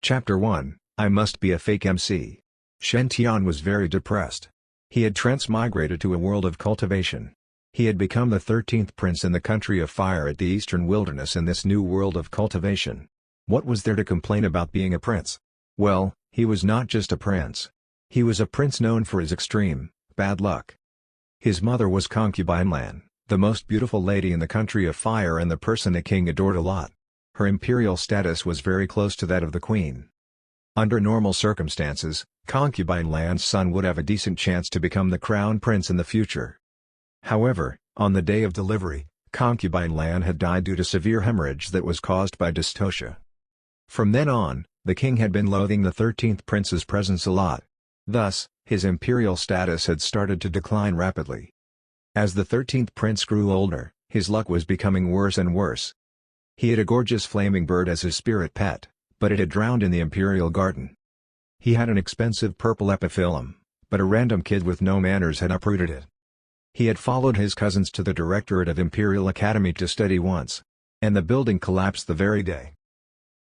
Chapter 1, I Must Be a Fake MC. Shen Tian was very depressed. He had transmigrated to a world of cultivation. He had become the 13th prince in the country of fire at the eastern wilderness in this new world of cultivation. What was there to complain about being a prince? Well, he was not just a prince. He was a prince known for his extreme, bad luck. His mother was Concubine Lan, the most beautiful lady in the country of fire and the person the king adored a lot. Her imperial status was very close to that of the queen. Under normal circumstances, Concubine Lan's son would have a decent chance to become the crown prince in the future. However, on the day of delivery, Concubine Lan had died due to severe hemorrhage that was caused by dystocia. From then on, the king had been loathing the 13th prince's presence a lot. Thus, his imperial status had started to decline rapidly. As the 13th prince grew older, his luck was becoming worse and worse. He had a gorgeous flaming bird as his spirit pet, but it had drowned in the imperial garden. He had an expensive purple epiphyllum, but a random kid with no manners had uprooted it. He had followed his cousins to the Directorate of Imperial Academy to study once, and the building collapsed the very day.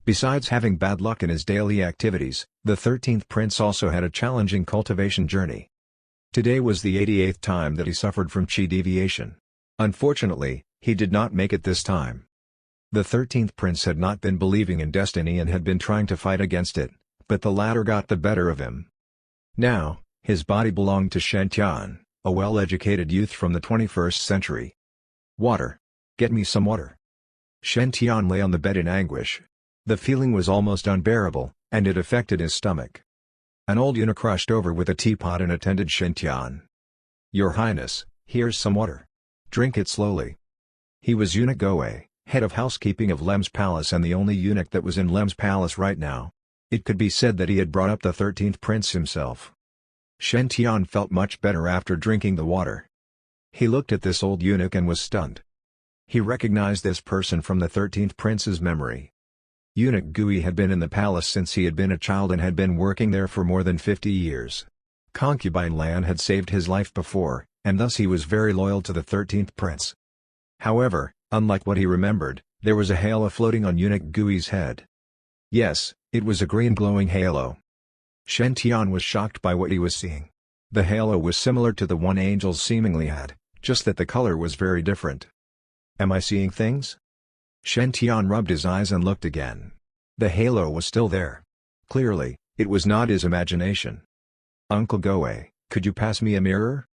Besides having bad luck in his daily activities, the 13th prince also had a challenging cultivation journey. Today was the 88th time that he suffered from chi deviation. Unfortunately, he did not make it this time. The 13th prince had not been believing in destiny and had been trying to fight against it, but the latter got the better of him. Now, his body belonged to Shen Tian, a well-educated youth from the 21st century. Water. Get me some water. Shen Tian lay on the bed in anguish. The feeling was almost unbearable, and it affected his stomach. An old eunuch rushed over with a teapot and attended Shen Tian. "Your Highness, here's some water. Drink it slowly." He was Eunuch Goe, head of housekeeping of Lem's palace and the only eunuch that was in Lem's palace right now. It could be said that he had brought up the 13th prince himself. Shen Tian felt much better after drinking the water. He looked at this old eunuch and was stunned. He recognized this person from the 13th prince's memory. Eunuch Gui had been in the palace since he had been a child and had been working there for more than 50 years. Concubine Lan had saved his life before, and thus he was very loyal to the 13th prince. However, unlike what he remembered, there was a halo floating on Eunuch Gui's head. Yes, it was a green glowing halo. Shen Tian was shocked by what he was seeing. The halo was similar to the one angels seemingly had, just that the color was very different. Am I seeing things? Shen Tian rubbed his eyes and looked again. The halo was still there. Clearly, it was not his imagination. "Uncle Goe, could you pass me a mirror?"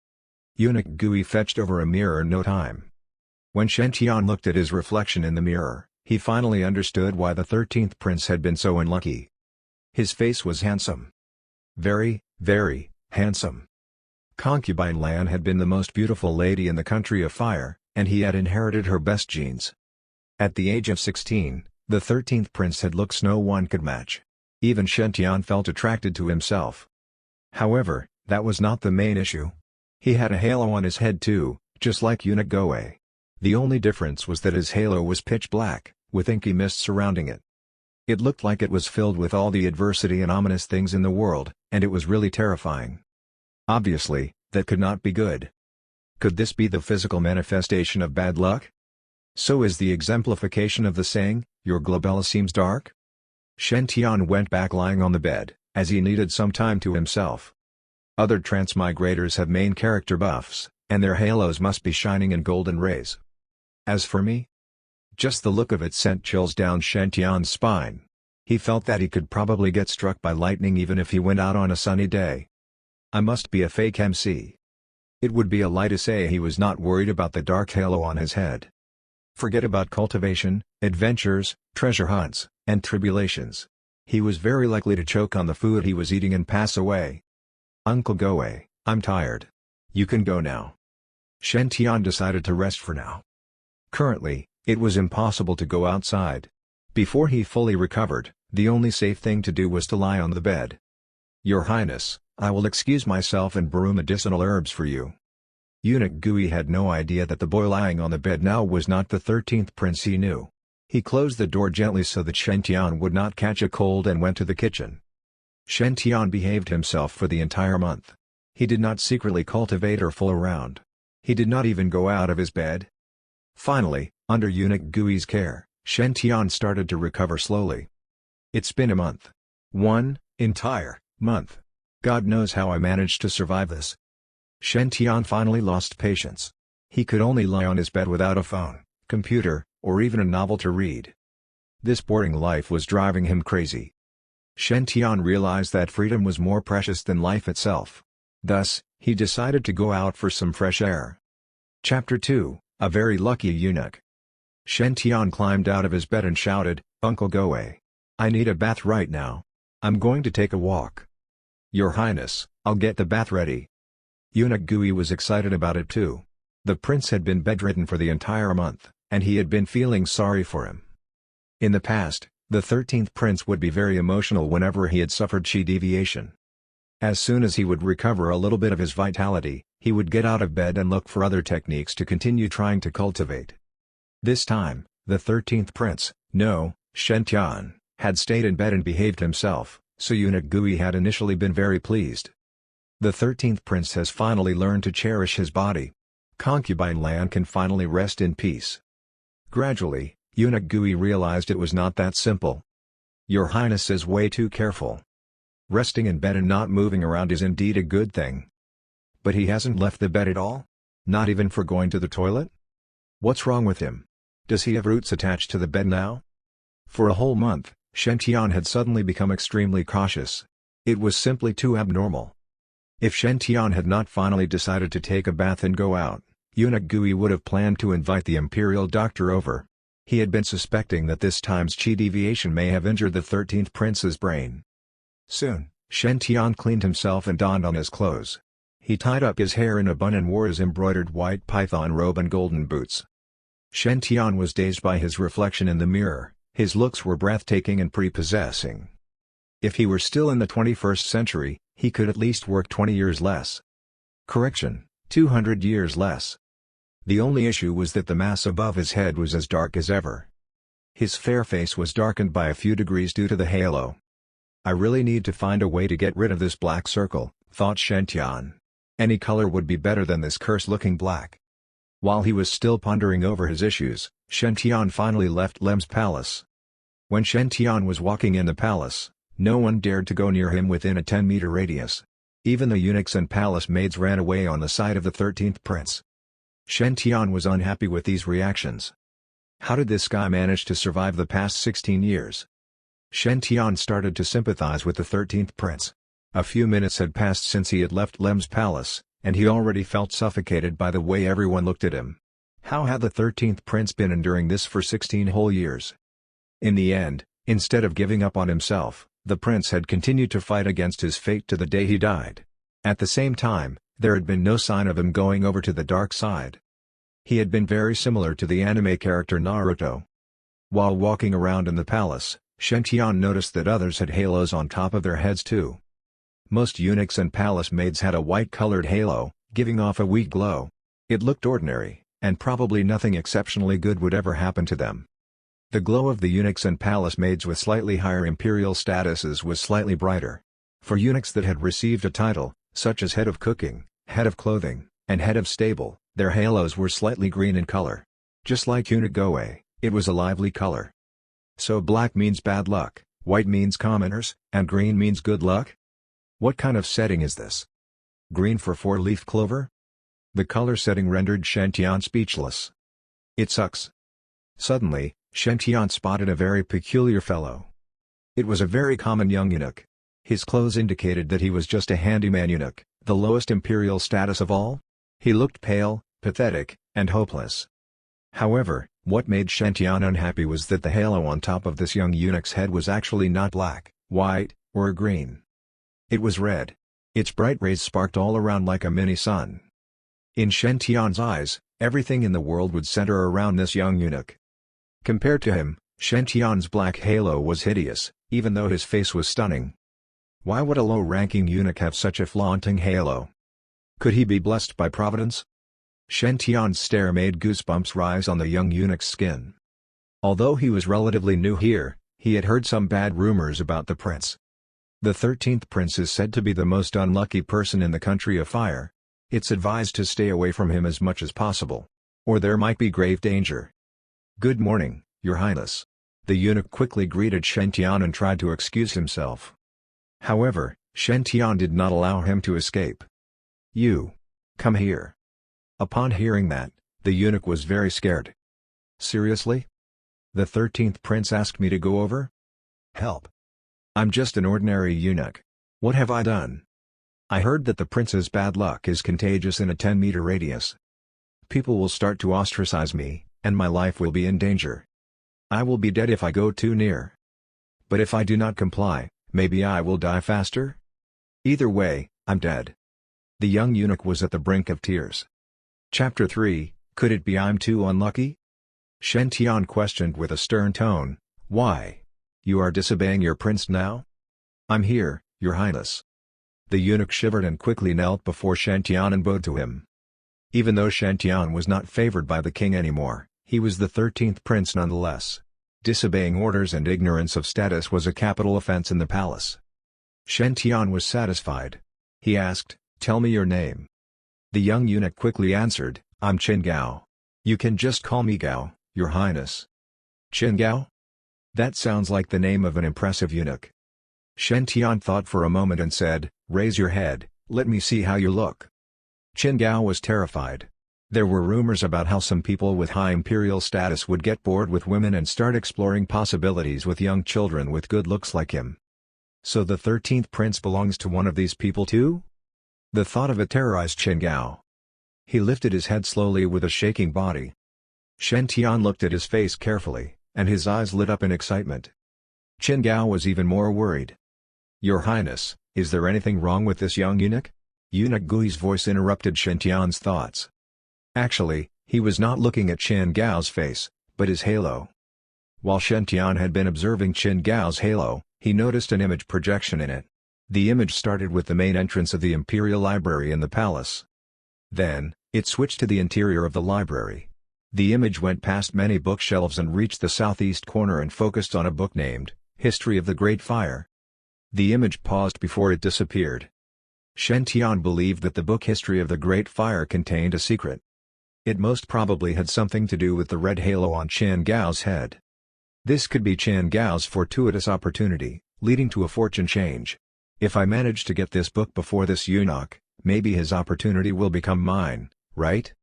Eunuch Gui fetched over a mirror in no time. When Shen Tian looked at his reflection in the mirror, he finally understood why the 13th prince had been so unlucky. His face was handsome. Very, very handsome. Concubine Lan had been the most beautiful lady in the country of fire, and he had inherited her best genes. At the age of 16, the 13th prince had looks no one could match. Even Shen Tian felt attracted to himself. However, that was not the main issue. He had a halo on his head too, just like Eunuch Goe. The only difference was that his halo was pitch black, with inky mist surrounding it. It looked like it was filled with all the adversity and ominous things in the world, and it was really terrifying. Obviously, that could not be good. Could this be the physical manifestation of bad luck? So is the exemplification of the saying, "Your glabella seems dark"? Shen Tian went back lying on the bed, as he needed some time to himself. Other transmigrators have main character buffs, and their halos must be shining in golden rays. As for me? Just the look of it sent chills down Shen Tian's spine. He felt that he could probably get struck by lightning even if he went out on a sunny day. I must be a fake MC. It would be a lie to say he was not worried about the dark halo on his head. Forget about cultivation, adventures, treasure hunts, and tribulations. He was very likely to choke on the food he was eating and pass away. "Uncle Goe, I'm tired. You can go now." Shen Tian decided to rest for now. Currently, it was impossible to go outside. Before he fully recovered, the only safe thing to do was to lie on the bed. "Your Highness, I will excuse myself and brew medicinal herbs for you." Eunuch Gui had no idea that the boy lying on the bed now was not the 13th prince he knew. He closed the door gently so that Shen Tian would not catch a cold and went to the kitchen. Shen Tian behaved himself for the entire month. He did not secretly cultivate or fool around. He did not even go out of his bed. Finally, under Eunuch Gui's care, Shen Tian started to recover slowly. It's been a month. 1 entire month. God knows how I managed to survive this. Shen Tian finally lost patience. He could only lie on his bed without a phone, computer, or even a novel to read. This boring life was driving him crazy. Shen Tian realized that freedom was more precious than life itself. Thus, he decided to go out for some fresh air. Chapter 2, A Very Lucky Eunuch. Shen Tian climbed out of his bed and shouted, "Uncle Goe. I need a bath right now. I'm going to take a walk." "Your Highness, I'll get the bath ready." Eunuch Gui was excited about it too. The prince had been bedridden for the entire month, and he had been feeling sorry for him. In the past, the 13th prince would be very emotional whenever he had suffered chi deviation. As soon as he would recover a little bit of his vitality, he would get out of bed and look for other techniques to continue trying to cultivate. This time, the 13th prince, no, Shen Tian, had stayed in bed and behaved himself, so Eunuch Gui had initially been very pleased. The 13th prince has finally learned to cherish his body. Concubine land can finally rest in peace. Gradually, Eunuch Gui realized it was not that simple. Your Highness is way too careful. Resting in bed and not moving around is indeed a good thing. But he hasn't left the bed at all? Not even for going to the toilet? What's wrong with him? Does he have roots attached to the bed now? For a whole month, Shen Tian had suddenly become extremely cautious. It was simply too abnormal. If Shen Tian had not finally decided to take a bath and go out, Eunuch Gui would have planned to invite the imperial doctor over. He had been suspecting that this time's chi deviation may have injured the 13th prince's brain. Soon, Shen Tian cleaned himself and donned on his clothes. He tied up his hair in a bun and wore his embroidered white python robe and golden boots. Shen Tian was dazed by his reflection in the mirror. His looks were breathtaking and prepossessing. If he were still in the 21st century, he could at least work 20 years less. Correction, 200 years less. The only issue was that the mass above his head was as dark as ever. His fair face was darkened by a few degrees due to the halo. I really need to find a way to get rid of this black circle, thought Shen Tian. Any color would be better than this curse-looking black. While he was still pondering over his issues, Shen Tian finally left Lem's palace. When Shen Tian was walking in the palace, no one dared to go near him within a 10-meter radius. Even the eunuchs and palace maids ran away on the side of the 13th prince. Shen Tian was unhappy with these reactions. How did this guy manage to survive the past 16 years? Shen Tian started to sympathize with the 13th prince. A few minutes had passed since he had left Lem's palace, and he already felt suffocated by the way everyone looked at him. How had the 13th prince been enduring this for 16 whole years? In the end, instead of giving up on himself, the prince had continued to fight against his fate to the day he died. At the same time, there had been no sign of him going over to the dark side. He had been very similar to the anime character Naruto. While walking around in the palace, Shen Tian noticed that others had halos on top of their heads too. Most eunuchs and palace maids had a white-colored halo, giving off a weak glow. It looked ordinary, and probably nothing exceptionally good would ever happen to them. The glow of the eunuchs and palace maids with slightly higher imperial statuses was slightly brighter. For eunuchs that had received a title, such as head of cooking, head of clothing, and head of stable, their halos were slightly green in color. Just like eunuch Goe, it was a lively color. So black means bad luck, white means commoners, and green means good luck? What kind of setting is this? Green for 4-leaf clover? The color setting rendered Shen Tian speechless. It sucks. Suddenly, Shen Tian spotted a very peculiar fellow. It was a very common young eunuch. His clothes indicated that he was just a handyman eunuch, the lowest imperial status of all. He looked pale, pathetic, and hopeless. However, what made Shen Tian unhappy was that the halo on top of this young eunuch's head was actually not black, white, or green. It was red. Its bright rays sparked all around like a mini sun. In Shen Tian's eyes, everything in the world would center around this young eunuch. Compared to him, Shen Tian's black halo was hideous, even though his face was stunning. Why would a low-ranking eunuch have such a flaunting halo? Could he be blessed by Providence? Shen Tian's stare made goosebumps rise on the young eunuch's skin. Although he was relatively new here, he had heard some bad rumors about the prince. The 13th prince is said to be the most unlucky person in the country of fire. It's advised to stay away from him as much as possible, or there might be grave danger. "Good morning, Your Highness." The eunuch quickly greeted Shen Tian and tried to excuse himself. However, Shen Tian did not allow him to escape. "You! Come here!" Upon hearing that, the eunuch was very scared. "Seriously? The 13th prince asked me to go over? Help! I'm just an ordinary eunuch. What have I done? I heard that the prince's bad luck is contagious in a 10-meter radius. People will start to ostracize me, and my life will be in danger. I will be dead if I go too near. But if I do not comply, maybe I will die faster? Either way, I'm dead." The young eunuch was at the brink of tears. Chapter 3, Could it be I'm too unlucky? Shen Tian questioned with a stern tone, "Why? You are disobeying your prince now?" "I'm here, your highness." The eunuch shivered and quickly knelt before Shen Tian and bowed to him. Even though Shen Tian was not favored by the king anymore, he was the 13th prince nonetheless. Disobeying orders and ignorance of status was a capital offense in the palace. Shen Tian was satisfied. He asked, "Tell me your name." The young eunuch quickly answered, "I'm Qin Gao. You can just call me Gao, your highness." "Qin Gao? That sounds like the name of an impressive eunuch." Shen Tian thought for a moment and said, "Raise your head, let me see how you look." Qin Gao was terrified. There were rumors about how some people with high imperial status would get bored with women and start exploring possibilities with young children with good looks like him. So the 13th prince belongs to one of these people too? The thought of it terrorized Qin Gao. He lifted his head slowly with a shaking body. Shen Tian looked at his face carefully, and his eyes lit up in excitement. Qin Gao was even more worried. "Your highness, is there anything wrong with this young eunuch?" Eunuch Gui's voice interrupted Shen Tian's thoughts. Actually, he was not looking at Qin Gao's face, but his halo. While Shen Tian had been observing Qin Gao's halo, he noticed an image projection in it. The image started with the main entrance of the Imperial Library in the palace. Then, it switched to the interior of the library. The image went past many bookshelves and reached the southeast corner and focused on a book named, History of the Great Fire. The image paused before it disappeared. Shen Tian believed that the book History of the Great Fire contained a secret. It most probably had something to do with the red halo on Qin Gao's head. This could be Qin Gao's fortuitous opportunity, leading to a fortune change. If I manage to get this book before this eunuch, maybe his opportunity will become mine, right?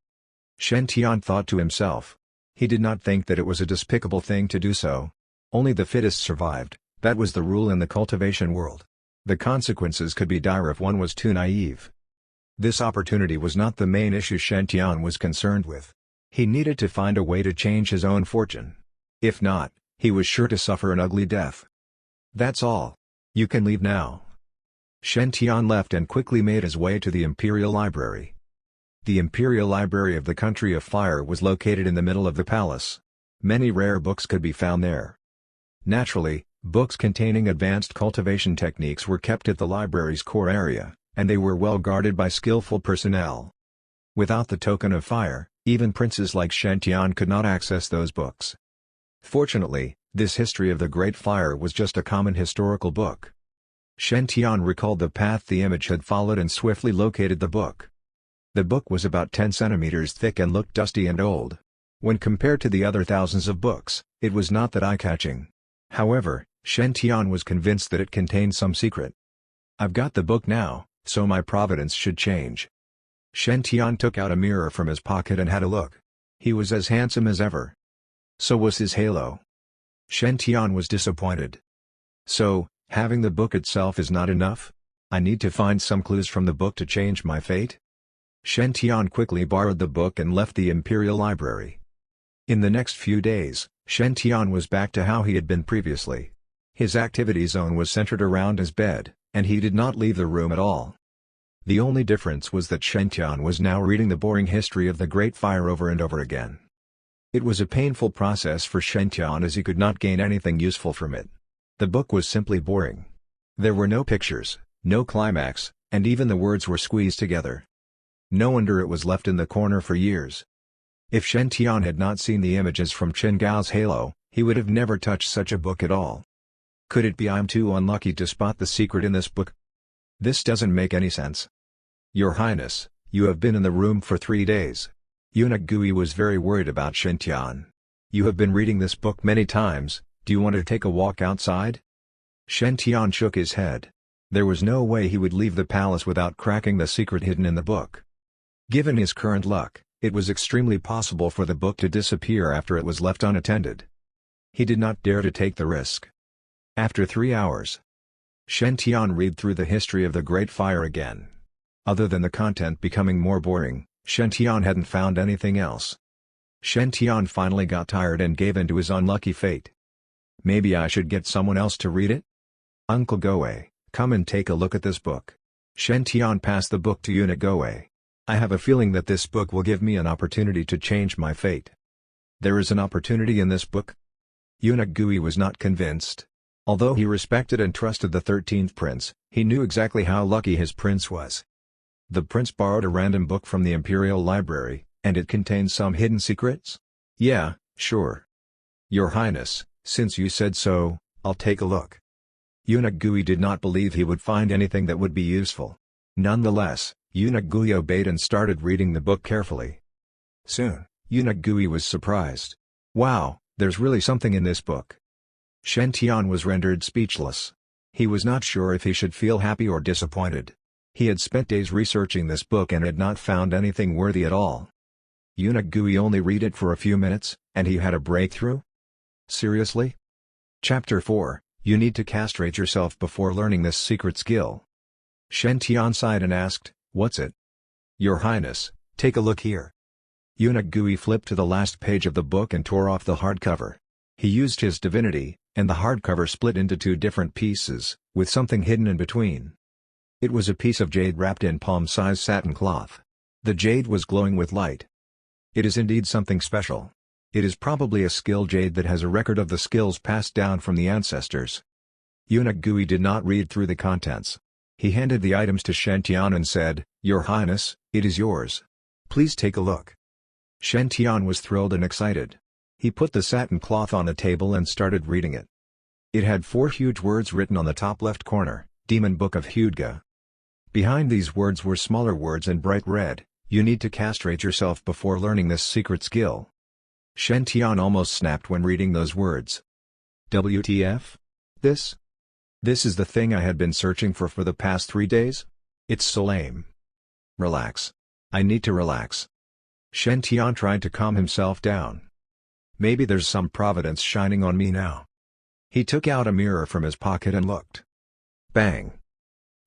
Shen Tian thought to himself. He did not think that it was a despicable thing to do so. Only the fittest survived, that was the rule in the cultivation world. The consequences could be dire if one was too naive. This opportunity was not the main issue Shen Tian was concerned with. He needed to find a way to change his own fortune. If not, he was sure to suffer an ugly death. "That's all. You can leave now." Shen Tian left and quickly made his way to the Imperial Library. The Imperial Library of the Country of Fire was located in the middle of the palace. Many rare books could be found there. Naturally, books containing advanced cultivation techniques were kept at the library's core area, and they were well guarded by skillful personnel. Without the token of fire, even princes like Shen Tian could not access those books. Fortunately, this History of the Great Fire was just a common historical book. Shen Tian recalled the path the image had followed and swiftly located the book. The book was about 10 centimeters thick and looked dusty and old. When compared to the other thousands of books, it was not that eye-catching. However, Shen Tian was convinced that it contained some secret. "I've got the book now, so my providence should change." Shen Tian took out a mirror from his pocket and had a look. He was as handsome as ever. So was his halo. Shen Tian was disappointed. So, having the book itself is not enough? I need to find some clues from the book to change my fate? Shen Tian quickly borrowed the book and left the Imperial Library. In the next few days, Shen Tian was back to how he had been previously. His activity zone was centered around his bed, and he did not leave the room at all. The only difference was that Shen Tian was now reading the boring History of the Great Fire over and over again. It was a painful process for Shen Tian as he could not gain anything useful from it. The book was simply boring. There were no pictures, no climax, and even the words were squeezed together. No wonder it was left in the corner for years. If Shen Tian had not seen the images from Qin Gao's halo, he would have never touched such a book at all. Could it be I'm too unlucky to spot the secret in this book? This doesn't make any sense. Your Highness, you have been in the room for 3 days. Eunuch Gui was very worried about Shen Tian. You have been reading this book many times, do you want to take a walk outside? Shen Tian shook his head. There was no way he would leave the palace without cracking the secret hidden in the book. Given his current luck, it was extremely possible for the book to disappear after it was left unattended. He did not dare to take the risk. After 3 hours, Shen Tian read through the history of the Great Fire again. Other than the content becoming more boring, Shen Tian hadn't found anything else. Shen Tian finally got tired and gave in to his unlucky fate. Maybe I should get someone else to read it? Uncle Goei, come and take a look at this book. Shen Tian passed the book to eunuch Goei. I have a feeling that this book will give me an opportunity to change my fate. There is an opportunity in this book? Eunuch Goei was not convinced. Although he respected and trusted the 13th prince, he knew exactly how lucky his prince was. The prince borrowed a random book from the imperial library, and it contained some hidden secrets? Yeah, sure. Your Highness, since you said so, I'll take a look. Eunuch Goei did not believe he would find anything that would be useful. Nonetheless, Eunuch Goei obeyed and started reading the book carefully. Soon, Eunuch Goei was surprised. Wow, there's really something in this book. Shen Tian was rendered speechless. He was not sure if he should feel happy or disappointed. He had spent days researching this book and had not found anything worthy at all. Eunuch Goei only read it for a few minutes, and he had a breakthrough? Seriously? Chapter 4, You need to castrate yourself before learning this secret skill. Shen Tian sighed and asked, What's it? Your Highness, take a look here. Eunuch Goei flipped to the last page of the book and tore off the hardcover. He used his divinity, and the hardcover split into 2 different pieces, with something hidden in between. It was a piece of jade wrapped in palm-sized satin cloth. The jade was glowing with light. It is indeed something special. It is probably a skill jade that has a record of the skills passed down from the ancestors. Eunuch Goei did not read through the contents. He handed the items to Shen Tian and said, Your Highness, it is yours. Please take a look. Shen Tian was thrilled and excited. He put the satin cloth on a table and started reading it. It had 4 huge words written on the top left corner, Demon Book of Hyuga. Behind these words were smaller words in bright red, You need to castrate yourself before learning this secret skill. Shen Tian almost snapped when reading those words. WTF? This is the thing I had been searching for the past 3 days? It's so lame. Relax. I need to relax. Shen Tian tried to calm himself down. Maybe there's some providence shining on me now. He took out a mirror from his pocket and looked. Bang!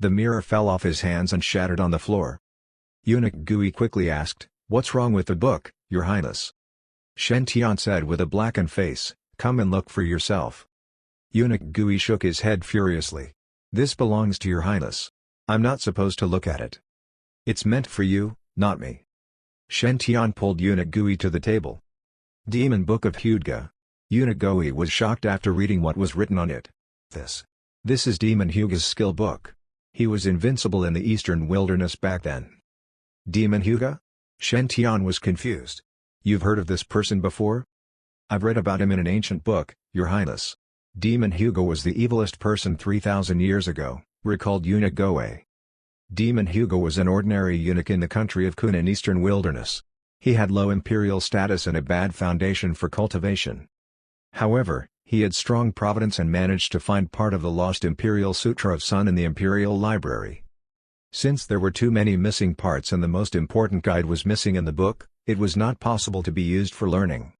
The mirror fell off his hands and shattered on the floor. Eunuch Goei quickly asked, What's wrong with the book, Your Highness? Shen Tian said with a blackened face, Come and look for yourself. Eunuch Goei shook his head furiously. This belongs to Your Highness. I'm not supposed to look at it. It's meant for you, not me. Shen Tian pulled Eunuch Goei to the table. Demon Book of Hyuga. Eunuch Goei was shocked after reading what was written on it. This is Demon Hyuga's skill book. He was invincible in the eastern wilderness back then. Demon Hyuga? Shen Tian was confused. You've heard of this person before? I've read about him in an ancient book, Your Highness. Demon Hyuga was the evilest person 3,000 years ago, recalled Eunuch Goei. Demon Hyuga was an ordinary eunuch in the country of Kun in eastern wilderness. He had low imperial status and a bad foundation for cultivation. However, he had strong providence and managed to find part of the lost Imperial Sutra of Sun in the Imperial Library. Since there were too many missing parts and the most important guide was missing in the book, it was not possible to be used for learning.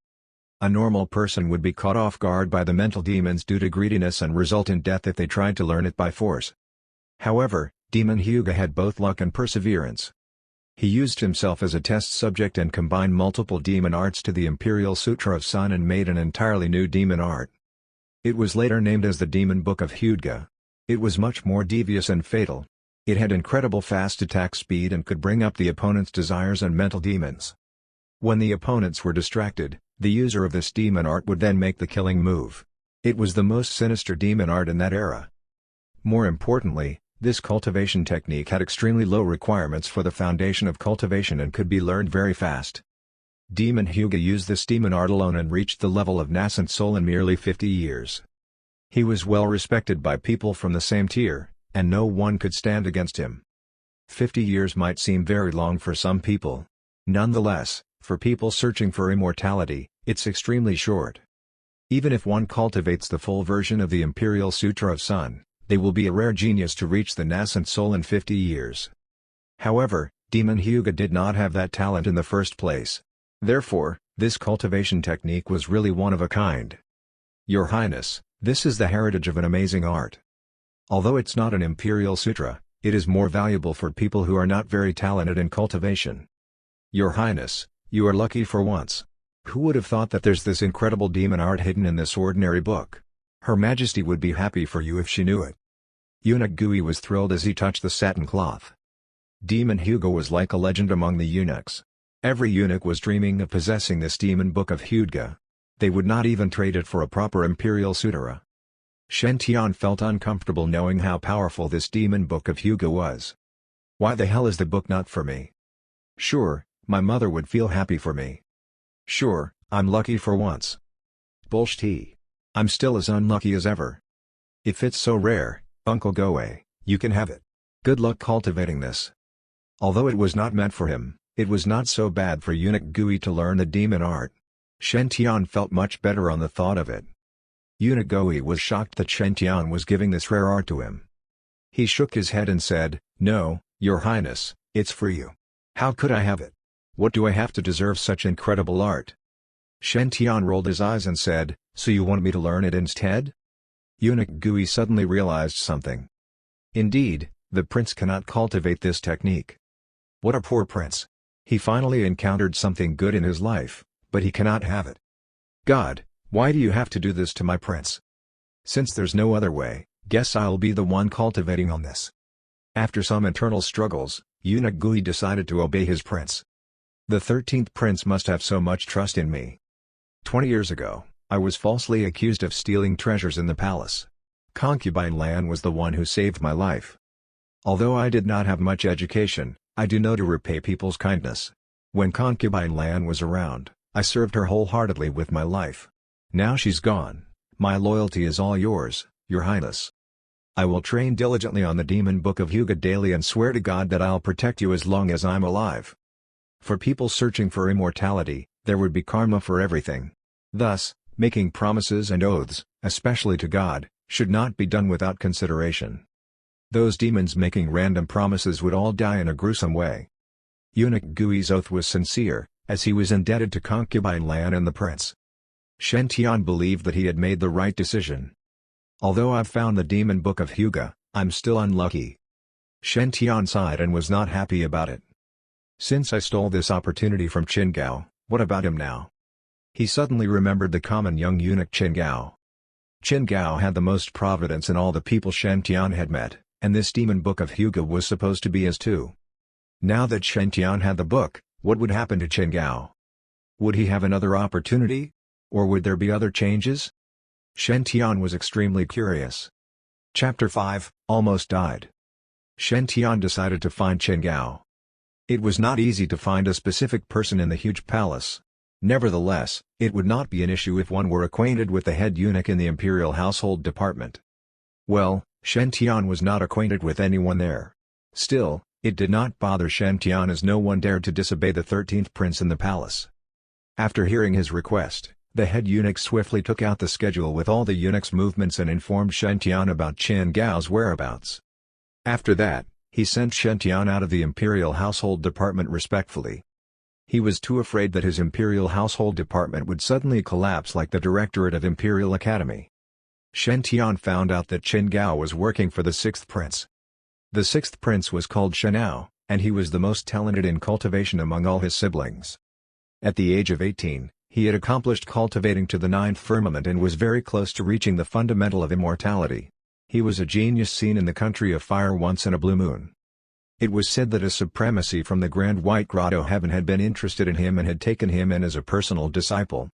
A normal person would be caught off guard by the mental demons due to greediness and result in death if they tried to learn it by force. However, Demon Hyuga had both luck and perseverance. He used himself as a test subject and combined multiple demon arts to the Imperial Sutra of Sun and made an entirely new demon art. It was later named as the Demon Book of Hyuga. It was much more devious and fatal. It had incredible fast attack speed and could bring up the opponent's desires and mental demons. When the opponents were distracted, the user of this demon art would then make the killing move. It was the most sinister demon art in that era. More importantly, this cultivation technique had extremely low requirements for the foundation of cultivation and could be learned very fast. Demon Hyuga used this demon art alone and reached the level of nascent soul in merely 50 years. He was well respected by people from the same tier, and no one could stand against him. 50 years might seem very long for some people. Nonetheless, for people searching for immortality, it's extremely short. Even if one cultivates the full version of the Imperial Sutra of Sun, they will be a rare genius to reach the nascent soul in 50 years. However, Demon Hugo did not have that talent in the first place. Therefore, this cultivation technique was really one of a kind. Your Highness, this is the heritage of an amazing art. Although it's not an imperial sutra, it is more valuable for people who are not very talented in cultivation. Your Highness, you are lucky for once. Who would have thought that there's this incredible demon art hidden in this ordinary book? Her Majesty would be happy for you if she knew it. Eunuch Gui was thrilled as he touched the satin cloth. Demon Hugo was like a legend among the eunuchs. Every eunuch was dreaming of possessing this demon book of Hugo. They would not even trade it for a proper imperial sutra. Shen Tian felt uncomfortable knowing how powerful this demon book of Hugo was. Why the hell is the book not for me? Sure, my mother would feel happy for me. Sure, I'm lucky for once. Bullshit. I'm still as unlucky as ever. If it's so rare, Uncle Goe, you can have it. Good luck cultivating this. Although it was not meant for him, it was not so bad for Eunuch Gui to learn the demon art. Shen Tian felt much better on the thought of it. Eunuch Gui was shocked that Shen Tian was giving this rare art to him. He shook his head and said, "No, Your Highness, it's for you. How could I have it? What do I have to deserve such incredible art?" Shen Tian rolled his eyes and said, "So you want me to learn it instead?" Eunuch Gui suddenly realized something. Indeed, the prince cannot cultivate this technique. What a poor prince. He finally encountered something good in his life, but he cannot have it. God, why do you have to do this to my prince? Since there's no other way, guess I'll be the one cultivating on this. After some internal struggles, Eunuch Gui decided to obey his prince. The 13th prince must have so much trust in me. 20 years ago, I was falsely accused of stealing treasures in the palace. Concubine Lan was the one who saved my life. Although I did not have much education, I do know to repay people's kindness. When Concubine Lan was around, I served her wholeheartedly with my life. Now she's gone, my loyalty is all yours, Your Highness. I will train diligently on the demon book of Hugo daily and swear to God that I'll protect you as long as I'm alive. For people searching for immortality, there would be karma for everything. Thus, making promises and oaths, especially to God, should not be done without consideration. Those demons making random promises would all die in a gruesome way. Eunuch Gui's oath was sincere, as he was indebted to Concubine Lan and the prince. Shen Tian believed that he had made the right decision. Although I've found the demon book of Hugo, I'm still unlucky. Shen Tian sighed and was not happy about it. Since I stole this opportunity from Qin Gao, what about him now? He suddenly remembered the common young eunuch Qin Gao. Qin Gao had the most providence in all the people Shen Tian had met, and this demon book of Hugo was supposed to be his too. Now that Shen Tian had the book, what would happen to Qin Gao? Would he have another opportunity? Or would there be other changes? Shen Tian was extremely curious. Chapter 5, Almost Died. Shen Tian decided to find Qin Gao. It was not easy to find a specific person in the huge palace. Nevertheless, it would not be an issue if one were acquainted with the head eunuch in the imperial household department. Well, Shen Tian was not acquainted with anyone there. Still, it did not bother Shen Tian as no one dared to disobey the 13th prince in the palace. After hearing his request, the head eunuch swiftly took out the schedule with all the eunuch's movements and informed Shen Tian about Qin Gao's whereabouts. After that, he sent Shen Tian out of the imperial household department respectfully. He was too afraid that his imperial household department would suddenly collapse like the directorate of Imperial Academy. Shen Tian found out that Qin Gao was working for the 6th prince. The 6th prince was called Shenao, and he was the most talented in cultivation among all his siblings. At the age of 18, he had accomplished cultivating to the 9th firmament and was very close to reaching the fundamental of immortality. He was a genius seen in the country of fire once in a blue moon. It was said that a supremacy from the Grand White Grotto Heaven had been interested in him and had taken him in as a personal disciple.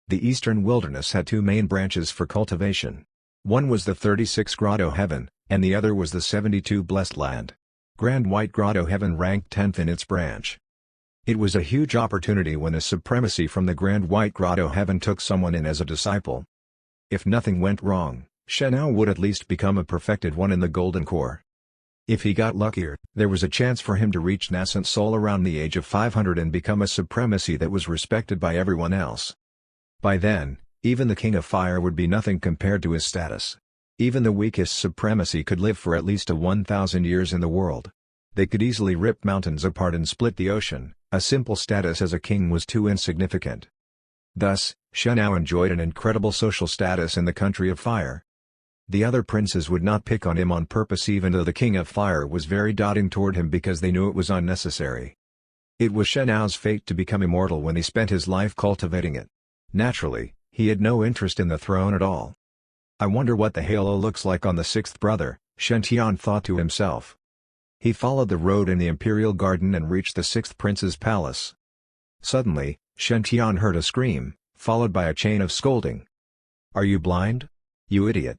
The Eastern Wilderness had two main branches for cultivation. One was the 36 Grotto Heaven, and the other was the 72 Blessed Land. Grand White Grotto Heaven ranked 10th in its branch. It was a huge opportunity when a supremacy from the Grand White Grotto Heaven took someone in as a disciple. If nothing went wrong, Shenao would at least become a perfected one in the Golden Core. If he got luckier, there was a chance for him to reach nascent soul around the age of 500 and become a supremacy that was respected by everyone else. By then, even the King of Fire would be nothing compared to his status. Even the weakest supremacy could live for at least 1,000 years in the world. They could easily rip mountains apart and split the ocean. A simple status as a king was too insignificant. Thus, Shen Hao enjoyed an incredible social status in the country of fire. The other princes would not pick on him on purpose even though the king of fire was very doting toward him because they knew it was unnecessary. It was Shen Hao's fate to become immortal when he spent his life cultivating it. Naturally, he had no interest in the throne at all. I wonder what the halo looks like on the sixth brother, Shen Tian thought to himself. He followed the road in the imperial garden and reached the sixth prince's palace. Suddenly, Shen Tian heard a scream, followed by a chain of scolding. "Are you blind? You idiot!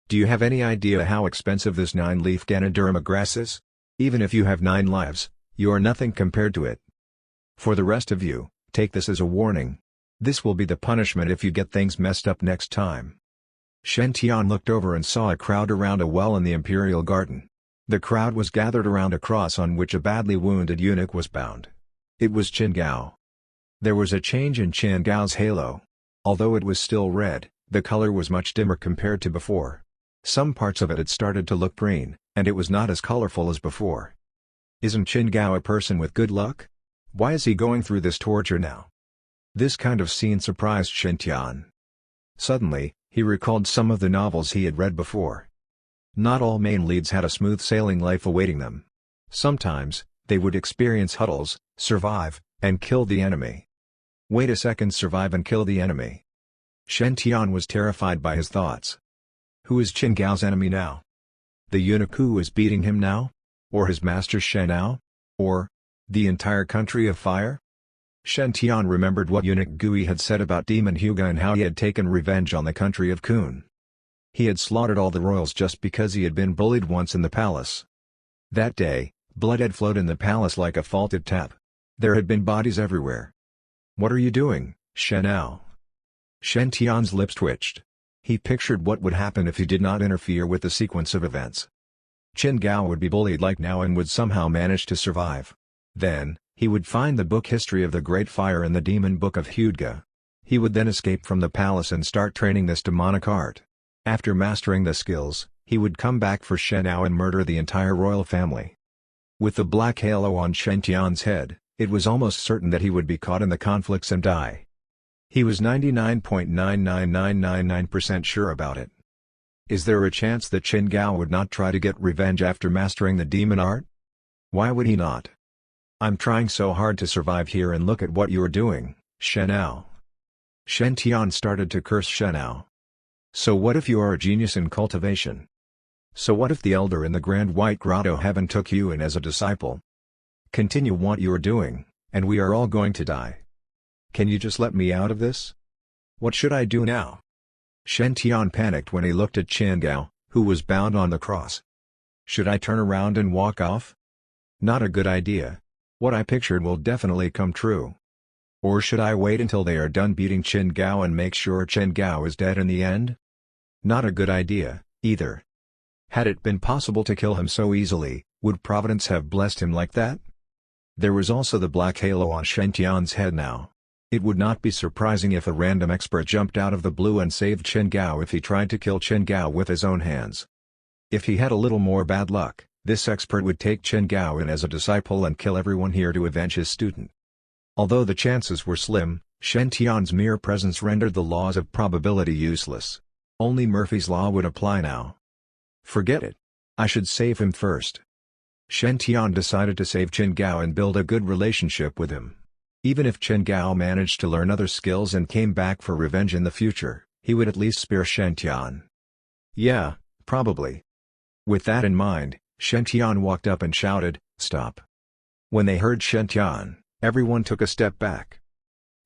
Do you have any idea how expensive this 9-leaf Ganoderma grass is? Even if you have 9 lives, you are nothing compared to it. For the rest of you, take this as a warning. This will be the punishment if you get things messed up next time." Shen Tian looked over and saw a crowd around a well in the imperial garden. The crowd was gathered around a cross on which a badly wounded eunuch was bound. It was Qin Gao. There was a change in Qin Gao's halo. Although it was still red, the color was much dimmer compared to before. Some parts of it had started to look green, and it was not as colorful as before. Isn't Qin Gao a person with good luck? Why is he going through this torture now? This kind of scene surprised Shen Tian. Suddenly, he recalled some of the novels he had read before. Not all main leads had a smooth sailing life awaiting them. Sometimes, they would experience huddles, survive, and kill the enemy. Wait a second, survive and kill the enemy. Shen Tian was terrified by his thoughts. Who is Qin Gao's enemy now? The eunuch who is beating him now? Or his master Shen Hao? Or the entire country of fire? Shen Tian remembered what eunuch Gui had said about Demon Huga and how he had taken revenge on the country of Kun. He had slaughtered all the royals just because he had been bullied once in the palace. That day, blood had flowed in the palace like a faulted tap. There had been bodies everywhere. "What are you doing, Shen Hao?" Shen Tian's lips twitched. He pictured what would happen if he did not interfere with the sequence of events. Qin Gao would be bullied like now and would somehow manage to survive. Then, he would find the book History of the Great Fire in the Demon Book of Hudga. He would then escape from the palace and start training this demonic art. After mastering the skills, he would come back for Shen Hao and murder the entire royal family. With the black halo on Shen Tian's head, it was almost certain that he would be caught in the conflicts and die. He was 99.99999% sure about it. Is there a chance that Qin Gao would not try to get revenge after mastering the demon art? Why would he not? "I'm trying so hard to survive here and look at what you're doing, Shen Hao." Shen Tian started to curse Shen Hao. So what if you are a genius in cultivation? So what if the elder in the Grand White Grotto haven't took you in as a disciple? Continue what you're doing, and we are all going to die. Can you just let me out of this? What should I do now? Shen Tian panicked when he looked at Qin Gao, who was bound on the cross. Should I turn around and walk off? Not a good idea. What I pictured will definitely come true. Or should I wait until they are done beating Qin Gao and make sure Qin Gao is dead in the end? Not a good idea, either. Had it been possible to kill him so easily, would Providence have blessed him like that? There was also the black halo on Shen Tian's head now. It would not be surprising if a random expert jumped out of the blue and saved Qin Gao if he tried to kill Qin Gao with his own hands. If he had a little more bad luck, this expert would take Qin Gao in as a disciple and kill everyone here to avenge his student. Although the chances were slim, Shen Tian's mere presence rendered the laws of probability useless. Only Murphy's Law would apply now. Forget it. I should save him first. Shen Tian decided to save Qin Gao and build a good relationship with him. Even if Qin Gao managed to learn other skills and came back for revenge in the future, he would at least spare Shen Tian. Yeah, probably. With that in mind, Shen Tian walked up and shouted, "Stop." When they heard Shen Tian, everyone took a step back.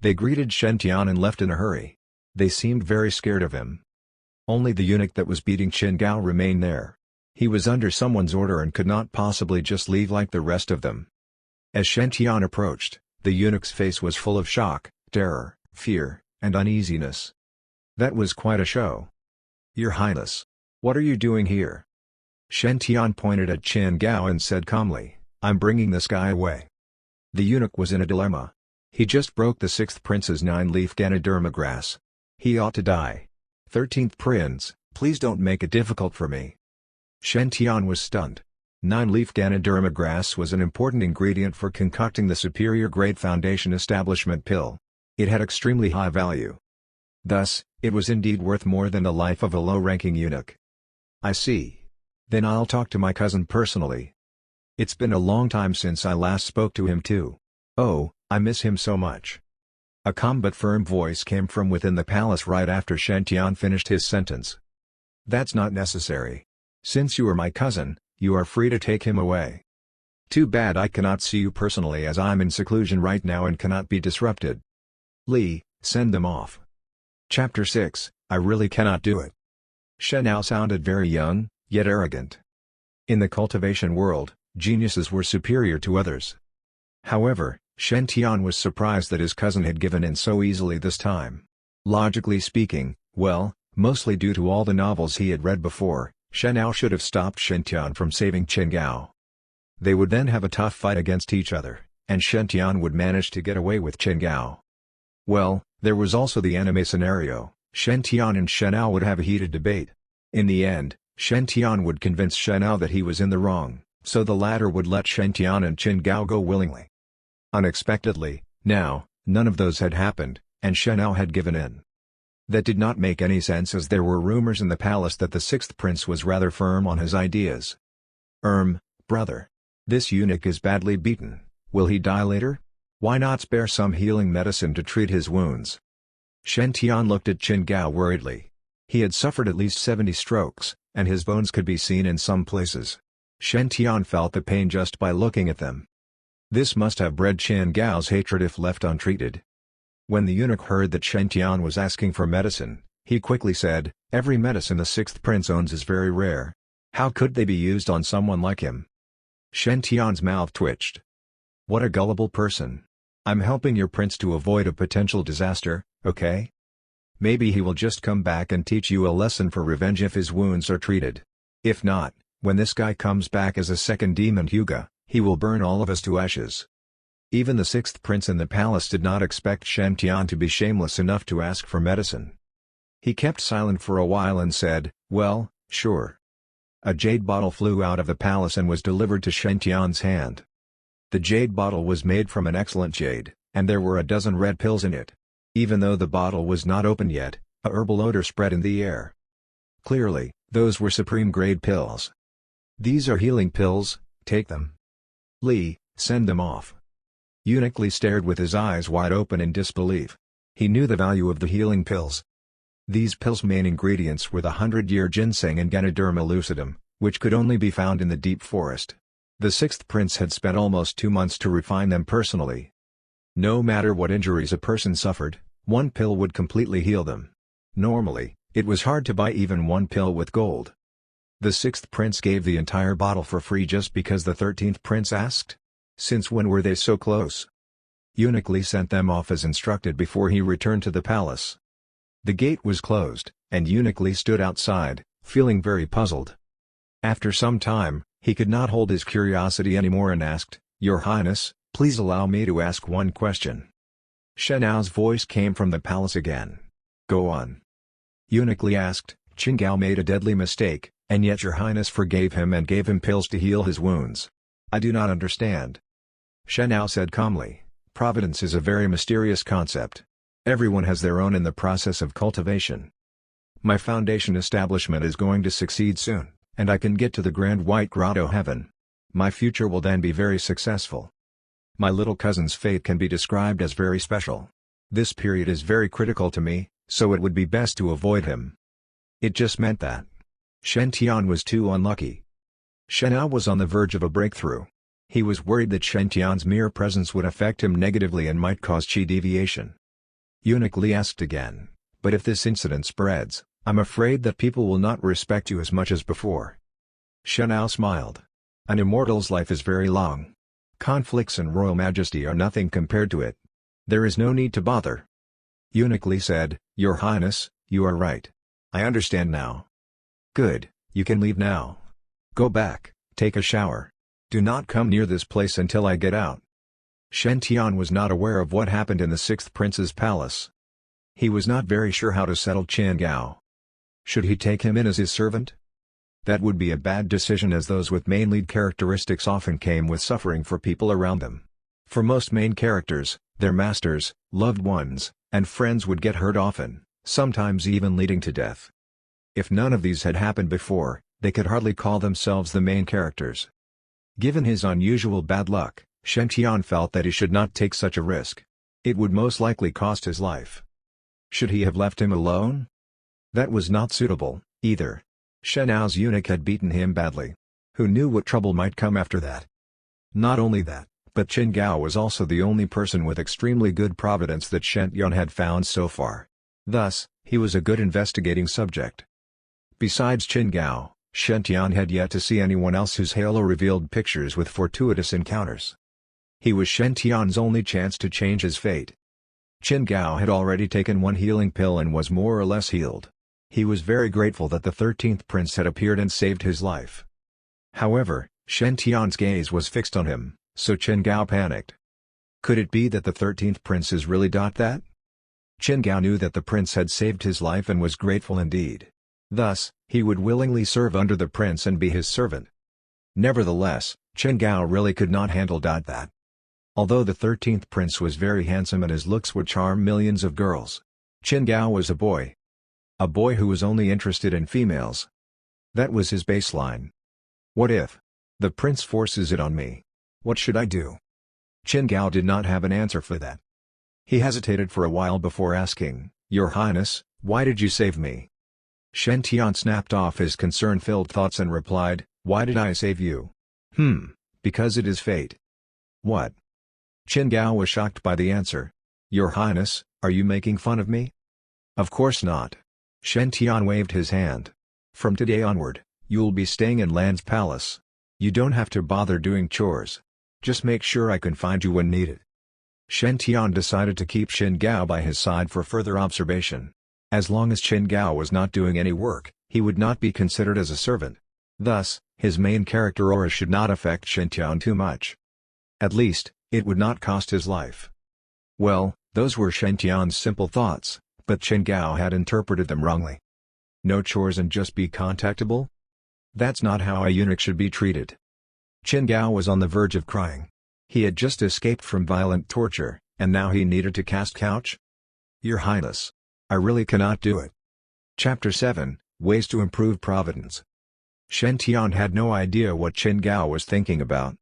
They greeted Shen Tian and left in a hurry. They seemed very scared of him. Only the eunuch that was beating Qin Gao remained there. He was under someone's order and could not possibly just leave like the rest of them. As Shen Tian approached, the eunuch's face was full of shock, terror, fear, and uneasiness. That was quite a show. "Your Highness. What are you doing here?" Shen Tian pointed at Qin Gao and said calmly, "I'm bringing this guy away." The eunuch was in a dilemma. He just broke the 6th prince's 9-leaf Ganoderma grass. He ought to die. 13th prince, Please don't make it difficult for me." Shen Tian was stunned. 9-leaf Ganoderma grass was an important ingredient for concocting the superior grade foundation establishment pill. It had extremely high value. Thus, it was indeed worth more than the life of a low-ranking eunuch. "I see. Then I'll talk to my cousin personally. It's been a long time since I last spoke to him too. Oh, I miss him so much." A calm but firm voice came from within the palace right after Shen Tian finished his sentence. "That's not necessary. Since you are my cousin, you are free to take him away. Too bad I cannot see you personally as I'm in seclusion right now and cannot be disrupted. Li, send them off." Chapter 6, I really cannot do it. Shen Ao sounded very young, yet arrogant. In the cultivation world, geniuses were superior to others. However, Shen Tian was surprised that his cousin had given in so easily this time. Logically speaking, well, mostly due to all the novels he had read before, Shen Ao should have stopped Shen Tian from saving Chen Gao. They would then have a tough fight against each other, and Shen Tian would manage to get away with Chen Gao. Well, there was also the anime scenario. Shen Tian and Shen Ao would have a heated debate. In the end, Shen Tian would convince Shen Ao that he was in the wrong, so the latter would let Shen Tian and Chen Gao go willingly. Unexpectedly, now, none of those had happened, and Shen Ao had given in. That did not make any sense as there were rumors in the palace that the sixth prince was rather firm on his ideas. Brother. This eunuch is badly beaten, will he die later? Why not spare some healing medicine to treat his wounds?" Shen Tian looked at Chen Gao worriedly. He had suffered at least 70 strokes, and his bones could be seen in some places. Shen Tian felt the pain just by looking at them. This must have bred Chen Gao's hatred if left untreated. When the eunuch heard that Shen Tian was asking for medicine, he quickly said, "Every medicine the sixth prince owns is very rare. How could they be used on someone like him?" Shen Tian's mouth twitched. "What a gullible person. I'm helping your prince to avoid a potential disaster, okay? Maybe he will just come back and teach you a lesson for revenge if his wounds are treated. If not, when this guy comes back as a second demon Hyuga, he will burn all of us to ashes." Even the sixth prince in the palace did not expect Shen Tian to be shameless enough to ask for medicine. He kept silent for a while and said, "Well, sure." A jade bottle flew out of the palace and was delivered to Shen Tian's hand. The jade bottle was made from an excellent jade, and there were a dozen red pills in it. Even though the bottle was not open yet, a herbal odor spread in the air. Clearly, those were supreme-grade pills. "These are healing pills, take them. Li, send them off." Eunuch Li stared with his eyes wide open in disbelief. He knew the value of the healing pills. These pills' main ingredients were the 100-year ginseng and Ganoderma lucidum, which could only be found in the deep forest. The sixth prince had spent almost 2 months to refine them personally. No matter what injuries a person suffered, one pill would completely heal them. Normally, it was hard to buy even one pill with gold. The sixth prince gave the entire bottle for free just because the 13th prince asked? Since when were they so close? Eunuch Li sent them off as instructed before he returned to the palace. The gate was closed, and Eunuch Li stood outside, feeling very puzzled. After some time, he could not hold his curiosity anymore and asked, "Your Highness, please allow me to ask one question." Shen Ao's voice came from the palace again. "Go on." Eunuch Li asked, "Chen Gao made a deadly mistake, and yet your Highness forgave him and gave him pills to heal his wounds. I do not understand." Shen Ao said calmly, "Providence is a very mysterious concept. Everyone has their own in the process of cultivation. My foundation establishment is going to succeed soon, and I can get to the Grand White Grotto heaven. My future will then be very successful. My little cousin's fate can be described as very special. This period is very critical to me, so it would be best to avoid him." It just meant that Shen Tian was too unlucky. Shen Ao was on the verge of a breakthrough. He was worried that Shen Tian's mere presence would affect him negatively and might cause chi deviation. Eunuch Li asked again, "But if this incident spreads, I'm afraid that people will not respect you as much as before." Shen Ao smiled. "An immortal's life is very long. Conflicts and royal majesty are nothing compared to it. There is no need to bother." Eunuch Li said, "Your Highness, you are right. I understand now." "Good, you can leave now. Go back, take a shower. Do not come near this place until I get out." Shen Tian was not aware of what happened in the sixth prince's palace. He was not very sure how to settle Chen Gao. Should he take him in as his servant? That would be a bad decision, as those with main lead characteristics often came with suffering for people around them. For most main characters, their masters, loved ones, and friends would get hurt often, sometimes even leading to death. If none of these had happened before, they could hardly call themselves the main characters. Given his unusual bad luck, Shen Tian felt that he should not take such a risk. It would most likely cost his life. Should he have left him alone? That was not suitable, either. Shen Ao's eunuch had beaten him badly. Who knew what trouble might come after that? Not only that, but Qin Gao was also the only person with extremely good providence that Shen Tian had found so far. Thus, he was a good investigating subject. Besides Qin Gao, Shen Tian had yet to see anyone else whose halo revealed pictures with fortuitous encounters. He was Shen Tian's only chance to change his fate. Qin Gao had already taken one healing pill and was more or less healed. He was very grateful that the 13th prince had appeared and saved his life. However, Shen Tian's gaze was fixed on him, so Qin Gao panicked. Could it be that the 13th prince is really that? Qin Gao knew that the prince had saved his life and was grateful indeed. Thus, he would willingly serve under the prince and be his servant. Nevertheless, Qin Gao really could not handle that. Although the 13th prince was very handsome and his looks would charm millions of girls, Qin Gao was a boy. A boy who was only interested in females. That was his baseline. What if the prince forces it on me? What should I do? Qin Gao did not have an answer for that. He hesitated for a while before asking, "Your Highness, why did you save me?" Shen Tian snapped off his concern-filled thoughts and replied, "Why did I save you? Because it is fate." What? Qin Gao was shocked by the answer. "Your Highness, are you making fun of me?" "Of course not." Shen Tian waved his hand. "From today onward, you'll be staying in Lan's palace. You don't have to bother doing chores. Just make sure I can find you when needed." Shen Tian decided to keep Qin Gao by his side for further observation. As long as Qin Gao was not doing any work, he would not be considered as a servant. Thus, his main character aura should not affect Shen Tian too much. At least, it would not cost his life. Well, those were Shen Tian's simple thoughts, but Qin Gao had interpreted them wrongly. No chores and just be contactable? That's not how a eunuch should be treated. Qin Gao was on the verge of crying. He had just escaped from violent torture, and now he needed to cast couch? "Your Highness, I really cannot do it." Chapter 7, Ways to Improve Providence. Shen Tian had no idea what Qin Gao was thinking about.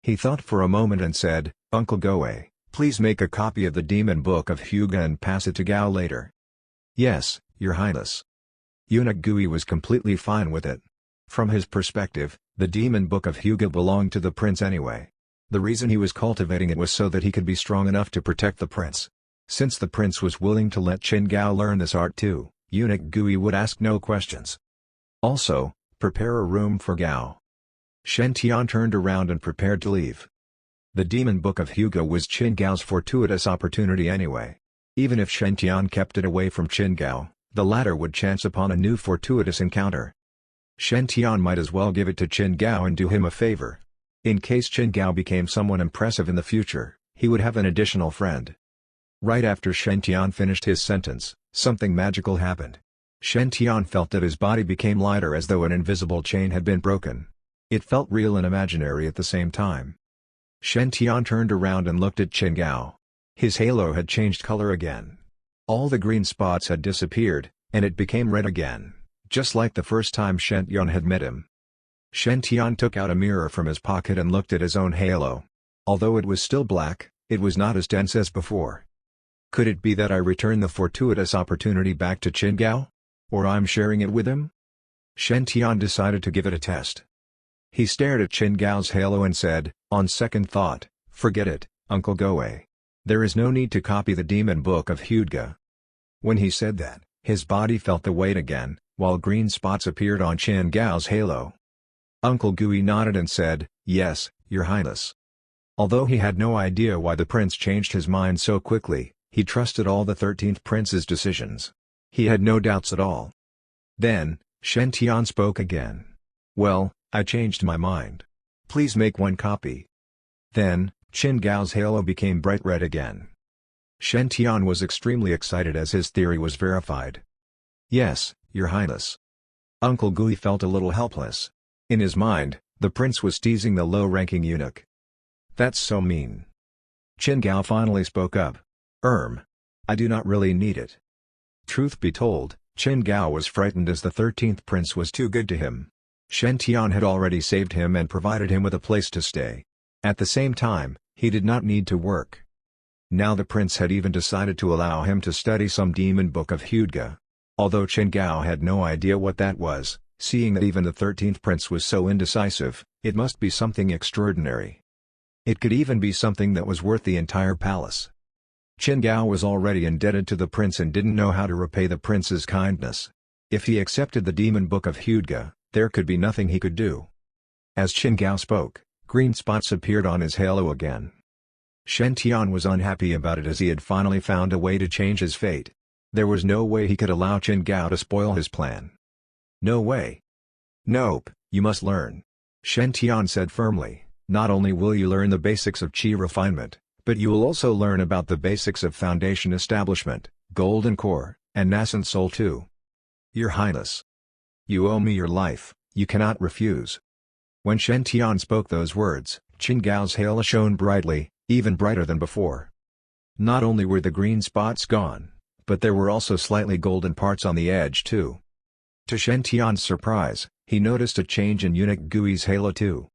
He thought for a moment and said, "Uncle Goe, please make a copy of the Demon Book of Huga and pass it to Gao later." "Yes, Your Highness." Eunuch Gui was completely fine with it. From his perspective, the Demon Book of Huga belonged to the prince anyway. The reason he was cultivating it was so that he could be strong enough to protect the prince. Since the prince was willing to let Qin Gao learn this art too, Eunuch Gui would ask no questions. Also, prepare a room for Gao. Shen Tian turned around and prepared to leave. The Demon Book of Huga was Qin Gao's fortuitous opportunity anyway. Even if Shen Tian kept it away from Qin Gao, the latter would chance upon a new fortuitous encounter. Shen Tian might as well give it to Qin Gao and do him a favor. In case Qin Gao became someone impressive in the future, he would have an additional friend. Right after Shen Tian finished his sentence, something magical happened. Shen Tian felt that his body became lighter as though an invisible chain had been broken. It felt real and imaginary at the same time. Shen Tian turned around and looked at Qin Gao. His halo had changed color again. All the green spots had disappeared, and it became red again, just like the first time Shen Tian had met him. Shen Tian took out a mirror from his pocket and looked at his own halo. Although it was still black, it was not as dense as before. Could it be that I return the fortuitous opportunity back to Qin Gao? Or I'm sharing it with him? Shen Tian decided to give it a test. He stared at Qin Gao's halo and said, "On second thought, forget it, Uncle Goe. There is no need to copy the Demon Book of Huga." When he said that, his body felt the weight again, while green spots appeared on Qin Gao's halo. Uncle Gui nodded and said, "Yes, Your Highness." Although he had no idea why the prince changed his mind so quickly, he trusted all the 13th prince's decisions. He had no doubts at all. Then, Shen Tian spoke again. "Well, I changed my mind. Please make one copy." Then, Qin Gao's halo became bright red again. Shen Tian was extremely excited as his theory was verified. "Yes, Your Highness. Uncle Gui felt a little helpless. In his mind, the prince was teasing the low-ranking eunuch. That's so mean. Qin Gao finally spoke up. I do not really need it. Truth be told, Qin Gao was frightened as the 13th prince was too good to him. Shen Tian had already saved him and provided him with a place to stay. At the same time, he did not need to work. Now the prince had even decided to allow him to study some demon book of Hudga. Although Qin Gao had no idea what that was, seeing that even the 13th prince was so indecisive, it must be something extraordinary. It could even be something that was worth the entire palace. Qin Gao was already indebted to the prince and didn't know how to repay the prince's kindness. If he accepted the demon book of Hudga, there could be nothing he could do. As Qin Gao spoke, green spots appeared on his halo again. Shen Tian was unhappy about it as he had finally found a way to change his fate. There was no way he could allow Qin Gao to spoil his plan. No way. Nope, you must learn. Shen Tian said firmly, not only will you learn the basics of qi refinement, but you will also learn about the basics of foundation establishment, golden core, and nascent soul too. Your Highness. You owe me your life, you cannot refuse. When Shen Tian spoke those words, Qin Gao's halo shone brightly, even brighter than before. Not only were the green spots gone, but there were also slightly golden parts on the edge too. To Shen Tian's surprise, he noticed a change in eunuch Gui's halo too.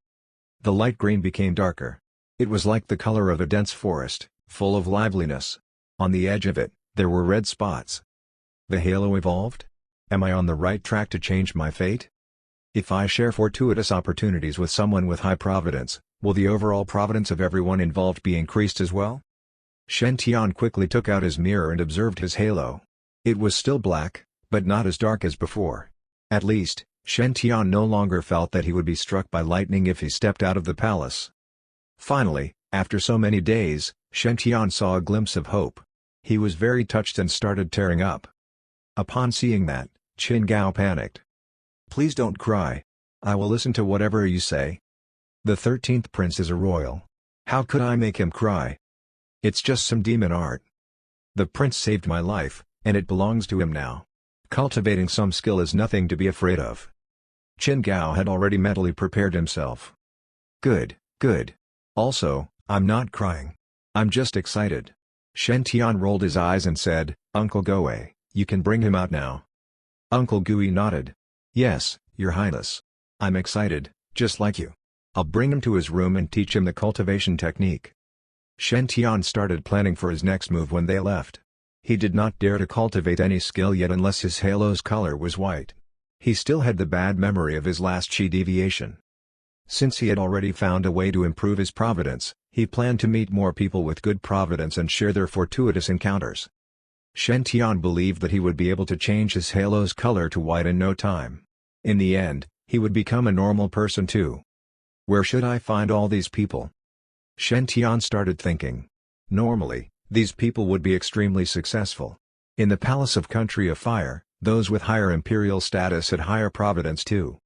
The light green became darker. It was like the color of a dense forest, full of liveliness. On the edge of it, there were red spots. The halo evolved? Am I on the right track to change my fate? If I share fortuitous opportunities with someone with high providence, will the overall providence of everyone involved be increased as well? Shen Tian quickly took out his mirror and observed his halo. It was still black, but not as dark as before. At least, Shen Tian no longer felt that he would be struck by lightning if he stepped out of the palace. Finally, after so many days, Shen Tian saw a glimpse of hope. He was very touched and started tearing up. Upon seeing that, Qin Gao panicked. Please don't cry. I will listen to whatever you say. The 13th prince is a royal. How could I make him cry? It's just some demon art. The prince saved my life, and it belongs to him now. Cultivating some skill is nothing to be afraid of. Qin Gao had already mentally prepared himself. Good, good. Also, I'm not crying. I'm just excited. Shen Tian rolled his eyes and said, Uncle Gui, you can bring him out now. Uncle Gui nodded. Yes, Your Highness. I'm excited, just like you. I'll bring him to his room and teach him the cultivation technique. Shen Tian started planning for his next move when they left. He did not dare to cultivate any skill yet unless his halo's color was white. He still had the bad memory of his last chi deviation. Since he had already found a way to improve his providence, he planned to meet more people with good providence and share their fortuitous encounters. Shen Tian believed that he would be able to change his halo's color to white in no time. In the end, he would become a normal person too. Where should I find all these people? Shen Tian started thinking. Normally, these people would be extremely successful. In the Palace of Country of Fire, those with higher imperial status had higher providence too.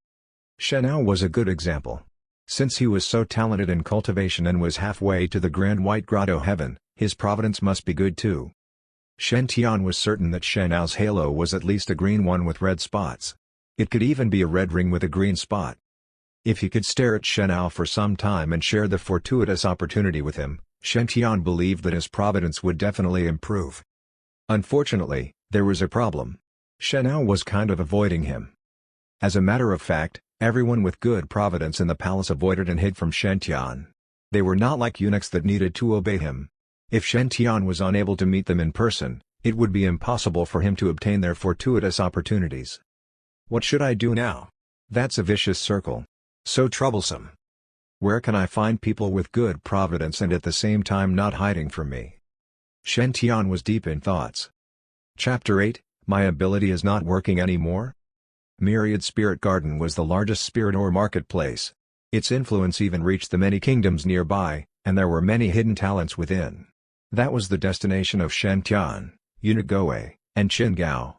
Shenao was a good example. Since he was so talented in cultivation and was halfway to the Grand White Grotto heaven, his providence must be good too. Shen Tian was certain that Shenao's halo was at least a green one with red spots. It could even be a red ring with a green spot. If he could stare at Shenao for some time and share the fortuitous opportunity with him, Shen Tian believed that his providence would definitely improve. Unfortunately, there was a problem. Shenao was kind of avoiding him. As a matter of fact, everyone with good providence in the palace avoided and hid from Shen Tian. They were not like eunuchs that needed to obey him. If Shen Tian was unable to meet them in person, it would be impossible for him to obtain their fortuitous opportunities. What should I do now? That's a vicious circle. So troublesome. Where can I find people with good providence and at the same time not hiding from me? Shen Tian was deep in thoughts. Chapter 8, My ability is not working anymore? Myriad Spirit Garden was the largest spirit or marketplace. Its influence even reached the many kingdoms nearby, and there were many hidden talents within. That was the destination of Shen Tian, eunuch Gui, and Qin Gao.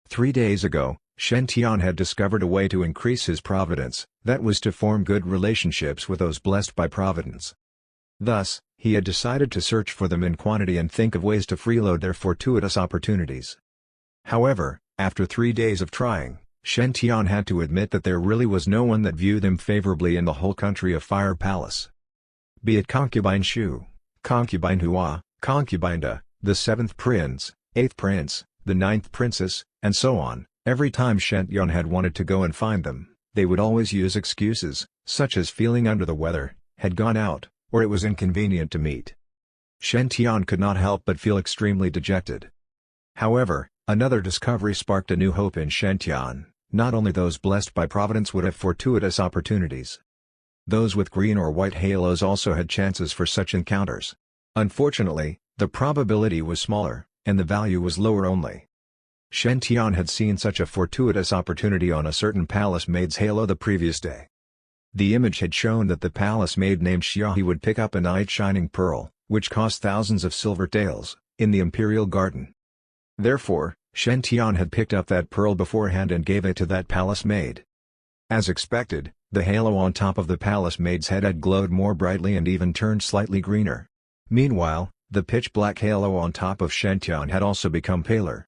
3 days ago, Shen Tian had discovered a way to increase his providence, that was to form good relationships with those blessed by providence. Thus, he had decided to search for them in quantity and think of ways to freeload their fortuitous opportunities. However, After 3 days of trying, Shen Tian had to admit that there really was no one that viewed him favorably in the whole country of Fire Palace. Be it concubine Shu, concubine Hua, concubine Da, the 7th prince, 8th prince, the 9th princess, and so on, every time Shen Tian had wanted to go and find them, they would always use excuses, such as feeling under the weather, had gone out, or it was inconvenient to meet. Shen Tian could not help but feel extremely dejected. However, another discovery sparked a new hope in Shen Tian. Not only those blessed by Providence would have fortuitous opportunities. Those with green or white halos also had chances for such encounters. Unfortunately, the probability was smaller, and the value was lower only. Shen Tian had seen such a fortuitous opportunity on a certain palace maid's halo the previous day. The image had shown that the palace maid named Xiaohe would pick up a night shining pearl, which cost thousands of silver taels, in the imperial garden. Therefore, Shen Tian had picked up that pearl beforehand and gave it to that palace maid. As expected, the halo on top of the palace maid's head had glowed more brightly and even turned slightly greener. Meanwhile, the pitch-black halo on top of Shen Tian had also become paler.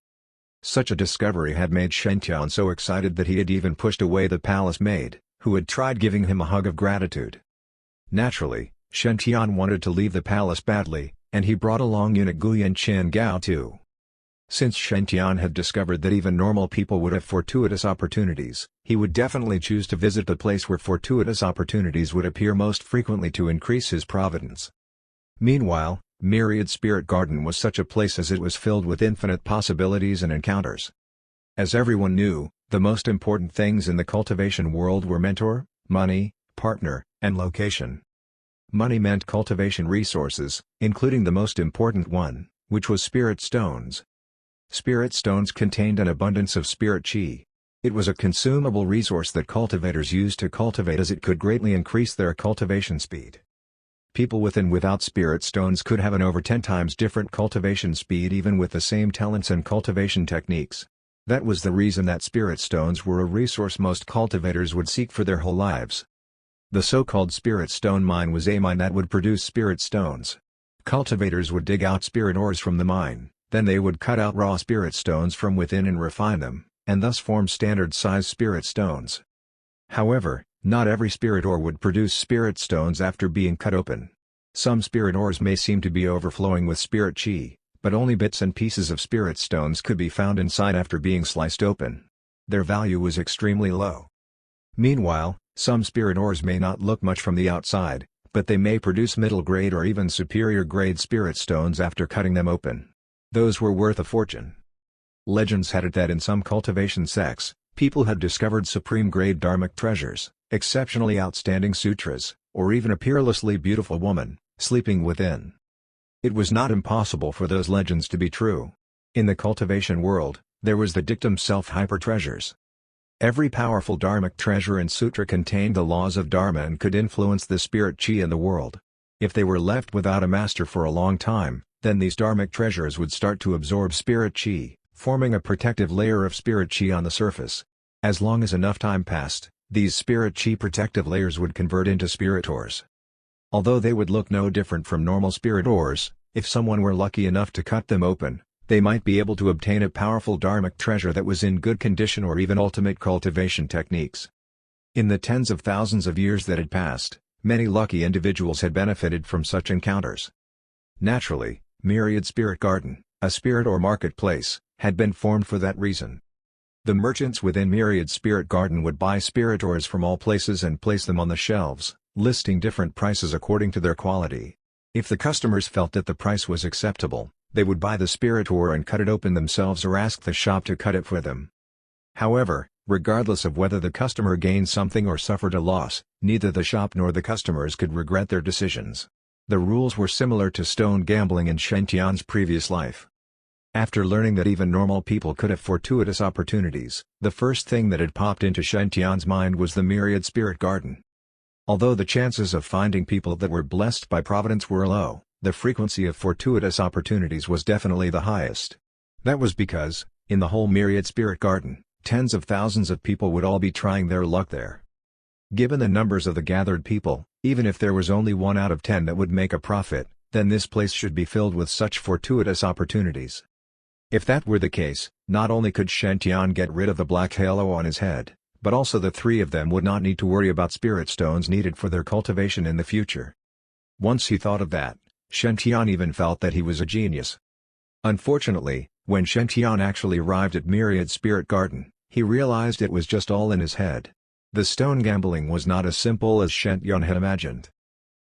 Such a discovery had made Shen Tian so excited that he had even pushed away the palace maid, who had tried giving him a hug of gratitude. Naturally, Shen Tian wanted to leave the palace badly, and he brought along eunuch Guyan Chen Gao too. Since Shen Tian had discovered that even normal people would have fortuitous opportunities, he would definitely choose to visit the place where fortuitous opportunities would appear most frequently to increase his providence. Meanwhile, Myriad Spirit Garden was such a place as it was filled with infinite possibilities and encounters. As everyone knew, the most important things in the cultivation world were mentor, money, partner, and location. Money meant cultivation resources, including the most important one, which was spirit stones. Spirit stones contained an abundance of spirit chi. It was a consumable resource that cultivators used to cultivate as it could greatly increase their cultivation speed. People with and without spirit stones could have an over 10 times different cultivation speed even with the same talents and cultivation techniques. That was the reason that spirit stones were a resource most cultivators would seek for their whole lives. The so-called spirit stone mine was a mine that would produce spirit stones. Cultivators would dig out spirit ores from the mine. Then they would cut out raw spirit stones from within and refine them, and thus form standard-size spirit stones. However, not every spirit ore would produce spirit stones after being cut open. Some spirit ores may seem to be overflowing with spirit chi, but only bits and pieces of spirit stones could be found inside after being sliced open. Their value was extremely low. Meanwhile, some spirit ores may not look much from the outside, but they may produce middle-grade or even superior-grade spirit stones after cutting them open. Those were worth a fortune. Legends had it that in some cultivation sects, people had discovered supreme-grade dharmic treasures, exceptionally outstanding sutras, or even a peerlessly beautiful woman, sleeping within. It was not impossible for those legends to be true. In the cultivation world, there was the dictum self-hyper treasures. Every powerful dharmic treasure and sutra contained the laws of dharma and could influence the spirit chi in the world. If they were left without a master for a long time, then these dharmic treasures would start to absorb spirit chi, forming a protective layer of spirit chi on the surface. As long as enough time passed, these spirit chi protective layers would convert into spirit ores. Although they would look no different from normal spirit ores, if someone were lucky enough to cut them open, they might be able to obtain a powerful dharmic treasure that was in good condition or even ultimate cultivation techniques. In the tens of thousands of years that had passed, many lucky individuals had benefited from such encounters. Naturally, Myriad Spirit Garden, a spirit or marketplace, had been formed for that reason. The merchants within Myriad Spirit Garden would buy spirit ores from all places and place them on the shelves, listing different prices according to their quality. If the customers felt that the price was acceptable, they would buy the spirit ore and cut it open themselves or ask the shop to cut it for them. However, regardless of whether the customer gained something or suffered a loss, neither the shop nor the customers could regret their decisions. The rules were similar to stone gambling in Shen Tian's previous life. After learning that even normal people could have fortuitous opportunities, the first thing that had popped into Shen Tian's mind was the Myriad Spirit Garden. Although the chances of finding people that were blessed by Providence were low, the frequency of fortuitous opportunities was definitely the highest. That was because, in the whole Myriad Spirit Garden, tens of thousands of people would all be trying their luck there. Given the numbers of the gathered people, even if there was only 1 out of 10 that would make a profit, then this place should be filled with such fortuitous opportunities. If that were the case, not only could Shen Tian get rid of the black halo on his head, but also the three of them would not need to worry about spirit stones needed for their cultivation in the future. Once he thought of that, Shen Tian even felt that he was a genius. Unfortunately, when Shen Tian actually arrived at Myriad Spirit Garden, he realized it was just all in his head. The stone gambling was not as simple as Shen Tian had imagined.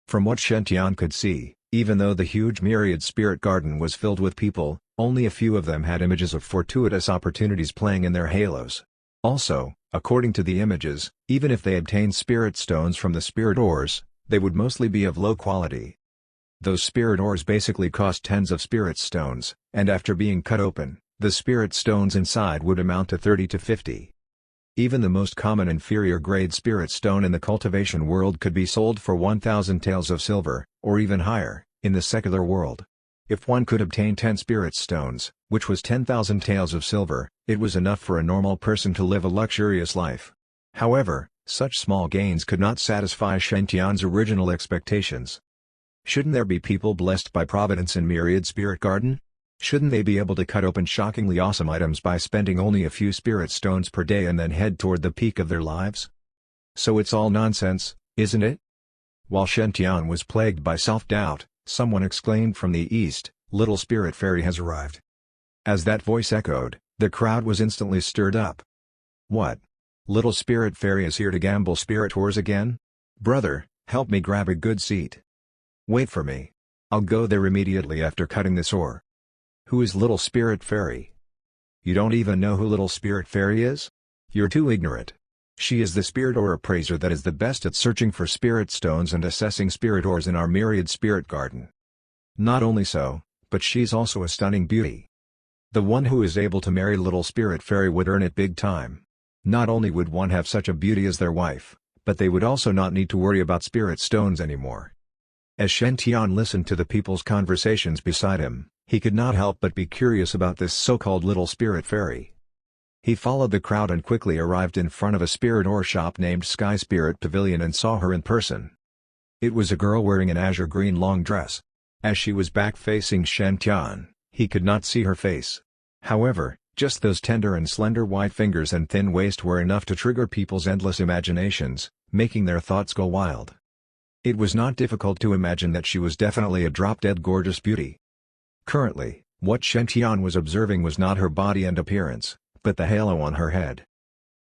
From what Shen Tian could see, even though the huge Myriad Spirit Garden was filled with people, only a few of them had images of fortuitous opportunities playing in their halos. Also, according to the images, even if they obtained spirit stones from the spirit ores, they would mostly be of low quality. Those spirit ores basically cost tens of spirit stones, and after being cut open, the spirit stones inside would amount to 30 to 50. Even the most common inferior grade spirit stone in the cultivation world could be sold for 1,000 taels of silver, or even higher, in the secular world. If one could obtain 10 spirit stones, which was 10,000 taels of silver, it was enough for a normal person to live a luxurious life. However, such small gains could not satisfy Shen Tian's original expectations. Shouldn't there be people blessed by Providence in Myriad Spirit Garden? Shouldn't they be able to cut open shockingly awesome items by spending only a few spirit stones per day and then head toward the peak of their lives? So it's all nonsense, isn't it? While Shen Tian was plagued by self-doubt, someone exclaimed from the east, "Little Spirit Fairy has arrived." As that voice echoed, the crowd was instantly stirred up. What? Little Spirit Fairy is here to gamble spirit ores again? Brother, help me grab a good seat. Wait for me. I'll go there immediately after cutting this ore. Who is Little Spirit Fairy? You don't even know who Little Spirit Fairy is? You're too ignorant. She is the spirit ore appraiser that is the best at searching for spirit stones and assessing spirit ores in our Myriad Spirit Garden. Not only so, but she's also a stunning beauty. The one who is able to marry Little Spirit Fairy would earn it big time. Not only would one have such a beauty as their wife, but they would also not need to worry about spirit stones anymore. As Shen Tian listened to the people's conversations beside him, he could not help but be curious about this so-called Little Spirit Fairy. He followed the crowd and quickly arrived in front of a spirit ore shop named Sky Spirit Pavilion and saw her in person. It was a girl wearing an azure green long dress. As she was back-facing Shen Tian, he could not see her face. However, just those tender and slender white fingers and thin waist were enough to trigger people's endless imaginations, making their thoughts go wild. It was not difficult to imagine that she was definitely a drop-dead gorgeous beauty. Currently, what Shen Tian was observing was not her body and appearance, but the halo on her head.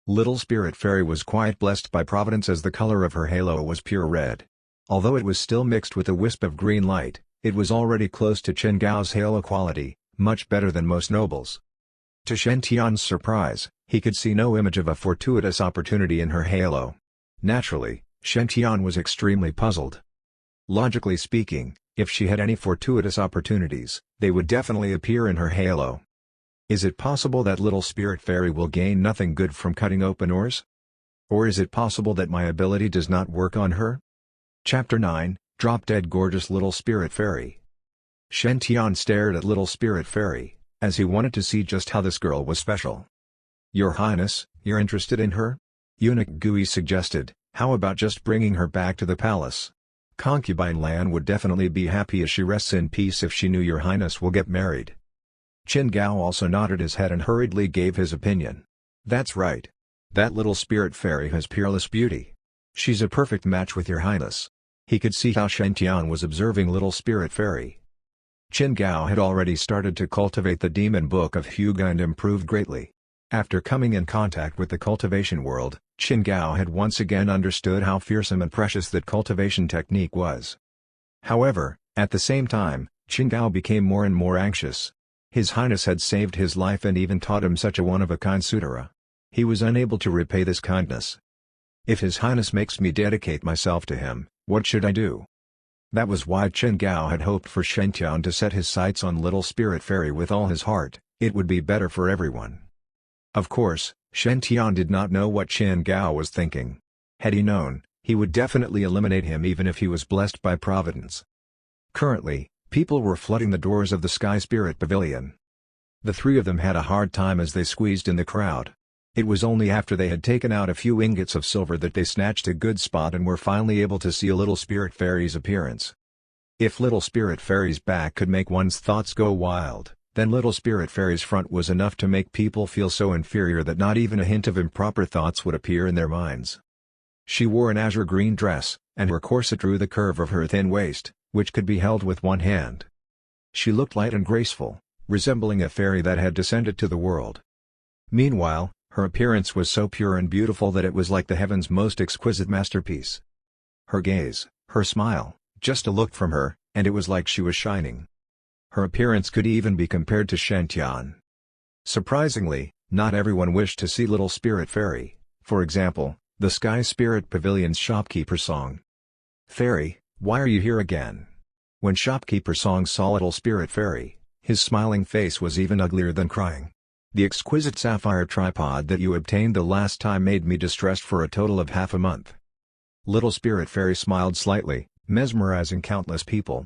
Little Spirit Fairy was quite blessed by Providence as the color of her halo was pure red. Although it was still mixed with a wisp of green light, it was already close to Chen Gao's halo quality, much better than most nobles. To Shen Tian's surprise, he could see no image of a fortuitous opportunity in her halo. Naturally, Shen Tian was extremely puzzled. Logically speaking, if she had any fortuitous opportunities, they would definitely appear in her halo. Is it possible that Little Spirit Fairy will gain nothing good from cutting open ores? Or is it possible that my ability does not work on her? Chapter 9, Drop-Dead Gorgeous Little Spirit Fairy. Shen Tian stared at Little Spirit Fairy, as he wanted to see just how this girl was special. Your Highness, you're interested in her? Eunuch Gui suggested, how about just bringing her back to the palace? Concubine Lan would definitely be happy as she rests in peace if she knew your highness will get married. Qin Gao also nodded his head and hurriedly gave his opinion. That's right. That little spirit fairy has peerless beauty. She's a perfect match with your highness. He could see how Shen Tian was observing little spirit fairy. Qin Gao had already started to cultivate the demon book of Huga and improved greatly. After coming in contact with the cultivation world, Qin Gao had once again understood how fearsome and precious that cultivation technique was. However, at the same time, Qin Gao became more and more anxious. His highness had saved his life and even taught him such a one-of-a-kind sutra. He was unable to repay this kindness. If his highness makes me dedicate myself to him, what should I do? That was why Qin Gao had hoped for Shen Tian to set his sights on little spirit fairy with all his heart. It would be better for everyone. Of course, Shen Tian did not know what Qin Gao was thinking. Had he known, he would definitely eliminate him even if he was blessed by Providence. Currently, people were flooding the doors of the Sky Spirit Pavilion. The three of them had a hard time as they squeezed in the crowd. It was only after they had taken out a few ingots of silver that they snatched a good spot and were finally able to see a little spirit fairy's appearance. If little spirit fairy's back could make one's thoughts go wild, then Little Spirit Fairy's front was enough to make people feel so inferior that not even a hint of improper thoughts would appear in their minds. She wore an azure green dress, and her corset drew the curve of her thin waist, which could be held with one hand. She looked light and graceful, resembling a fairy that had descended to the world. Meanwhile, her appearance was so pure and beautiful that it was like the heaven's most exquisite masterpiece. Her gaze, her smile, just a look from her, and it was like she was shining. Her appearance could even be compared to Shantian. Surprisingly, not everyone wished to see Little Spirit Fairy. For example, the Sky Spirit Pavilion's shopkeeper Song. "Fairy, why are you here again?" When shopkeeper Song saw Little Spirit Fairy, his smiling face was even uglier than crying. "The exquisite sapphire tripod that you obtained the last time made me distressed for a total of half a month." Little Spirit Fairy smiled slightly, mesmerizing countless people.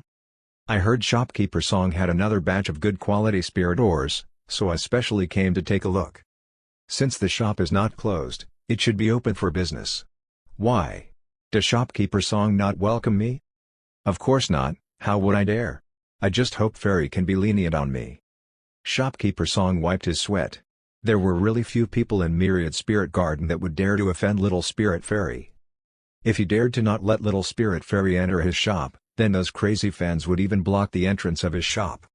"I heard shopkeeper Song had another batch of good quality spirit ores, so I specially came to take a look. Since the shop is not closed, it should be open for business." "Why? Does shopkeeper Song not welcome me?" "Of course not, how would I dare? I just hope Fairy can be lenient on me." Shopkeeper Song wiped his sweat. There were really few people in Myriad Spirit Garden that would dare to offend Little Spirit Fairy. If he dared to not let Little Spirit Fairy enter his shop, then those crazy fans would even block the entrance of his shop.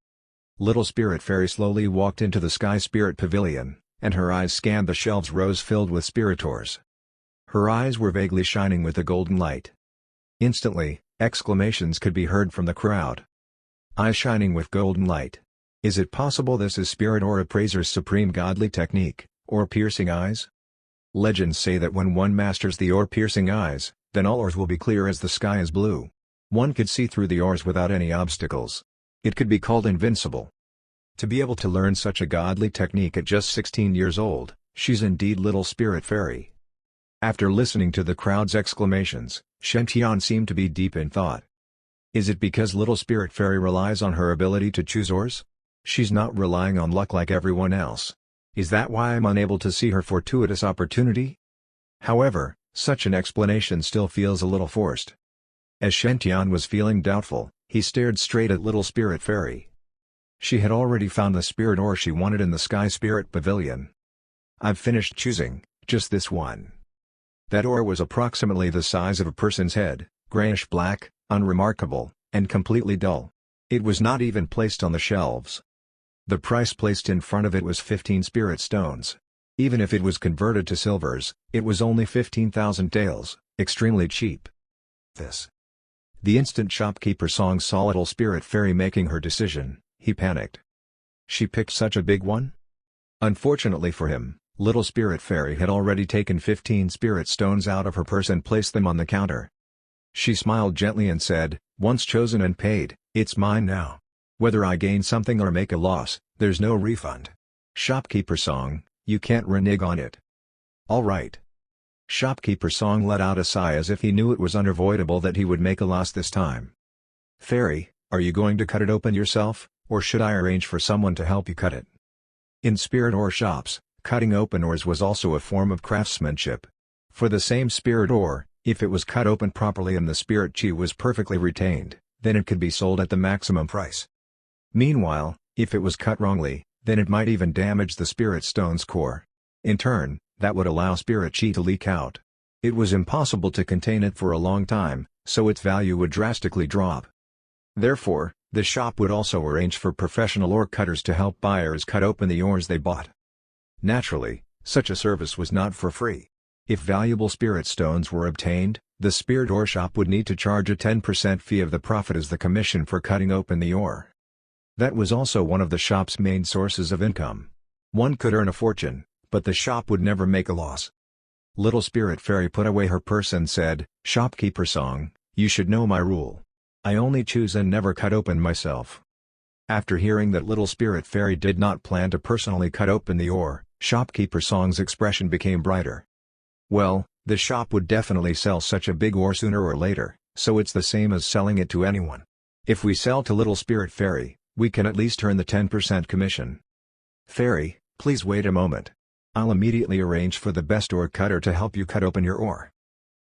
Little Spirit Fairy slowly walked into the Sky Spirit Pavilion, and her eyes scanned the shelves rows filled with spirit ores. Her eyes were vaguely shining with a golden light. Instantly, exclamations could be heard from the crowd. "Eyes shining with golden light. Is it possible this is Spirit Ore Appraiser's supreme godly technique, or piercing eyes? Legends say that when one masters the ore piercing eyes, then all ores will be clear as the sky is blue. One could see through the ores without any obstacles. It could be called invincible." To be able to learn such a godly technique at just 16 years old, she's indeed Little Spirit Fairy. After listening to the crowd's exclamations, Shantian seemed to be deep in thought. Is it because Little Spirit Fairy relies on her ability to choose ores? She's not relying on luck like everyone else. Is that why I'm unable to see her fortuitous opportunity? However, such an explanation still feels a little forced. As Shantian was feeling doubtful, he stared straight at Little Spirit Fairy. She had already found the spirit ore she wanted in the Sky Spirit Pavilion. "I've finished choosing, just this one." That ore was approximately the size of a person's head, grayish-black, unremarkable, and completely dull. It was not even placed on the shelves. The price placed in front of it was 15 spirit stones. Even if it was converted to silvers, it was only 15,000 taels, extremely cheap. The instant shopkeeper Song saw Little Spirit Fairy making her decision, he panicked. She picked such a big one? Unfortunately for him, Little Spirit Fairy had already taken 15 spirit stones out of her purse and placed them on the counter. She smiled gently and said, "Once chosen and paid, it's mine now. Whether I gain something or make a loss, there's no refund. Shopkeeper Song, you can't renege on it." "All right." Shopkeeper Song let out a sigh as if he knew it was unavoidable that he would make a loss this time. "Fairy, are you going to cut it open yourself, or should I arrange for someone to help you cut it?" In spirit ore shops, cutting open ores was also a form of craftsmanship. For the same spirit ore, if it was cut open properly and the spirit chi was perfectly retained, then it could be sold at the maximum price. Meanwhile, if it was cut wrongly, then it might even damage the spirit stone's core. In turn, that would allow spirit chi to leak out. It was impossible to contain it for a long time, so its value would drastically drop. Therefore, the shop would also arrange for professional ore cutters to help buyers cut open the ores they bought. Naturally, such a service was not for free. If valuable spirit stones were obtained, the spirit ore shop would need to charge a 10% fee of the profit as the commission for cutting open the ore. That was also one of the shop's main sources of income. One could earn a fortune, but the shop would never make a loss. Little Spirit Fairy put away her purse and said, "Shopkeeper Song, you should know my rule. I only choose and never cut open myself." After hearing that Little Spirit Fairy did not plan to personally cut open the ore, Shopkeeper Song's expression became brighter. "Well, the shop would definitely sell such a big ore sooner or later, so it's the same as selling it to anyone. If we sell to Little Spirit Fairy, we can at least earn the 10% commission." "Fairy, please wait a moment. I'll immediately arrange for the best ore cutter to help you cut open your ore."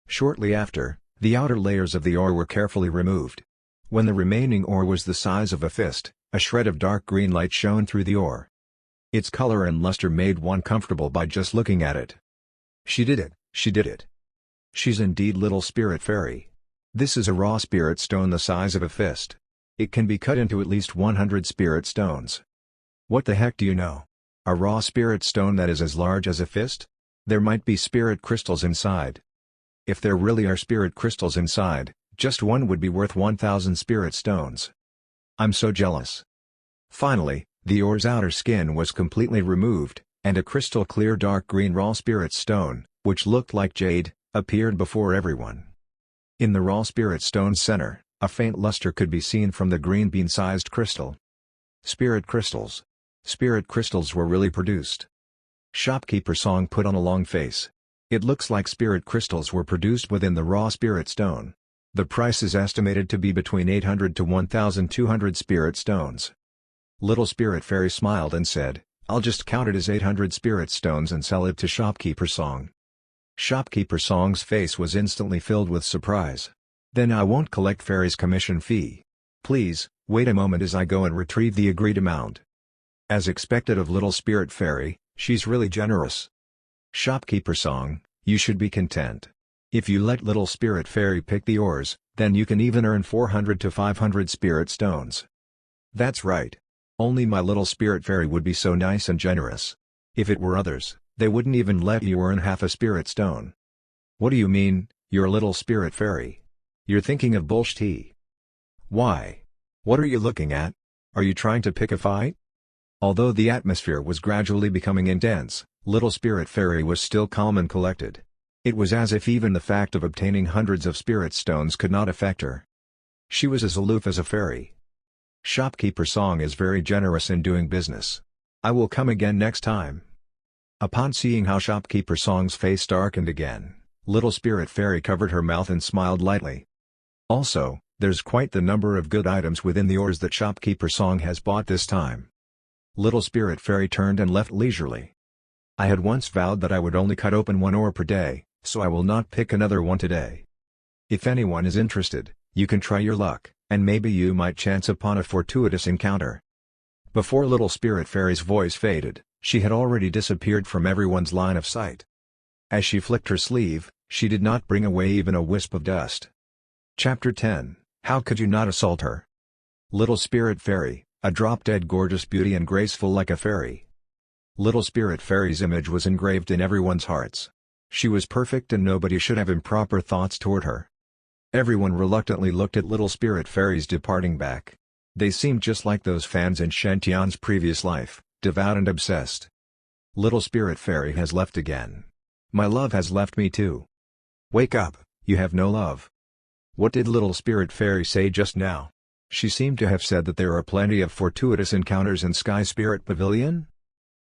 Shortly after, the outer layers of the ore were carefully removed. When the remaining ore was the size of a fist, A shred of dark green light shone through the ore. Its color and luster made one comfortable by just looking at it. She did it, she did it. She's indeed little spirit fairy. This is a raw spirit stone the size of a fist. It can be cut into at least 100 spirit stones. What the heck do you know? A raw spirit stone that is as large as a fist? There might be spirit crystals inside. If there really are spirit crystals inside, just one would be worth 1,000 spirit stones. I'm so jealous. Finally, the ore's outer skin was completely removed, and a crystal clear dark green raw spirit stone, which looked like jade, appeared before everyone. In the raw spirit stone's center, a faint luster could be seen from the green bean-sized crystal. Spirit crystals. Spirit crystals were really produced. Shopkeeper Song put on a long face. It looks like spirit crystals were produced within the raw spirit stone. The price is estimated to be between 800 to 1,200 spirit stones. Little Spirit Fairy smiled and said, "I'll just count it as 800 spirit stones and sell it to Shopkeeper Song." Shopkeeper Song's face was instantly filled with surprise. "Then I won't collect Fairy's commission fee. Please, wait a moment as I go and retrieve the agreed amount." As expected of Little Spirit Fairy, she's really generous. Shopkeeper Song, you should be content. If you let Little Spirit Fairy pick the ores, then you can even earn 400 to 500 spirit stones. That's right. Only my Little Spirit Fairy would be so nice and generous. If it were others, they wouldn't even let you earn half a spirit stone. What do you mean, you're a Little Spirit Fairy? You're thinking of bullshit. Why? What are you looking at? Are you trying to pick a fight? Although the atmosphere was gradually becoming intense, Little Spirit Fairy was still calm and collected. It was as if even the fact of obtaining hundreds of spirit stones could not affect her. She was as aloof as a fairy. Shopkeeper Song is very generous in doing business. I will come again next time. Upon seeing how Shopkeeper Song's face darkened again, Little Spirit Fairy covered her mouth and smiled lightly. Also, there's quite the number of good items within the ores that Shopkeeper Song has bought this time. Little Spirit Fairy turned and left leisurely. I had once vowed that I would only cut open one ore per day, so I will not pick another one today. If anyone is interested, you can try your luck, and maybe you might chance upon a fortuitous encounter. Before Little Spirit Fairy's voice faded, she had already disappeared from everyone's line of sight. As she flicked her sleeve, she did not bring away even a wisp of dust. Chapter 10, How Could You Not Assault Her? Little Spirit Fairy, a drop-dead gorgeous beauty and graceful like a fairy. Little Spirit Fairy's image was engraved in everyone's hearts. She was perfect and nobody should have improper thoughts toward her. Everyone reluctantly looked at Little Spirit Fairy's departing back. They seemed just like those fans in Shantian's previous life, devout and obsessed. Little Spirit Fairy has left again. My love has left me too. Wake up, you have no love. What did Little Spirit Fairy say just now? She seemed to have said that there are plenty of fortuitous encounters in Sky Spirit Pavilion?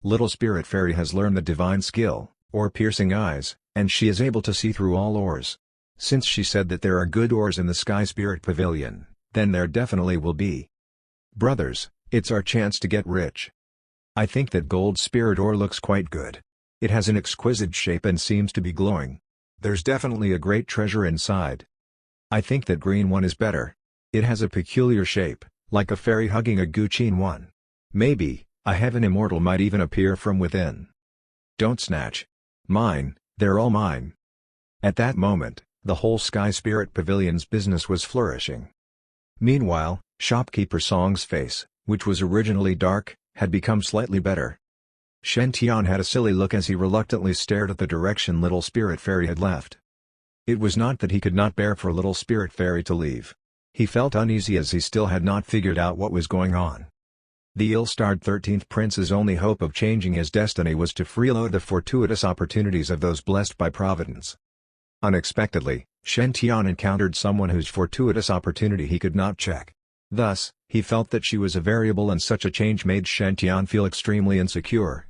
Little Spirit Fairy has learned the divine skill, or piercing eyes, and she is able to see through all ores. Since she said that there are good ores in the Sky Spirit Pavilion, then there definitely will be. Brothers, it's our chance to get rich. I think that gold spirit ore looks quite good. It has an exquisite shape and seems to be glowing. There's definitely a great treasure inside. I think that green one is better. It has a peculiar shape, like a fairy hugging a Gucci one. Maybe, a heaven immortal might even appear from within. Don't snatch. Mine, they're all mine. At that moment, the whole Sky Spirit Pavilion's business was flourishing. Meanwhile, Shopkeeper Song's face, which was originally dark, had become slightly better. Shen Tian had a silly look as he reluctantly stared at the direction Little Spirit Fairy had left. It was not that he could not bear for Little Spirit Fairy to leave. He felt uneasy as he still had not figured out what was going on. The ill-starred 13th Prince's only hope of changing his destiny was to freeload the fortuitous opportunities of those blessed by Providence. Unexpectedly, Shen Tian encountered someone whose fortuitous opportunity he could not check. Thus, he felt that she was a variable and such a change made Shen Tian feel extremely insecure.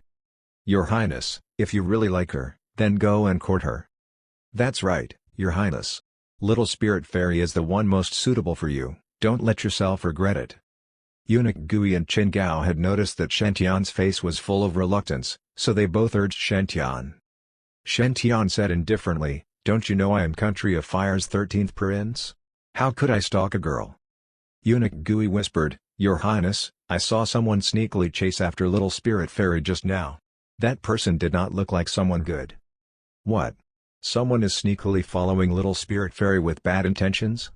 Your Highness, if you really like her, then go and court her. That's right, Your Highness. Little Spirit Fairy is the one most suitable for you, don't let yourself regret it. Eunuch Gui and Qin Gao had noticed that Shen Tian's face was full of reluctance, so they both urged Shen Tian. Shen Tian said indifferently, don't you know I am Country of Fire's 13th Prince? How could I stalk a girl? Eunuch Gui whispered, Your Highness, I saw someone sneakily chase after little spirit fairy just now. That person did not look like someone good. What? Someone is sneakily following little spirit fairy with bad intentions?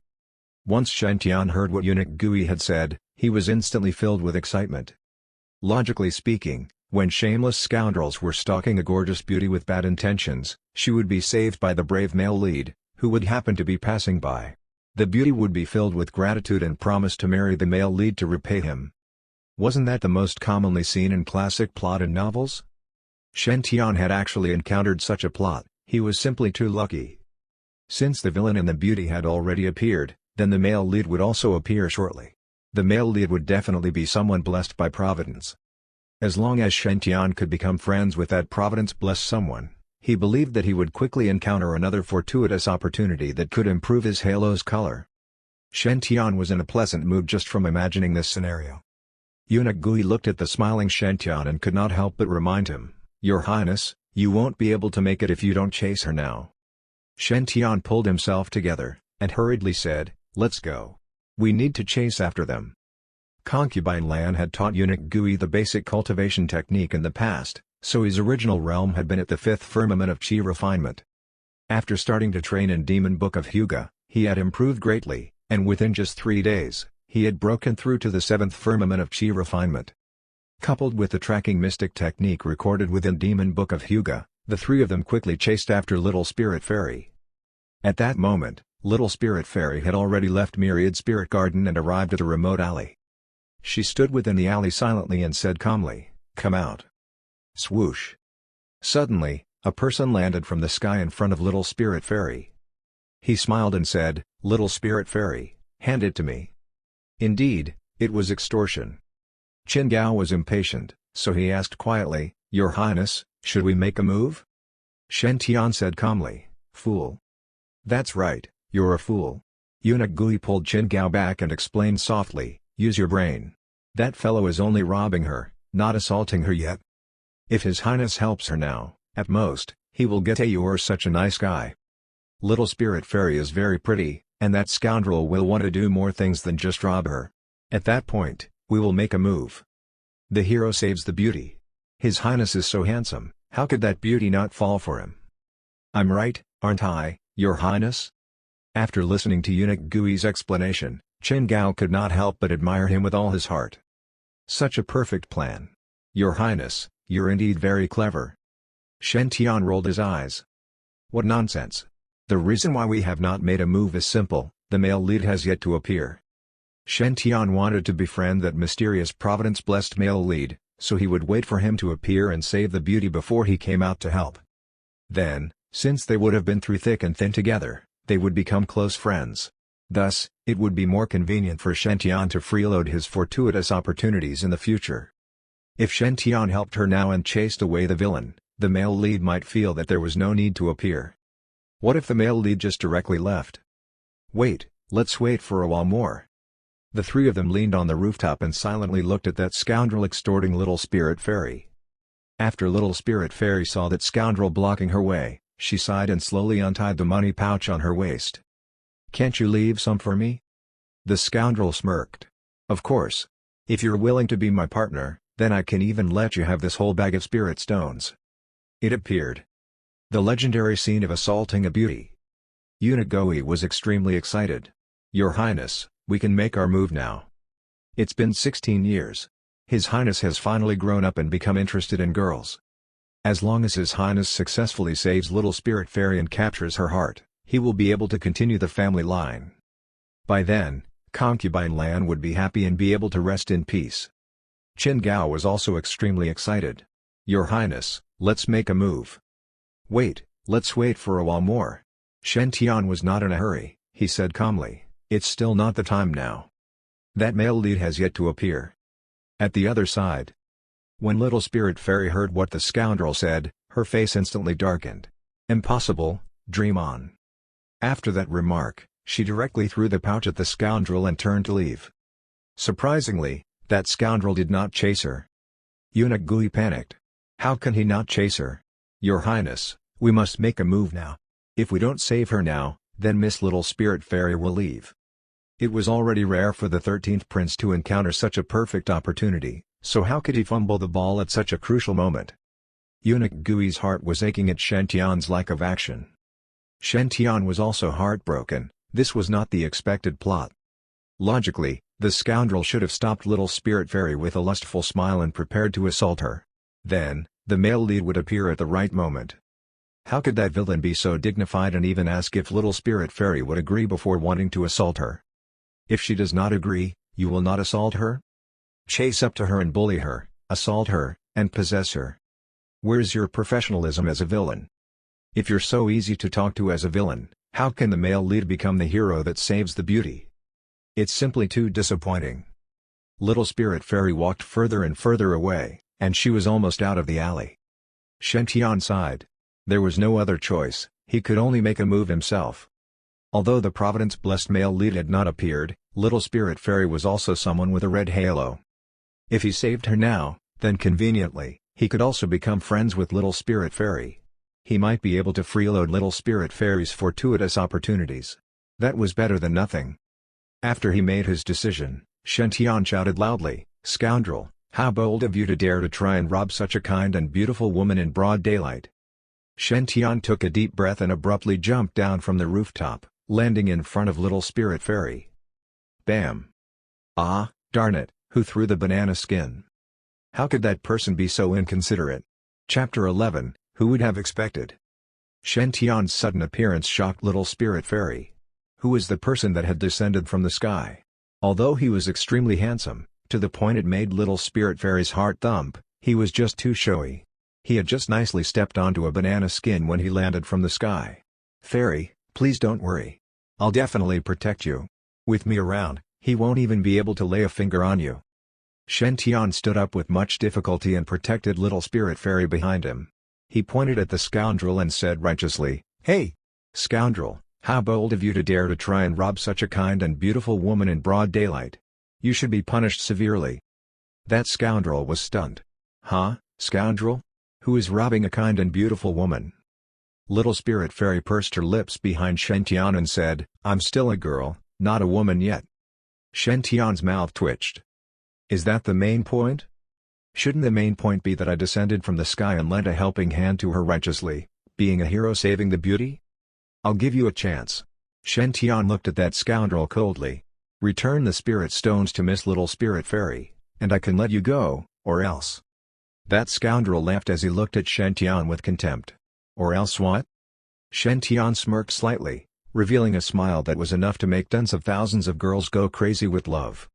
Once Shen Tian heard what eunuch Gui had said, he was instantly filled with excitement. Logically speaking, when shameless scoundrels were stalking a gorgeous beauty with bad intentions, she would be saved by the brave male lead, who would happen to be passing by. The beauty would be filled with gratitude and promise to marry the male lead to repay him. Wasn't that the most commonly seen in classic plot in novels? Shen Tian had actually encountered such a plot, he was simply too lucky. Since the villain and the beauty had already appeared, then the male lead would also appear shortly. The male lead would definitely be someone blessed by Providence. As long as Shen Tian could become friends with that Providence-blessed someone, he believed that he would quickly encounter another fortuitous opportunity that could improve his halo's color. Shen Tian was in a pleasant mood just from imagining this scenario. Eunuch Gui looked at the smiling Shen Tian and could not help but remind him, "Your Highness, you won't be able to make it if you don't chase her now." Shen Tian pulled himself together, and hurriedly said, "Let's go. We need to chase after them." Concubine Lan had taught eunuch Gui the basic cultivation technique in the past, so his original realm had been at the fifth firmament of Qi refinement. After starting to train in Demon Book of Hyuga, he had improved greatly, and within just 3 days, he had broken through to the seventh firmament of Qi refinement. Coupled with the tracking mystic technique recorded within Demon Book of Hyuga, the three of them quickly chased after Little Spirit Fairy. At that moment, Little Spirit Fairy had already left Myriad Spirit Garden and arrived at a remote alley. She stood within the alley silently and said calmly, "Come out." Swoosh! Suddenly, a person landed from the sky in front of Little Spirit Fairy. He smiled and said, "Little Spirit Fairy, hand it to me." Indeed, it was extortion. Qin Gao was impatient, so he asked quietly, "Your Highness, should we make a move?" Shen Tian said calmly, "Fool. That's right, you're a fool." Eunuch Gui pulled Qin Gao back and explained softly, "Use your brain. That fellow is only robbing her, not assaulting her yet. If His Highness helps her now, at most, he will get a "You're such a nice guy." Little Spirit Fairy is very pretty, and that scoundrel will want to do more things than just rob her. At that point, we will make a move. The hero saves the beauty. His Highness is so handsome, how could that beauty not fall for him? I'm right, aren't I, Your Highness? After listening to eunuch Gui's explanation, Qin Gao could not help but admire him with all his heart. Such a perfect plan. Your Highness, you're indeed very clever. Shen Tian rolled his eyes. What nonsense. The reason why we have not made a move is simple, the male lead has yet to appear. Shen Tian wanted to befriend that mysterious Providence-blessed male lead, so he would wait for him to appear and save the beauty before he came out to help. Then, since they would have been through thick and thin together, they would become close friends. Thus, it would be more convenient for Shen Tian to freeload his fortuitous opportunities in the future. If Shen Tian helped her now and chased away the villain, the male lead might feel that there was no need to appear. What if the male lead just directly left? Wait, let's wait for a while more. The three of them leaned on the rooftop and silently looked at that scoundrel extorting Little Spirit Fairy. After Little Spirit Fairy saw that scoundrel blocking her way, she sighed and slowly untied the money pouch on her waist. "Can't you leave some for me?" The scoundrel smirked. "Of course. If you're willing to be my partner, then I can even let you have this whole bag of spirit stones." It appeared. The legendary scene of assaulting a beauty. Eunuch Gui was extremely excited. "Your Highness, we can make our move now. It's been 16 years. His Highness has finally grown up and become interested in girls. As long as His Highness successfully saves Little Spirit Fairy and captures her heart, he will be able to continue the family line. By then, Concubine Lan would be happy and be able to rest in peace." Qin Gao was also extremely excited. "Your Highness, let's make a move." "Wait, let's wait for a while more." Shen Tian was not in a hurry, he said calmly, "It's still not the time now. That male lead has yet to appear." At the other side. When Little Spirit Fairy heard what the scoundrel said, her face instantly darkened. "Impossible, dream on." After that remark, she directly threw the pouch at the scoundrel and turned to leave. Surprisingly, that scoundrel did not chase her. Eunuch Gui panicked. How can he not chase her? "Your Highness, we must make a move now. If we don't save her now, then Miss Little Spirit Fairy will leave." It was already rare for the 13th prince to encounter such a perfect opportunity, so how could he fumble the ball at such a crucial moment? Eunuch Gui's heart was aching at Shen Tian's lack of action. Shen Tian was also heartbroken. This was not the expected plot. Logically, the scoundrel should have stopped little spirit fairy with a lustful smile and prepared to assault her. Then, the male lead would appear at the right moment. How could that villain be so dignified and even ask if little spirit fairy would agree before wanting to assault her? If she does not agree, you will not assault her? Chase up to her and bully her, assault her, and possess her. Where's your professionalism as a villain? If you're so easy to talk to as a villain, how can the male lead become the hero that saves the beauty? It's simply too disappointing. Little spirit fairy walked further and further away, and she was almost out of the alley. Shen Tian sighed. There was no other choice, he could only make a move himself. Although the Providence blessed male lead had not appeared, little spirit fairy was also someone with a red halo. If he saved her now, then conveniently, he could also become friends with little spirit fairy. He might be able to freeload little spirit fairy's fortuitous opportunities. That was better than nothing. After he made his decision, Shen Tian shouted loudly, "Scoundrel, how bold of you to dare to try and rob such a kind and beautiful woman in broad daylight." Shen Tian took a deep breath and abruptly jumped down from the rooftop, landing in front of little spirit fairy. Bam! Ah, darn it, who threw the banana skin? How could that person be so inconsiderate? Chapter 11, Who would have expected? Shen Tian's sudden appearance shocked little spirit fairy. Who was the person that had descended from the sky? Although he was extremely handsome, to the point it made little spirit fairy's heart thump, he was just too showy. He had just nicely stepped onto a banana skin when he landed from the sky. "Fairy, please don't worry. I'll definitely protect you. With me around, he won't even be able to lay a finger on you." Shen Tian stood up with much difficulty and protected little spirit fairy behind him. He pointed at the scoundrel and said righteously, "Hey! Scoundrel, how bold of you to dare to try and rob such a kind and beautiful woman in broad daylight. You should be punished severely." That scoundrel was stunned. "Huh, scoundrel? Who is robbing a kind and beautiful woman?" Little spirit fairy pursed her lips behind Shen Tian and said, "I'm still a girl, not a woman yet." Shen Tian's mouth twitched. "Is that the main point? Shouldn't the main point be that I descended from the sky and lent a helping hand to her righteously, being a hero saving the beauty? I'll give you a chance." Shen Tian looked at that scoundrel coldly. "Return the spirit stones to Miss Little Spirit Fairy, and I can let you go, or else." That scoundrel laughed as he looked at Shen Tian with contempt. "Or else what?" Shen Tian smirked slightly, revealing a smile that was enough to make tens of thousands of girls go crazy with love.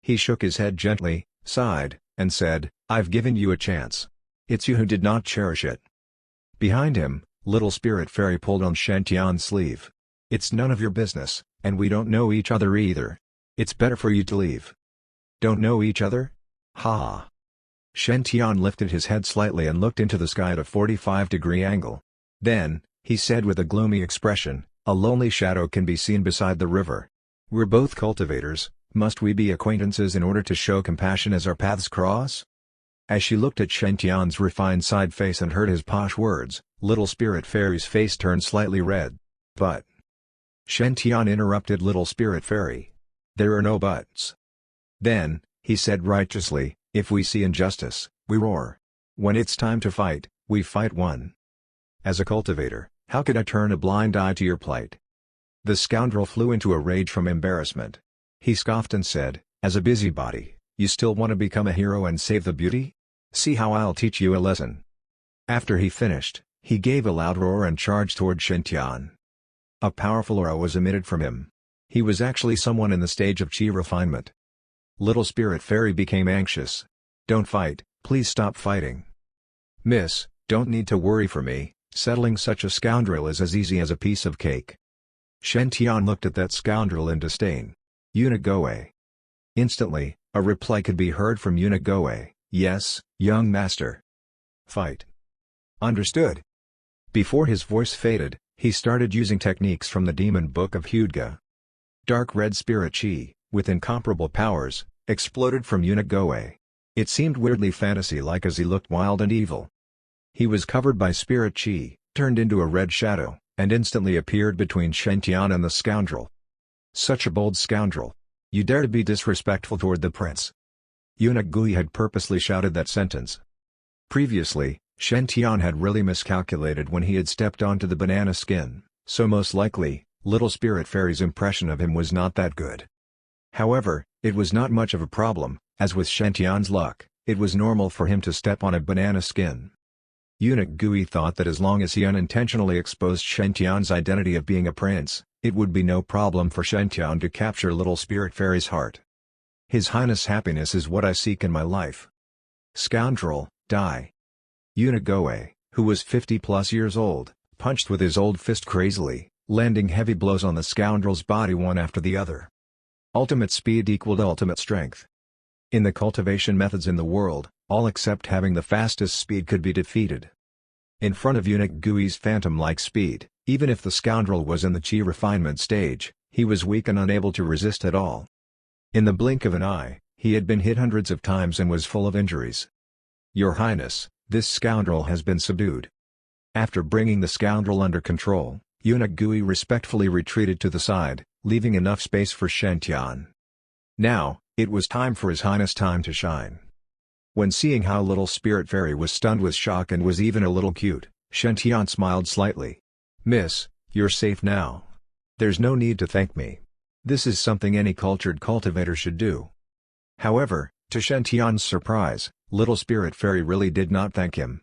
He shook his head gently, sighed, and said, "I've given you a chance. It's you who did not cherish it." Behind him, Little Spirit Fairy pulled on Shen Tian's sleeve. "It's none of your business, and we don't know each other either. It's better for you to leave." "Don't know each other? Ha ha." Shen Tian lifted his head slightly and looked into the sky at a 45-degree angle. Then, he said with a gloomy expression, "A lonely shadow can be seen beside the river. We're both cultivators, must we be acquaintances in order to show compassion as our paths cross?" As she looked at Shen Tian's refined side face and heard his posh words, Little Spirit Fairy's face turned slightly red. "But..." Shen Tian interrupted Little Spirit Fairy. "There are no buts." Then, he said righteously, "If we see injustice, we roar. When it's time to fight, we fight one. As a cultivator, how could I turn a blind eye to your plight?" The scoundrel flew into a rage from embarrassment. He scoffed and said, "As a busybody, you still want to become a hero and save the beauty? See how I'll teach you a lesson." After he finished, he gave a loud roar and charged toward Shen Tian. A powerful aura was emitted from him. He was actually someone in the stage of chi refinement. Little Spirit Fairy became anxious. "Don't fight, please stop fighting." "Miss, don't need to worry for me, settling such a scoundrel is as easy as a piece of cake." Shen Tian looked at that scoundrel in disdain. "Eunuch go away." Instantly, a reply could be heard from Eunuch go away, "Yes, young master." "Fight." "Understood." Before his voice faded, he started using techniques from the Demon Book of Hyuga. Dark red spirit chi, with incomparable powers, exploded from Eunuch go away. It seemed weirdly fantasy-like as he looked wild and evil. He was covered by spirit chi, turned into a red shadow, and instantly appeared between Shen Tian and the scoundrel. Such a bold scoundrel! You dare to be disrespectful toward the prince. Eunuch Gui had purposely shouted that sentence. Previously, Shen Tian had really miscalculated when he had stepped onto the banana skin, so most likely, Little Spirit Fairy's impression of him was not that good. However, it was not much of a problem, as with Shen Tian's luck, it was normal for him to step on a banana skin. Eunuch Gui thought that as long as he unintentionally exposed Shen Tian's identity of being a prince, it would be no problem for Shen Tian to capture Little Spirit Fairy's heart. His Highness' happiness is what I seek in my life. Scoundrel, die! Eunuch Gui, who was 50+ years old, punched with his old fist crazily, landing heavy blows on the scoundrel's body one after the other. Ultimate speed equaled ultimate strength. In the cultivation methods in the world, all except having the fastest speed could be defeated. In front of Eunuch Gui's phantom-like speed, even if the scoundrel was in the chi refinement stage, he was weak and unable to resist at all. In the blink of an eye, he had been hit hundreds of times and was full of injuries. Your Highness, this scoundrel has been subdued. After bringing the scoundrel under control, Eunuch Gui respectfully retreated to the side, leaving enough space for Shen Tian. Now, it was time for His Highness time to shine. When seeing how Little Spirit Fairy was stunned with shock and was even a little cute, Shen Tian smiled slightly. Miss, you're safe now. There's no need to thank me. This is something any cultured cultivator should do. However, to Shen Tian's surprise, Little Spirit Fairy really did not thank him.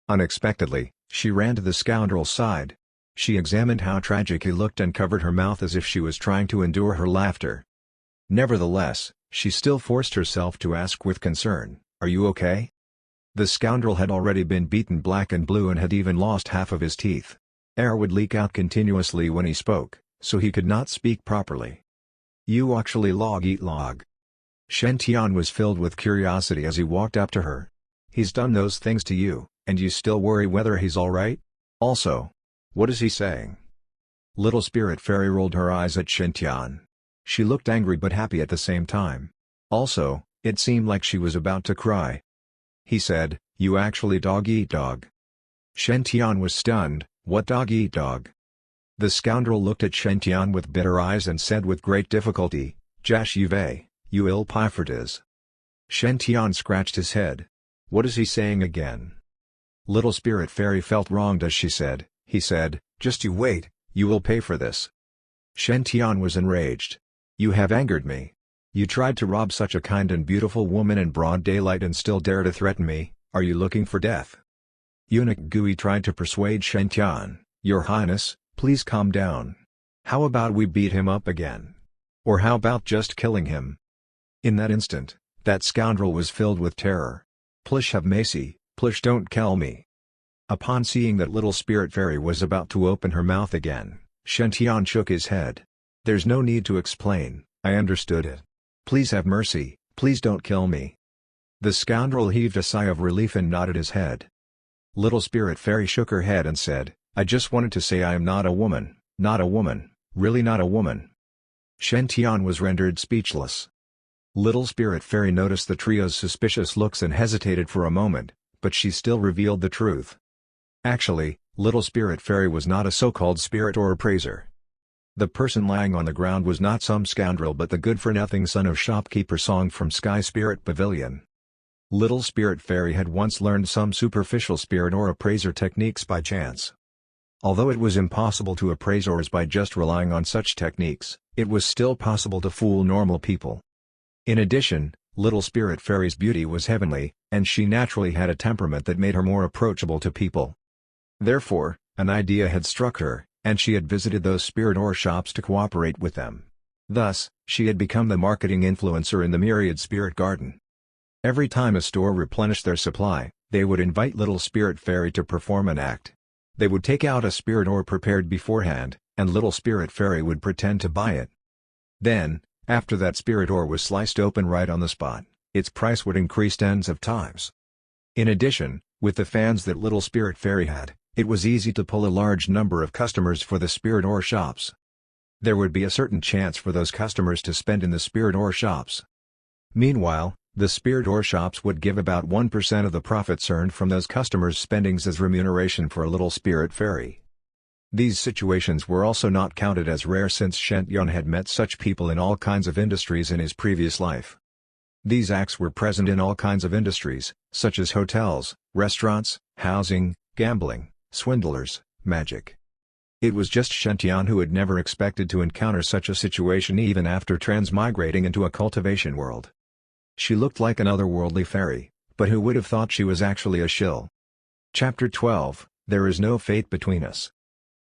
Unexpectedly, she ran to the scoundrel's side. She examined how tragic he looked and covered her mouth as if she was trying to endure her laughter. Nevertheless, she still forced herself to ask with concern, "Are you okay?" The scoundrel had already been beaten black and blue and had even lost half of his teeth. Air would leak out continuously when he spoke, so he could not speak properly. You actually eat log. Shen Tian was filled with curiosity as he walked up to her. He's done those things to you, and you still worry whether he's alright? Also, what is he saying? Little Spirit Fairy rolled her eyes at Shen Tian. She looked angry but happy at the same time. Also, it seemed like she was about to cry. He said, you actually dog eat dog. Shen Tian was stunned. What dog eat dog? The scoundrel looked at Shen Tian with bitter eyes and said with great difficulty, Jash Yuve, you ill Pifritas. Shen Tian scratched his head. What is he saying again? Little Spirit Fairy felt wronged as she said, he said, just you wait, you will pay for this. Shen Tian was enraged. You have angered me. You tried to rob such a kind and beautiful woman in broad daylight and still dare to threaten me, are you looking for death? Eunuch Gui tried to persuade Shen Tian, Your Highness, please calm down. How about we beat him up again? Or how about just killing him? In that instant, that scoundrel was filled with terror. Plush have Macy, plush don't kill me. Upon seeing that Little Spirit Fairy was about to open her mouth again, Shen Tian shook his head. There's no need to explain, I understood it. Please have mercy, please don't kill me. The scoundrel heaved a sigh of relief and nodded his head. Little Spirit Fairy shook her head and said, I just wanted to say I am not a woman, really not a woman. Shen Tian was rendered speechless. Little Spirit Fairy noticed the trio's suspicious looks and hesitated for a moment, but she still revealed the truth. Actually, Little Spirit Fairy was not a so-called spirit or appraiser. The person lying on the ground was not some scoundrel but the good-for-nothing son of shopkeeper Song from Sky Spirit Pavilion. Little Spirit Fairy had once learned some superficial spirit or appraiser techniques by chance. Although it was impossible to appraise auras by just relying on such techniques, it was still possible to fool normal people. In addition, Little Spirit Fairy's beauty was heavenly, and she naturally had a temperament that made her more approachable to people. Therefore, an idea had struck her, and she had visited those spirit ore shops to cooperate with them. Thus, she had become the marketing influencer in the myriad spirit garden. Every time a store replenished their supply, they would invite Little Spirit Fairy to perform an act. They would take out a spirit ore prepared beforehand, and Little Spirit Fairy would pretend to buy it. Then, after that spirit ore was sliced open right on the spot, its price would increase tens of times. In addition, with the fans that Little Spirit Fairy had, it was easy to pull a large number of customers for the spirit ore shops. There would be a certain chance for those customers to spend in the spirit ore shops. Meanwhile, the spirit ore shops would give about 1% of the profits earned from those customers' spendings as remuneration for a Little Spirit Fairy. These situations were also not counted as rare since Shen Tian had met such people in all kinds of industries in his previous life. These acts were present in all kinds of industries, such as hotels, restaurants, housing, gambling, swindlers, magic. It was just Shen Tian who had never expected to encounter such a situation even after transmigrating into a cultivation world. She looked like an otherworldly fairy, but who would have thought she was actually a shill? Chapter 12, There is no fate between us.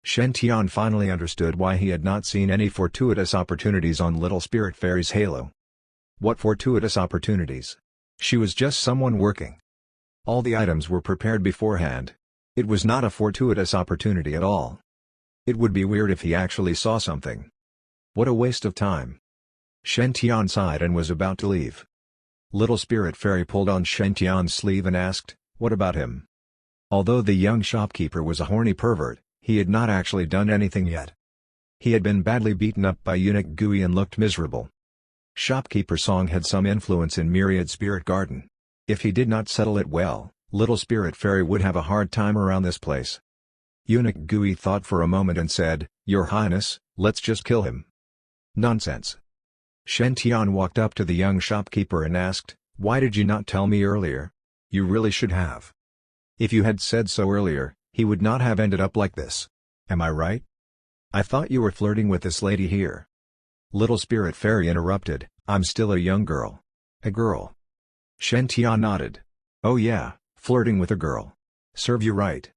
Shen Tian finally understood why he had not seen any fortuitous opportunities on Little Spirit Fairy's halo. What fortuitous opportunities? She was just someone working. All the items were prepared beforehand. It was not a fortuitous opportunity at all. It would be weird if he actually saw something. What a waste of time. Shen Tian sighed and was about to leave. Little Spirit Fairy pulled on Shen Tian's sleeve and asked, "What about him?" Although the young shopkeeper was a horny pervert, he had not actually done anything yet. He had been badly beaten up by eunuch Gui and looked miserable. Shopkeeper Song had some influence in Myriad Spirit Garden. If he did not settle it well, Little Spirit Fairy would have a hard time around this place. Eunuch Gui thought for a moment and said, "Your Highness, let's just kill him." Nonsense. Shen Tian walked up to the young shopkeeper and asked, "Why did you not tell me earlier? You really should have. If you had said so earlier, he would not have ended up like this. Am I right? I thought you were flirting with this lady here." Little Spirit Fairy interrupted, "I'm still a young girl." "A girl?" Shen Tian nodded. "Oh yeah, flirting with a girl. Serve you right.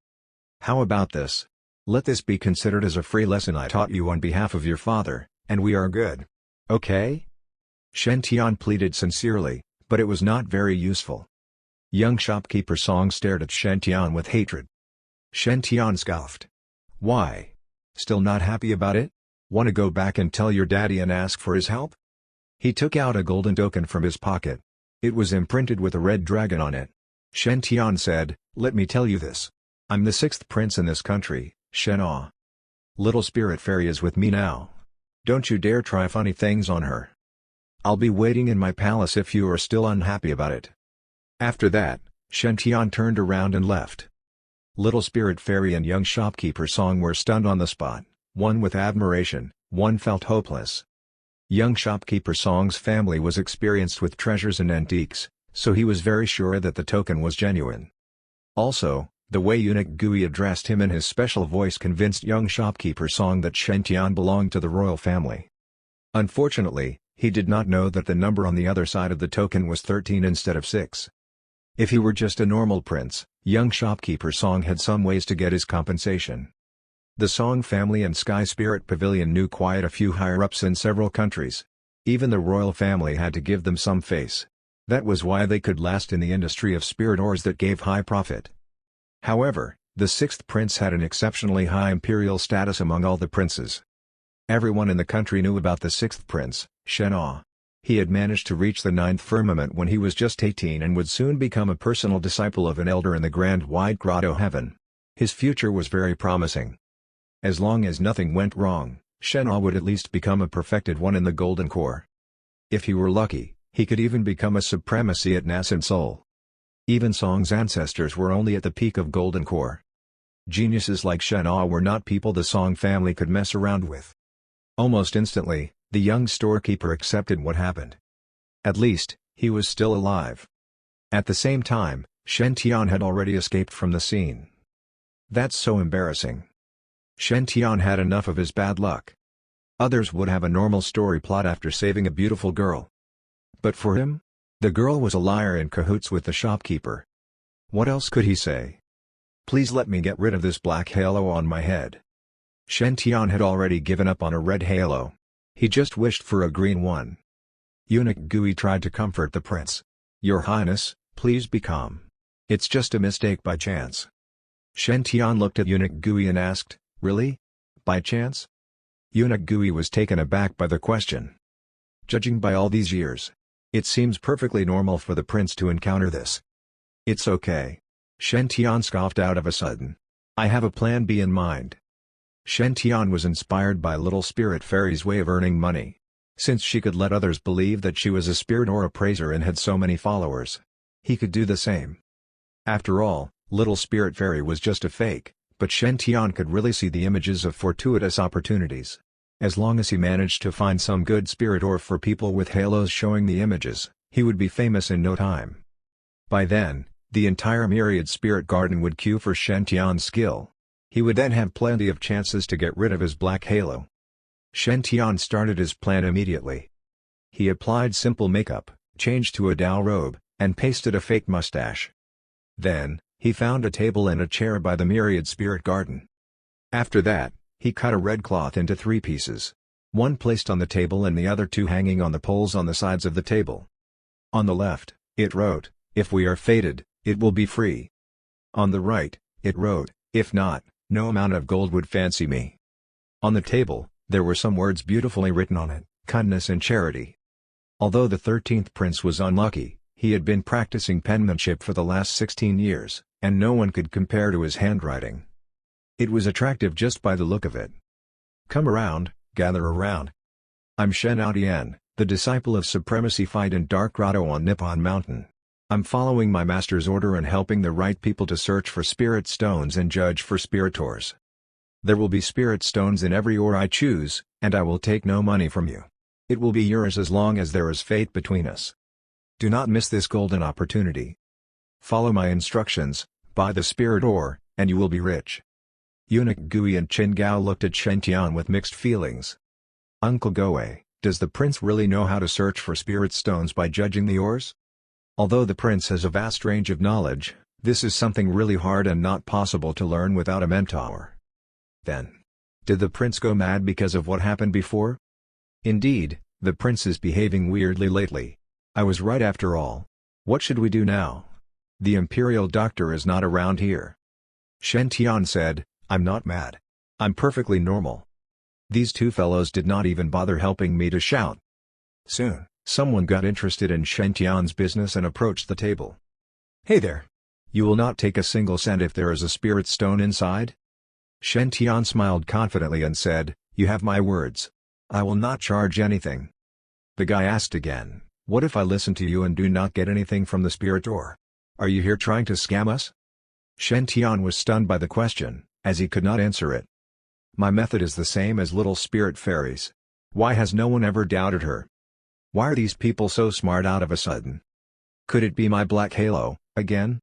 How about this? Let this be considered as a free lesson I taught you on behalf of your father, and we are good. Okay?" Shen Tian pleaded sincerely, but it was not very useful. Young shopkeeper Song stared at Shen Tian with hatred. Shen Tian scoffed. "Why? Still not happy about it? Want to go back and tell your daddy and ask for his help?" He took out a golden token from his pocket. It was imprinted with a red dragon on it. Shen Tian said, "Let me tell you this. I'm the 6th prince in this country, Shen Ah. Little Spirit Fairy is with me now. Don't you dare try funny things on her. I'll be waiting in my palace if you are still unhappy about it." After that, Shen Tian turned around and left. Little Spirit Fairy and young shopkeeper Song were stunned on the spot, one with admiration, one felt hopeless. Young shopkeeper Song's family was experienced with treasures and antiques, so he was very sure that the token was genuine. Also, the way eunuch Gui addressed him in his special voice convinced young shopkeeper Song that Shen Tian belonged to the royal family. Unfortunately, he did not know that the number on the other side of the token was 13 instead of 6. If he were just a normal prince, young shopkeeper Song had some ways to get his compensation. The Song family and Sky Spirit Pavilion knew quite a few higher-ups in several countries. Even the royal family had to give them some face. That was why they could last in the industry of spirit ores that gave high profit. However, the 6th prince had an exceptionally high imperial status among all the princes. Everyone in the country knew about the 6th prince, Shen Ah. He had managed to reach the 9th firmament when he was just 18 and would soon become a personal disciple of an elder in the Grand White Grotto Heaven. His future was very promising. As long as nothing went wrong, Shen Ah would at least become a perfected one in the Golden Core. If he were lucky, he could even become a supremacy at Nascent Soul. Even Song's ancestors were only at the peak of Golden Core. Geniuses like Shen Ah were not people the Song family could mess around with. Almost instantly, the young storekeeper accepted what happened. At least, he was still alive. At the same time, Shen Tian had already escaped from the scene. That's so embarrassing. Shen Tian had enough of his bad luck. Others would have a normal story plot after saving a beautiful girl. But for him? The girl was a liar in cahoots with the shopkeeper. What else could he say? "Please let me get rid of this black halo on my head." Shen Tian had already given up on a red halo. He just wished for a green one. Eunuch Gui tried to comfort the prince. "Your Highness, please be calm. It's just a mistake by chance." Shen Tian looked at Eunuch Gui and asked, "Really? By chance?" Eunuch Gui was taken aback by the question. Judging by all these years, it seems perfectly normal for the prince to encounter this. "It's okay." Shen Tian scoffed out of a sudden. "I have a plan B in mind." Shen Tian was inspired by Little Spirit Fairy's way of earning money. Since she could let others believe that she was a spirit or appraiser and had so many followers, he could do the same. After all, Little Spirit Fairy was just a fake, but Shen Tian could really see the images of fortuitous opportunities. As long as he managed to find some good spirit ore for people with halos showing the images, he would be famous in no time. By then, the entire Myriad Spirit Garden would queue for Shen Tian's skill. He would then have plenty of chances to get rid of his black halo. Shen Tian started his plan immediately. He applied simple makeup, changed to a Dao robe, and pasted a fake mustache. Then, he found a table and a chair by the Myriad Spirit Garden. After that, he cut a red cloth into 3 pieces. One placed on the table and the other 2 hanging on the poles on the sides of the table. On the left, it wrote, "If we are fated, it will be free." On the right, it wrote, "If not, no amount of gold would fancy me." On the table, there were some words beautifully written on it, kindness and charity. Although the 13th prince was unlucky, he had been practicing penmanship for the last 16 years, and no one could compare to his handwriting. It was attractive just by the look of it. "Come around, gather around. I'm Shen Aotian, the disciple of Supremacy Fight in Dark Grotto on Nippon Mountain. I'm following my master's order and helping the right people to search for spirit stones and judge for spirit ores. There will be spirit stones in every ore I choose, and I will take no money from you. It will be yours as long as there is fate between us. Do not miss this golden opportunity. Follow my instructions, buy the spirit ore, and you will be rich." Eunuch Gui and Chen Gao looked at Shen Tian with mixed feelings. "Uncle Goe, does the prince really know how to search for spirit stones by judging the ores? Although the prince has a vast range of knowledge, this is something really hard and not possible to learn without a mentor." Then, did the prince go mad because of what happened before? "Indeed, the prince is behaving weirdly lately. I was right after all. What should we do now? The imperial doctor is not around here." Shen Tian said, "I'm not mad. I'm perfectly normal. These 2 fellows did not even bother helping me to shout." Soon, someone got interested in Shen Tian's business and approached the table. "Hey there! You will not take a single cent if there is a spirit stone inside?" Shen Tian smiled confidently and said, "You have my words. I will not charge anything." The guy asked again, "What if I listen to you and do not get anything from the spirit ore? Are you here trying to scam us?" Shen Tian was stunned by the question, as he could not answer it. "My method is the same as little spirit fairies. Why has no one ever doubted her? Why are these people so smart out of a sudden? Could it be my black halo, again?"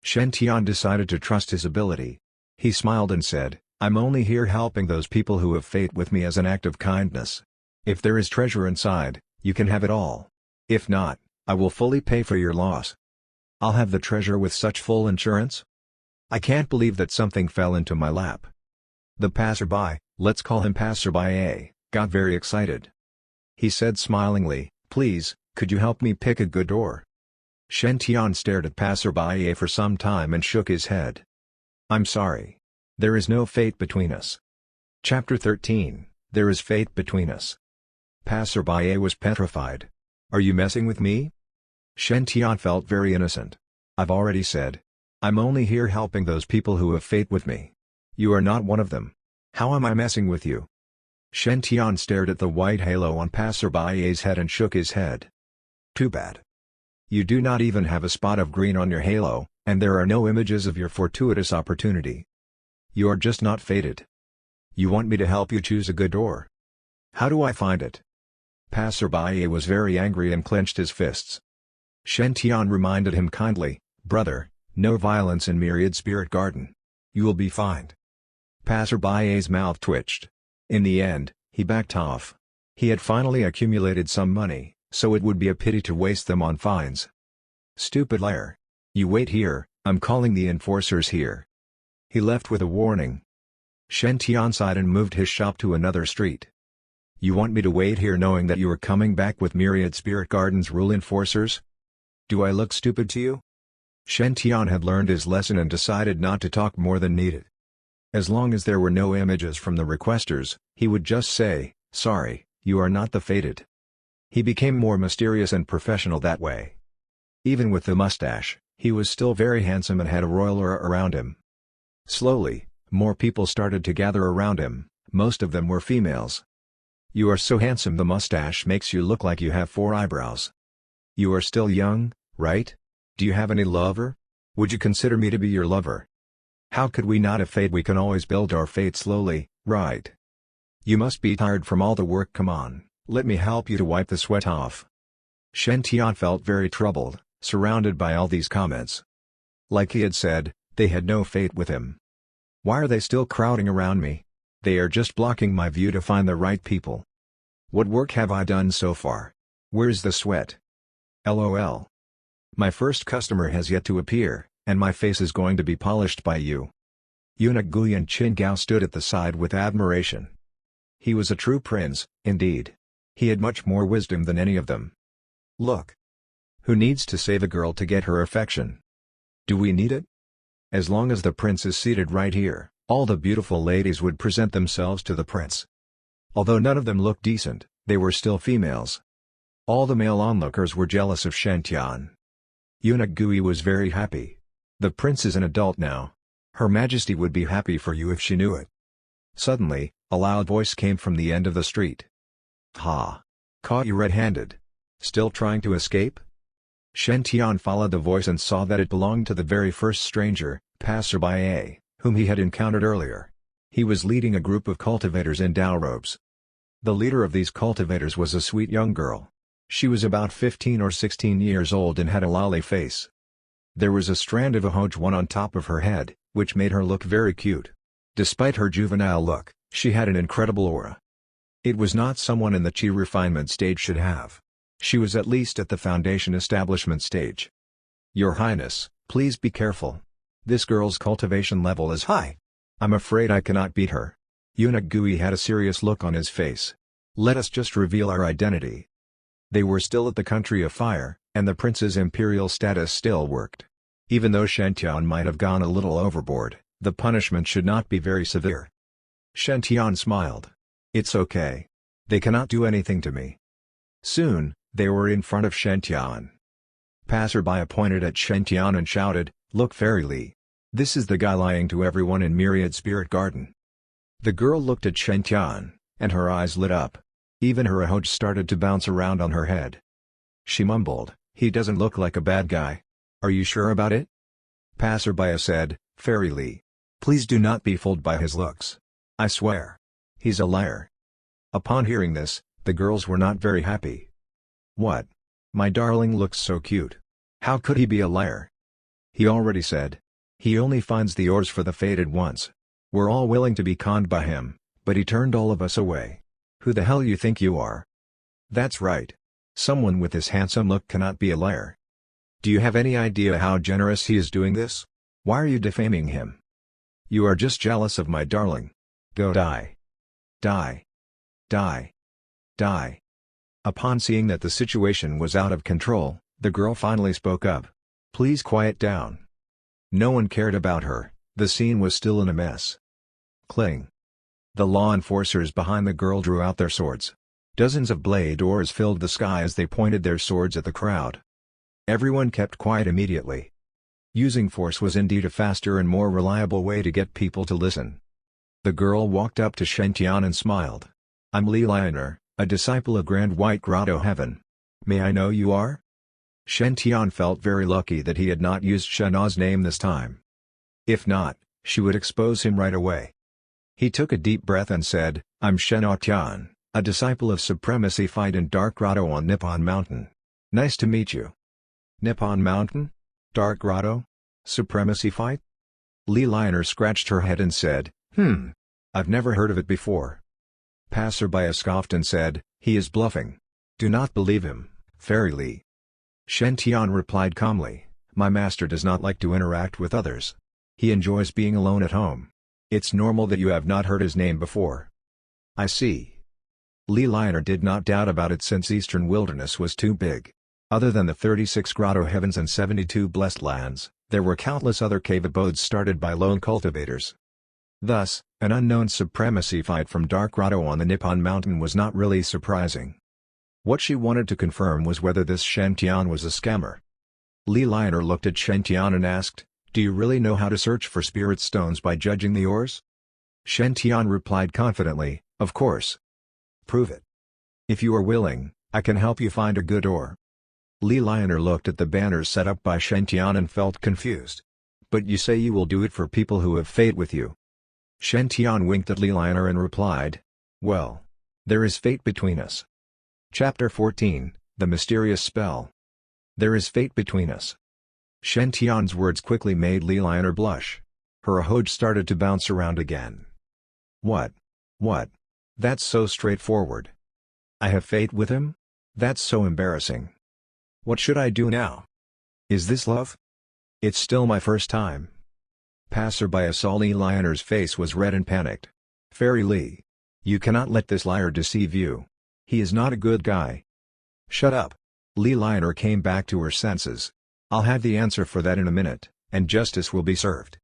Shen Tian decided to trust his ability. He smiled and said, "I'm only here helping those people who have faith with me as an act of kindness. If there is treasure inside, you can have it all. If not, I will fully pay for your loss." "I'll have the treasure with such full insurance? I can't believe that something fell into my lap." The passerby, let's call him Passerby A, got very excited. He said smilingly, "Please, could you help me pick a good ore?" Shen Tian stared at Passerby A for some time and shook his head. "I'm sorry. There is no fate between us." Chapter 13, There is Fate Between Us. Passerby A was petrified. "Are you messing with me?" Shen Tian felt very innocent. "I've already said. I'm only here helping those people who have faith with me. You are not one of them. How am I messing with you?" Shen Tian stared at the white halo on Passerby A's head and shook his head. "Too bad. You do not even have a spot of green on your halo, and there are no images of your fortuitous opportunity. You're just not fated. You want me to help you choose a good ore? How do I find it?" Passerby A was very angry and clenched his fists. Shen Tian reminded him kindly, "Brother, no violence in Myriad Spirit Garden. You will be fine." Passerby A's mouth twitched. In the end, he backed off. He had finally accumulated some money, so it would be a pity to waste them on fines. "Stupid liar. You wait here, I'm calling the enforcers here." He left with a warning. Shen Tian sighed and moved his shop to another street. "You want me to wait here knowing that you are coming back with Myriad Spirit Garden's rule enforcers? Do I look stupid to you?" Shen Tian had learned his lesson and decided not to talk more than needed. As long as there were no images from the requesters, he would just say, "Sorry, you are not the fated." He became more mysterious and professional that way. Even with the mustache, he was still very handsome and had a royal aura around him. Slowly, more people started to gather around him, most of them were females. "You are so handsome, the mustache makes you look like you have 4 eyebrows. You are still young, right? Do you have any lover? Would you consider me to be your lover?" How could we not have fate? We can always build our fate slowly, right? You must be tired from all the work. Come on, let me help you to wipe the sweat off. Shen Tian felt very troubled, surrounded by all these comments. Like he had said, they had no fate with him. Why are they still crowding around me? They are just blocking my view to find the right people. What work have I done so far? Where's the sweat? LOL. My first customer has yet to appear, and my face is going to be polished by you. Eunuch Guyan Qin Gao stood at the side with admiration. He was a true prince, indeed. He had much more wisdom than any of them. Look. Who needs to save a girl to get her affection? Do we need it? As long as the prince is seated right here, all the beautiful ladies would present themselves to the prince. Although none of them looked decent, they were still females. All the male onlookers were jealous of Shen Tian. Eunuch Gui was very happy. The prince is an adult now. Her Majesty would be happy for you if she knew it. Suddenly, a loud voice came from the end of the street. Ha! Caught you red-handed. Still trying to escape? Shen Tian followed the voice and saw that it belonged to the very first stranger, passerby A, whom he had encountered earlier. He was leading a group of cultivators in Dao robes. The leader of these cultivators was a sweet young girl. She was about 15 or 16 years old and had a lolly face. There was a strand of one on top of her head, which made her look very cute. Despite her juvenile look, she had an incredible aura. It was not someone in the chi refinement stage should have. She was at least at the foundation establishment stage. Your Highness, please be careful. This girl's cultivation level is high. I'm afraid I cannot beat her. Eunuch Gui had a serious look on his face. Let us just reveal our identity. They were still at the country of fire, and the prince's imperial status still worked. Even though Shen Tian might have gone a little overboard, the punishment should not be very severe. Shen Tian smiled. It's okay. They cannot do anything to me. Soon, they were in front of Shen Tian. Passerby pointed at Shen Tian and shouted, "Look, Fairy Li. This is the guy lying to everyone in Myriad Spirit Garden." The girl looked at Shen Tian, and her eyes lit up. Even her ahoj started to bounce around on her head. She mumbled, "He doesn't look like a bad guy. Are you sure about it?" Passerby said, "Fairy Li. Please do not be fooled by his looks. I swear. He's a liar." Upon hearing this, the girls were not very happy. What? My darling looks so cute. How could he be a liar? He already said. He only finds the ores for the fated ones. We're all willing to be conned by him, but he turned all of us away. Who the hell you think you are? That's right. Someone with this handsome look cannot be a liar. Do you have any idea how generous he is doing this? Why are you defaming him? You are just jealous of my darling. Go die. Die. Die. Die. Upon seeing that the situation was out of control, the girl finally spoke up. Please quiet down. No one cared about her, the scene was still in a mess. Cling. The law enforcers behind the girl drew out their swords. Dozens of blade oars filled the sky as they pointed their swords at the crowd. Everyone kept quiet immediately. Using force was indeed a faster and more reliable way to get people to listen. The girl walked up to Shen Tian and smiled. I'm Li Lioner, a disciple of Grand White Grotto Heaven. May I know you are? Shen Tian felt very lucky that he had not used Shen's name this time. If not, she would expose him right away. He took a deep breath and said, I'm Shen Tian, a disciple of Supremacy Fight in Dark Grotto on Nippon Mountain. Nice to meet you. Nippon Mountain? Dark Grotto? Supremacy Fight? Li Lioner scratched her head and said, I've never heard of it before. Passerby scoffed and said, he is bluffing. Do not believe him, Fairy Li. Shen Tian replied calmly, my master does not like to interact with others. He enjoys being alone at home. It's normal that you have not heard his name before. I see. Li Lioner did not doubt about it since Eastern Wilderness was too big. Other than the 36 Grotto Heavens and 72 Blessed Lands, there were countless other cave abodes started by lone cultivators. Thus, an unknown supremacy fight from Dark Grotto on the Nippon Mountain was not really surprising. What she wanted to confirm was whether this Shen Tian was a scammer. Li Lioner looked at Shen Tian and asked, do you really know how to search for spirit stones by judging the ores? Shen Tian replied confidently, of course. Prove it. If you are willing, I can help you find a good ore. Li Lioner looked at the banners set up by Shen Tian and felt confused. But you say you will do it for people who have fate with you. Shen Tian winked at Li Lion'er and replied, "Well, there is fate between us." Chapter 14, The Mysterious Spell. There is fate between us. Shen Tian's words quickly made Li Lion'er blush. Her ahoge started to bounce around again. What? That's so straightforward. I have fate with him? That's so embarrassing. What should I do now? Is this love? It's still my first time. Passerby saw Li Lion'er's face was red and panicked. Fairy Li. You cannot let this liar deceive you. He is not a good guy. Shut up. Li Lion'er came back to her senses. I'll have the answer for that in a minute, and justice will be served.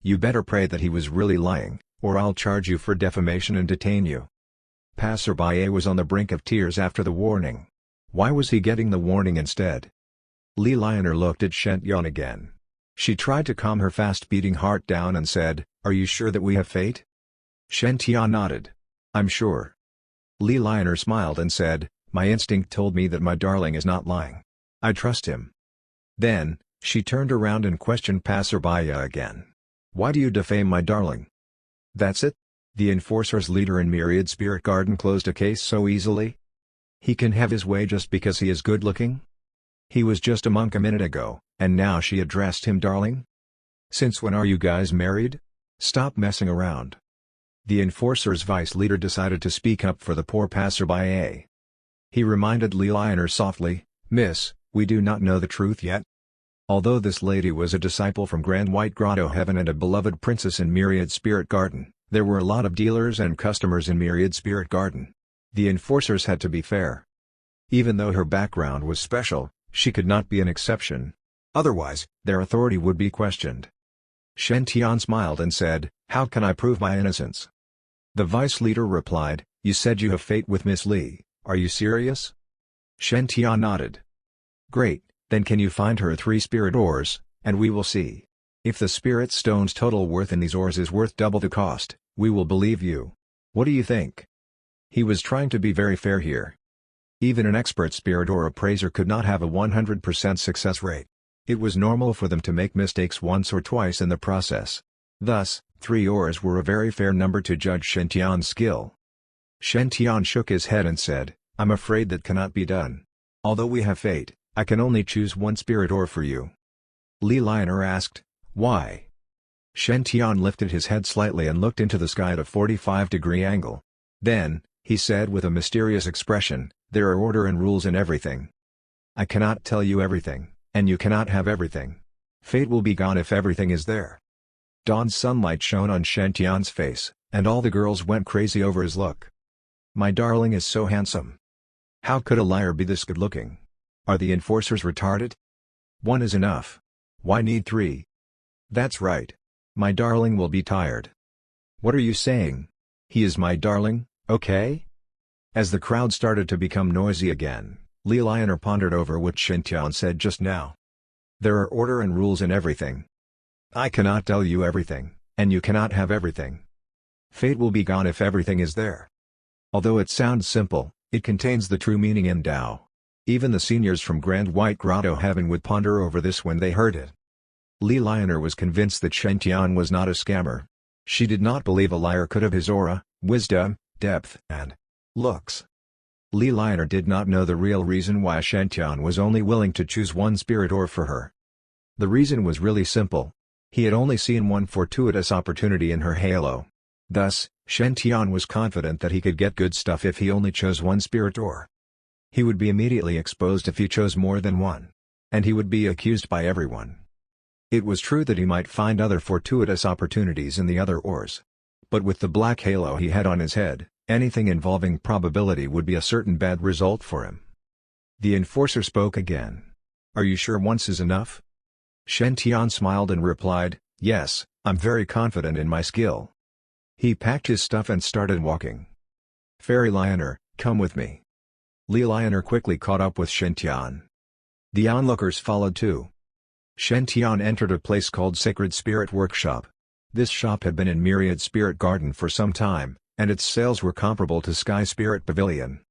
You better pray that he was really lying, or I'll charge you for defamation and detain you. Passerby was on the brink of tears after the warning. Why was he getting the warning instead? Li Lion'er looked at Shen Tian again. She tried to calm her fast-beating heart down and said, "Are you sure that we have fate?" Shen Tian nodded. "I'm sure." Li Lion'er smiled and said, "My instinct told me that my darling is not lying. I trust him." Then, she turned around and questioned Passerby again. "Why do you defame my darling?" That's it? The Enforcer's leader in Myriad Spirit Garden closed a case so easily? He can have his way just because he is good-looking? He was just a monk a minute ago, and now she addressed him darling? Since when are you guys married? Stop messing around. The Enforcer's vice leader decided to speak up for the poor passerby. He reminded Li Lion'er softly, "Miss, we do not know the truth yet." Although this lady was a disciple from Grand White Grotto Heaven and a beloved princess in Myriad Spirit Garden, there were a lot of dealers and customers in Myriad Spirit Garden. The Enforcers had to be fair. Even though her background was special, she could not be an exception. Otherwise, their authority would be questioned. Shen Tian smiled and said, "How can I prove my innocence?" The vice leader replied, "You said you have fate with Miss Li, are you serious?" Shen Tian nodded. "Great, then can you find her 3 spirit ores, and we will see. If the spirit stone's total worth in these ores is worth double the cost, we will believe you. What do you think?" He was trying to be very fair here. Even an expert spirit ore appraiser could not have a 100% success rate. It was normal for them to make mistakes once or twice in the process. Thus, 3 ores were a very fair number to judge Shen Tian's skill. Shen Tian shook his head and said, "I'm afraid that cannot be done. Although we have fate, I can only choose 1 spirit ore for you." Li Lion'er asked, "Why?" Shen Tian lifted his head slightly and looked into the sky at a 45-degree angle. Then, he said with a mysterious expression, "There are order and rules in everything. I cannot tell you everything, and you cannot have everything. Fate will be gone if everything is there." Dawn's sunlight shone on Shen Tian's face, and all the girls went crazy over his look. "My darling is so handsome. How could a liar be this good-looking? Are the Enforcers retarded? 1 is enough. Why need 3? That's right. My darling will be tired." "What are you saying? He is my darling, okay?" As the crowd started to become noisy again, Li Lion'er pondered over what Shen Tian said just now. There are order and rules in everything. I cannot tell you everything, and you cannot have everything. Fate will be gone if everything is there. Although it sounds simple, it contains the true meaning in Tao. Even the seniors from Grand White Grotto Heaven would ponder over this when they heard it. Li Lion'er was convinced that Shen Tian was not a scammer. She did not believe a liar could have his aura, wisdom, depth, and looks. Li Lion'er did not know the real reason why Shen Tian was only willing to choose 1 spirit ore for her. The reason was really simple. He had only seen 1 fortuitous opportunity in her halo. Thus, Shen Tian was confident that he could get good stuff if he only chose 1 spirit ore. He would be immediately exposed if he chose more than 1. And he would be accused by everyone. It was true that he might find other fortuitous opportunities in the other ores. But with the black halo he had on his head, anything involving probability would be a certain bad result for him. The Enforcer spoke again. "Are you sure 1 is enough?" Shen Tian smiled and replied, "Yes, I'm very confident in my skill." He packed his stuff and started walking. "Fairy Lion'er, come with me." Li Lion'er quickly caught up with Shen Tian. The onlookers followed too. Shen Tian entered a place called Sacred Spirit Workshop. This shop had been in Myriad Spirit Garden for some time, and its sales were comparable to Sky Spirit Pavilion.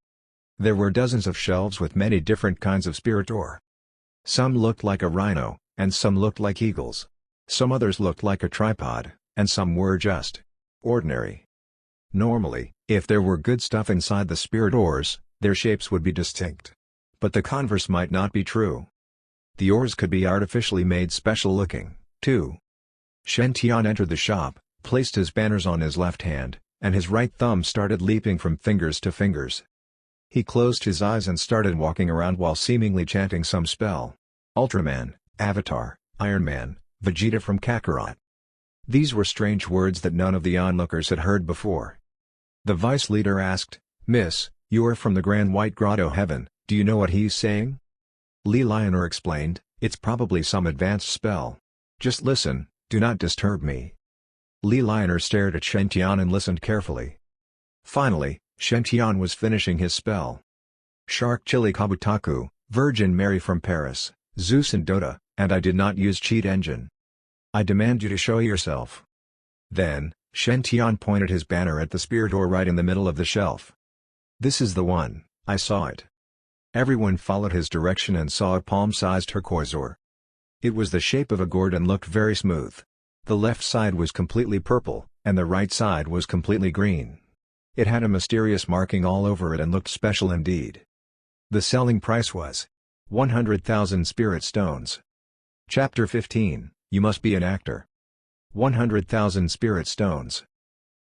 There were dozens of shelves with many different kinds of spirit ore. Some looked like a rhino, and some looked like eagles. Some others looked like a tripod, and some were just ordinary. Normally, if there were good stuff inside the spirit ores, their shapes would be distinct. But the converse might not be true. The ores could be artificially made special looking, too. Shen Tian entered the shop, placed his banners on his left hand, and his right thumb started leaping from fingers to fingers. He closed his eyes and started walking around while seemingly chanting some spell. Ultraman, Avatar, Iron Man, Vegeta from Kakarot. These were strange words that none of the onlookers had heard before. The vice leader asked, "Miss, you are from the Grand White Grotto Heaven, do you know what he's saying?" Li Lionel explained, "It's probably some advanced spell. Just listen, do not disturb me." Li Lionel stared at Shen Tian and listened carefully. Finally, Shen Tian was finishing his spell. Shark Chili Kabutaku, Virgin Mary from Paris, Zeus and Dota, and I did not use cheat engine. I demand you to show yourself. Then, Shen Tian pointed his banner at the spirit ore right in the middle of the shelf. This is the one, I saw it. Everyone followed his direction and saw a palm-sized turquoise ore. It was the shape of a gourd and looked very smooth. The left side was completely purple, and the right side was completely green. It had a mysterious marking all over it and looked special indeed. The selling price was 100,000 spirit stones. Chapter 15, You Must Be an Actor. 100,000 spirit stones.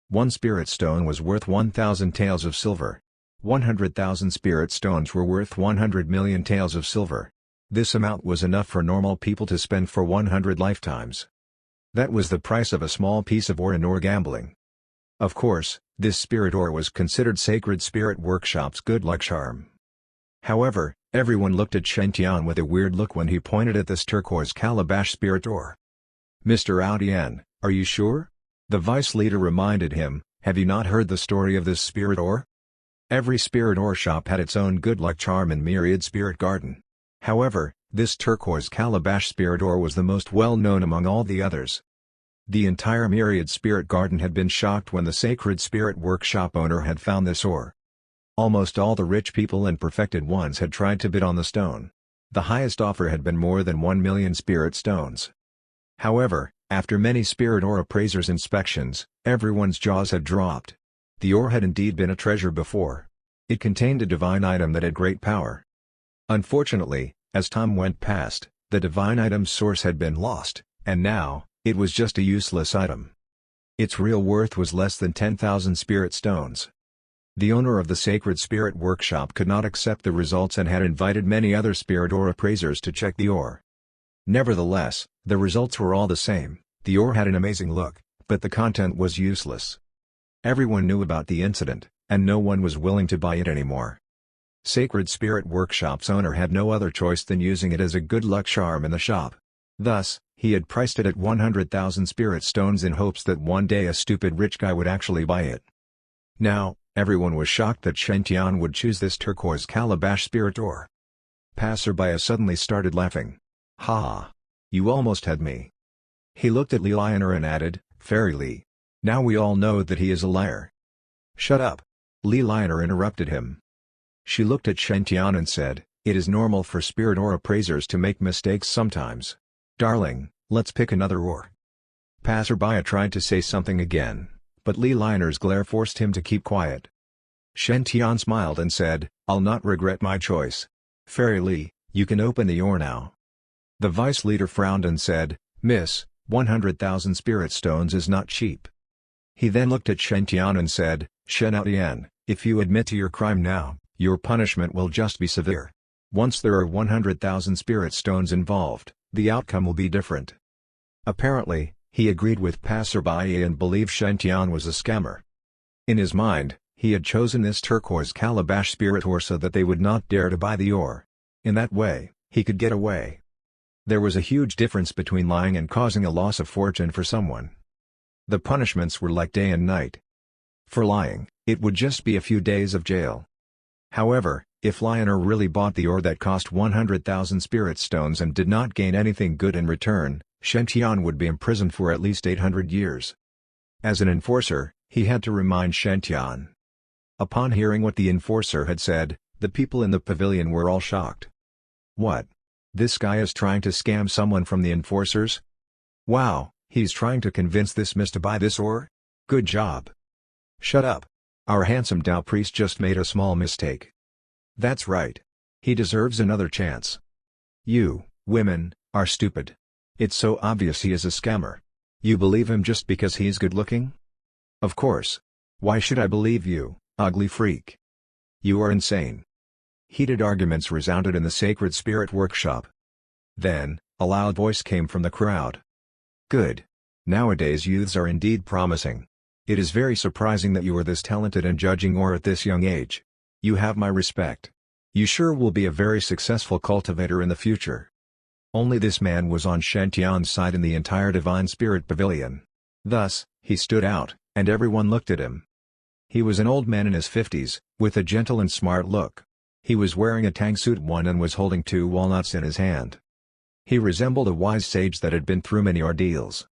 One spirit stone was worth 1,000 taels of silver. 100,000 spirit stones were worth 100 million taels of silver. This amount was enough for normal people to spend for 100 lifetimes. That was the price of a small piece of ore in ore gambling. Of course, this spirit ore was considered Sacred Spirit Workshop's good luck charm. However, everyone looked at Shen Tian with a weird look when he pointed at this turquoise calabash spirit ore. "Mr. Aodian, are you sure?" The vice leader reminded him, "Have you not heard the story of this spirit ore? Every spirit ore shop had its own good luck charm in Myriad Spirit Garden. However, this turquoise calabash spirit ore was the most well-known among all the others." The entire Myriad Spirit Garden had been shocked when the Sacred Spirit Workshop owner had found this ore. Almost all the rich people and perfected ones had tried to bid on the stone. The highest offer had been more than 1 million spirit stones. However, after many spirit ore appraisers' inspections, everyone's jaws had dropped. The ore had indeed been a treasure before. It contained a divine item that had great power. Unfortunately, as time went past, the divine item's source had been lost, and now, it was just a useless item. Its real worth was less than 10,000 spirit stones. The owner of the Sacred Spirit Workshop could not accept the results and had invited many other spirit ore appraisers to check the ore. Nevertheless, the results were all the same. The ore had an amazing look, but the content was useless. Everyone knew about the incident, and no one was willing to buy it anymore. Sacred Spirit Workshop's owner had no other choice than using it as a good luck charm in the shop. Thus, he had priced it at 100,000 spirit stones in hopes that one day a stupid rich guy would actually buy it. Now, everyone was shocked that Shen Tian would choose this turquoise calabash spirit ore. Passerby suddenly started laughing. "Ha ha! You almost had me." He looked at Li Lionel and added, "Fairy Li. Now we all know that he is a liar." "Shut up!" Li Lionel interrupted him. She looked at Shen Tian and said, "It is normal for spirit ore appraisers to make mistakes sometimes. Darling, let's pick another ore." Passerby tried to say something again, but Li Lionel's glare forced him to keep quiet. Shen Tian smiled and said, "I'll not regret my choice. Fairy Li, you can open the ore now." The vice leader frowned and said, "Miss, 100,000 spirit stones is not cheap." He then looked at Shen Tian and said, "Shen Aodian, if you admit to your crime now, your punishment will just be severe. Once there are 100,000 spirit stones involved, the outcome will be different." Apparently, he agreed with Passerby and believed Shen Tian was a scammer. In his mind, he had chosen this turquoise calabash spirit ore so that they would not dare to buy the ore. In that way, he could get away. There was a huge difference between lying and causing a loss of fortune for someone. The punishments were like day and night. For lying, it would just be a few days of jail. However, if Lionel really bought the ore that cost 100,000 spirit stones and did not gain anything good in return, Shen Tian would be imprisoned for at least 800 years. As an enforcer, he had to remind Shen Tian. Upon hearing what the enforcer had said, the people in the pavilion were all shocked. "What? This guy is trying to scam someone from the enforcers?" Wow, he's trying to convince this miss to buy this ore? Good job. Shut up. Our handsome Tao priest just made a small mistake. That's right. He deserves another chance. You, women, are stupid. It's so obvious he is a scammer. You believe him just because he's good looking? Of course. Why should I believe you, ugly freak? You are insane. Heated arguments resounded in the Sacred Spirit workshop. Then, a loud voice came from the crowd. Good. Nowadays youths are indeed promising. It is very surprising that you are this talented and judging ore at this young age. You have my respect. You sure will be a very successful cultivator in the future. Only this man was on Shen Tian's side in the entire Divine Spirit Pavilion. Thus, he stood out, and everyone looked at him. He was an old man in his 50s, with a gentle and smart look. He was wearing a tang suit and was holding 2 walnuts in his hand. He resembled a wise sage that had been through many ordeals.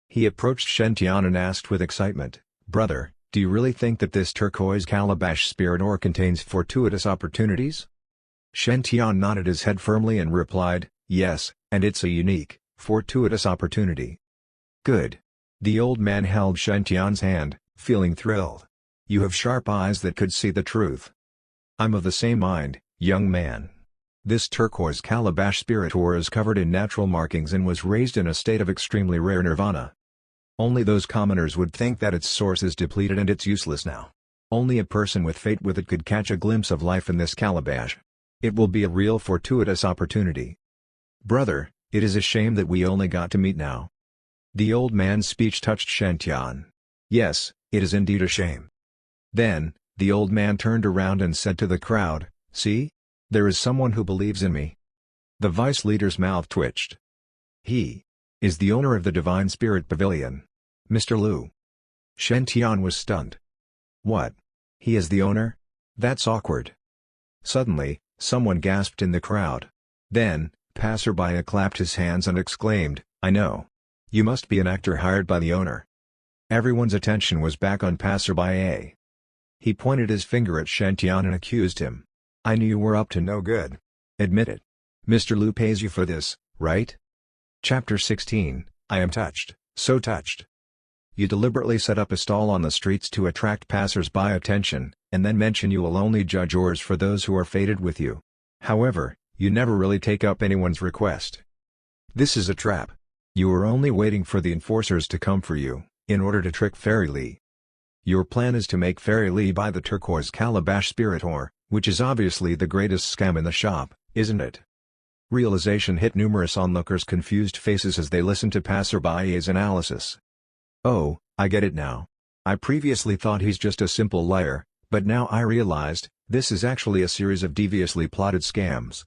He approached Shen Tian and asked with excitement, "Brother, do you really think that this turquoise calabash spirit ore contains fortuitous opportunities?" Shen Tian nodded his head firmly and replied, "Yes, and it's a unique, fortuitous opportunity." Good. The old man held Shen Tian's hand, feeling thrilled. You have sharp eyes that could see the truth. I'm of the same mind, young man. This turquoise calabash spirit ore is covered in natural markings and was raised in a state of extremely rare nirvana. Only those commoners would think that its source is depleted and it's useless now. Only a person with fate with it could catch a glimpse of life in this calabash. It will be a real fortuitous opportunity. Brother, it is a shame that we only got to meet now. The old man's speech touched Shen Tian. Yes, it is indeed a shame. Then, the old man turned around and said to the crowd, "See? There is someone who believes in me." The vice leader's mouth twitched. He is the owner of the Divine Spirit Pavilion. Mr. Liu. Shen Tian was stunned. What? He is the owner? That's awkward. Suddenly, someone gasped in the crowd. Then, passerby clapped his hands and exclaimed, "I know. You must be an actor hired by the owner." Everyone's attention was back on passerby A. He pointed his finger at Shen Tian and accused him. "I knew you were up to no good. Admit it. Mr. Liu pays you for this, right?" Chapter 16, I am touched, so touched. You deliberately set up a stall on the streets to attract passers-by attention, and then mention you will only judge ores for those who are fated with you. However, you never really take up anyone's request. This is a trap. You are only waiting for the enforcers to come for you, in order to trick Fairy Lee. Your plan is to make Fairy Lee buy the turquoise calabash spirit ore, which is obviously the greatest scam in the shop, isn't it? Realization hit numerous onlookers' confused faces as they listened to passerby's analysis. Oh, I get it now. I previously thought he's just a simple liar, but now I realized, this is actually a series of deviously plotted scams.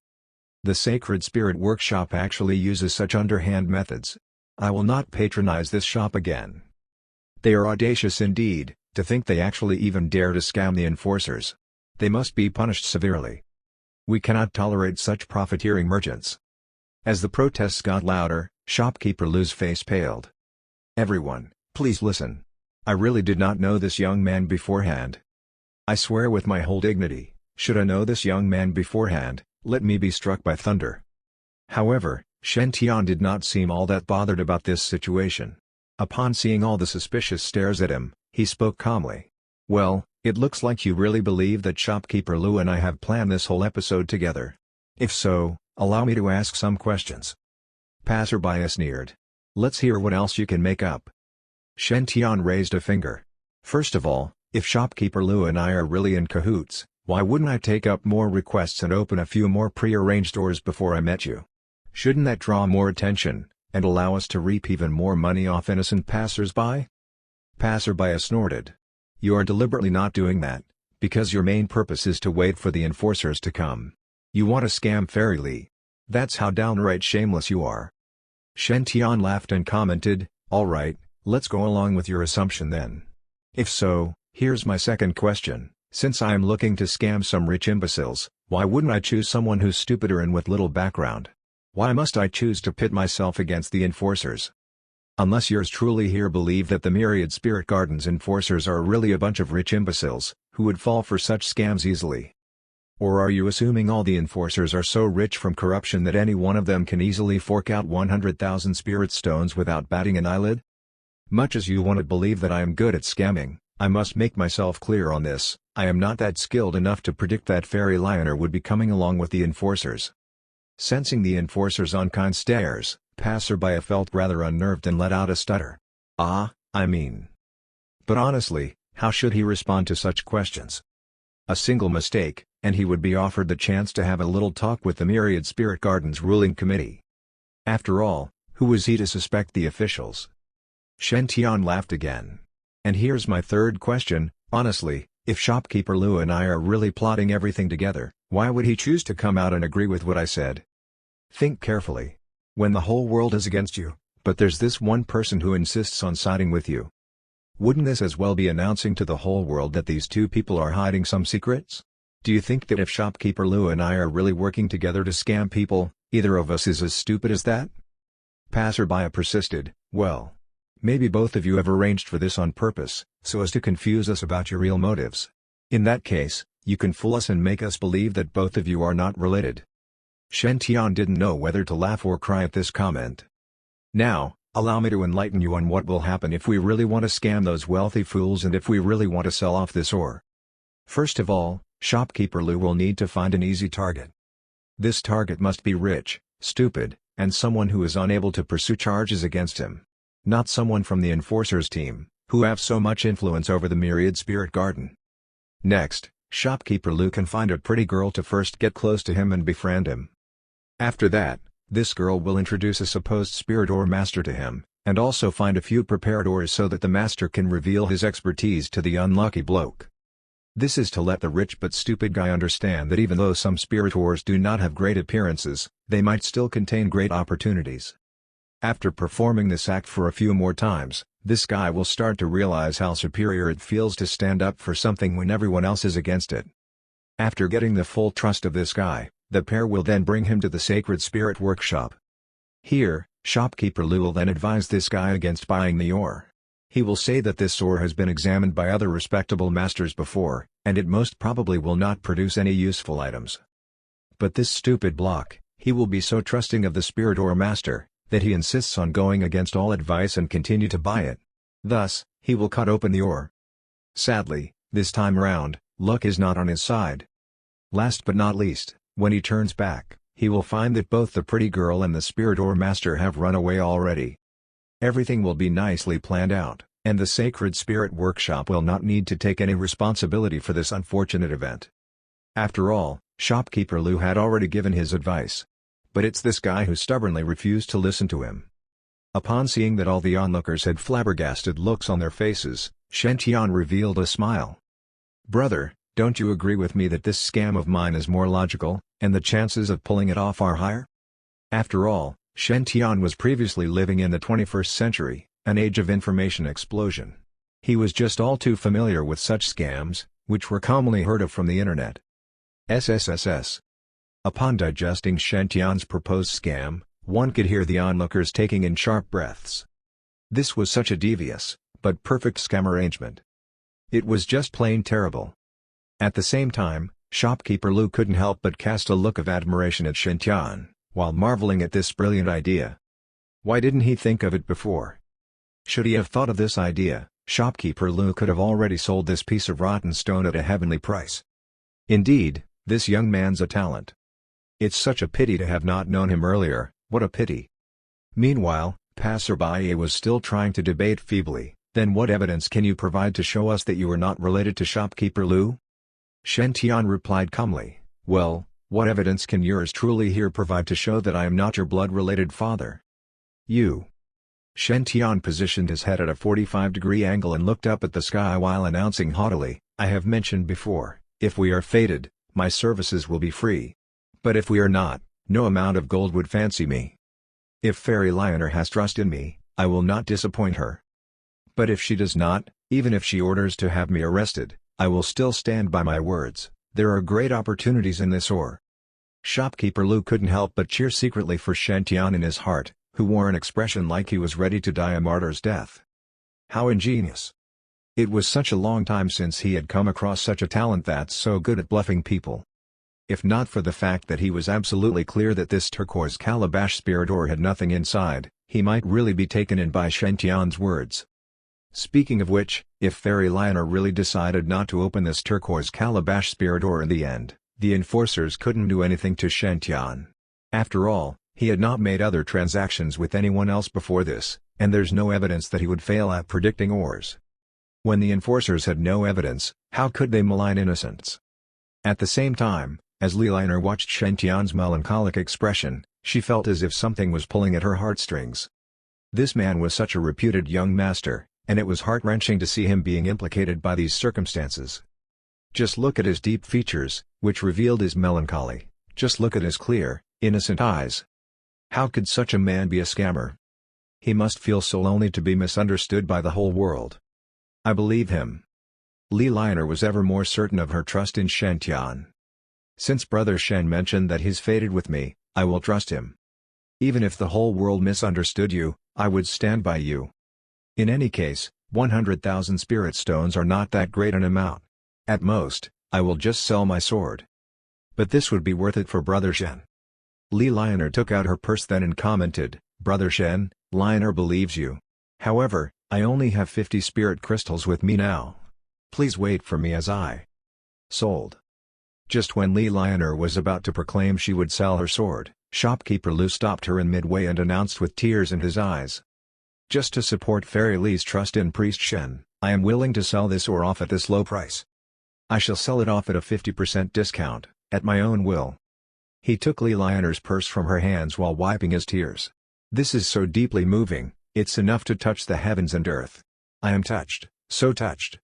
The Sacred Spirit Workshop actually uses such underhand methods. I will not patronize this shop again. They are audacious indeed, to think they actually even dare to scam the enforcers. They must be punished severely. We cannot tolerate such profiteering merchants. As the protests got louder, shopkeeper Liu's face paled. Everyone, please listen. I really did not know this young man beforehand. I swear with my whole dignity, should I know this young man beforehand, let me be struck by thunder. However, Shen Tian did not seem all that bothered about this situation. Upon seeing all the suspicious stares at him, he spoke calmly. Well, it looks like you really believe that shopkeeper Liu and I have planned this whole episode together. If so, allow me to ask some questions. Passerby sneered. Let's hear what else you can make up. Shen Tian raised a finger. First of all, if shopkeeper Liu and I are really in cahoots, why wouldn't I take up more requests and open a few more pre-arranged doors before I met you? Shouldn't that draw more attention, and allow us to reap even more money off innocent passers-by? Passerby snorted. You are deliberately not doing that, because your main purpose is to wait for the enforcers to come. You want to scam Fairy Lee. That's how downright shameless you are. Shen Tian laughed and commented, all right, let's go along with your assumption then. If so, here's my second question. Since I am looking to scam some rich imbeciles, why wouldn't I choose someone who's stupider and with little background? Why must I choose to pit myself against the enforcers? Unless yours truly here believe that the myriad Spirit Gardens enforcers are really a bunch of rich imbeciles, who would fall for such scams easily. Or are you assuming all the enforcers are so rich from corruption that any one of them can easily fork out 100,000 spirit stones without batting an eyelid? Much as you want to believe that I am good at scamming, I must make myself clear on this: I am not that skilled enough to predict that Fairy Lioner would be coming along with the enforcers. Sensing the enforcer's unkind stares, passerby felt rather unnerved and let out a stutter. I mean. But honestly, how should he respond to such questions? A single mistake, and he would be offered the chance to have a little talk with the Myriad Spirit Garden's ruling committee. After all, who was he to suspect the officials? Shen Tian laughed again. And here's my third question: honestly, if shopkeeper Lu and I are really plotting everything together, why would he choose to come out and agree with what I said? Think carefully. When the whole world is against you, but there's this one person who insists on siding with you. Wouldn't this as well be announcing to the whole world that these two people are hiding some secrets? Do you think that if shopkeeper Lu and I are really working together to scam people, either of us is as stupid as that? Passerby persisted. Well, maybe both of you have arranged for this on purpose, so as to confuse us about your real motives. In that case, you can fool us and make us believe that both of you are not related. Shen Tian didn't know whether to laugh or cry at this comment. Now, allow me to enlighten you on what will happen if we really want to scam those wealthy fools and if we really want to sell off this ore. First of all, shopkeeper Lu will need to find an easy target. This target must be rich, stupid, and someone who is unable to pursue charges against him. Not someone from the enforcers team, who have so much influence over the Myriad Spirit Garden. Next, shopkeeper Lu can find a pretty girl to first get close to him and befriend him. After that, this girl will introduce a supposed spirit ore master to him, and also find a few prepared ores so that the master can reveal his expertise to the unlucky bloke. This is to let the rich but stupid guy understand that even though some spirit ores do not have great appearances, they might still contain great opportunities. After performing this act for a few more times, this guy will start to realize how superior it feels to stand up for something when everyone else is against it. After getting the full trust of this guy, the pair will then bring him to the Sacred Spirit Workshop. Here, shopkeeper Lu will then advise this guy against buying the ore. He will say that this ore has been examined by other respectable masters before, and it most probably will not produce any useful items. But this stupid block, he will be so trusting of the spirit ore master, that he insists on going against all advice and continue to buy it. Thus, he will cut open the ore. Sadly, this time round, luck is not on his side. Last but not least, when he turns back, he will find that both the pretty girl and the spirit ore master have run away already. Everything will be nicely planned out, and the Sacred Spirit Workshop will not need to take any responsibility for this unfortunate event. After all, shopkeeper Lu had already given his advice. But it's this guy who stubbornly refused to listen to him. Upon seeing that all the onlookers had flabbergasted looks on their faces, Shen Tian revealed a smile. "Brother, don't you agree with me that this scam of mine is more logical, and the chances of pulling it off are higher?" After all, Shen Tian was previously living in the 21st century, an age of information explosion. He was just all too familiar with such scams, which were commonly heard of from the internet. SSSS. Upon digesting Shen Tian's proposed scam, one could hear the onlookers taking in sharp breaths. This was such a devious, but perfect scam arrangement. It was just plain terrible. At the same time, shopkeeper Lu couldn't help but cast a look of admiration at Shen Tian, while marveling at this brilliant idea. Why didn't he think of it before? Should he have thought of this idea, shopkeeper Lu could have already sold this piece of rotten stone at a heavenly price. Indeed, this young man's a talent. It's such a pity to have not known him earlier, what a pity. Meanwhile, passerby was still trying to debate feebly. Then what evidence can you provide to show us that you are not related to shopkeeper Lu? Shen Tian replied calmly, "Well, what evidence can yours truly here provide to show that I am not your blood-related father?" "You." Shen Tian positioned his head at a 45-degree angle and looked up at the sky while announcing haughtily, "I have mentioned before, if we are fated, my services will be free. But if we are not, no amount of gold would fancy me. If Fairy Lioner has trust in me, I will not disappoint her. But if she does not, even if she orders to have me arrested, I will still stand by my words. There are great opportunities in this ore." Shopkeeper Lu couldn't help but cheer secretly for Shen Tian in his heart, who wore an expression like he was ready to die a martyr's death. How ingenious! It was such a long time since he had come across such a talent that's so good at bluffing people. If not for the fact that he was absolutely clear that this turquoise calabash spirit ore had nothing inside, he might really be taken in by Shen Tian's words. Speaking of which, if Fairy Lionel really decided not to open this turquoise calabash spirit ore in the end, the enforcers couldn't do anything to Shen Tian. After all, he had not made other transactions with anyone else before this, and there's no evidence that he would fail at predicting ores. When the enforcers had no evidence, how could they malign innocents? At the same time, as Li Lionel watched Shen Tian's melancholic expression, she felt as if something was pulling at her heartstrings. This man was such a reputed young master, and it was heart-wrenching to see him being implicated by these circumstances. Just look at his deep features, which revealed his melancholy. Just look at his clear, innocent eyes. How could such a man be a scammer? He must feel so lonely to be misunderstood by the whole world. I believe him. Li Lionel was ever more certain of her trust in Shen Tian. Since Brother Shen mentioned that he's fated with me, I will trust him. Even if the whole world misunderstood you, I would stand by you. In any case, 100,000 spirit stones are not that great an amount. At most, I will just sell my sword. But this would be worth it for Brother Shen. Li Lionel took out her purse then and commented, Brother Shen, Lionel believes you. However, I only have 50 spirit crystals with me now. Please wait for me as I sold. Just when Li Lionel was about to proclaim she would sell her sword, shopkeeper Lu stopped her in midway and announced with tears in his eyes. Just to support Fairy Li's trust in Priest Shen, I am willing to sell this ore off at this low price. I shall sell it off at a 50% discount, at my own will. He took Li Lionel's purse from her hands while wiping his tears. This is so deeply moving, it's enough to touch the heavens and earth. I am touched, so touched.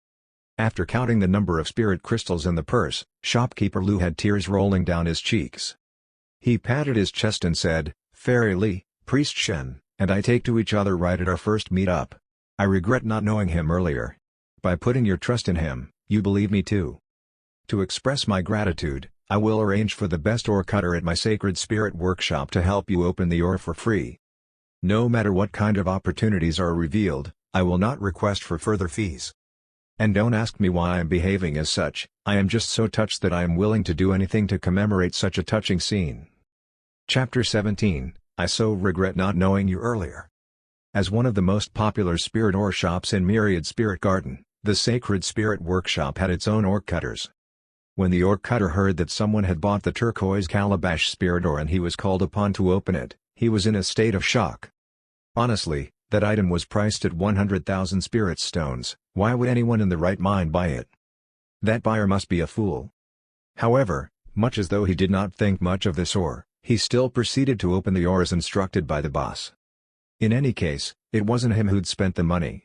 After counting the number of spirit crystals in the purse, shopkeeper Lu had tears rolling down his cheeks. He patted his chest and said, Fairy Li, Priest Shen, and I take to each other right at our first meet-up. I regret not knowing him earlier. By putting your trust in him, you believe me too. To express my gratitude, I will arrange for the best ore cutter at my sacred spirit workshop to help you open the ore for free. No matter what kind of opportunities are revealed, I will not request for further fees. And don't ask me why I am behaving as such, I am just so touched that I am willing to do anything to commemorate such a touching scene. Chapter 17, I so regret not knowing you earlier. As one of the most popular spirit ore shops in Myriad Spirit Garden, the Sacred Spirit Workshop had its own ore cutters. When the ore cutter heard that someone had bought the turquoise calabash spirit ore and he was called upon to open it, he was in a state of shock. Honestly, that item was priced at 100,000 spirit stones, why would anyone in the right mind buy it? That buyer must be a fool. However, much as though he did not think much of this ore, he still proceeded to open the ore as instructed by the boss. In any case, it wasn't him who'd spent the money.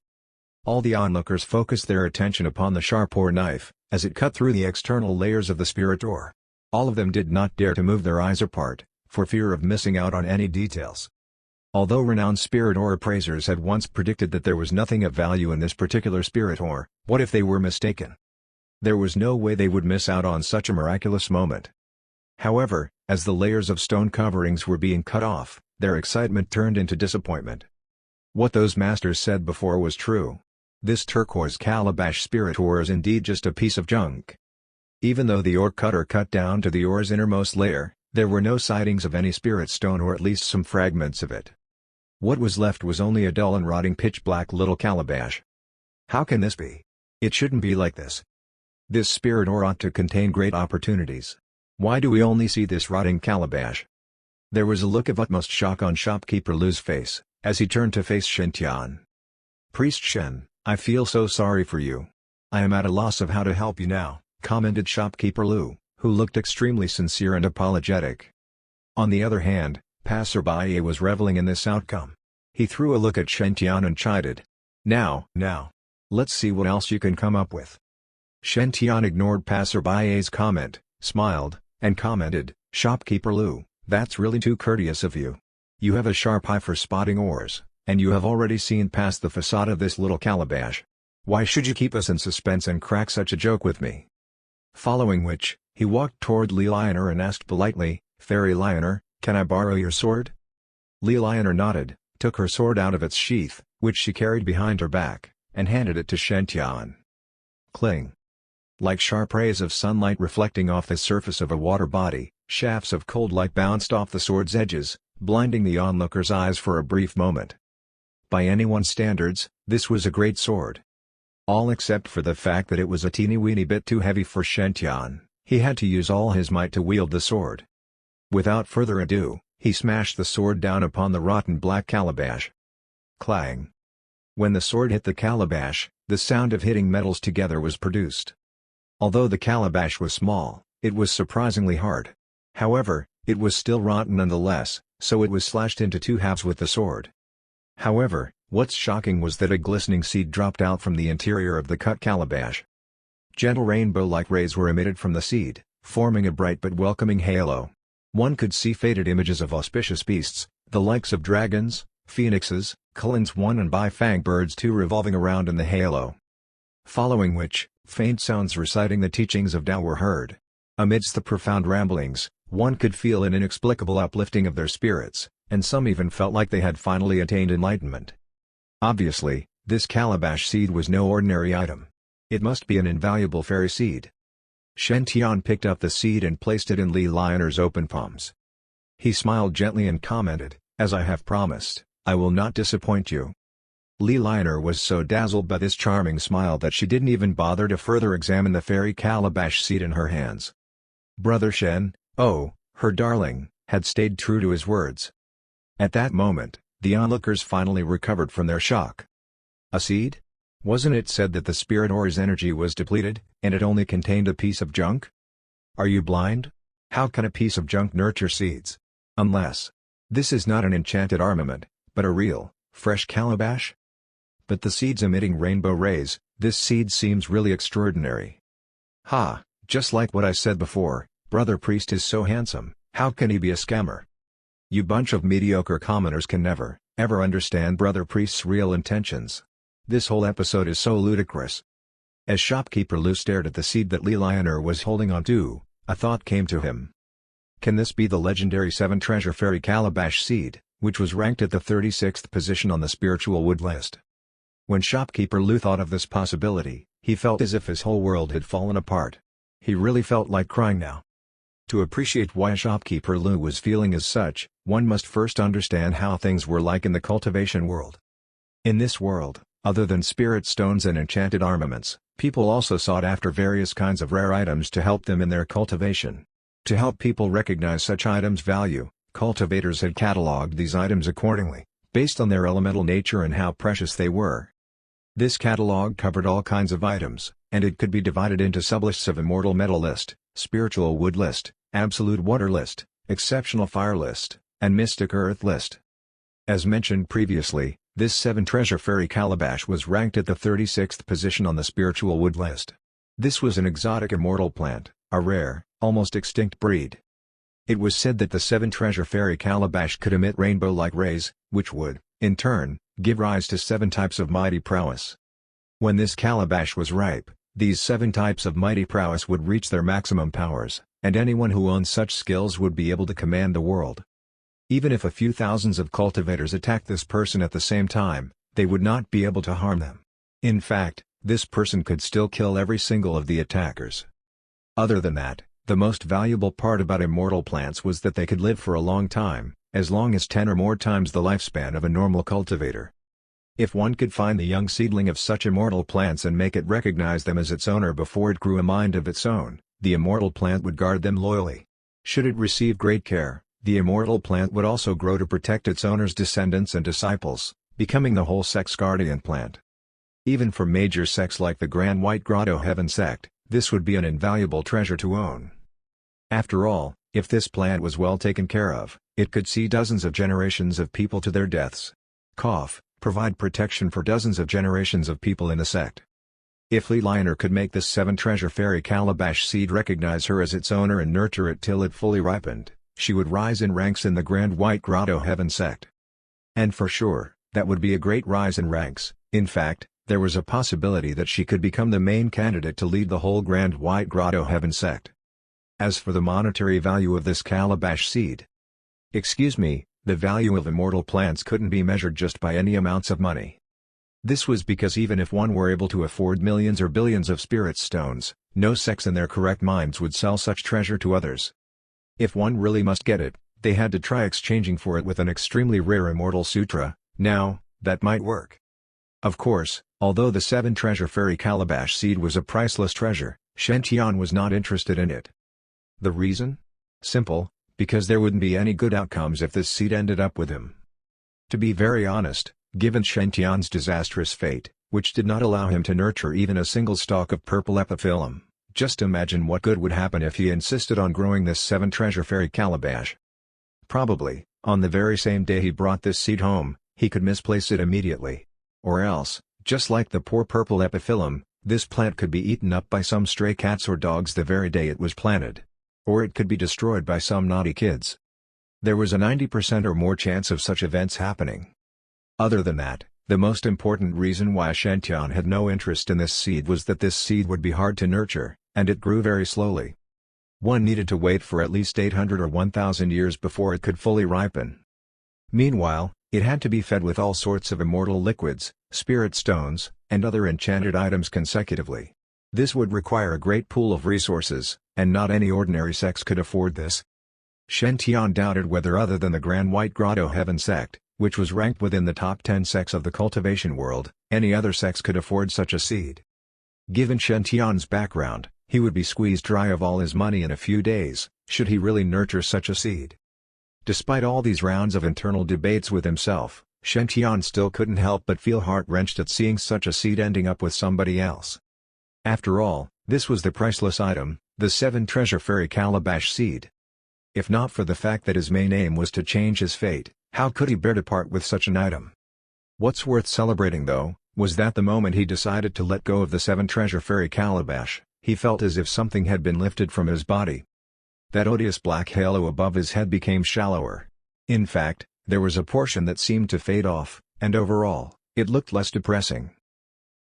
All the onlookers focused their attention upon the sharp ore knife, as it cut through the external layers of the spirit ore. All of them did not dare to move their eyes apart, for fear of missing out on any details. Although renowned spirit ore appraisers had once predicted that there was nothing of value in this particular spirit ore, what if they were mistaken? There was no way they would miss out on such a miraculous moment. However, as the layers of stone coverings were being cut off, their excitement turned into disappointment. What those masters said before was true. This turquoise calabash spirit ore is indeed just a piece of junk. Even though the ore cutter cut down to the ore's innermost layer, there were no sightings of any spirit stone or at least some fragments of it. What was left was only a dull and rotting pitch-black little calabash. How can this be? It shouldn't be like this. This spirit ore ought to contain great opportunities. Why do we only see this rotting calabash? There was a look of utmost shock on shopkeeper Lu's face, as he turned to face Shen Tian. Priest Shen, I feel so sorry for you. I am at a loss of how to help you now, commented shopkeeper Lu, who looked extremely sincere and apologetic. On the other hand, Passerby was reveling in this outcome. He threw a look at Shen Tian and chided. Now, let's see what else you can come up with. Shen Tian ignored Passerby's comment, smiled, and commented, Shopkeeper Lu, that's really too courteous of you. You have a sharp eye for spotting ores, and you have already seen past the facade of this little calabash. Why should you keep us in suspense and crack such a joke with me? Following which, he walked toward Li Lionel and asked politely, Fairy Lionel, can I borrow your sword? Li Lionel nodded, took her sword out of its sheath, which she carried behind her back, and handed it to Shen Tian. Cling. Like sharp rays of sunlight reflecting off the surface of a water body, shafts of cold light bounced off the sword's edges, blinding the onlooker's eyes for a brief moment. By anyone's standards, this was a great sword. All except for the fact that it was a teeny-weeny bit too heavy for Shen Tian. He had to use all his might to wield the sword. Without further ado, he smashed the sword down upon the rotten black calabash. Clang! When the sword hit the calabash, the sound of hitting metals together was produced. Although the calabash was small, it was surprisingly hard. However, it was still rotten nonetheless, so it was slashed into two halves with the sword. However, what's shocking was that a glistening seed dropped out from the interior of the cut calabash. Gentle rainbow-like rays were emitted from the seed, forming a bright but welcoming halo. One could see faded images of auspicious beasts, the likes of dragons, phoenixes, Kulin's 1 and Bifang birds 2 revolving around in the halo. Following which, faint sounds reciting the teachings of Tao were heard. Amidst the profound ramblings, one could feel an inexplicable uplifting of their spirits, and some even felt like they had finally attained enlightenment. Obviously, this calabash seed was no ordinary item. It must be an invaluable fairy seed. Shen Tian picked up the seed and placed it in Li Lioner's open palms. He smiled gently and commented, "As I have promised, I will not disappoint you." Li Lioner was so dazzled by this charming smile that she didn't even bother to further examine the fairy calabash seed in her hands. Brother Shen, oh, her darling, had stayed true to his words. At that moment, the onlookers finally recovered from their shock. A seed? Wasn't it said that the spirit ore's energy was depleted, and it only contained a piece of junk? Are you blind? How can a piece of junk nurture seeds? Unless this is not an enchanted armament, but a real, fresh calabash? But the seed's emitting rainbow rays, this seed seems really extraordinary. Ha, just like what I said before, Brother Priest is so handsome, how can he be a scammer? You bunch of mediocre commoners can never, ever understand Brother Priest's real intentions. This whole episode is so ludicrous. As shopkeeper Lu stared at the seed that Li Lioner was holding onto, a thought came to him. Can this be the legendary 7 treasure fairy calabash seed, which was ranked at the 36th position on the spiritual wood list? When shopkeeper Lu thought of this possibility, he felt as if his whole world had fallen apart. He really felt like crying now. To appreciate why shopkeeper Lu was feeling as such, one must first understand how things were like in the cultivation world. In this world, other than spirit stones and enchanted armaments, people also sought after various kinds of rare items to help them in their cultivation. To help people recognize such items' value, cultivators had catalogued these items accordingly, based on their elemental nature and how precious they were. This catalog covered all kinds of items, and it could be divided into sublists of immortal metal list, spiritual wood list, absolute water list, exceptional fire list, and mystic earth list. As mentioned previously, this 7 treasure fairy calabash was ranked at the 36th position on the spiritual wood list. This was an exotic immortal plant, a rare, almost extinct breed. It was said that the 7 treasure fairy calabash could emit rainbow-like rays, which would, in turn, give rise to 7 types of mighty prowess. When this calabash was ripe, these 7 types of mighty prowess would reach their maximum powers, and anyone who owned such skills would be able to command the world. Even if a few thousands of cultivators attacked this person at the same time, they would not be able to harm them. In fact, this person could still kill every single of the attackers. Other than that, the most valuable part about immortal plants was that they could live for a long time, as long as 10 or more times the lifespan of a normal cultivator. If one could find the young seedling of such immortal plants and make it recognize them as its owner before it grew a mind of its own, the immortal plant would guard them loyally. Should it receive great care, the immortal plant would also grow to protect its owner's descendants and disciples, becoming the whole sect's guardian plant. Even for major sects like the Grand White Grotto Heaven sect, this would be an invaluable treasure to own. After all, if this plant was well taken care of, it could see dozens of generations of people to their deaths. Provide protection for dozens of generations of people in the sect. If Li Lioner could make this 7 treasure fairy calabash seed recognize her as its owner and nurture it till it fully ripened, she would rise in ranks in the Grand White Grotto Heaven sect. And for sure, that would be a great rise in ranks. In fact, there was a possibility that she could become the main candidate to lead the whole Grand White Grotto Heaven sect. As for the monetary value of this calabash seed, excuse me, the value of immortal plants couldn't be measured just by any amounts of money. This was because even if one were able to afford millions or billions of spirit stones, No sex in their correct minds would sell such treasure to others. If one really must get it, they had to try exchanging for it with an extremely rare immortal sutra. Now, that might work. Of course, although the 7 treasure fairy calabash seed was a priceless treasure, Shen Tian was not interested in it. The reason? Simple, because there wouldn't be any good outcomes if this seed ended up with him. To be very honest, given Shen Tian's disastrous fate, which did not allow him to nurture even a single stalk of purple epiphyllum, just imagine what good would happen if he insisted on growing this 7 treasure fairy calabash. Probably, on the very same day he brought this seed home, he could misplace it immediately. Or else, just like the poor purple epiphyllum, this plant could be eaten up by some stray cats or dogs the very day it was planted. Or it could be destroyed by some naughty kids. There was a 90% or more chance of such events happening. Other than that, the most important reason why Shen Tian had no interest in this seed was that this seed would be hard to nurture, and it grew very slowly. One needed to wait for at least 800 or 1000 years before it could fully ripen. Meanwhile, it had to be fed with all sorts of immortal liquids, spirit stones, and other enchanted items consecutively. This would require a great pool of resources, and not any ordinary sects could afford this. Shen Tian doubted whether other than the Grand White Grotto Heaven sect, which was ranked within the top 10 sects of the cultivation world, any other sects could afford such a seed. Given Shen Tian's background, he would be squeezed dry of all his money in a few days, should he really nurture such a seed. Despite all these rounds of internal debates with himself, Shen Tian still couldn't help but feel heart-wrenched at seeing such a seed ending up with somebody else. After all, this was the priceless item, the 7 treasure fairy calabash seed. If not for the fact that his main aim was to change his fate, how could he bear to part with such an item? What's worth celebrating though, was that the moment he decided to let go of the 7 treasure fairy calabash, he felt as if something had been lifted from his body. That odious black halo above his head became shallower. In fact, there was a portion that seemed to fade off, and overall, it looked less depressing.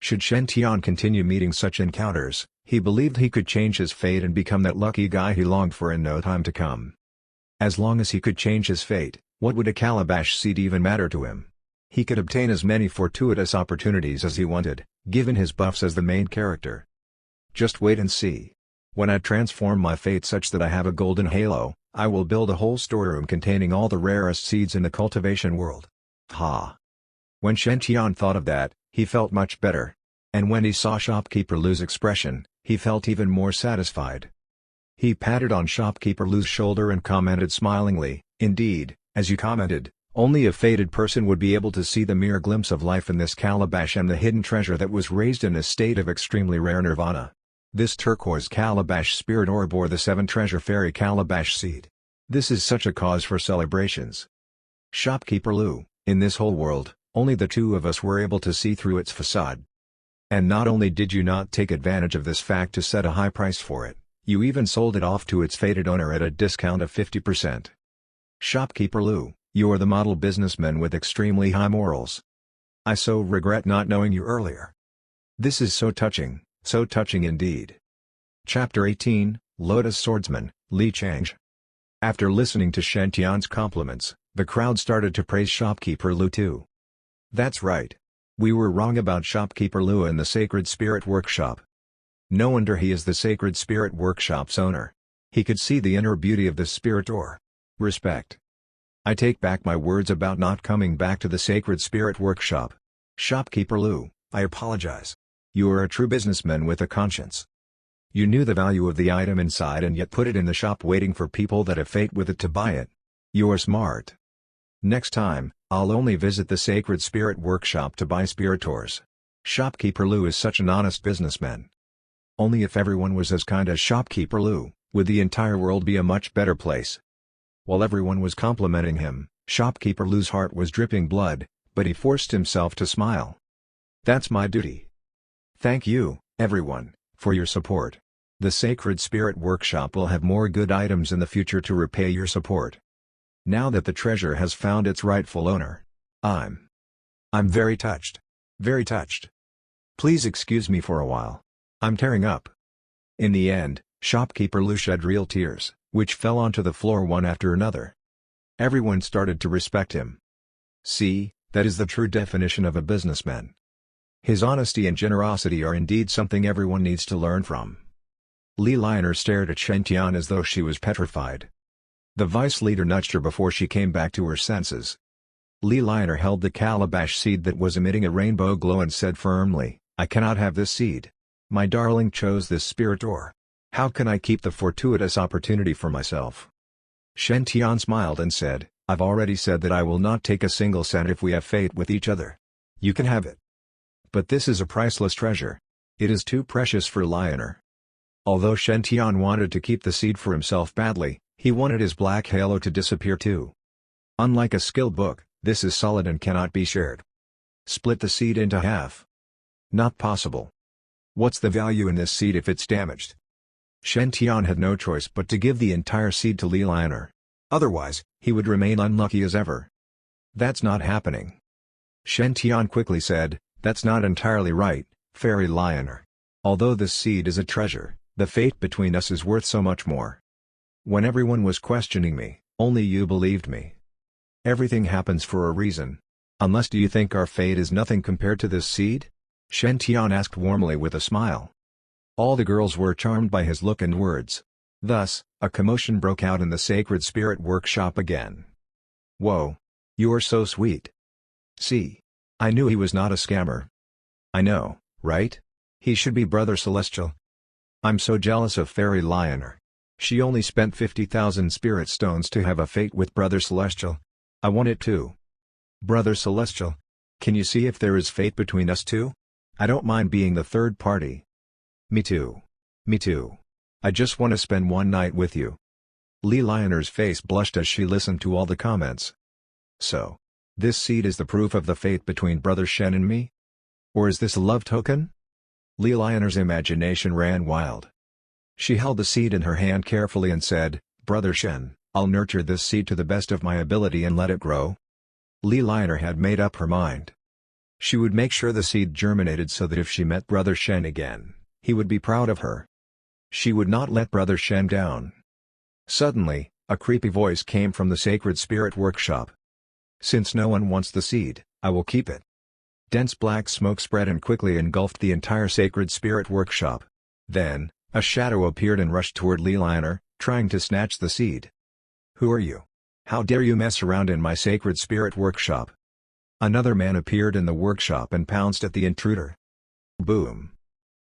Should Shen Tian continue meeting such encounters, he believed he could change his fate and become that lucky guy he longed for in no time to come. As long as he could change his fate, what would a calabash seed even matter to him? He could obtain as many fortuitous opportunities as he wanted, given his buffs as the main character. Just wait and see. When I transform my fate such that I have a golden halo, I will build a whole storeroom containing all the rarest seeds in the cultivation world. Ha! When Shen Tian thought of that, he felt much better. And when he saw Shopkeeper Lu's expression, he felt even more satisfied. He patted on Shopkeeper Lu's shoulder and commented smilingly, "Indeed, as you commented, only a fated person would be able to see the mere glimpse of life in this calabash and the hidden treasure that was raised in a state of extremely rare nirvana. This turquoise calabash spirit ore bore the 7 treasure fairy calabash seed. This is such a cause for celebrations. Shopkeeper Lu, in this whole world, only the 2 of us were able to see through its facade. And not only did you not take advantage of this fact to set a high price for it, you even sold it off to its fated owner at a discount of 50%. Shopkeeper Lu, you are the model businessman with extremely high morals. I so regret not knowing you earlier. This is so touching indeed." Chapter 18, Lotus Swordsman, Li Changzhe. After listening to Shen Tian's compliments, the crowd started to praise Shopkeeper Lu too. That's right. We were wrong about Shopkeeper Lu and the Sacred Spirit Workshop. No wonder he is the Sacred Spirit Workshop's owner. He could see the inner beauty of the spirit ore. Respect. I take back my words about not coming back to the Sacred Spirit Workshop. Shopkeeper Lu, I apologize. You are a true businessman with a conscience. You knew the value of the item inside and yet put it in the shop waiting for people that have fate with it to buy it. You are smart. Next time, I'll only visit the Sacred Spirit Workshop to buy spirit ores. Shopkeeper Lu is such an honest businessman. Only if everyone was as kind as Shopkeeper Lu, would the entire world be a much better place. While everyone was complimenting him, Shopkeeper Lu's heart was dripping blood, but he forced himself to smile. That's my duty. Thank you, everyone, for your support. The Sacred Spirit Workshop will have more good items in the future to repay your support. Now that the treasure has found its rightful owner, I'm very touched. Very touched. Please excuse me for a while. I'm tearing up. In the end, Shopkeeper Lu shed real tears, which fell onto the floor one after another. Everyone started to respect him. See, that is the true definition of a businessman. His honesty and generosity are indeed something everyone needs to learn from. Li Liner stared at Shen Tian as though she was petrified. The vice leader nudged her before she came back to her senses. Li Liner held the calabash seed that was emitting a rainbow glow and said firmly, "I cannot have this seed. My darling chose this spirit door. How can I keep the fortuitous opportunity for myself?" Shen Tian smiled and said, "I've already said that I will not take a single cent if we have fate with each other. You can have it. But this is a priceless treasure. It is too precious for Liner." Although Shen Tian wanted to keep the seed for himself badly, he wanted his black halo to disappear too. Unlike a skill book, this is solid and cannot be shared. Split the seed into half. Not possible. What's the value in this seed if it's damaged? Shen Tian had no choice but to give the entire seed to Li Liner. Otherwise, he would remain unlucky as ever. That's not happening. Shen Tian quickly said, "That's not entirely right, Fairy Liner. Although this seed is a treasure, the fate between us is worth so much more. When everyone was questioning me, only you believed me. Everything happens for a reason. Unless do you think our fate is nothing compared to this seed?" Shen Tian asked warmly with a smile. All the girls were charmed by his look and words. Thus, a commotion broke out in the Sacred Spirit Workshop again. "Whoa! You are so sweet. See? I knew he was not a scammer. I know, right? He should be Brother Celestial. I'm so jealous of Fairy Liner. She only spent 50,000 spirit stones to have a fate with Brother Celestial. I want it too. Brother Celestial, can you see if there is fate between us two? I don't mind being the third party." "Me too. Me too. I just want to spend one night with you." Li Liner's face blushed as she listened to all the comments. "So, this seed is the proof of the fate between Brother Shen and me? Or is this a love token?" Li Liner's imagination ran wild. She held the seed in her hand carefully and said, "Brother Shen, I'll nurture this seed to the best of my ability and let it grow." Li Liner had made up her mind. She would make sure the seed germinated so that if she met Brother Shen again, he would be proud of her. She would not let Brother Shen down. Suddenly, a creepy voice came from the Sacred Spirit Workshop. "Since no one wants the seed, I will keep it." Dense black smoke spread and quickly engulfed the entire Sacred Spirit Workshop. Then, a shadow appeared and rushed toward Li Liner, trying to snatch the seed. "Who are you? How dare you mess around in my Sacred Spirit Workshop?" Another man appeared in the workshop and pounced at the intruder. Boom!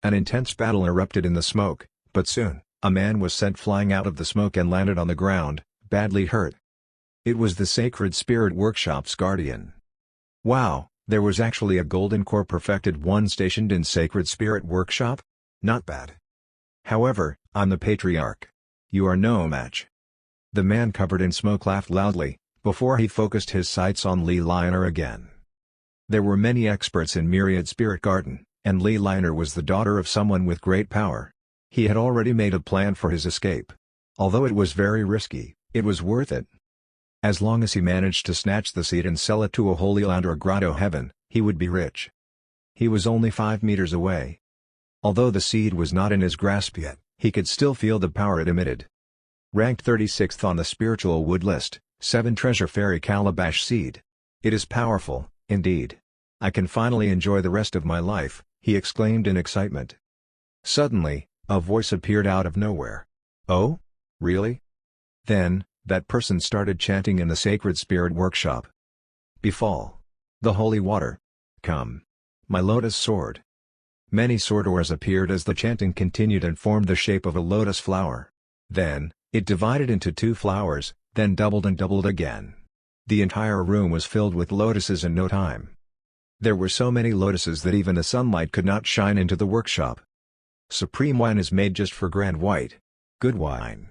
An intense battle erupted in the smoke, but soon, a man was sent flying out of the smoke and landed on the ground, badly hurt. It was the Sacred Spirit Workshop's guardian. Wow, there was actually a Golden Core Perfected One stationed in Sacred Spirit Workshop? Not bad. However, I'm the Patriarch. You are no match. The man covered in smoke laughed loudly, before he focused his sights on Li Liner again. There were many experts in Myriad Spirit Garden, and Li Liner was the daughter of someone with great power. He had already made a plan for his escape. Although it was very risky, it was worth it. As long as he managed to snatch the seed and sell it to a holy land or grotto heaven, he would be rich. He was only 5 meters away. Although the seed was not in his grasp yet, he could still feel the power it emitted. Ranked 36th on the spiritual wood list, 7 Treasure Fairy Calabash Seed. It is powerful, indeed. I can finally enjoy the rest of my life, he exclaimed in excitement. Suddenly, a voice appeared out of nowhere. "Oh? Really?" Then, that person started chanting in the Sacred Spirit Workshop. "Befall. The holy water. Come. My lotus sword." Many sword ores appeared as the chanting continued and formed the shape of a lotus flower. Then, it divided into 2 flowers, then doubled and doubled again. The entire room was filled with lotuses in no time. There were so many lotuses that even the sunlight could not shine into the workshop. Supreme wine is made just for Grand White. Good wine.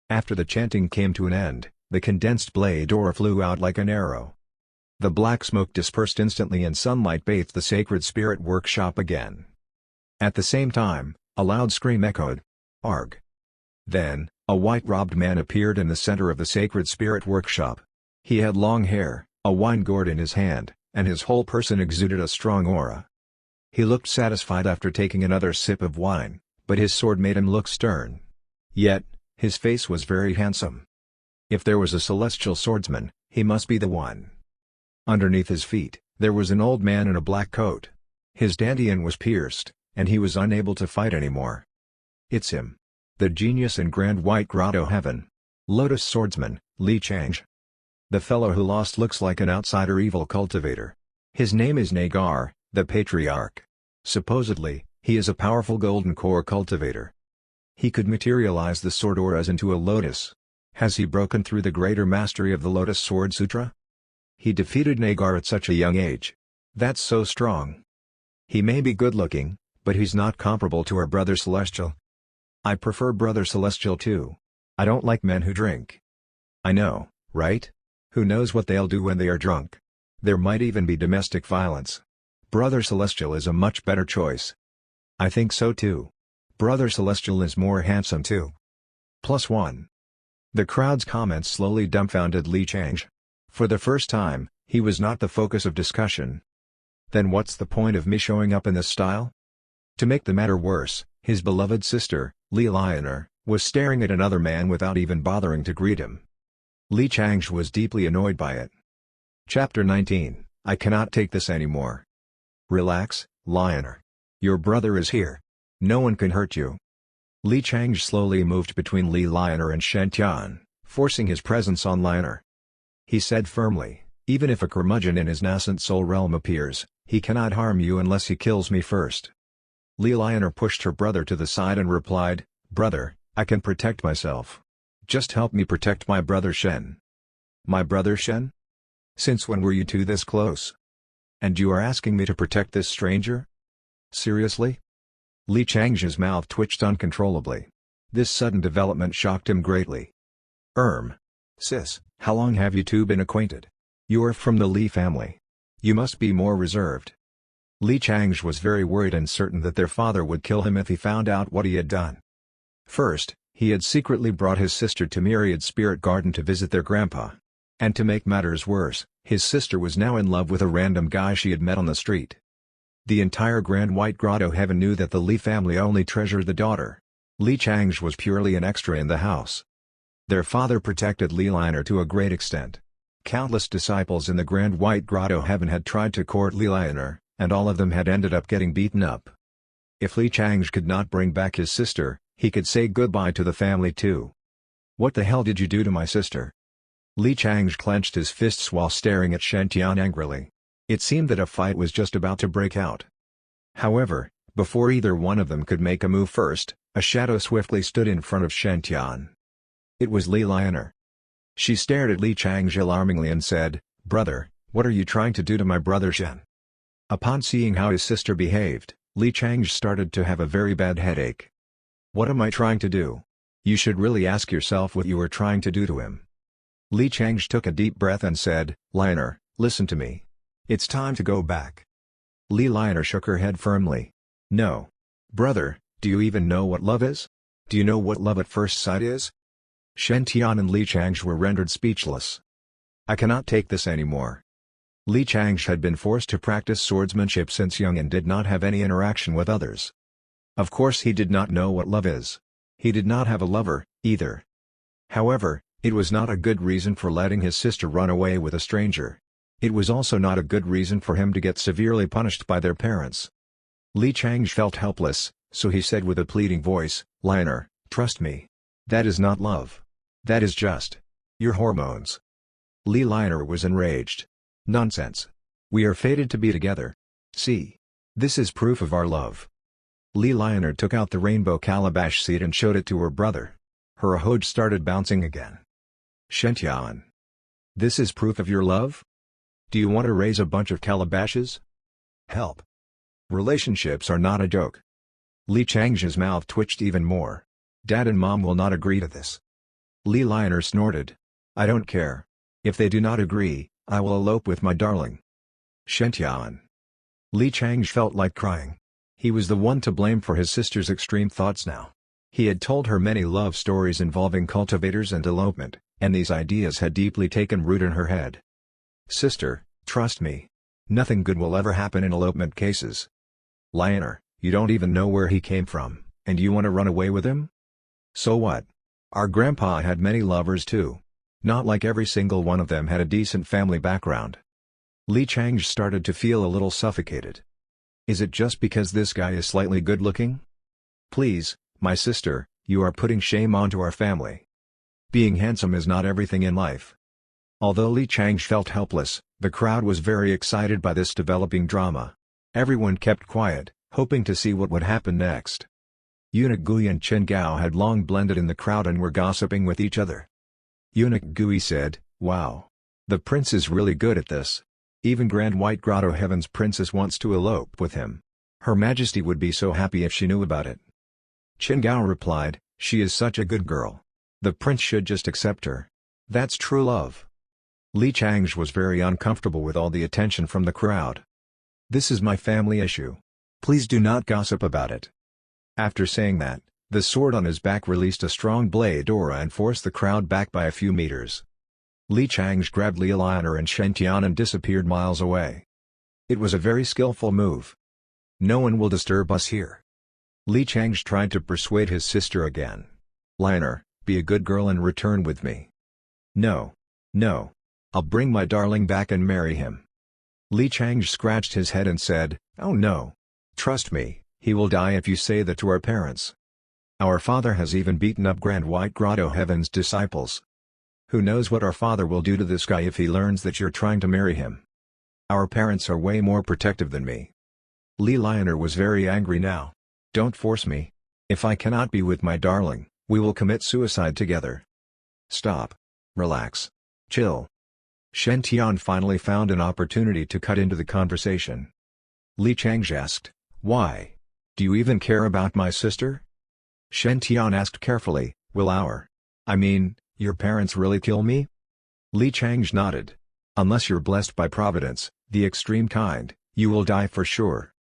After the chanting came to an end, the condensed blade ore flew out like an arrow. The black smoke dispersed instantly and sunlight bathed the Sacred Spirit Workshop again. At the same time, a loud scream echoed. "Arg!" Then, a white-robed man appeared in the center of the Sacred Spirit Workshop. He had long hair, a wine gourd in his hand, and his whole person exuded a strong aura. He looked satisfied after taking another sip of wine, but his sword made him look stern. Yet, his face was very handsome. If there was a celestial swordsman, he must be the one. Underneath his feet, there was an old man in a black coat. His dandian was pierced, and he was unable to fight anymore. It's him. The genius in Grand White Grotto Heaven. Lotus swordsman, Li Chang. The fellow who lost looks like an outsider evil cultivator. His name is Nagar, the Patriarch. Supposedly, he is a powerful golden core cultivator. He could materialize the sword auras into a lotus. Has he broken through the greater mastery of the Lotus Sword Sutra? He defeated Nagar at such a young age. That's so strong. He may be good-looking, but he's not comparable to our brother Celestial. I prefer brother Celestial too. I don't like men who drink. I know, right? Who knows what they'll do when they are drunk? There might even be domestic violence. Brother Celestial is a much better choice. I think so too. Brother Celestial is more handsome too. +1. The crowd's comments slowly dumbfounded Li Chang. For the first time, he was not the focus of discussion. Then what's the point of me showing up in this style? To make the matter worse, his beloved sister, Li Lioner, was staring at another man without even bothering to greet him. Li Chang was deeply annoyed by it. Chapter 19, I cannot take this anymore. Relax, Lioner. Your brother is here. No one can hurt you. Li Chang slowly moved between Li Lioner and Shen Tian, forcing his presence on Lioner. He said firmly, even if a curmudgeon in his nascent soul realm appears, he cannot harm you unless he kills me first. Li Lioner pushed her brother to the side and replied, Brother, I can protect myself. Just help me protect my brother Shen. My brother Shen? Since when were you two this close? And you are asking me to protect this stranger? Seriously? Li Chang's mouth twitched uncontrollably. This sudden development shocked him greatly. Sis, how long have you two been acquainted? You are from the Li family. You must be more reserved. Li Chang was very worried and certain that their father would kill him if he found out what he had done. First, he had secretly brought his sister to Myriad Spirit Garden to visit their grandpa. And to make matters worse, his sister was now in love with a random guy she had met on the street. The entire Grand White Grotto Heaven knew that the Li family only treasured the daughter. Li Chang was purely an extra in the house. Their father protected Li Lioner to a great extent. Countless disciples in the Grand White Grotto Heaven had tried to court Li Lioner, and all of them had ended up getting beaten up. If Li Chang could not bring back his sister, he could say goodbye to the family too. What the hell did you do to my sister? Li Chang clenched his fists while staring at Shen Tian angrily. It seemed that a fight was just about to break out. However, before either one of them could make a move first, a shadow swiftly stood in front of Shen Tian. It was Li Lioner. She stared at Li Chang alarmingly and said, Brother, what are you trying to do to my brother Shen? Upon seeing how his sister behaved, Li Chang started to have a very bad headache. What am I trying to do? You should really ask yourself what you were trying to do to him. Li Chang took a deep breath and said, Lioner, listen to me. It's time to go back. Li Lioner shook her head firmly. No. Brother, do you even know what love is? Do you know what love at first sight is? Shen Tian and Li Chang were rendered speechless. I cannot take this anymore. Li Chang had been forced to practice swordsmanship since young and did not have any interaction with others. Of course he did not know what love is. He did not have a lover, either. However, it was not a good reason for letting his sister run away with a stranger. It was also not a good reason for him to get severely punished by their parents. Li Chang felt helpless, so he said with a pleading voice, Lioner, trust me. That is not love. That is just your hormones. Li Lioner was enraged. Nonsense. We are fated to be together. See. This is proof of our love. Li Lioner took out the rainbow calabash seed and showed it to her brother. Her ahoj started bouncing again. Shen Tian. This is proof of your love? Do you want to raise a bunch of calabashes? Help. Relationships are not a joke. Li Chang's mouth twitched even more. Dad and Mom will not agree to this. Li Lioner snorted. I don't care. If they do not agree, I will elope with my darling. Shen Tian. Li Chang felt like crying. He was the one to blame for his sister's extreme thoughts now. He had told her many love stories involving cultivators and elopement, and these ideas had deeply taken root in her head. Sister, trust me. Nothing good will ever happen in elopement cases. Lioner, you don't even know where he came from, and you want to run away with him? So what? Our grandpa had many lovers too. Not like every single one of them had a decent family background. Li Chang started to feel a little suffocated. Is it just because this guy is slightly good-looking? Please, My sister, you are putting shame onto our family. Being handsome is not everything in life. Although Li Chang felt helpless, the crowd was very excited by this developing drama. Everyone kept quiet, hoping to see what would happen next. Eunuch Gui and Chen Gao had long blended in the crowd and were gossiping with each other. Eunuch Gui said, "Wow. The prince is really good at this. Even Grand White Grotto Heaven's princess wants to elope with him. Her Majesty would be so happy if she knew about it." Chen Gao replied, "She is such a good girl. The prince should just accept her. That's true love." Li Chang was very uncomfortable with all the attention from the crowd. "This is my family issue. Please do not gossip about it." After saying that, the sword on his back released a strong blade aura and forced the crowd back by a few meters. Li Chang grabbed Li Lion'er and Shen Tian and disappeared miles away. It was a very skillful move. "No one will disturb us here." Li Chang tried to persuade his sister again. "Lion'er, be a good girl and return with me." "No. No. I'll bring my darling back and marry him." Li Chang scratched his head and said, "Oh no. Trust me, he will die if you say that to our parents. Our father has even beaten up Grand White Grotto Heaven's disciples. Who knows what our father will do to this guy if he learns that you're trying to marry him. Our parents are way more protective than me." Li Lion'er was very angry now. "Don't force me. If I cannot be with my darling, we will commit suicide together." "Stop. Relax. Chill." Shen Tian finally found an opportunity to cut into the conversation. Li Chang asked, "Why? Do you even care about my sister?" Shen Tian asked carefully, "Will your parents really kill me?" Li Chang nodded. "Unless you're blessed by Providence, the extreme kind, you will die for sure."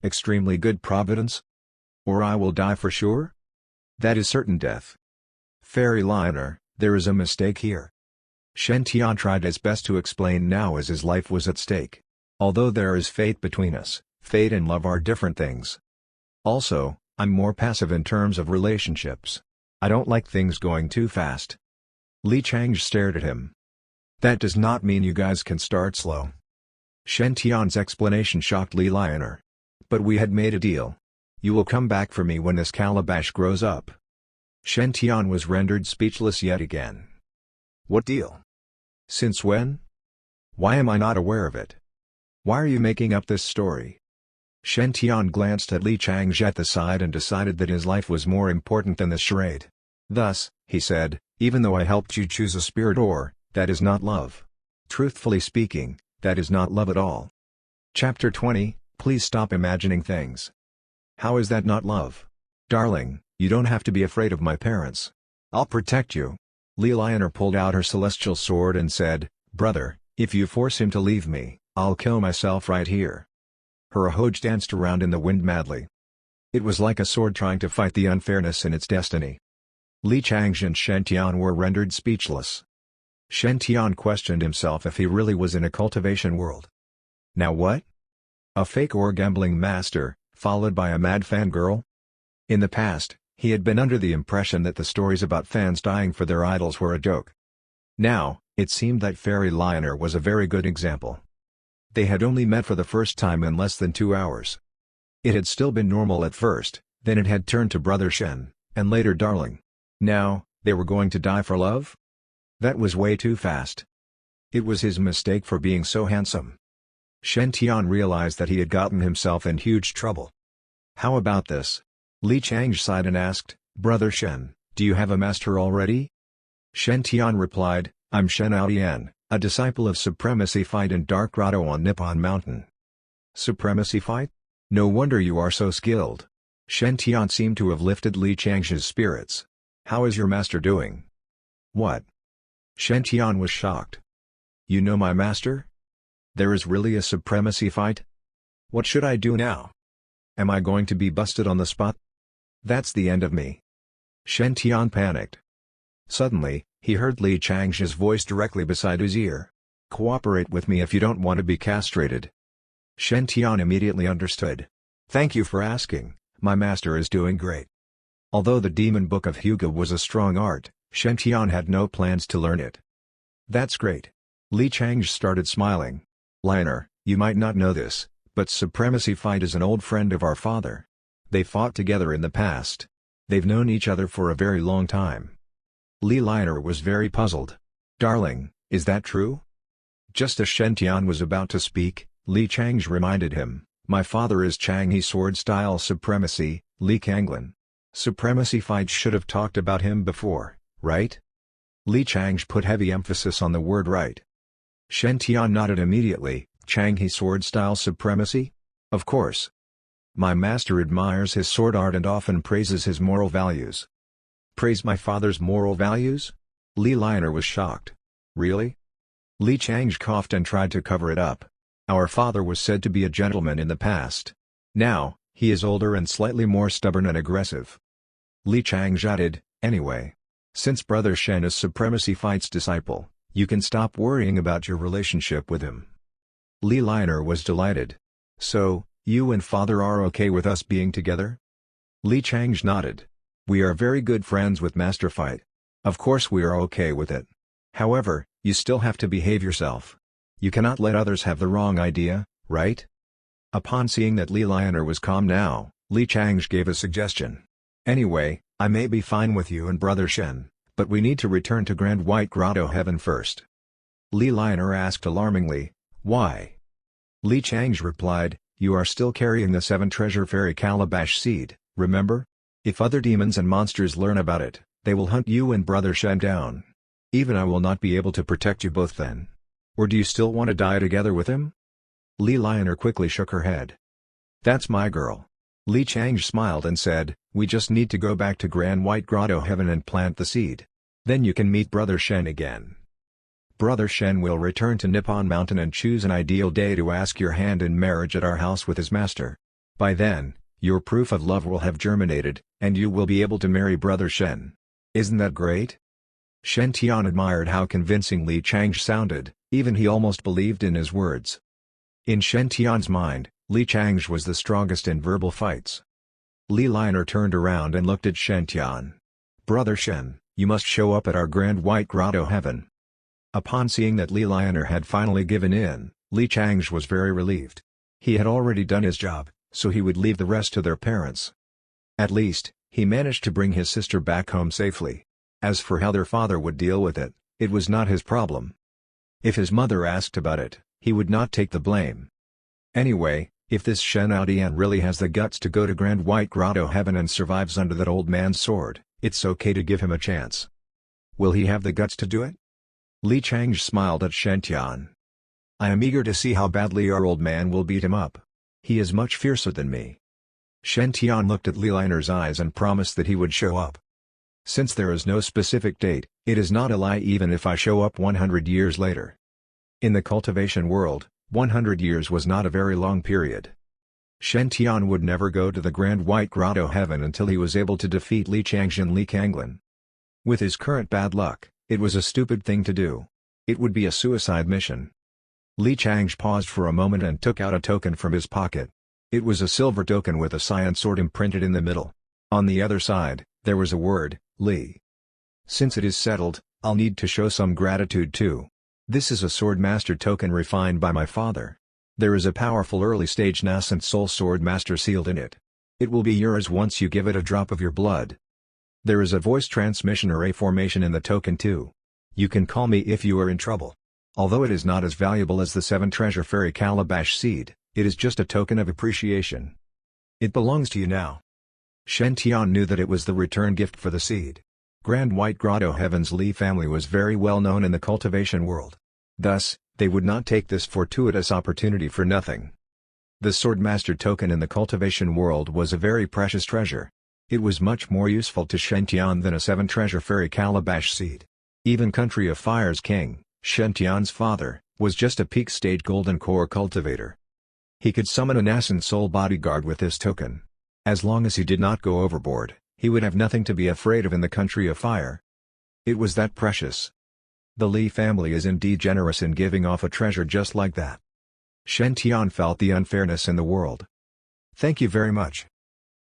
"Extremely good Providence? Or I will die for sure? That is certain death." "Fairy Lion'er, there is a mistake here." Shen Tian tried his best to explain now as his life was at stake. "Although there is fate between us, fate and love are different things. Also, I'm more passive in terms of relationships. I don't like things going too fast." Li Chang stared at him. "That does not mean you guys can start slow." Shen Tian's explanation shocked Li Lion'er. "But we had made a deal. You will come back for me when this calabash grows up." Shen Tian was rendered speechless yet again. "What deal? Since when? Why am I not aware of it? Why are you making up this story?" Shen Tian glanced at Li Chang at the side and decided that his life was more important than the charade. "Thus," he said, "even though I helped you choose a spirit ore, that is not love. Truthfully speaking, that is not love at all." Chapter 20, Please stop imagining things. "How is that not love? Darling, you don't have to be afraid of my parents. I'll protect you." Li Lion'er pulled out her celestial sword and said, "Brother, if you force him to leave me, I'll kill myself right here." Her Ahoj danced around in the wind madly. It was like a sword trying to fight the unfairness in its destiny. Li Chang and Shen Tian were rendered speechless. Shen Tian questioned himself if he really was in a cultivation world. Now what? A fake or gambling master, followed by a mad fangirl? In the past, he had been under the impression that the stories about fans dying for their idols were a joke. Now, it seemed that Fairy Lion'er was a very good example. They had only met for the first time in less than 2 hours. It had still been normal at first, then it had turned to Brother Shen, and later darling. Now, they were going to die for love? That was way too fast. It was his mistake for being so handsome. Shen Tian realized that he had gotten himself in huge trouble. "How about this?" Li Chang sighed and asked, "Brother Shen, do you have a master already?" Shen Tian replied, "I'm Shen Aotian, a disciple of Supremacy Fight in Dark Grotto on Nippon Mountain." "Supremacy Fight? No wonder you are so skilled." Shen Tian seemed to have lifted Li Chang's spirits. "How is your master doing?" "What?" Shen Tian was shocked. "You know my master? There is really a Supremacy Fight? What should I do now? Am I going to be busted on the spot? That's the end of me." Shen Tian panicked. Suddenly, he heard Li Chang's voice directly beside his ear. "Cooperate with me if you don't want to be castrated." Shen Tian immediately understood. "Thank you for asking, my master is doing great." Although the Demon Book of Hyuga was a strong art, Shen Tian had no plans to learn it. "That's great." Li Chang started smiling. "Lion'er, you might not know this, but Supremacy Fight is an old friend of our father. They fought together in the past. They've known each other for a very long time. Li Liner was very puzzled. "Darling, is that true?" Just as Shen Tian was about to speak, Li Chang's reminded him, "My father is Chang He sword-style supremacy, Li Kanglin. Supremacy fights should have talked about him before, right?" Li Chang's put heavy emphasis on the word right. Shen Tian nodded immediately. "Chang He sword-style supremacy? Of course. My master admires his sword art and often praises his moral values." "Praise my father's moral values?" Li Liner was shocked. "Really?" Li Chang's coughed and tried to cover it up. "Our father was said to be a gentleman in the past. Now, he is older and slightly more stubborn and aggressive." Li Chang added, "Anyway. Since Brother Shen is Supremacy Fight's disciple, you can stop worrying about your relationship with him." Li Liner was delighted. "So, you and father are okay with us being together?" Li Chang nodded. "We are very good friends with Master Fight. Of course we are okay with it. However, you still have to behave yourself. You cannot let others have the wrong idea, right?" Upon seeing that Li Liner was calm now, Li Chang gave a suggestion. "Anyway, I may be fine with you and Brother Shen, but we need to return to Grand White Grotto Heaven first." Li Liner asked alarmingly, "Why?" Li Chang replied, "You are still carrying the 7 treasure fairy calabash seed, remember? If other demons and monsters learn about it, they will hunt you and Brother Shen down. Even I will not be able to protect you both then. Or do you still want to die together with him?" Li Liner quickly shook her head. "That's my girl." Li Chang smiled and said, "We just need to go back to Grand White Grotto Heaven and plant the seed. Then you can meet Brother Shen again. Brother Shen will return to Nippon Mountain and choose an ideal day to ask your hand in marriage at our house with his master. By then, your proof of love will have germinated, and you will be able to marry Brother Shen. Isn't that great?" Shen Tian admired how convincing Li Chang sounded, even he almost believed in his words. In Shen Tian's mind, Li Chang was the strongest in verbal fights. Li Liner turned around and looked at Shen Tian. "Brother Shen, you must show up at our Grand White Grotto Heaven." Upon seeing that Li Liner had finally given in, Li Chang was very relieved. He had already done his job, so he would leave the rest to their parents. At least, he managed to bring his sister back home safely. As for how their father would deal with it, it was not his problem. If his mother asked about it, he would not take the blame. Anyway, if this Shen Aodian really has the guts to go to Grand White Grotto Heaven and survives under that old man's sword, it's okay to give him a chance. Will he have the guts to do it? Li Chang smiled at Shen Tian. "I am eager to see how badly our old man will beat him up. He is much fiercer than me." Shen Tian looked at Li Liner's eyes and promised that he would show up. "Since there is no specific date, it is not a lie even if I show up 100 years later." In the cultivation world, 100 years was not a very long period. Shen Tian would never go to the Grand White Grotto Heaven until he was able to defeat Li Chang and Li Kanglin. With his current bad luck, it was a stupid thing to do. It would be a suicide mission. Li Chang paused for a moment and took out a token from his pocket. It was a silver token with a cyan sword imprinted in the middle. On the other side, there was a word, Li. "Since it is settled, I'll need to show some gratitude too. This is a sword master token refined by my father. There is a powerful early-stage nascent soul sword master sealed in it. It will be yours once you give it a drop of your blood. There is a voice transmission array formation in the token too. You can call me if you are in trouble. Although it is not as valuable as the 7 treasure fairy calabash seed, it is just a token of appreciation. It belongs to you now." Shen Tian knew that it was the return gift for the seed. Grand White Grotto Heaven's Li family was very well known in the cultivation world. Thus, they would not take this fortuitous opportunity for nothing. The Swordmaster token in the cultivation world was a very precious treasure. It was much more useful to Shen Tian than a 7 treasure fairy calabash seed. Even Country of Fire's king, Shen Tian's father, was just a peak stage golden core cultivator. He could summon a nascent soul bodyguard with this token. As long as he did not go overboard, he would have nothing to be afraid of in the Country of Fire. It was that precious. The Li family is indeed generous in giving off a treasure just like that. Shen Tian felt the unfairness in the world. "Thank you very much."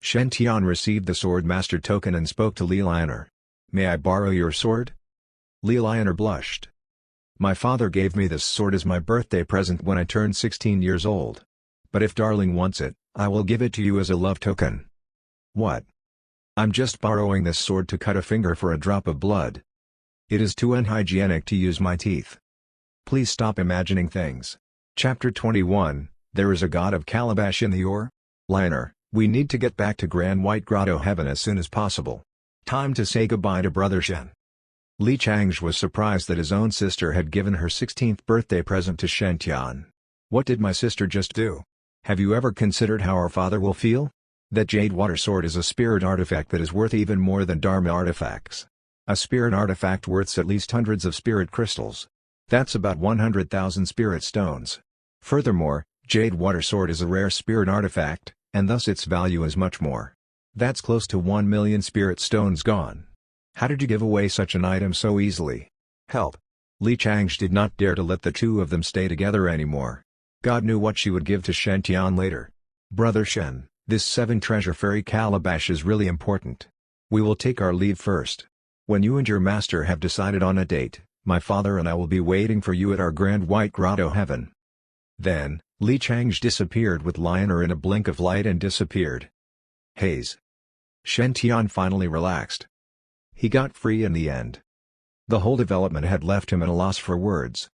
Shen Tian received the Sword Master token and spoke to Li Liner. "May I borrow your sword?" Li Liner blushed. "My father gave me this sword as my birthday present when I turned 16 years old. But if darling wants it, I will give it to you as a love token." "What?" I'm just borrowing this sword to cut a finger for a drop of blood. It is too unhygienic to use my teeth. Please stop imagining things. Chapter 21, There is a God of Calabash in the Ore? Liner, we need to get back to Grand White Grotto Heaven as soon as possible. Time to say goodbye to Brother Shen. Li Changzhi was surprised that his own sister had given her 16th birthday present to Shen Tian. What did my sister just do? Have you ever considered how our father will feel? That jade water sword is a spirit artifact that is worth even more than Dharma artifacts. A spirit artifact worths at least hundreds of spirit crystals. That's about 100,000 spirit stones. Furthermore, jade water sword is a rare spirit artifact, and thus its value is much more. That's close to 1 million spirit stones gone. How did you give away such an item so easily? Help! Li Changzhi did not dare to let the two of them stay together anymore. God knew what she would give to Shen Tian later. Brother Shen, this 7 treasure fairy calabash is really important. We will take our leave first. When you and your master have decided on a date, my father and I will be waiting for you at our Grand White Grotto Heaven. Then, Li Changzhi disappeared with Liner in a blink of light and disappeared. Haze. Shen Tian finally relaxed. He got free in the end. The whole development had left him at a loss for words.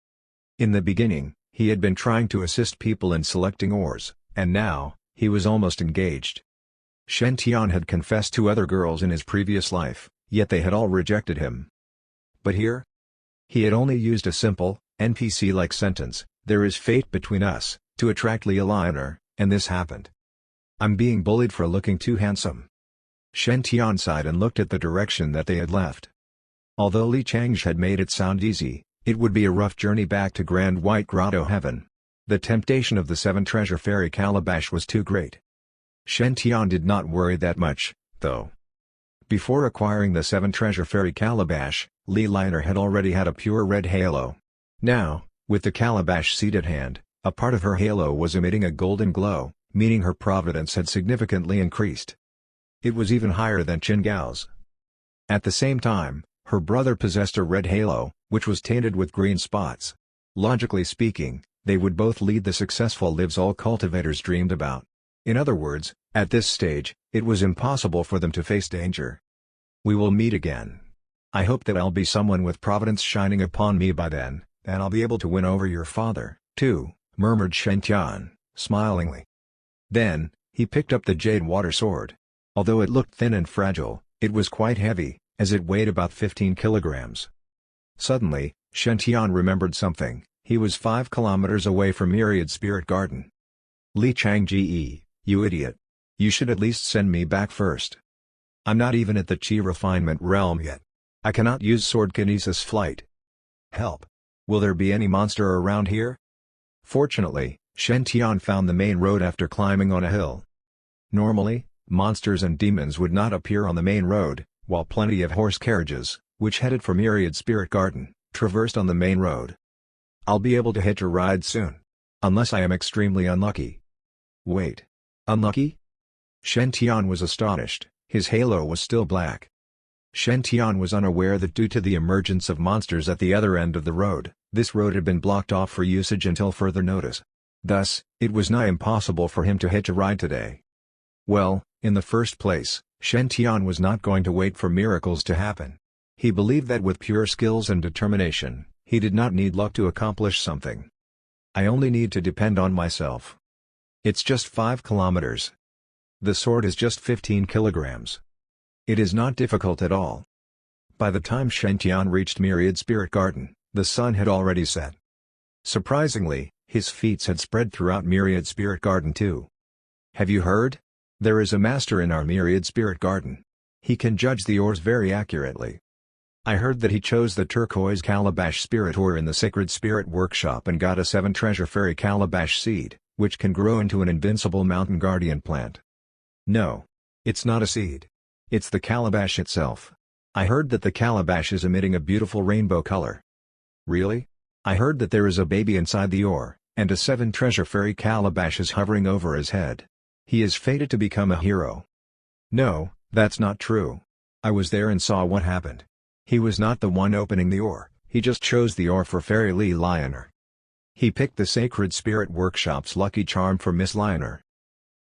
In the beginning, he had been trying to assist people in selecting ores, and now, he was almost engaged. Shen Tian had confessed to other girls in his previous life, yet they had all rejected him. But here? He had only used a simple, NPC-like sentence, "There is fate between us," to attract Li Liner, and this happened. I'm being bullied for looking too handsome. Shen Tian sighed and looked at the direction that they had left. Although Li Changzhi had made it sound easy, it would be a rough journey back to Grand White Grotto Heaven. The temptation of the 7 treasure fairy calabash was too great. Shen Tian did not worry that much, though. Before acquiring the 7 treasure fairy calabash, Li Liner had already had a pure red halo. Now, with the calabash seed at hand, a part of her halo was emitting a golden glow, meaning her providence had significantly increased. It was even higher than Qin Gao's. At the same time, her brother possessed a red halo, which was tainted with green spots. Logically speaking, they would both lead the successful lives all cultivators dreamed about. In other words, at this stage, it was impossible for them to face danger. We will meet again. I hope that I'll be someone with Providence shining upon me by then, and I'll be able to win over your father, too, murmured Shen Tian, smilingly. Then, he picked up the jade water sword. Although it looked thin and fragile, it was quite heavy, as it weighed about 15 kilograms. Suddenly, Shen Tian remembered something. He was 5 kilometers away from Myriad Spirit Garden. Li Changzhi, you idiot. You should at least send me back first. I'm not even at the Qi refinement realm yet. I cannot use sword kinesis flight. Help. Will there be any monster around here? Fortunately, Shen Tian found the main road after climbing on a hill. Normally, monsters and demons would not appear on the main road, while plenty of horse carriages, which headed for Myriad Spirit Garden, traversed on the main road. I'll be able to hitch a ride soon. Unless I am extremely unlucky. Wait. Unlucky? Shen Tian was astonished, his halo was still black. Shen Tian was unaware that due to the emergence of monsters at the other end of the road, this road had been blocked off for usage until further notice. Thus, it was nigh impossible for him to hitch a ride today. Well, in the first place, Shen Tian was not going to wait for miracles to happen. He believed that with pure skills and determination, he did not need luck to accomplish something. I only need to depend on myself. It's just 5 kilometers. The sword is just 15 kilograms. It is not difficult at all. By the time Shen Tian reached Myriad Spirit Garden, the sun had already set. Surprisingly, his feats had spread throughout Myriad Spirit Garden too. Have you heard? There is a master in our Myriad Spirit Garden. He can judge the ores very accurately. I heard that he chose the turquoise calabash spirit ore in the sacred spirit workshop and got a 7 treasure fairy calabash seed, which can grow into an invincible mountain guardian plant. No. It's not a seed. It's the calabash itself. I heard that the calabash is emitting a beautiful rainbow color. Really? I heard that there is a baby inside the ore, and a 7 treasure fairy calabash is hovering over his head. He is fated to become a hero. No, that's not true. I was there and saw what happened. He was not the one opening the ore, he just chose the ore for Fairy Li Liner. He picked the Sacred Spirit Workshop's lucky charm for Miss Liner.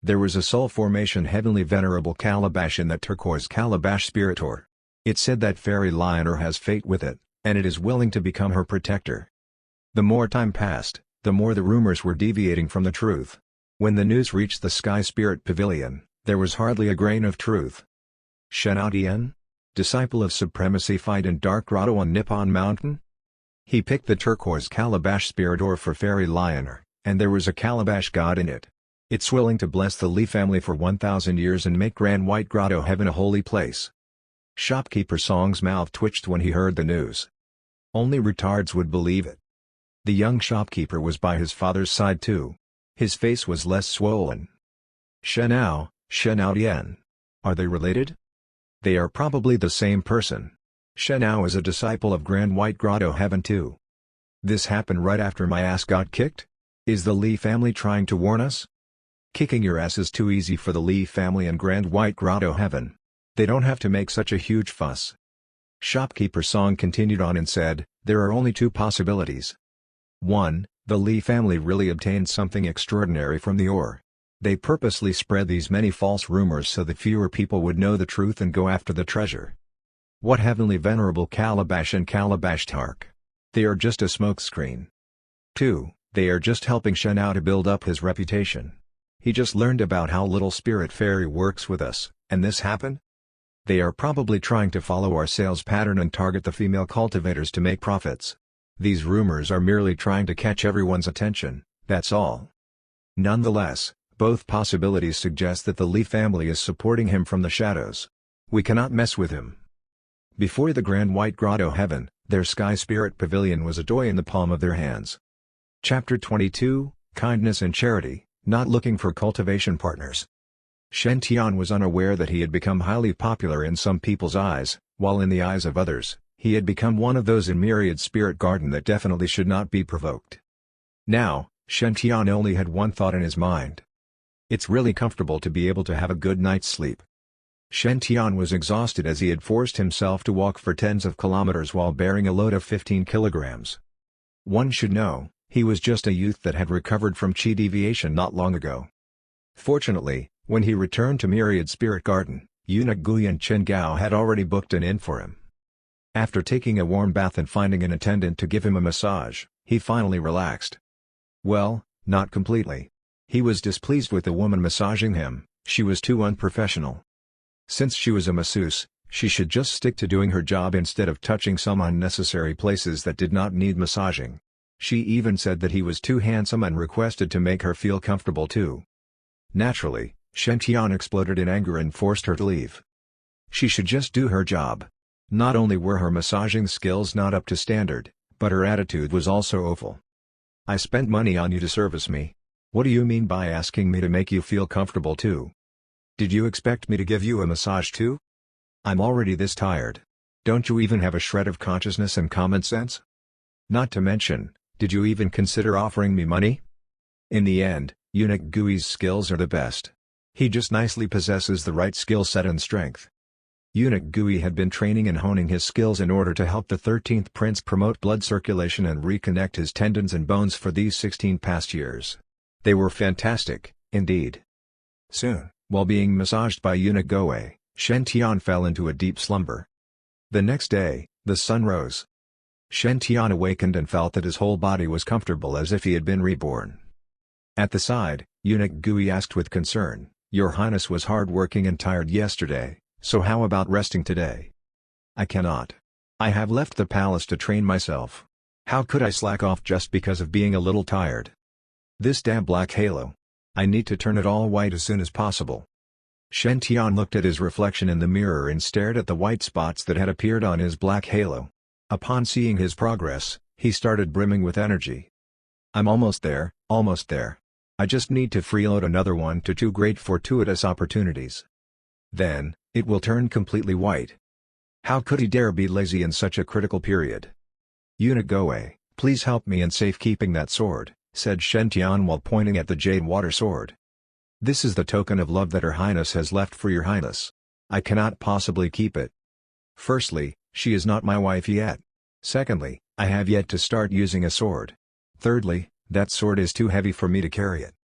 There was a soul formation heavenly venerable calabash in that turquoise calabash spiritor. It said that fairy lioner has fate with it, and it is willing to become her protector. The more time passed, the more the rumors were deviating from the truth. When the news reached the Sky Spirit Pavilion, there was hardly a grain of truth. Shenao Dian? Disciple of Supremacy fight in Dark Grotto on Nippon Mountain? He picked the turquoise calabash spiritor for fairy lioner, and there was a calabash god in it. It's willing to bless the Lee family for 1,000 years and make Grand White Grotto Heaven a holy place. Shopkeeper Song's mouth twitched when he heard the news. Only retards would believe it. The young shopkeeper was by his father's side too. His face was less swollen. Shenao Dian. Are they related? They are probably the same person. Shenao is a disciple of Grand White Grotto Heaven too. This happened right after my ass got kicked? Is the Lee family trying to warn us? Kicking your ass is too easy for the Lee family and Grand White Grotto Heaven. They don't have to make such a huge fuss. Shopkeeper Song continued on and said, there are only two possibilities. 1. The Lee family really obtained something extraordinary from the ore. They purposely spread these many false rumors so that fewer people would know the truth and go after the treasure. What heavenly venerable calabash and calabash tark? They are just a smokescreen. 2. They are just helping Shenao to build up his reputation. He just learned about how Little Spirit Fairy works with us, and this happened? They are probably trying to follow our sales pattern and target the female cultivators to make profits. These rumors are merely trying to catch everyone's attention, that's all. Nonetheless, both possibilities suggest that the Lee family is supporting him from the shadows. We cannot mess with him. Before the Grand White Grotto Heaven, their Sky Spirit Pavilion was a toy in the palm of their hands. Chapter 22, Kindness and Charity, Not Looking for Cultivation Partners. Shen Tian was unaware that he had become highly popular in some people's eyes, while in the eyes of others, he had become one of those in Myriad Spirit Garden that definitely should not be provoked. Now, Shen Tian only had one thought in his mind. It's really comfortable to be able to have a good night's sleep. Shen Tian was exhausted as he had forced himself to walk for tens of kilometers while bearing a load of 15 kilograms. One should know, he was just a youth that had recovered from chi deviation not long ago. Fortunately, when he returned to Myriad Spirit Garden, eunuch Guyan Chen Gao had already booked an inn for him. After taking a warm bath and finding an attendant to give him a massage, he finally relaxed. Well, not completely. He was displeased with the woman massaging him, she was too unprofessional. Since she was a masseuse, she should just stick to doing her job instead of touching some unnecessary places that did not need massaging. She even said that he was too handsome and requested to make her feel comfortable too. Naturally, Shen Tian exploded in anger and forced her to leave. She should just do her job. Not only were her massaging skills not up to standard, but her attitude was also awful. I spent money on you to service me. What do you mean by asking me to make you feel comfortable too? Did you expect me to give you a massage too? I'm already this tired. Don't you even have a shred of consciousness and common sense? Not to mention, did you even consider offering me money? In the end, eunuch Gui's skills are the best. He just nicely possesses the right skill set and strength. Eunuch Gui had been training and honing his skills in order to help the 13th prince promote blood circulation and reconnect his tendons and bones for these 16 past years. They were fantastic, indeed. Soon, while being massaged by eunuch Goe, Shen Tian fell into a deep slumber. The next day, the sun rose. Shen Tian awakened and felt that his whole body was comfortable as if he had been reborn. At the side, eunuch Gui asked with concern, "Your Highness was hard-working and tired yesterday, so how about resting today?" "I cannot. I have left the palace to train myself. How could I slack off just because of being a little tired? This damn black halo. I need to turn it all white as soon as possible." Shen Tian looked at his reflection in the mirror and stared at the white spots that had appeared on his black halo. Upon seeing his progress, he started brimming with energy. "I'm almost there, almost there. I just need to freeload another 1 to 2 great fortuitous opportunities. Then, it will turn completely white." How could he dare be lazy in such a critical period? "Eunuch Goe, please help me in safekeeping that sword," said Shen Tian while pointing at the jade water sword. "This is the token of love that Her Highness has left for your Highness. I cannot possibly keep it. Firstly, she is not my wife yet. Secondly, I have yet to start using a sword. Thirdly, that sword is too heavy for me to carry it."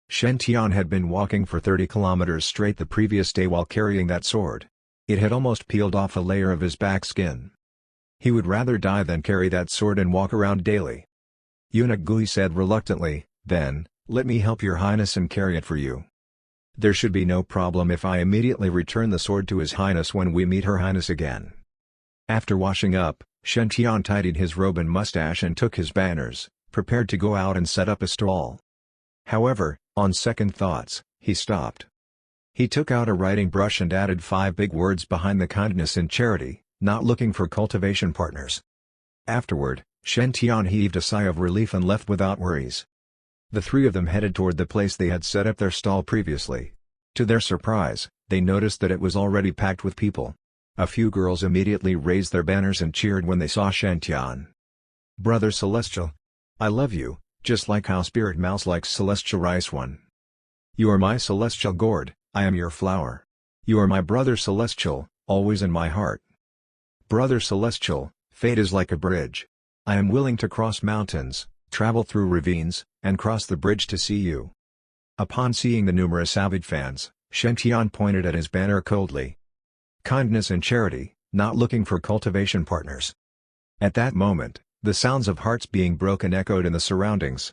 Shen Tian had been walking for 30 kilometers straight the previous day while carrying that sword. It had almost peeled off a layer of his back skin. He would rather die than carry that sword and walk around daily. Eunuch Gui said reluctantly, "Then, let me help your highness and carry it for you. There should be no problem if I immediately return the sword to his highness when we meet her highness again." After washing up, Shen Tian tidied his robe and mustache and took his banners, prepared to go out and set up a stall. However, on second thoughts, he stopped. He took out a writing brush and added 5 big words behind the kindness and charity, not looking for cultivation partners. Afterward, Shen Tian heaved a sigh of relief and left without worries. The 3 of them headed toward the place they had set up their stall previously. To their surprise, they noticed that it was already packed with people. A few girls immediately raised their banners and cheered when they saw Shen Tian. "Brother Celestial! I love you, just like how Spirit Mouse likes Celestial Rice One. You are my celestial gourd, I am your flower. You are my brother Celestial, always in my heart. Brother Celestial, fate is like a bridge. I am willing to cross mountains, travel through ravines, and cross the bridge to see you." Upon seeing the numerous avid fans, Shen Tian pointed at his banner coldly. "Kindness and charity, not looking for cultivation partners." At that moment, the sounds of hearts being broken echoed in the surroundings.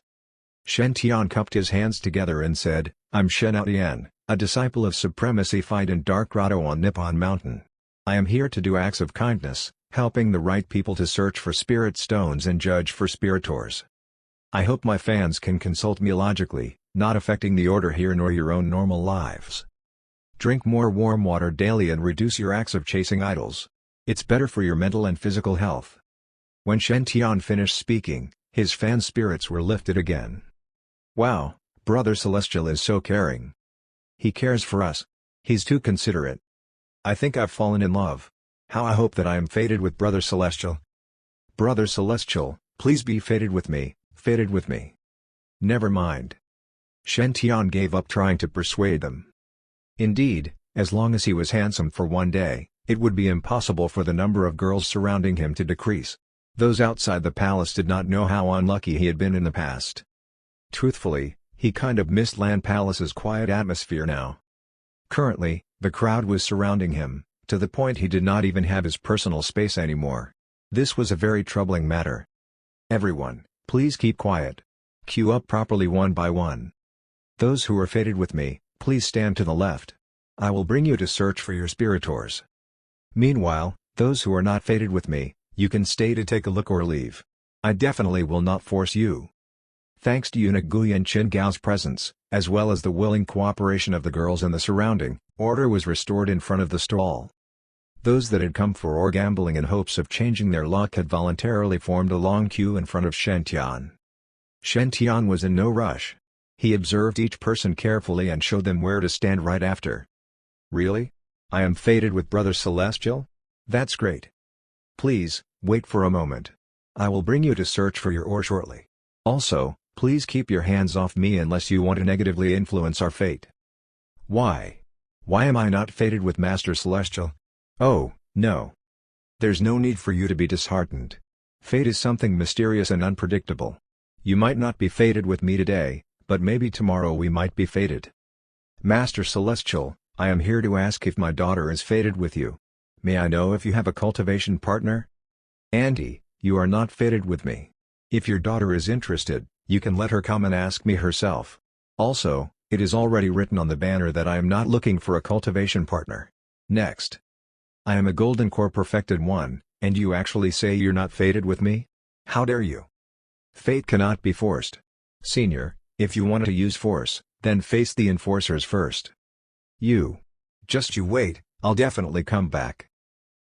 Shen Tian cupped his hands together and said, "I'm Shen Tian, a disciple of Supremacy Fight in Dark Grotto on Nippon Mountain. I am here to do acts of kindness, helping the right people to search for spirit stones and judge for spiritors. I hope my fans can consult me logically, not affecting the order here nor your own normal lives. Drink more warm water daily and reduce your acts of chasing idols. It's better for your mental and physical health." When Shen Tian finished speaking, his fans' spirits were lifted again. "Wow, Brother Celestial is so caring. He cares for us. He's too considerate. I think I've fallen in love. How I hope that I am fated with Brother Celestial. Brother Celestial, please be fated with me, fated with me." "Never mind." Shen Tian gave up trying to persuade them. Indeed, as long as he was handsome for one day, it would be impossible for the number of girls surrounding him to decrease. Those outside the palace did not know how unlucky he had been in the past. Truthfully, he kind of missed Land Palace's quiet atmosphere now. Currently, the crowd was surrounding him, to the point he did not even have his personal space anymore. This was a very troubling matter. "Everyone, please keep quiet. Queue up properly one by one. Those who are fated with me, please stand to the left. I will bring you to search for your spiritors. Meanwhile, those who are not fated with me, you can stay to take a look or leave. I definitely will not force you." Thanks to Eunuch Gui and Qin Gao's presence, as well as the willing cooperation of the girls in the surrounding, order was restored in front of the stall. Those that had come for gambling in hopes of changing their luck had voluntarily formed a long queue in front of Shen Tian. Shen Tian was in no rush. He observed each person carefully and showed them where to stand right after. "Really? I am fated with Brother Celestial? That's great. Please, wait for a moment. I will bring you to search for your ore shortly. Also, please keep your hands off me unless you want to negatively influence our fate." "Why? Why am I not fated with Master Celestial?" "Oh, no. There's no need for you to be disheartened. Fate is something mysterious and unpredictable. You might not be fated with me today, but maybe tomorrow we might be fated. Master Celestial, I am here to ask if my daughter is fated with you. May I know if you have a cultivation partner?" "Auntie, you are not fated with me. If your daughter is interested, you can let her come and ask me herself. Also, it is already written on the banner that I am not looking for a cultivation partner. Next. I am a golden core perfected one, and you actually say you're not fated with me? How dare you? Fate cannot be forced. Senior, if you want to use force, then face the enforcers first. Just you wait, I'll definitely come back."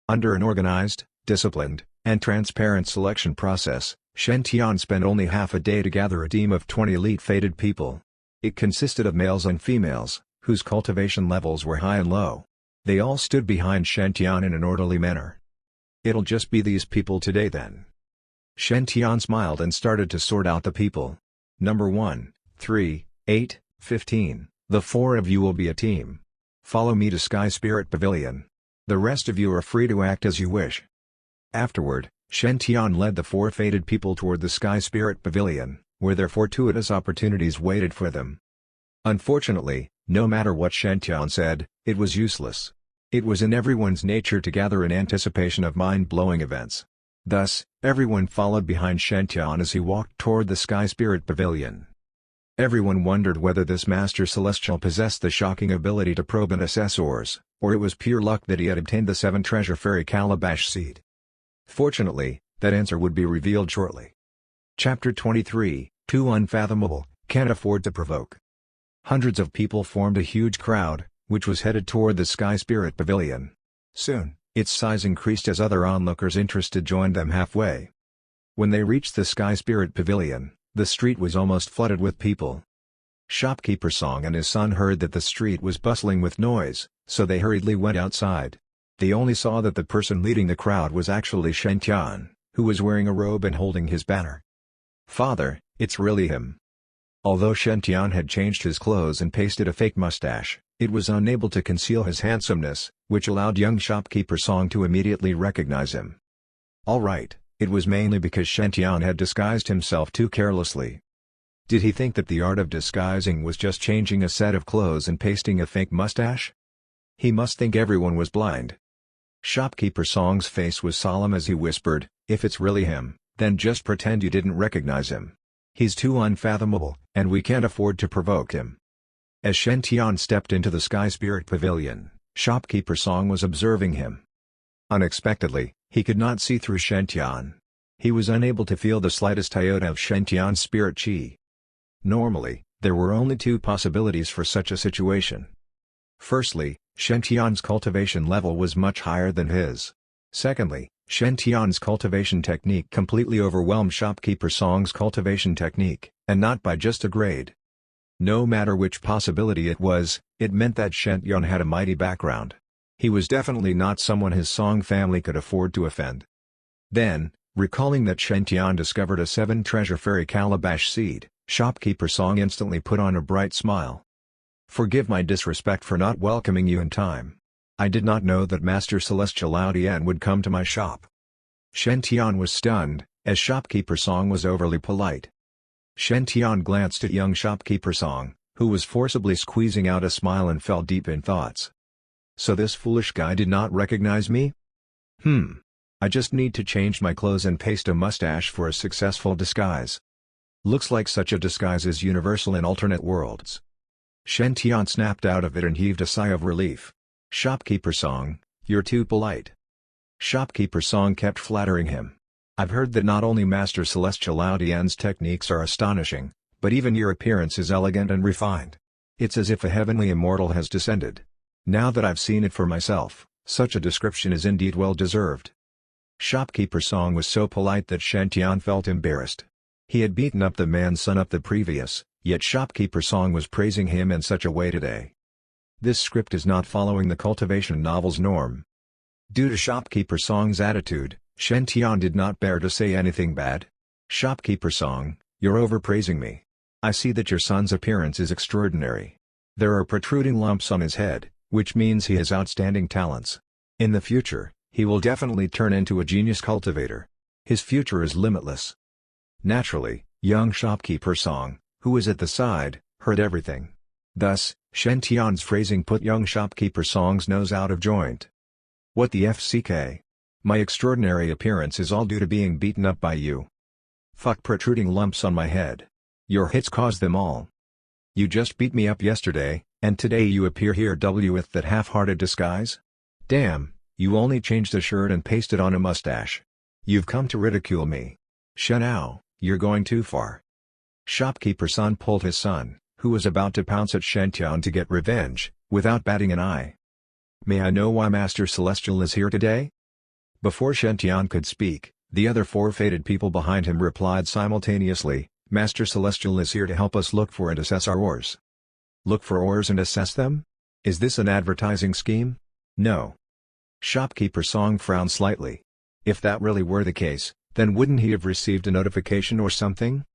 Under an organized, disciplined, and transparent selection process, Shen Tian spent only half a day to gather a team of 20 elite fated people. It consisted of males and females, whose cultivation levels were high and low. They all stood behind Shen Tian in an orderly manner. "It'll just be these people today then." Shen Tian smiled and started to sort out the people. "Number 1, 3, 8, 15, the 4 of you will be a team. Follow me to Sky Spirit Pavilion. The rest of you are free to act as you wish." Afterward, Shen Tian led the 4 fated people toward the Sky Spirit Pavilion, where their fortuitous opportunities waited for them. Unfortunately, no matter what Shen said, it was useless. It was in everyone's nature to gather in anticipation of mind-blowing events. Thus, everyone followed behind Shen as he walked toward the Sky Spirit Pavilion. Everyone wondered whether this Master Celestial possessed the shocking ability to probe and assess ores, or it was pure luck that he had obtained the 7 treasure fairy calabash seed. Fortunately, that answer would be revealed shortly. Chapter 23, Too Unfathomable, Can't Afford to Provoke. Hundreds of people formed a huge crowd, which was headed toward the Sky Spirit Pavilion. Soon, its size increased as other onlookers interested joined them halfway. When they reached the Sky Spirit Pavilion, the street was almost flooded with people. Shopkeeper Song and his son heard that the street was bustling with noise, so they hurriedly went outside. They only saw that the person leading the crowd was actually Shen who was wearing a robe and holding his banner. "Father, it's really him." Although Shen had changed his clothes and pasted a fake mustache, it was unable to conceal his handsomeness, which allowed young Shopkeeper Song to immediately recognize him. All right, it was mainly because Shen had disguised himself too carelessly. Did he think that the art of disguising was just changing a set of clothes and pasting a fake mustache? He must think everyone was blind. Shopkeeper Song's face was solemn as he whispered, "If it's really him, then just pretend you didn't recognize him. He's too unfathomable, and we can't afford to provoke him." As Shen stepped into the Sky Spirit Pavilion, Shopkeeper Song was observing him. Unexpectedly, he could not see through Shen. He was unable to feel the slightest iota of Shen spirit chi. Normally, there were only 2 possibilities for such a situation. Firstly, Shen cultivation level was much higher than his. Secondly, Shen cultivation technique completely overwhelmed Shopkeeper Song's cultivation technique, and not by just a grade. No matter which possibility it was, it meant that Shen had a mighty background. He was definitely not someone his Song family could afford to offend. Then, recalling that Shen discovered a 7 treasure fairy calabash seed, Shopkeeper Song instantly put on a bright smile. "Forgive my disrespect for not welcoming you in time. I did not know that Master Celestial Lao Tian would come to my shop." Shen was stunned, as Shopkeeper Song was overly polite. Shen glanced at young Shopkeeper Song, who was forcibly squeezing out a smile and fell deep in thoughts. "So this foolish guy did not recognize me? I just need to change my clothes and paste a mustache for a successful disguise. Looks like such a disguise is universal in alternate worlds." Shen snapped out of it and heaved a sigh of relief. "Shopkeeper Song, you're too polite." Shopkeeper Song kept flattering him. "I've heard that not only Master Celestial Lao Tian's techniques are astonishing, but even your appearance is elegant and refined. It's as if a heavenly immortal has descended. Now that I've seen it for myself, such a description is indeed well deserved." Shopkeeper Song was so polite that Shen felt embarrassed. He had beaten up the man's son up the previous, yet Shopkeeper Song was praising him in such a way today. This script is not following the cultivation novel's norm. Due to Shopkeeper Song's attitude, Shen did not bear to say anything bad. "Shopkeeper Song, you're overpraising me. I see that your son's appearance is extraordinary. There are protruding lumps on his head, which means he has outstanding talents. In the future, he will definitely turn into a genius cultivator. His future is limitless." Naturally, young Shopkeeper Song, who was at the side, heard everything. Thus, Shen phrasing put young Shopkeeper Song's nose out of joint. "What the FCK? My extraordinary appearance is all due to being beaten up by you. Fuck protruding lumps on my head. Your hits caused them all. You just beat me up yesterday, and today you appear here with that half-hearted disguise? Damn, you only changed a shirt and pasted on a mustache. You've come to ridicule me. Shen, you're going too far." Shopkeeper Son pulled his son, who was about to pounce at Shen to get revenge, without batting an eye. "May I know why Master Celestial is here today?" Before Shen could speak, the other 4 fated people behind him replied simultaneously, "Master Celestial is here to help us look for and assess our ores." "Look for ores and assess them? Is this an advertising scheme?" "No." Shopkeeper Song frowned slightly. If that really were the case, then wouldn't he have received a notification or something?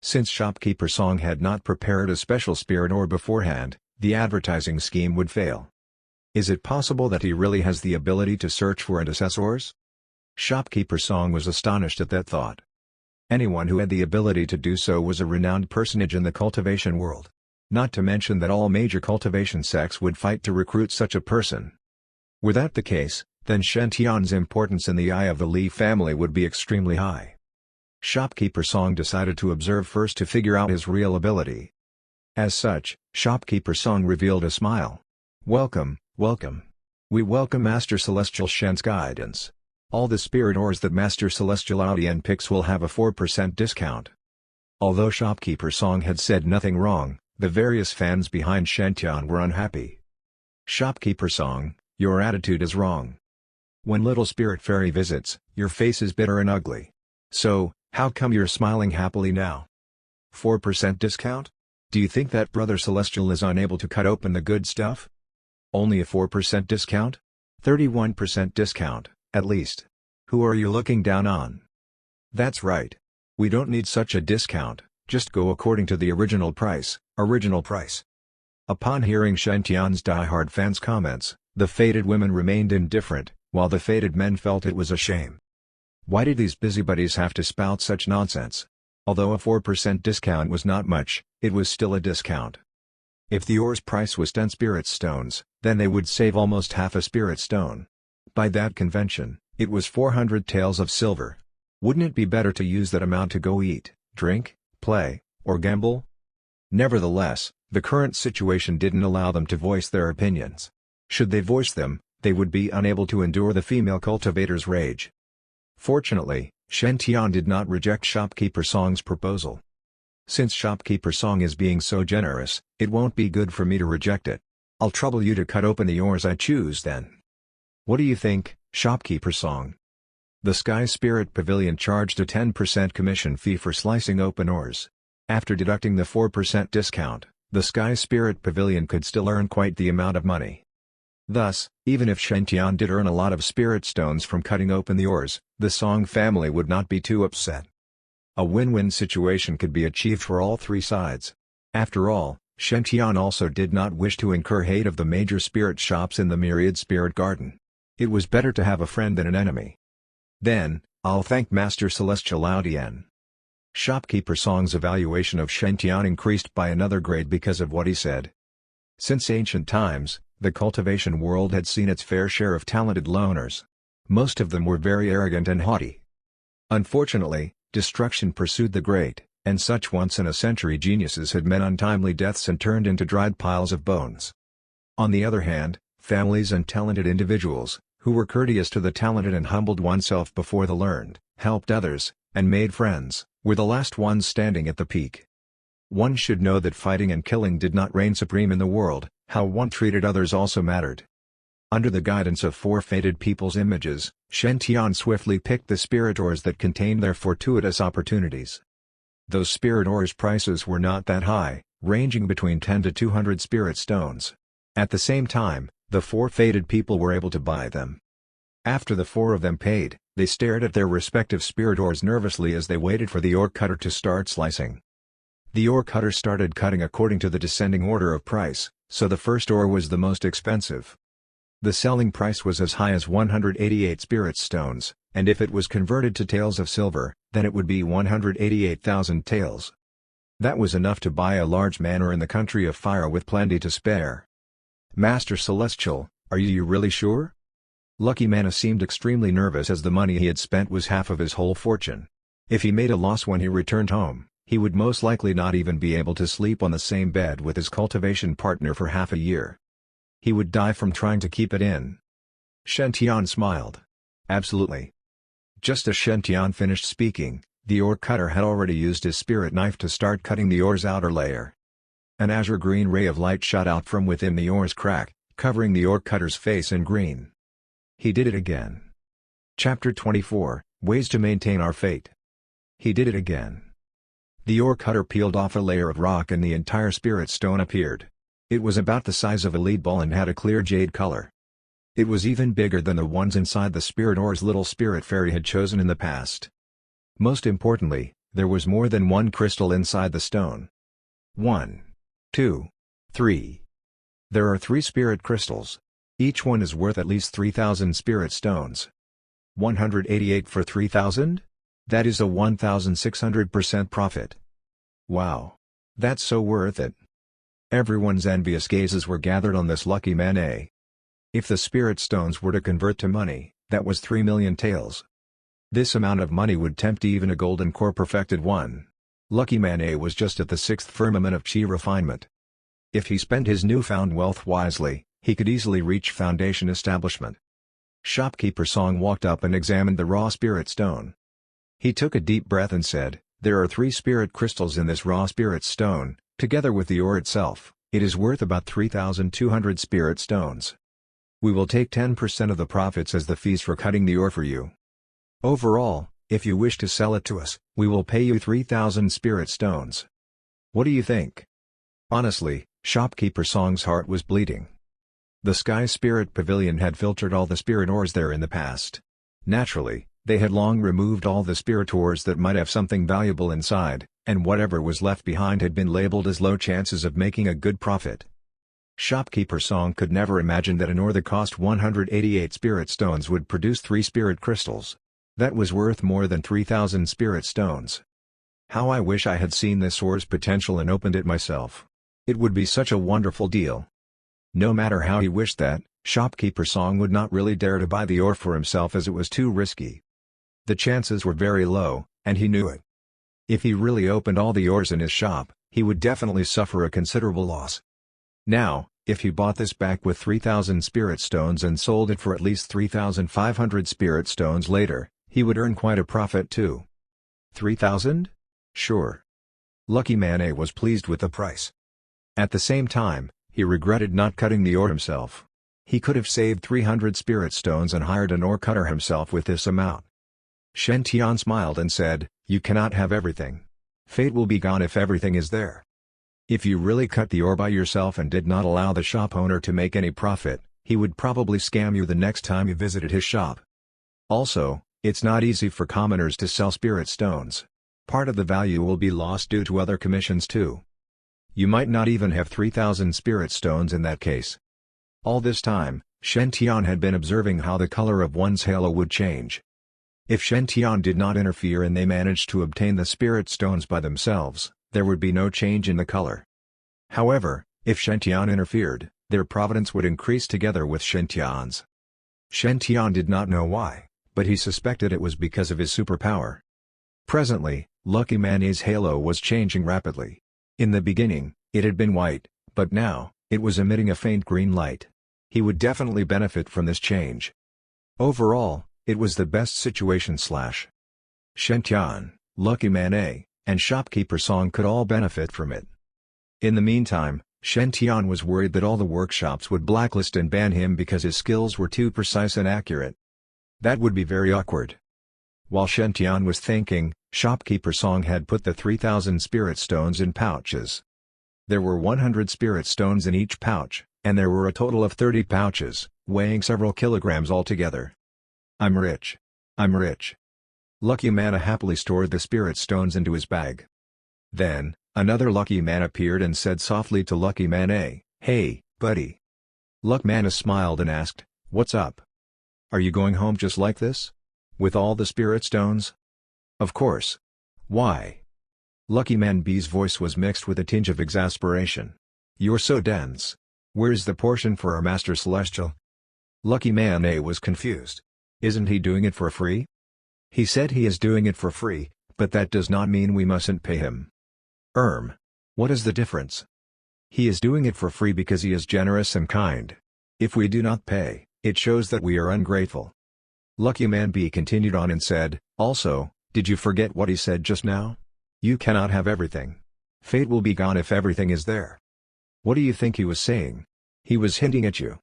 Since Shopkeeper Song had not prepared a special spirit ore beforehand, the advertising scheme would fail. Is it possible that he really has the ability to search for and assess ores? Shopkeeper Song was astonished at that thought. Anyone who had the ability to do so was a renowned personage in the cultivation world. Not to mention that all major cultivation sects would fight to recruit such a person. Were that the case, then Shen Tian's importance in the eye of the Li family would be extremely high. Shopkeeper Song decided to observe first to figure out his real ability. As such, Shopkeeper Song revealed a smile. "Welcome, welcome. We welcome Master Celestial Shen's guidance. All the spirit ores that Master Celestial Aodian picks will have a 4% discount." Although Shopkeeper Song had said nothing wrong, the various fans behind Shen Tian were unhappy. "Shopkeeper Song, your attitude is wrong. When little spirit fairy visits, your face is bitter and ugly. So, how come you're smiling happily now? 4% discount? Do you think that Brother Celestial is unable to cut open the good stuff? Only a 4% discount? 31% discount, at least. Who are you looking down on? That's right. We don't need such a discount, just go according to the original price, original price." Upon hearing Shen Tian's die-hard fans' comments, the faded women remained indifferent, while the faded men felt it was a shame. Why did these busybodies have to spout such nonsense? Although a 4% discount was not much, it was still a discount. If the ore's price was 10 spirit stones, then they would save almost half a spirit stone. By that convention, it was 400 taels of silver. Wouldn't it be better to use that amount to go eat, drink, play, or gamble? Nevertheless, the current situation didn't allow them to voice their opinions. Should they voice them, they would be unable to endure the female cultivator's rage. Fortunately, Shen Tian did not reject Shopkeeper Song's proposal. "Since Shopkeeper Song is being so generous, it won't be good for me to reject it. I'll trouble you to cut open the ores I choose then. What do you think, Shopkeeper Song?" The Sky Spirit Pavilion charged a 10% commission fee for slicing open ores. After deducting the 4% discount, the Sky Spirit Pavilion could still earn quite the amount of money. Thus, even if Shen Tian did earn a lot of spirit stones from cutting open the ores, the Song family would not be too upset. A win-win situation could be achieved for all three sides. After all, Shen Tian also did not wish to incur hate of the major spirit shops in the Myriad Spirit Garden. It was better to have a friend than an enemy. "Then, I'll thank Master Celestial Aodian." Shopkeeper Song's evaluation of Shen Tian increased by another grade because of what he said. Since ancient times, the cultivation world had seen its fair share of talented loners. Most of them were very arrogant and haughty. Unfortunately, destruction pursued the great, and such once-in-a-century geniuses had met untimely deaths and turned into dried piles of bones. On the other hand, families and talented individuals, who were courteous to the talented and humbled oneself before the learned, helped others, and made friends, were the last ones standing at the peak. One should know that fighting and killing did not reign supreme in the world, how one treated others also mattered. Under the guidance of four fated people's images, Shen Tian swiftly picked the spirit ores that contained their fortuitous opportunities. Those spirit ores' prices were not that high, ranging between 10 to 200 spirit stones. At the same time, the four fated people were able to buy them. After the four of them paid, they stared at their respective spirit ores nervously as they waited for the ore cutter to start slicing. The ore cutter started cutting according to the descending order of price, so the first ore was the most expensive. The selling price was as high as 188 spirit stones, and if it was converted to taels of silver, then it would be 188,000 taels. That was enough to buy a large manor in the country of fire with plenty to spare. "Master Celestial, are you really sure?" Lucky Mana seemed extremely nervous as the money he had spent was half of his whole fortune. If he made a loss when he returned home, he would most likely not even be able to sleep on the same bed with his cultivation partner for half a year. He would die from trying to keep it in. Shen Tian smiled. "Absolutely." Just as Shen Tian finished speaking, the ore cutter had already used his spirit knife to start cutting the ore's outer layer. An azure green ray of light shot out from within the ore's crack, covering the ore cutter's face in green. He did it again. Chapter 24, Ways to Maintain Our Fate. He did it again. The ore cutter peeled off a layer of rock and the entire spirit stone appeared. It was about the size of a lead ball and had a clear jade color. It was even bigger than the ones inside the spirit ore's little spirit fairy had chosen in the past. Most importantly, there was more than one crystal inside the stone. 1, 2, 3. There are 3 spirit crystals. Each one is worth at least 3,000 spirit stones. 188 for 3,000? That is a 1,600% profit. Wow! That's so worth it. Everyone's envious gazes were gathered on this lucky man A. If the spirit stones were to convert to money, that was 3 million taels. This amount of money would tempt even a golden core perfected one. Lucky man A was just at the 6th firmament of chi refinement. If he spent his newfound wealth wisely, he could easily reach foundation establishment. Shopkeeper Song walked up and examined the raw spirit stone. He took a deep breath and said, "There are 3 spirit crystals in this raw spirit stone, together with the ore itself. It is worth about 3,200 spirit stones. We will take 10% of the profits as the fees for cutting the ore for you. Overall, if you wish to sell it to us, we will pay you 3,000 spirit stones. What do you think?" Honestly, Shopkeeper Song's heart was bleeding. The Sky Spirit Pavilion had filtered all the spirit ores there in the past. Naturally, they had long removed all the spirit ores that might have something valuable inside, and whatever was left behind had been labeled as low chances of making a good profit. Shopkeeper Song could never imagine that an ore that cost 188 spirit stones would produce 3 spirit crystals. That was worth more than 3,000 spirit stones. How I wish I had seen this ore's potential and opened it myself. It would be such a wonderful deal. No matter how he wished that, Shopkeeper Song would not really dare to buy the ore for himself as it was too risky. The chances were very low, and he knew it. If he really opened all the ores in his shop, he would definitely suffer a considerable loss. Now, if he bought this back with 3,000 spirit stones and sold it for at least 3,500 spirit stones later, he would earn quite a profit too. 3,000? Sure. Lucky Man A was pleased with the price. At the same time, he regretted not cutting the ore himself. He could have saved 300 spirit stones and hired an ore cutter himself with this amount. Shen Tian smiled and said, "You cannot have everything. Fate will be gone if everything is there. If you really cut the ore by yourself and did not allow the shop owner to make any profit, he would probably scam you the next time you visited his shop. Also, it's not easy for commoners to sell spirit stones. Part of the value will be lost due to other commissions too. You might not even have 3,000 spirit stones in that case." All this time, Shen Tian had been observing how the color of one's halo would change. If Shen Tian did not interfere and they managed to obtain the spirit stones by themselves, there would be no change in the color. However, if Shen Tian interfered, their providence would increase together with Shen Tian's. Shen Tian did not know why, but he suspected it was because of his superpower. Presently, Lucky Man A's halo was changing rapidly. In the beginning, it had been white, but now, it was emitting a faint green light. He would definitely benefit from this change. Overall, it was the best situation. Shen Tian, Lucky Man A, and Shopkeeper Song could all benefit from it. In the meantime, Shen Tian was worried that all the workshops would blacklist and ban him because his skills were too precise and accurate. That would be very awkward. While Shen Tian was thinking, Shopkeeper Song had put the 3,000 spirit stones in pouches. There were 100 spirit stones in each pouch, and there were a total of 30 pouches, weighing several kilograms altogether. "I'm rich. I'm rich." Lucky Man happily stored the spirit stones into his bag. Then, another Lucky Man appeared and said softly to Lucky Man A, "Hey, buddy." Lucky Man smiled and asked, "What's up? Are you going home just like this? With all the spirit stones?" "Of course. Why?" Lucky Man B's voice was mixed with a tinge of exasperation. "You're so dense. Where's the portion for our Master Celestial?" Lucky Man A was confused. Isn't he doing it for free? He said he is doing it for free, but that does not mean we mustn't pay him. What is the difference? He is doing it for free because he is generous and kind. If we do not pay, it shows that we are ungrateful. Lucky Man B continued on and said, "Also, did you forget what he said just now? You cannot have everything. Fate will be gone if everything is there." What do you think he was saying? He was hinting at you.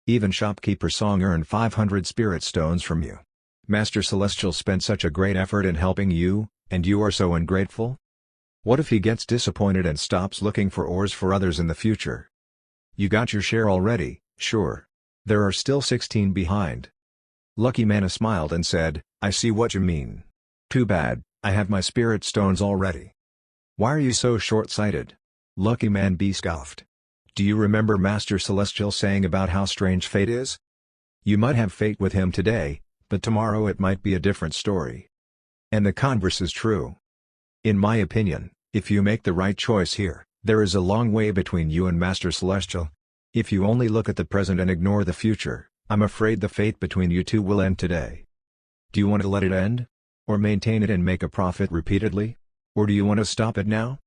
Even Shopkeeper Song earned 500 spirit stones from you. Master Celestial spent such a great effort in helping you, and you are so ungrateful? What if he gets disappointed and stops looking for ores for others in the future? You got your share already, sure. There are still 16 behind. Lucky Man smiled and said, "I see what you mean. Too bad, I have my spirit stones already." "Why are you so short-sighted?" Lucky Man B scoffed. "Do you remember Master Celestial saying about how strange fate is? You might have fate with him today, but tomorrow it might be a different story. And the converse is true. In my opinion, if you make the right choice here, There is a long way between you and Master Celestial. If you only look at the present and ignore the future, I'm afraid the fate between you two will end today. Do you want to let it end? Or maintain it and make a profit repeatedly? Or do you want to stop it now?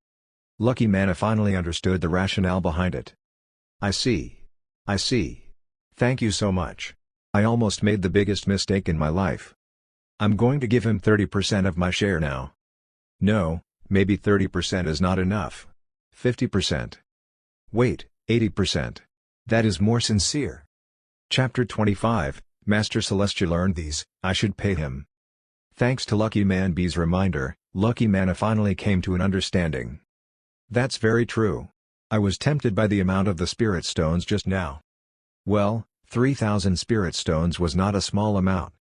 Lucky Man finally understood the rationale behind it. I see. I see. Thank you so much. I almost made the biggest mistake in my life. I'm going to give him 30% of my share now. No, maybe 30% is not enough. 50%. Wait, 80%. That is more sincere. Chapter 25, Master Celestial earned these, I should pay him. Thanks to Lucky Man B's reminder, Lucky Man finally came to an understanding. That's very true. I was tempted by the amount of the spirit stones just now. Well, 3,000 spirit stones was not a small amount.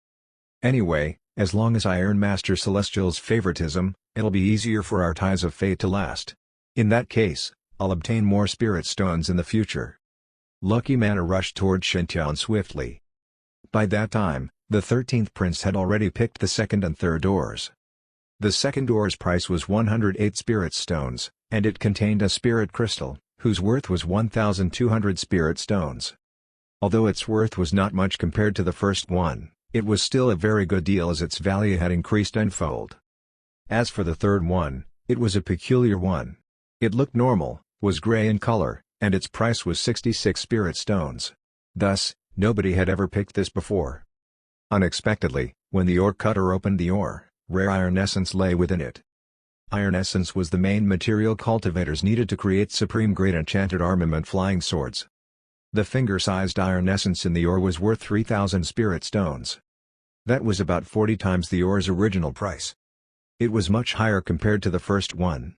Anyway, as long as I earn Master Celestial's favoritism, it'll be easier for our ties of fate to last. In that case, I'll obtain more spirit stones in the future. Lucky Man rushed toward Shen-Tian swiftly. By that time, the 13th prince had already picked the second and third doors. The second door's price was 108 spirit stones, and it contained a spirit crystal, whose worth was 1,200 spirit stones. Although its worth was not much compared to the first one, it was still a very good deal as its value had increased tenfold. As for the third one, it was a peculiar one. It looked normal, was gray in color, and its price was 66 spirit stones. Thus, nobody had ever picked this before. Unexpectedly, when the ore cutter opened the ore, rare iron essence lay within it. Iron essence was the main material cultivators needed to create supreme-grade enchanted armament flying swords. The finger-sized iron essence in the ore was worth 3,000 spirit stones. That was about 40 times the ore's original price. It was much higher compared to the first one.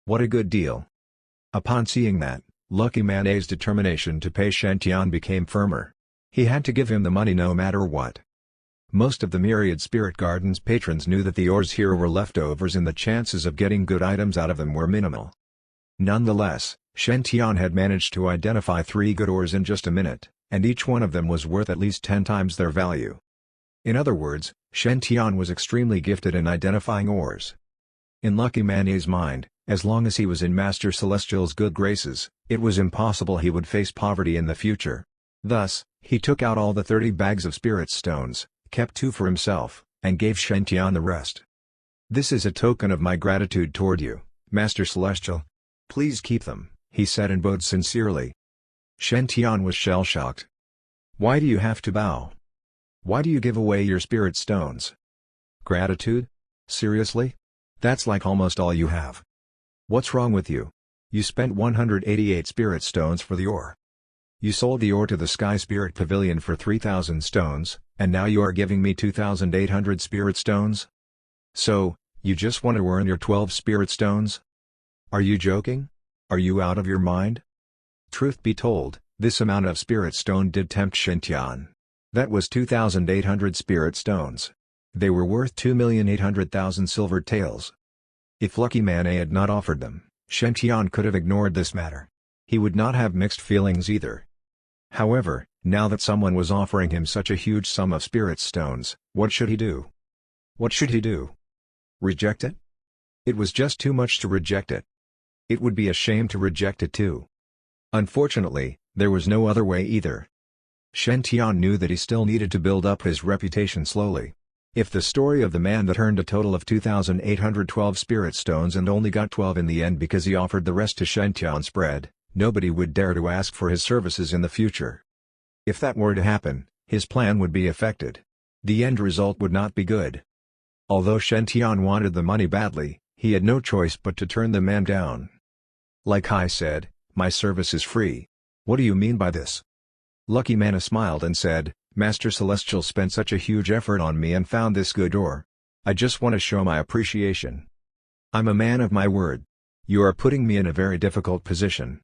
What a good deal. Upon seeing that, Lucky Man A's determination to pay Shen-Tian became firmer. He had to give him the money no matter what. Most of the myriad spirit gardens patrons knew that the ores here were leftovers and the chances of getting good items out of them were minimal. Nonetheless, Shen-Tian had managed to identify 3 good ores in just a minute, and each one of them was worth at least 10 times their value. In other words, Shen-Tian was extremely gifted in identifying ores. In Lucky Man A's mind, as long as he was in Master Celestial's good graces, it was impossible he would face poverty in the future. Thus, he took out all the 30 bags of spirit stones, kept 2 for himself, and gave Shen-Tian the rest. This is a token of my gratitude toward you, Master Celestial. Please keep them, he said and bowed sincerely. Shen-Tian was shell-shocked. Why do you have to bow? Why do you give away your spirit stones? Gratitude? Seriously? That's like almost all you have. What's wrong with you? You spent 188 spirit stones for the ore. You sold the ore to the Sky Spirit Pavilion for 3,000 stones, and now you are giving me 2,800 spirit stones? So, you just want to earn your 12 spirit stones? Are you joking? Are you out of your mind? Truth be told, this amount of spirit stone did tempt Shen-Tian. That was 2,800 spirit stones. They were worth 2,800,000 silver taels. If Lucky Man A had not offered them, Shen-Tian could have ignored this matter. He would not have mixed feelings either. However, now that someone was offering him such a huge sum of spirit stones, what should he do? What should he do? Reject it? It was just too much to reject it. It would be a shame to reject it too. Unfortunately, there was no other way either. Shen-Tian knew that he still needed to build up his reputation slowly. If the story of the man that earned a total of 2,812 spirit stones and only got 12 in the end because he offered the rest to Shen-Tian spread, nobody would dare to ask for his services in the future. If that were to happen, his plan would be affected. The end result would not be good. Although Shen-Tian wanted the money badly, he had no choice but to turn the man down. Like I said, my service is free. What do you mean by this? Lucky Man smiled and said, Master Celestial spent such a huge effort on me and found this good ore. I just want to show my appreciation. I'm a man of my word. You are putting me in a very difficult position.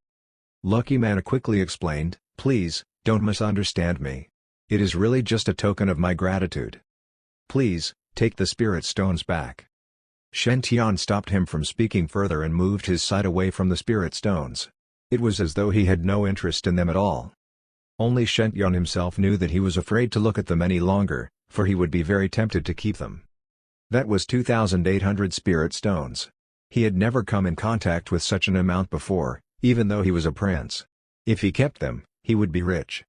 Lucky Man quickly explained, please, don't misunderstand me. It is really just a token of my gratitude. Please, take the spirit stones back. Shen-Tian stopped him from speaking further and moved his sight away from the spirit stones. It was as though he had no interest in them at all. Only Shen-Tian himself knew that he was afraid to look at them any longer, for he would be very tempted to keep them. That was 2,800 spirit stones. He had never come in contact with such an amount before, even though he was a prince. If he kept them, he would be rich.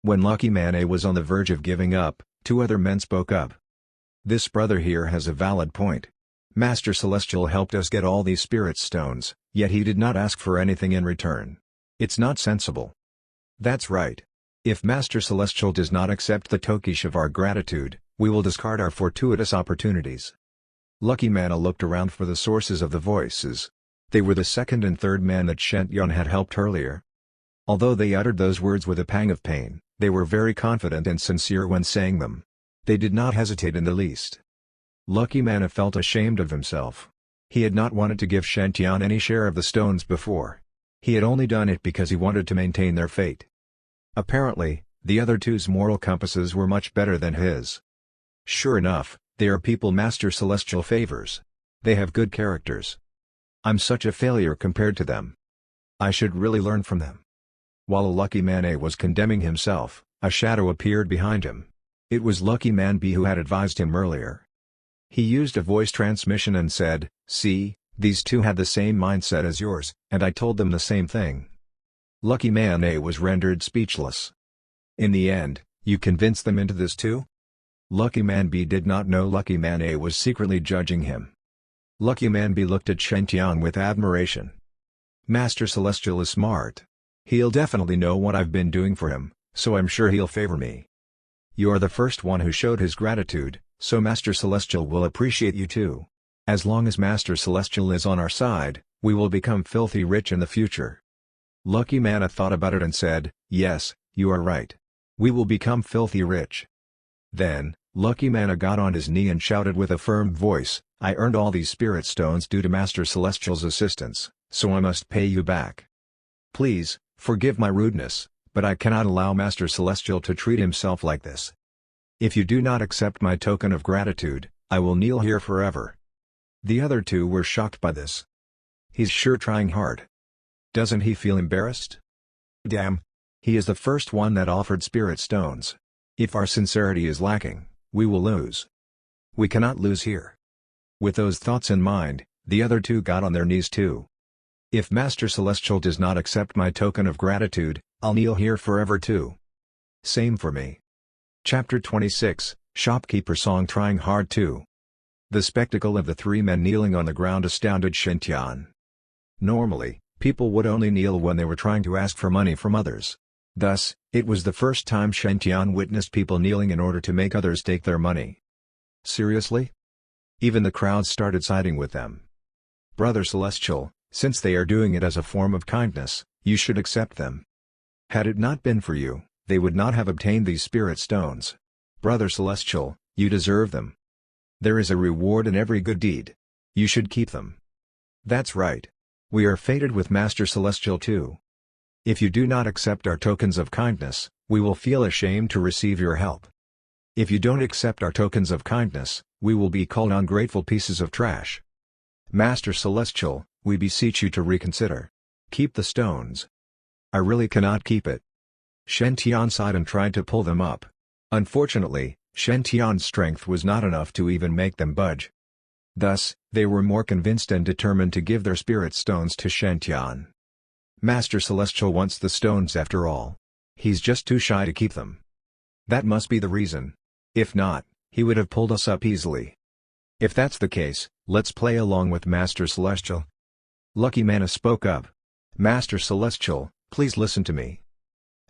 When Lucky Man A was on the verge of giving up, two other men spoke up. This brother here has a valid point. Master Celestial helped us get all these spirit stones, yet he did not ask for anything in return. It's not sensible. That's right. If Master Celestial does not accept the tokish of our gratitude, we will discard our fortuitous opportunities. Lucky Man A looked around for the sources of the voices. They were the second and third men that Shentian had helped earlier. Although they uttered those words with a pang of pain, they were very confident and sincere when saying them. They did not hesitate in the least. Lucky Man A felt ashamed of himself. He had not wanted to give Shentian any share of the stones before. He had only done it because he wanted to maintain their fate. Apparently, the other two's moral compasses were much better than his. Sure enough, they are people Master Celestial favors. They have good characters. I'm such a failure compared to them. I should really learn from them. While Lucky Man A was condemning himself, a shadow appeared behind him. It was Lucky Man B who had advised him earlier. He used a voice transmission and said, "See, these two had the same mindset as yours, and I told them the same thing." Lucky Man A was rendered speechless. In the end, you convinced them into this too? Lucky Man B did not know Lucky Man A was secretly judging him. Lucky Man B looked at Shentian with admiration. Master Celestial is smart. He'll definitely know what I've been doing for him, so I'm sure he'll favor me. You're the first one who showed his gratitude, so Master Celestial will appreciate you too. As long as Master Celestial is on our side, we will become filthy rich in the future. Lucky Man A thought about it and said, "Yes, you are right. We will become filthy rich." Then, Lucky Man A got on his knee and shouted with a firm voice, "I earned all these spirit stones due to Master Celestial's assistance, so I must pay you back. Please, forgive my rudeness, but I cannot allow Master Celestial to treat himself like this. If you do not accept my token of gratitude, I will kneel here forever." The other two were shocked by this. He's sure trying hard. Doesn't he feel embarrassed? Damn. He is the first one that offered spirit stones. If our sincerity is lacking, we will lose. We cannot lose here. With those thoughts in mind, the other two got on their knees too. If Master Celestial does not accept my token of gratitude, I'll kneel here forever too. Same for me. Chapter 26, Shopkeeper Song Trying Hard Too. The spectacle of the three men kneeling on the ground astounded Shentian. Normally, people would only kneel when they were trying to ask for money from others. Thus, it was the first time Shentian witnessed people kneeling in order to make others take their money. Seriously? Even the crowd started siding with them. Brother Celestial, since they are doing it as a form of kindness, you should accept them. Had it not been for you, they would not have obtained these spirit stones. Brother Celestial, you deserve them. There is a reward in every good deed. You should keep them. That's right. We are fated with Master Celestial too. If you do not accept our tokens of kindness, we will feel ashamed to receive your help. If you don't accept our tokens of kindness, we will be called ungrateful pieces of trash. Master Celestial, we beseech you to reconsider. Keep the stones. I really cannot keep it. Shentian sighed and tried to pull them up. Unfortunately, Shentian's strength was not enough to even make them budge. Thus, they were more convinced and determined to give their spirit stones to Shentian. Master Celestial wants the stones after all. He's just too shy to keep them. That must be the reason. If not, he would have pulled us up easily. If that's the case, let's play along with Master Celestial. Lucky Man A spoke up. Master Celestial, please listen to me.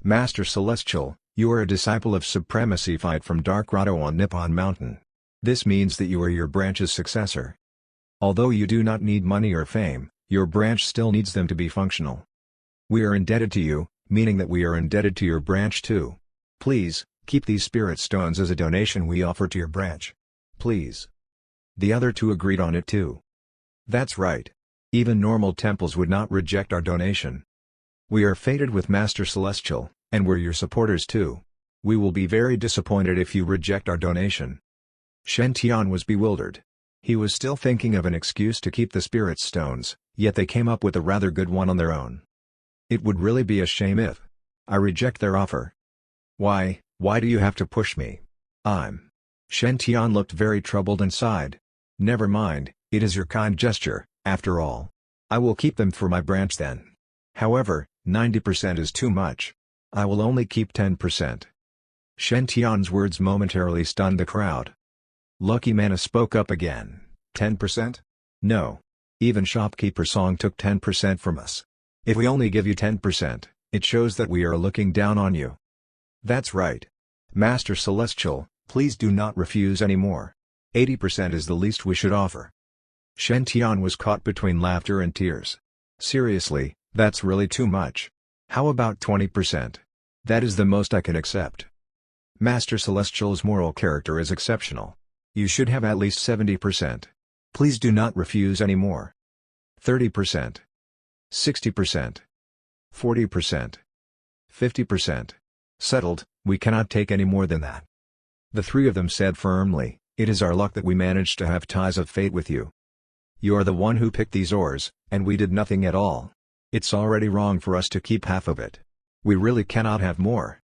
Master Celestial, you are a disciple of Supremacy Fight from Dark Grotto on Nippon Mountain. This means that you are your branch's successor. Although you do not need money or fame, your branch still needs them to be functional. We are indebted to you, meaning that we are indebted to your branch too. Please, keep these spirit stones as a donation we offer to your branch. Please. The other two agreed on it too. That's right. Even normal temples would not reject our donation. We are fated with Master Celestial, and we're your supporters too. We will be very disappointed if you reject our donation. Shentian was bewildered. He was still thinking of an excuse to keep the spirit stones, yet they came up with a rather good one on their own. It would really be a shame if I reject their offer. Why do you have to push me? Shentian looked very troubled and sighed. Never mind, it is your kind gesture, After all, I will keep them for my branch then. However, 90% is too much. I will only keep 10%. Shen Tian's words momentarily stunned the crowd. Lucky Man spoke up again. 10%? No. Even shopkeeper Song took 10% from us. If we only give you 10%, it shows that we are looking down on you. That's right. Master Celestial, please do not refuse any more. 80% is the least we should offer. Shen Tian was caught between laughter and tears. Seriously, that's really too much. How about 20%? That is the most I can accept. Master Celestial's moral character is exceptional. You should have at least 70%. Please do not refuse any more. 30%. 60%. 40%. 50%. Settled, we cannot take any more than that. The three of them said firmly, it is our luck that we managed to have ties of fate with you. You are the one who picked these ores, and we did nothing at all. It's already wrong for us to keep half of it. We really cannot have more.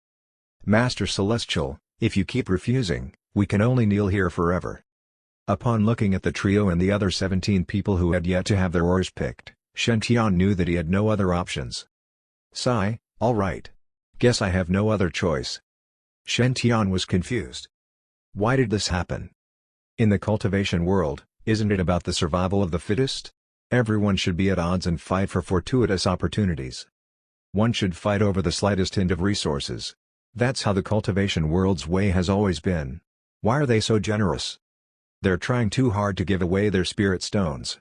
Master Celestial, if you keep refusing, we can only kneel here forever. Upon looking at the trio and the other 17 people who had yet to have their ores picked, Shen Tian knew that he had no other options. Sigh, all right. Guess I have no other choice. Shen Tian was confused. Why did this happen? In the cultivation world, isn't it about the survival of the fittest? Everyone should be at odds and fight for fortuitous opportunities. One should fight over the slightest hint of resources. That's how the cultivation world's way has always been. Why are they so generous? They're trying too hard to give away their spirit stones.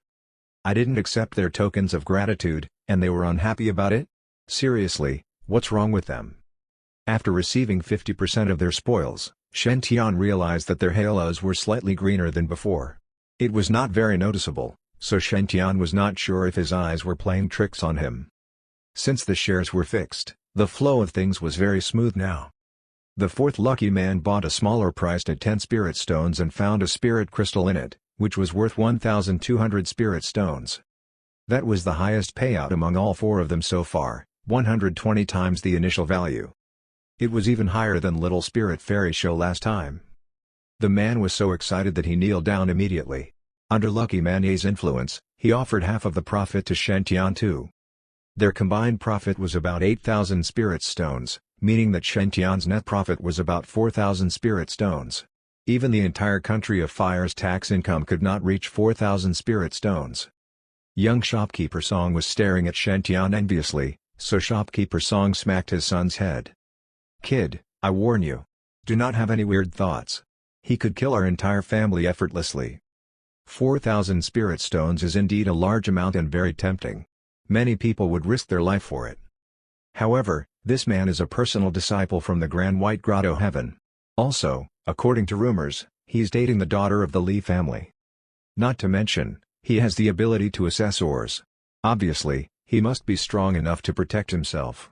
I didn't accept their tokens of gratitude, and they were unhappy about it? Seriously, what's wrong with them? After receiving 50% of their spoils, Shen Tian realized that their halos were slightly greener than before. It was not very noticeable, so Shen Tian was not sure if his eyes were playing tricks on him. Since the shares were fixed, the flow of things was very smooth now. The fourth lucky man bought a smaller priced at 10 spirit stones and found a spirit crystal in it, which was worth 1,200 spirit stones. That was the highest payout among all four of them so far, 120 times the initial value. It was even higher than Little Spirit Fairy Show last time. The man was so excited that he kneeled down immediately. Under Lucky Man Ye's influence, he offered half of the profit to Shen Tian too. Their combined profit was about 8,000 spirit stones, meaning that Shen Tian's net profit was about 4,000 spirit stones. Even the entire country of Fire's tax income could not reach 4,000 spirit stones. Young shopkeeper Song was staring at Shen Tian enviously, so shopkeeper Song smacked his son's head. Kid, I warn you. Do not have any weird thoughts. He could kill our entire family effortlessly. 4,000 spirit stones is indeed a large amount and very tempting. Many people would risk their life for it. However, this man is a personal disciple from the Grand White Grotto Heaven. Also, according to rumors, he's dating the daughter of the Li family. Not to mention, he has the ability to assess ores. Obviously, he must be strong enough to protect himself.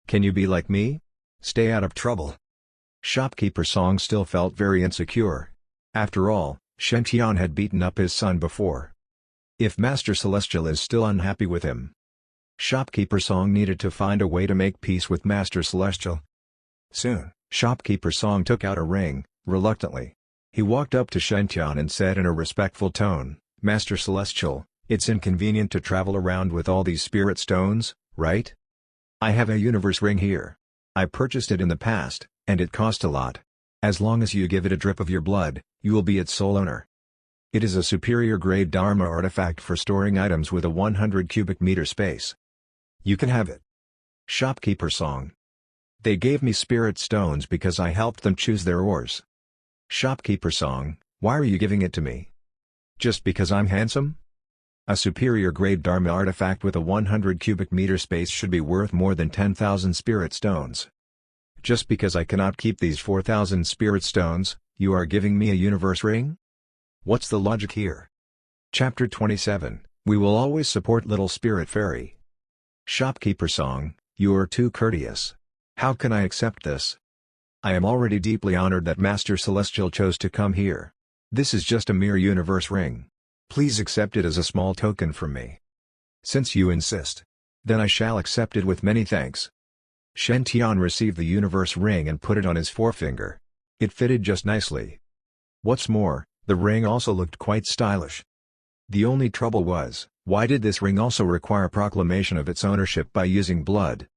Can you be like me? Stay out of trouble. Shopkeeper Song still felt very insecure. After all, Shen Tian had beaten up his son before. If Master Celestial is still unhappy with him, Shopkeeper Song needed to find a way to make peace with Master Celestial. Soon, Shopkeeper Song took out a ring, reluctantly. He walked up to Shen Tian and said in a respectful tone, Master Celestial, it's inconvenient to travel around with all these spirit stones, right? I have a universe ring here. I purchased it in the past, and it cost a lot. As long as you give it a drip of your blood, you will be its sole owner. It is a superior grade Dharma artifact for storing items with a 100 cubic meter space. You can have it. Shopkeeper Song. They gave me spirit stones because I helped them choose their ores. Shopkeeper Song, why are you giving it to me? Just because I'm handsome? A superior grade Dharma artifact with a 100 cubic meter space should be worth more than 10,000 spirit stones. Just because I cannot keep these 4,000 spirit stones, you are giving me a universe ring? What's the logic here? Chapter 27, We will always support Little Spirit Fairy. Shopkeeper Song, you are too courteous. How can I accept this? I am already deeply honored that Master Celestial chose to come here. This is just a mere universe ring. Please accept it as a small token from me. Since you insist, then I shall accept it with many thanks. Shen Tian received the universe ring and put it on his forefinger. It fitted just nicely. What's more, the ring also looked quite stylish. The only trouble was, Why did this ring also require proclamation of its ownership by using blood?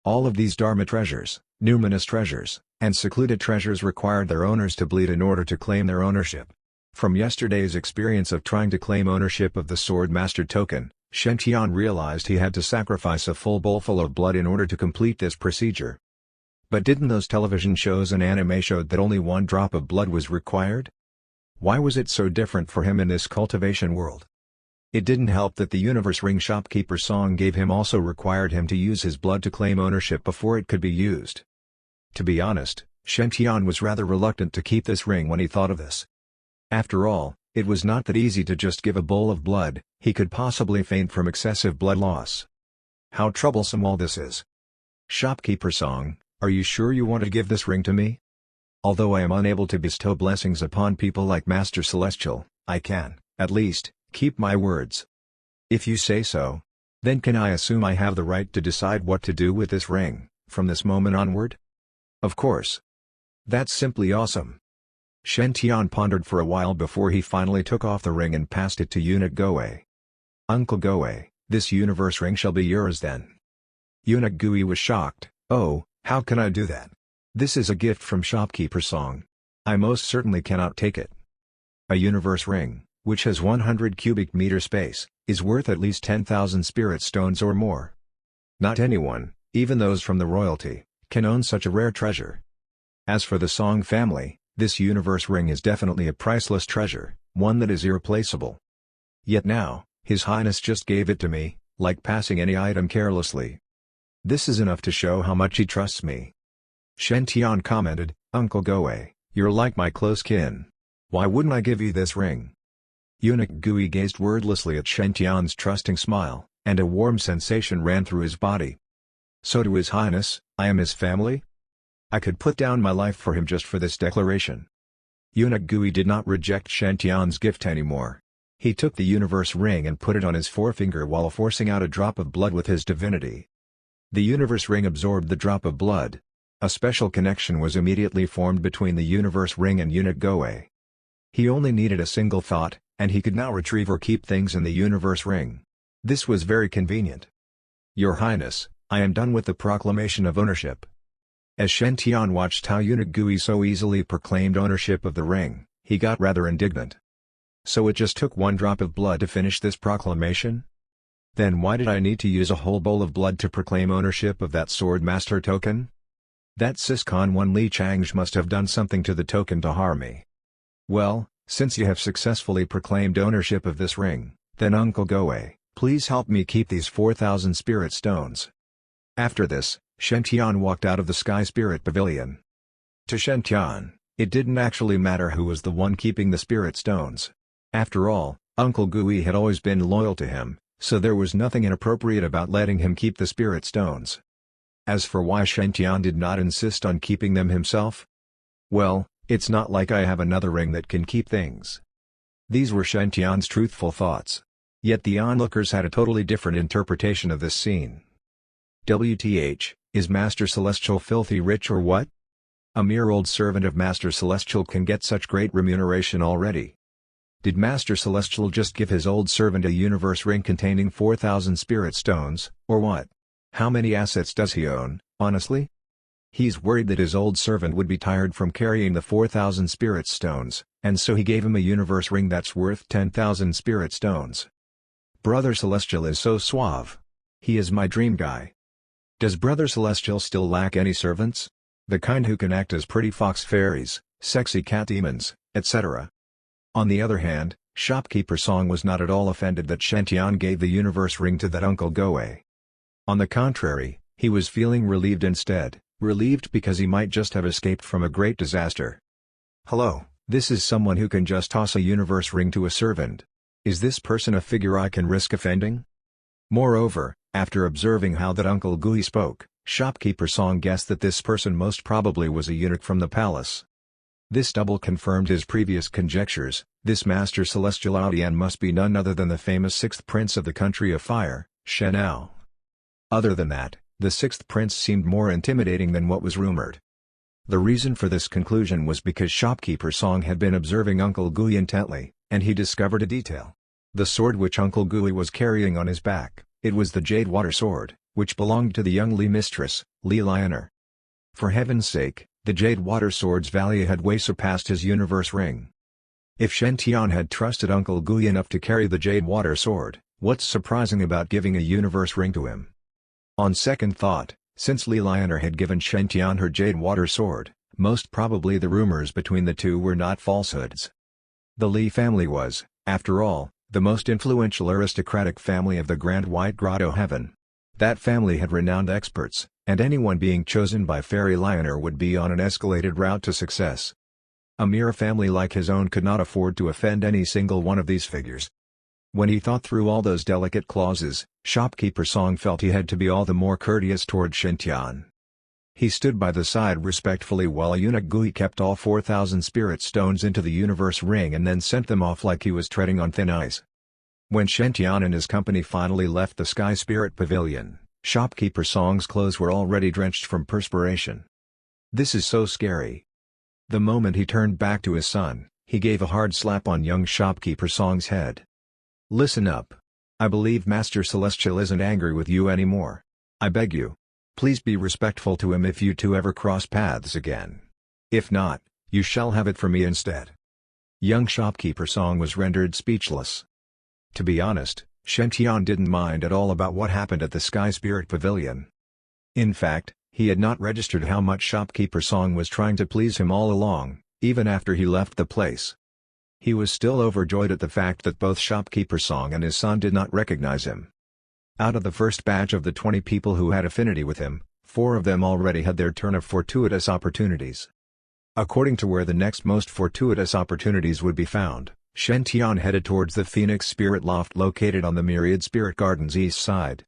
All of these Dharma treasures, numinous treasures, and secluded treasures required their owners to bleed in order to claim their ownership. From yesterday's experience of trying to claim ownership of the Sword Master token, Shen Tian realized he had to sacrifice a full bowlful of blood in order to complete this procedure. But didn't those television shows and anime showed that only one drop of blood was required? Why was it so different for him in this cultivation world? It didn't help that the universe ring shopkeeper song gave him also required him to use his blood to claim ownership before it could be used. To be honest, Shen Tian was rather reluctant to keep this ring when he thought of this. After all, it was not that easy to just give a bowl of blood, he could possibly faint from excessive blood loss. How troublesome all this is. Shopkeeper song, are you sure you want to give this ring to me? Although I am unable to bestow blessings upon people like Master Celestial, I can, at least, keep my words. If you say so, then can I assume I have the right to decide what to do with this ring, from this moment onward? Of course. That's simply awesome. Shen Tian pondered for a while before he finally took off the ring and passed it to eunuch Goe. Uncle Goe, this universe ring shall be yours then. Eunuch Goe was shocked. Oh, how can I do that? This is a gift from shopkeeper song. I most certainly cannot take it. A universe ring, which has 100 cubic meter space, is worth at least 10,000 spirit stones or more. Not anyone, even those from the royalty, can own such a rare treasure. As for the Song family, this universe ring is definitely a priceless treasure, one that is irreplaceable. Yet now, His Highness just gave it to me, like passing any item carelessly. This is enough to show how much he trusts me. Shen Tian commented, Uncle Goe, you're like my close kin. Why wouldn't I give you this ring? Eunuch Goe gazed wordlessly at Shen Tian's trusting smile, and a warm sensation ran through his body. So to His Highness, I am his family? I could put down my life for him just for this declaration. Eunuch Goe did not reject Shen Tian's gift anymore. He took the universe ring and put it on his forefinger while forcing out a drop of blood with his divinity. The universe ring absorbed the drop of blood. A special connection was immediately formed between the universe ring and eunuch Goe. He only needed a single thought, and he could now retrieve or keep things in the universe ring. This was very convenient. Your Highness, I am done with the proclamation of ownership. As Shen Tian watched how eunuch Goe so easily proclaimed ownership of the ring, he got rather indignant. So it just took one drop of blood to finish this proclamation? Then why did I need to use a whole bowl of blood to proclaim ownership of that Sword Master token? That Siscon 1 Li Changj must have done something to the token to harm me. Well, since you have successfully proclaimed ownership of this ring, then Uncle Goe, please help me keep these 4,000 spirit stones. After this, Shen Tian walked out of the Sky Spirit Pavilion. To Shen Tian, it didn't actually matter who was the one keeping the spirit stones. After all, Uncle Goe had always been loyal to him, so there was nothing inappropriate about letting him keep the spirit stones. As for why Shen Tian did not insist on keeping them himself? Well, it's not like I have another ring that can keep things. These were Shen Tian's truthful thoughts. Yet the onlookers had a totally different interpretation of this scene. WTH, is Master Celestial filthy rich or what? A mere old servant of Master Celestial can get such great remuneration already. Did Master Celestial just give his old servant a universe ring containing 4,000 spirit stones, or what? How many assets does he own, honestly? He's worried that his old servant would be tired from carrying the 4,000 spirit stones, and so he gave him a universe ring that's worth 10,000 spirit stones. Brother Celestial is so suave. He is my dream guy. Does Brother Celestial still lack any servants? The kind who can act as pretty fox fairies, sexy cat demons, etc. On the other hand, Shopkeeper Song was not at all offended that Shen Tian gave the universe ring to that Uncle Goe. On the contrary, he was feeling relieved instead, relieved because he might just have escaped from a great disaster. Hello, this is someone who can just toss a universe ring to a servant. Is this person a figure I can risk offending? Moreover, after observing how that Uncle Goe spoke, Shopkeeper Song guessed that this person most probably was a eunuch from the palace. This double confirmed his previous conjectures. This Master Celestial Aodian must be none other than the famous sixth prince of the country of fire, Shenao. Other than that, the sixth prince seemed more intimidating than what was rumored. The reason for this conclusion was because Shopkeeper Song had been observing Uncle Goe intently, and he discovered a detail. The sword which Uncle Gooey was carrying on his back, it was the Jade Water Sword, which belonged to the young Lee mistress, Lee Lionner. For heaven's sake, the Jade Water Sword's value had way surpassed his universe ring. If Shen Tian had trusted Uncle Gooey enough to carry the Jade Water Sword, what's surprising about giving a universe ring to him? On second thought, since Lee Lionner had given Shen Tian her Jade Water Sword, most probably the rumors between the two were not falsehoods. The Lee family was, after all, the most influential aristocratic family of the Grand White Grotto Heaven. That family had renowned experts, and anyone being chosen by Fairy Lionner would be on an escalated route to success. A mere family like his own could not afford to offend any single one of these figures. When he thought through all those delicate clauses, shopkeeper Song felt he had to be all the more courteous toward Shen Tian. He stood by the side respectfully while eunuch Gooey kept all 4,000 spirit stones into the universe ring and then sent them off like he was treading on thin ice. When Shen Tian and his company finally left the Sky Spirit Pavilion, shopkeeper Song's clothes were already drenched from perspiration. This is so scary. The moment he turned back to his son, he gave a hard slap on young shopkeeper Song's head. Listen up. I believe Master Celestial isn't angry with you anymore. I beg you. Please be respectful to him if you two ever cross paths again. If not, you shall have it from me instead. Young shopkeeper Song was rendered speechless. To be honest, Shen Tian didn't mind at all about what happened at the Sky Spirit Pavilion. In fact, he had not registered how much shopkeeper Song was trying to please him all along, even after he left the place. He was still overjoyed at the fact that both shopkeeper Song and his son did not recognize him. Out of the first batch of the 20 people who had affinity with him, 4 of them already had their turn of fortuitous opportunities. According to where the next most fortuitous opportunities would be found, Shen Tian headed towards the Phoenix Spirit Loft located on the Myriad Spirit Garden's east side.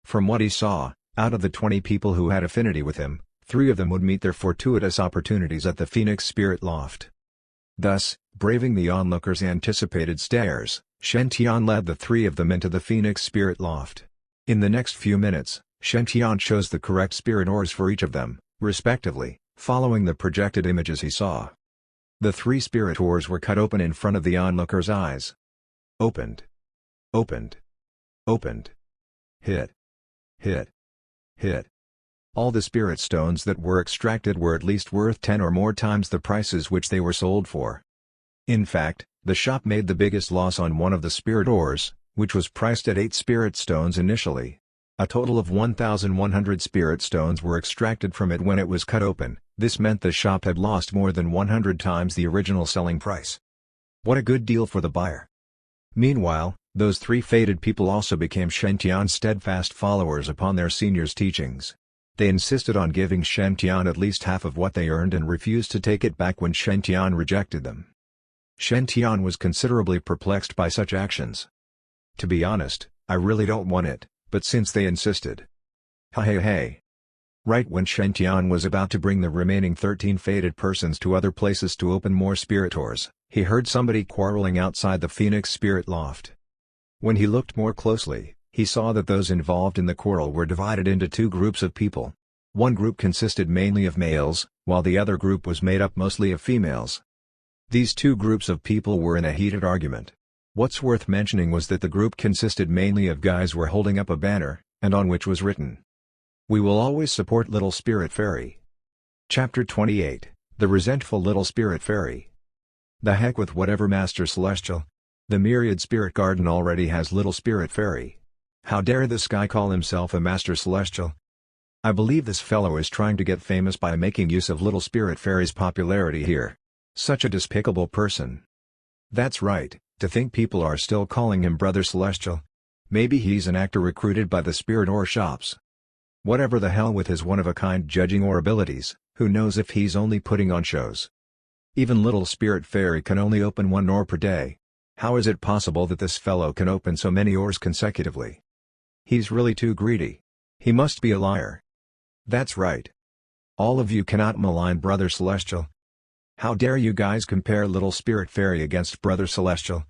From what he saw, out of the 20 people who had affinity with him, 3 of them would meet their fortuitous opportunities at the Phoenix Spirit Loft. Thus, braving the onlookers' anticipated stares, Shen Tian led the 3 of them into the Phoenix Spirit Loft. In the next few minutes, Shen Tian chose the correct spirit ores for each of them, respectively, following the projected images he saw. The 3 spirit ores were cut open in front of the onlookers' eyes. Opened. Opened. Opened. Hit. Hit. Hit. All the spirit stones that were extracted were at least worth 10 or more times the prices which they were sold for. In fact, the shop made the biggest loss on one of the spirit ores, which was priced at 8 spirit stones initially. A total of 1,100 spirit stones were extracted from it when it was cut open. This meant the shop had lost more than 100 times the original selling price. What a good deal for the buyer. Meanwhile, those 3 fated people also became Shen Tian's steadfast followers upon their senior's teachings. They insisted on giving Shen Tian at least half of what they earned and refused to take it back when Shen Tian rejected them. Shen Tian was considerably perplexed by such actions. To be honest, I really don't want it, but since they insisted. Hey. Right when Shen Tian was about to bring the remaining 13 fated persons to other places to open more spirit ores, he heard somebody quarreling outside the Phoenix Spirit Loft. When he looked more closely, he saw that those involved in the quarrel were divided into 2 groups of people. One group consisted mainly of males, while the other group was made up mostly of females. These 2 groups of people were in a heated argument. What's worth mentioning was that the group consisted mainly of guys were holding up a banner, and on which was written, "We will always support Little Spirit Fairy." Chapter 28, The Resentful Little Spirit Fairy. The heck with whatever Master Celestial. The Myriad Spirit Garden already has Little Spirit Fairy. How dare this guy call himself a Master Celestial? I believe this fellow is trying to get famous by making use of Little Spirit Fairy's popularity here. Such a despicable person. That's right, to think people are still calling him Brother Celestial. Maybe he's an actor recruited by the spirit ore shops. Whatever the hell with his one-of-a-kind judging ore abilities, who knows if he's only putting on shows. Even Little Spirit Fairy can only open 1 ore per day. How is it possible that this fellow can open so many ores consecutively? He's really too greedy. He must be a liar. That's right. All of you cannot malign Brother Celestial. How dare you guys compare Little Spirit Fairy against Brother Celestial?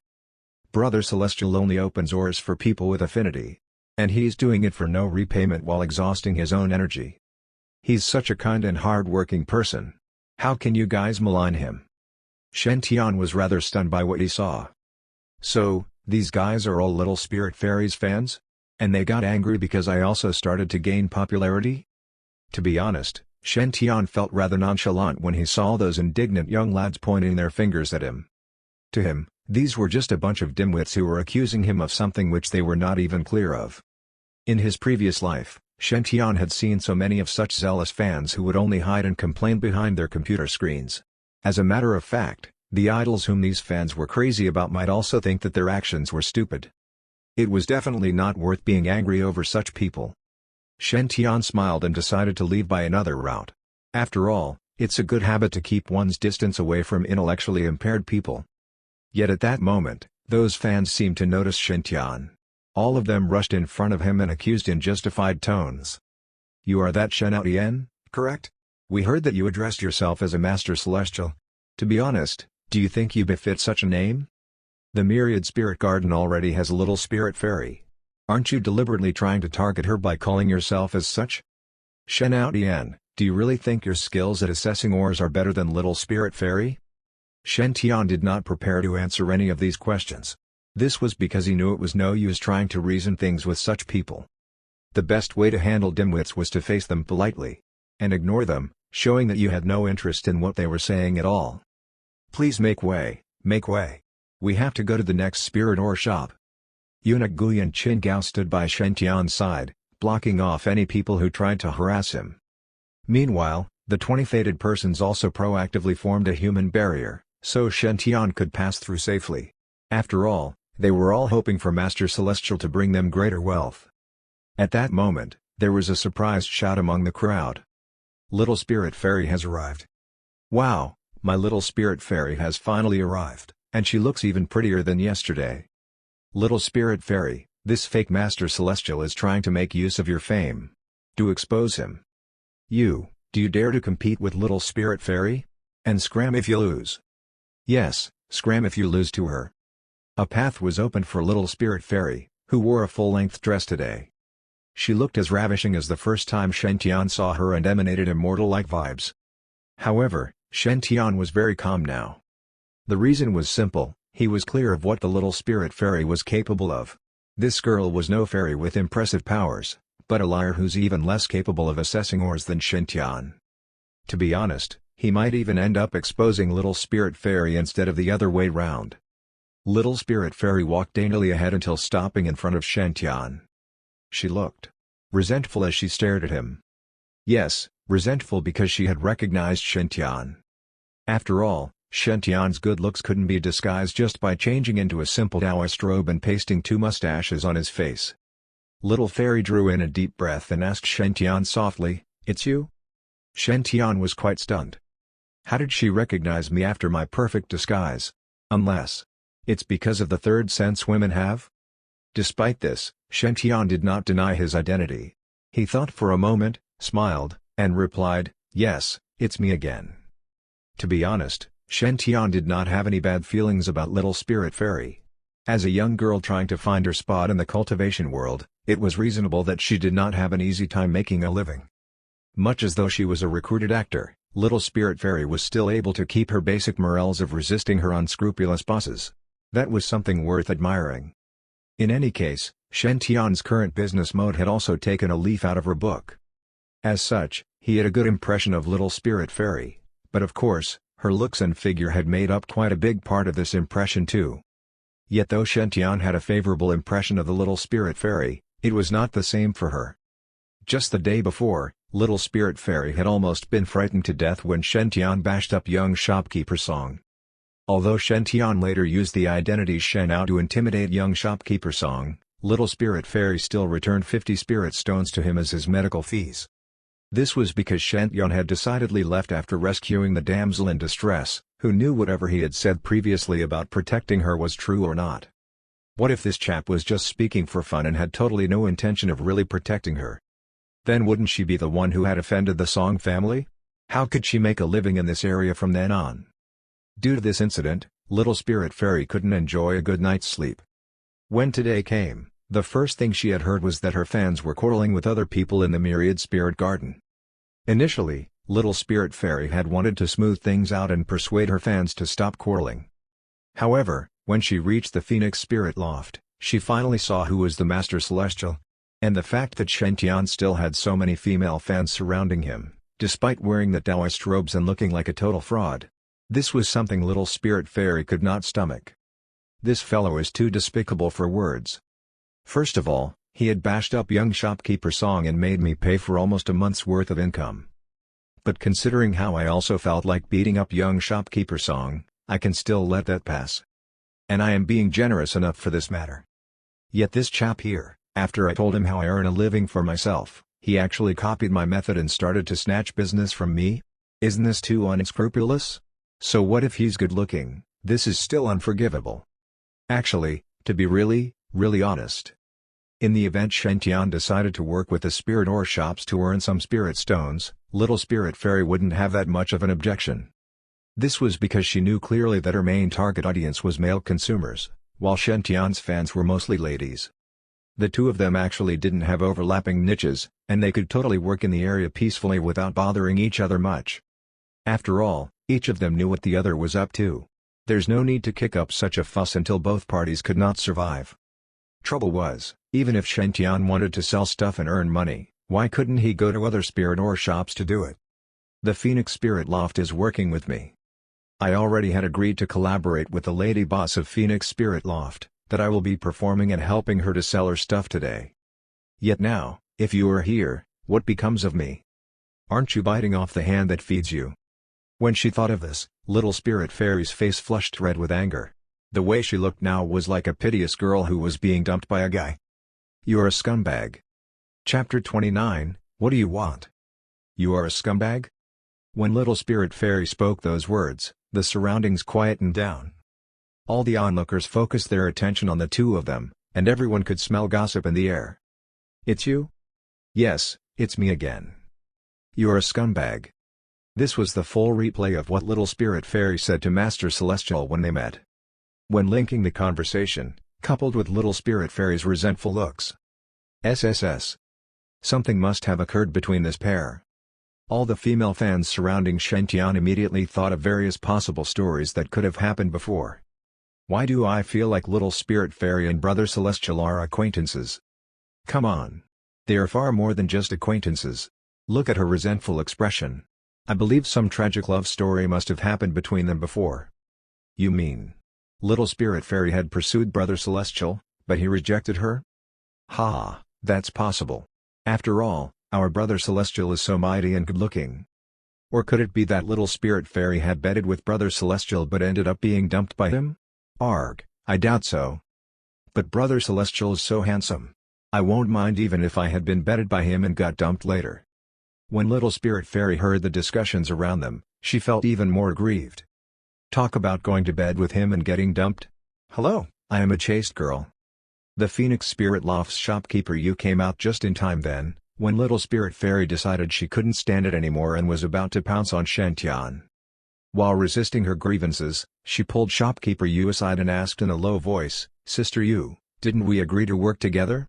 Brother Celestial only opens ores for people with affinity. And he's doing it for no repayment while exhausting his own energy. He's such a kind and hard-working person. How can you guys malign him? Shen Tian was rather stunned by what he saw. So, These guys are all Little Spirit Fairies fans? And they got angry because I also started to gain popularity? To be honest, Shen Tian felt rather nonchalant when he saw those indignant young lads pointing their fingers at him. To him, these were just a bunch of dimwits who were accusing him of something which they were not even clear of. In his previous life, Shen Tian had seen so many of such zealous fans who would only hide and complain behind their computer screens. As a matter of fact, the idols whom these fans were crazy about might also think that their actions were stupid. It was definitely not worth being angry over such people. Shen Tian smiled and decided to leave by another route. After all, it's a good habit to keep one's distance away from intellectually impaired people. Yet at that moment, those fans seemed to notice Shen Tian. All of them rushed in front of him and accused in justified tones. "You are that Shen Tian, correct? We heard that you addressed yourself as a Master Celestial. To be honest, do you think you befit such a name? The Myriad Spirit Garden already has a Little Spirit Fairy. Aren't you deliberately trying to target her by calling yourself as such? Shen Tian, do you really think your skills at assessing ores are better than Little Spirit Fairy?" Shen Tian did not prepare to answer any of these questions. This was because he knew it was no use trying to reason things with such people. The best way to handle dimwits was to face them politely. And ignore them, showing that you had no interest in what they were saying at all. "Please make way, make way. We have to go to the next spirit ore shop." Eunuch Guyan Qin Gao stood by Shen Tian's side, blocking off any people who tried to harass him. Meanwhile, the 20 fated persons also proactively formed a human barrier, so Shen Tian could pass through safely. After all, they were all hoping for Master Celestial to bring them greater wealth. At that moment, there was a surprised shout among the crowd. "Little Spirit Fairy has arrived. Wow, my Little Spirit Fairy has finally arrived, and she looks even prettier than yesterday. Little Spirit Fairy, this fake Master Celestial is trying to make use of your fame. Do expose him. Do you dare to compete with Little Spirit Fairy? And scram if you lose. Yes, scram if you lose to her." A path was opened for Little Spirit Fairy, who wore a full-length dress today. She looked as ravishing as the first time Shen Tian saw her and emanated immortal-like vibes. However, Shen Tian was very calm now. The reason was simple. He was clear of what the Little Spirit Fairy was capable of. This girl was no fairy with impressive powers, but a liar who's even less capable of assessing ores than Shen Tian. To be honest, he might even end up exposing Little Spirit Fairy instead of the other way round. Little Spirit Fairy walked daintily ahead until stopping in front of Shen Tian. She looked resentful as she stared at him. Yes, resentful because she had recognized Shen Tian. After all, Shen Tian's good looks couldn't be disguised just by changing into a simple Taoist robe and pasting 2 mustaches on his face. Little Fairy drew in a deep breath and asked Shen Tian softly, "It's you?" Shen Tian was quite stunned. How did she recognize me after my perfect disguise? Unless it's because of the third sense women have? Despite this, Shen Tian did not deny his identity. He thought for a moment, smiled, and replied, "Yes, it's me again." To be honest, Shen Tian did not have any bad feelings about Little Spirit Fairy. As a young girl trying to find her spot in the cultivation world, it was reasonable that she did not have an easy time making a living. Much as though she was a recruited actor, Little Spirit Fairy was still able to keep her basic morals of resisting her unscrupulous bosses. That was something worth admiring. In any case, Shen Tian's current business mode had also taken a leaf out of her book. As such, he had a good impression of Little Spirit Fairy, but of course, her looks and figure had made up quite a big part of this impression too. Yet though Shen Tian had a favorable impression of the Little Spirit Fairy, it was not the same for her. Just the day before, Little Spirit Fairy had almost been frightened to death when Shen Tian bashed up young shopkeeper Song. Although Shen Tian later used the identity Shen Ao to intimidate young shopkeeper Song, Little Spirit Fairy still returned 50 spirit stones to him as his medical fees. This was because Shen Tian had decidedly left after rescuing the damsel in distress, who knew whatever he had said previously about protecting her was true or not. What if this chap was just speaking for fun and had totally no intention of really protecting her? Then wouldn't she be the one who had offended the Song family? How could she make a living in this area from then on? Due to this incident, Little Spirit Fairy couldn't enjoy a good night's sleep. When today came, the first thing she had heard was that her fans were quarreling with other people in the Myriad Spirit Garden. Initially, Little Spirit Fairy had wanted to smooth things out and persuade her fans to stop quarreling. However, When she reached the Phoenix Spirit Loft, she finally saw who was the Master Celestial. And the fact that Shen Tian still had so many female fans surrounding him, despite wearing the Taoist robes and looking like a total fraud. This was something little Spirit Fairy could not stomach. This fellow is too despicable for words. First of all, he had bashed up young shopkeeper Song and made me pay for almost a month's worth of income. But considering how I also felt like beating up young shopkeeper Song, I can still let that pass. And I am being generous enough for this matter. Yet this chap here, after I told him how I earn a living for myself, he actually copied my method and started to snatch business from me? Isn't this too unscrupulous? So what if he's good looking? This is still unforgivable. Actually, to be really honest. In the event Shen Tian decided to work with the spirit ore shops to earn some spirit stones, little Spirit Fairy wouldn't have that much of an objection. This was because she knew clearly that her main target audience was male consumers, while Shen Tian's fans were mostly ladies. The two of them actually didn't have overlapping niches, and they could totally work in the area peacefully without bothering each other much. After all, each of them knew what the other was up to. There's no need to kick up such a fuss until both parties could not survive. Trouble was, even if Shen Tian wanted to sell stuff and earn money, why couldn't he go to other spirit ore shops to do it? The Phoenix Spirit Loft is working with me. I already had agreed to collaborate with the lady boss of Phoenix Spirit Loft, that I will be performing and helping her to sell her stuff today. Yet now, if you are here, what becomes of me? Aren't you biting off the hand that feeds you? When she thought of this, little Spirit Fairy's face flushed red with anger. The way she looked now was like a piteous girl who was being dumped by a guy. You're a scumbag. Chapter 29, What do you want? You are a scumbag? When little Spirit Fairy spoke those words, the surroundings quietened down. All the onlookers focused their attention on the two of them, and everyone could smell gossip in the air. It's you? Yes, it's me again. You're a scumbag. This was the full replay of what little Spirit Fairy said to Master Celestial when they met. When linking the conversation, coupled with little Spirit Fairy's resentful looks. SSS. Something must have occurred between this pair. All the female fans surrounding Shen Tian immediately thought of various possible stories that could have happened before. Why do I feel like little Spirit Fairy and Brother Celestial are acquaintances? Come on. They are far more than just acquaintances. Look at her resentful expression. I believe some tragic love story must have happened between them before. You mean, little Spirit Fairy had pursued Brother Celestial, but he rejected her? Ha, that's possible. After all, our Brother Celestial is so mighty and good-looking. Or could it be that little Spirit Fairy had bedded with Brother Celestial but ended up being dumped by him? Arg, I doubt so. But Brother Celestial is so handsome. I won't mind even if I had been bedded by him and got dumped later. When little Spirit Fairy heard the discussions around them, she felt even more aggrieved. Talk about going to bed with him and getting dumped? Hello, I am a chaste girl. The Phoenix Spirit Loft's shopkeeper Yu came out just in time then, when little Spirit Fairy decided she couldn't stand it anymore and was about to pounce on Shen Tian. While resisting her grievances, she pulled shopkeeper Yu aside and asked in a low voice, Sister Yu, didn't we agree to work together?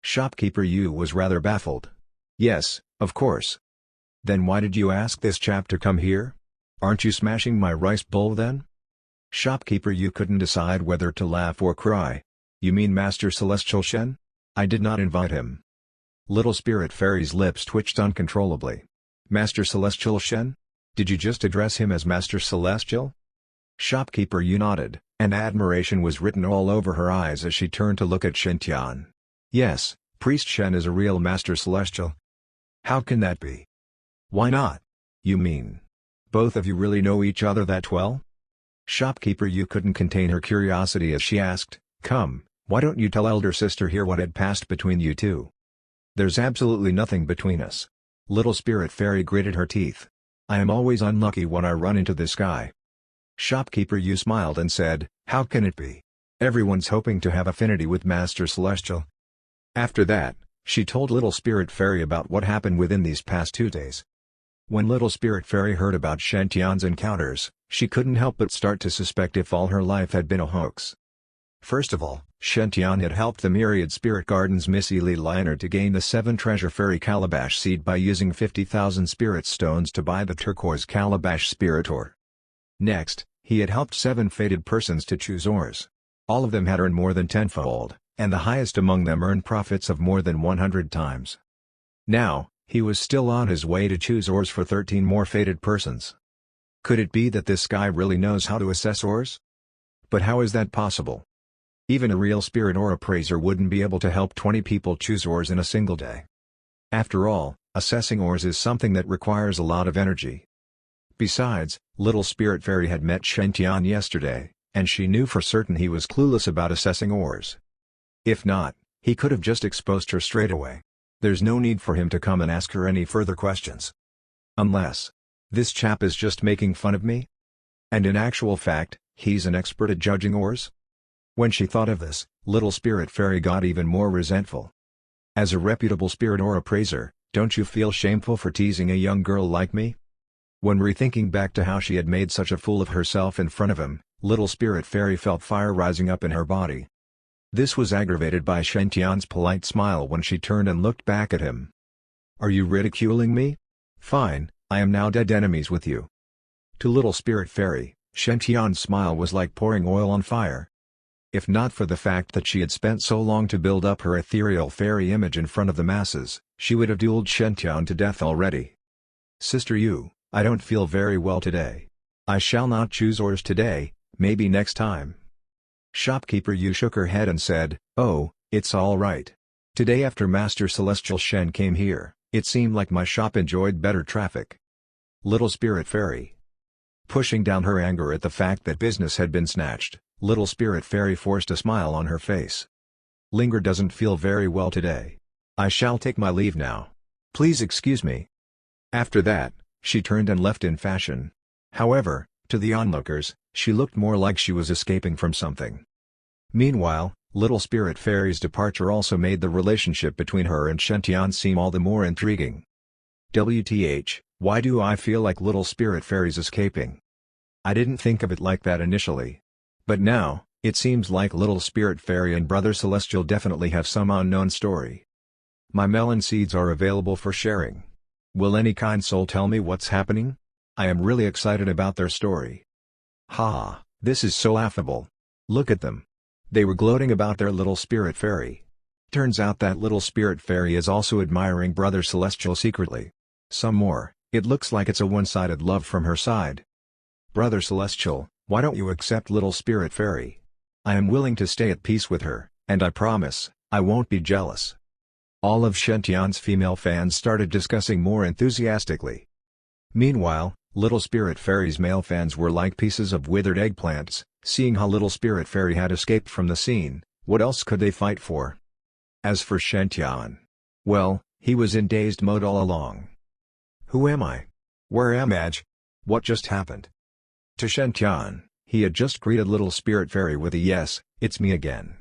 Shopkeeper Yu was rather baffled. Yes, of course. Then why did you ask this chap to come here? Aren't you smashing my rice bowl then? Shopkeeper Yu couldn't decide whether to laugh or cry. You mean Master Celestial Shen? I did not invite him. Little Spirit Fairy's lips twitched uncontrollably. Master Celestial Shen? Did you just address him as Master Celestial? Shopkeeper Yu nodded, and admiration was written all over her eyes as she turned to look at Shen Tian. Yes, Priest Shen is a real Master Celestial. How can that be? Why not? You mean, both of you really know each other that well? Shopkeeper Yu couldn't contain her curiosity as she asked, Come, why don't you tell elder sister here what had passed between you two? There's absolutely nothing between us. Little Spirit Fairy gritted her teeth. I am always unlucky when I run into this guy. Shopkeeper Yu smiled and said, How can it be? Everyone's hoping to have affinity with Master Celestial. After that, she told little Spirit Fairy about what happened within these past 2 days. When little Spirit Fairy heard about Shen Tian's encounters, she couldn't help but start to suspect if all her life had been a hoax. First of all, Shen Tian had helped the Myriad Spirit Garden's Miss Ely Liner to gain the 7 Treasure Fairy Calabash Seed by using 50,000 Spirit Stones to buy the Turquoise Calabash Spirit Ore. Next, he had helped 7 fated persons to choose ores. All of them had earned more than tenfold, and the highest among them earned profits of more than 100 times. Now, he was still on his way to choose ores for 13 more fated persons. Could it be that this guy really knows how to assess ores? But how is that possible? Even a real spirit ore appraiser wouldn't be able to help 20 people choose ores in a single day. After all, assessing ores is something that requires a lot of energy. Besides, Little Spirit Fairy had met Shen Tian yesterday, and she knew for certain he was clueless about assessing ores. If not, he could have just exposed her straight away. There's no need for him to come and ask her any further questions. Unless this chap is just making fun of me? And in actual fact, he's an expert at judging ores? When she thought of this, Little Spirit Fairy got even more resentful. As a reputable spirit ore appraiser, don't you feel shameful for teasing a young girl like me? When rethinking back to how she had made such a fool of herself in front of him, Little Spirit Fairy felt fire rising up in her body. This was aggravated by Shen Tian's polite smile when she turned and looked back at him. Are you ridiculing me? Fine, I am now dead enemies with you. To Little Spirit Fairy, Shen Tian's smile was like pouring oil on fire. If not for the fact that she had spent so long to build up her ethereal fairy image in front of the masses, she would have dueled Shen Tian to death already. Sister Yu, I don't feel very well today. I shall not choose ores today, maybe next time. Shopkeeper Yu shook her head and said, oh, it's all right. Today after Master Celestial Shen came here, it seemed like my shop enjoyed better traffic. Little Spirit Fairy. Pushing down her anger at the fact that business had been snatched, Little Spirit Fairy forced a smile on her face. Linger doesn't feel very well today. I shall take my leave now. Please excuse me. After that, she turned and left in fashion. However, to the onlookers, she looked more like she was escaping from something. Meanwhile, Little Spirit Fairy's departure also made the relationship between her and Shen Tian seem all the more intriguing. WTH, why do I feel like Little Spirit Fairy's escaping? I didn't think of it like that initially. But now, it seems like Little Spirit Fairy and Brother Celestial definitely have some unknown story. My melon seeds are available for sharing. Will any kind soul tell me what's happening? I am really excited about their story. Ha, this is so affable. Look at them. They were gloating about their Little Spirit Fairy. Turns out that Little Spirit Fairy is also admiring Brother Celestial secretly. Some more, it looks like it's a one-sided love from her side. Brother Celestial, why don't you accept Little Spirit Fairy? I am willing to stay at peace with her, and I promise, I won't be jealous. All of Shen Tian's female fans started discussing more enthusiastically. Meanwhile, Little Spirit Fairy's male fans were like pieces of withered eggplants, seeing how Little Spirit Fairy had escaped from the scene. What else could they fight for? As for Shen Tian, well, he was in dazed mode all along. Who am I? Where am I? What just happened? To Shen Tian, he had just greeted Little Spirit Fairy with a yes, it's me again.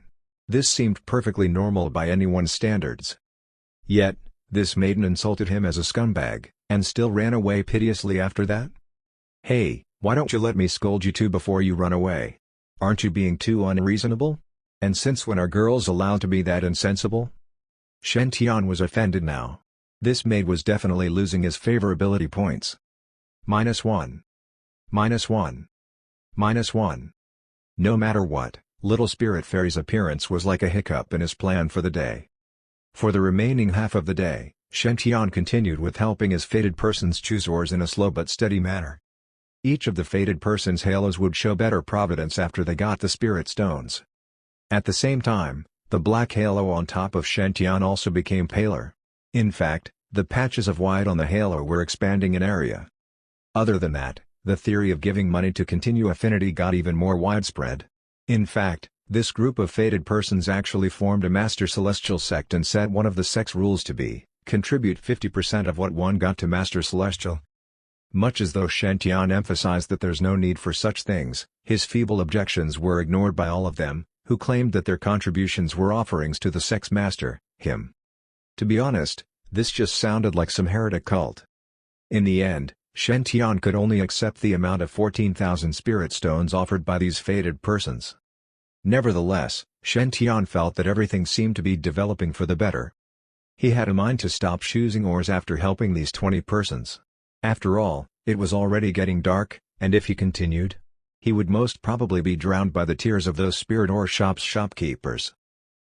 This seemed perfectly normal by anyone's standards. Yet, this maiden insulted him as a scumbag, and still ran away piteously after that? Hey, why don't you let me scold you two before you run away? Aren't you being too unreasonable? And since when are girls allowed to be that insensible? Shen Tian was offended now. This maid was definitely losing his favorability points. -1. -1. -1. No matter what, Little Spirit Fairy's appearance was like a hiccup in his plan for the day. For the remaining half of the day, Shen Tian continued with helping his fated persons choose ores in a slow but steady manner. Each of the fated persons' halos would show better providence after they got the spirit stones. At the same time, the black halo on top of Shen Tian also became paler. In fact, the patches of white on the halo were expanding in area. Other than that, the theory of giving money to continue affinity got even more widespread. In fact, this group of fated persons actually formed a Master Celestial sect and set one of the sect's rules to be, contribute 50% of what one got to Master Celestial. Much as though Shen Tian emphasized that there's no need for such things, his feeble objections were ignored by all of them, who claimed that their contributions were offerings to the sect's master, him. To be honest, this just sounded like some heretic cult. In the end, Shen Tian could only accept the amount of 14,000 spirit stones offered by these fated persons. Nevertheless, Shen Tian felt that everything seemed to be developing for the better. He had a mind to stop choosing ores after helping these 20 persons. After all, it was already getting dark, And if he continued, he would most probably be drowned by the tears of those spirit ore shop's shopkeepers.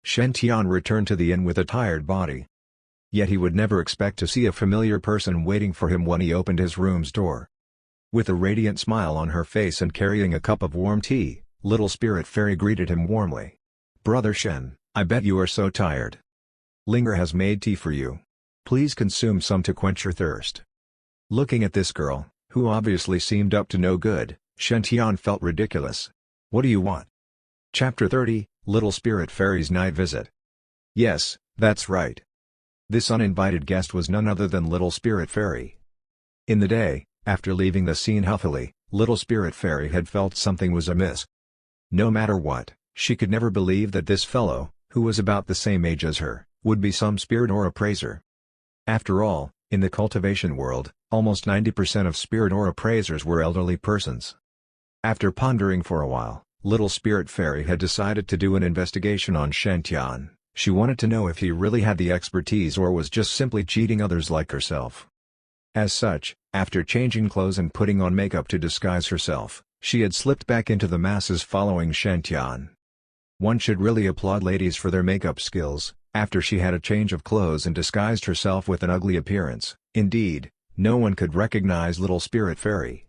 Shen Tian returned to the inn with a tired body. Yet he would never expect to see a familiar person waiting for him when he opened his room's door. With a radiant smile on her face and carrying a cup of warm tea, Little Spirit Fairy greeted him warmly. "Brother Shen, I bet you are so tired. Linger has made tea for you. Please consume some to quench your thirst." Looking at this girl, who obviously seemed up to no good, Shen Tian felt ridiculous. "What do you want?" Chapter 30, Little Spirit Fairy's Night Visit. Yes, that's right. This uninvited guest was none other than Little Spirit Fairy. In the day, after leaving the scene huffily, Little Spirit Fairy had felt something was amiss. No matter what, she could never believe that this fellow, who was about the same age as her, would be some spirit ore appraiser. After all, in the cultivation world, almost 90% of spirit ore appraisers were elderly persons. After pondering for a while, Little Spirit Fairy had decided to do an investigation on Shen Tian. She wanted to know if he really had the expertise or was just simply cheating others like herself. As such, after changing clothes and putting on makeup to disguise herself, she had slipped back into the masses following Shen Tian. One should really applaud ladies for their makeup skills. After she had a change of clothes and disguised herself with an ugly appearance, indeed, no one could recognize Little Spirit Fairy.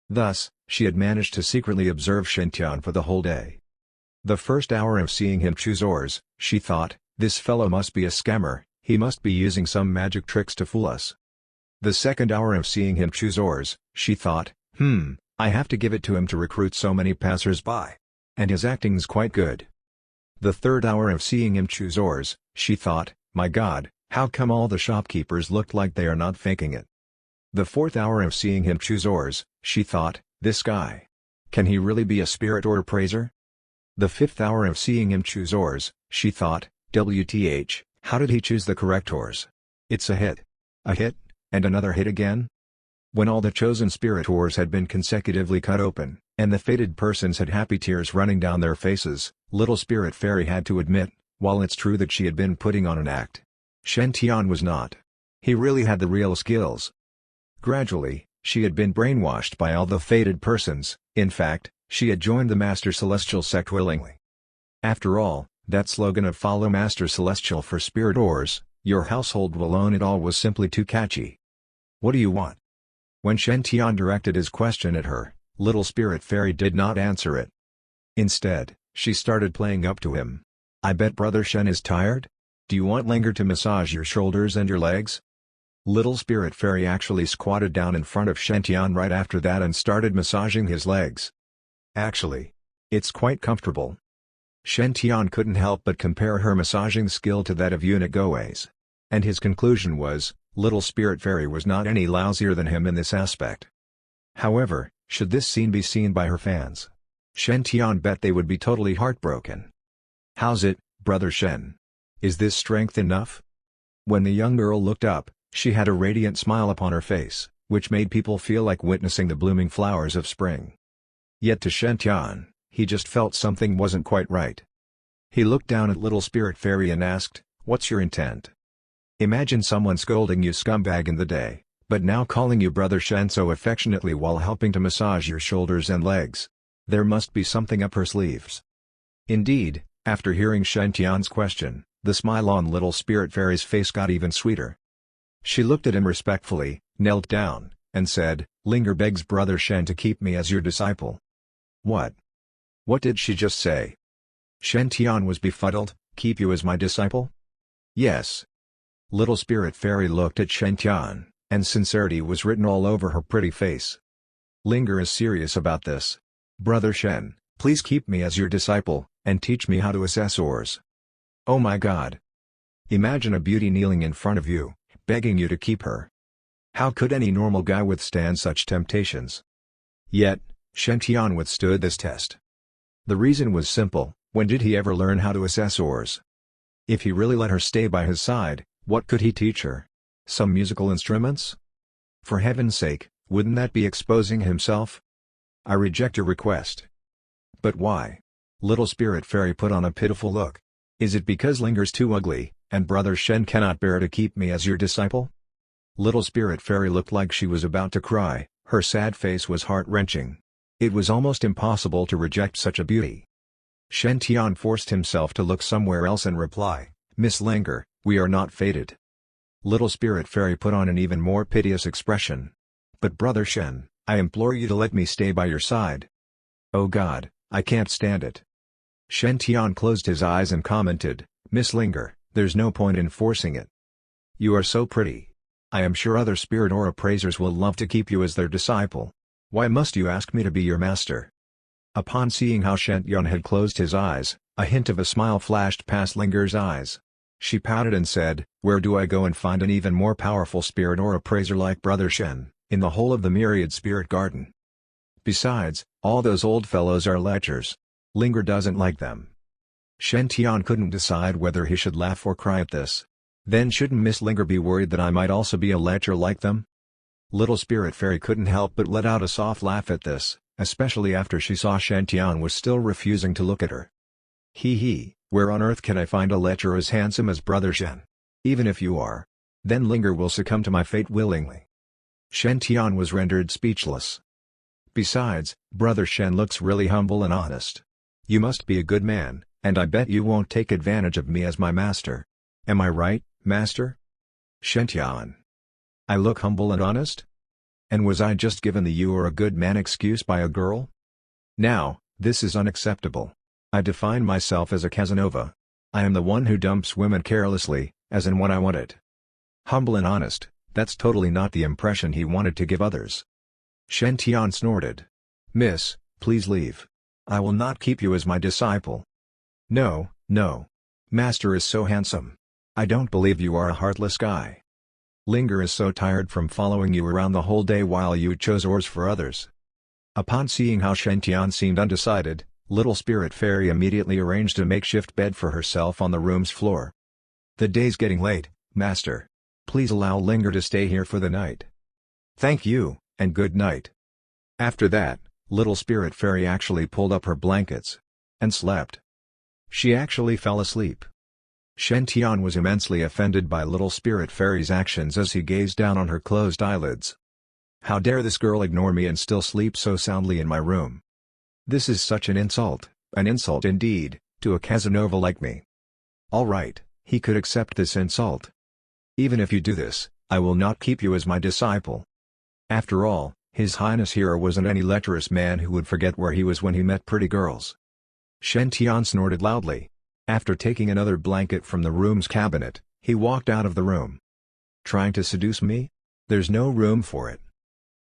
Thus, she had managed to secretly observe Shen Tian for the whole day. The first hour of seeing him choose ores, she thought, this fellow must be a scammer, he must be using some magic tricks to fool us. The second hour of seeing him choose ores, she thought, I have to give it to him to recruit so many passers-by. And his acting's quite good. The third hour of seeing him choose ores, she thought, my God, how come all the shopkeepers look like they are not faking it? The fourth hour of seeing him choose ores, she thought, this guy. Can he really be a spirit ore appraiser? The fifth hour of seeing him choose ores, she thought, WTH, how did he choose the correct ores? It's a hit, and another hit again? When all the chosen spirit ores had been consecutively cut open, and the fated persons had happy tears running down their faces, Little Spirit Fairy had to admit, while it's true that she had been putting on an act, Shen Tian was not. He really had the real skills. Gradually, she had been brainwashed by all the fated persons. In fact, she had joined the Master Celestial sect willingly. After all, that slogan of "Follow Master Celestial for Spirit Ores, your household will own it all" was simply too catchy. "What do you want?" When Shen Tian directed his question at her, Little Spirit Fairy did not answer it. Instead, she started playing up to him. "I bet Brother Shen is tired? Do you want Linger to massage your shoulders and your legs?" Little Spirit Fairy actually squatted down in front of Shen Tian right after that and started massaging his legs. Actually, it's quite comfortable. Shen Tian couldn't help but compare her massaging skill to that of eunuch Goes. And his conclusion was, Little Spirit Fairy was not any lousier than him in this aspect. However, should this scene be seen by her fans, Shen Tian bet they would be totally heartbroken. "How's it, Brother Shen? Is this strength enough?" When the young girl looked up, she had a radiant smile upon her face, which made people feel like witnessing the blooming flowers of spring. Yet to Shen Tian, he just felt something wasn't quite right. He looked down at Little Spirit Fairy and asked, "What's your intent?" Imagine someone scolding you scumbag in the day, but now calling you Brother Shen so affectionately while helping to massage your shoulders and legs. There must be something up her sleeves. Indeed, after hearing Shen Tian's question, the smile on Little Spirit Fairy's face got even sweeter. She looked at him respectfully, knelt down, and said, "Linger begs Brother Shen to keep me as your disciple." What? What did she just say? Shen Tian was befuddled. "Keep you as my disciple?" "Yes." Little Spirit Fairy looked at Shen Tian, and sincerity was written all over her pretty face. "Linger is serious about this. Brother Shen, please keep me as your disciple, and teach me how to assess ores." Oh my God! Imagine a beauty kneeling in front of you, begging you to keep her. How could any normal guy withstand such temptations? Yet, Shen Tian withstood this test. The reason was simple: when did he ever learn how to assess ores? If he really let her stay by his side, what could he teach her? Some musical instruments? For heaven's sake, wouldn't that be exposing himself? "I reject your request." "But why?" Little Spirit Fairy put on a pitiful look. "Is it because Linger's too ugly, and Brother Shen cannot bear to keep me as your disciple?" Little Spirit Fairy looked like she was about to cry, Her sad face was heart-wrenching. It was almost impossible to reject such a beauty. Shen Tian forced himself to look somewhere else and reply, "Miss Linger, we are not fated." Little Spirit Fairy put on an even more piteous expression. "But Brother Shen, I implore you to let me stay by your side." "Oh God, I can't stand it." Shen Tian closed his eyes and commented, "Miss Linger, there's no point in forcing it. You are so pretty. I am sure other spirit or appraisers will love to keep you as their disciple. Why must you ask me to be your master?" Upon seeing how Shen Tian had closed his eyes, a hint of a smile flashed past Linger's eyes. She pouted and said, "Where do I go and find an even more powerful spirit or appraiser like Brother Shen, in the whole of the myriad spirit garden? Besides, all those old fellows are lechers. Linger doesn't like them." Shen Tian couldn't decide whether he should laugh or cry at this. Then shouldn't Miss Linger be worried that I might also be a lecher like them? Little Spirit Fairy couldn't help but let out a soft laugh at this, especially after she saw Shen Tian was still refusing to look at her. Hee, where on earth can I find a lecher as handsome as Brother Shen? Even if you are. Then Linger will succumb to my fate willingly. Shen Tian was rendered speechless. Besides, Brother Shen looks really humble and honest. You must be a good man, and I bet you won't take advantage of me as my master. Am I right, Master? Shen Tian. I look humble and honest? And was I just given the "you are a good man" excuse by a girl? Now, this is unacceptable. I define myself as a Casanova. I am the one who dumps women carelessly, as in when I want it. Humble and honest, that's totally not the impression he wanted to give others. Shen Tian snorted. "Miss, please leave. I will not keep you as my disciple." No. Master is so handsome. I don't believe you are a heartless guy. Linger is so tired from following you around the whole day while you chose oars for others." Upon seeing how Shen Tian seemed undecided, Little Spirit Fairy immediately arranged a makeshift bed for herself on the room's floor. "The day's getting late, Master. Please allow Linger to stay here for the night." "Thank you, and good night." After that, Little Spirit Fairy actually pulled up her blankets and slept. She actually fell asleep. Shen Tian was immensely offended by Little Spirit Fairy's actions as he gazed down on her closed eyelids. How dare this girl ignore me and still sleep so soundly in my room? This is such an insult indeed, to a Casanova like me. All right, he could accept this insult. "Even if you do this, I will not keep you as my disciple." After all, His Highness here wasn't any lecherous man who would forget where he was when he met pretty girls. Shen Tian snorted loudly. After taking another blanket from the room's cabinet, he walked out of the room. "Trying to seduce me? There's no room for it.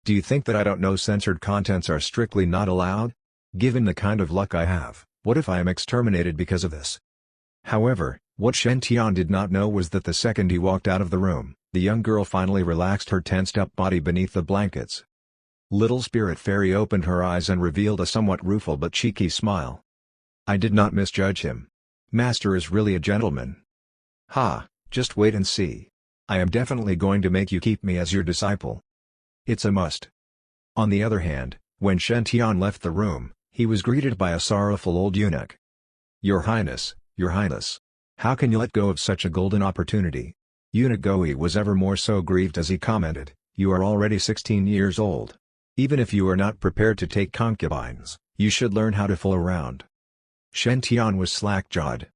Do you think that I don't know censored contents are strictly not allowed? Given the kind of luck I have, what if I am exterminated because of this?" However, what Shen Tian did not know was that the second he walked out of the room, the young girl finally relaxed her tensed-up body beneath the blankets. Little Spirit Fairy opened her eyes and revealed a somewhat rueful but cheeky smile. "I did not misjudge him. Master is really a gentleman. Ha, just wait and see. I am definitely going to make you keep me as your disciple. It's a must." On the other hand, when Shen Tian left the room, he was greeted by a sorrowful old eunuch. Your Highness, how can you let go of such a golden opportunity?" Eunuch Goi was ever more so grieved as he commented, "You are already 16 years old. Even if you are not prepared to take concubines, you should learn how to fool around." Shen Tian was slack-jawed.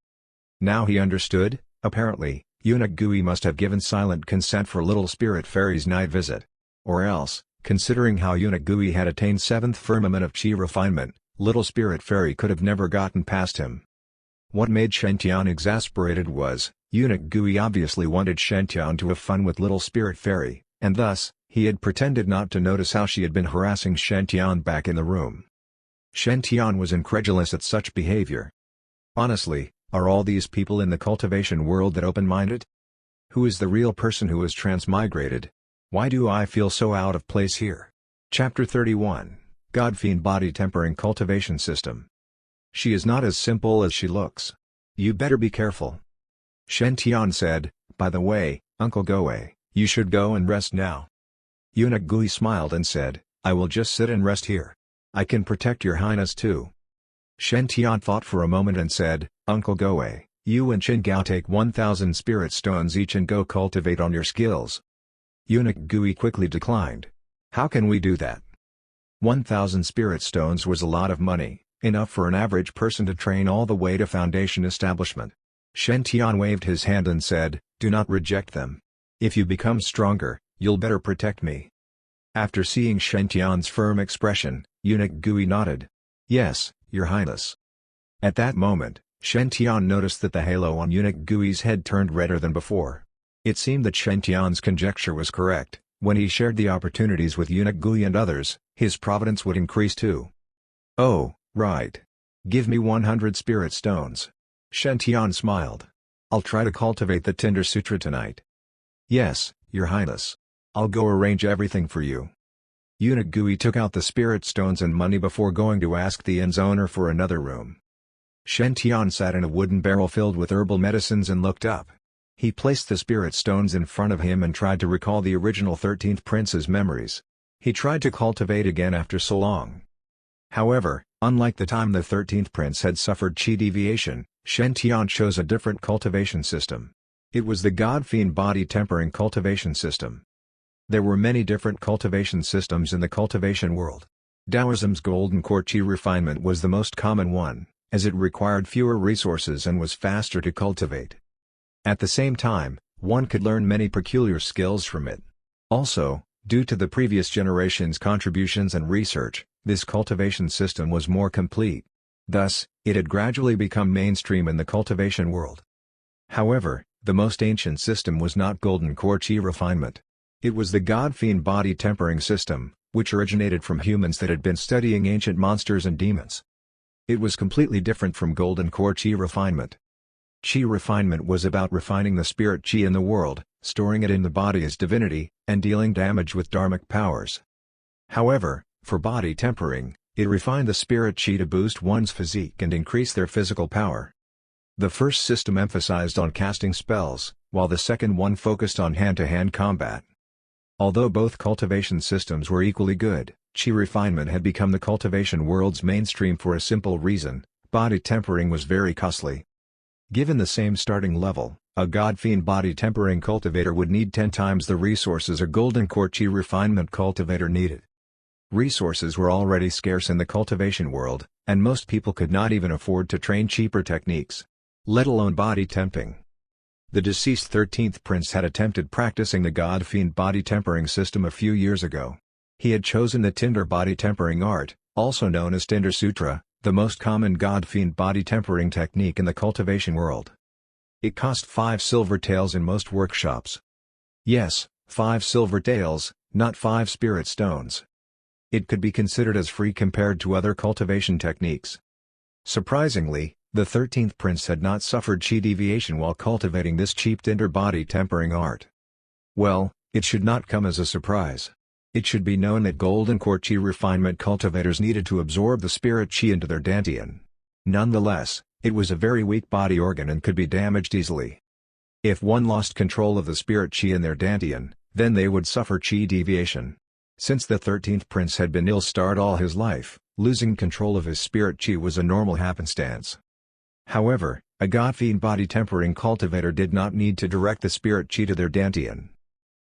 Now he understood. Apparently, Eunuch Gui must have given silent consent for Little Spirit Fairy's night visit. Or else, considering how Eunuch Gui had attained 7th firmament of chi refinement, Little Spirit Fairy could have never gotten past him. What made Shen Tian exasperated was, Eunuch Gui obviously wanted Shen Tian to have fun with Little Spirit Fairy, and thus, he had pretended not to notice how she had been harassing Shen Tian back in the room. Shen Tian was incredulous at such behavior. Honestly, are all these people in the cultivation world that open-minded? Who is the real person who is transmigrated? Why do I feel so out of place here? Chapter 31, Godfiend Body Tempering Cultivation System. She is not as simple as she looks. You better be careful. Shen Tian said, "By the way, Uncle Goe, you should go and rest now." Eunuch Gui smiled and said, "I will just sit and rest here. I can protect your highness too." Shen Tian thought for a moment and said, "Uncle Goe, you and Qin Gao take 1,000 spirit stones each and go cultivate on your skills." Eunuch Gui quickly declined. How can we do that? 1,000 spirit stones was a lot of money, enough for an average person to train all the way to Foundation establishment. Shen Tian waved his hand and said, "Do not reject them. If you become stronger, you'll better protect me." After seeing Shen Tian's firm expression, Eunuch Gui nodded. "Yes, Your Highness." At that moment, Shen Tian noticed that the halo on Eunuch Gui's head turned redder than before. It seemed that Shen Tian's conjecture was correct. When he shared the opportunities with Eunuch Gui and others, his providence would increase too. "Oh, right. Give me 100 spirit stones." Shen Tian smiled. "I'll try to cultivate the Tinder Sutra tonight." "Yes, Your Highness. I'll go arrange everything for you." Eunuch Gui took out the spirit stones and money before going to ask the inn's owner for another room. Shen Tian sat in a wooden barrel filled with herbal medicines and looked up. He placed the spirit stones in front of him and tried to recall the original 13th prince's memories. He tried to cultivate again after so long. However, unlike the time the 13th prince had suffered chi deviation, Shen Tian chose a different cultivation system. It was the God-fiend body tempering cultivation system. There were many different cultivation systems in the cultivation world. Taoism's golden core chi refinement was the most common one, as it required fewer resources and was faster to cultivate. At the same time, one could learn many peculiar skills from it. Also, due to the previous generation's contributions and research, this cultivation system was more complete. Thus, it had gradually become mainstream in the cultivation world. However, the most ancient system was not golden core chi refinement. It was the God-fiend body tempering system, which originated from humans that had been studying ancient monsters and demons. It was completely different from golden core chi refinement. Chi refinement was about refining the spirit chi in the world, storing it in the body as divinity, and dealing damage with dharmic powers. However, for body tempering, it refined the spirit chi to boost one's physique and increase their physical power. The first system emphasized on casting spells, while the second one focused on hand-to-hand combat. Although both cultivation systems were equally good, chi refinement had become the cultivation world's mainstream for a simple reason: body tempering was very costly. Given the same starting level, a God-fiend body tempering cultivator would need 10 times the resources a golden core chi refinement cultivator needed. Resources were already scarce in the cultivation world, and most people could not even afford to train cheaper techniques, let alone body temping. The deceased 13th prince had attempted practicing the God-fiend body tempering system a few years ago. He had chosen the Tinder body tempering art, also known as Tinder Sutra, the most common God-fiend body tempering technique in the cultivation world. It cost 5 silver taels in most workshops. Yes, 5 silver taels, not 5 spirit stones. It could be considered as free compared to other cultivation techniques. Surprisingly, the 13th prince had not suffered chi deviation while cultivating this cheap Tinder body tempering art. Well, it should not come as a surprise. It should be known that golden core chi refinement cultivators needed to absorb the spirit chi into their dantian. Nonetheless, it was a very weak body organ and could be damaged easily. If one lost control of the spirit chi in their dantian, then they would suffer chi deviation. Since the 13th prince had been ill-starred all his life, losing control of his spirit chi was a normal happenstance. However, a God-fiend body tempering cultivator did not need to direct the spirit chi to their dantian.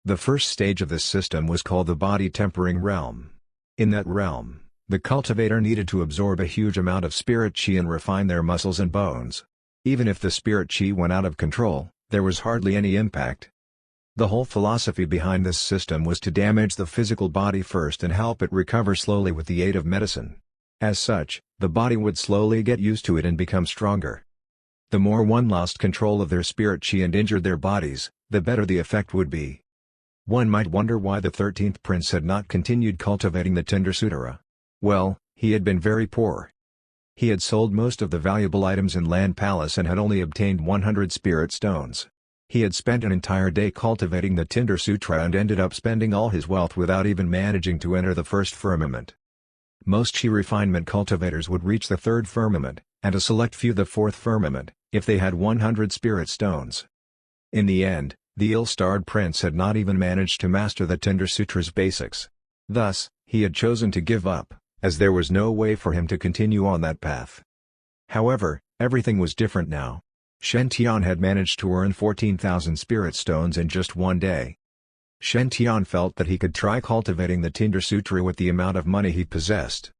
The first stage of this system was called the body tempering realm. In that realm, the cultivator needed to absorb a huge amount of spirit chi and refine their muscles and bones. Even if the spirit chi went out of control, there was hardly any impact. The whole philosophy behind this system was to damage the physical body first and help it recover slowly with the aid of medicine. As such, the body would slowly get used to it and become stronger. The more one lost control of their spirit chi and injured their bodies, the better the effect would be. One might wonder why the 13th prince had not continued cultivating the Tinder Sutra. Well, he had been very poor. He had sold most of the valuable items in Land Palace and had only obtained 100 spirit stones. He had spent an entire day cultivating the Tinder Sutra and ended up spending all his wealth without even managing to enter the first firmament. Most chi refinement cultivators would reach the third firmament, and a select few the fourth firmament, if they had 100 spirit stones. In the end, the ill-starred prince had not even managed to master the Tinder Sutra's basics. Thus, he had chosen to give up, as there was no way for him to continue on that path. However, everything was different now. Shen Tian had managed to earn 14,000 spirit stones in just one day. Shen Tian felt that he could try cultivating the Tinder Sutra with the amount of money he possessed.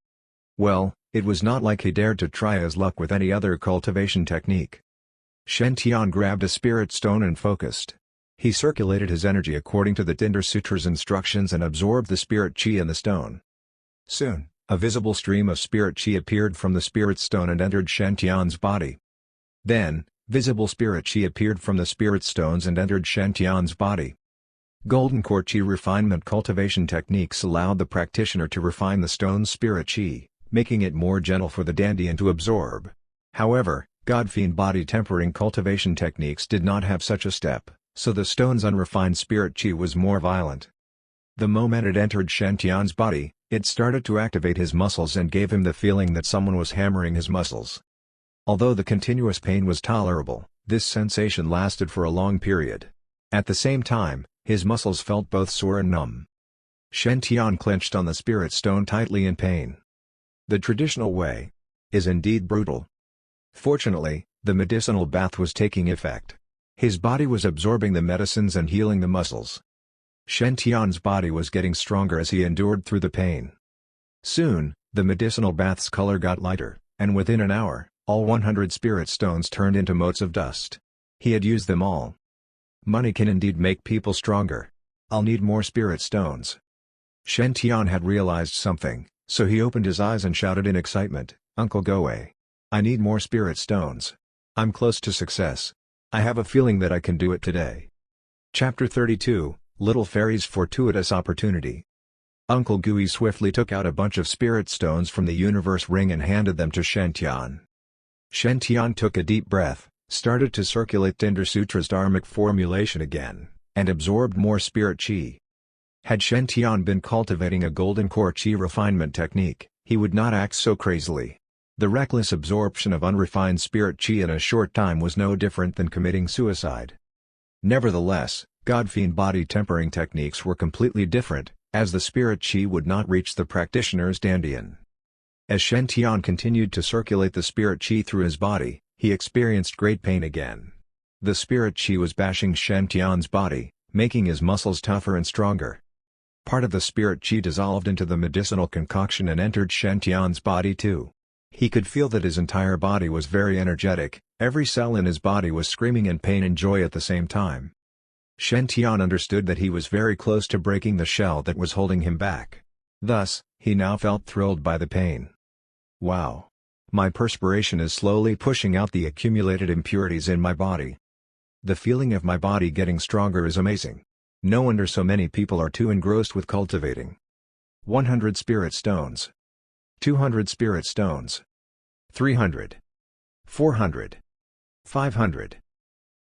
Well, it was not like he dared to try his luck with any other cultivation technique. Shen Tian grabbed a spirit stone and focused. He circulated his energy according to the Tinder Sutra's instructions and absorbed the spirit chi in the stone. Soon, a visible stream of spirit chi appeared from the spirit stone and entered Shen Tian's body. Then, visible spirit chi appeared from the spirit stones and entered Shen Tian's body. Golden core chi refinement cultivation techniques allowed the practitioner to refine the stone's spirit chi, making it more gentle for the dandian to absorb. However, God-fiend body tempering cultivation techniques did not have such a step, so the stone's unrefined spirit chi was more violent. The moment it entered Shen Tian's body, it started to activate his muscles and gave him the feeling that someone was hammering his muscles. Although the continuous pain was tolerable, this sensation lasted for a long period. At the same time, his muscles felt both sore and numb. Shen Tian clenched on the spirit stone tightly in pain. The traditional way is indeed brutal. Fortunately, the medicinal bath was taking effect. His body was absorbing the medicines and healing the muscles. Shen Tian's body was getting stronger as he endured through the pain. Soon, the medicinal bath's color got lighter, and within an hour, all 100 spirit stones turned into motes of dust. He had used them all. Money can indeed make people stronger. I'll need more spirit stones. Shen Tian had realized something, so he opened his eyes and shouted in excitement, "Uncle Goei! I need more spirit stones. I'm close to success. I have a feeling that I can do it today." Chapter 32, Little Fairy's Fortuitous Opportunity. Uncle Gui swiftly took out a bunch of spirit stones from the universe ring and handed them to Shen Tian. Shen Tian took a deep breath, started to circulate Tinder Sutra's dharmic formulation again, and absorbed more spirit chi. Had Shen Tian been cultivating a golden core chi refinement technique, he would not act so crazily. The reckless absorption of unrefined spirit chi in a short time was no different than committing suicide. Nevertheless, God-fiend body tempering techniques were completely different, as the spirit chi would not reach the practitioner's dandian. As Shen Tian continued to circulate the spirit chi through his body, he experienced great pain again. The spirit chi was bashing Shen Tian's body, making his muscles tougher and stronger. Part of the spirit chi dissolved into the medicinal concoction and entered Shen Tian's body too. He could feel that his entire body was very energetic, every cell in his body was screaming in pain and joy at the same time. Shen Tian understood that he was very close to breaking the shell that was holding him back. Thus, he now felt thrilled by the pain. Wow! My perspiration is slowly pushing out the accumulated impurities in my body. The feeling of my body getting stronger is amazing. No wonder so many people are too engrossed with cultivating. 100 spirit stones. 200 spirit stones. 300. 400. 500.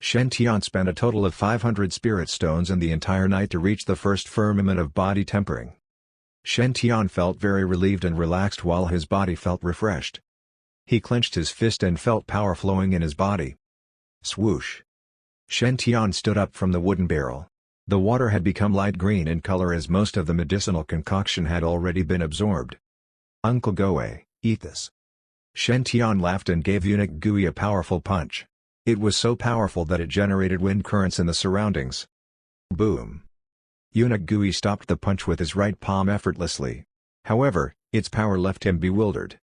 Shen Tian spent a total of 500 spirit stones in the entire night to reach the first firmament of body tempering. Shen Tian felt very relieved and relaxed while his body felt refreshed. He clenched his fist and felt power flowing in his body. Swoosh! Shen Tian stood up from the wooden barrel. The water had become light green in color as most of the medicinal concoction had already been absorbed. "Uncle Goei, eat this." Shen Tian laughed and gave eunuch Gui a powerful punch. It was so powerful that it generated wind currents in the surroundings. Boom! Eunuch Gui stopped the punch with his right palm effortlessly. However, its power left him bewildered.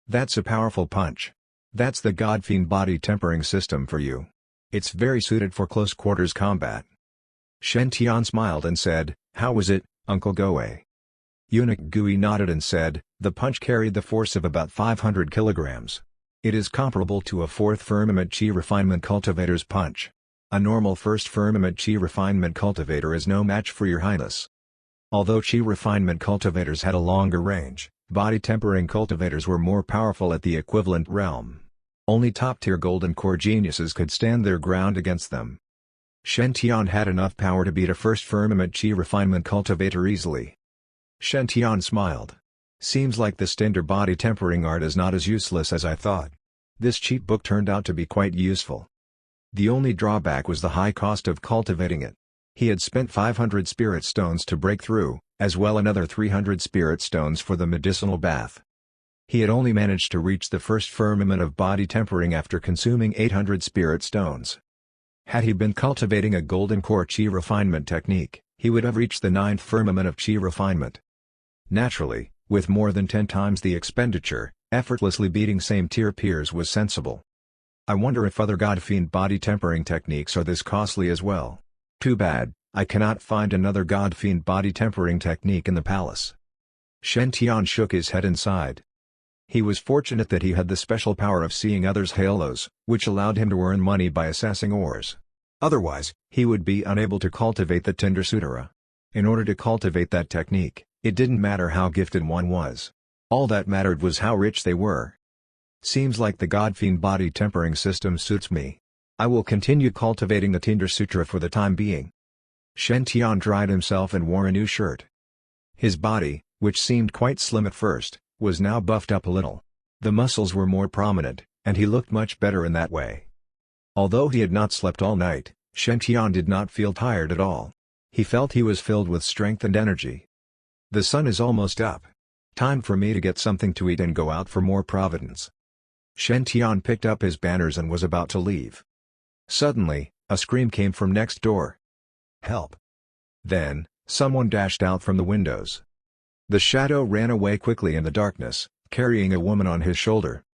"That's a powerful punch. That's the God-fiend body tempering system for you. It's very suited for close-quarters combat." Shen Tian smiled and said, "How was it, Uncle Goei?" Eunuch Gui nodded and said, "The punch carried the force of about 500 kilograms. It is comparable to a fourth firmament chi refinement cultivator's punch. A normal first firmament chi refinement cultivator is no match for your highness." Although chi refinement cultivators had a longer range, body tempering cultivators were more powerful at the equivalent realm. Only top-tier golden core geniuses could stand their ground against them. Shen Tian had enough power to beat a first firmament chi refinement cultivator easily. Shen Tian smiled. "Seems like this Tinder body tempering art is not as useless as I thought. This cheap book turned out to be quite useful." The only drawback was the high cost of cultivating it. He had spent 500 spirit stones to break through, as well another 300 spirit stones for the medicinal bath. He had only managed to reach the first firmament of body tempering after consuming 800 spirit stones. Had he been cultivating a golden core chi refinement technique, he would have reached the 9th firmament of chi refinement. Naturally, with more than 10 times the expenditure, effortlessly beating same-tier peers was sensible. I wonder if other God-fiend body tempering techniques are this costly as well. Too bad, I cannot find another God-fiend body tempering technique in the palace. Shen Tian shook his head and sighed. He was fortunate that he had the special power of seeing others' halos, which allowed him to earn money by assessing ores. Otherwise, he would be unable to cultivate the Tinder Sutara. In order to cultivate that technique, it didn't matter how gifted one was. All that mattered was how rich they were. Seems like the God-fiend body tempering system suits me. I will continue cultivating the Tinder Sutra for the time being. Shen Tian dried himself and wore a new shirt. His body, which seemed quite slim at first, was now buffed up a little. The muscles were more prominent, and he looked much better in that way. Although he had not slept all night, Shen Tian did not feel tired at all. He felt he was filled with strength and energy. The sun is almost up. Time for me to get something to eat and go out for more Providence. Shen Tian picked up his banners and was about to leave. Suddenly, a scream came from next door. Help! Then, someone dashed out from the windows. The shadow ran away quickly in the darkness, carrying a woman on his shoulder.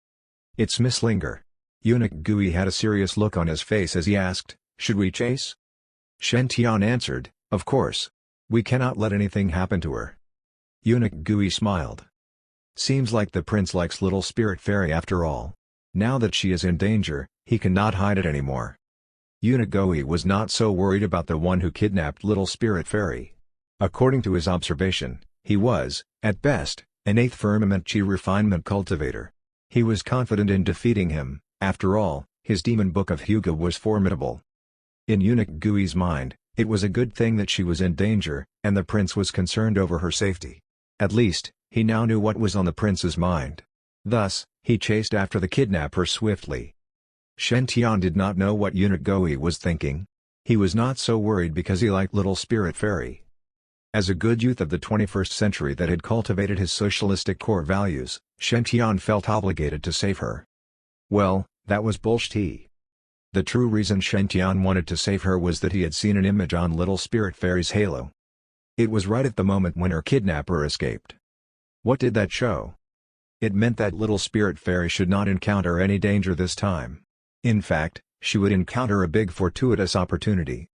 It's Miss Linger. Eunuch Gui had a serious look on his face as he asked, should we chase? Shen Tian answered, of course. We cannot let anything happen to her. Eunuch Gui smiled. Seems like the prince likes little spirit fairy after all. Now that she is in danger, he cannot hide it anymore. Eunuch Gui was not so worried about the one who kidnapped little spirit fairy. According to his observation, he was, at best, an 8th firmament chi refinement cultivator. He was confident in defeating him. After all, his demon book of Huga was formidable. In Eunuch Gui's mind, it was a good thing that she was in danger, and the prince was concerned over her safety. At least, he now knew what was on the prince's mind. Thus, he chased after the kidnapper swiftly. Shen Tian did not know what Eunuch Gui was thinking. He was not so worried because he liked little spirit fairy. As a good youth of the 21st century that had cultivated his socialistic core values, Shen Tian felt obligated to save her. Well, that was bullshit. The true reason Shen Tian wanted to save her was that he had seen an image on little spirit fairy's halo. It was right at the moment when her kidnapper escaped. What did that show? It meant that little spirit fairy should not encounter any danger this time. In fact, she would encounter a big fortuitous opportunity.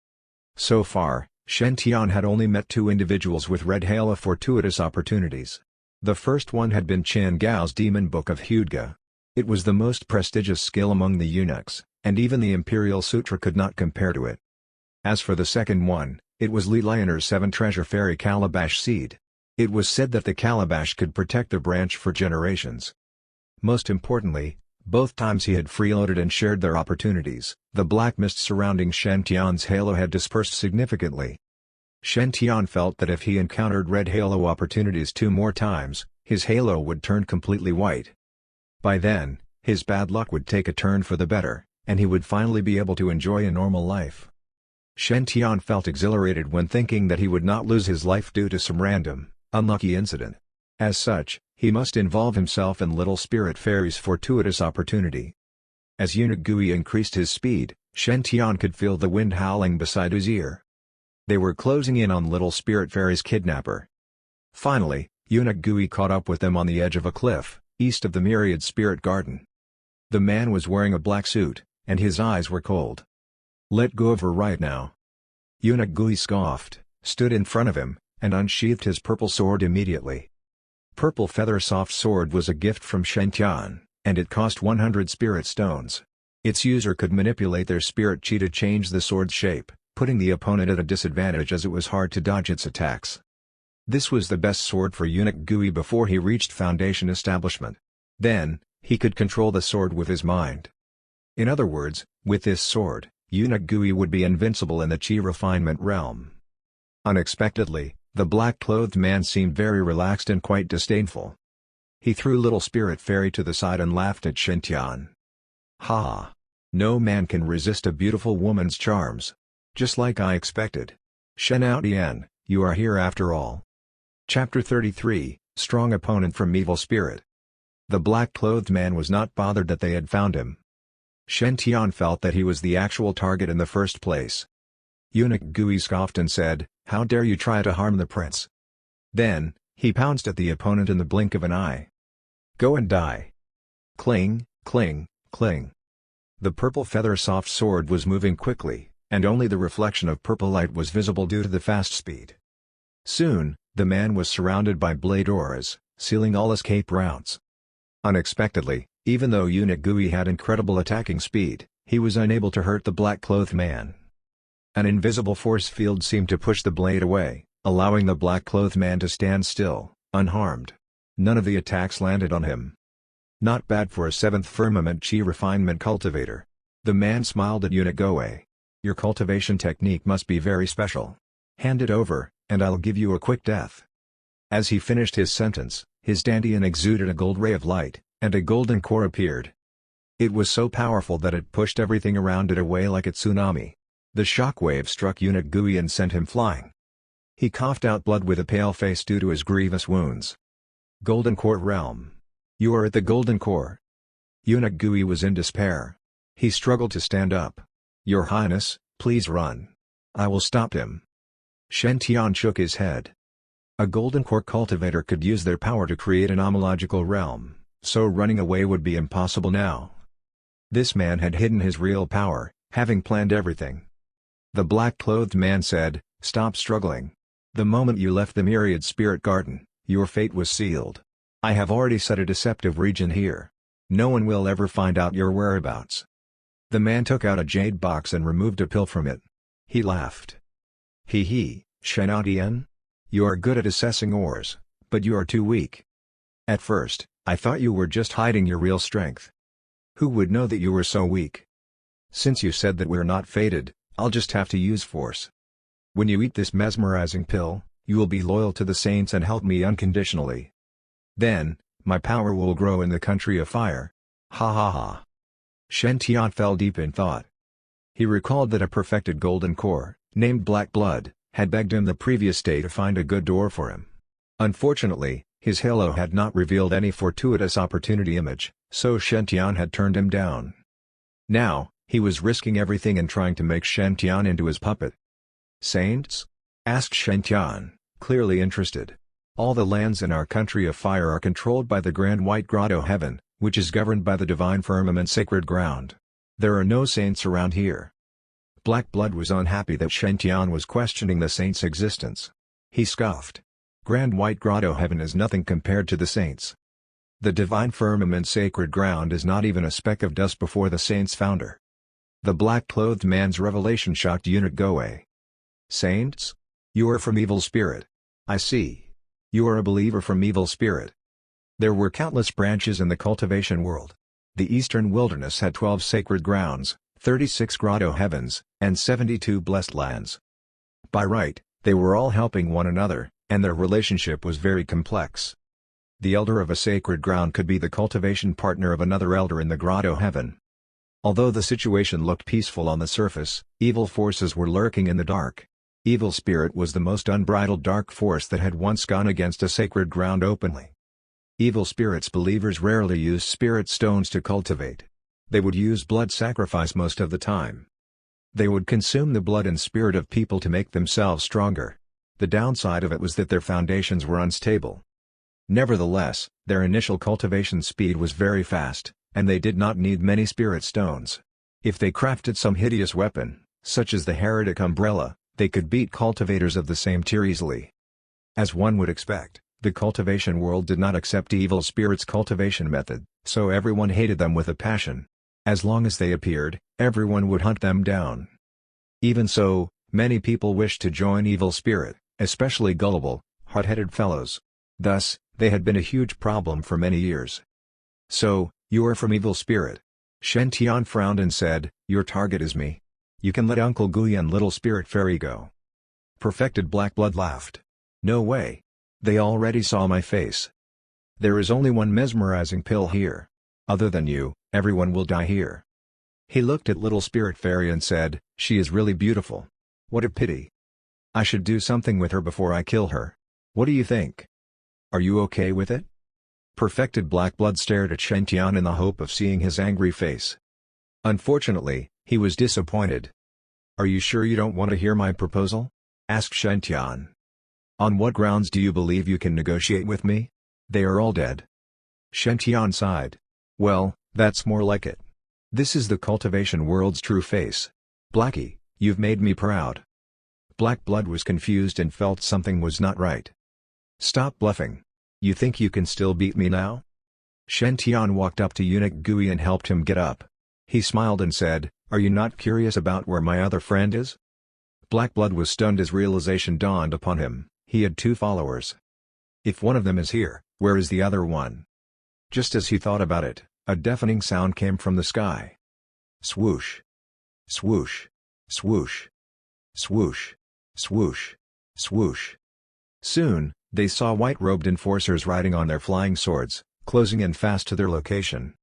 So far, Shen Tian had only met 2 individuals with red halo fortuitous opportunities. The first one had been Chen Gao's demon book of Huga. It was the most prestigious skill among the eunuchs, and even the Imperial Sutra could not compare to it. As for the second one, it was Li Lioner's 7 treasure fairy calabash seed. It was said that the calabash could protect the branch for generations. Most importantly, both times he had freeloaded and shared their opportunities, the black mist surrounding Shen Tian's halo had dispersed significantly. Shen Tian felt that if he encountered red halo opportunities 2 more times, his halo would turn completely white. By then, his bad luck would take a turn for the better, and he would finally be able to enjoy a normal life. Shen Tian felt exhilarated when thinking that he would not lose his life due to some random, unlucky incident. As such, he must involve himself in little spirit fairy's fortuitous opportunity. As Eunuch Gui increased his speed, Shen Tian could feel the wind howling beside his ear. They were closing in on little spirit fairy's kidnapper. Finally, Eunuch Gui caught up with them on the edge of a cliff, east of the Myriad Spirit Garden. The man was wearing a black suit, and his eyes were cold. Let go of her right now. Eunuch Gui scoffed, stood in front of him, and unsheathed his purple sword immediately. Purple Feather Soft Sword was a gift from Shen Tian, and it cost 100 spirit stones. Its user could manipulate their spirit chi to change the sword's shape, putting the opponent at a disadvantage as it was hard to dodge its attacks. This was the best sword for Eunuch Gui before he reached Foundation Establishment. Then, he could control the sword with his mind. In other words, with this sword, Eunuch Gui would be invincible in the chi refinement realm. Unexpectedly, the black-clothed man seemed very relaxed and quite disdainful. He threw little spirit fairy to the side and laughed at Shen Tian. Ha! No man can resist a beautiful woman's charms. Just like I expected. Shen Tian, you are here after all. Chapter 33, Strong Opponent from Evil Spirit. The black-clothed man was not bothered that they had found him. Shen Tian felt that he was the actual target in the first place. Eunuch Gui scoffed and said, "How dare you try to harm the prince?" Then, he pounced at the opponent in the blink of an eye. "Go and die." Cling, cling, cling. The purple feather soft sword was moving quickly, and only the reflection of purple light was visible due to the fast speed. Soon, the man was surrounded by blade auras, sealing all escape routes. Unexpectedly, even though Eunuch Gui had incredible attacking speed, he was unable to hurt the black-clothed man. An invisible force field seemed to push the blade away, allowing the black-clothed man to stand still, unharmed. None of the attacks landed on him. Not bad for a 7th firmament chi refinement cultivator. The man smiled at Eunuch Gui. "Your cultivation technique must be very special. Hand it over, and I'll give you a quick death." As he finished his sentence, his dandian exuded a gold ray of light, and a golden core appeared. It was so powerful that it pushed everything around it away like a tsunami. The shockwave struck Eunuch Gui and sent him flying. He coughed out blood with a pale face due to his grievous wounds. Golden Core Realm. You are at the Golden Core. Eunuch Gui was in despair. He struggled to stand up. "Your Highness, please run. I will stop him." Shen Tian shook his head. A Golden Core cultivator could use their power to create an homological realm, so running away would be impossible now. This man had hidden his real power, having planned everything. The black-clothed man said, "Stop struggling. The moment you left the Myriad Spirit Garden, your fate was sealed. I have already set a deceptive region here. No one will ever find out your whereabouts." The man took out a jade box and removed a pill from it. He laughed. "Hee, Shen Tian? You are good at assessing ores, but you are too weak. At first, I thought you were just hiding your real strength. Who would know that you were so weak? Since you said that we're not fated, I'll just have to use force. When you eat this mesmerizing pill, you will be loyal to the saints and help me unconditionally. Then, my power will grow in the country of fire." Ha ha ha. Shen Tian fell deep in thought. He recalled that a perfected golden core, named Black Blood, had begged him the previous day to find a good door for him. Unfortunately, his halo had not revealed any fortuitous opportunity image, so Shen Tian had turned him down. Now, he was risking everything and trying to make Shen Tian into his puppet. "Saints?" asked Shen Tian, clearly interested. "All the lands in our country of fire are controlled by the Grand White Grotto Heaven, which is governed by the Divine Firmament Sacred Ground. There are no saints around here." Black Blood was unhappy that Shen Tian was questioning the saints' existence. He scoffed. "Grand White Grotto Heaven is nothing compared to the saints. The Divine Firmament Sacred Ground is not even a speck of dust before the saints' founder." The black-clothed man's revelation shocked Eunuch Gui. "Saints? You are from Evil Spirit. I see. You are a believer from Evil Spirit." There were countless branches in the cultivation world. The Eastern Wilderness had 12 sacred grounds, 36 grotto heavens, and 72 blessed lands. By right, they were all helping one another, and their relationship was very complex. The elder of a sacred ground could be the cultivation partner of another elder in the grotto heaven. Although the situation looked peaceful on the surface, evil forces were lurking in the dark. Evil Spirit was the most unbridled dark force that had once gone against a sacred ground openly. Evil Spirit's believers rarely used spirit stones to cultivate. They would use blood sacrifice most of the time. They would consume the blood and spirit of people to make themselves stronger. The downside of it was that their foundations were unstable. Nevertheless, their initial cultivation speed was very fast, and they did not need many spirit stones. If they crafted some hideous weapon, such as the heretic umbrella, they could beat cultivators of the same tier easily. As one would expect, the cultivation world did not accept evil spirits' cultivation method, so everyone hated them with a passion. As long as they appeared, everyone would hunt them down. Even so, many people wished to join Evil Spirit, especially gullible, hot-headed fellows. Thus, they had been a huge problem for many years. "So, you are from Evil Spirit?" Shen Tian frowned and said, "Your target is me. You can let Uncle Gui and Little Spirit Fairy go." Perfected Black Blood laughed. "No way. They already saw my face. There is only one mesmerizing pill here. Other than you, everyone will die here." He looked at Little Spirit Fairy and said, "She is really beautiful. What a pity. I should do something with her before I kill her. What do you think? Are you okay with it?" Perfected Black Blood stared at Shen Tian in the hope of seeing his angry face. Unfortunately, he was disappointed. "Are you sure you don't want to hear my proposal?" asked Shen Tian. "On what grounds do you believe you can negotiate with me? They are all dead." Shen Tian sighed. "Well, that's more like it. This is the cultivation world's true face. Blackie, you've made me proud." Black Blood was confused and felt something was not right. "Stop bluffing. You think you can still beat me now?" Shen Tian walked up to Eunuch Gui and helped him get up. He smiled and said, "Are you not curious about where my other friend is?" Black Blood was stunned as realization dawned upon him. He had 2 followers. If one of them is here, where is the other one? Just as he thought about it, a deafening sound came from the sky. Swoosh! Swoosh! Swoosh! Swoosh! Swoosh! Swoosh! Soon, they saw white-robed enforcers riding on their flying swords, closing in fast to their location.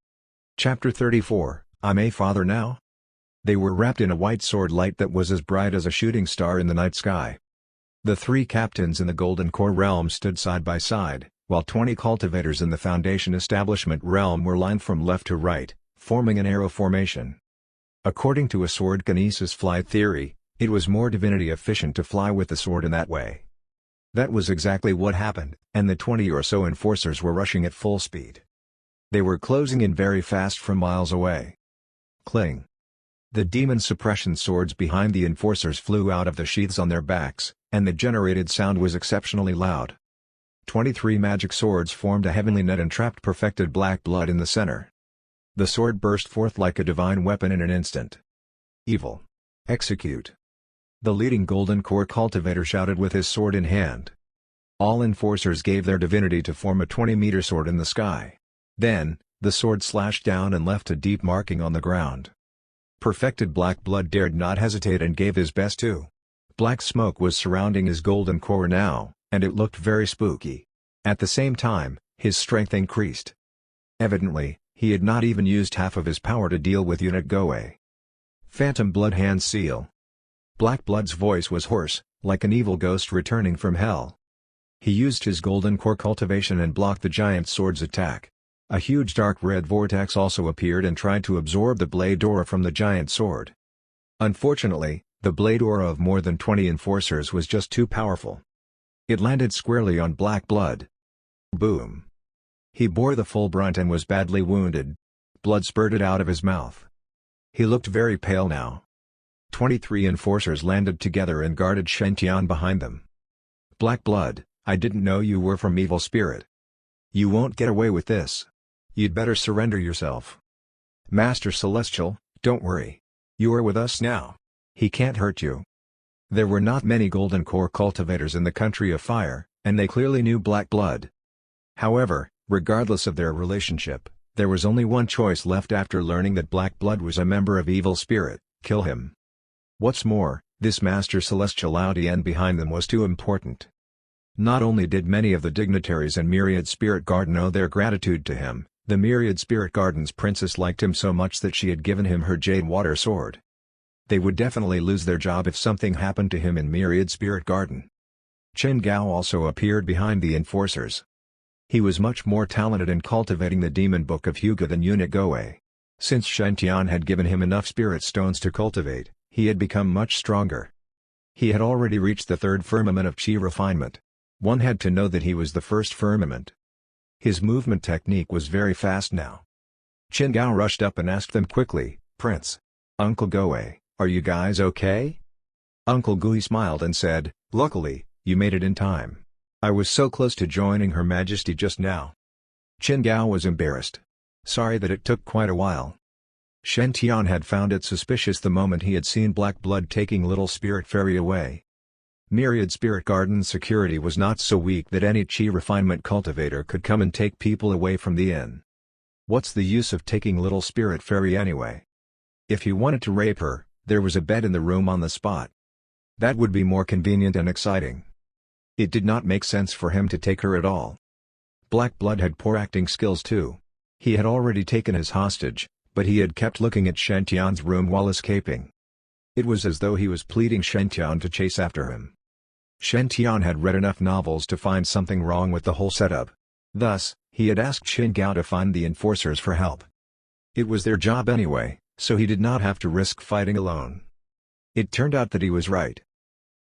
Chapter 34, I'm a Father Now? They were wrapped in a white sword light that was as bright as a shooting star in the night sky. The 3 captains in the Golden Core realm stood side by side, while 20 cultivators in the Foundation Establishment realm were lined from left to right, forming an arrow formation. According to a sword kinesis flight theory, it was more divinity efficient to fly with the sword in that way. That was exactly what happened, and the 20 or so enforcers were rushing at full speed. They were closing in very fast from miles away. Cling! The demon suppression swords behind the enforcers flew out of the sheaths on their backs, and the generated sound was exceptionally loud. 23 magic swords formed a heavenly net and trapped perfected Black Blood in the center. The sword burst forth like a divine weapon in an instant. Evil! Execute! The leading Golden Core cultivator shouted with his sword in hand. All enforcers gave their divinity to form a 20-meter sword in the sky. Then, the sword slashed down and left a deep marking on the ground. Perfected Black Blood dared not hesitate and gave his best too. Black smoke was surrounding his Golden Core now, and it looked very spooky. At the same time, his strength increased. Evidently, he had not even used half of his power to deal with Eunuch Goe. Phantom Blood Hand Seal. Black Blood's voice was hoarse, like an evil ghost returning from hell. He used his Golden Core cultivation and blocked the giant sword's attack. A huge dark red vortex also appeared and tried to absorb the blade aura from the giant sword. Unfortunately, the blade aura of more than 20 enforcers was just too powerful. It landed squarely on Black Blood. Boom! He bore the full brunt and was badly wounded. Blood spurted out of his mouth. He looked very pale now. 23 enforcers landed together and guarded Shen Tian behind them. Black Blood, I didn't know you were from Evil Spirit. You won't get away with this. You'd better surrender yourself. Master Celestial, don't worry. You are with us now. He can't hurt you. There were not many Golden Core cultivators in the Country of Fire, and they clearly knew Black Blood. However, regardless of their relationship, there was only one choice left after learning that Black Blood was a member of Evil Spirit: kill him. What's more, this Master Celestial Audien behind them was too important. Not only did many of the dignitaries in Myriad Spirit Garden owe their gratitude to him, the Myriad Spirit Garden's princess liked him so much that she had given him her Jade Water Sword. They would definitely lose their job if something happened to him in Myriad Spirit Garden. Chen Gao also appeared behind the enforcers. He was much more talented in cultivating the Demon Book of Hyuga than Eunuch Goe. Since Shen Tian had given him enough spirit stones to cultivate, he had become much stronger. He had already reached the 3rd firmament of Qi refinement. One had to know that he was the 1st firmament. His movement technique was very fast now. Chen Gao rushed up and asked them quickly, "Prince, Uncle Goe, are you guys okay?" Uncle Gui smiled and said, "Luckily, you made it in time. I was so close to joining Her Majesty just now." Chen Gao was embarrassed. Sorry that it took quite a while. Shen Tian had found it suspicious the moment he had seen Black Blood taking Little Spirit Fairy away. Myriad Spirit Garden's security was not so weak that any Qi refinement cultivator could come and take people away from the inn. What's the use of taking Little Spirit Fairy anyway? If he wanted to rape her, there was a bed in the room on the spot. That would be more convenient and exciting. It did not make sense for him to take her at all. Black Blood had poor acting skills too. He had already taken his hostage, but he had kept looking at Shen Tian's room while escaping. It was as though he was pleading Shen Tian to chase after him. Shen Tian had read enough novels to find something wrong with the whole setup. Thus, he had asked Chen Gao to find the enforcers for help. It was their job anyway, so he did not have to risk fighting alone. It turned out that he was right.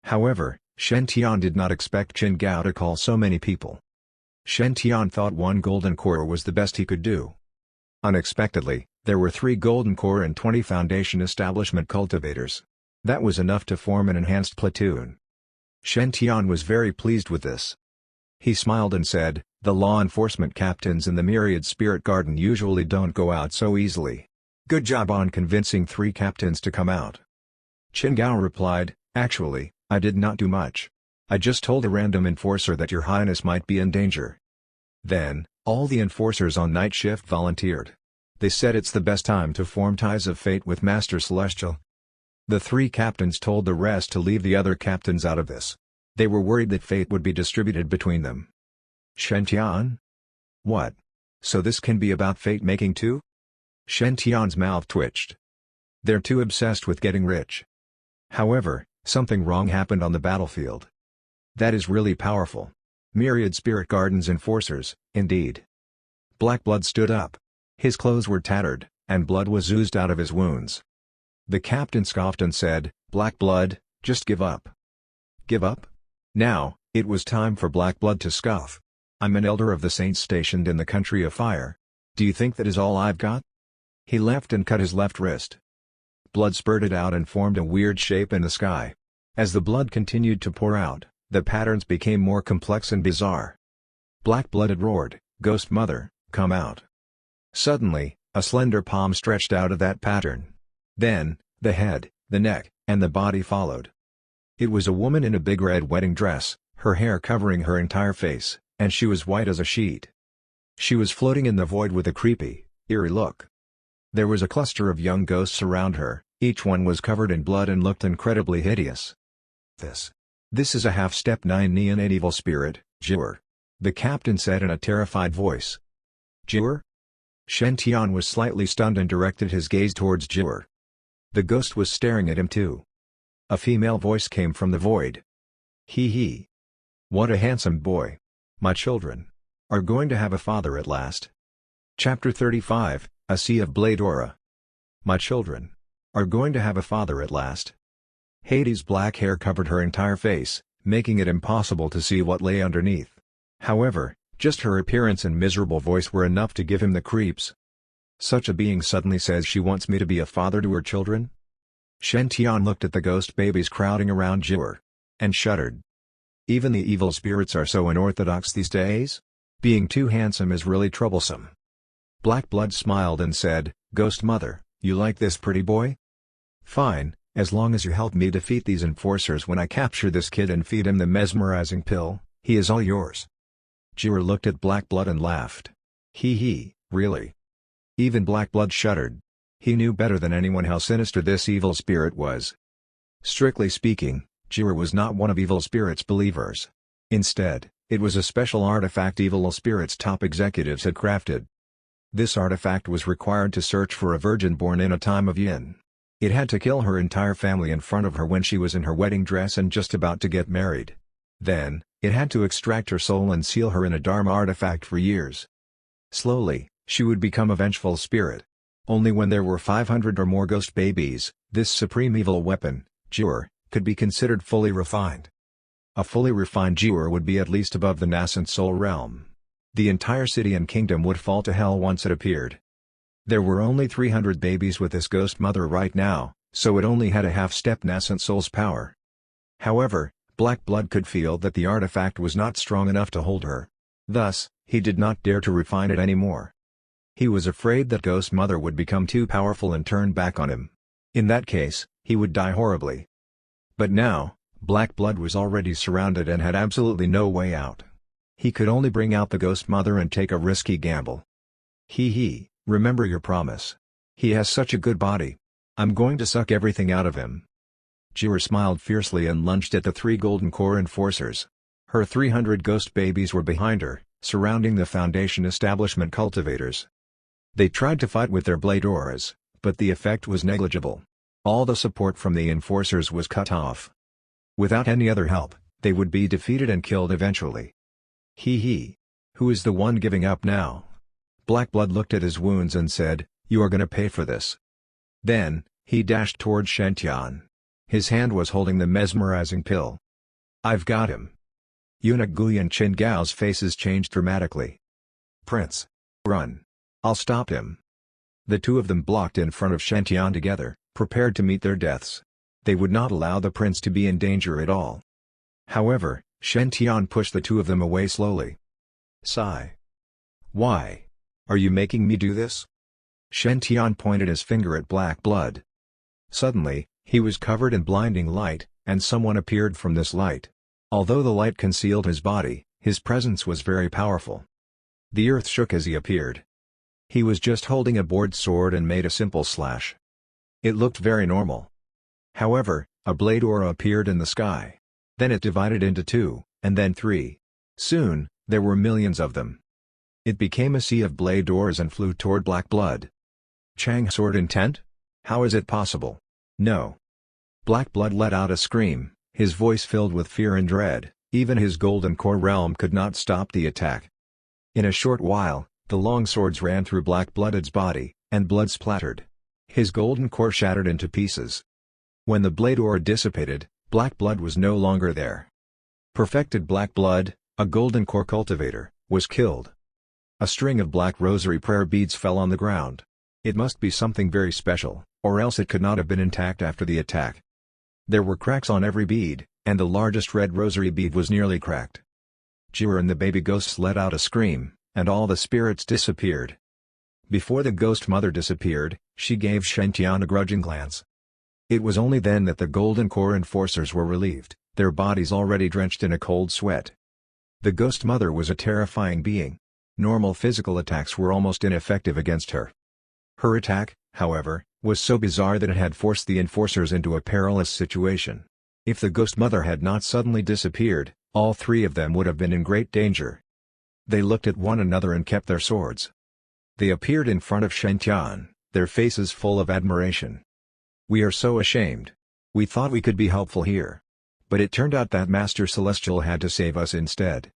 However, Shen Tian did not expect Qin Gao to call so many people. Shen Tian thought one golden core was the best he could do. Unexpectedly, there were 3 golden core and 20 foundation establishment cultivators. That was enough to form an enhanced platoon. Shen Tian was very pleased with this. He smiled and said, "The law enforcement captains in the Myriad Spirit Garden usually don't go out so easily. Good job on convincing 3 captains to come out." Qin Gao replied, "Actually, I did not do much. I just told a random enforcer that your highness might be in danger." Then, all the enforcers on night shift volunteered. They said it's the best time to form ties of fate with Master Celestial. The 3 captains told the rest to leave the other captains out of this. They were worried that fate would be distributed between them. Shen Tian? What? So this can be about fate making too? Shen Tian's mouth twitched. They're too obsessed with getting rich. However, something wrong happened on the battlefield. That is really powerful. Myriad Spirit Gardens enforcers, indeed. Black Blood stood up. His clothes were tattered, and blood was oozed out of his wounds. The captain scoffed and said, "Black Blood, just give up." Give up? Now, it was time for Black Blood to scoff. "I'm an elder of the saints stationed in the country of fire. Do you think that is all I've got?" He left and cut his left wrist. Blood spurted out and formed a weird shape in the sky. As the blood continued to pour out, the patterns became more complex and bizarre. Black Blood had roared, "Ghost Mother, come out." Suddenly, a slender palm stretched out of that pattern. Then, the head, the neck, and the body followed. It was a woman in a big red wedding dress, her hair covering her entire face, and she was white as a sheet. She was floating in the void with a creepy, eerie look. There was a cluster of young ghosts around her, each one was covered in blood and looked incredibly hideous. This is a half-step 9 neon evil spirit, Jiur. The captain said in a terrified voice. Jiur? Shen Tian was slightly stunned and directed his gaze towards Jiur. The ghost was staring at him too. A female voice came from the void. Hee hee. What a handsome boy. My children are going to have a father at last. Chapter 35, A Sea of Blade Aura. My children are going to have a father at last. Hades' black hair covered her entire face, making it impossible to see what lay underneath. However, just her appearance and miserable voice were enough to give him the creeps. Such a being suddenly says she wants me to be a father to her children? Shen Tian looked at the ghost babies crowding around Jiur and shuddered. Even the evil spirits are so unorthodox these days? Being too handsome is really troublesome. Black Blood smiled and said, "Ghost Mother, you like this pretty boy? Fine, as long as you help me defeat these enforcers when I capture this kid and feed him the mesmerizing pill, he is all yours." Jiur looked at Black Blood and laughed. Hee hee, really? Even Black Blood shuddered. He knew better than anyone how sinister this evil spirit was. Strictly speaking, Jiur was not one of evil spirit's believers. Instead, it was a special artifact evil spirit's top executives had crafted. This artifact was required to search for a virgin born in a time of yin. It had to kill her entire family in front of her when she was in her wedding dress and just about to get married. Then, it had to extract her soul and seal her in a Dharma artifact for years. Slowly, she would become a vengeful spirit. Only when there were 500 or more ghost babies, this supreme evil weapon, Jiur, could be considered fully refined. A fully refined Jiur would be at least above the nascent soul realm. The entire city and kingdom would fall to hell once it appeared. There were only 300 babies with this ghost mother right now, so it only had a half-step nascent soul's power. However, Black Blood could feel that the artifact was not strong enough to hold her. Thus, he did not dare to refine it anymore. He was afraid that Ghost Mother would become too powerful and turn back on him. In that case, he would die horribly. But now, Black Blood was already surrounded and had absolutely no way out. He could only bring out the Ghost Mother and take a risky gamble. Hee hee, remember your promise. He has such a good body. I'm going to suck everything out of him. Jiur smiled fiercely and lunged at the 3 Golden Core enforcers. Her 300 ghost babies were behind her, surrounding the Foundation establishment cultivators. They tried to fight with their blade auras, but the effect was negligible. All the support from the enforcers was cut off. Without any other help, they would be defeated and killed eventually. Hee hee. Who is the one giving up now? Black Blood looked at his wounds and said, "You are gonna pay for this." Then, he dashed towards Shen Tian. His hand was holding the mesmerizing pill. "I've got him." Eunuch Guyan Chin Gao's faces changed dramatically. "Prince! Run! I'll stop him." The two of them blocked in front of Shen Tian together, prepared to meet their deaths. They would not allow the prince to be in danger at all. However, Shen Tian pushed the two of them away slowly. Sigh. "Why? Are you making me do this?" Shen Tian pointed his finger at Black Blood. Suddenly, he was covered in blinding light, and someone appeared from this light. Although the light concealed his body, his presence was very powerful. The earth shook as he appeared. He was just holding a board sword and made a simple slash. It looked very normal. However, a blade aura appeared in the sky. Then it divided into 2, and then 3. Soon, there were millions of them. It became a sea of blade auras and flew toward Black Blood. Chang's sword intent? How is it possible? No. Black Blood let out a scream, his voice filled with fear and dread. Even his golden core realm could not stop the attack. In a short while, the long swords ran through Black Blood's body, and blood splattered. His golden core shattered into pieces. When the blade aura dissipated, Black Blood was no longer there. Perfected Black Blood, a golden core cultivator, was killed. A string of black rosary prayer beads fell on the ground. It must be something very special, or else it could not have been intact after the attack. There were cracks on every bead, and the largest red rosary bead was nearly cracked. Jiwa and the baby ghosts let out a scream, and all the spirits disappeared. Before the ghost mother disappeared, she gave Shen Tian a grudging glance. It was only then that the Golden Core enforcers were relieved, their bodies already drenched in a cold sweat. The ghost mother was a terrifying being. Normal physical attacks were almost ineffective against her. Her attack, however, was so bizarre that it had forced the enforcers into a perilous situation. If the ghost mother had not suddenly disappeared, all three of them would have been in great danger. They looked at one another and kept their swords. They appeared in front of Shen Tian, their faces full of admiration. "We are so ashamed. We thought we could be helpful here. But it turned out that Master Celestial had to save us instead.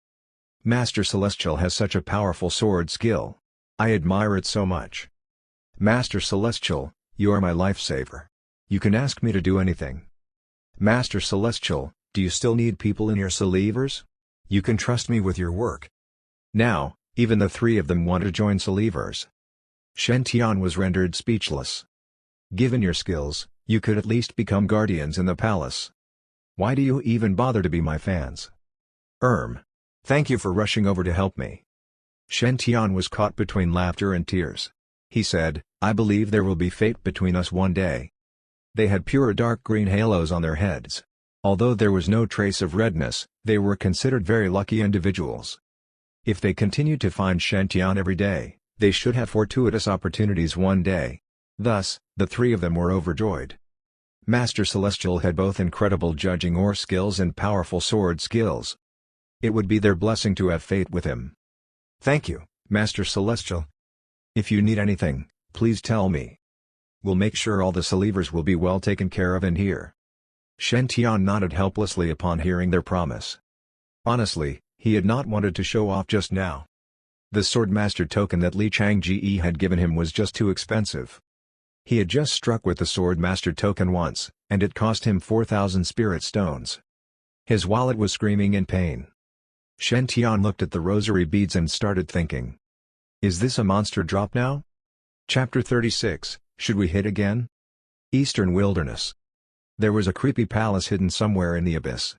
Master Celestial has such a powerful sword skill. I admire it so much. Master Celestial, you are my lifesaver. You can ask me to do anything. Master Celestial, do you still need people in your Celivers? You can trust me with your work." Now, even the three of them want to join Celivers. Shen Tian was rendered speechless. "Given your skills, you could at least become guardians in the palace. Why do you even bother to be my fans?" Thank you for rushing over to help me." Shen Tian was caught between laughter and tears. He said, "I believe there will be fate between us one day." They had pure dark green halos on their heads. Although there was no trace of redness, they were considered very lucky individuals. If they continued to find Shen Tian every day, they should have fortuitous opportunities one day. Thus, the three of them were overjoyed. Master Celestial had both incredible judging ore skills and powerful sword skills. It would be their blessing to have fate with him. "Thank you, Master Celestial. If you need anything, please tell me. We'll make sure all the Celivers will be well taken care of in here." Shen Tian nodded helplessly upon hearing their promise. Honestly, he had not wanted to show off just now. The Swordmaster token that Li Changji had given him was just too expensive. He had just struck with the Swordmaster token once, and it cost him 4,000 spirit stones. His wallet was screaming in pain. Shen Tian looked at the rosary beads and started thinking. Is this a monster drop now? Chapter 36, Should we hit again? Eastern Wilderness. There was a creepy palace hidden somewhere in the abyss.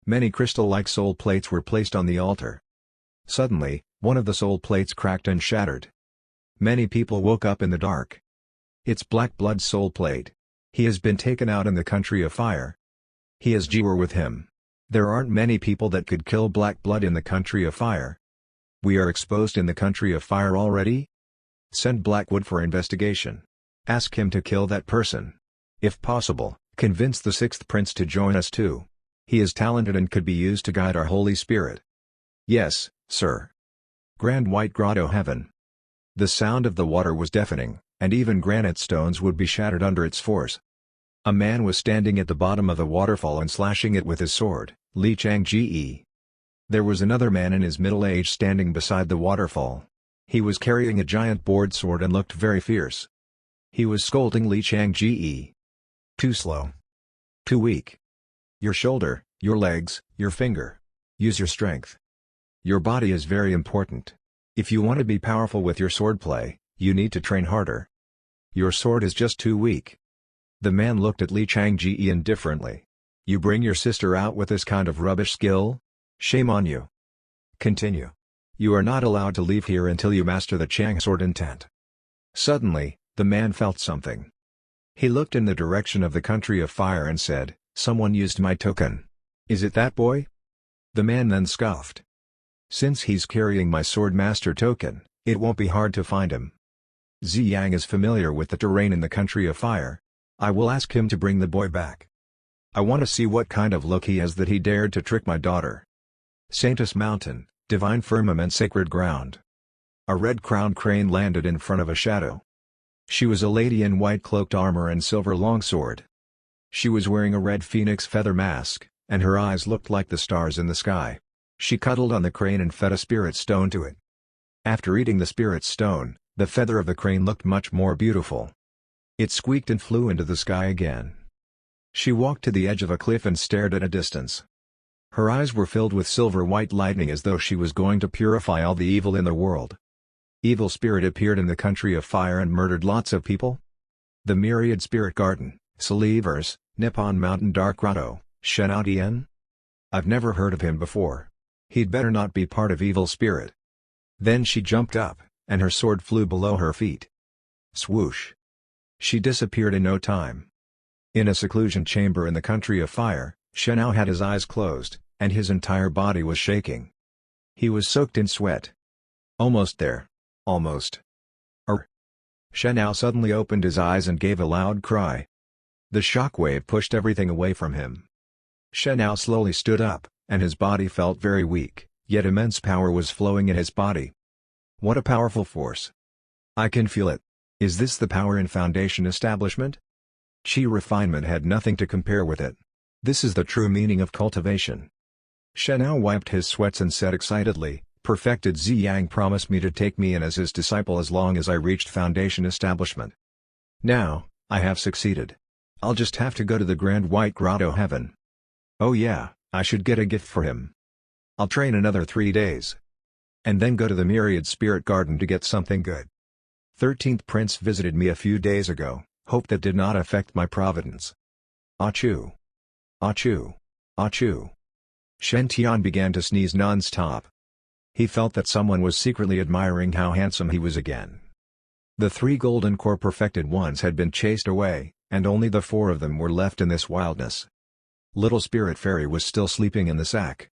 Many crystal-like soul plates were placed on the altar. Suddenly, one of the soul plates cracked and shattered. Many people woke up in the dark. It's Black Blood's soul plate. He has been taken out in the country of fire. He has Jiwa with him. There aren't many people that could kill Black Blood in the country of fire. We are exposed in the country of fire already? Send Blackwood for investigation. Ask him to kill that person. If possible, convince the sixth prince to join us too. He is talented and could be used to guide our Holy Spirit. Yes, sir. Grand White Grotto Heaven. The sound of the water was deafening, and even granite stones would be shattered under its force. A man was standing at the bottom of the waterfall and slashing it with his sword, Li Changji. There was another man in his middle age standing beside the waterfall. He was carrying a giant board sword and looked very fierce. He was scolding Li Changji. Too slow. Too weak. Your shoulder, your legs, your finger. Use your strength. Your body is very important. If you want to be powerful with your swordplay, you need to train harder. Your sword is just too weak. The man looked at Li Changji indifferently. You bring your sister out with this kind of rubbish skill? Shame on you. Continue. You are not allowed to leave here until you master the Chang sword intent. Suddenly, the man felt something. He looked in the direction of the country of fire and said, "Someone used my token. Is it that boy?" The man then scoffed. "Since he's carrying my sword master token, it won't be hard to find him. Ziyang is familiar with the terrain in the country of fire. I will ask him to bring the boy back. I want to see what kind of look he has that he dared to trick my daughter." Saintess Mountain, divine firmament, sacred ground. A red-crowned crane landed in front of a shadow. She was a lady in white cloaked armor and silver longsword. She was wearing a red phoenix feather mask, and her eyes looked like the stars in the sky. She cuddled on the crane and fed a spirit stone to it. After eating the spirit stone, the feather of the crane looked much more beautiful. It squeaked and flew into the sky again. She walked to the edge of a cliff and stared at a distance. Her eyes were filled with silver-white lightning as though she was going to purify all the evil in the world. Evil spirit appeared in the country of fire and murdered lots of people. The Myriad Spirit Garden, Salivers, Nippon Mountain Dark Grotto, Shenao Dian? I've never heard of him before. He'd better not be part of evil spirit. Then she jumped up, and her sword flew below her feet. Swoosh! She disappeared in no time. In a seclusion chamber in the country of fire, Shenao had his eyes closed, and his entire body was shaking. He was soaked in sweat. Almost there. Almost. Shenao suddenly opened his eyes and gave a loud cry. The shockwave pushed everything away from him. Shenao slowly stood up, and his body felt very weak, yet immense power was flowing in his body. What a powerful force! I can feel it. Is this the power in Foundation establishment? Chi refinement had nothing to compare with it. This is the true meaning of cultivation. Shenao wiped his sweats and said excitedly, "Perfected Ziyang promised me to take me in as his disciple as long as I reached Foundation establishment. Now, I have succeeded. I'll just have to go to the Grand White Grotto Heaven. Oh yeah, I should get a gift for him. I'll train another 3 days. And then go to the Myriad Spirit Garden to get something good. 13th Prince visited me a few days ago, hope that did not affect my Providence. Achoo. Achoo. Achoo." Shen Tian began to sneeze non-stop. He felt that someone was secretly admiring how handsome he was again. The 3 golden core perfected ones had been chased away, and only the 4 of them were left in this wildness. Little Spirit Fairy was still sleeping in the sack.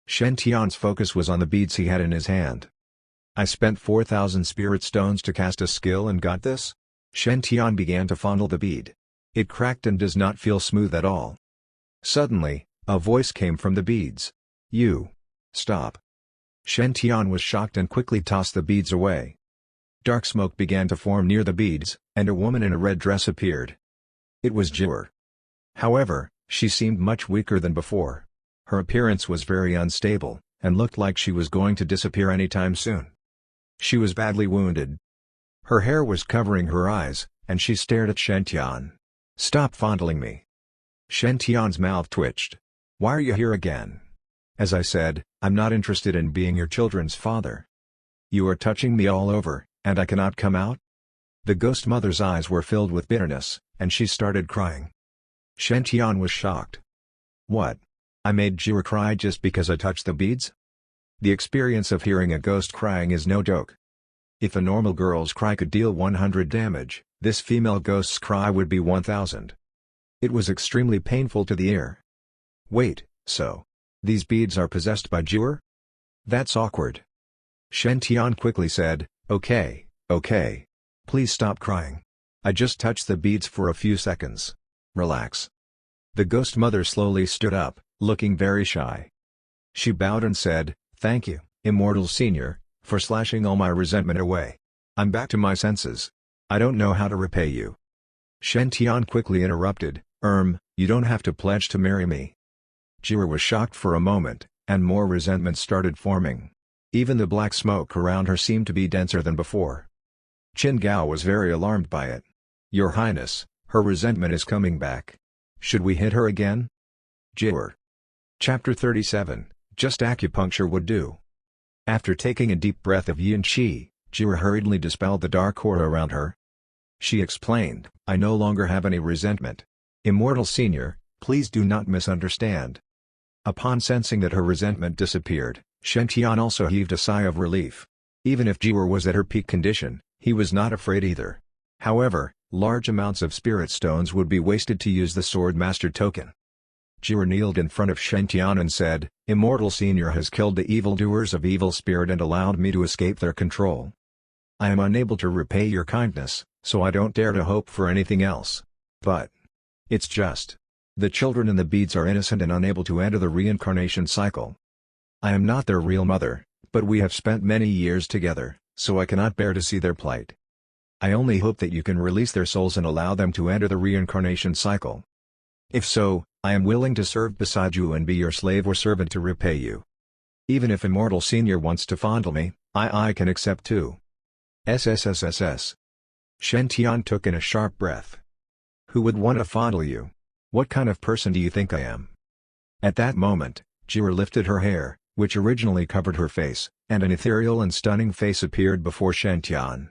Shen Tian's focus was on the beads he had in his hand. "I spent 4,000 spirit stones to cast a skill and got this?" Shen Tian began to fondle the bead. It cracked and does not feel smooth at all. Suddenly, a voice came from the beads. "You. Stop." Shen Tian was shocked and quickly tossed the beads away. Dark smoke began to form near the beads, and a woman in a red dress appeared. It was Jier. However, she seemed much weaker than before. Her appearance was very unstable, and looked like she was going to disappear anytime soon. She was badly wounded. Her hair was covering her eyes, and she stared at Shen Tian. "Stop fondling me." Shen Tian's mouth twitched. "Why are you here again? As I said, I'm not interested in being your children's father. You are touching me all over, and I cannot come out?" The ghost mother's eyes were filled with bitterness, and she started crying. Shen Tian was shocked. "What? I made Jier cry just because I touched the beads?" The experience of hearing a ghost crying is no joke. If a normal girl's cry could deal 100 damage, this female ghost's cry would be 1,000. It was extremely painful to the ear. "Wait, so these beads are possessed by Jier? That's awkward." Shen Tian quickly said, Okay. Please stop crying. I just touched the beads for a few seconds. Relax." The ghost mother slowly stood up, looking very shy. She bowed and said, "Thank you, Immortal Senior, for slashing all my resentment away. I'm back to my senses. I don't know how to repay you." Shen Tian quickly interrupted, You don't have to pledge to marry me." Jier was shocked for a moment, and more resentment started forming. Even the black smoke around her seemed to be denser than before. Qin Gao was very alarmed by it. "Your Highness, her resentment is coming back. Should we hit her again? Jiwar. Chapter 37, Just acupuncture would do. After taking a deep breath of yin qi, Jiwar hurriedly dispelled the dark aura around her. She explained, I no longer have any resentment. Immortal Senior, please do not misunderstand. Upon sensing that her resentment disappeared, Shen Tian also heaved a sigh of relief. Even if Jiwar was at her peak condition, he was not afraid either. However, large amounts of spirit stones would be wasted to use the Sword Master token. Jiwar kneeled in front of Shen Tian and said, Immortal Senior has killed the evildoers of evil spirit and allowed me to escape their control. I am unable to repay your kindness, so I don't dare to hope for anything else. But it's just. The children in the beads are innocent and unable to enter the reincarnation cycle. I am not their real mother, but we have spent many years together, so I cannot bear to see their plight. I only hope that you can release their souls and allow them to enter the reincarnation cycle. If so, I am willing to serve beside you and be your slave or servant to repay you. Even if Immortal Senior wants to fondle me, I can accept too. SSSSS. Shen Tian took in a sharp breath. Who would want to fondle you? What kind of person do you think I am? At that moment, Jiwar lifted her hair, which originally covered her face, and an ethereal and stunning face appeared before Shen Tian.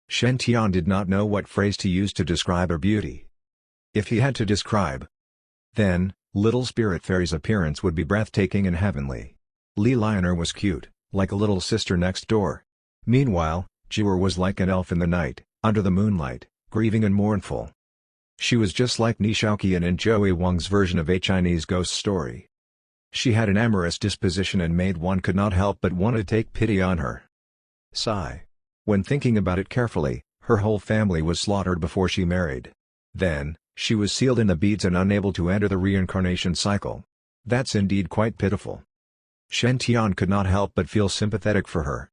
Shen Tian did not know what phrase to use to describe her beauty. If he had to describe, then, little spirit fairy's appearance would be breathtaking and heavenly. Li Lioner was cute, like a little sister next door. Meanwhile, Jiwar was like an elf in the night, under the moonlight, grieving and mournful. She was just like Ni Shaoqian in Joey Wang's version of a Chinese ghost story. She had an amorous disposition and made one could not help but want to take pity on her. Sigh. When thinking about it carefully, her whole family was slaughtered before she married. Then, she was sealed in the beads and unable to enter the reincarnation cycle. That's indeed quite pitiful. Shen Tian could not help but feel sympathetic for her.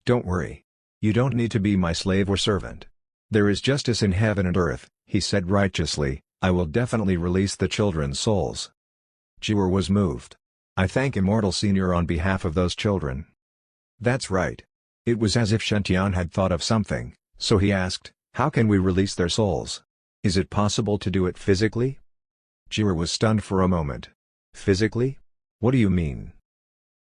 Don't worry. You don't need to be my slave or servant. There is justice in heaven and earth, he said righteously, I will definitely release the children's souls. Jiwar was moved. I thank Immortal Senior on behalf of those children. That's right. It was as if Shen Tian had thought of something, so he asked, how can we release their souls? Is it possible to do it physically? Jiwar was stunned for a moment. Physically? What do you mean?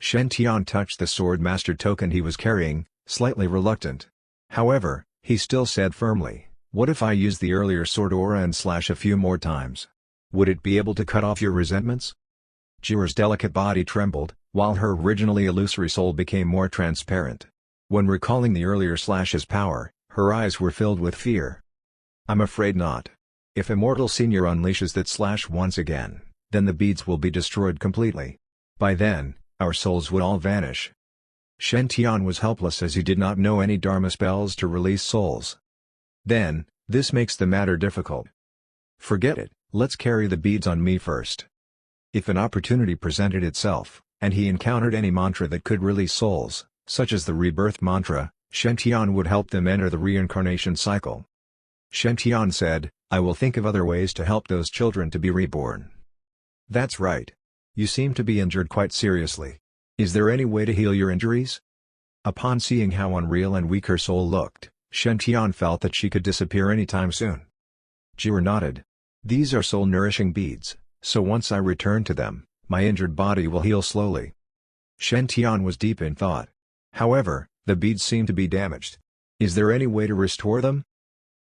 Shen Tian touched the Sword Master token he was carrying, slightly reluctant. However, he still said firmly, what if I use the earlier sword aura and slash a few more times? Would it be able to cut off your resentments? Jiwar's delicate body trembled, while her originally illusory soul became more transparent. When recalling the earlier slash's power, her eyes were filled with fear. I'm afraid not. If Immortal Senior unleashes that slash once again, then the beads will be destroyed completely. By then, our souls would all vanish. Shen Tian was helpless as he did not know any Dharma spells to release souls. Then, this makes the matter difficult. Forget it, let's carry the beads on me first. If an opportunity presented itself, and he encountered any mantra that could release souls, such as the rebirth mantra, Shen Tian would help them enter the reincarnation cycle. Shen Tian said, I will think of other ways to help those children to be reborn. That's right. You seem to be injured quite seriously. Is there any way to heal your injuries? Upon seeing how unreal and weak her soul looked, Shen Tian felt that she could disappear anytime soon. Jiwar nodded. These are soul-nourishing beads, so once I return to them, my injured body will heal slowly. Shen Tian was deep in thought. However, the beads seemed to be damaged. Is there any way to restore them?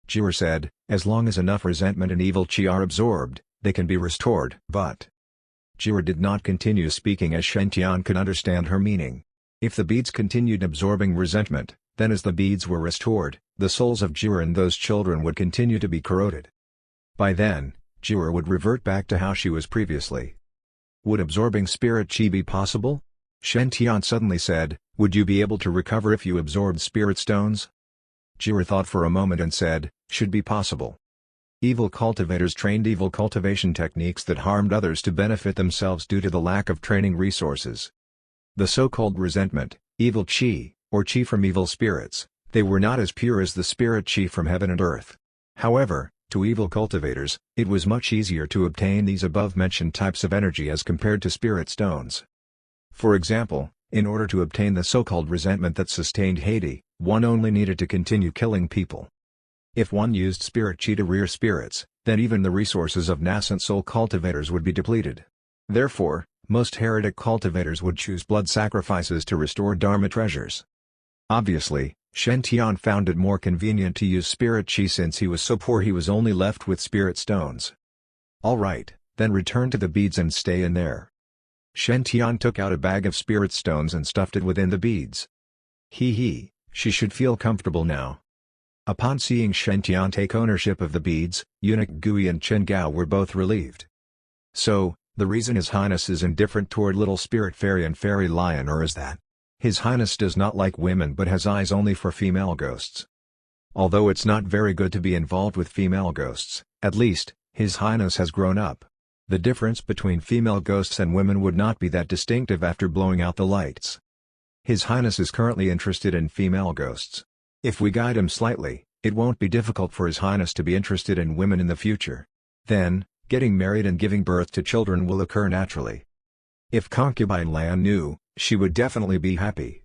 Jiwar said, as long as enough resentment and evil qi are absorbed, they can be restored. But Jiwar did not continue speaking as Shen Tian could understand her meaning. If the beads continued absorbing resentment, then as the beads were restored, the souls of Jiwar and those children would continue to be corroded. By then, Jiwar would revert back to how she was previously. Would absorbing spirit qi be possible? Shen Tian suddenly said, would you be able to recover if you absorbed spirit stones? Jiwar thought for a moment and said, should be possible. Evil cultivators trained evil cultivation techniques that harmed others to benefit themselves due to the lack of training resources. The so-called resentment, evil qi, or qi from evil spirits, they were not as pure as the spirit qi from heaven and earth. However, to evil cultivators, it was much easier to obtain these above-mentioned types of energy as compared to spirit stones. For example, in order to obtain the so-called resentment that sustained Haiti, one only needed to continue killing people. If one used spirit qi to rear spirits, then even the resources of nascent soul cultivators would be depleted. Therefore, most heretic cultivators would choose blood sacrifices to restore Dharma treasures. Obviously, Shen Tian found it more convenient to use spirit chi since he was so poor he was only left with spirit stones. Alright, then return to the beads and stay in there. Shen Tian took out a bag of spirit stones and stuffed it within the beads. She should feel comfortable now. Upon seeing Shen Tian take ownership of the beads, Eunuch Gui and Chen Gao were both relieved. So, the reason His Highness is indifferent toward little spirit fairy and fairy lion, or is that His Highness does not like women but has eyes only for female ghosts? Although it's not very good to be involved with female ghosts, at least, His Highness has grown up. The difference between female ghosts and women would not be that distinctive after blowing out the lights. His Highness is currently interested in female ghosts. If we guide him slightly, it won't be difficult for His Highness to be interested in women in the future. Then, getting married and giving birth to children will occur naturally. If concubine Lan knew, she would definitely be happy.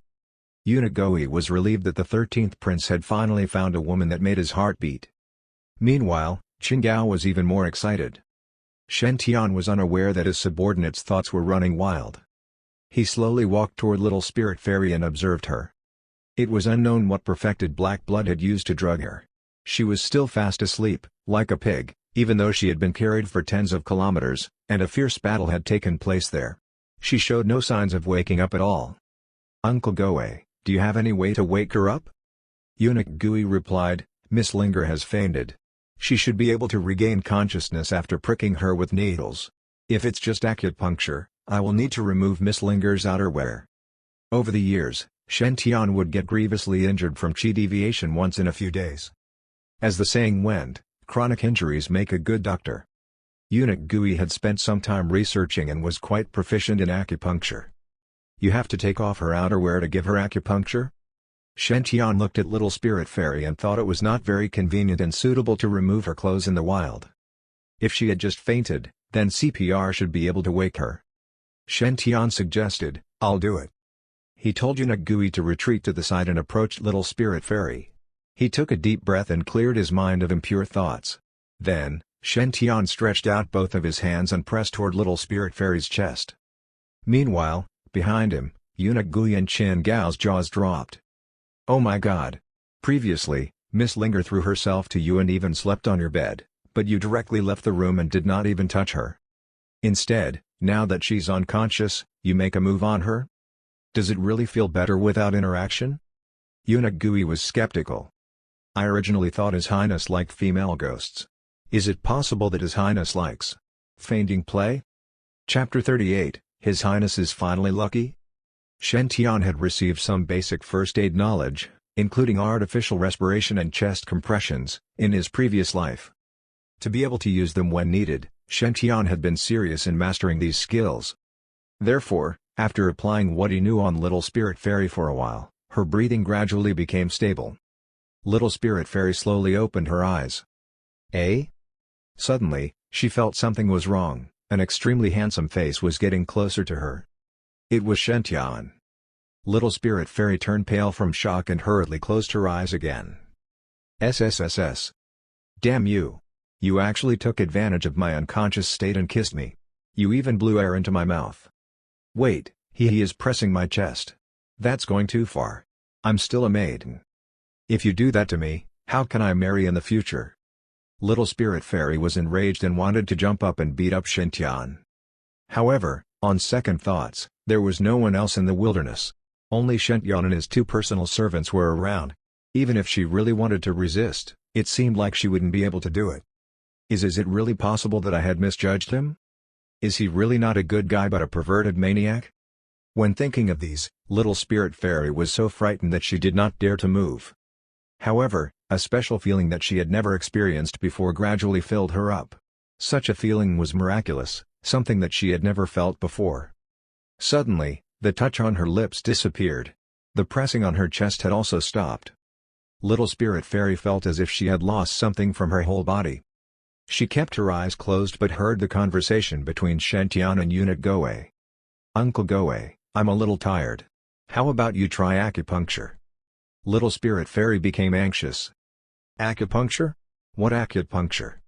Eunuch Gui was relieved that the 13th prince had finally found a woman that made his heart beat. Meanwhile, Qin Gao was even more excited. Shen Tian was unaware that his subordinate's thoughts were running wild. He slowly walked toward little spirit fairy and observed her. It was unknown what perfected black blood had used to drug her. She was still fast asleep, like a pig, even though she had been carried for tens of kilometers, and a fierce battle had taken place there. She showed no signs of waking up at all. "Uncle Goe, do you have any way to wake her up?" Eunuch Gui replied, "Miss Linger has fainted. She should be able to regain consciousness after pricking her with needles. If it's just acupuncture, I will need to remove Miss Linger's outerwear." Over the years, Shen Tian would get grievously injured from chi deviation once in a few days. As the saying went, chronic injuries make a good doctor. Eunuch Gui had spent some time researching and was quite proficient in acupuncture. "You have to take off her outerwear to give her acupuncture?" Shen Tian looked at little spirit fairy and thought it was not very convenient and suitable to remove her clothes in the wild. If she had just fainted, then CPR should be able to wake her. Shen Tian suggested, "I'll do it." He told Eunuch Gui to retreat to the side and approached little spirit fairy. He took a deep breath and cleared his mind of impure thoughts. Then, Shen Tian stretched out both of his hands and pressed toward little spirit fairy's chest. Meanwhile, behind him, Eunuch Gui and Chen Gao's jaws dropped. "Oh my god! Previously, Miss Linger threw herself to you and even slept on your bed, but you directly left the room and did not even touch her. Instead, now that she's unconscious, you make a move on her? Does it really feel better without interaction?" Eunuch Gui was skeptical. "I originally thought His Highness liked female ghosts. Is it possible that His Highness likes fainting play?" Chapter 38, His Highness is finally lucky? Shen Tian had received some basic first aid knowledge, including artificial respiration and chest compressions, in his previous life. To be able to use them when needed, Shen Tian had been serious in mastering these skills. Therefore, after applying what he knew on little spirit fairy for a while, her breathing gradually became stable. Little spirit fairy slowly opened her eyes. "Eh?" Suddenly, she felt something was wrong. An extremely handsome face was getting closer to her. It was Shen Tian. Little spirit fairy turned pale from shock and hurriedly closed her eyes again. "SSSS. Damn you. You actually took advantage of my unconscious state and kissed me. You even blew air into my mouth. Wait, he is pressing my chest. That's going too far. I'm still a maiden. If you do that to me, how can I marry in the future?" Little spirit fairy was enraged and wanted to jump up and beat up Shen Tian. However, on second thoughts, there was no one else in the wilderness. Only Shen Tian and his two personal servants were around. Even if she really wanted to resist, it seemed like she wouldn't be able to do it. Is it really possible that I had misjudged him? Is he really not a good guy but a perverted maniac? When thinking of these, little spirit fairy was so frightened that she did not dare to move. However, a special feeling that she had never experienced before gradually filled her up. Such a feeling was miraculous, something that she had never felt before. Suddenly, the touch on her lips disappeared. The pressing on her chest had also stopped. Little spirit fairy felt as if she had lost something from her whole body. She kept her eyes closed but heard the conversation between Shen Tian and Eunuch Goe. "Uncle Goe, I'm a little tired. How about you try acupuncture?" Little spirit fairy became anxious. "Acupuncture? What acupuncture?"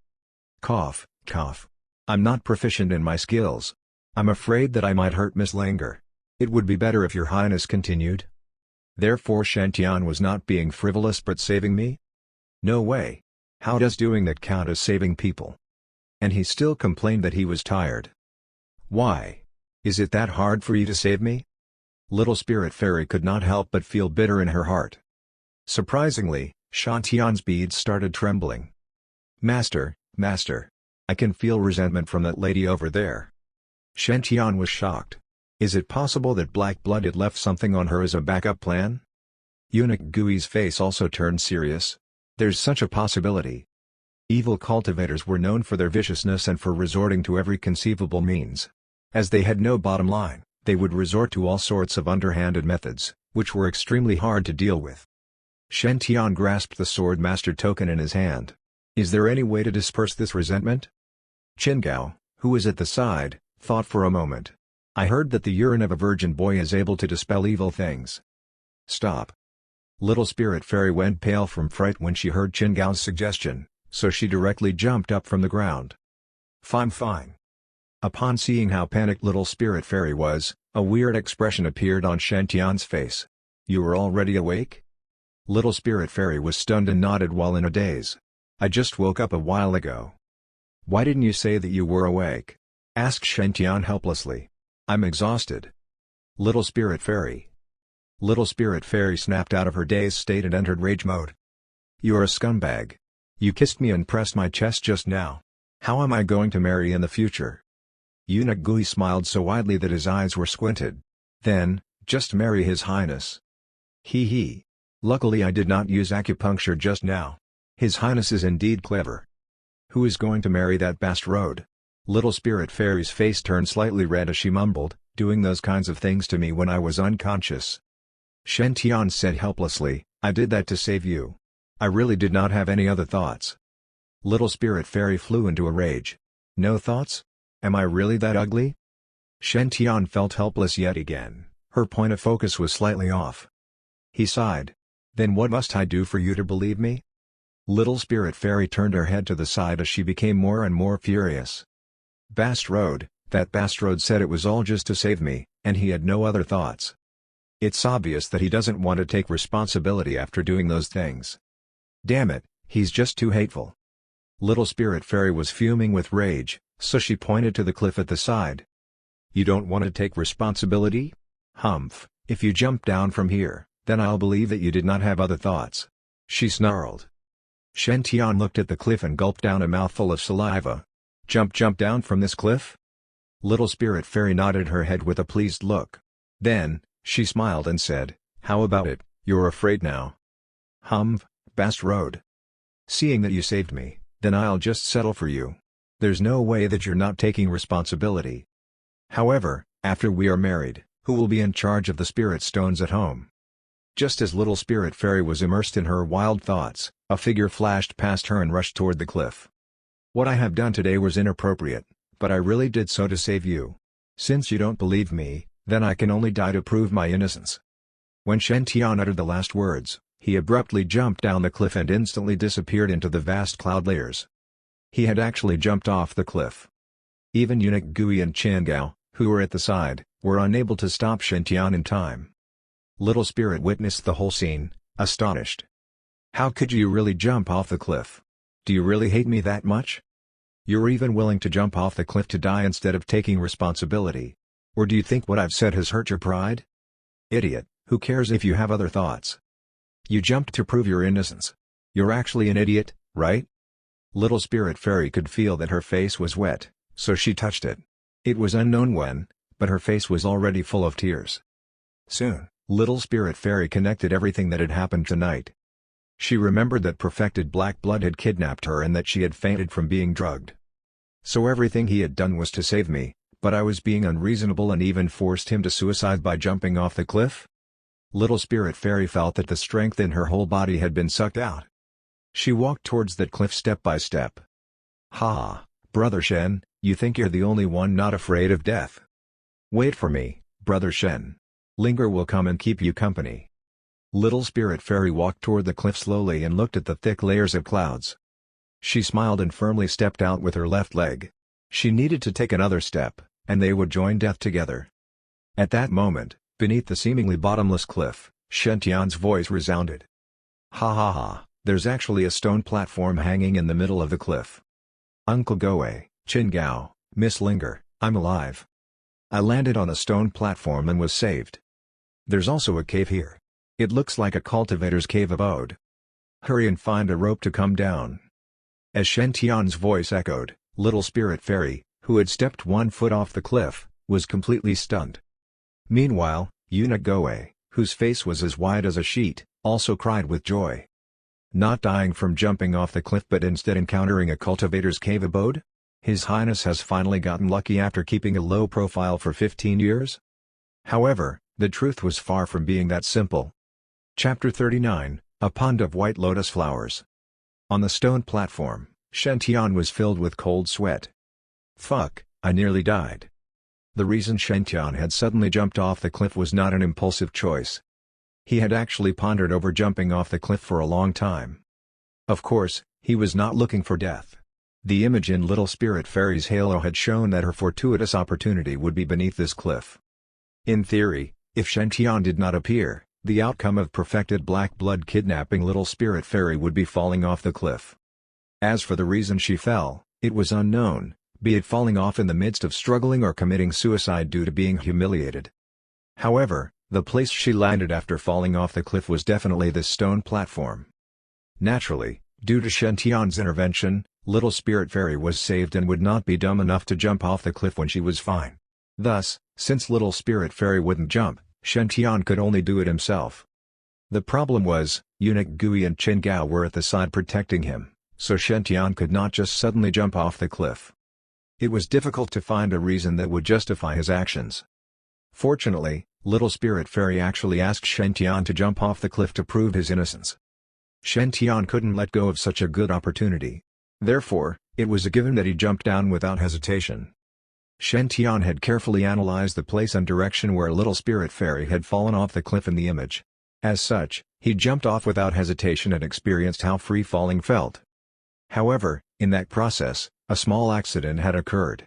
Cough, cough. I'm not proficient in my skills. I'm afraid that I might hurt Miss Langer. It would be better if your highness continued. Therefore Shantian was not being frivolous but saving me? No way. How does doing that count as saving people? And he still complained that he was tired. Why? Is it that hard for you to save me? Little Spirit Fairy could not help but feel bitter in her heart. Surprisingly, Shantian's beads started trembling. Master, Master. I can feel resentment from that lady over there. Shantian was shocked. Is it possible that Black Blood had left something on her as a backup plan? Eunuch Gui's face also turned serious. There's such a possibility. Evil cultivators were known for their viciousness and for resorting to every conceivable means. As they had no bottom line, they would resort to all sorts of underhanded methods, which were extremely hard to deal with. Shantian grasped the sword master token in his hand. Is there any way to disperse this resentment? Qingao, who was at the side, thought for a moment. I heard that the urine of a virgin boy is able to dispel evil things. Stop. Little Spirit Fairy went pale from fright when she heard Qingao's suggestion, so she directly jumped up from the ground. Fine. Upon seeing how panicked Little Spirit Fairy was, a weird expression appeared on Shantian's face. You were already awake? Little Spirit Fairy was stunned and nodded while in a daze. I just woke up a while ago. Why didn't you say that you were awake? Asked Shantian helplessly. I'm exhausted. Little Spirit Fairy. Little Spirit Fairy snapped out of her dazed state and entered rage mode. You're a scumbag. You kissed me and pressed my chest just now. How am I going to marry in the future? Eunuch Gui smiled so widely that his eyes were squinted. Then, just marry His Highness. Hee. Luckily I did not use acupuncture just now. His Highness is indeed clever. Who is going to marry that bastard? Little Spirit Fairy's face turned slightly red as she mumbled, doing those kinds of things to me when I was unconscious. Shantian said helplessly, I did that to save you. I really did not have any other thoughts. Little Spirit Fairy flew into a rage. No thoughts? Am I really that ugly? Shantian felt helpless yet again, her point of focus was slightly off. He sighed. Then what must I do for you to believe me? Little Spirit Fairy turned her head to the side as she became more and more furious. Bastard, that bastard said it was all just to save me, and he had no other thoughts. It's obvious that he doesn't want to take responsibility after doing those things. Damn it, he's just too hateful. Little Spirit Fairy was fuming with rage, so she pointed to the cliff at the side. You don't want to take responsibility? Humph, if you jump down from here, then I'll believe that you did not have other thoughts. She snarled. Shantian looked at the cliff and gulped down a mouthful of saliva. Jump down from this cliff? Little Spirit Fairy nodded her head with a pleased look. Then, she smiled and said, how about it, you're afraid now? Humph, bastard. Seeing that you saved me, then I'll just settle for you. There's no way that you're not taking responsibility. However, after we are married, who will be in charge of the spirit stones at home? Just as Little Spirit Fairy was immersed in her wild thoughts, a figure flashed past her and rushed toward the cliff. What I have done today was inappropriate, but I really did so to save you. Since you don't believe me, then I can only die to prove my innocence. When Shantian uttered the last words, he abruptly jumped down the cliff and instantly disappeared into the vast cloud layers. He had actually jumped off the cliff. Even Eunuch Gui and Qingao, who were at the side, were unable to stop Shantian in time. Little Spirit witnessed the whole scene, astonished. How could you really jump off the cliff? Do you really hate me that much? You're even willing to jump off the cliff to die instead of taking responsibility. Or do you think what I've said has hurt your pride? Idiot, who cares if you have other thoughts? You jumped to prove your innocence. You're actually an idiot, right? Little Spirit Fairy could feel that her face was wet, so she touched it. It was unknown when, but her face was already full of tears. Soon, Little Spirit Fairy connected everything that had happened tonight. She remembered that perfected Black Blood had kidnapped her and that she had fainted from being drugged. So everything he had done was to save me, but I was being unreasonable and even forced him to suicide by jumping off the cliff? Little Spirit Fairy felt that the strength in her whole body had been sucked out. She walked towards that cliff step by step. Ha, Brother Shen, you think you're the only one not afraid of death? Wait for me, Brother Shen. Linger will come and keep you company. Little Spirit Fairy walked toward the cliff slowly and looked at the thick layers of clouds. She smiled and firmly stepped out with her left leg. She needed to take another step, and they would join death together. At that moment, beneath the seemingly bottomless cliff, Shen Tian's voice resounded. "Ha ha ha, there's actually a stone platform hanging in the middle of the cliff. Uncle Goei, Qin Gao, Miss Linger, I'm alive. I landed on a stone platform and was saved. There's also a cave here. It looks like a cultivator's cave abode. Hurry and find a rope to come down." As Shen Tian's voice echoed, Little Spirit Fairy, who had stepped 1 foot off the cliff, was completely stunned. Meanwhile, eunuch Goei, whose face was as wide as a sheet, also cried with joy. Not dying from jumping off the cliff but instead encountering a cultivator's cave abode? His Highness has finally gotten lucky after keeping a low profile for 15 years? However, the truth was far from being that simple. Chapter 39, A Pond of White Lotus Flowers. On the stone platform, Shen Tian was filled with cold sweat. Fuck, I nearly died. The reason Shen Tian had suddenly jumped off the cliff was not an impulsive choice. He had actually pondered over jumping off the cliff for a long time. Of course, he was not looking for death. The image in Little Spirit Fairy's halo had shown that her fortuitous opportunity would be beneath this cliff. In theory, if Shen Tian did not appear, the outcome of perfected black blood kidnapping Little Spirit Fairy would be falling off the cliff. As for the reason she fell, it was unknown, be it falling off in the midst of struggling or committing suicide due to being humiliated. However, the place she landed after falling off the cliff was definitely this stone platform. Naturally, due to Shen Tian's intervention, Little Spirit Fairy was saved and would not be dumb enough to jump off the cliff when she was fine. Thus, since Little Spirit Fairy wouldn't jump, Shen Tian could only do it himself. The problem was, eunuch Gui and Qin Gao were at the side protecting him, so Shen Tian could not just suddenly jump off the cliff. It was difficult to find a reason that would justify his actions. Fortunately, Little Spirit Fairy actually asked Shen Tian to jump off the cliff to prove his innocence. Shen Tian couldn't let go of such a good opportunity. Therefore, it was a given that he jumped down without hesitation. Shen Tian had carefully analyzed the place and direction where Little Spirit Fairy had fallen off the cliff in the image. As such, he jumped off without hesitation and experienced how free falling felt. However, in that process, a small accident had occurred.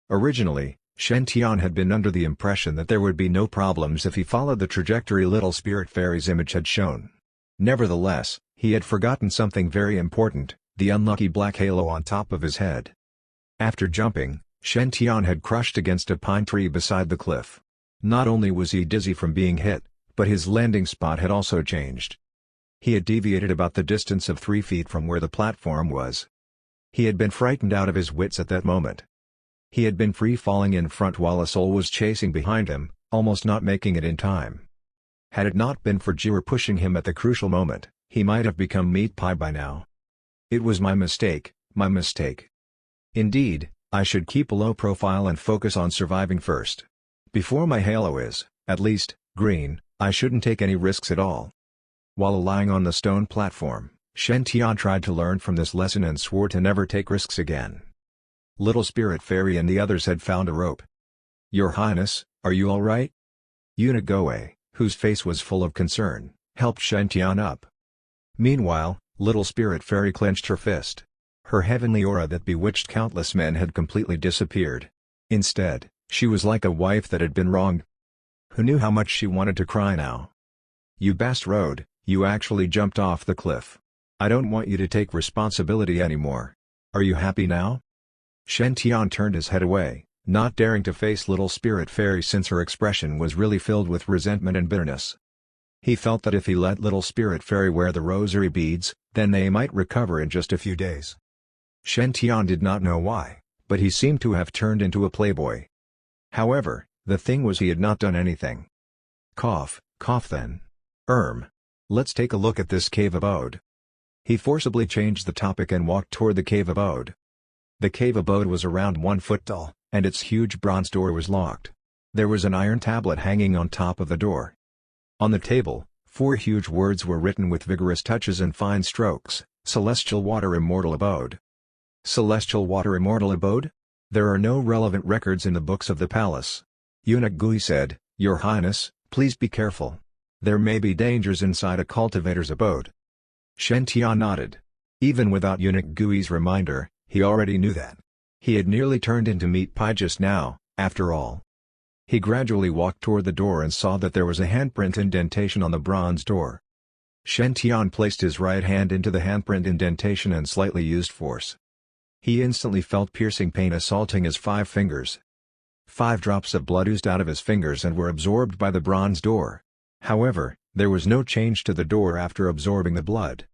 Originally, Shen Tian had been under the impression that there would be no problems if he followed the trajectory Little Spirit Fairy's image had shown. Nevertheless, he had forgotten something very important, the unlucky black halo on top of his head. After jumping, Shen Tian had crushed against a pine tree beside the cliff. Not only was he dizzy from being hit, but his landing spot had also changed. He had deviated about the distance of 3 feet from where the platform was. He had been frightened out of his wits at that moment. He had been free falling in front while a soul was chasing behind him, almost not making it in time. Had it not been for Jiru pushing him at the crucial moment, he might have become meat pie by now. It was my mistake, my mistake. Indeed, I should keep a low profile and focus on surviving first. Before my halo is, at least, green, I shouldn't take any risks at all. While lying on the stone platform, Shen Tian tried to learn from this lesson and swore to never take risks again. Little Spirit Fairy and the others had found a rope. "Your Highness, are you all right?" Eunuch Goei, whose face was full of concern, helped Shen Tian up. Meanwhile, Little Spirit Fairy clenched her fist. Her heavenly aura that bewitched countless men had completely disappeared. Instead, she was like a wife that had been wronged. Who knew how much she wanted to cry now? "You bastard, you actually jumped off the cliff. I don't want you to take responsibility anymore. Are you happy now?" Shen Tian turned his head away, not daring to face Little Spirit Fairy since her expression was really filled with resentment and bitterness. He felt that if he let Little Spirit Fairy wear the rosary beads, then they might recover in just a few days. Shen Tian did not know why, but he seemed to have turned into a playboy. However, the thing was he had not done anything. Cough then. Let's take a look at this cave abode. He forcibly changed the topic and walked toward the cave abode. The cave abode was around 1 foot tall, and its huge bronze door was locked. There was an iron tablet hanging on top of the door. On the table, 4 huge words were written with vigorous touches and fine strokes: Celestial Water Immortal Abode. Celestial Water Immortal Abode? There are no relevant records in the books of the palace. Eunuch Gui said, "Your Highness, please be careful. There may be dangers inside a cultivator's abode." Shen Tian nodded. Even without eunuch Gui's reminder, he already knew that. He had nearly turned into meat pie just now, after all. He gradually walked toward the door and saw that there was a handprint indentation on the bronze door. Shen Tian placed his right hand into the handprint indentation and slightly used force. He instantly felt piercing pain assaulting his 5 fingers. 5 drops of blood oozed out of his fingers and were absorbed by the bronze door. However, there was no change to the door after absorbing the blood.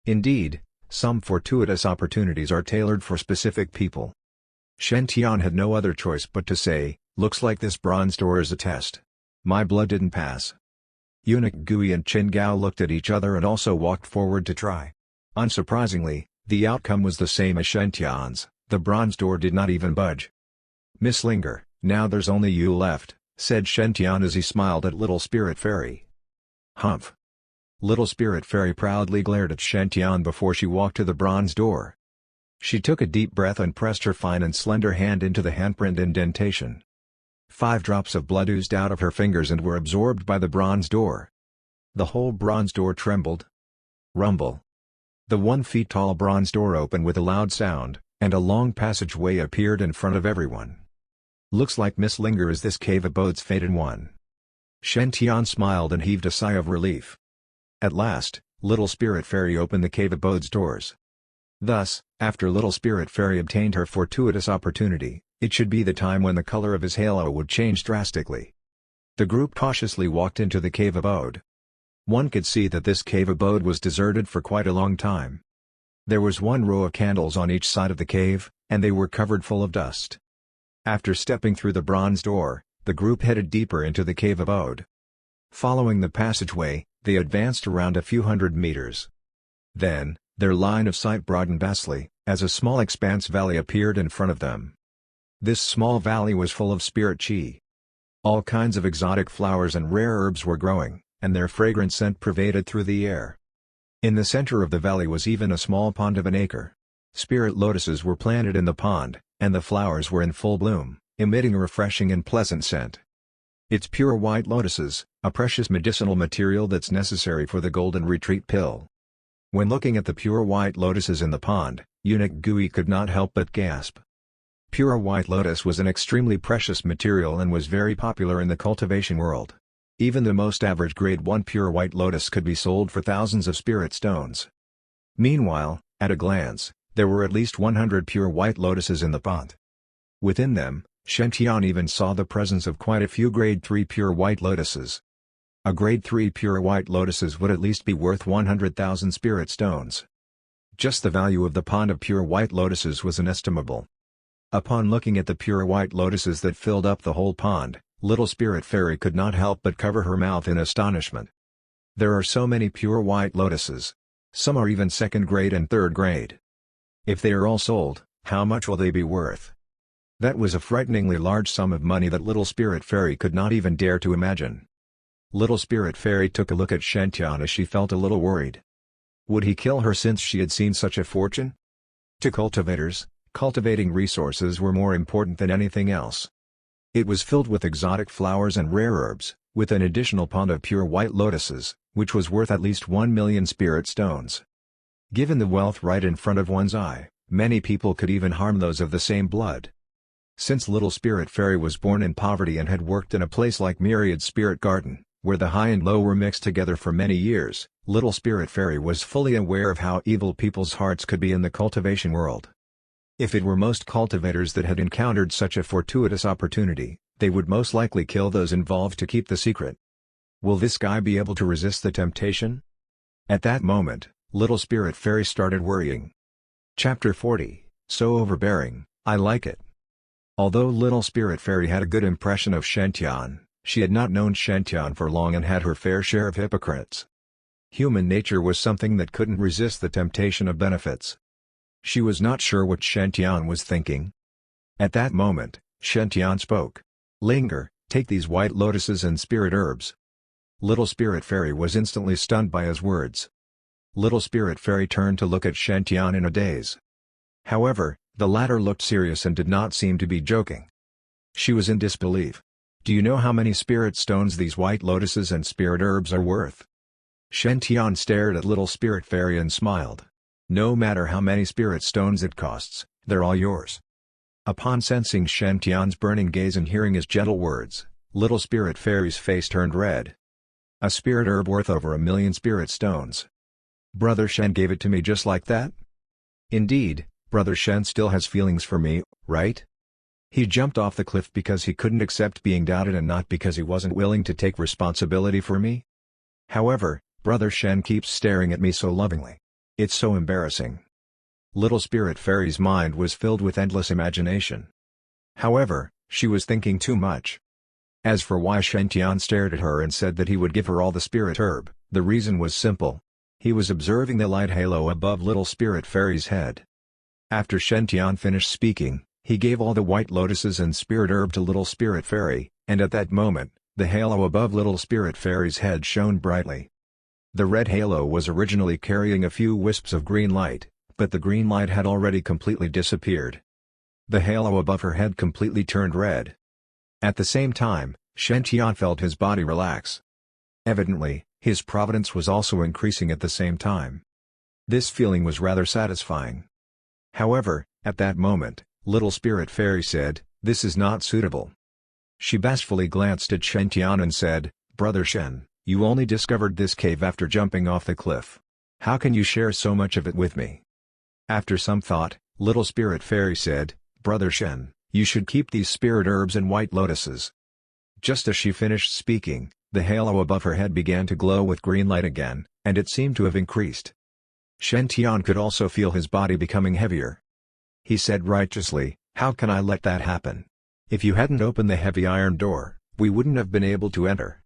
Indeed, some fortuitous opportunities are tailored for specific people. Shen Tian had no other choice but to say, "Looks like this bronze door is a test. My blood didn't pass." Eunuch Gui and Qin Gao looked at each other and also walked forward to try. Unsurprisingly, the outcome was the same as Shen Tian's. The bronze door did not even budge. "Miss Linger, now there's only you left," said Shen Tian as he smiled at Little Spirit Fairy. "Humph." Little Spirit Fairy proudly glared at Shen Tian before she walked to the bronze door. She took a deep breath and pressed her fine and slender hand into the handprint indentation. 5 drops of blood oozed out of her fingers and were absorbed by the bronze door. The whole bronze door trembled. Rumble. The 1-foot-tall bronze door opened with a loud sound, and a long passageway appeared in front of everyone. "Looks like Miss Linger is this cave abode's fated one." Shen Tian smiled and heaved a sigh of relief. At last, Little Spirit Fairy opened the cave abode's doors. Thus, after Little Spirit Fairy obtained her fortuitous opportunity, it should be the time when the color of his halo would change drastically. The group cautiously walked into the cave abode. One could see that this cave abode was deserted for quite a long time. There was 1 row of candles on each side of the cave, and they were covered full of dust. After stepping through the bronze door, the group headed deeper into the cave abode. Following the passageway, they advanced around a few hundred meters. Then, their line of sight broadened vastly, as a small expanse valley appeared in front of them. This small valley was full of spirit chi. All kinds of exotic flowers and rare herbs were growing, and their fragrant scent pervaded through the air. In the center of the valley was even a small pond of an acre. Spirit lotuses were planted in the pond, and the flowers were in full bloom, emitting a refreshing and pleasant scent. It's pure white lotuses, a precious medicinal material that's necessary for the golden retreat pill. When looking at the pure white lotuses in the pond, Eunuch Gui could not help but gasp. Pure white lotus was an extremely precious material and was very popular in the cultivation world. Even the most average grade 1 pure white lotus could be sold for thousands of spirit stones. Meanwhile, at a glance, there were at least 100 pure white lotuses in the pond. Within them, Shen Tian even saw the presence of quite a few grade 3 pure white lotuses. A grade 3 pure white lotuses would at least be worth 100,000 spirit stones. Just the value of the pond of pure white lotuses was inestimable. Upon looking at the pure white lotuses that filled up the whole pond, Little Spirit Fairy could not help but cover her mouth in astonishment. There are so many pure white lotuses. Some are even 2nd grade and 3rd grade. If they are all sold, how much will they be worth? That was a frighteningly large sum of money that Little Spirit Fairy could not even dare to imagine. Little Spirit Fairy took a look at Shen Tian as she felt a little worried. Would he kill her since she had seen such a fortune? To cultivators, cultivating resources were more important than anything else. It was filled with exotic flowers and rare herbs, with an additional pond of pure white lotuses, which was worth at least 1 million spirit stones. Given the wealth right in front of one's eye, many people could even harm those of the same blood. Since Little Spirit Fairy was born in poverty and had worked in a place like Myriad Spirit Garden, where the high and low were mixed together for many years, Little Spirit Fairy was fully aware of how evil people's hearts could be in the cultivation world. If it were most cultivators that had encountered such a fortuitous opportunity, they would most likely kill those involved to keep the secret. Will this guy be able to resist the temptation? At that moment, Little Spirit Fairy started worrying. Chapter 40, So Overbearing, I Like It. Although Little Spirit Fairy had a good impression of Shen Tian, she had not known Shen Tian for long and had her fair share of hypocrites. Human nature was something that couldn't resist the temptation of benefits. She was not sure what Shen Tian was thinking. At that moment, Shen Tian spoke. Linger, take these white lotuses and spirit herbs. Little Spirit Fairy was instantly stunned by his words. Little Spirit Fairy turned to look at Shen Tian in a daze. However, the latter looked serious and did not seem to be joking. She was in disbelief. Do you know how many spirit stones these white lotuses and spirit herbs are worth? Shen Tian stared at Little Spirit Fairy and smiled. No matter how many spirit stones it costs, they're all yours." Upon sensing Shen Tian's burning gaze and hearing his gentle words, little spirit fairy's face turned red. "A spirit herb worth over 1,000,000 spirit stones. Brother Shen gave it to me just like that? Indeed, Brother Shen still has feelings for me, right? He jumped off the cliff because he couldn't accept being doubted and not because he wasn't willing to take responsibility for me? However, Brother Shen keeps staring at me so lovingly. It's so embarrassing." Little spirit fairy's mind was filled with endless imagination. However, she was thinking too much. As for why Shen Tian stared at her and said that he would give her all the spirit herb, the reason was simple. He was observing the light halo above little spirit fairy's head. After Shen Tian finished speaking, he gave all the white lotuses and spirit herb to little spirit fairy, and at that moment, the halo above little spirit fairy's head shone brightly. The red halo was originally carrying a few wisps of green light, but the green light had already completely disappeared. The halo above her head completely turned red. At the same time, Shen Tian felt his body relax. Evidently, his providence was also increasing at the same time. This feeling was rather satisfying. However, at that moment, little spirit fairy said, "This is not suitable." She bashfully glanced at Shen Tian and said, "Brother Shen, you only discovered this cave after jumping off the cliff. How can you share so much of it with me?" After some thought, little spirit fairy said, "Brother Shen, you should keep these spirit herbs and white lotuses." Just as she finished speaking, the halo above her head began to glow with green light again, and it seemed to have increased. Shen Tian could also feel his body becoming heavier. He said righteously, "How can I let that happen? If you hadn't opened the heavy iron door, we wouldn't have been able to enter.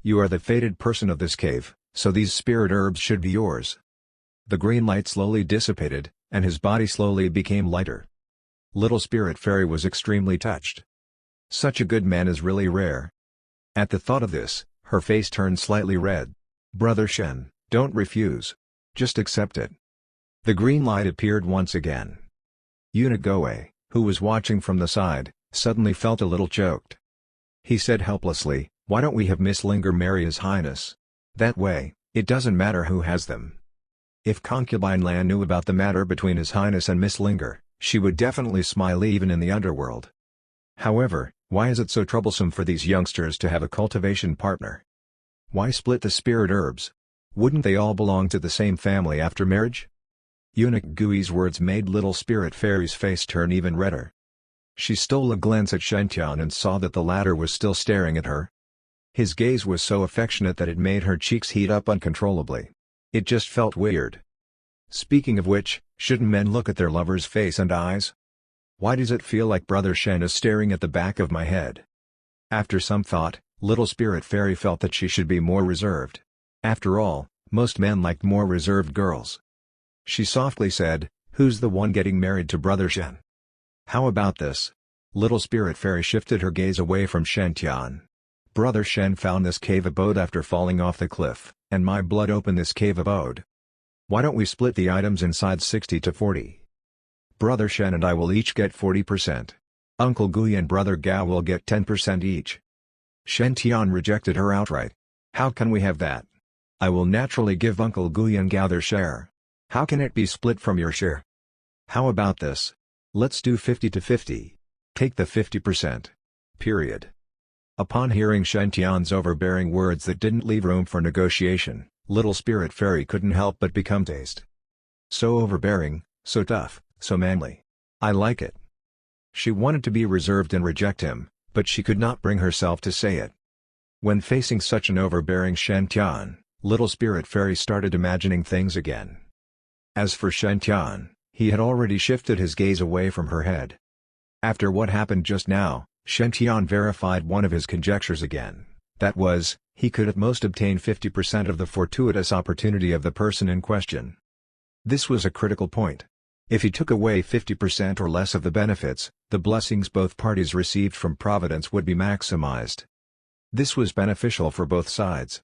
You are the fated person of this cave, so these spirit herbs should be yours." The green light slowly dissipated, and his body slowly became lighter. Little spirit fairy was extremely touched. Such a good man is really rare. At the thought of this, her face turned slightly red. "Brother Shen, don't refuse. Just accept it." The green light appeared once again. Eunuch Goe, who was watching from the side, suddenly felt a little choked. He said helplessly, "Why don't we have Miss Linger marry His Highness? That way, it doesn't matter who has them." If Concubine Lan knew about the matter between His Highness and Miss Linger, she would definitely smile even in the underworld. However, why is it so troublesome for these youngsters to have a cultivation partner? Why split the spirit herbs? Wouldn't they all belong to the same family after marriage? Eunuch Gui's words made little spirit fairy's face turn even redder. She stole a glance at Shen Tian and saw that the latter was still staring at her. His gaze was so affectionate that it made her cheeks heat up uncontrollably. It just felt weird. Speaking of which, shouldn't men look at their lover's face and eyes? Why does it feel like Brother Shen is staring at the back of my head? After some thought, little spirit fairy felt that she should be more reserved. After all, most men liked more reserved girls. She softly said, "Who's the one getting married to Brother Shen?" "How about this?" Little spirit fairy shifted her gaze away from Shen Tian. "Brother Shen found this cave abode after falling off the cliff, and my blood opened this cave abode. Why don't we split the items inside 60 to 40? Brother Shen and I will each get 40%. Uncle Gui and Brother Gao will get 10% each." Shen Tian rejected her outright. "How can we have that? I will naturally give Uncle Gui and Gao their share. How can it be split from your share? How about this? Let's do 50 to 50. Take the 50%. Period." Upon hearing Shen Tian's overbearing words that didn't leave room for negotiation, little spirit fairy couldn't help but become dazed. So overbearing, so tough, so manly. I like it. She wanted to be reserved and reject him, but she could not bring herself to say it. When facing such an overbearing Shen Tian, little spirit fairy started imagining things again. As for Shen Tian, he had already shifted his gaze away from her head. After what happened just now, Shen Tian verified one of his conjectures again. That was, he could at most obtain 50% of the fortuitous opportunity of the person in question. This was a critical point. If he took away 50% or less of the benefits, the blessings both parties received from Providence would be maximized. This was beneficial for both sides.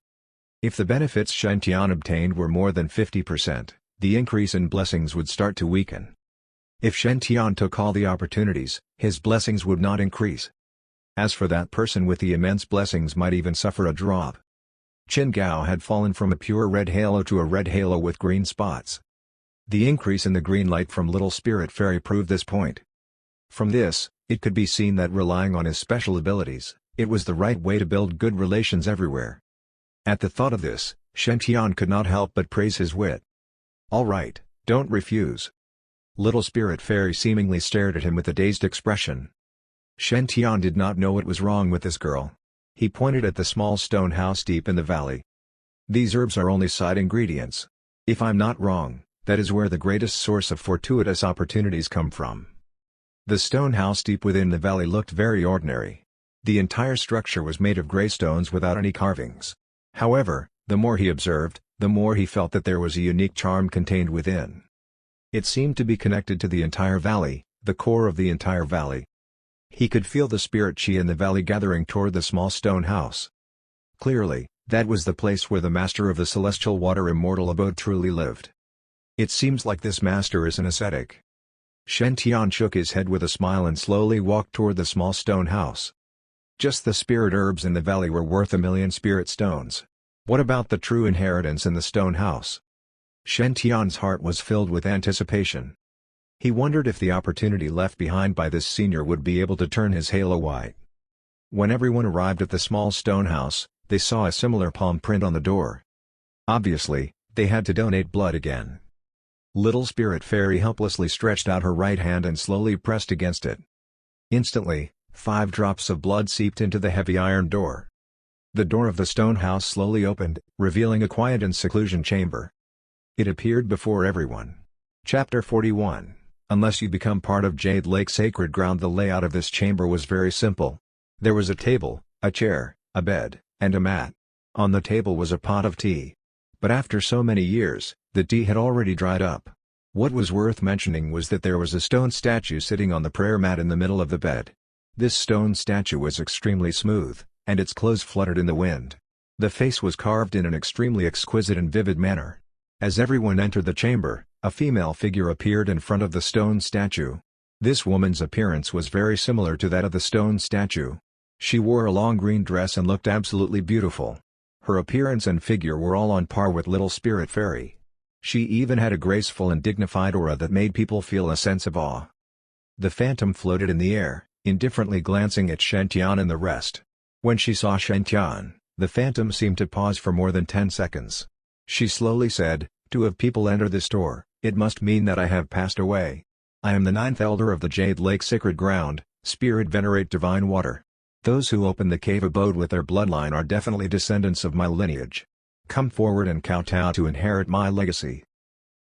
If the benefits Shen Tian obtained were more than 50%, the increase in blessings would start to weaken. If Shen Tian took all the opportunities, his blessings would not increase. As for that person with the immense blessings might even suffer a drop. Qin Gao had fallen from a pure red halo to a red halo with green spots. The increase in the green light from Little Spirit Fairy proved this point. From this, it could be seen that relying on his special abilities, it was the right way to build good relations everywhere. At the thought of this, Shen Tian could not help but praise his wit. "All right, don't refuse." Little Spirit Fairy seemingly stared at him with a dazed expression. Shen Tian did not know what was wrong with this girl. He pointed at the small stone house deep in the valley. "These herbs are only side ingredients. If I'm not wrong, that is where the greatest source of fortuitous opportunities come from." The stone house deep within the valley looked very ordinary. The entire structure was made of grey stones without any carvings. However, the more he observed, the more he felt that there was a unique charm contained within. It seemed to be connected to the entire valley, the core of the entire valley. He could feel the spirit chi in the valley gathering toward the small stone house. Clearly, that was the place where the master of the celestial water immortal abode truly lived. It seems like this master is an ascetic. Shen Tian shook his head with a smile and slowly walked toward the small stone house. Just the spirit herbs in the valley were worth 1,000,000 spirit stones. What about the true inheritance in the stone house? Shen Tian's heart was filled with anticipation. He wondered if the opportunity left behind by this senior would be able to turn his halo white. When everyone arrived at the small stone house, they saw a similar palm print on the door. Obviously, they had to donate blood again. Little Spirit Fairy helplessly stretched out her right hand and slowly pressed against it. Instantly, 5 drops of blood seeped into the heavy iron door. The door of the stone house slowly opened, revealing a quiet and seclusion chamber. It appeared before everyone. Chapter 41. Unless you become part of Jade Lake Sacred Ground. The layout of this chamber was very simple. There was a table, a chair, a bed, and a mat. On the table was a pot of tea. But after so many years, the tea had already dried up. What was worth mentioning was that there was a stone statue sitting on the prayer mat in the middle of the bed. This stone statue was extremely smooth, and its clothes fluttered in the wind. The face was carved in an extremely exquisite and vivid manner. As everyone entered the chamber, a female figure appeared in front of the stone statue. This woman's appearance was very similar to that of the stone statue. She wore a long green dress and looked absolutely beautiful. Her appearance and figure were all on par with Little Spirit Fairy. She even had a graceful and dignified aura that made people feel a sense of awe. The phantom floated in the air, indifferently glancing at Shen Tian and the rest. When she saw Shen Tian, the phantom seemed to pause for more than 10 seconds. She slowly said, "To have people enter this door, it must mean that I have passed away. I am the 9th elder of the Jade Lake Sacred Ground, Spirit Venerate Divine Water. Those who open the cave abode with their bloodline are definitely descendants of my lineage. Come forward and kowtow to inherit my legacy."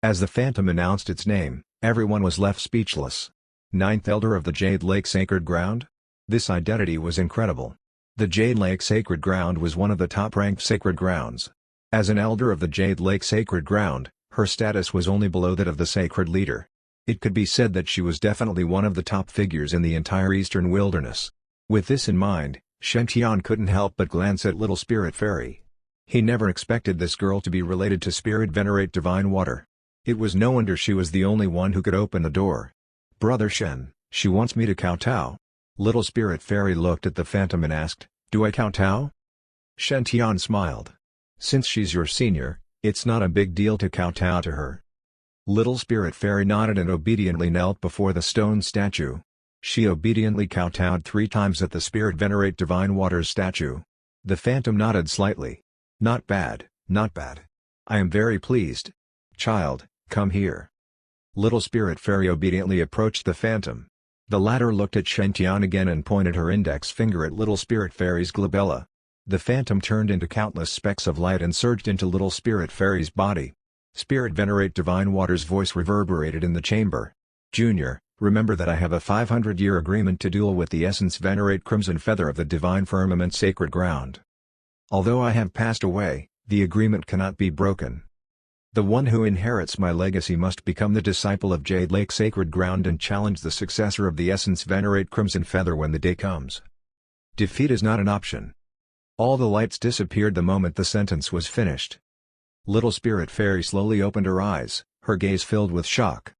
As the phantom announced its name, everyone was left speechless. 9th elder of the Jade Lake Sacred Ground? This identity was incredible. The Jade Lake Sacred Ground was one of the top-ranked sacred grounds. As an elder of the Jade Lake Sacred Ground, her status was only below that of the sacred leader. It could be said that she was definitely one of the top figures in the entire eastern wilderness. With this in mind, Shen Tian couldn't help but glance at Little Spirit Fairy. He never expected this girl to be related to Spirit Venerate Divine Water. It was no wonder she was the only one who could open the door. "Brother Shen, she wants me to kowtow." Little Spirit Fairy looked at the phantom and asked, "Do I kowtow?" Shen Tian smiled. "Since she's your senior, it's not a big deal to kowtow to her." Little Spirit Fairy nodded and obediently knelt before the stone statue. She obediently kowtowed 3 times at the Spirit Venerate Divine Water's statue. The phantom nodded slightly. "Not bad, not bad. I am very pleased. Child, come here." Little Spirit Fairy obediently approached the phantom. The latter looked at Shen Tian again and pointed her index finger at Little Spirit Fairy's glabella. The phantom turned into countless specks of light and surged into Little Spirit Fairy's body. Spirit Venerate Divine Water's voice reverberated in the chamber. "Junior, remember that I have a 500-year agreement to duel with the Essence Venerate Crimson Feather of the Divine Firmament Sacred Ground. Although I have passed away, the agreement cannot be broken. The one who inherits my legacy must become the disciple of Jade Lake Sacred Ground and challenge the successor of the Essence Venerate Crimson Feather when the day comes. Defeat is not an option." All the lights disappeared the moment the sentence was finished. Little Spirit Fairy slowly opened her eyes, her gaze filled with shock.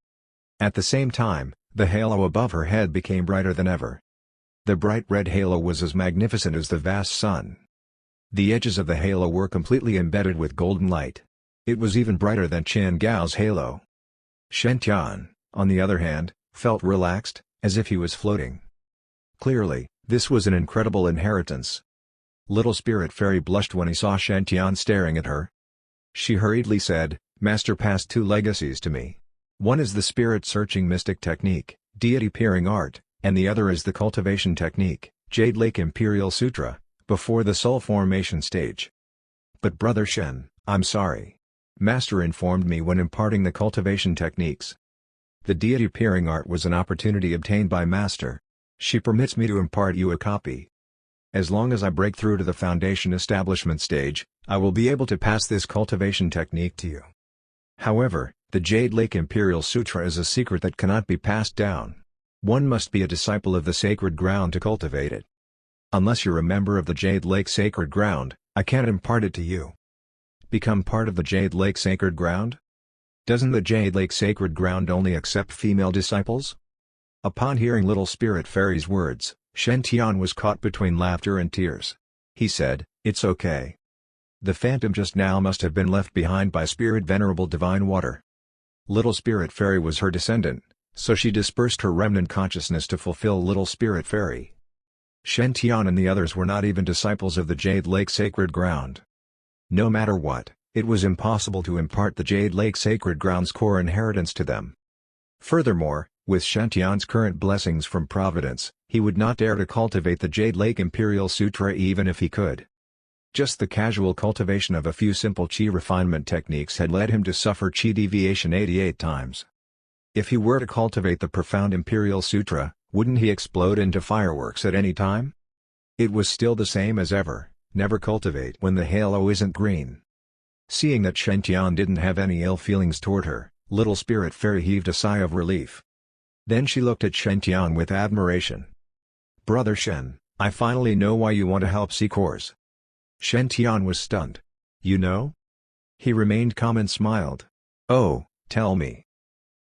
At the same time, the halo above her head became brighter than ever. The bright red halo was as magnificent as the vast sun. The edges of the halo were completely embedded with golden light. It was even brighter than Chen Gao's halo. Shen on the other hand, felt relaxed, as if he was floating. Clearly, this was an incredible inheritance. Little Spirit Fairy blushed when he saw Shen staring at her. She hurriedly said, "Master passed two legacies to me. One is the spirit-searching mystic technique, deity-peering art, and the other is the cultivation technique, Jade Lake Imperial Sutra, before the soul formation stage. But Brother Shen, I'm sorry. Master informed me when imparting the cultivation techniques. The deity-peering art was an opportunity obtained by Master. She permits me to impart you a copy. As long as I break through to the foundation establishment stage, I will be able to pass this cultivation technique to you. However, the Jade Lake Imperial Sutra is a secret that cannot be passed down. One must be a disciple of the sacred ground to cultivate it. Unless you're a member of the Jade Lake Sacred Ground, I can't impart it to you." Become part of the Jade Lake Sacred Ground? Doesn't the Jade Lake Sacred Ground only accept female disciples? Upon hearing Little Spirit Fairy's words, Shen was caught between laughter and tears. He said, "It's okay. The phantom just now must have been left behind by Spirit Venerable Divine Water." Little Spirit Fairy was her descendant, so she dispersed her remnant consciousness to fulfill Little Spirit Fairy. Shen and the others were not even disciples of the Jade Lake Sacred Ground. No matter what, it was impossible to impart the Jade Lake Sacred Ground's core inheritance to them. Furthermore, with Shen current blessings from Providence, he would not dare to cultivate the Jade Lake Imperial Sutra even if he could. Just the casual cultivation of a few simple chi refinement techniques had led him to suffer chi deviation 88 times. If he were to cultivate the profound Imperial Sutra, wouldn't he explode into fireworks at any time? It was still the same as ever, never cultivate when the halo isn't green. Seeing that Shen didn't have any ill feelings toward her, Little Spirit Fairy heaved a sigh of relief. Then she looked at Shen with admiration. "Brother Shen, I finally know why you want to help seek ores." Shen was stunned. "You know?" He remained calm and smiled. "Oh, tell me."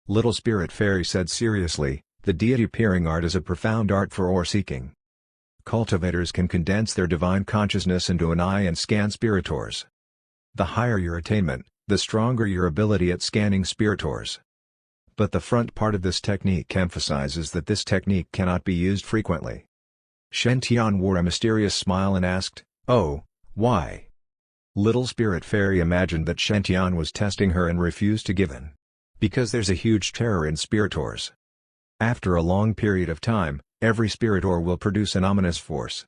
Little Spirit Fairy said seriously, "The deity-peering art is a profound art for ore seeking. Cultivators can condense their divine consciousness into an eye and scan spirit ores. The higher your attainment, the stronger your ability at scanning spirit ores. But the front part of this technique emphasizes that this technique cannot be used frequently." Shen wore a mysterious smile and asked, "Oh, why?" Little Spirit Fairy imagined that Shen was testing her and refused to give in. "Because there's a huge terror in spirit ores. After a long period of time, every spirit ore will produce an ominous force.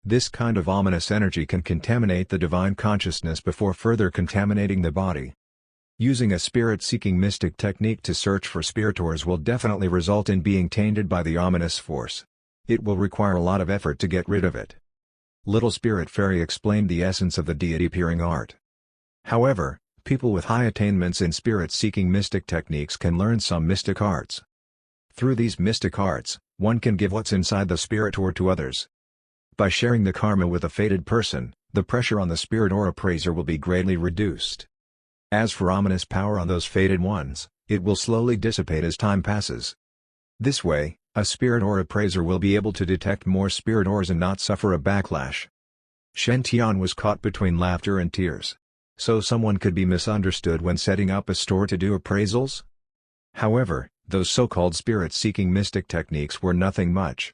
This kind of ominous energy can contaminate the divine consciousness before further contaminating the body. Using a spirit-seeking mystic technique to search for spirit ores will definitely result in being tainted by the ominous force. It will require a lot of effort to get rid of it." Little Spirit Fairy explained the essence of the deity-peering art. However, people with high attainments in spirit-seeking mystic techniques can learn some mystic arts. Through these mystic arts, one can give what's inside the spirit ore to others. By sharing the karma with a fated person, the pressure on the spirit ore appraiser will be greatly reduced. As for ominous power on those fated ones, it will slowly dissipate as time passes. This way, a spirit ore appraiser will be able to detect more spirit ores and not suffer a backlash. Shen was caught between laughter and tears. So someone could be misunderstood when setting up a store to do appraisals? However, those so-called spirit-seeking mystic techniques were nothing much.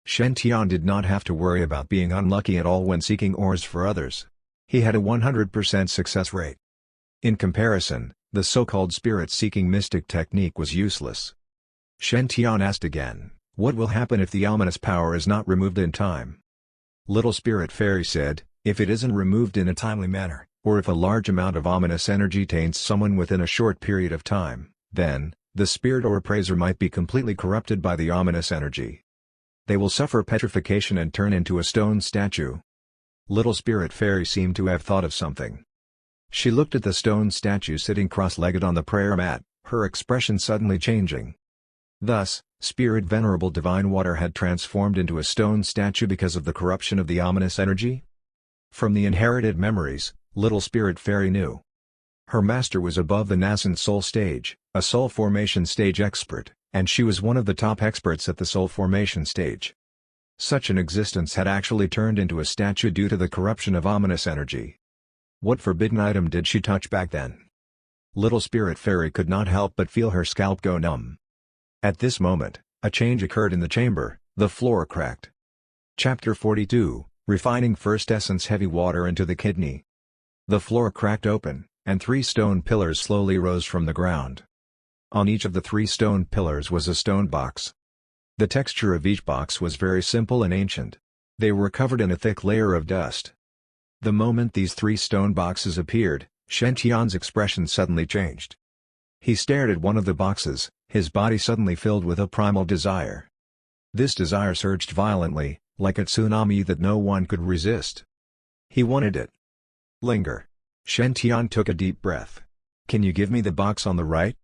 Shen did not have to worry about being unlucky at all when seeking ores for others. He had a 100% success rate. In comparison, the so-called spirit-seeking mystic technique was useless. Shen asked again, "What will happen if the ominous power is not removed in time?" Little Spirit Fairy said, "If it isn't removed in a timely manner, or if a large amount of ominous energy taints someone within a short period of time, then, the spirit or appraiser might be completely corrupted by the ominous energy. They will suffer petrification and turn into a stone statue." Little Spirit Fairy seemed to have thought of something. She looked at the stone statue sitting cross-legged on the prayer mat, her expression suddenly changing. Thus, Spirit Venerable Divine Water had transformed into a stone statue because of the corruption of the ominous energy? From the inherited memories, Little Spirit Fairy knew. Her master was above the nascent soul stage, a soul formation stage expert, and she was one of the top experts at the soul formation stage. Such an existence had actually turned into a statue due to the corruption of ominous energy. What forbidden item did she touch back then? Little Spirit Fairy could not help but feel her scalp go numb. At this moment, a change occurred in the chamber, the floor cracked. Chapter 42, Refining First Essence Heavy Water into the Kidney. The floor cracked open, and 3 stone pillars slowly rose from the ground. On each of the 3 stone pillars was a stone box. The texture of each box was very simple and ancient. They were covered in a thick layer of dust. The moment these 3 stone boxes appeared, Shen Tian's expression suddenly changed. He stared at one of the boxes, his body suddenly filled with a primal desire. This desire surged violently, like a tsunami that no one could resist. He wanted it. Linger. Shen Tian took a deep breath. Can you give me the box on the right?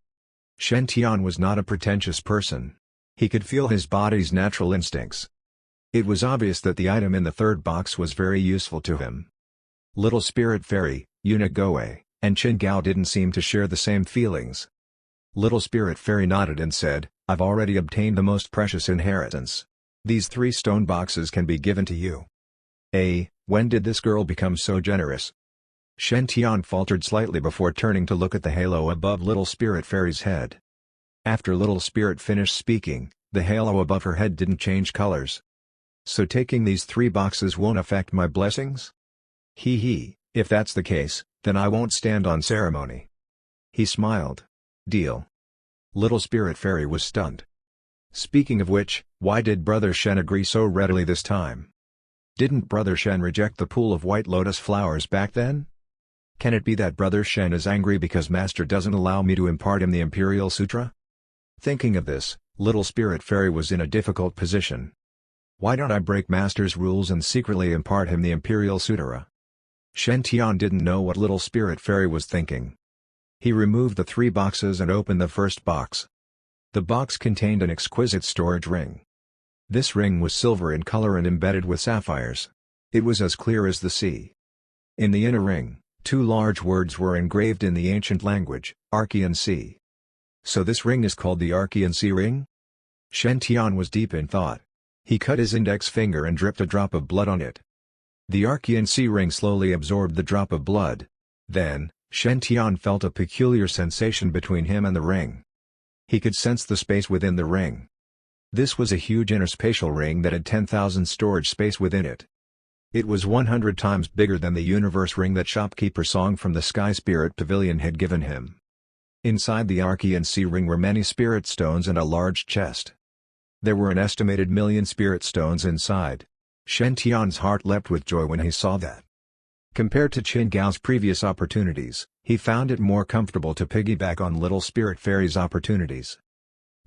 Shen Tian was not a pretentious person. He could feel his body's natural instincts. It was obvious that the item in the third box was very useful to him. Little Spirit Fairy, Eunuch Goe, and Qin Gao didn't seem to share the same feelings. Little Spirit Fairy nodded and said, I've already obtained the most precious inheritance. These 3 stone boxes can be given to you. When did this girl become so generous? Shen Tian faltered slightly before turning to look at the halo above Little Spirit Fairy's head. After Little Spirit finished speaking, the halo above her head didn't change colors. So taking these 3 boxes won't affect my blessings? If that's the case, then I won't stand on ceremony. He smiled. Deal. Little Spirit Fairy was stunned. Speaking of which, why did Brother Shen agree so readily this time? Didn't Brother Shen reject the pool of white lotus flowers back then? Can it be that Brother Shen is angry because Master doesn't allow me to impart him the Imperial Sutra? Thinking of this, Little Spirit Fairy was in a difficult position. Why don't I break Master's rules and secretly impart him the Imperial Sutra? Shen Tian didn't know what Little Spirit Fairy was thinking. He removed the 3 boxes and opened the first box. The box contained an exquisite storage ring. This ring was silver in color and embedded with sapphires. It was as clear as the sea. In the inner ring, 2 large words were engraved in the ancient language, Archean Sea. So this ring is called the Archean Sea ring? Shen Tian was deep in thought. He cut his index finger and dripped a drop of blood on it. The Archean Sea ring slowly absorbed the drop of blood. Then, Shen Tian felt a peculiar sensation between him and the ring. He could sense the space within the ring. This was a huge interspatial ring that had 10,000 storage space within it. It was 100 times bigger than the universe ring that shopkeeper Song from the Sky Spirit Pavilion had given him. Inside the Archean Sea ring were many spirit stones and a large chest. There were an estimated 1,000,000 spirit stones inside. Shen Tian's heart leapt with joy when he saw that. Compared to Qin Gao's previous opportunities, he found it more comfortable to piggyback on Little Spirit Fairy's opportunities.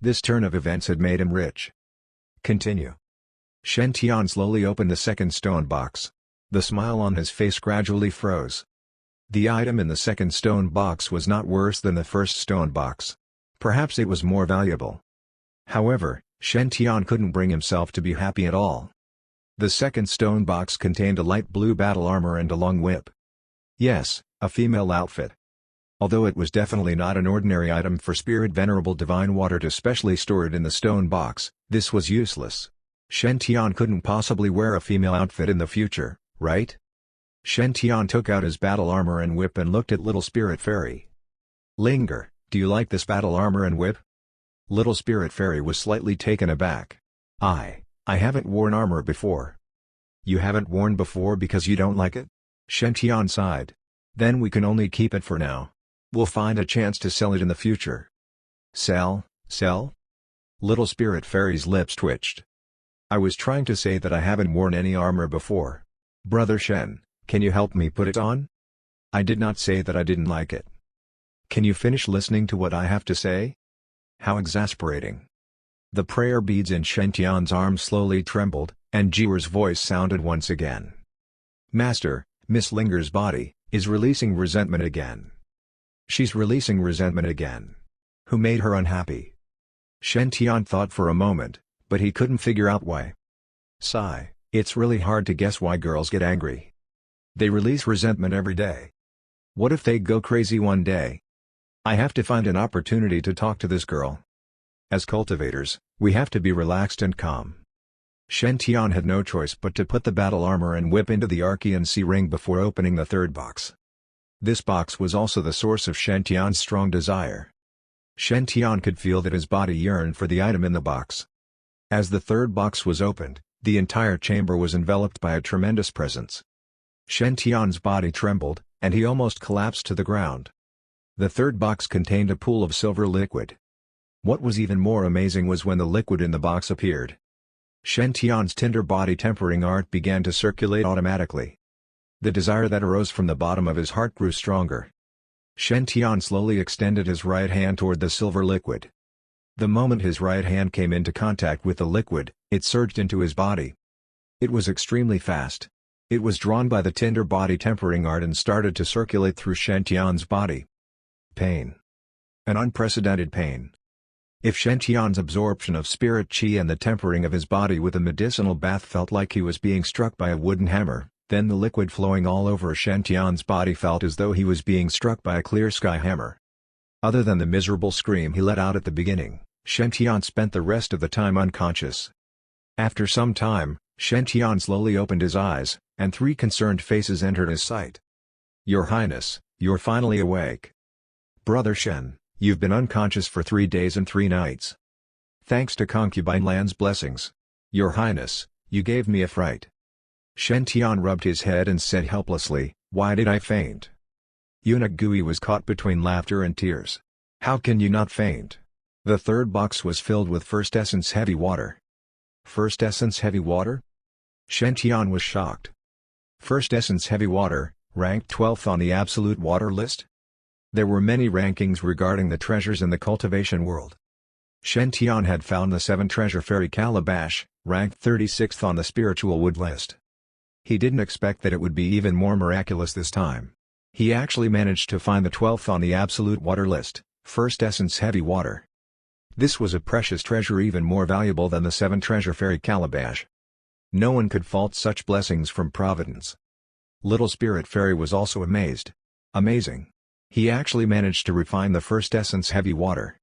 This turn of events had made him rich. Continue. Shen Tian slowly opened the second stone box. The smile on his face gradually froze. The item in the second stone box was not worse than the first stone box. Perhaps it was more valuable. However, Shen Tian couldn't bring himself to be happy at all. The second stone box contained a light blue battle armor and a long whip. Yes, a female outfit. Although it was definitely not an ordinary item for Spirit Venerable Divine Water to specially store it in the stone box, this was useless. Shen Tian couldn't possibly wear a female outfit in the future, right? Shen Tian took out his battle armor and whip and looked at Little Spirit Fairy. Linger, do you like this battle armor and whip? Little Spirit Fairy was slightly taken aback. I haven't worn armor before. You haven't worn before because you don't like it? Shen Tian sighed. Then we can only keep it for now. We'll find a chance to sell it in the future. Sell? Little Spirit Fairy's lips twitched. I was trying to say that I haven't worn any armor before. Brother Shen, can you help me put it on? I did not say that I didn't like it. Can you finish listening to what I have to say? How exasperating. The prayer beads in Shen Tian's arm slowly trembled, and Jiwer's voice sounded once again. Master, Miss Linger's body, is releasing resentment again. She's releasing resentment again. Who made her unhappy? Shen Tian thought for a moment, but he couldn't figure out why. Sigh, it's really hard to guess why girls get angry. They release resentment every day. What if they go crazy one day? I have to find an opportunity to talk to this girl. As cultivators, we have to be relaxed and calm. Shen Tian had no choice but to put the battle armor and whip into the Archean Sea ring before opening the third box. This box was also the source of Shen Tian's strong desire. Shen Tian could feel that his body yearned for the item in the box. As the third box was opened, the entire chamber was enveloped by a tremendous presence. Shen Tian's body trembled, and he almost collapsed to the ground. The third box contained a pool of silver liquid. What was even more amazing was when the liquid in the box appeared. Shen Tian's tender body tempering art began to circulate automatically. The desire that arose from the bottom of his heart grew stronger. Shen Tian slowly extended his right hand toward the silver liquid. The moment his right hand came into contact with the liquid, it surged into his body. It was extremely fast. It was drawn by the tender body tempering art and started to circulate through Shen Tian's body. Pain. An unprecedented pain. If Shen Tian's absorption of spirit qi and the tempering of his body with a medicinal bath felt like he was being struck by a wooden hammer, then the liquid flowing all over Shen Tian's body felt as though he was being struck by a clear sky hammer. Other than the miserable scream he let out at the beginning, Shen Tian spent the rest of the time unconscious. After some time, Shen Tian slowly opened his eyes, and three concerned faces entered his sight. "Your Highness, you're finally awake. Brother Shen, you've been unconscious for 3 days and 3 nights. Thanks to Concubine Land's blessings. Your Highness, you gave me a fright." Shen Tian rubbed his head and said helplessly, "Why did I faint?" Eunuch Gui was caught between laughter and tears. "How can you not faint? The third box was filled with first essence heavy water." "First essence heavy water?" Shen Tian was shocked. First essence heavy water, ranked 12th on the absolute water list? There were many rankings regarding the treasures in the cultivation world. Shen Tian had found the 7 treasure fairy calabash, ranked 36th on the spiritual wood list. He didn't expect that it would be even more miraculous this time. He actually managed to find the 12th on the absolute water list, first essence heavy water. This was a precious treasure even more valuable than the 7 treasure fairy calabash. No one could fault such blessings from Providence. Little Spirit Fairy was also amazed. Amazing. He actually managed to refine the first essence heavy water.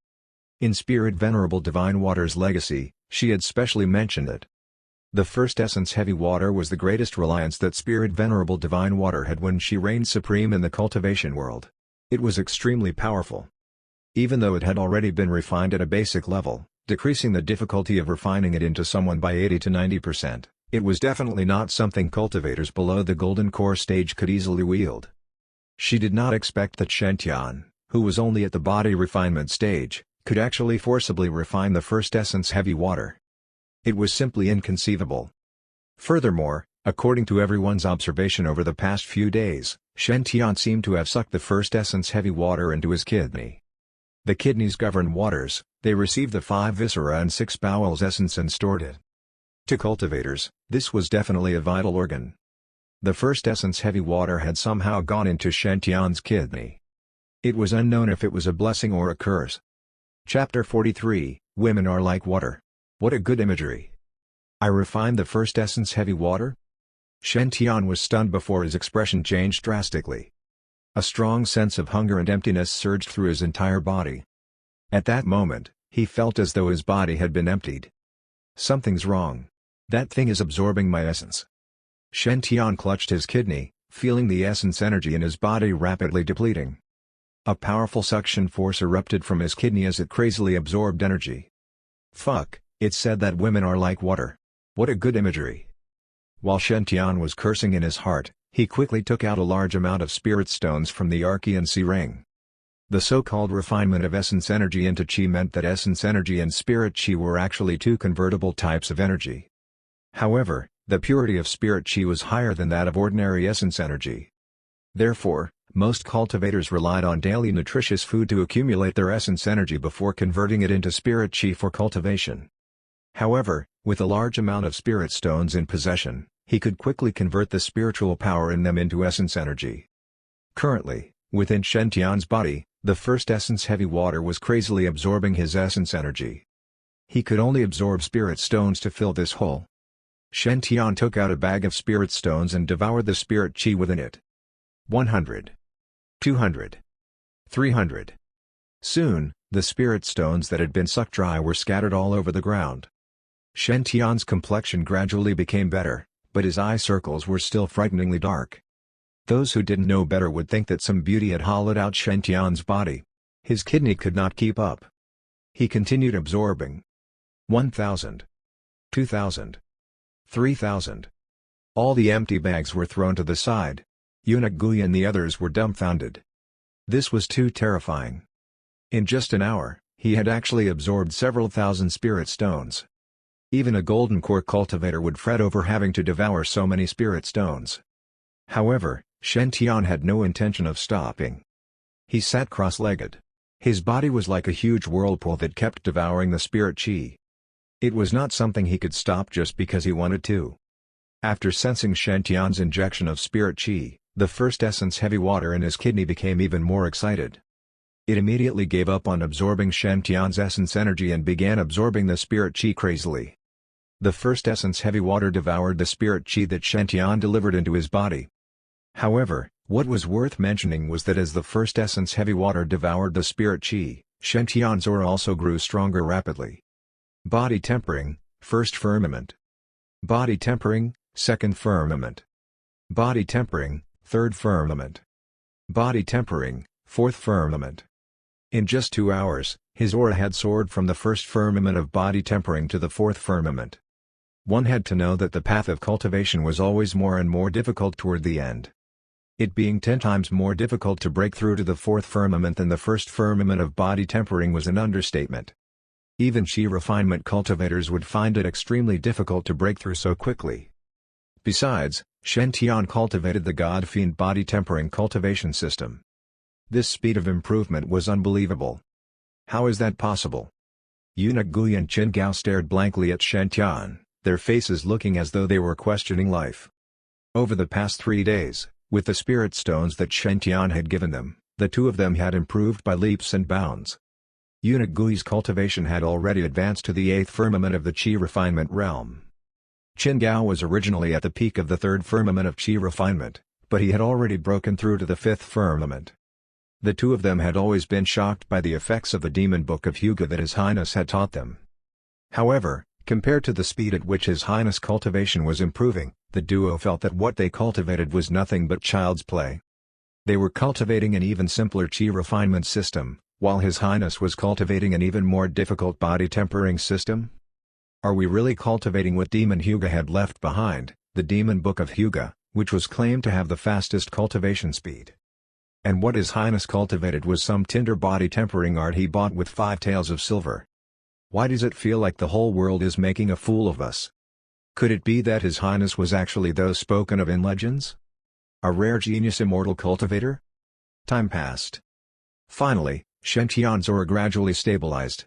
In Spirit Venerable Divine Water's legacy, she had specially mentioned it. The first essence heavy water was the greatest reliance that Spirit Venerable Divine Water had when she reigned supreme in the cultivation world. It was extremely powerful. Even though it had already been refined at a basic level, decreasing the difficulty of refining it into someone by 80 to 90%, it was definitely not something cultivators below the golden core stage could easily wield. She did not expect that Shen Tian, who was only at the body refinement stage, could actually forcibly refine the first essence heavy water. It was simply inconceivable. Furthermore, according to everyone's observation over the past few days, Shen Tian seemed to have sucked the first essence heavy water into his kidney. The kidneys govern waters, they receive the 5 viscera and 6 bowels essence and stored it. To cultivators, this was definitely a vital organ. The first essence heavy water had somehow gone into Shen Tian's kidney. It was unknown if it was a blessing or a curse. Chapter 43, Women are like water. What a good imagery. I refined the first essence heavy water? Shen Tian was stunned before his expression changed drastically. A strong sense of hunger and emptiness surged through his entire body. At that moment, he felt as though his body had been emptied. Something's wrong. That thing is absorbing my essence. Shen Tian clutched his kidney, feeling the essence energy in his body rapidly depleting. A powerful suction force erupted from his kidney as it crazily absorbed energy. Fuck, it said that women are like water. What a good imagery. While Shen Tian was cursing in his heart, he quickly took out a large amount of spirit stones from the Archean Sea Ring. The so-called refinement of essence energy into Qi meant that essence energy and spirit Qi were actually 2 convertible types of energy. However, the purity of spirit Qi was higher than that of ordinary essence energy. Therefore, most cultivators relied on daily nutritious food to accumulate their essence energy before converting it into spirit Qi for cultivation. However, with a large amount of spirit stones in possession, he could quickly convert the spiritual power in them into essence energy. Currently, within Shen Tian's body, the first essence heavy water was crazily absorbing his essence energy. He could only absorb spirit stones to fill this hole. Shen Tian took out a bag of spirit stones and devoured the spirit Qi within it. 100. 200. 300. Soon, the spirit stones that had been sucked dry were scattered all over the ground. Shen Tian's complexion gradually became better, but his eye circles were still frighteningly dark. Those who didn't know better would think that some beauty had hollowed out Shen Tian's body. His kidney could not keep up. He continued absorbing. 1,000. 2,000. 3,000. All the empty bags were thrown to the side. Eunuch Gui and the others were dumbfounded. This was too terrifying. In just an hour, he had actually absorbed several thousand spirit stones. Even a golden core cultivator would fret over having to devour so many spirit stones. However, Shen Tian had no intention of stopping. He sat cross-legged. His body was like a huge whirlpool that kept devouring the spirit chi. It was not something he could stop just because he wanted to. After sensing Shen Tian's injection of spirit chi, the first essence heavy water in his kidney became even more excited. It immediately gave up on absorbing Shen Tian's essence energy and began absorbing the spirit chi crazily. The first essence heavy water devoured the spirit chi that Shen Tian delivered into his body. However, what was worth mentioning was that as the first essence heavy water devoured the spirit chi, Shen Tian's aura also grew stronger rapidly. Body tempering, first firmament. Body tempering, second firmament. Body tempering, third firmament. Body tempering, fourth firmament. In just 2 hours, his aura had soared from the first firmament of body tempering to the fourth firmament. One had to know that the path of cultivation was always more and more difficult toward the end. It being 10 times more difficult to break through to the fourth firmament than the first firmament of body tempering was an understatement. Even chi refinement cultivators would find it extremely difficult to break through so quickly. Besides, Shen Tian cultivated the God Fiend body tempering cultivation system. This speed of improvement was unbelievable. How is that possible? Eunuch Gui and Qin Gao stared blankly at Shen Tian, their faces looking as though they were questioning life. Over the past 3 days, with the spirit stones that Shen Tian had given them, the two of them had improved by leaps and bounds. Eunuch Gui's cultivation had already advanced to the 8th firmament of the Qi refinement realm. Qin Gao was originally at the peak of the 3rd firmament of Qi refinement, but he had already broken through to the 5th firmament. The two of them had always been shocked by the effects of the demon book of Hyuga that His Highness had taught them. However, compared to the speed at which His Highness' cultivation was improving, the duo felt that what they cultivated was nothing but child's play. They were cultivating an even simpler Qi refinement system, while His Highness was cultivating an even more difficult body tempering system? Are we really cultivating what Demon Hyuga had left behind, the demon book of Hyuga, which was claimed to have the fastest cultivation speed? And what His Highness cultivated was some tinder body tempering art he bought with 5 taels of silver. Why does it feel like the whole world is making a fool of us? Could it be that His Highness was actually those spoken of in legends? A rare genius immortal cultivator? Time passed. Finally, Shen Tian's aura gradually stabilized.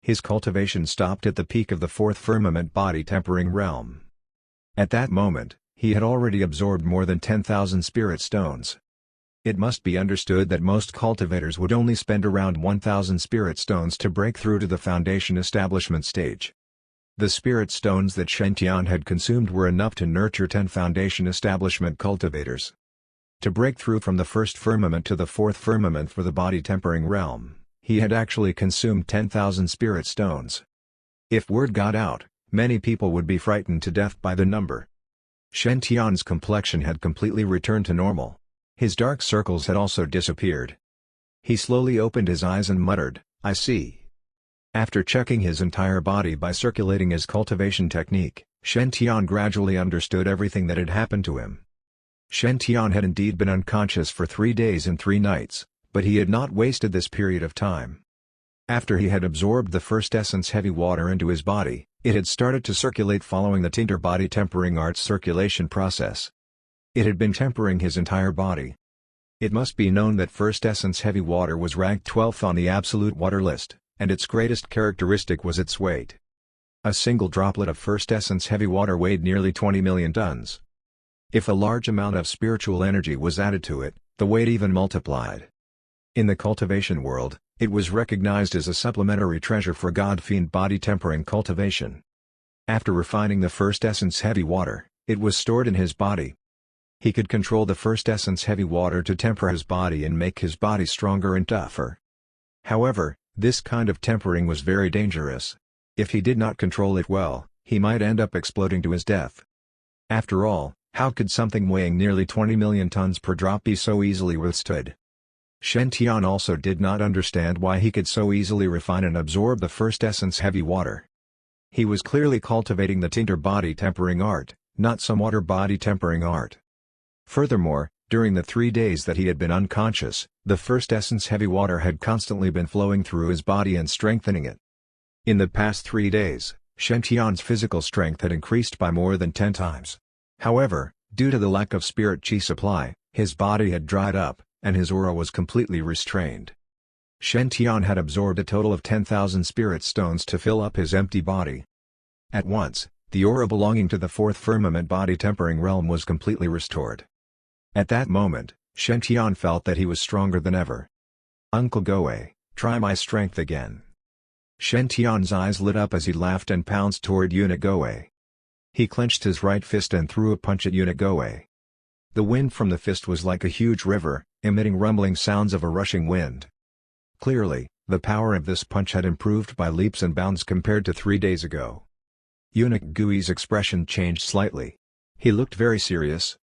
His cultivation stopped at the peak of the 4th firmament body tempering realm. At that moment, he had already absorbed more than 10,000 spirit stones. It must be understood that most cultivators would only spend around 1,000 spirit stones to break through to the foundation establishment stage. The spirit stones that Shen Tian had consumed were enough to nurture 10 foundation establishment cultivators. To break through from the 1st firmament to the 4th firmament for the body tempering realm, he had actually consumed 10,000 spirit stones. If word got out, many people would be frightened to death by the number. Shen Tian's complexion had completely returned to normal. His dark circles had also disappeared. He slowly opened his eyes and muttered, "I see." After checking his entire body by circulating his cultivation technique, Shen Tian gradually understood everything that had happened to him. Shen Tian had indeed been unconscious for 3 days and 3 nights, but he had not wasted this period of time. After he had absorbed the first essence heavy water into his body, it had started to circulate following the tinder body tempering art's circulation process. It had been tempering his entire body. It must be known that first essence heavy water was ranked 12th on the absolute water list, and its greatest characteristic was its weight. A single droplet of first essence heavy water weighed nearly 20 million tons. If a large amount of spiritual energy was added to it, the weight even multiplied. In the cultivation world, it was recognized as a supplementary treasure for God Fiend body tempering cultivation. After refining the first essence heavy water, it was stored in his body. He could control the first essence heavy water to temper his body and make his body stronger and tougher. However, this kind of tempering was very dangerous. If he did not control it well, he might end up exploding to his death. After all, How could something weighing nearly 20 million tons per drop be so easily withstood? Shen Tian also did not understand why he could so easily refine and absorb the first essence heavy water. He was clearly cultivating the tinder body tempering art, not some water body tempering art. Furthermore, during the 3 days that he had been unconscious, the first essence heavy water had constantly been flowing through his body and strengthening it. In the past 3 days, Shen Tian's physical strength had increased by more than 10 times. However, due to the lack of spirit chi supply, his body had dried up, and his aura was completely restrained. Shen Tian had absorbed a total of 10,000 spirit stones to fill up his empty body. At once, the aura belonging to the fourth firmament body tempering realm was completely restored. At that moment, Shen Tian felt that he was stronger than ever. "Uncle Goe, try my strength again." Shen Tian's eyes lit up as he laughed and pounced toward eunuch Goe. He clenched his right fist and threw a punch at eunuch Goe. The wind from the fist was like a huge river, emitting rumbling sounds of a rushing wind. Clearly, the power of this punch had improved by leaps and bounds compared to 3 days ago. Eunuch Goe's expression changed slightly. He looked very serious.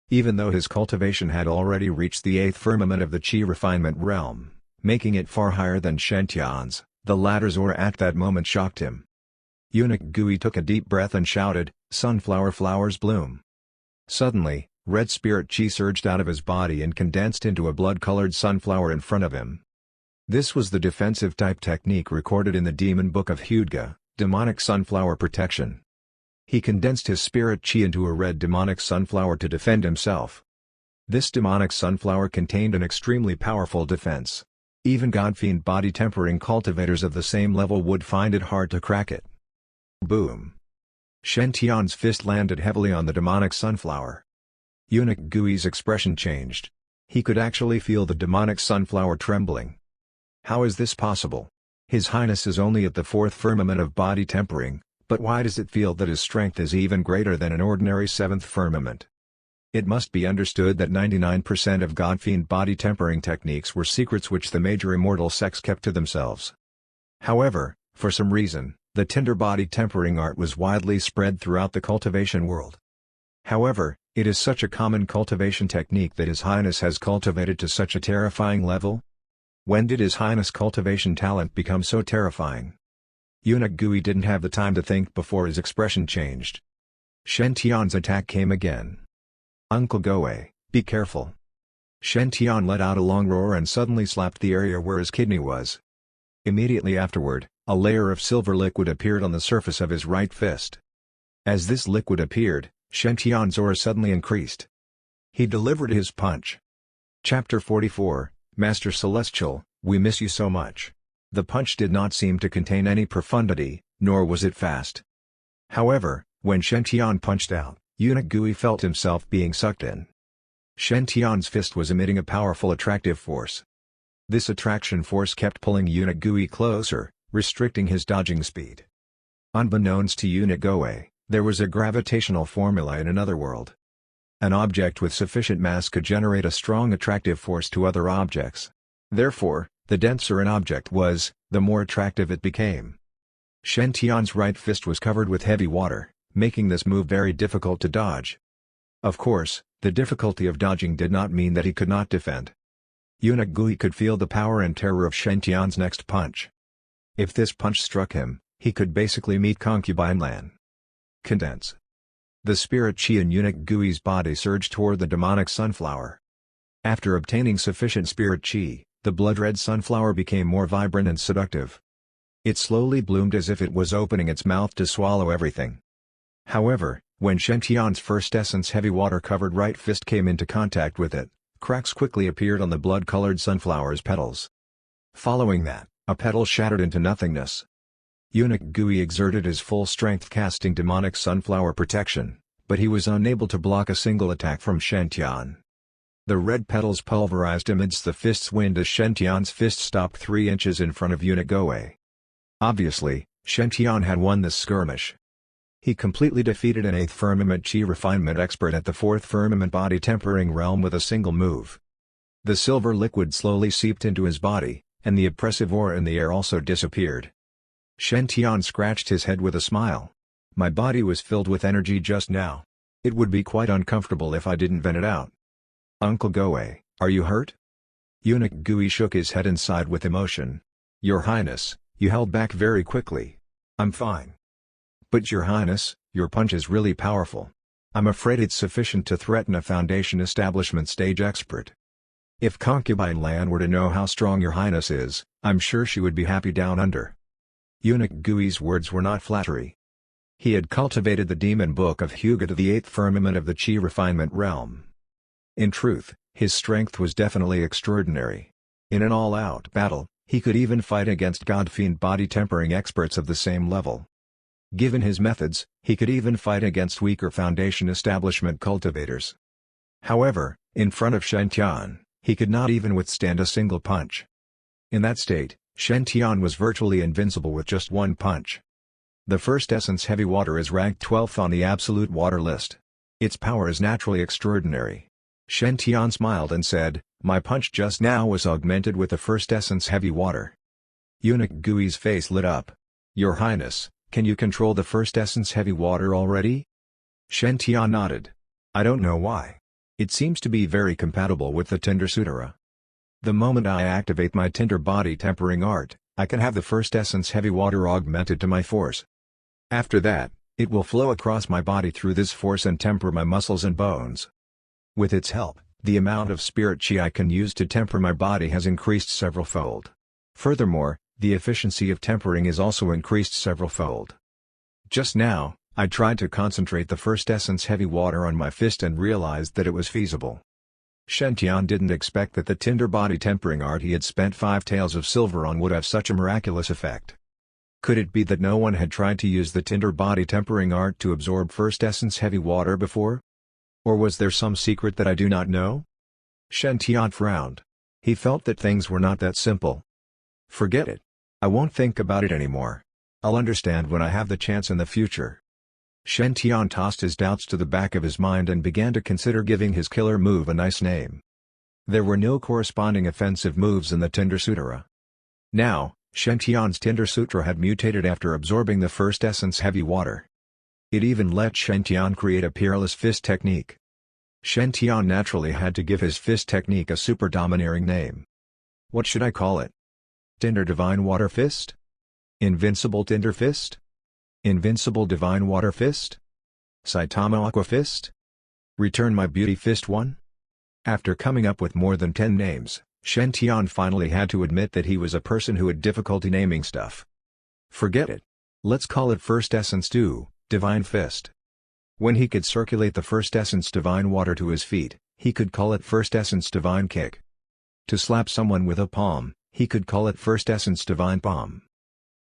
Even though his cultivation had already reached the 8th firmament of the Qi refinement realm, making it far higher than Shen Tian's, the latter's aura at that moment shocked him. Eunuch Goe took a deep breath and shouted, "Sunflower flowers bloom." Suddenly, red spirit chi surged out of his body and condensed into a blood-colored sunflower in front of him. This was the defensive type technique recorded in the Demon Book of Hudga, demonic sunflower protection. He condensed his spirit chi into a red demonic sunflower to defend himself. This demonic sunflower contained an extremely powerful defense. Even God-fiend body tempering cultivators of the same level would find it hard to crack it. Boom! Shen Tian's fist landed heavily on the demonic sunflower. Eunuch Goe's expression changed. He could actually feel the demonic sunflower trembling. How is this possible? His Highness is only at the 4th firmament of body tempering, but why does it feel that his strength is even greater than an ordinary 7th firmament? It must be understood that 99% of God-fiend body tempering techniques were secrets which the major immortal sects kept to themselves. However, for some reason, the tinder body tempering art was widely spread throughout the cultivation world. However, it is such a common cultivation technique that His Highness has cultivated to such a terrifying level? When did His Highness' cultivation talent become so terrifying? Eunuch Goe didn't have the time to think before his expression changed. Shen Tian's attack came again. "Uncle Goe, be careful." Shen Tian let out a long roar and suddenly slapped the area where his kidney was. Immediately afterward, a layer of silver liquid appeared on the surface of his right fist. As this liquid appeared, Shen Tian's aura suddenly increased. He delivered his punch. Chapter 44, Master Celestial, we miss you so much. The punch did not seem to contain any profundity, nor was it fast. However, when Shen Tian punched out, Eunuch Goe felt himself being sucked in. Shen Tian's fist was emitting a powerful attractive force. This attraction force kept pulling Eunuch Goe closer, restricting his dodging speed. Unbeknownst to Eunuch Goe, there was a gravitational formula in another world. An object with sufficient mass could generate a strong attractive force to other objects. Therefore, the denser an object was, the more attractive it became. Shen Tian's right fist was covered with heavy water, making this move very difficult to dodge. Of course, the difficulty of dodging did not mean that he could not defend. Eunuch Goe could feel the power and terror of Shen Tian's next punch. If this punch struck him, he could basically meet Concubine Lan. Condense. The spirit chi in Eunuch Goe's body surged toward the demonic sunflower. After obtaining sufficient spirit chi, the blood-red sunflower became more vibrant and seductive. It slowly bloomed as if it was opening its mouth to swallow everything. However, when Shen Tian's first essence heavy water-covered right fist came into contact with it, cracks quickly appeared on the blood-colored sunflower's petals. Following that, a petal shattered into nothingness. Eunuch Goe exerted his full strength casting demonic sunflower protection, but he was unable to block a single attack from Shen Tian. The red petals pulverized amidst the fist's wind as Shen Tian's fist stopped 3 inches in front of Eunuch Goe. Obviously, Shen Tian had won this skirmish. He completely defeated an 8th firmament Qi refinement expert at the 4th firmament body tempering realm with a single move. The silver liquid slowly seeped into his body, and the oppressive aura in the air also disappeared. Shen Tian scratched his head with a smile. My body was filled with energy just now. It would be quite uncomfortable if I didn't vent it out. Uncle Goe, are you hurt? Eunuch Gui shook his head and sighed with emotion. Your Highness, you held back very quickly. I'm fine. But Your Highness, your punch is really powerful. I'm afraid it's sufficient to threaten a Foundation establishment stage expert. If Concubine Lan were to know how strong Your Highness is, I'm sure she would be happy down under. Eunuch Gui's words were not flattery. He had cultivated the demon book of Huga to the 8th firmament of the Chi refinement realm. In truth, his strength was definitely extraordinary. In an all-out battle, he could even fight against God-fiend body-tempering experts of the same level. Given his methods, he could even fight against weaker Foundation establishment cultivators. However, in front of Shen Tian, he could not even withstand a single punch. In that state, Shen Tian was virtually invincible with just one punch. The first essence heavy water is ranked 12th on the absolute water list. Its power is naturally extraordinary. Shen Tian smiled and said, my punch just now was augmented with the first essence heavy water. Eunuch Gui's face lit up. Your Highness, can you control the first essence heavy water already? Shen Tian nodded. I don't know why. It seems to be very compatible with the Tinder Sutara. The moment I activate my Tinder body tempering art, I can have the first essence heavy water augmented to my force. After that, it will flow across my body through this force and temper my muscles and bones. With its help, the amount of spirit chi I can use to temper my body has increased several-fold. Furthermore, the efficiency of tempering is also increased several-fold. Just now, I tried to concentrate the first essence heavy water on my fist and realized that it was feasible. Shen Tian didn't expect that the Tinder body tempering art he had spent 5 taels of silver on would have such a miraculous effect. Could it be that no one had tried to use the Tinder body tempering art to absorb first essence heavy water before? Or was there some secret that I do not know? Shen Tian frowned. He felt that things were not that simple. Forget it. I won't think about it anymore. I'll understand when I have the chance in the future. Shen Tian tossed his doubts to the back of his mind and began to consider giving his killer move a nice name. There were no corresponding offensive moves in the Tinder Sutara. Now, Shen Tian's Tinder Sutra had mutated after absorbing the first essence heavy water. It even let Shen Tian create a peerless fist technique. Shen Tian naturally had to give his fist technique a super domineering name. What should I call it? Tinder Divine Water Fist? Invincible Tinder Fist? Invincible Divine Water Fist? Saitama Aqua Fist? Return My Beauty Fist 1? After coming up with more than 10 names, Shen Tian finally had to admit that he was a person who had difficulty naming stuff. Forget it. Let's call it First Essence 2, Divine Fist. When he could circulate the First Essence Divine Water to his feet, he could call it First Essence Divine Kick. To slap someone with a palm, he could call it First Essence Divine Palm.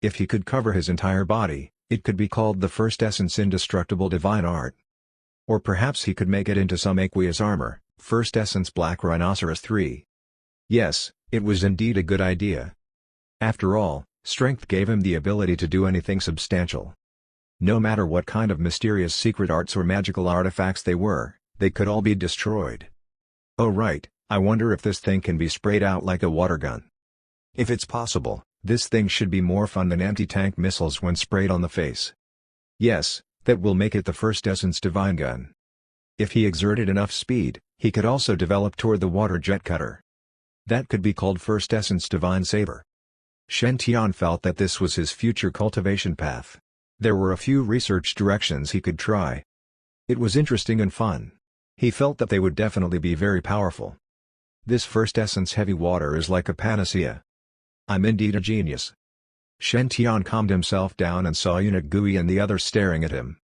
If he could cover his entire body, it could be called the First Essence Indestructible Divine Art. Or perhaps he could make it into some aqueous armor, First Essence Black Rhinoceros 3. Yes, it was indeed a good idea. After all, strength gave him the ability to do anything substantial. No matter what kind of mysterious secret arts or magical artifacts they were, they could all be destroyed. Oh right, I wonder if this thing can be sprayed out like a water gun. If it's possible, this thing should be more fun than anti-tank missiles when sprayed on the face. Yes, that will make it the First Essence Divine Gun. If he exerted enough speed, he could also develop toward the water jet cutter. That could be called First Essence Divine Saber. Shen Tian felt that this was his future cultivation path. There were a few research directions he could try. It was interesting and fun. He felt that they would definitely be very powerful. This First Essence heavy water is like a panacea. I'm indeed a genius. Shen Tian calmed himself down and saw Eunuch Gui and the others staring at him.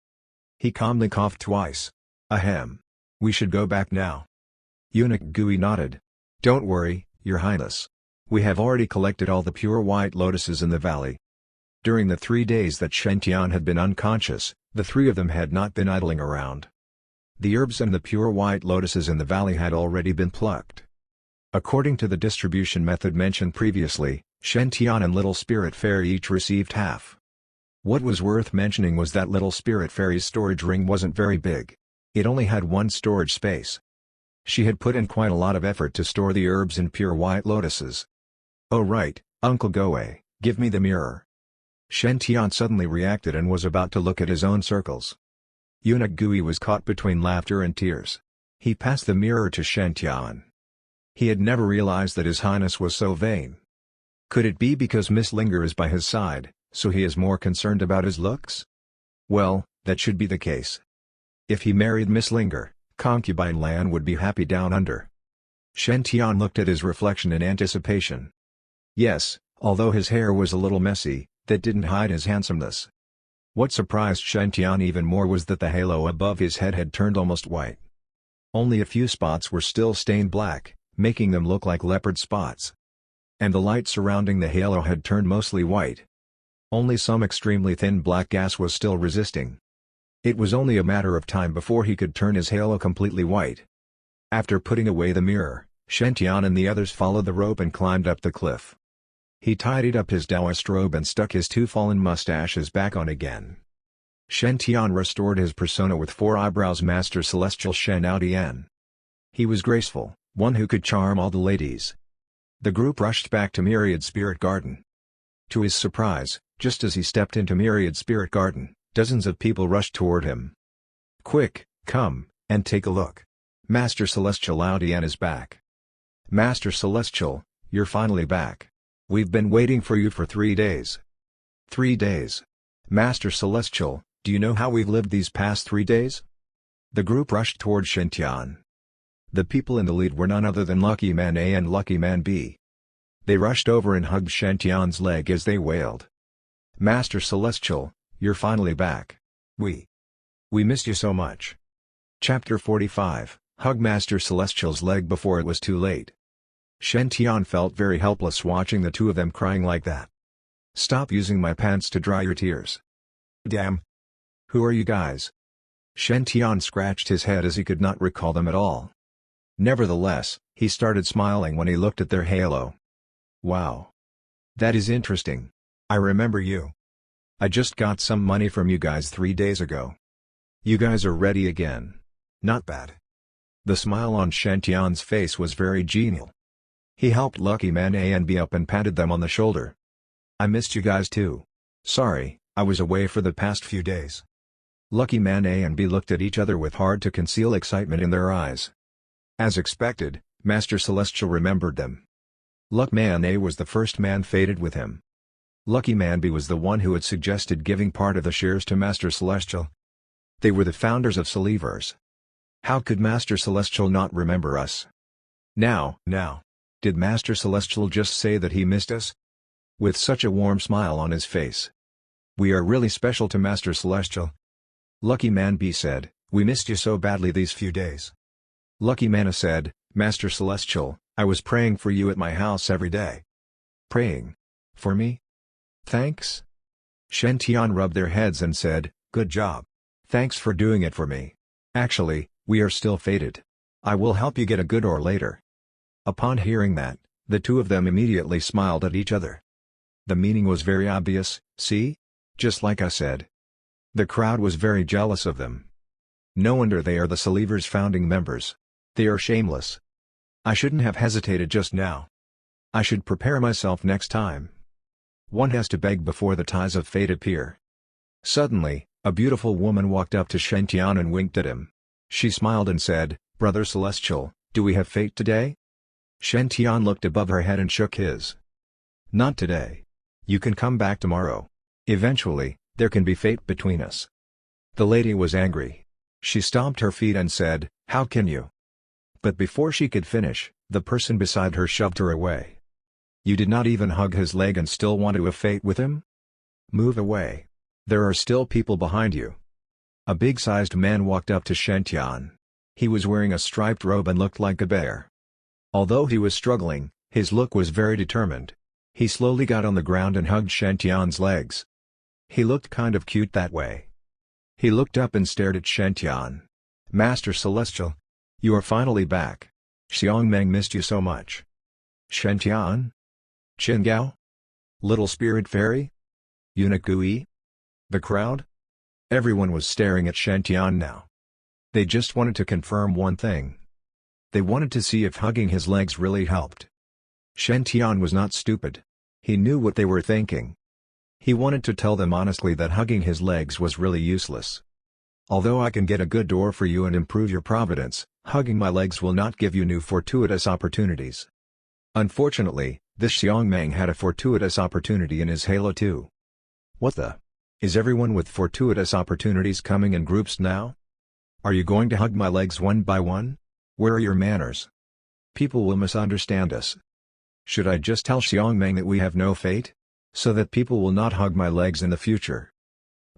He calmly coughed twice. Ahem. We should go back now. Eunuch Gui nodded. Don't worry, Your Highness. We have already collected all the pure white lotuses in the valley. During the 3 days that Shen Tian had been unconscious, the 3 of them had not been idling around. The herbs and the pure white lotuses in the valley had already been plucked. According to the distribution method mentioned previously, Shen Tian and Little Spirit Fairy each received half. What was worth mentioning was that Little Spirit Fairy's storage ring wasn't very big. It only had 1 storage space. She had put in quite a lot of effort to store the herbs and pure white lotuses. Oh right, Uncle Goe, give me the mirror. Shen Tian suddenly reacted and was about to look at his own circles. Eunuch Gui was caught between laughter and tears. He passed the mirror to Shen Tian. He had never realized that His Highness was so vain. Could it be because Miss Linger is by his side, so he is more concerned about his looks? Well, that should be the case. If he married Miss Linger, concubine land would be happy down under. Shen Tian looked at his reflection in anticipation. Yes, although his hair was a little messy, that didn't hide his handsomeness. What surprised Shen Tian even more was that the halo above his head had turned almost white. Only a few spots were still stained black, making them look like leopard spots. And the light surrounding the halo had turned mostly white. Only some extremely thin black gas was still resisting. It was only a matter of time before he could turn his halo completely white. After putting away the mirror, Shen Tian and the others followed the rope and climbed up the cliff. He tidied up his Taoist robe and stuck his two fallen mustaches back on again. Shen Tian restored his persona with four eyebrows. Master Celestial Shen Tian. He was graceful, one who could charm all the ladies. The group rushed back to Myriad Spirit Garden. To his surprise, just as he stepped into Myriad Spirit Garden, dozens of people rushed toward him. Quick, come, and take a look. Master Celestial Tian is back. Master Celestial, you're finally back. We've been waiting for you for 3 days. 3 days. Master Celestial, do you know how we've lived these past 3 days? The group rushed toward Shen Tian. The people in the lead were none other than Lucky Man A and Lucky Man B. They rushed over and hugged Shen Tian's leg as they wailed. Master Celestial, you're finally back. We missed you so much. Chapter 45, Hug Master Celestial's leg before it was too late. Shen Tian felt very helpless watching the two of them crying like that. Stop using my pants to dry your tears. Damn. Who are you guys? Shen Tian scratched his head as he could not recall them at all. Nevertheless, he started smiling when he looked at their halo. Wow. That is interesting. I remember you. I just got some money from you guys 3 days ago. You guys are ready again. Not bad. The smile on Shen Tian's face was very genial. He helped Lucky Man A and B up and patted them on the shoulder. I missed you guys too. Sorry, I was away for the past few days. Lucky Man A and B looked at each other with hard to conceal excitement in their eyes. As expected, Master Celestial remembered them. Luck Man A was the first man fated with him. Lucky Man B was the one who had suggested giving part of the shares to Master Celestial. They were the founders of Celivers. How could Master Celestial not remember us? Now, did Master Celestial just say that he missed us? With such a warm smile on his face. We are really special to Master Celestial. Lucky Man B said, we missed you so badly these few days. Lucky Man A said, Master Celestial, I was praying for you at my house every day. Praying? For me? Thanks? Shen Tian rubbed their heads and said, good job. Thanks for doing it for me. Actually, we are still fated. I will help you get a good or later. Upon hearing that, the two of them immediately smiled at each other. The meaning was very obvious, see? Just like I said. The crowd was very jealous of them. No wonder they are the Celivers' founding members. They are shameless. I shouldn't have hesitated just now. I should prepare myself next time. One has to beg before the ties of fate appear. Suddenly, a beautiful woman walked up to Shen Tian and winked at him. She smiled and said, Brother Celestial, do we have fate today? Shen Tian looked above her head and shook his. Not today. You can come back tomorrow. Eventually, there can be fate between us. The lady was angry. She stomped her feet and said, how can you? But before she could finish, the person beside her shoved her away. You did not even hug his leg and still want to have fate with him? Move away. There are still people behind you. A big-sized man walked up to Shen Tian. He was wearing a striped robe and looked like a bear. Although he was struggling, his look was very determined. He slowly got on the ground and hugged Shen Tian's legs. He looked kind of cute that way. He looked up and stared at Shen Tian. Master Celestial. You are finally back. Xiong Meng missed you so much. Shen Tian? Qin Gao? Little Spirit Fairy? Eunuch Gui? The crowd? Everyone was staring at Shen Tian now. They just wanted to confirm one thing. They wanted to see if hugging his legs really helped. Shen Tian was not stupid. He knew what they were thinking. He wanted to tell them honestly that hugging his legs was really useless. Although I can get a good door for you and improve your Providence, hugging my legs will not give you new fortuitous opportunities. Unfortunately, this Xiongmeng had a fortuitous opportunity in his Halo 2. What the? Is everyone with fortuitous opportunities coming in groups now? Are you going to hug my legs one by one? Where are your manners? People will misunderstand us. Should I just tell Xiongmeng that we have no fate? So that people will not hug my legs in the future.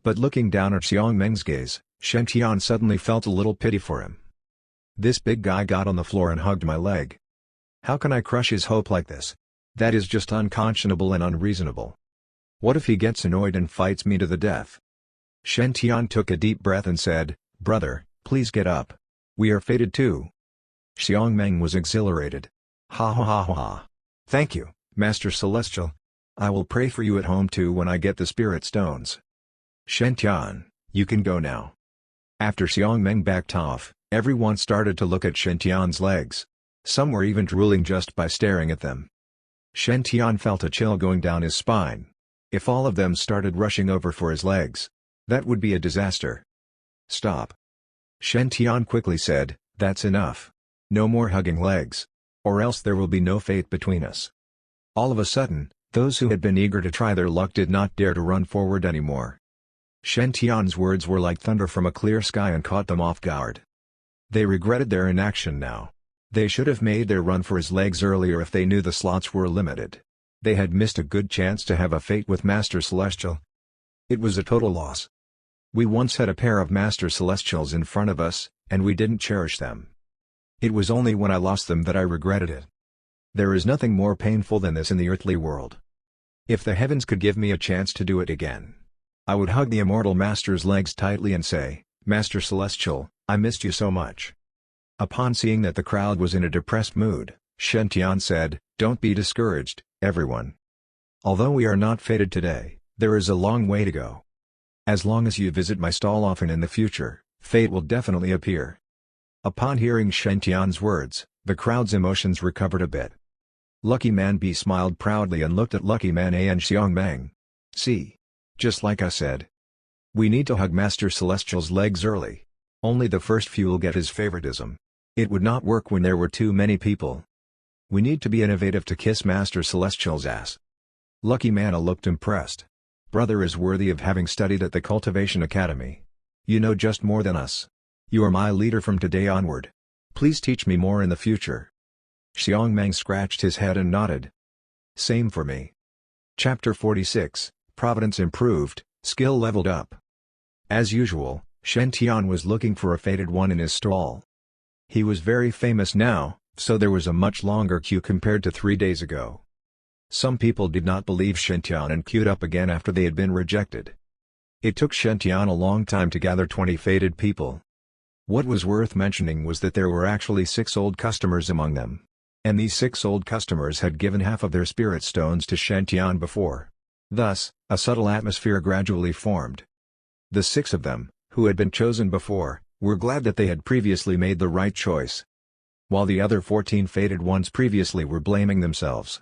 But looking down at Xiongmeng's gaze, Shen Tian suddenly felt a little pity for him. This big guy got on the floor and hugged my leg. How can I crush his hope like this? That is just unconscionable and unreasonable. What if he gets annoyed and fights me to the death? Shen Tian took a deep breath and said, "Brother, please get up. We are fated too." Xiongmeng was exhilarated. Ha ha ha ha. Thank you, Master Celestial. I will pray for you at home too when I get the spirit stones. Shen Tian, you can go now. After Xiongmeng backed off, everyone started to look at Shen Tian's legs. Some were even drooling just by staring at them. Shen Tian felt a chill going down his spine. If all of them started rushing over for his legs, that would be a disaster. Stop. Shen Tian quickly said, "That's enough. No more hugging legs. Or else there will be no fate between us." All of a sudden, those who had been eager to try their luck did not dare to run forward anymore. Shen Tian's words were like thunder from a clear sky and caught them off guard. They regretted their inaction now. They should have made their run for his legs earlier if they knew the slots were limited. They had missed a good chance to have a fate with Master Celestial. It was a total loss. We once had a pair of Master Celestials in front of us, and we didn't cherish them. It was only when I lost them that I regretted it. There is nothing more painful than this in the earthly world. If the heavens could give me a chance to do it again, I would hug the immortal Master's legs tightly and say, "Master Celestial, I missed you so much." Upon seeing that the crowd was in a depressed mood, Shen Tian said, "Don't be discouraged, everyone. Although we are not fated today, there is a long way to go. As long as you visit my stall often in the future, fate will definitely appear." Upon hearing Shen Tian's words, the crowd's emotions recovered a bit. Lucky Man B smiled proudly and looked at Lucky Man A and Xiongmeng. "See? Just like I said. We need to hug Master Celestial's legs early. Only the first few will get his favoritism. It would not work when there were too many people. We need to be innovative to kiss Master Celestial's ass." Lucky Mana looked impressed. "Brother is worthy of having studied at the Cultivation Academy. You know just more than us. You are my leader from today onward. Please teach me more in the future." Xiongmeng scratched his head and nodded. "Same for me." Chapter 46, Providence improved, skill leveled up. As usual, Shen Tian was looking for a fated one in his stall. He was very famous now, so there was a much longer queue compared to 3 days ago. Some people did not believe Shen Tian and queued up again after they had been rejected. It took Shen Tian a long time to gather 20 fated people. What was worth mentioning was that there were actually 6 old customers among them. And these 6 old customers had given half of their spirit stones to Shen Tian before. Thus, a subtle atmosphere gradually formed. The 6 of them, who had been chosen before, were glad that they had previously made the right choice. While the other 14 fated ones previously were blaming themselves.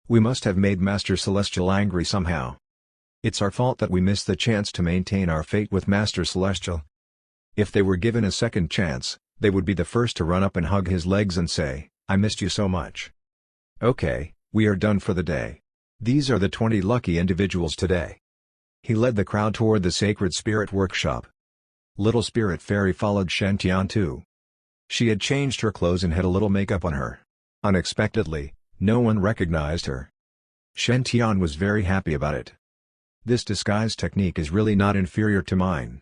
"We must have made Master Celestial angry somehow. It's our fault that we missed the chance to maintain our fate with Master Celestial." If they were given a second chance, they would be the first to run up and hug his legs and say, "I missed you so much." "Okay, we are done for the day. These are the 20 lucky individuals today." He led the crowd toward the Sacred Spirit Workshop. Little Spirit Fairy followed Shen Tian too. She had changed her clothes and had a little makeup on her. Unexpectedly, no one recognized her. Shen Tian was very happy about it. This disguise technique is really not inferior to mine.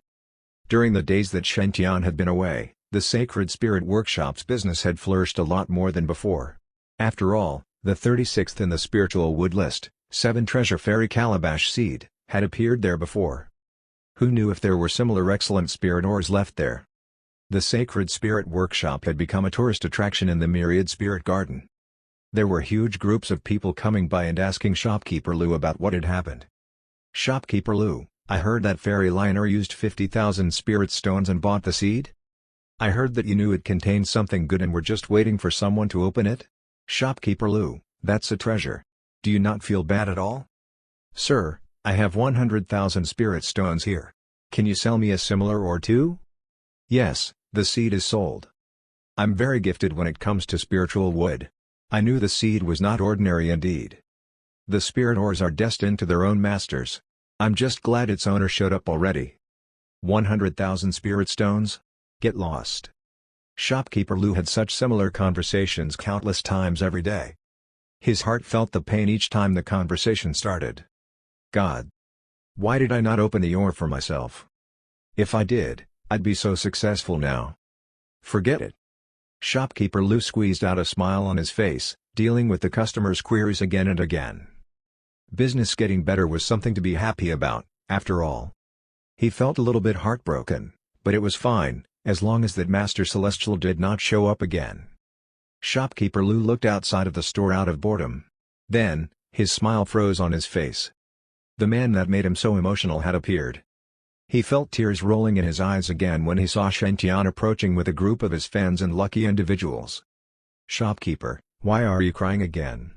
During the days that Shen Tian had been away, the Sacred Spirit Workshop's business had flourished a lot more than before. After all, the 36th in the spiritual wood list, 7 Treasure Fairy Calabash Seed, had appeared there before. Who knew if there were similar excellent spirit ores left there? The Sacred Spirit Workshop had become a tourist attraction in the Myriad Spirit Garden. There were huge groups of people coming by and asking Shopkeeper Lou about what had happened. "Shopkeeper Lou, I heard that Fairy Liner used 50,000 spirit stones and bought the seed? I heard that you knew it contained something good and were just waiting for someone to open it? Shopkeeper Lou, that's a treasure. Do you not feel bad at all?" "Sir, I have 100,000 spirit stones here. Can you sell me a similar ore too? Yes, the seed is sold. I'm very gifted when it comes to spiritual wood. I knew the seed was not ordinary indeed. The spirit ores are destined to their own masters. I'm just glad its owner showed up already. 100,000 spirit stones? Get lost. Shopkeeper Lou had such similar conversations countless times every day. His heart felt the pain each time the conversation started. God! Why did I not open the ore for myself? If I did, I'd be so successful now. Forget it. Shopkeeper Lou squeezed out a smile on his face, dealing with the customers' queries again and again. Business getting better was something to be happy about, after all. He felt a little bit heartbroken, but it was fine, as long as that Master Celestial did not show up again. Shopkeeper Lou looked outside of the store out of boredom. Then, his smile froze on his face. The man that made him so emotional had appeared. He felt tears rolling in his eyes again when he saw Shen Tian approaching with a group of his fans and lucky individuals. Shopkeeper, why are you crying again?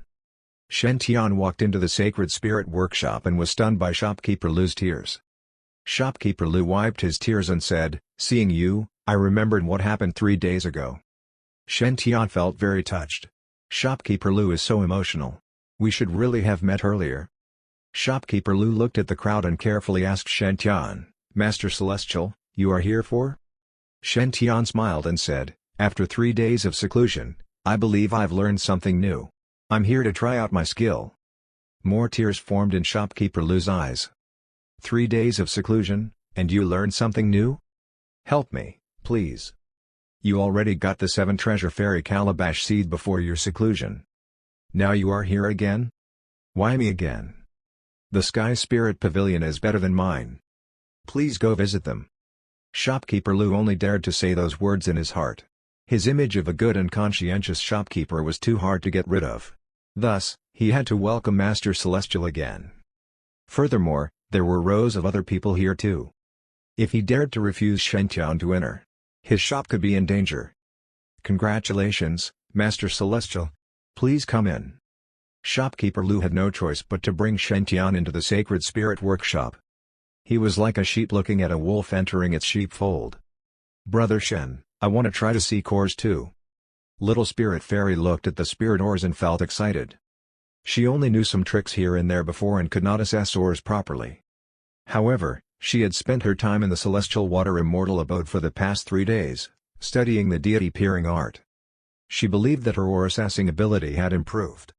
Shen Tian walked into the Sacred Spirit Workshop and was stunned by Shopkeeper Lou's tears. Shopkeeper Lou wiped his tears and said, "Seeing you, I remembered what happened 3 days ago." Shen Tian felt very touched. Shopkeeper Lou is so emotional. We should really have met earlier. Shopkeeper Lou looked at the crowd and carefully asked Shen Tian, "Master Celestial, you are here for?" Shen Tian smiled and said, "After 3 days of seclusion, I believe I've learned something new. I'm here to try out my skill." More tears formed in Shopkeeper Lou's eyes. 3 days of seclusion, and you learned something new? Help me, please. You already got the 7 treasure fairy calabash seed before your seclusion. Now you are here again? Why me again? The Sky Spirit Pavilion is better than mine. Please go visit them. Shopkeeper Lou only dared to say those words in his heart. His image of a good and conscientious shopkeeper was too hard to get rid of. Thus, he had to welcome Master Celestial again. Furthermore, there were rows of other people here too. If he dared to refuse Shen Tian to enter, his shop could be in danger. Congratulations, Master Celestial. Please come in. Shopkeeper Lou had no choice but to bring Shen Tian into the Sacred Spirit Workshop. He was like a sheep looking at a wolf entering its sheepfold. Brother Shen, I want to try to see cores too. Little Spirit Fairy looked at the spirit ores and felt excited. She only knew some tricks here and there before and could not assess ores properly. However, she had spent her time in the Celestial Water Immortal Abode for the past 3 days, studying the deity peering art. She believed that her ore assessing ability had improved.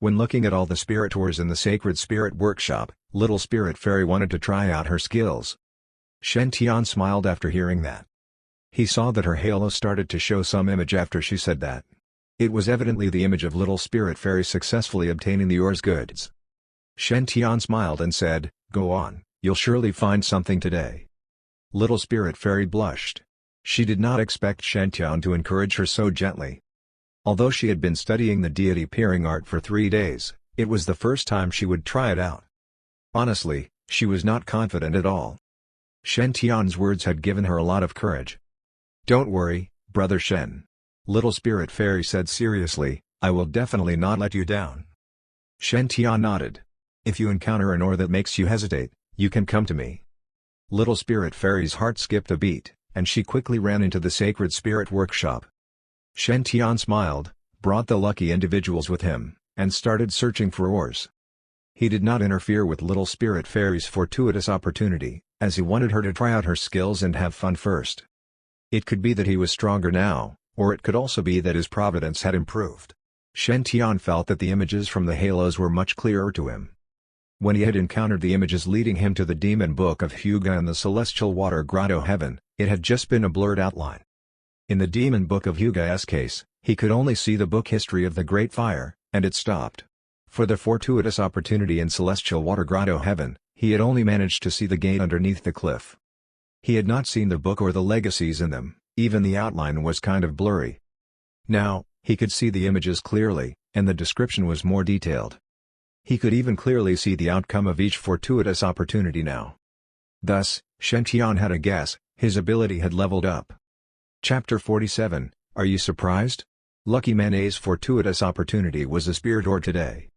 When looking at all the spirit ores in the Sacred Spirit Workshop, Little Spirit Fairy wanted to try out her skills. Shen Tian smiled after hearing that. He saw that her halo started to show some image after she said that. It was evidently the image of Little Spirit Fairy successfully obtaining the ore's goods. Shen Tian smiled and said, "Go on, you'll surely find something today." Little Spirit Fairy blushed. She did not expect Shen Tian to encourage her so gently. Although she had been studying the deity peering art for 3 days, it was the first time she would try it out. Honestly, she was not confident at all. Shen Tian's words had given her a lot of courage. "Don't worry, Brother Shen." Little Spirit Fairy said seriously, "I will definitely not let you down." Shen Tian nodded. "If you encounter an ore that makes you hesitate, you can come to me." Little Spirit Fairy's heart skipped a beat, and she quickly ran into the Sacred Spirit Workshop. Shen Tian smiled, brought the lucky individuals with him, and started searching for ores. He did not interfere with Little Spirit Fairy's fortuitous opportunity, as he wanted her to try out her skills and have fun first. It could be that he was stronger now, or it could also be that his providence had improved. Shen Tian felt that the images from the halos were much clearer to him. When he had encountered the images leading him to the Demon Book of Hyuga and the Celestial Water Grotto Heaven, it had just been a blurred outline. In the Demon Book of Hyuga's case, he could only see the book history of the Great Fire, and it stopped. For the fortuitous opportunity in Celestial Water Grotto Heaven, he had only managed to see the gate underneath the cliff. He had not seen the book or the legacies in them, even the outline was kind of blurry. Now, he could see the images clearly, and the description was more detailed. He could even clearly see the outcome of each fortuitous opportunity now. Thus, Shen Tian had a guess, his ability had leveled up. Chapter 47, Are You Surprised? Lucky Man A's fortuitous opportunity was a spirit ore today.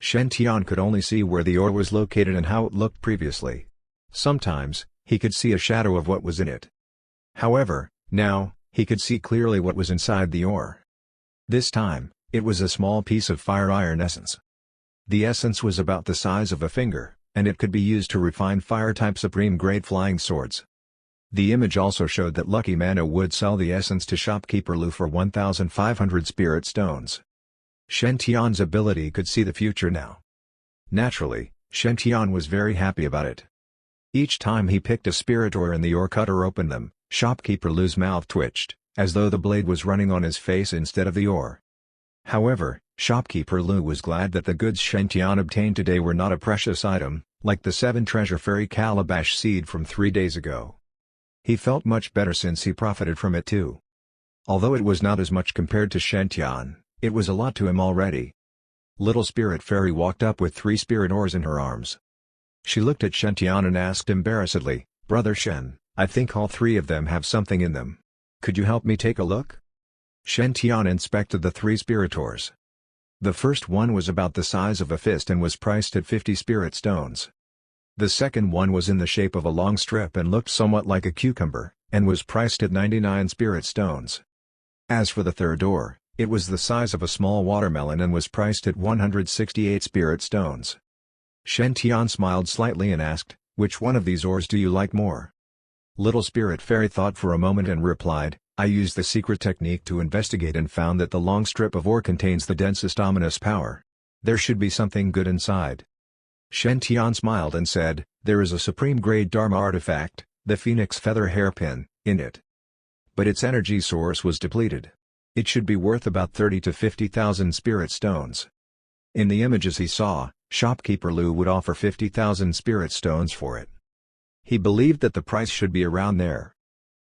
Shen Tian could only see where the ore was located and how it looked previously. Sometimes, He could see a shadow of what was in it. However, now, he could see clearly what was inside the ore. This time, it was a small piece of fire iron essence. The essence was about the size of a finger, and it could be used to refine fire-type supreme-grade flying swords. The image also showed that Lucky Mano would sell the essence to shopkeeper Lu for 1,500 spirit stones. Shen Tian's ability could see the future now. Naturally, Shen Tian was very happy about it. Each time he picked a spirit ore and the ore cutter opened them, shopkeeper Lu's mouth twitched, as though the blade was running on his face instead of the ore. However, shopkeeper Lu was glad that the goods Shen Tian obtained today were not a precious item, like the 7 treasure fairy calabash seed from 3 days ago. He felt much better since he profited from it too. Although it was not as much compared to Shen Tian, it was a lot to him already. Little spirit fairy walked up with 3 spirit ores in her arms. She looked at Shen Tian and asked embarrassedly, "Brother Shen, I think all 3 of them have something in them. Could you help me take a look?" Shen Tian inspected the 3 spirit ores. The first one was about the size of a fist and was priced at 50 spirit stones. The second one was in the shape of a long strip and looked somewhat like a cucumber, and was priced at 99 spirit stones. As for the third ore, it was the size of a small watermelon and was priced at 168 spirit stones. Shen Tian smiled slightly and asked, "Which one of these ores do you like more?" Little spirit fairy thought for a moment and replied, "I used the secret technique to investigate and found that the long strip of ore contains the densest ominous power. There should be something good inside." Shen Tian smiled and said, "There is a supreme-grade Dharma artifact, the Phoenix Feather Hairpin, in it. But its energy source was depleted. It should be worth about 30 to 50,000 spirit stones." In the images he saw, shopkeeper Lu would offer 50,000 spirit stones for it. He believed that the price should be around there.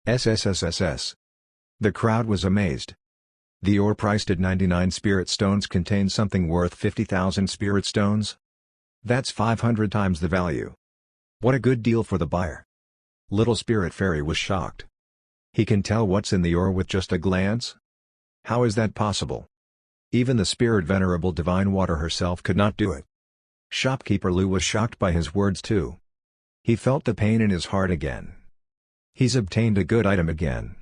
SSSSS. The crowd was amazed. The ore priced at 99 spirit stones contained something worth 50,000 spirit stones? That's 500 times the value. What a good deal for the buyer. Little spirit fairy was shocked. He can tell what's in the ore with just a glance? How is that possible? Even the spirit venerable divine water herself could not do it. Shopkeeper Lu was shocked by his words too. He felt the pain in his heart again. He's obtained a good item again.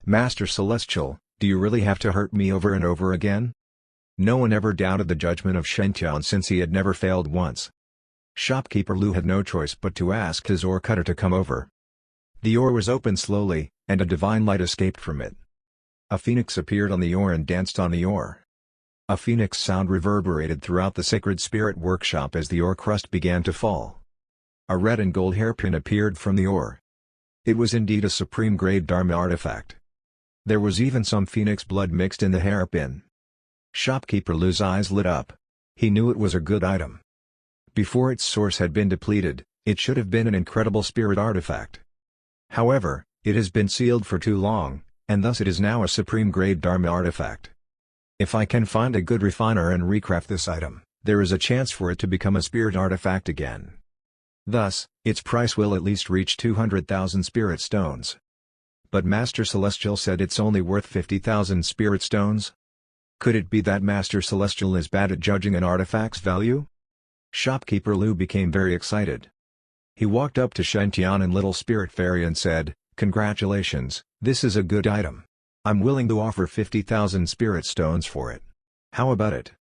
"Master Celestial, do you really have to hurt me over and over again?" No one ever doubted the judgment of Shen Tian since he had never failed once. Shopkeeper Lu had no choice but to ask his ore cutter to come over. The ore was opened slowly, and a divine light escaped from it. A phoenix appeared on the ore and danced on the ore. A phoenix sound reverberated throughout the sacred spirit workshop as the ore crust began to fall. A red and gold hairpin appeared from the ore. It was indeed a supreme-grade Dharma artifact. There was even some phoenix blood mixed in the hairpin. Shopkeeper Lu's eyes lit up. He knew it was a good item. Before its source had been depleted, it should have been an incredible spirit artifact. However, it has been sealed for too long, and thus it is now a supreme-grade Dharma artifact. If I can find a good refiner and recraft this item, there is a chance for it to become a spirit artifact again. Thus, its price will at least reach 200,000 spirit stones. But Master Celestial said it's only worth 50,000 spirit stones? Could it be that Master Celestial is bad at judging an artifact's value? Shopkeeper Lu became very excited. He walked up to Shen Tian and Little Spirit Fairy and said, "Congratulations, this is a good item. I'm willing to offer 50,000 spirit stones for it. How about it?"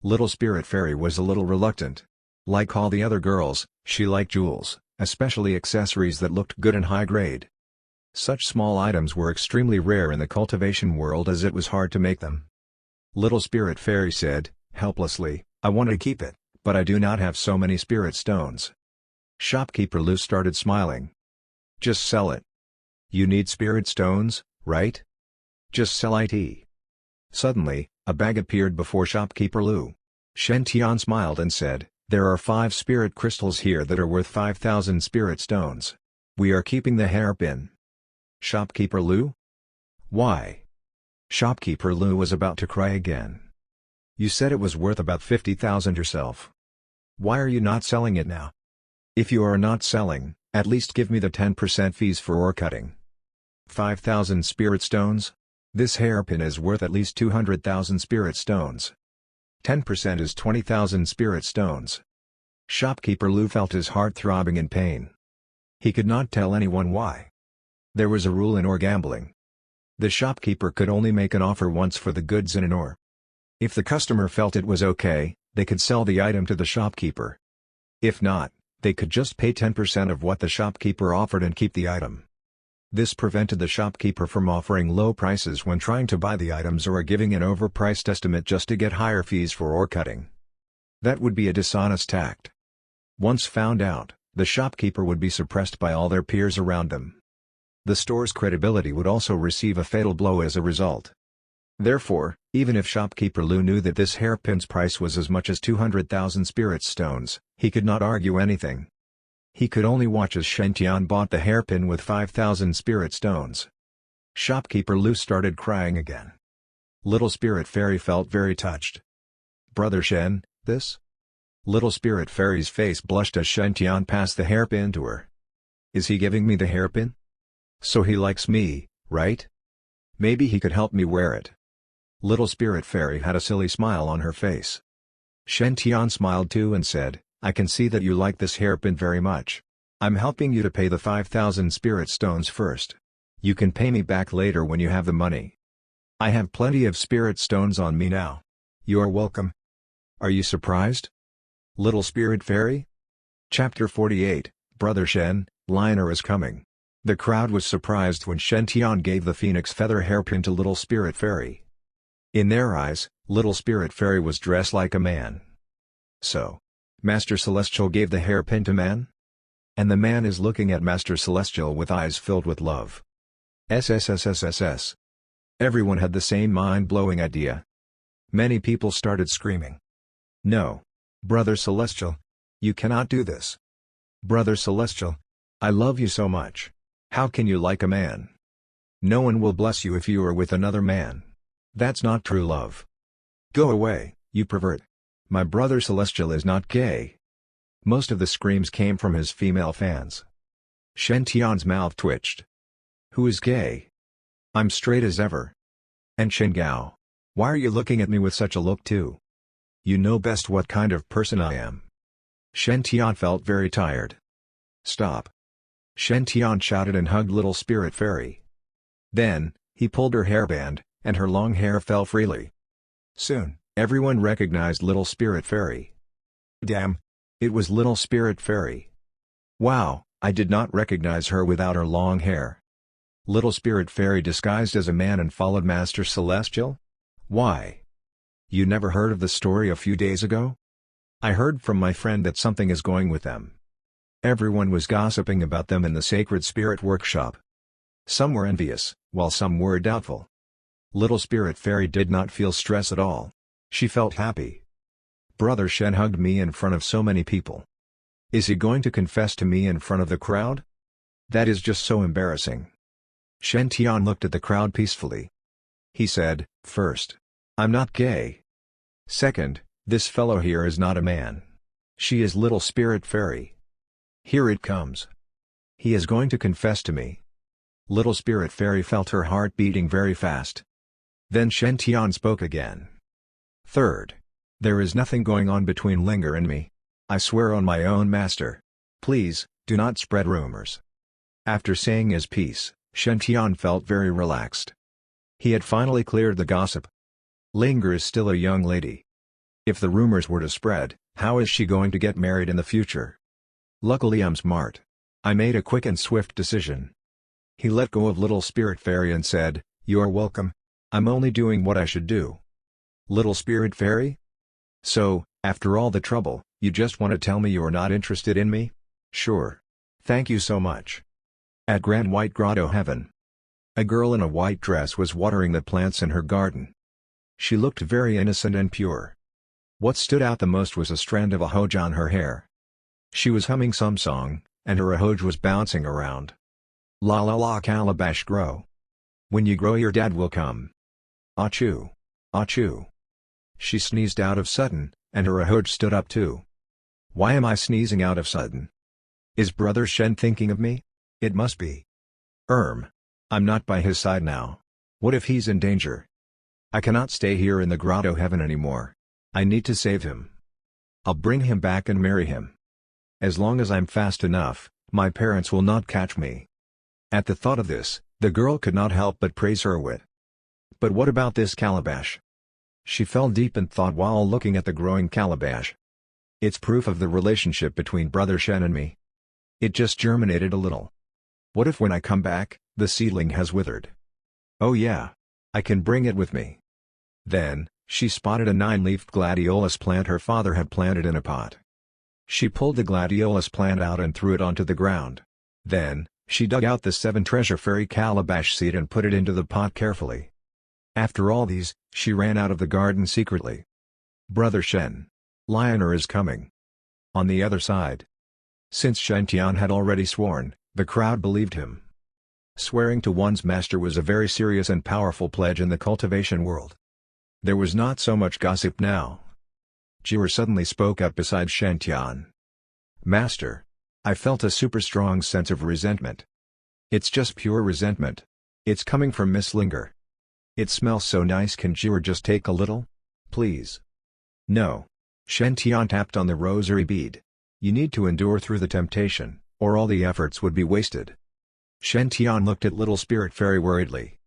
Little Spirit Fairy was a little reluctant. Like all the other girls, she liked jewels, especially accessories that looked good and high grade. Such small items were extremely rare in the cultivation world as it was hard to make them. Little Spirit Fairy said, helplessly, "I want to keep it, but I do not have so many spirit stones." Shopkeeper Lu started smiling. "Just sell it. You need spirit stones, right? Just sell it." Suddenly, a bag appeared before Shopkeeper Lu. Shen Tian smiled and said, "There are 5 spirit crystals here that are worth 5,000 spirit stones. We are keeping the hairpin." Shopkeeper Lu? Why? Shopkeeper Lu was about to cry again. "You said it was worth about 50,000 yourself. Why are you not selling it now? If you are not selling, at least give me the 10% fees for ore cutting." 5,000 spirit stones? This hairpin is worth at least 200,000 spirit stones. 10% is 20,000 spirit stones. Shopkeeper Lu felt his heart throbbing in pain. He could not tell anyone why. There was a rule in ore gambling. The shopkeeper could only make an offer once for the goods in an ore. If the customer felt it was okay, they could sell the item to the shopkeeper. If not, they could just pay 10% of what the shopkeeper offered and keep the item. This prevented the shopkeeper from offering low prices when trying to buy the items or giving an overpriced estimate just to get higher fees for ore cutting. That would be a dishonest act. Once found out, the shopkeeper would be suppressed by all their peers around them. The store's credibility would also receive a fatal blow as a result. Therefore, even if shopkeeper Lu knew that this hairpin's price was as much as 200,000 spirit stones, he could not argue anything. He could only watch as Shen Tian bought the hairpin with 5,000 spirit stones. Shopkeeper Lu started crying again. Little Spirit Fairy felt very touched. "Brother Shen, this?" Little Spirit Fairy's face blushed as Shen Tian passed the hairpin to her. "Is he giving me the hairpin? So he likes me, right? Maybe he could help me wear it." Little Spirit Fairy had a silly smile on her face. Shen Tian smiled too and said, "I can see that you like this hairpin very much. I'm helping you to pay the 5,000 spirit stones first. You can pay me back later when you have the money. I have plenty of spirit stones on me now. You are welcome." "Are you surprised, Little Spirit Fairy?" Chapter 48, Brother Shen, Liner is coming. The crowd was surprised when Shen Tian gave the phoenix feather hairpin to Little Spirit Fairy. In their eyes, Little Spirit Fairy was dressed like a man. So, Master Celestial gave the hairpin to man? And the man is looking at Master Celestial with eyes filled with love. SSSSSS. Everyone had the same mind-blowing idea. Many people started screaming. "No! Brother Celestial! You cannot do this! Brother Celestial! I love you so much! How can you like a man? No one will bless you if you are with another man. That's not true love. Go away, you pervert! My brother Celestial is not gay." Most of the screams came from his female fans. Shen Tian's mouth twitched. "Who is gay? I'm straight as ever. And Shen Gao, why are you looking at me with such a look too? You know best what kind of person I am." Shen Tian felt very tired. "Stop!" Shen Tian shouted and hugged Little Spirit Fairy. Then, he pulled her hairband, and her long hair fell freely. Soon, everyone recognized Little Spirit Fairy. Damn! It was Little Spirit Fairy. Wow, I did not recognize her without her long hair. Little Spirit Fairy disguised as a man and followed Master Celestial? Why? You never heard of the story a few days ago? I heard from my friend that something is going with them. Everyone was gossiping about them in the Sacred Spirit Workshop. Some were envious, while some were doubtful. Little Spirit Fairy did not feel stress at all. She felt happy. Brother Shen hugged me in front of so many people. Is he going to confess to me in front of the crowd? That is just so embarrassing. Shen Tian looked at the crowd peacefully. He said, "First, I'm not gay. Second, this fellow here is not a man. She is Little Spirit Fairy. Here it comes. He is going to confess to me." Little Spirit Fairy felt her heart beating very fast. Then Shen Tian spoke again. "Third, there is nothing going on between Linger and me. I swear on my own master. Please, do not spread rumors." After saying his piece, Shen Tian felt very relaxed. He had finally cleared the gossip. Linger is still a young lady. If the rumors were to spread, how is she going to get married in the future? Luckily I'm smart. I made a quick and swift decision. He let go of Little Spirit Fairy and said, "You are welcome. I'm only doing what I should do." Little Spirit Fairy? So, after all the trouble, you just want to tell me you are not interested in me? Sure. Thank you so much. At Grand White Grotto Heaven, a girl in a white dress was watering the plants in her garden. She looked very innocent and pure. What stood out the most was a strand of ahoj on her hair. She was humming some song, and her ahoj was bouncing around. La la la calabash grow. When you grow your dad will come. Achoo! Achoo! She sneezed out of sudden, and her ahoj stood up too. Why am I sneezing out of sudden? Is Brother Shen thinking of me? It must be. I'm not by his side now. What if he's in danger? I cannot stay here in the Grotto Heaven anymore. I need to save him. I'll bring him back and marry him. As long as I'm fast enough, My parents will not catch me." At the thought of this, the girl could not help but praise her wit. But what about this calabash? She fell deep in thought while looking at the growing calabash. It's proof of the relationship between Brother Shen and me. It just germinated a little. What if when I come back, the seedling has withered? Oh yeah. I can bring it with me. Then, she spotted a 9-leafed gladiolus plant her father had planted in a pot. She pulled the gladiolus plant out and threw it onto the ground. Then, she dug out the 7 treasure fairy calabash seed and put it into the pot carefully. After all these, she ran out of the garden secretly. Brother Shen. Lionel is coming. On the other side. Since Shen Tian had already sworn, the crowd believed him. Swearing to one's master was a very serious and powerful pledge in the cultivation world. There was not so much gossip now. Jier suddenly spoke up beside Shen Tian. "Master. I felt a super strong sense of resentment. It's just pure resentment. It's coming from Miss Linger. It smells so nice. Can Jier just take a little? Please?" "No." Shen Tian tapped on the rosary bead. "You need to endure through the temptation, or all the efforts would be wasted." Shen Tian looked at Little Spirit Fairy worriedly.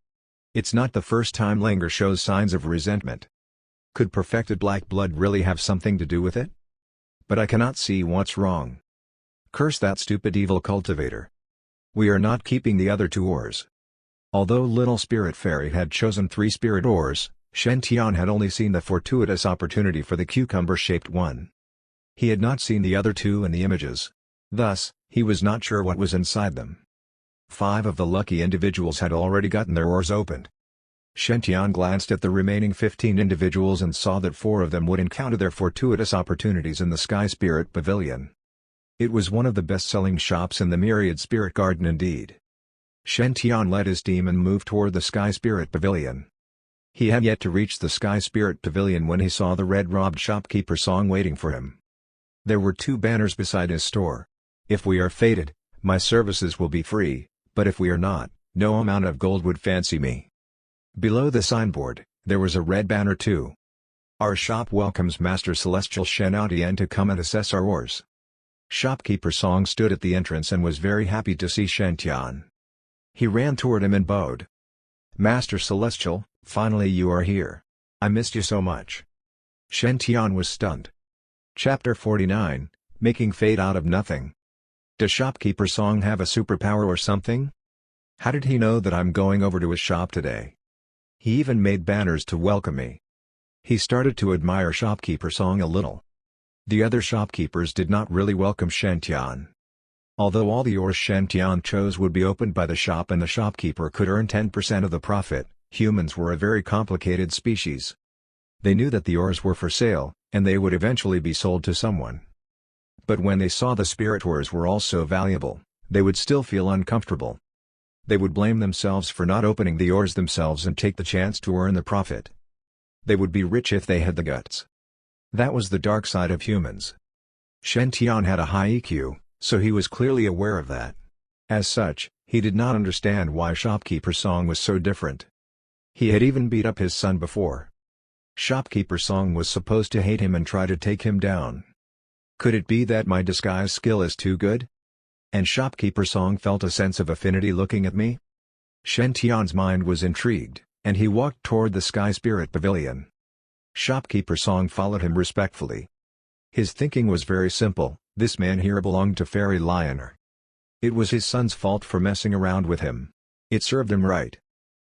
It's not the first time Linger shows signs of resentment. Could perfected black blood really have something to do with it? But I cannot see what's wrong. Curse that stupid evil cultivator. We are not keeping the other 2 ores. Although Little Spirit Fairy had chosen 3 spirit ores, Shen Tian had only seen the fortuitous opportunity for the cucumber-shaped one. He had not seen the other 2 in the images. Thus, he was not sure what was inside them. 5 of the lucky individuals had already gotten their ores opened. Shen Tian glanced at the remaining 15 individuals and saw that 4 of them would encounter their fortuitous opportunities in the Sky Spirit Pavilion. It was one of the best-selling shops in the Myriad Spirit Garden indeed. Shen Tian led his team and moved toward the Sky Spirit Pavilion. He had yet to reach the Sky Spirit Pavilion when he saw the red-robed shopkeeper Song waiting for him. There were 2 banners beside his store. "If we are fated, my services will be free, but if we are not, no amount of gold would fancy me." Below the signboard, there was a red banner too. "Our shop welcomes Master Celestial Shen Aotian to come and assess our ores." Shopkeeper Song stood at the entrance and was very happy to see Shen Tian. He ran toward him and bowed. "Master Celestial, finally you are here. I missed you so much." Shen Tian was stunned. Chapter 49, Making Fate Out of Nothing. Does Shopkeeper Song have a superpower or something? How did he know that I'm going over to his shop today? He even made banners to welcome me. He started to admire Shopkeeper Song a little. The other shopkeepers did not really welcome Shen Tian. Although all the ores Shen Tian chose would be opened by the shop and the shopkeeper could earn 10% of the profit, humans were a very complicated species. They knew that the ores were for sale, and they would eventually be sold to someone. But when they saw the spirit ores were also valuable, they would still feel uncomfortable. They would blame themselves for not opening the ores themselves and take the chance to earn the profit. They would be rich if they had the guts. That was the dark side of humans. Shen Tian had a high EQ, so he was clearly aware of that. As such, he did not understand why Shopkeeper Song was so different. He had even beat up his son before. Shopkeeper Song was supposed to hate him and try to take him down. Could it be that my disguise skill is too good? And Shopkeeper Song felt a sense of affinity looking at me? Shen Tian's mind was intrigued, and he walked toward the Sky Spirit Pavilion. Shopkeeper Song followed him respectfully. His thinking was very simple, this man here belonged to Fairy Lionel. It was his son's fault for messing around with him. It served him right.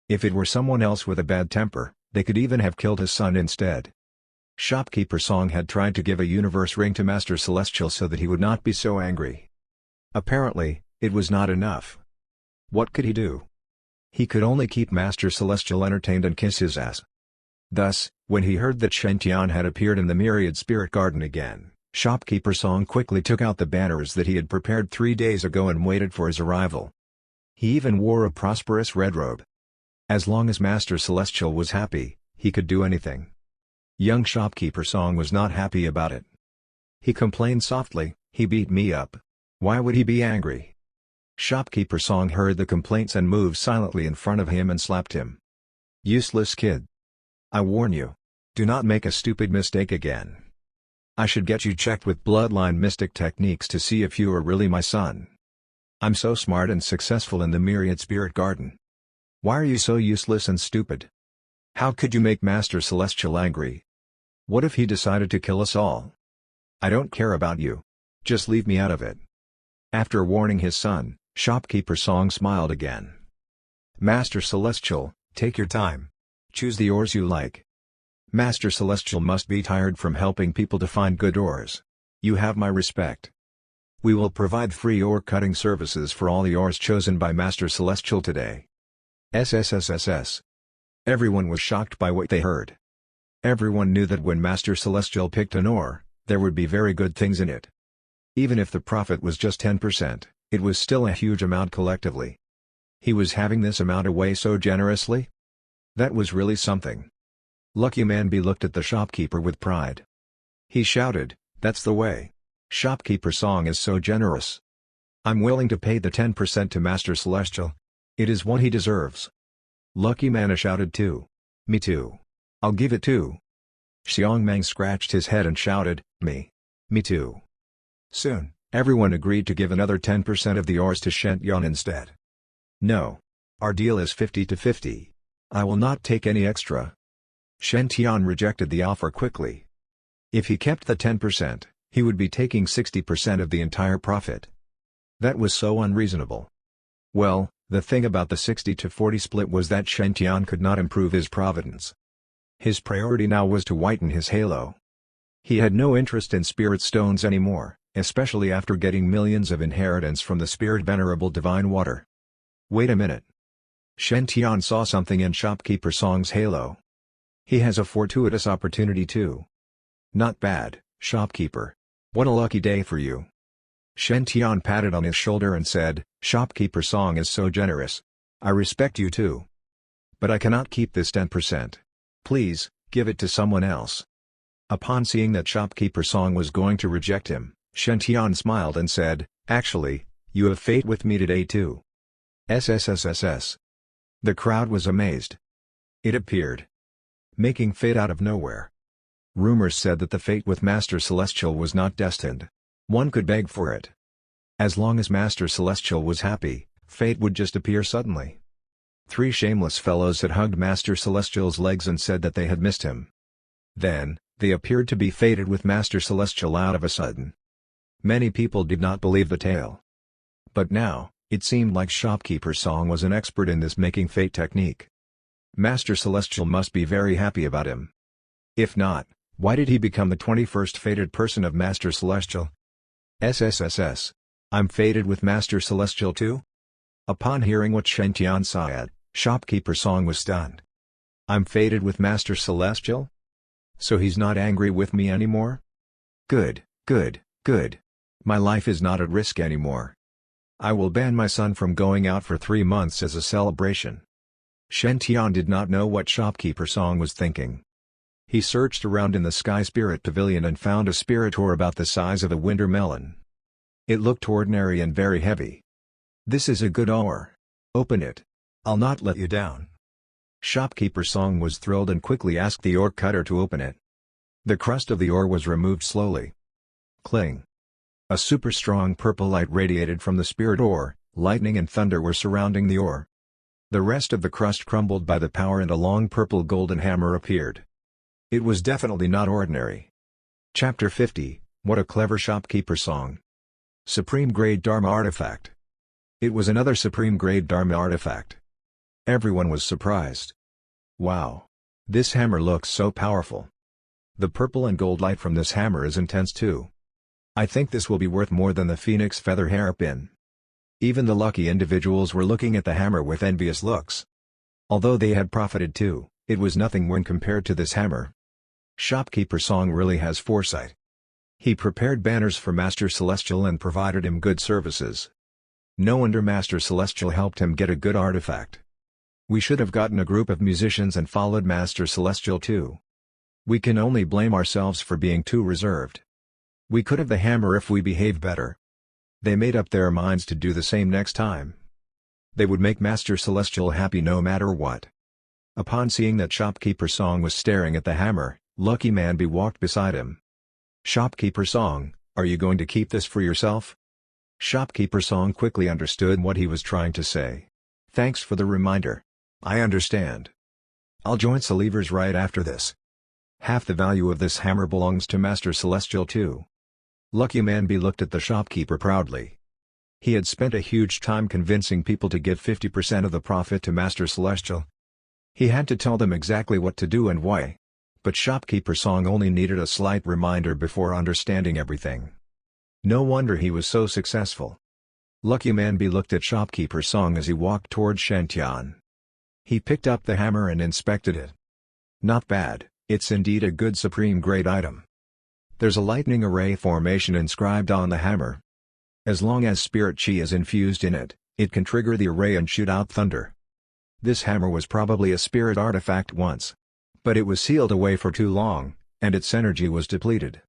If it were someone else with a bad temper, they could even have killed his son instead. Shopkeeper Song had tried to give a universe ring to Master Celestial so that he would not be so angry. Apparently, it was not enough. What could he do? He could only keep Master Celestial entertained and kiss his ass. Thus, when he heard that Shen Tian had appeared in the Myriad Spirit Garden again, Shopkeeper Song quickly took out the banners that he had prepared 3 days ago and waited for his arrival. He even wore a prosperous red robe. As long as Master Celestial was happy, he could do anything. Young Shopkeeper Song was not happy about it. He complained softly, "He beat me up. Why would he be angry?" Shopkeeper Song heard the complaints and moved silently in front of him and slapped him. "Useless kid. I warn you. Do not make a stupid mistake again. I should get you checked with bloodline mystic techniques to see if you are really my son." I'm so smart and successful in the myriad spirit garden. Why are you so useless and stupid? How could you make Master Celestial angry? What if he decided to kill us all? I don't care about you. Just leave me out of it." After warning his son, Shopkeeper Song smiled again. "Master Celestial, take your time. Choose the ores you like. Master Celestial must be tired from helping people to find good ores. You have my respect. We will provide free ore cutting services for all the ores chosen by Master Celestial today." SSSSS. Everyone was shocked by what they heard. Everyone knew that when Master Celestial picked an ore, there would be very good things in it. Even if the profit was just 10%, it was still a huge amount collectively. He was having this amount away so generously? That was really something. Lucky Man B looked at the shopkeeper with pride. He shouted, "That's the way. Shopkeeper Song is so generous. I'm willing to pay the 10% to Master Celestial. It is what he deserves." Lucky Man A shouted too. "Me too. I'll give it too." Xiong Mang scratched his head and shouted, Me too." Soon, everyone agreed to give another 10% of the ores to Shen Tian instead. "No. Our deal is 50-50. I will not take any extra." Shen Tian rejected the offer quickly. If he kept the 10%, he would be taking 60% of the entire profit. That was so unreasonable. Well, the thing about the 60-40 split was that Shen Tian could not improve his Providence. His priority now was to whiten his halo. He had no interest in spirit stones anymore, especially after getting millions of inheritance from the spirit venerable divine water. Wait a minute. Shen Tian saw something in Shopkeeper Song's halo. He has a fortuitous opportunity too. Not bad, shopkeeper. What a lucky day for you. Shen Tian patted on his shoulder and said, "Shopkeeper Song is so generous. I respect you too. But I cannot keep this 10%. Please, give it to someone else." Upon seeing that Shopkeeper Song was going to reject him, Shen Tian smiled and said, "Actually, you have fate with me today too." SSSSS. The crowd was amazed. It appeared. Making fate out of nowhere. Rumors said that the fate with Master Celestial was not destined. One could beg for it. As long as Master Celestial was happy, fate would just appear suddenly. 3 shameless fellows had hugged Master Celestial's legs and said that they had missed him. Then, they appeared to be fated with Master Celestial out of a sudden. Many people did not believe the tale. But now, it seemed like Shopkeeper Song was an expert in this making fate technique. Master Celestial must be very happy about him. If not, why did he become the 21st fated person of Master Celestial? SSSS. I'm fated with Master Celestial too? Upon hearing what Shen Tian said, Shopkeeper Song was stunned. I'm fated with Master Celestial? So he's not angry with me anymore? Good, good, good. My life is not at risk anymore. I will ban my son from going out for 3 months as a celebration. Shen Tian did not know what Shopkeeper Song was thinking. He searched around in the Sky Spirit Pavilion and found a spirit ore about the size of a winter melon. It looked ordinary and very heavy. This is a good ore. Open it. I'll not let you down. Shopkeeper Song was thrilled and quickly asked the ore cutter to open it. The crust of the ore was removed slowly. Cling. A super strong purple light radiated from the spirit ore, lightning and thunder were surrounding the ore. The rest of the crust crumbled by the power and a long purple golden hammer appeared. It was definitely not ordinary. Chapter 50, What a Clever Shopkeeper Song. Supreme Grade Dharma Artifact. It was another Supreme Grade Dharma Artifact. Everyone was surprised. Wow! This hammer looks so powerful. The purple and gold light from this hammer is intense too. I think this will be worth more than the Phoenix Feather Hairpin. Even the lucky individuals were looking at the hammer with envious looks. Although they had profited too, it was nothing when compared to this hammer. Shopkeeper Song really has foresight. He prepared banners for Master Celestial and provided him good services. No wonder Master Celestial helped him get a good artifact. We should have gotten a group of musicians and followed Master Celestial too. We can only blame ourselves for being too reserved. We could have the hammer if we behaved better. They made up their minds to do the same next time. They would make Master Celestial happy no matter what. Upon seeing that Shopkeeper Song was staring at the hammer, Lucky Man B walked beside him. Shopkeeper Song, are you going to keep this for yourself? Shopkeeper Song quickly understood what he was trying to say. Thanks for the reminder. I understand. I'll join Believers right after this. Half the value of this hammer belongs to Master Celestial too. Lucky Man B looked at the shopkeeper proudly. He had spent a huge time convincing people to give 50% of the profit to Master Celestial. He had to tell them exactly what to do and why. But Shopkeeper Song only needed a slight reminder before understanding everything. No wonder he was so successful. Lucky Man B looked at Shopkeeper Song as he walked toward Shantian. He picked up the hammer and inspected it. Not bad, it's indeed a good supreme grade item. There's a lightning array formation inscribed on the hammer. As long as spirit chi is infused in it, it can trigger the array and shoot out thunder. This hammer was probably a spirit artifact once. But it was sealed away for too long, and its energy was depleted.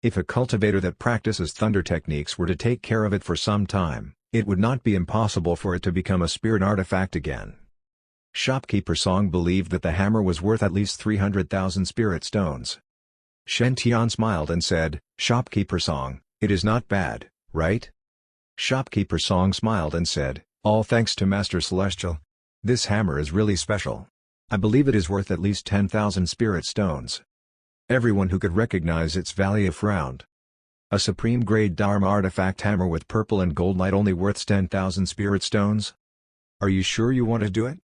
If a cultivator that practices thunder techniques were to take care of it for some time, it would not be impossible for it to become a spirit artifact again. Shopkeeper Song believed that the hammer was worth at least 300,000 spirit stones. Shen Tian smiled and said, Shopkeeper Song, it is not bad, right? Shopkeeper Song smiled and said, all thanks to Master Celestial. This hammer is really special. I believe it is worth at least 10,000 spirit stones. Everyone who could recognize its value frowned. A supreme grade Dharma artifact hammer with purple and gold light only worth 10,000 spirit stones? Are you sure you want to do it?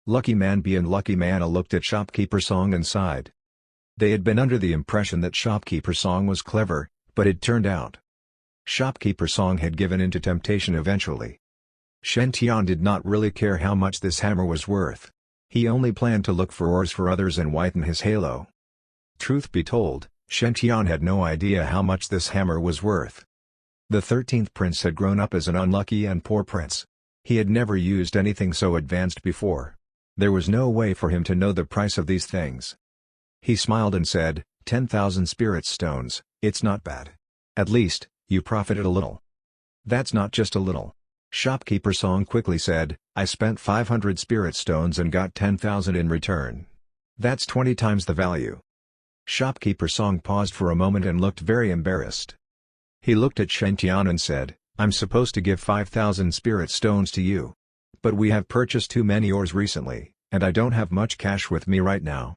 Lucky Man B and Lucky Man A looked at Shopkeeper Song and sighed. They had been under the impression that Shopkeeper Song was clever, but it turned out. Shopkeeper Song had given in to temptation eventually. Shen Tian did not really care how much this hammer was worth. He only planned to look for ores for others and whiten his halo. Truth be told, Shen Tian had no idea how much this hammer was worth. The 13th prince had grown up as an unlucky and poor prince. He had never used anything so advanced before. There was no way for him to know the price of these things. He smiled and said, 10,000 spirit stones, it's not bad. At least, you profited a little. That's not just a little. Shopkeeper Song quickly said, I spent 500 spirit stones and got 10,000 in return. That's 20 times the value. Shopkeeper Song paused for a moment and looked very embarrassed. He looked at Shen Tian and said, I'm supposed to give 5,000 spirit stones to you. But we have purchased too many ores recently, and I don't have much cash with me right now.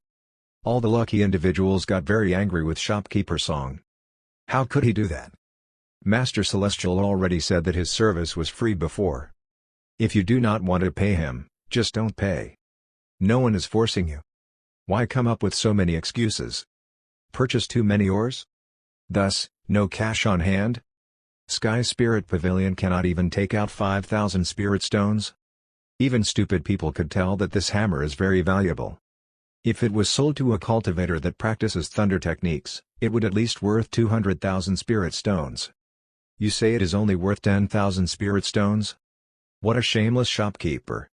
All the lucky individuals got very angry with Shopkeeper Song. How could he do that? Master Celestial already said that his service was free before. If you do not want to pay him, just don't pay. No one is forcing you. Why come up with so many excuses? Purchase too many ores? Thus, no cash on hand? Sky Spirit Pavilion cannot even take out 5,000 spirit stones? Even stupid people could tell that this hammer is very valuable. If it was sold to a cultivator that practices thunder techniques, it would at least worth 200,000 spirit stones. You say it is only worth 10,000 spirit stones? What a shameless shopkeeper.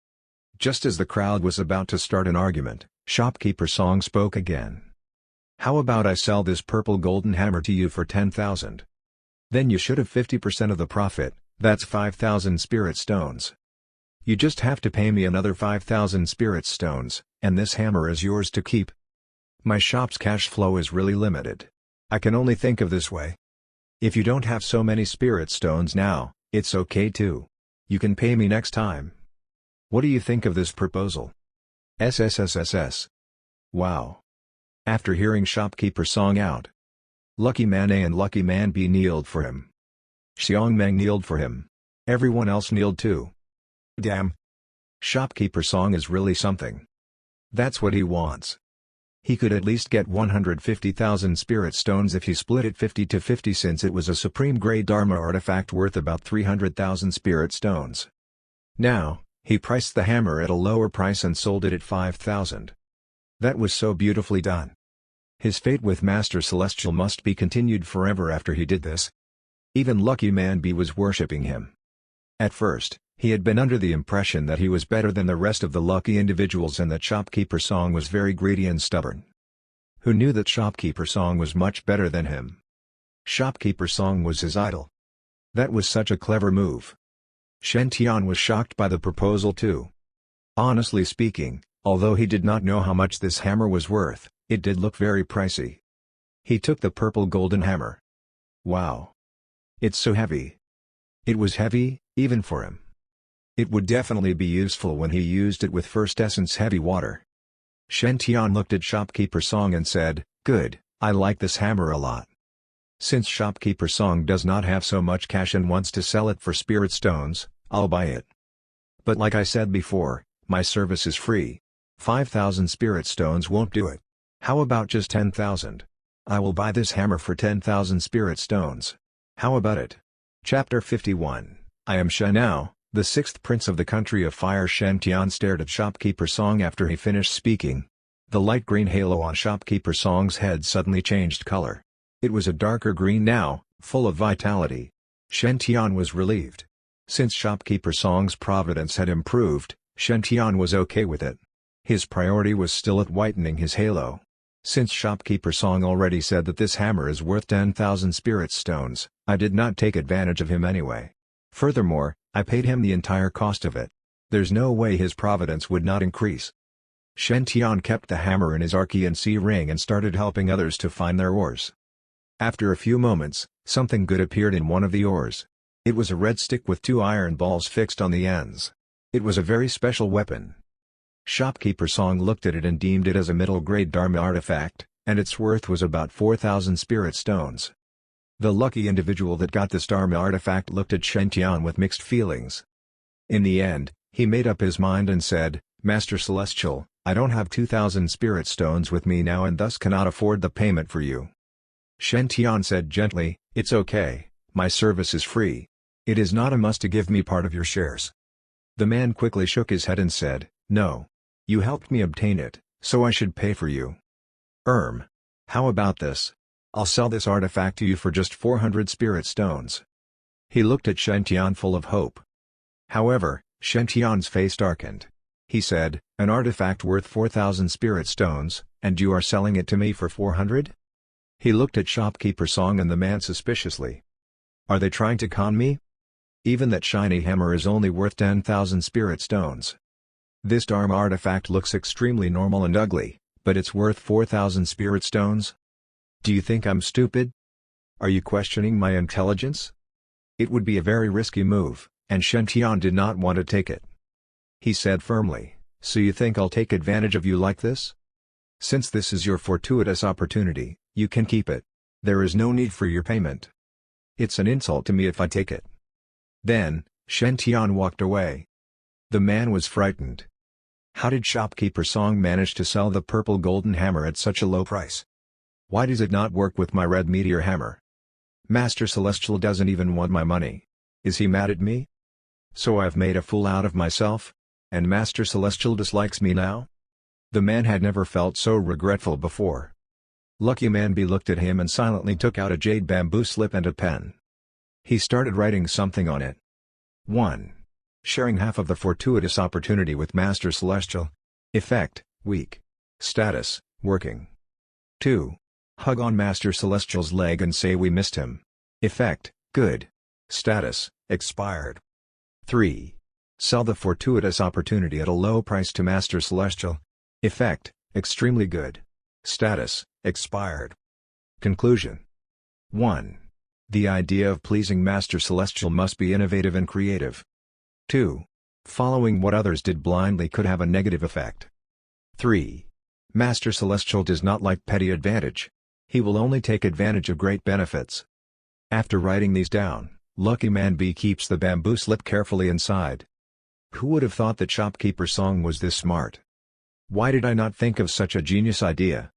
Just as the crowd was about to start an argument, Shopkeeper Song spoke again. How about I sell this purple golden hammer to you for 10,000? Then you should have 50% of the profit, that's 5,000 spirit stones. You just have to pay me another 5,000 spirit stones, and this hammer is yours to keep. My shop's cash flow is really limited. I can only think of this way. If you don't have so many spirit stones now, it's okay too. You can pay me next time. What do you think of this proposal? SSSSS. Wow. After hearing Shopkeeper Song out, Lucky Man A and Lucky Man B kneeled for him. Xiong Meng kneeled for him. Everyone else kneeled too. Damn. Shopkeeper Song is really something. That's what he wants. He could at least get 150,000 spirit stones if he split it 50-50 since it was a supreme grade Dharma artifact worth about 300,000 spirit stones. Now, he priced the hammer at a lower price and sold it at 5,000. That was so beautifully done. His fate with Master Celestial must be continued forever after he did this. Even Lucky Man B was worshipping him. At first, he had been under the impression that he was better than the rest of the lucky individuals and that Shopkeeper Song was very greedy and stubborn. Who knew that Shopkeeper Song was much better than him? Shopkeeper Song was his idol. That was such a clever move. Shen Tian was shocked by the proposal too. Honestly speaking, although he did not know how much this hammer was worth, it did look very pricey. He took the purple golden hammer. Wow! It's so heavy. It was heavy, even for him. It would definitely be useful when he used it with First Essence Heavy Water. Shen Tian looked at Shopkeeper Song and said, "Good, I like this hammer a lot." Since Shopkeeper Song does not have so much cash and wants to sell it for spirit stones, I'll buy it. But like I said before, my service is free. 5,000 spirit stones won't do it. How about just 10,000? I will buy this hammer for 10,000 spirit stones. How about it? Chapter 51. I am Shen Now, the sixth prince of the country of fire. Shen Tian stared at Shopkeeper Song after he finished speaking. The light green halo on Shopkeeper Song's head suddenly changed color. It was a darker green now, full of vitality. Shen Tian was relieved. Since Shopkeeper Song's Providence had improved, Shen Tian was okay with it. His priority was still at whitening his halo. Since Shopkeeper Song already said that this hammer is worth 10,000 spirit stones, I did not take advantage of him anyway. Furthermore, I paid him the entire cost of it. There's no way his Providence would not increase. Shen Tian kept the hammer in his RKNC ring and started helping others to find their ores. After a few moments, something good appeared in one of the ores. It was a red stick with 2 iron balls fixed on the ends. It was a very special weapon. Shopkeeper Song looked at it and deemed it as a middle-grade Dharma artifact, and its worth was about 4,000 spirit stones. The lucky individual that got this Dharma artifact looked at Shen Tian with mixed feelings. In the end, he made up his mind and said, "Master Celestial, I don't have 2,000 spirit stones with me now and thus cannot afford the payment for you." Shen Tian said gently, "It's okay, my service is free. It is not a must to give me part of your shares." The man quickly shook his head and said, "No. You helped me obtain it, so I should pay for you." How about this? I'll sell this artifact to you for just 400 spirit stones." He looked at Shen Tian full of hope. However, Shen Tian's face darkened. He said, "An artifact worth 4,000 spirit stones, and you are selling it to me for 400? He looked at Shopkeeper Song and the man suspiciously. "Are they trying to con me? Even that shiny hammer is only worth 10,000 spirit stones. This Dharma artifact looks extremely normal and ugly, but it's worth 4,000 spirit stones? Do you think I'm stupid? Are you questioning my intelligence?" It would be a very risky move, and Shen Tian did not want to take it. He said firmly, "So you think I'll take advantage of you like this? Since this is your fortuitous opportunity, you can keep it. There is no need for your payment. It's an insult to me if I take it." Then, Shen Tian walked away. The man was frightened. How did Shopkeeper Song manage to sell the purple golden hammer at such a low price? Why does it not work with my red meteor hammer? Master Celestial doesn't even want my money. Is he mad at me? So I've made a fool out of myself? And Master Celestial dislikes me now? The man had never felt so regretful before. Lucky Man B looked at him and silently took out a jade bamboo slip and a pen. He started writing something on it. 1. Sharing half of the fortuitous opportunity with Master Celestial. Effect, weak. Status, working. 2. Hug on Master Celestial's leg and say we missed him. Effect, good. Status, expired. 3. Sell the fortuitous opportunity at a low price to Master Celestial. Effect, extremely good. Status, expired. Conclusion. 1. The idea of pleasing Master Celestial must be innovative and creative. 2. Following what others did blindly could have a negative effect. 3. Master Celestial does not like petty advantage. He will only take advantage of great benefits. After writing these down, Lucky Man B keeps the bamboo slip carefully inside. Who would have thought that Shopkeeper Song was this smart? Why did I not think of such a genius idea?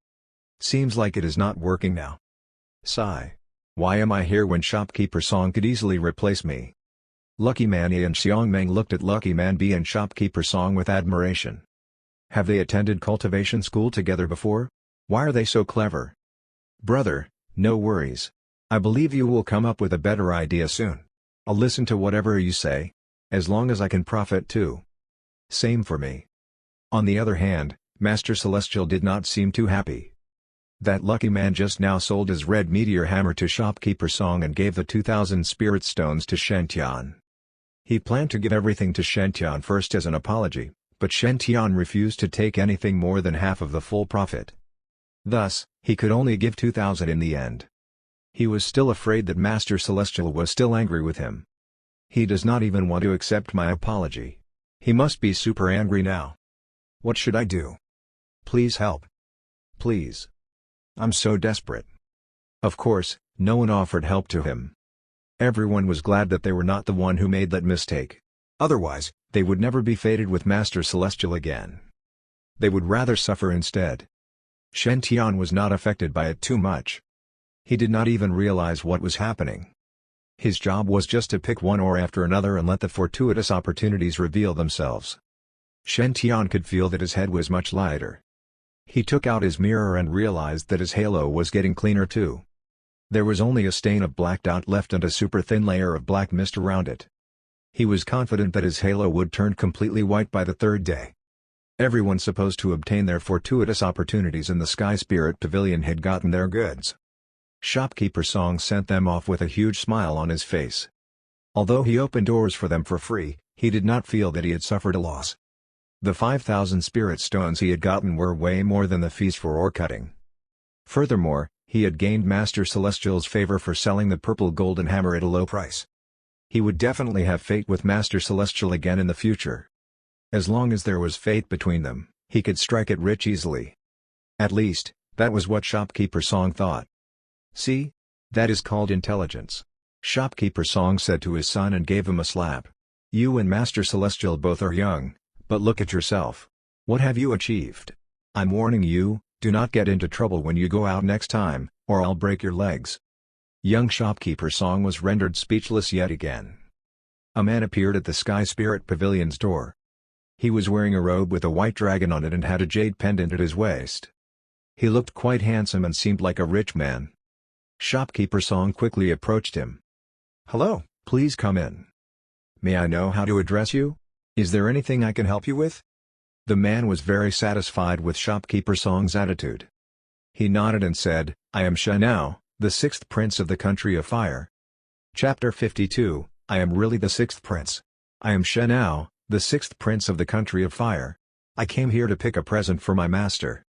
Seems like it is not working now. Sigh. Why am I here when Shopkeeper Song could easily replace me? Lucky Man A and Xiangmeng looked at Lucky Man B and Shopkeeper Song with admiration. Have they attended cultivation school together before? Why are they so clever? Brother, no worries. I believe you will come up with a better idea soon. I'll listen to whatever you say. As long as I can profit too. Same for me. On the other hand, Master Celestial did not seem too happy. That lucky man just now sold his red meteor hammer to Shopkeeper Song and gave the 2,000 spirit stones to Shen Tian. He planned to give everything to Shen Tian first as an apology, but Shen Tian refused to take anything more than half of the full profit. Thus, he could only give 2,000 in the end. He was still afraid that Master Celestial was still angry with him. He does not even want to accept my apology. He must be super angry now. What should I do? Please help. Please. I'm so desperate. Of course, no one offered help to him. Everyone was glad that they were not the one who made that mistake. Otherwise, they would never be fated with Master Celestial again. They would rather suffer instead. Shen Tian was not affected by it too much. He did not even realize what was happening. His job was just to pick one ore after another and let the fortuitous opportunities reveal themselves. Shen Tian could feel that his head was much lighter. He took out his mirror and realized that his halo was getting cleaner too. There was only a stain of blacked out left and a super thin layer of black mist around it. He was confident that his halo would turn completely white by the third day. Everyone supposed to obtain their fortuitous opportunities in the Sky Spirit Pavilion had gotten their goods. Shopkeeper Song sent them off with a huge smile on his face. Although he opened doors for them for free, he did not feel that he had suffered a loss. The 5,000 spirit stones he had gotten were way more than the fees for ore cutting. Furthermore, he had gained Master Celestial's favor for selling the purple golden hammer at a low price. He would definitely have fate with Master Celestial again in the future. As long as there was fate between them, he could strike it rich easily. At least, that was what Shopkeeper Song thought. See? That is called intelligence. Shopkeeper Song said to his son and gave him a slap. You and Master Celestial both are young, but look at yourself. What have you achieved? I'm warning you, do not get into trouble when you go out next time, or I'll break your legs. Young Shopkeeper Song was rendered speechless yet again. A man appeared at the Sky Spirit Pavilion's door. He was wearing a robe with a white dragon on it and had a jade pendant at his waist. He looked quite handsome and seemed like a rich man. Shopkeeper Song quickly approached him. Hello, please come in. May I know how to address you? Is there anything I can help you with? The man was very satisfied with Shopkeeper Song's attitude. He nodded and said, I am Shenao, the 6th Prince of the Country of Fire. Chapter 52, I am really the 6th Prince. I am Shenao, the 6th Prince of the Country of Fire. I came here to pick a present for my master.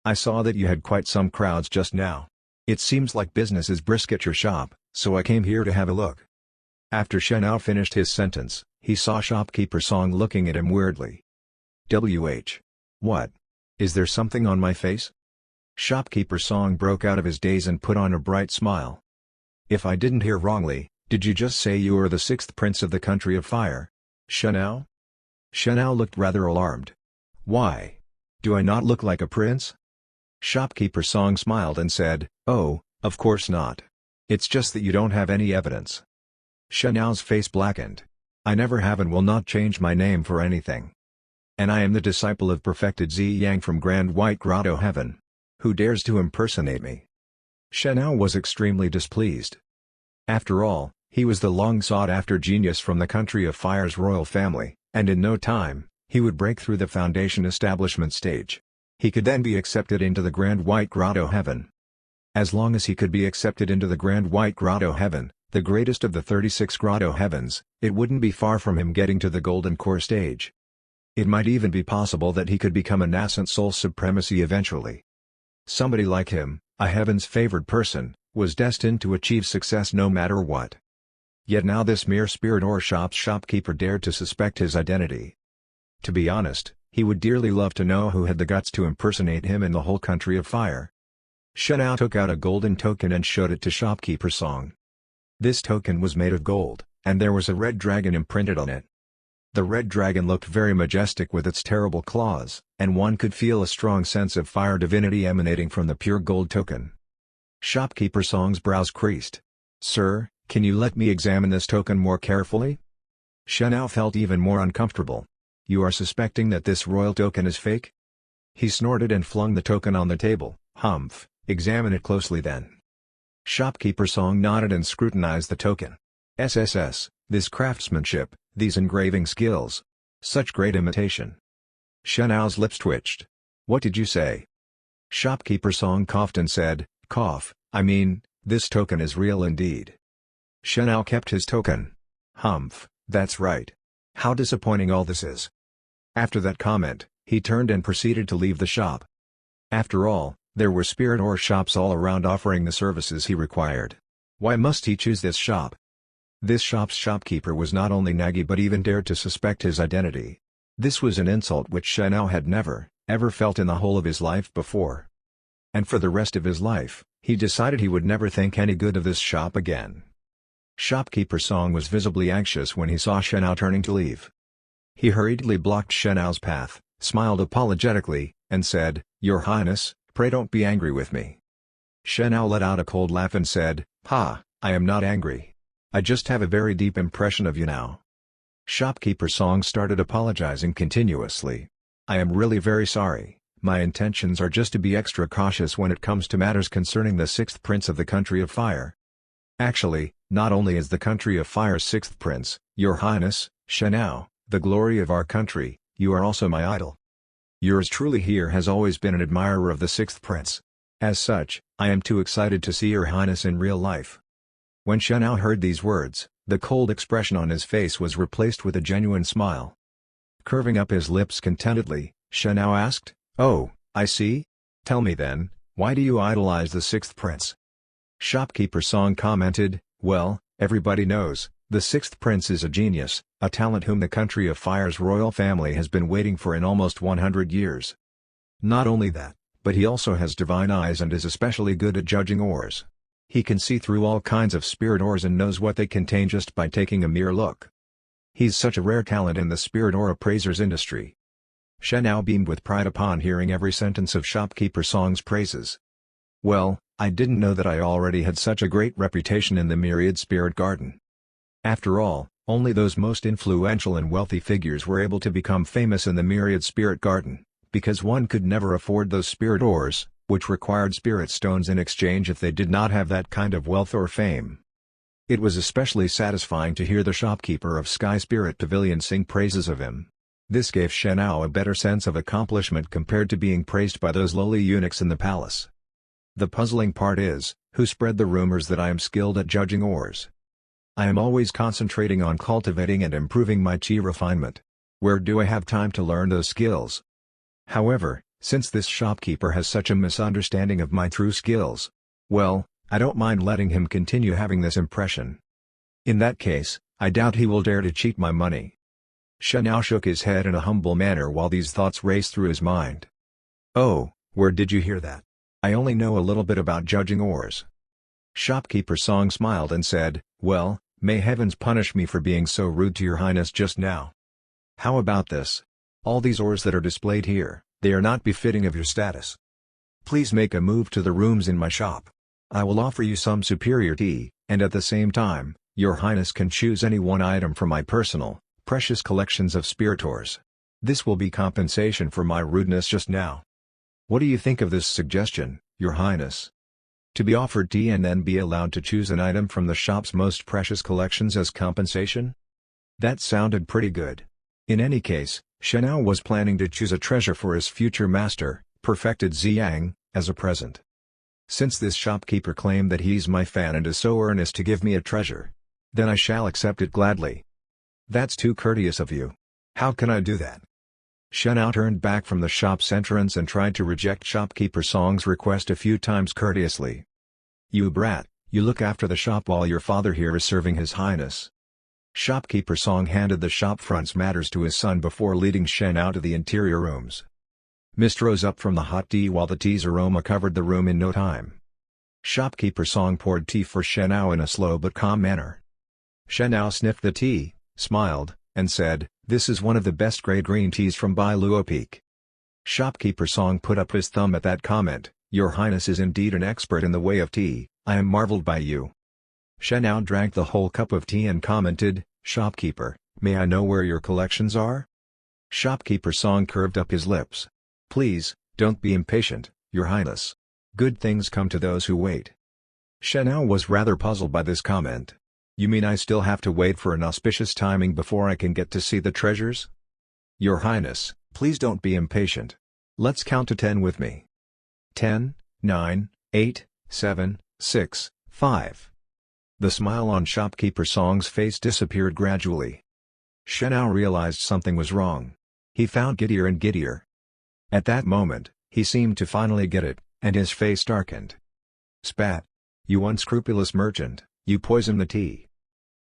I saw that you had quite some crowds just now. It seems like business is brisk at your shop, so I came here to have a look. After Shenao finished his sentence, he saw Shopkeeper Song looking at him weirdly. What? Is there something on my face? Shopkeeper Song broke out of his daze and put on a bright smile. If I didn't hear wrongly, did you just say you are the 6th Prince of the Country of Fire? Shenao? Shenao looked rather alarmed. Why? Do I not look like a prince? Shopkeeper Song smiled and said, Oh, of course not. It's just that you don't have any evidence. Shenao's face blackened. I never have and will not change my name for anything. And I am the disciple of perfected Zi Yang from Grand White Grotto Heaven. Who dares to impersonate me? Shenao was extremely displeased. After all, he was the long-sought-after genius from the Country of Fire's royal family, and in no time, he would break through the foundation establishment stage. He could then be accepted into the Grand White Grotto Heaven. As long as he could be accepted into the Grand White Grotto Heaven, the greatest of the 36 Grotto Heavens, it wouldn't be far from him getting to the Golden Core stage. It might even be possible that he could become a nascent soul supremacy eventually. Somebody like him, a heaven's favored person, was destined to achieve success no matter what. Yet now this mere spirit ore shop's shopkeeper dared to suspect his identity. To be honest, he would dearly love to know who had the guts to impersonate him in the whole Country of Fire. Shenao took out a golden token and showed it to Shopkeeper Song. This token was made of gold, and there was a red dragon imprinted on it. The red dragon looked very majestic with its terrible claws, and one could feel a strong sense of fire divinity emanating from the pure gold token. Shopkeeper Song's brows creased. Sir, can you let me examine this token more carefully? Shenao felt even more uncomfortable. You are suspecting that this royal token is fake? He snorted and flung the token on the table. Humph, examine it closely then. Shopkeeper Song nodded and scrutinized the token. SSS, this craftsmanship, these engraving skills. Such great imitation. Shenao's lips twitched. What did you say? Shopkeeper Song coughed and said, I mean, this token is real indeed. Shenao kept his token. Humph, that's right. How disappointing all this is. After that comment, he turned and proceeded to leave the shop. After all, there were spirit ore shops all around offering the services he required. Why must he choose this shop? This shop's shopkeeper was not only naggy but even dared to suspect his identity. This was an insult which Shenao had never, ever felt in the whole of his life before. And for the rest of his life, he decided he would never think any good of this shop again. Shopkeeper Song was visibly anxious when he saw Shenao turning to leave. He hurriedly blocked Shenao's path, smiled apologetically, and said, "Your Highness, pray don't be angry with me." Shenao let out a cold laugh and said, "Ha, I am not angry. I just have a very deep impression of you now." Shopkeeper Song started apologizing continuously. "I am really very sorry, my intentions are just to be extra cautious when it comes to matters concerning the sixth prince of the country of fire. Actually, not only is the country of fire's sixth prince, Your Highness, Shenao, the glory of our country, you are also my idol. Yours truly here has always been an admirer of the sixth prince. As such, I am too excited to see Your Highness in real life." When Shenao heard these words, the cold expression on his face was replaced with a genuine smile. Curving up his lips contentedly, Shenao asked, "Oh, I see? Tell me then, why do you idolize the sixth prince?" Shopkeeper Song commented, "Well, everybody knows, the sixth prince is a genius, a talent whom the country of fire's royal family has been waiting for in almost 100 years. Not only that, but he also has divine eyes and is especially good at judging ores. He can see through all kinds of spirit ores and knows what they contain just by taking a mere look. He's such a rare talent in the spirit ore appraiser's industry." Shenao beamed with pride upon hearing every sentence of Shopkeeper Song's praises. "Well, I didn't know that I already had such a great reputation in the Myriad Spirit Garden. After all, only those most influential and wealthy figures were able to become famous in the Myriad Spirit Garden, because one could never afford those spirit ores, which required spirit stones in exchange if they did not have that kind of wealth or fame." It was especially satisfying to hear the shopkeeper of Sky Spirit Pavilion sing praises of him. This gave Shenao a better sense of accomplishment compared to being praised by those lowly eunuchs in the palace. "The puzzling part is, who spread the rumors that I am skilled at judging ores? I am always concentrating on cultivating and improving my chi refinement. Where do I have time to learn those skills? However, since this shopkeeper has such a misunderstanding of my true skills, well, I don't mind letting him continue having this impression. In that case, I doubt he will dare to cheat my money." Shenao shook his head in a humble manner while these thoughts raced through his mind. "Oh, where did you hear that? I only know a little bit about judging ores." Shopkeeper Song smiled and said, "Well, may heavens punish me for being so rude to Your Highness just now. How about this? All these ores that are displayed here, they are not befitting of your status. Please make a move to the rooms in my shop. I will offer you some superior tea, and at the same time, Your Highness can choose any one item from my personal, precious collections of spirit ores. This will be compensation for my rudeness just now. What do you think of this suggestion, Your Highness? To be offered tea and then be allowed to choose an item from the shop's most precious collections as compensation?" That sounded pretty good. In any case, Shenao was planning to choose a treasure for his future master, perfected Ziyang, as a present. Since this shopkeeper claimed that he's my fan and is so earnest to give me a treasure, then I shall accept it gladly. That's too courteous of you. How can I do that? Shenao turned back from the shop's entrance and tried to reject Shopkeeper Song's request a few times courteously. "You brat, you look after the shop while your father here is serving His Highness." Shopkeeper Song handed the shop front's matters to his son before leading Shenao to the interior rooms. Mist rose up from the hot tea while the tea's aroma covered the room in no time. Shopkeeper Song poured tea for Shenao in a slow but calm manner. Shenao sniffed the tea, smiled, and said, "This is one of the best grade green teas from Bai Luo Peak." Shopkeeper Song put up his thumb at that comment. "Your Highness is indeed an expert in the way of tea, I am marveled by you." Shenao drank the whole cup of tea and commented, "Shopkeeper, may I know where your collections are?" Shopkeeper Song curved up his lips. "Please, don't be impatient, Your Highness. Good things come to those who wait." Shenao was rather puzzled by this comment. "You mean I still have to wait for an auspicious timing before I can get to see the treasures?" "Your Highness, please don't be impatient. Let's count to 10 with me. 10, 9, 8, 7, 6, 5. The smile on Shopkeeper Song's face disappeared gradually. Shenao realized something was wrong. He found giddier and giddier. At that moment, he seemed to finally get it, and his face darkened. "Spat! You unscrupulous merchant, you poison the tea.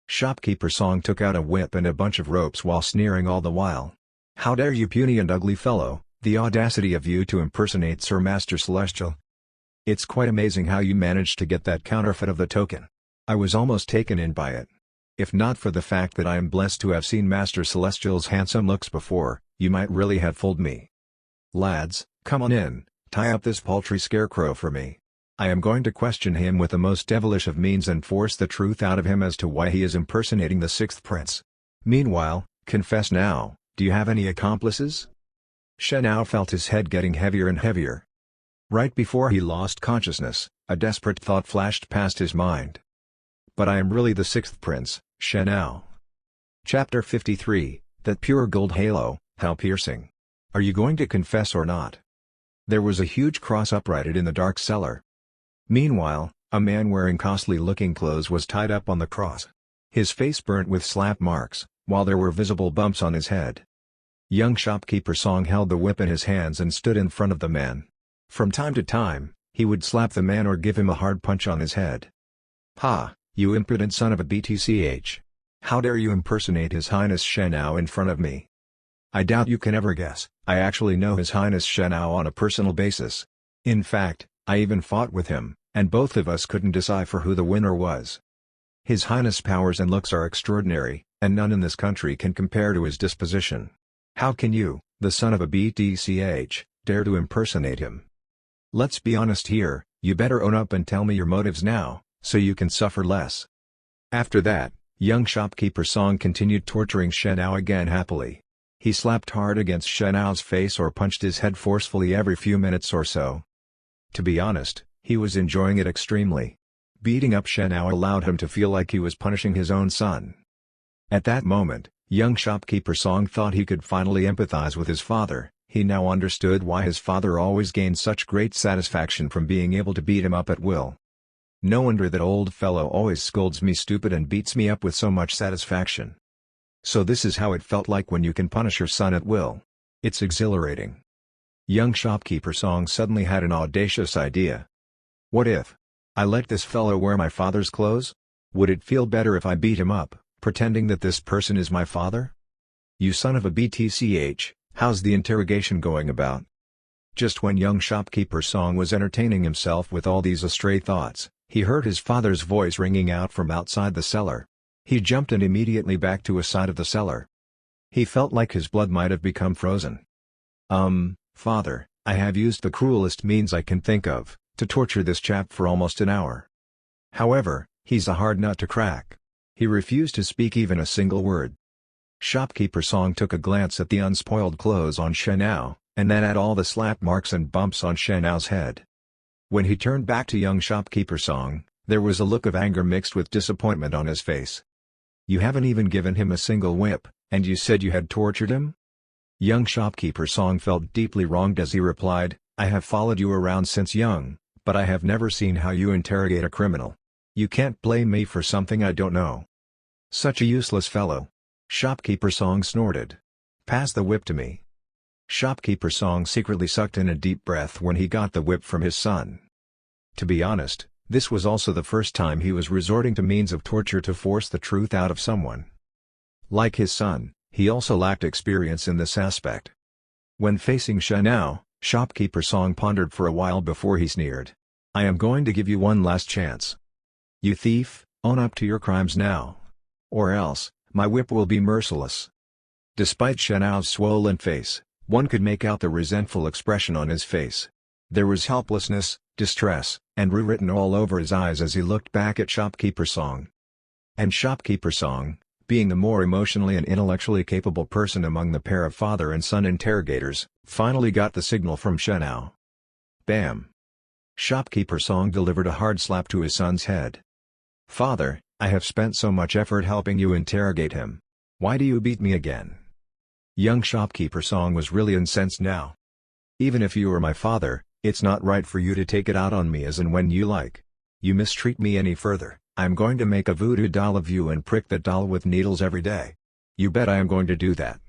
Shopkeeper Song took out a whip and a bunch of ropes while sneering all the while. "How dare you, puny and ugly fellow, the audacity of you to impersonate Sir Master Celestial. It's quite amazing how you managed to get that counterfeit of the token. I was almost taken in by it. If not for the fact that I am blessed to have seen Master Celestial's handsome looks before, you might really have fooled me. Lads, come on in, tie up this paltry scarecrow for me. I am going to question him with the most devilish of means and force the truth out of him as to why he is impersonating the sixth prince. Meanwhile, confess now, do you have any accomplices?" Shen Hao felt his head getting heavier and heavier. Right before he lost consciousness, a desperate thought flashed past his mind. "But I am really the sixth prince, Shen Hao." Chapter 53, That Pure Gold Halo, How Piercing. "Are you going to confess or not?" There was a huge cross uprighted in the dark cellar. Meanwhile, a man wearing costly-looking clothes was tied up on the cross. His face burnt with slap marks, while there were visible bumps on his head. Young Shopkeeper Song held the whip in his hands and stood in front of the man. From time to time, he would slap the man or give him a hard punch on his head. "Ha, you impudent son of a BTCH! How dare you impersonate His Highness Shen Hao in front of me? I doubt you can ever guess, I actually know His Highness Shen Hao on a personal basis. In fact, I even fought with him, and both of us couldn't decipher who the winner was. His Highness' powers and looks are extraordinary, and none in this country can compare to his disposition. How can you, the son of a BTCH, dare to impersonate him? Let's be honest here, you better own up and tell me your motives now, so you can suffer less." After that, young Shopkeeper Song continued torturing Shen Hao again happily. He slapped hard against Shen Hao's face or punched his head forcefully every few minutes or so. To be honest, he was enjoying it extremely. Beating up Shen Hao allowed him to feel like he was punishing his own son. At that moment, young Shopkeeper Song thought he could finally empathize with his father. He now understood why his father always gained such great satisfaction from being able to beat him up at will. "No wonder that old fellow always scolds me stupid and beats me up with so much satisfaction. So this is how it felt like when you can punish your son at will. It's exhilarating." Young Shopkeeper Song suddenly had an audacious idea. "What if I let this fellow wear my father's clothes? Would it feel better if I beat him up, pretending that this person is my father? You son of a BTCH, how's the interrogation going about?" Just when young Shopkeeper Song was entertaining himself with all these astray thoughts, he heard his father's voice ringing out from outside the cellar. He jumped and immediately back to his side of the cellar. He felt like his blood might have become frozen. Father, I have used the cruelest means I can think of, to torture this chap for almost an hour. However, he's a hard nut to crack. He refused to speak even a single word." Shopkeeper Song took a glance at the unspoiled clothes on Shen Hao, and then at all the slap marks and bumps on Shen Hao's head. When he turned back to young Shopkeeper Song, there was a look of anger mixed with disappointment on his face. "You haven't even given him a single whip, and you said you had tortured him?" Young Shopkeeper Song felt deeply wronged as he replied, "I have followed you around since young, but I have never seen how you interrogate a criminal. You can't blame me for something I don't know." "Such a useless fellow!" Shopkeeper Song snorted. "Pass the whip to me." Shopkeeper Song secretly sucked in a deep breath when he got the whip from his son. To be honest, this was also the first time he was resorting to means of torture to force the truth out of someone. Like his son, he also lacked experience in this aspect. When facing Shen Hao, Shopkeeper Song pondered for a while before he sneered. "I am going to give you one last chance. You thief, own up to your crimes now. Or else, my whip will be merciless." Despite Shen Hao's swollen face, one could make out the resentful expression on his face. There was helplessness, distress, and rewritten all over his eyes as he looked back at Shopkeeper Song. And Shopkeeper Song, being the more emotionally and intellectually capable person among the pair of father and son interrogators, finally got the signal from Shen Hao. Bam! Shopkeeper Song delivered a hard slap to his son's head. "Father, I have spent so much effort helping you interrogate him. Why do you beat me again?" Young Shopkeeper Song was really incensed now. "Even if you were my father, it's not right for you to take it out on me as and when you like. You mistreat me any further, I'm going to make a voodoo doll of you and prick that doll with needles every day. You bet I am going to do that."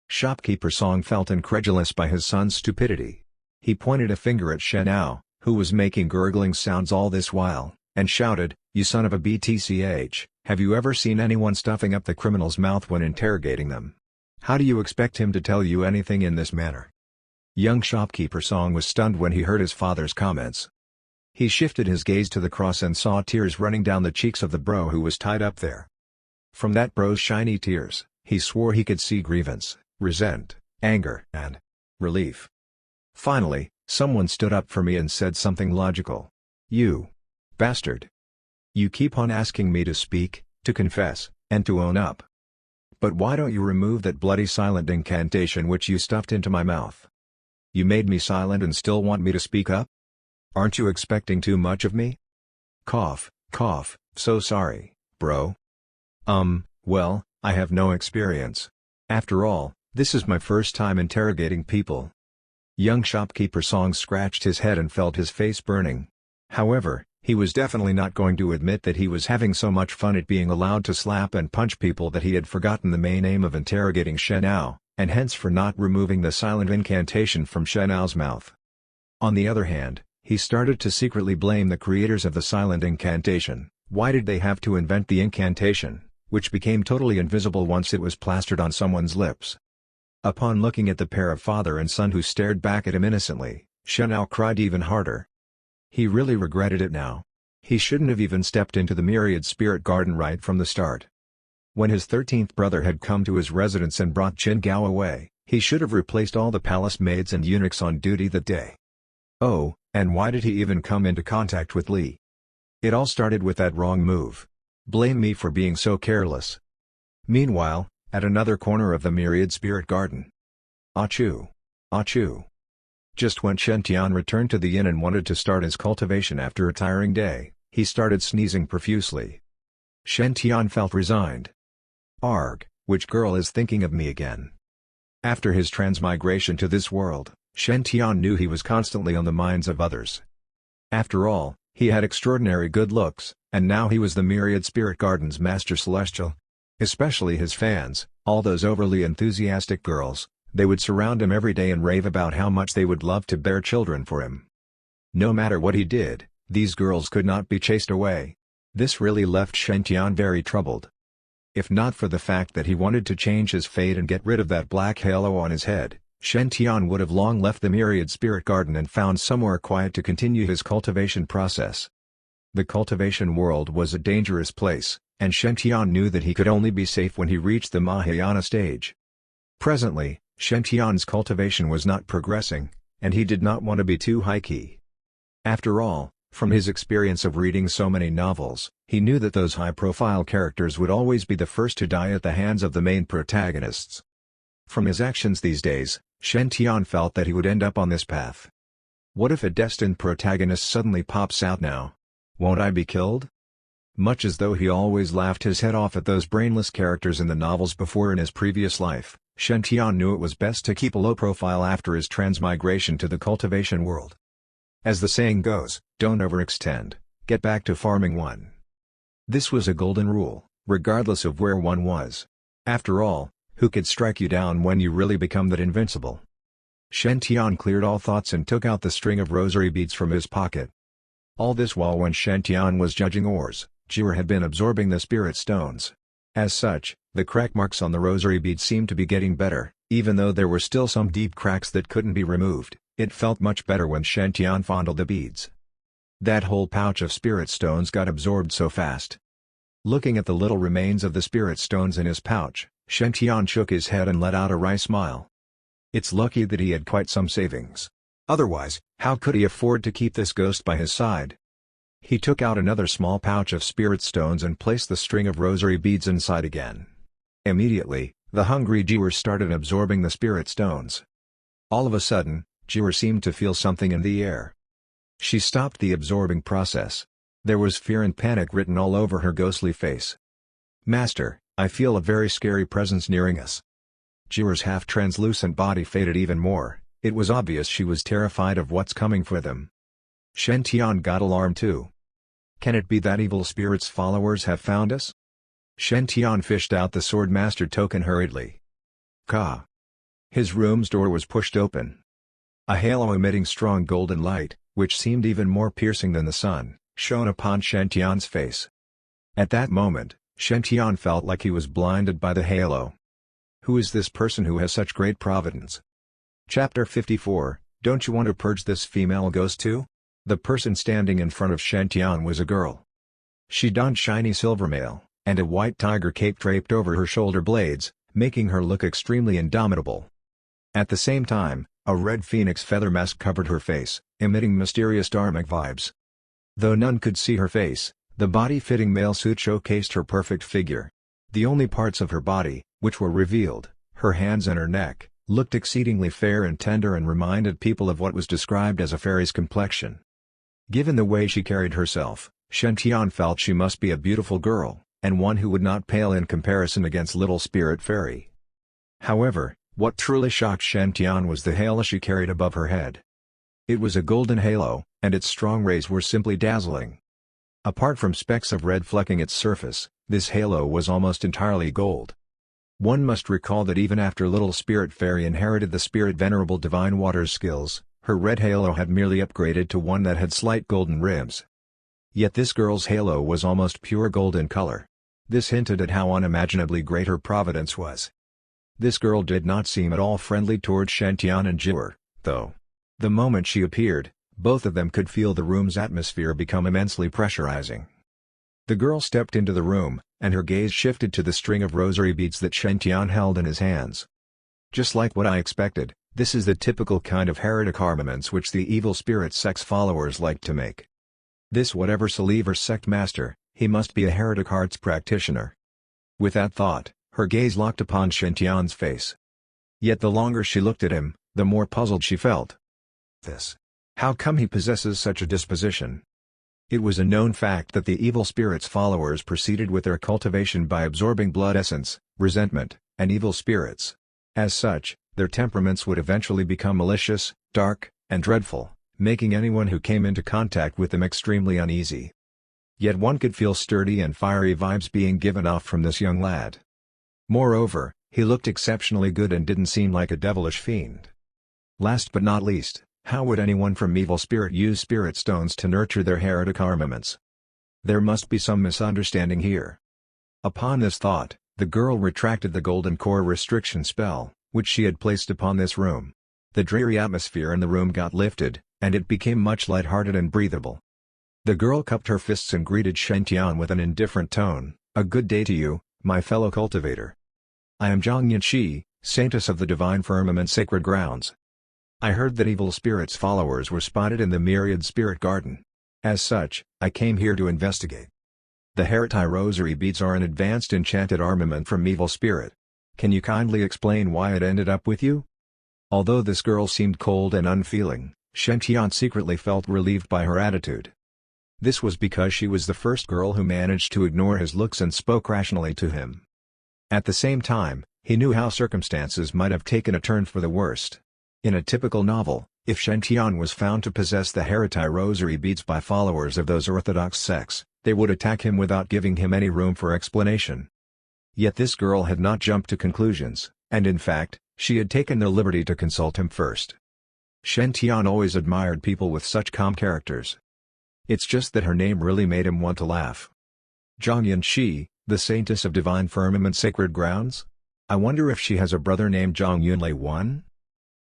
Shopkeeper Song felt incredulous by his son's stupidity. He pointed a finger at Shen Hao, who was making gurgling sounds all this while, and shouted, "You son of a BTCH, have you ever seen anyone stuffing up the criminal's mouth when interrogating them? How do you expect him to tell you anything in this manner?" Young shopkeeper Song was stunned when he heard his father's comments. He shifted his gaze to the cross and saw tears running down the cheeks of the bro who was tied up there. From that bro's shiny tears, he swore he could see grievance, resent, anger, and relief. Finally, someone stood up for me and said something logical. "You bastard. You keep on asking me to speak, to confess, and to own up. But why don't you remove that bloody silent incantation which you stuffed into my mouth? You made me silent and still want me to speak up? Aren't you expecting too much of me?" Cough, cough, so sorry, bro. Well, I have no experience. After all, this is my first time interrogating people. Young shopkeeper Song scratched his head and felt his face burning. However, he was definitely not going to admit that he was having so much fun at being allowed to slap and punch people that he had forgotten the main aim of interrogating Shenao, and hence for not removing the silent incantation from Shenao's mouth. On the other hand, he started to secretly blame the creators of the silent incantation. Why did they have to invent the incantation, which became totally invisible once it was plastered on someone's lips? Upon looking at the pair of father and son who stared back at him innocently, Shenao cried even harder. He really regretted it now. He shouldn't have even stepped into the Myriad Spirit Garden right from the start. When his 13th brother had come to his residence and brought Qin Gao away, he should have replaced all the palace maids and eunuchs on duty that day. Oh, and why did he even come into contact with Li? It all started with that wrong move. Blame me for being so careless. Meanwhile, at another corner of the Myriad Spirit Garden. Achoo! Achoo! Just when Shen Tian returned to the inn and wanted to start his cultivation after a tiring day, he started sneezing profusely. Shen Tian felt resigned. Arg, which girl is thinking of me again? After his transmigration to this world, Shen Tian knew he was constantly on the minds of others. After all, he had extraordinary good looks, and now he was the Myriad Spirit Garden's Master Celestial. Especially his fans, all those overly enthusiastic girls, they would surround him every day and rave about how much they would love to bear children for him. No matter what he did, these girls could not be chased away. This really left Shen Tian very troubled. If not for the fact that he wanted to change his fate and get rid of that black halo on his head, Shen Tian would have long left the Myriad Spirit Garden and found somewhere quiet to continue his cultivation process. The cultivation world was a dangerous place, and Shen Tian knew that he could only be safe when he reached the Mahayana stage. Presently, Shen Tian's cultivation was not progressing, and he did not want to be too high-key. After all, from his experience of reading so many novels, he knew that those high-profile characters would always be the first to die at the hands of the main protagonists. From his actions these days, Shen Tian felt that he would end up on this path. What if a destined protagonist suddenly pops out now? Won't I be killed? Much as though he always laughed his head off at those brainless characters in the novels before in his previous life, Shen Tian knew it was best to keep a low profile after his transmigration to the cultivation world. As the saying goes, don't overextend, get back to farming one. This was a golden rule, regardless of where one was. After all, who could strike you down when you really become that invincible? Shen Tian cleared all thoughts and took out the string of rosary beads from his pocket. All this while when Shen Tian was judging ores, Jiwer had been absorbing the spirit stones. As such, the crack marks on the rosary beads seemed to be getting better, even though there were still some deep cracks that couldn't be removed. It felt much better when Shen Tian fondled the beads. That whole pouch of spirit stones got absorbed so fast. Looking at the little remains of the spirit stones in his pouch, Shen Tian shook his head and let out a wry smile. It's lucky that he had quite some savings. Otherwise, how could he afford to keep this ghost by his side? He took out another small pouch of spirit stones and placed the string of rosary beads inside again. Immediately, the hungry Jiwer started absorbing the spirit stones. All of a sudden, Jiwer seemed to feel something in the air. She stopped the absorbing process. There was fear and panic written all over her ghostly face. "Master, I feel a very scary presence nearing us." Jiwer's half-translucent body faded even more. It was obvious she was terrified of what's coming for them. Shen Tian got alarmed too. Can it be that evil spirit's followers have found us? Shen Tian fished out the Swordmaster token hurriedly. Ka! His room's door was pushed open. A halo emitting strong golden light, which seemed even more piercing than the sun, shone upon Shen Tian's face. At that moment, Shen Tian felt like he was blinded by the halo. Who is this person who has such great providence? Chapter 54, Don't you want to purge this female ghost too? The person standing in front of Shen Tian was a girl. She donned shiny silver mail, and a white tiger cape draped over her shoulder blades, making her look extremely indomitable. At the same time, a red phoenix feather mask covered her face, emitting mysterious dharmic vibes. Though none could see her face, the body-fitting male suit showcased her perfect figure. The only parts of her body, which were revealed, her hands and her neck, looked exceedingly fair and tender and reminded people of what was described as a fairy's complexion. Given the way she carried herself, Shen Tian felt she must be a beautiful girl, and one who would not pale in comparison against little spirit fairy. However, what truly shocked Shen Tian was the halo she carried above her head. It was a golden halo, and its strong rays were simply dazzling. Apart from specks of red flecking its surface, this halo was almost entirely gold. One must recall that even after Little Spirit Fairy inherited the Spirit Venerable Divine Water's skills, her red halo had merely upgraded to one that had slight golden rims. Yet this girl's halo was almost pure gold in color. This hinted at how unimaginably great her providence was. This girl did not seem at all friendly towards Shen Tian and Jiwer, though. The moment she appeared, both of them could feel the room's atmosphere become immensely pressurizing. The girl stepped into the room, and her gaze shifted to the string of rosary beads that Shen Tian held in his hands. Just like what I expected, this is the typical kind of heretic armaments which the evil spirit sect's followers like to make. This whatever Salive or sect master, he must be a heretic arts practitioner. With that thought, her gaze locked upon Shen Tian's face. Yet the longer she looked at him, the more puzzled she felt. How come he possesses such a disposition? It was a known fact that the evil spirit's followers proceeded with their cultivation by absorbing blood essence, resentment, and evil spirits. As such, their temperaments would eventually become malicious, dark, and dreadful, making anyone who came into contact with them extremely uneasy. Yet one could feel sturdy and fiery vibes being given off from this young lad. Moreover, he looked exceptionally good and didn't seem like a devilish fiend. Last but not least, how would anyone from evil spirit use spirit stones to nurture their heretic armaments? There must be some misunderstanding here. Upon this thought, the girl retracted the golden core restriction spell, which she had placed upon this room. The dreary atmosphere in the room got lifted, and it became much light-hearted and breathable. The girl cupped her fists and greeted Shen Tian with an indifferent tone, "A good day to you, my fellow cultivator. I am Zhang Yanqi, Saintess of the Divine Firmament Sacred Grounds. I heard that evil spirits' followers were spotted in the Myriad Spirit Garden. As such, I came here to investigate. The Heritai Rosary beads are an advanced enchanted armament from evil spirit. Can you kindly explain why it ended up with you?" Although this girl seemed cold and unfeeling, Shen Tian secretly felt relieved by her attitude. This was because she was the first girl who managed to ignore his looks and spoke rationally to him. At the same time, he knew how circumstances might have taken a turn for the worst. In a typical novel, if Shen Tian was found to possess the Heritai Rosary beads by followers of those orthodox sects, they would attack him without giving him any room for explanation. Yet this girl had not jumped to conclusions, and in fact, she had taken the liberty to consult him first. Shen Tian always admired people with such calm characters. It's just that her name really made him want to laugh. Zhang Yanqi, the Saintess of Divine Firmament Sacred Grounds? I wonder if she has a brother named Zhang Yunlei I?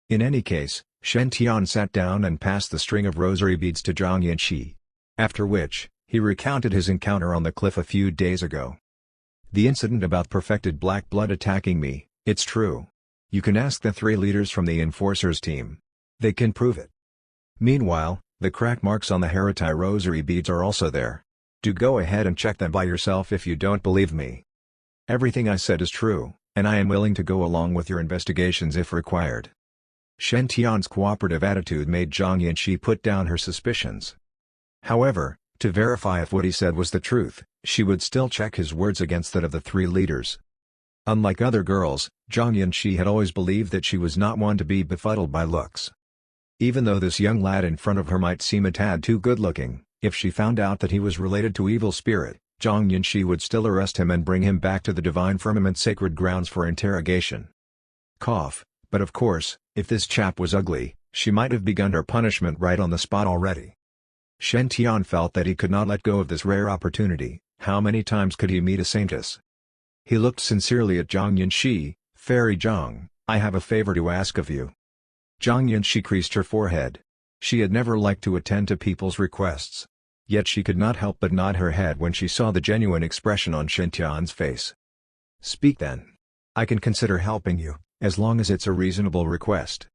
In any case, Shen Tian sat down and passed the string of rosary beads to Zhang Yanqi. After which, he recounted his encounter on the cliff a few days ago. "The incident about perfected black blood attacking me, it's true. You can ask the 3 leaders from the Enforcers team. They can prove it. Meanwhile, the crack marks on the Heritai Rosary beads are also there. Do go ahead and check them by yourself if you don't believe me. Everything I said is true, and I am willing to go along with your investigations if required." Shen Tian's cooperative attitude made Zhang Yanqi put down her suspicions. However, to verify if what he said was the truth, she would still check his words against that of the 3 leaders. Unlike other girls, Zhang Yanqi had always believed that she was not one to be befuddled by looks. Even though this young lad in front of her might seem a tad too good-looking, if she found out that he was related to evil spirit, Zhang Yanqi would still arrest him and bring him back to the Divine Firmament Sacred Grounds for interrogation. But of course, if this chap was ugly, she might have begun her punishment right on the spot already. Shen Tian felt that he could not let go of this rare opportunity. How many times could he meet a saintess? He looked sincerely at Zhang Yanxi. "Fairy Zhang, I have a favor to ask of you." Zhang Yanxi creased her forehead. She had never liked to attend to people's requests. Yet she could not help but nod her head when she saw the genuine expression on Shen Tian's face. "Speak then. I can consider helping you, as long as it's a reasonable request."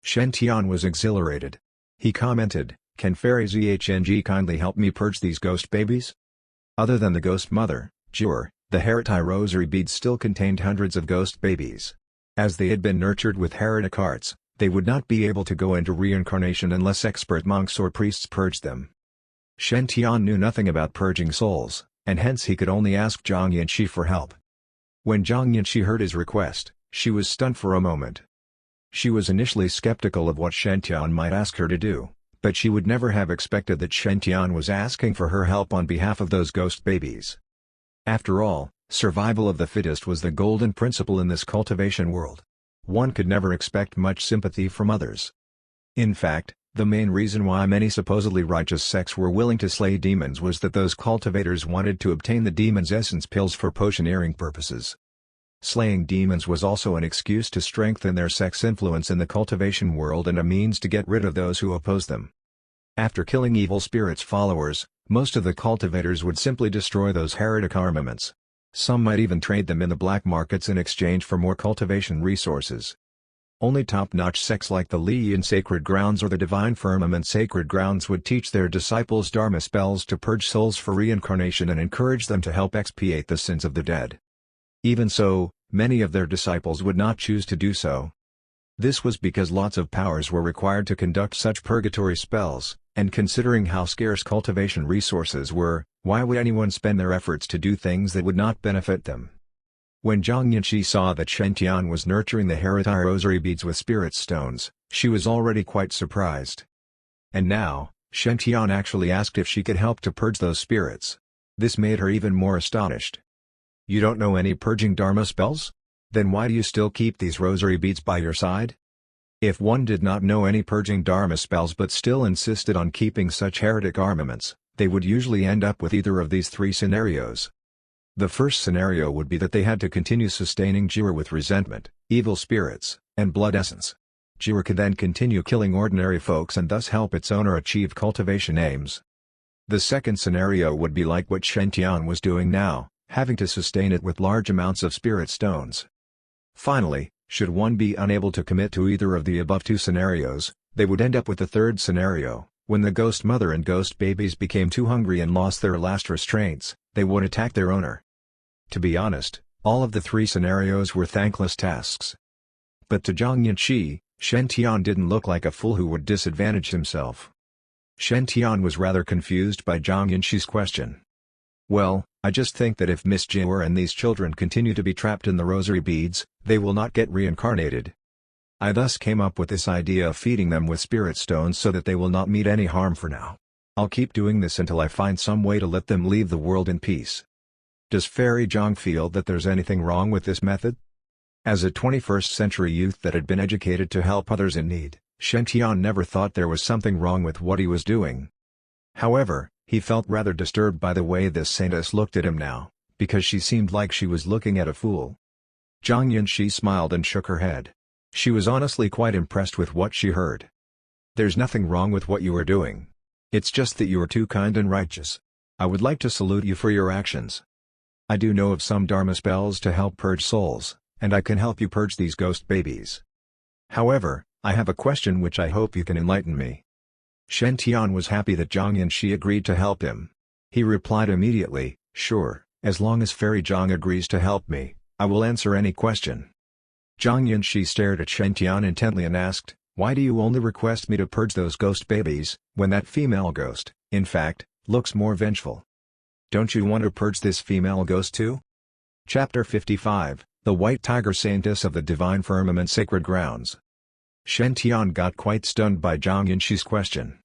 Shen Tian was exhilarated. He commented, "Can Fairy Zhang kindly help me purge these ghost babies?" Other than the ghost mother, Jur, the heretic rosary beads still contained hundreds of ghost babies. As they had been nurtured with heretic arts, they would not be able to go into reincarnation unless expert monks or priests purged them. Shen Tian knew nothing about purging souls, and hence he could only ask Zhang Yanxi for help. When Zhang Yanxi heard his request, she was stunned for a moment. She was initially skeptical of what Shen Tian might ask her to do, but she would never have expected that Shen Tian was asking for her help on behalf of those ghost babies. After all, survival of the fittest was the golden principle in this cultivation world. One could never expect much sympathy from others. In fact, the main reason why many supposedly righteous sects were willing to slay demons was that those cultivators wanted to obtain the demon's essence pills for potioneering purposes. Slaying demons was also an excuse to strengthen their sect's influence in the cultivation world and a means to get rid of those who oppose them. After killing evil spirits' followers, most of the cultivators would simply destroy those heretic armaments. Some might even trade them in the black markets in exchange for more cultivation resources. Only top-notch sects like the Liyan Sacred Grounds or the Divine Firmament Sacred Grounds would teach their disciples Dharma spells to purge souls for reincarnation and encourage them to help expiate the sins of the dead. Even so, many of their disciples would not choose to do so. This was because lots of powers were required to conduct such purgatory spells, and considering how scarce cultivation resources were, why would anyone spend their efforts to do things that would not benefit them? When Zhang Yanxi saw that Shen Tian was nurturing the heretic rosary beads with spirit stones, she was already quite surprised. And now, Shen Tian actually asked if she could help to purge those spirits. This made her even more astonished. "You don't know any purging Dharma spells? Then why do you still keep these rosary beads by your side?" If one did not know any purging Dharma spells but still insisted on keeping such heretic armaments, they would usually end up with either of these three scenarios. The first scenario would be that they had to continue sustaining Jira with resentment, evil spirits, and blood essence. Jira could then continue killing ordinary folks and thus help its owner achieve cultivation aims. The second scenario would be like what Shen Tian was doing now, having to sustain it with large amounts of spirit stones. Finally, should one be unable to commit to either of the above two scenarios, they would end up with the third scenario. When the ghost mother and ghost babies became too hungry and lost their last restraints, they would attack their owner. To be honest, all of the three scenarios were thankless tasks. But to Zhang Yanxi, Shen Tian didn't look like a fool who would disadvantage himself. Shen Tian was rather confused by Zhang Yanxi's question. "Well, I just think that if Miss Jur and these children continue to be trapped in the rosary beads, they will not get reincarnated. I thus came up with this idea of feeding them with spirit stones so that they will not meet any harm for now. I'll keep doing this until I find some way to let them leave the world in peace." Does Fairy Zhang feel that there's anything wrong with this method? As a 21st century youth that had been educated to help others in need, Shen Tian never thought there was something wrong with what he was doing. However, he felt rather disturbed by the way this saintess looked at him now, because she seemed like she was looking at a fool. Zhang Yanxi smiled and shook her head. She was honestly quite impressed with what she heard. "There's nothing wrong with what you are doing. It's just that you are too kind and righteous. I would like to salute you for your actions. I do know of some Dharma spells to help purge souls, and I can help you purge these ghost babies. However, I have a question which I hope you can enlighten me." Shen Tian was happy that Zhang Yanxi agreed to help him. He replied immediately, "Sure, as long as Fairy Zhang agrees to help me, I will answer any question." Zhang Yanxi stared at Shen Tian intently and asked, "Why do you only request me to purge those ghost babies, when that female ghost, in fact, looks more vengeful? Don't you want to purge this female ghost too?" Chapter 55, The White Tiger Saintess of the Divine Firmament Sacred Grounds. Shen Tian got quite stunned by Zhang Yanxi's question.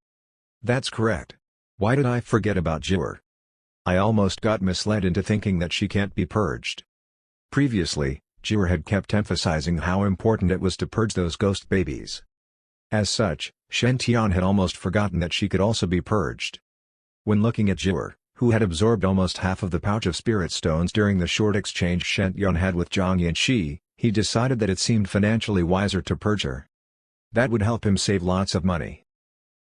"That's correct. Why did I forget about Jur? I almost got misled into thinking that she can't be purged." Previously, Jur had kept emphasizing how important it was to purge those ghost babies. As such, Shen Tian had almost forgotten that she could also be purged. When looking at Jiwer, who had absorbed almost half of the pouch of spirit stones during the short exchange Shen Tian had with Zhang Yanxi, he decided that it seemed financially wiser to purge her. That would help him save lots of money.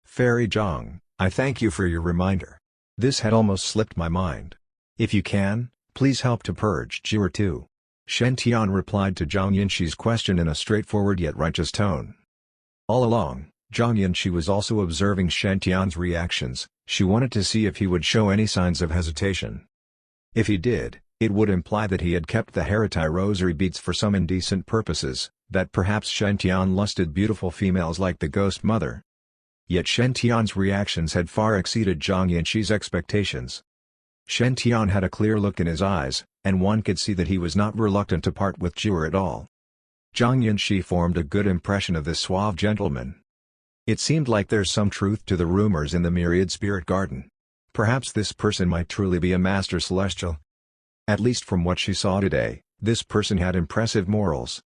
Fairy Zhang, I thank you for your reminder. This had almost slipped my mind. If you can, please help to purge Jiwer too. Shen Tian replied to Zhang Yanxi's question in a straightforward yet righteous tone. All along, Zhang Yanxi was also observing Shen Tian's reactions. She wanted to see if he would show any signs of hesitation. If he did, it would imply that he had kept the Heritai rosary beads for some indecent purposes, that perhaps Shen Tian lusted beautiful females like the ghost mother. Yet Shen Tian's reactions had far exceeded Zhang Yanxi's expectations. Shen Tian had a clear look in his eyes, and one could see that he was not reluctant to part with Jiwer at all. Zhang Yanxi formed a good impression of this suave gentleman. It seemed like there's some truth to the rumors in the Myriad Spirit Garden. Perhaps this person might truly be a Master Celestial. At least from what she saw today, this person had impressive morals.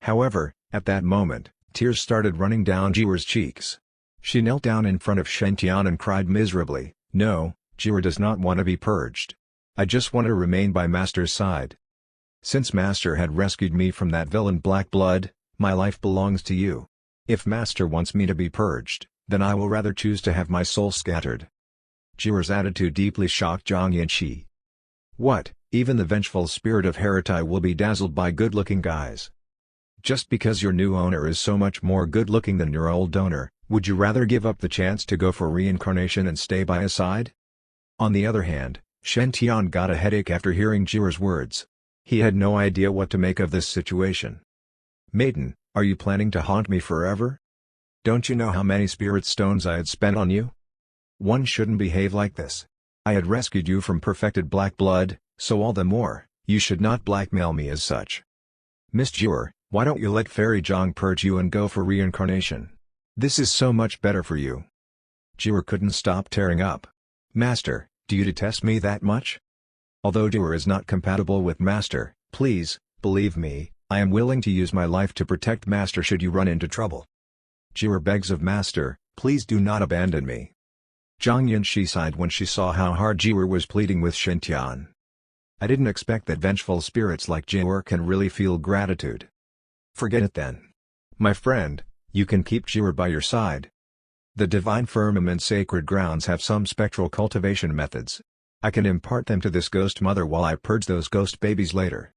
However, at that moment, tears started running down Jiwer's cheeks. She knelt down in front of Shen Tian and cried miserably, "No, Jiwer does not want to be purged. I just want to remain by Master's side. Since Master had rescued me from that villain Black Blood, my life belongs to you. If Master wants me to be purged, then I will rather choose to have my soul scattered." Jiwer's attitude deeply shocked Zhang Yanxi. What, even the vengeful spirit of Heritai will be dazzled by good-looking guys? Just because your new owner is so much more good-looking than your old owner, would you rather give up the chance to go for reincarnation and stay by his side? On the other hand, Shen Tian got a headache after hearing Jiwer's words. He had no idea what to make of this situation. "Maiden, are you planning to haunt me forever? Don't you know how many spirit stones I had spent on you? One shouldn't behave like this. I had rescued you from perfected Black Blood, so all the more, you should not blackmail me as such. Miss Jiwer, why don't you let Fairy Zhang purge you and go for reincarnation? This is so much better for you." Jiwer couldn't stop tearing up. "Master, do you detest me that much? Although Jiwer is not compatible with Master, please, believe me, I am willing to use my life to protect Master should you run into trouble. Jiwer begs of Master, please do not abandon me." Zhang Yanxi sighed when she saw how hard Jiwer was pleading with Shen Tian. "I didn't expect that vengeful spirits like Jiwer can really feel gratitude." "Forget it then. My friend, you can keep Jiwer by your side. The Divine Firmament Sacred Grounds have some spectral cultivation methods. I can impart them to this ghost mother while I purge those ghost babies later.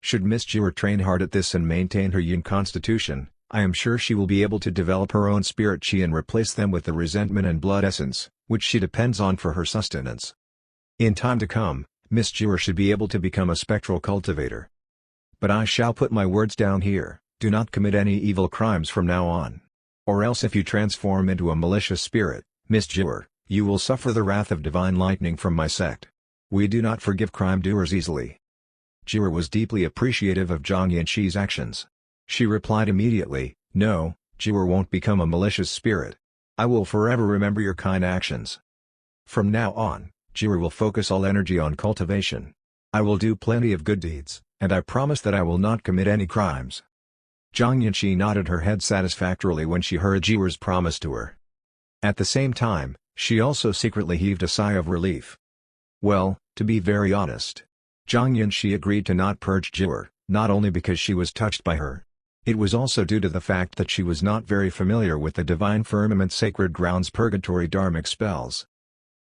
Should Miss Jiwer train hard at this and maintain her yin constitution, I am sure she will be able to develop her own spirit chi and replace them with the resentment and blood essence, which she depends on for her sustenance. In time to come, Miss Jiwer should be able to become a spectral cultivator. But I shall put my words down here, do not commit any evil crimes from now on. Or else if you transform into a malicious spirit, Miss Jiwer, you will suffer the wrath of divine lightning from my sect. We do not forgive crime doers easily." Jiwer was deeply appreciative of Zhang Yanxi's actions. She replied immediately, "No, Jiwer won't become a malicious spirit. I will forever remember your kind actions. From now on, Jiwer will focus all energy on cultivation. I will do plenty of good deeds, and I promise that I will not commit any crimes." Zhang Yanxi nodded her head satisfactorily when she heard Jiwer's promise to her. At the same time, she also secretly heaved a sigh of relief. Well, to be very honest, Zhang Yanxi agreed to not purge Jiwer, not only because she was touched by her. It was also due to the fact that she was not very familiar with the Divine Firmament Sacred Grounds Purgatory Dharmic spells.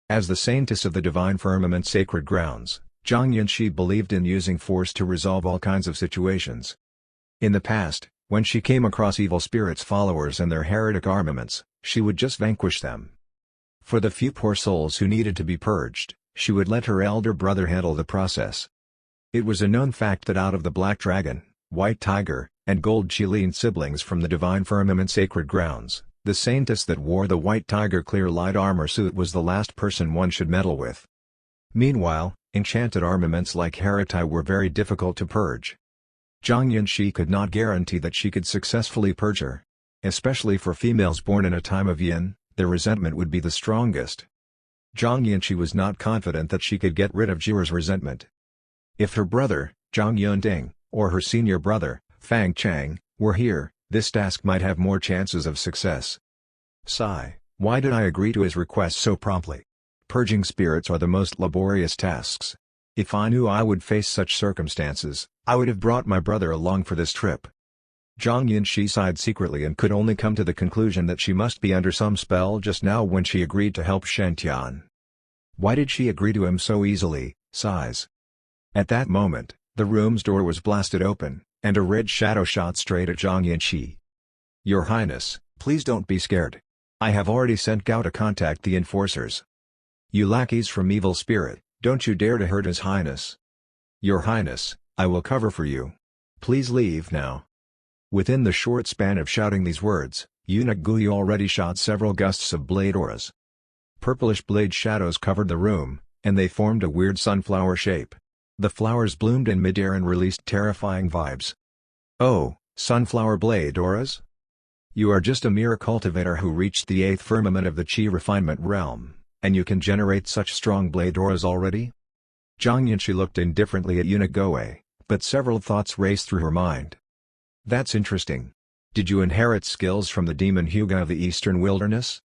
As the saintess of the Divine Firmament Sacred Grounds, Zhang Yanxi believed in using force to resolve all kinds of situations. In the past, when she came across evil spirits' followers and their heretic armaments, she would just vanquish them. For the few poor souls who needed to be purged, she would let her elder brother handle the process. It was a known fact that out of the Black Dragon, White Tiger, and Gold Qilin siblings from the Divine Firmament Sacred Grounds, the saintess that wore the White Tiger clear light armor suit was the last person one should meddle with. Meanwhile, enchanted armaments like Heritai were very difficult to purge. Zhang Yanxi could not guarantee that she could successfully purge her. Especially for females born in a time of yin, their resentment would be the strongest. Zhang Yanxi was not confident that she could get rid of Jiwer's resentment. If her brother, Zhang Yunding, or her senior brother, Fang Chang, were here, This task might have more chances of success. Sigh, why did I agree to his request so promptly? Purging spirits are the most laborious tasks. If I knew I would face such circumstances, I would have brought my brother along for this trip. Zhang Yinshi sighed secretly and could only come to the conclusion that she must be under some spell just now when she agreed to help Shen Tian. Why did she agree to him so easily? Sighs. At that moment, the room's door was blasted open, and a red shadow shot straight at Zhang Yinshi. Your Highness, please don't be scared. I have already sent Gao to contact the enforcers. You lackeys from Evil Spirit, don't you dare to hurt His Highness. Your Highness, I will cover for you. Please leave now. Within the short span of shouting these words, Eunuch Gui already shot several gusts of blade auras. Purplish blade shadows covered the room, and they formed a weird sunflower shape. The flowers bloomed in midair and released terrifying vibes. Oh, sunflower blade auras? You are just a mere cultivator who reached the 8th firmament of the Qi refinement realm, and you can generate such strong blade auras already? Zhang Yinshi looked indifferently at Eunuch Gui, but several thoughts raced through her mind. That's interesting. Did you inherit skills from the demon Huga of the Eastern Wilderness?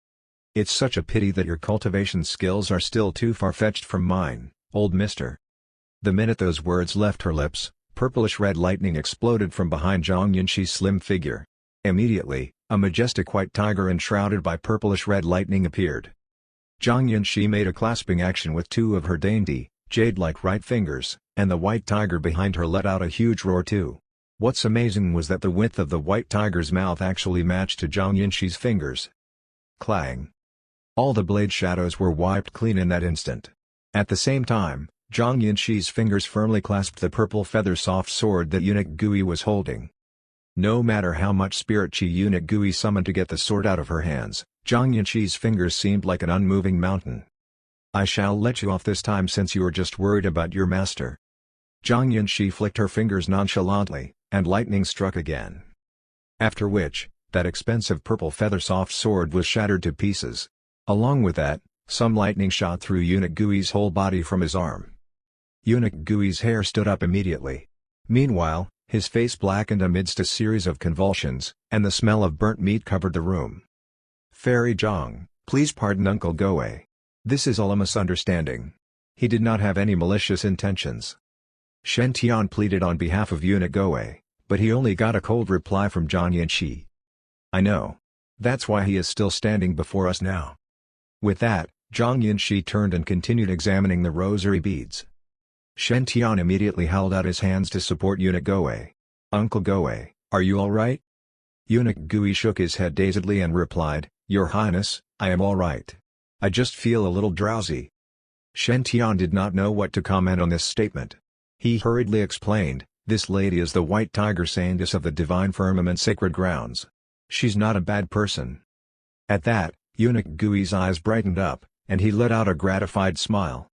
It's such a pity that your cultivation skills are still too far-fetched from mine, old mister. The minute those words left her lips, purplish-red lightning exploded from behind Zhang Yinshi's slim figure. Immediately, a majestic white tiger enshrouded by purplish-red lightning appeared. Zhang Yinshi made a clasping action with two of her dainty, jade-like right fingers, and the white tiger behind her let out a huge roar too. What's amazing was that the width of the white tiger's mouth actually matched to Zhang Yinshi's fingers. Clang! All the blade shadows were wiped clean in that instant. At the same time, Zhang Yinshi's fingers firmly clasped the purple feather-soft sword that Eunuch Gui was holding. No matter how much spirit chi Eunuch Gui summoned to get the sword out of her hands, Zhang Yinshi's fingers seemed like an unmoving mountain. I shall let you off this time since you are just worried about your master. Zhang Yinshi flicked her fingers nonchalantly, and lightning struck again. After which, that expensive purple feather-soft sword was shattered to pieces. Along with that, some lightning shot through Eunuch Gui's whole body from his arm. Eunuch Gui's hair stood up immediately. Meanwhile, his face blackened amidst a series of convulsions, and the smell of burnt meat covered the room. Fairy Zhang, please pardon Uncle Gui. This is all a misunderstanding. He did not have any malicious intentions. Shen Tian pleaded on behalf of Eunuch Gui, but he only got a cold reply from Zhang Yinshi. I know. That's why he is still standing before us now. With that, Zhang Yinshi turned and continued examining the rosary beads. Shen Tian immediately held out his hands to support Eunuch Gui. Uncle Gui, are you all right? Eunuch Gui shook his head dazedly and replied, Your Highness, I am all right. I just feel a little drowsy. Shen Tian did not know what to comment on this statement. He hurriedly explained, this lady is the White Tiger Saintess of the Divine Firmament Sacred Grounds. She's not a bad person. At that, Eunuch Gui's eyes brightened up, and he let out a gratified smile.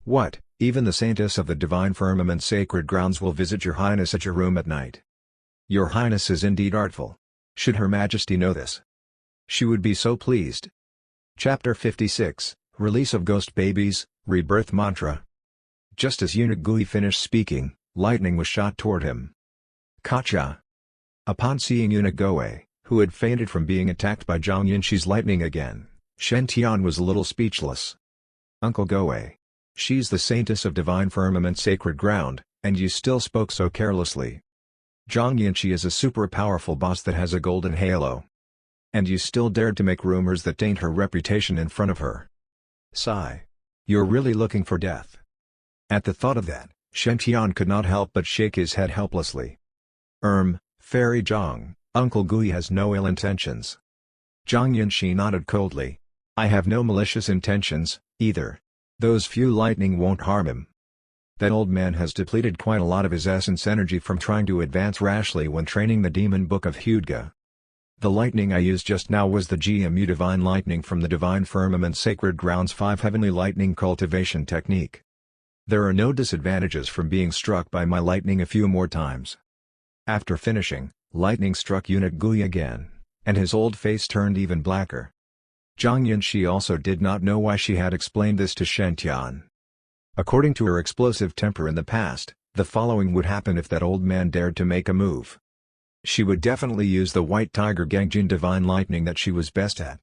What, even the Saintess of the Divine Firmament Sacred Grounds will visit your Highness at your room at night? Your Highness is indeed artful. Should Her Majesty know this, she would be so pleased. Chapter 56, Release of Ghost Babies, Rebirth Mantra. Just as Eunuch Gui finished speaking, lightning was shot toward him. Kacha! Upon seeing Eunuch Gui, who had fainted from being attacked by Zhang Yinshi's lightning again, Shen Tian was a little speechless. Uncle Gui. She's the Saintess of Divine Firmament Sacred Ground, and you still spoke so carelessly. Zhang Yinshi is a super powerful boss that has a golden halo. And you still dared to make rumors that taint her reputation in front of her. Sigh. You're really looking for death. At the thought of that, Shen Tian could not help but shake his head helplessly. Fairy Zhang, Uncle Gui has no ill intentions. Zhang Yinshi nodded coldly. I have no malicious intentions, either. Those few lightning won't harm him. That old man has depleted quite a lot of his essence energy from trying to advance rashly when training the demon book of Hudga. The lightning I used just now was the GMU Divine Lightning from the Divine Firmament Sacred Grounds 5 Heavenly Lightning Cultivation Technique. There are no disadvantages from being struck by my lightning a few more times. After finishing, lightning struck Eunuch Gui again, and his old face turned even blacker. Zhang Yinshi also did not know why she had explained this to Shen Tian. According to her explosive temper in the past, the following would happen if that old man dared to make a move. She would definitely use the White Tiger Gangjin Divine Lightning that she was best at.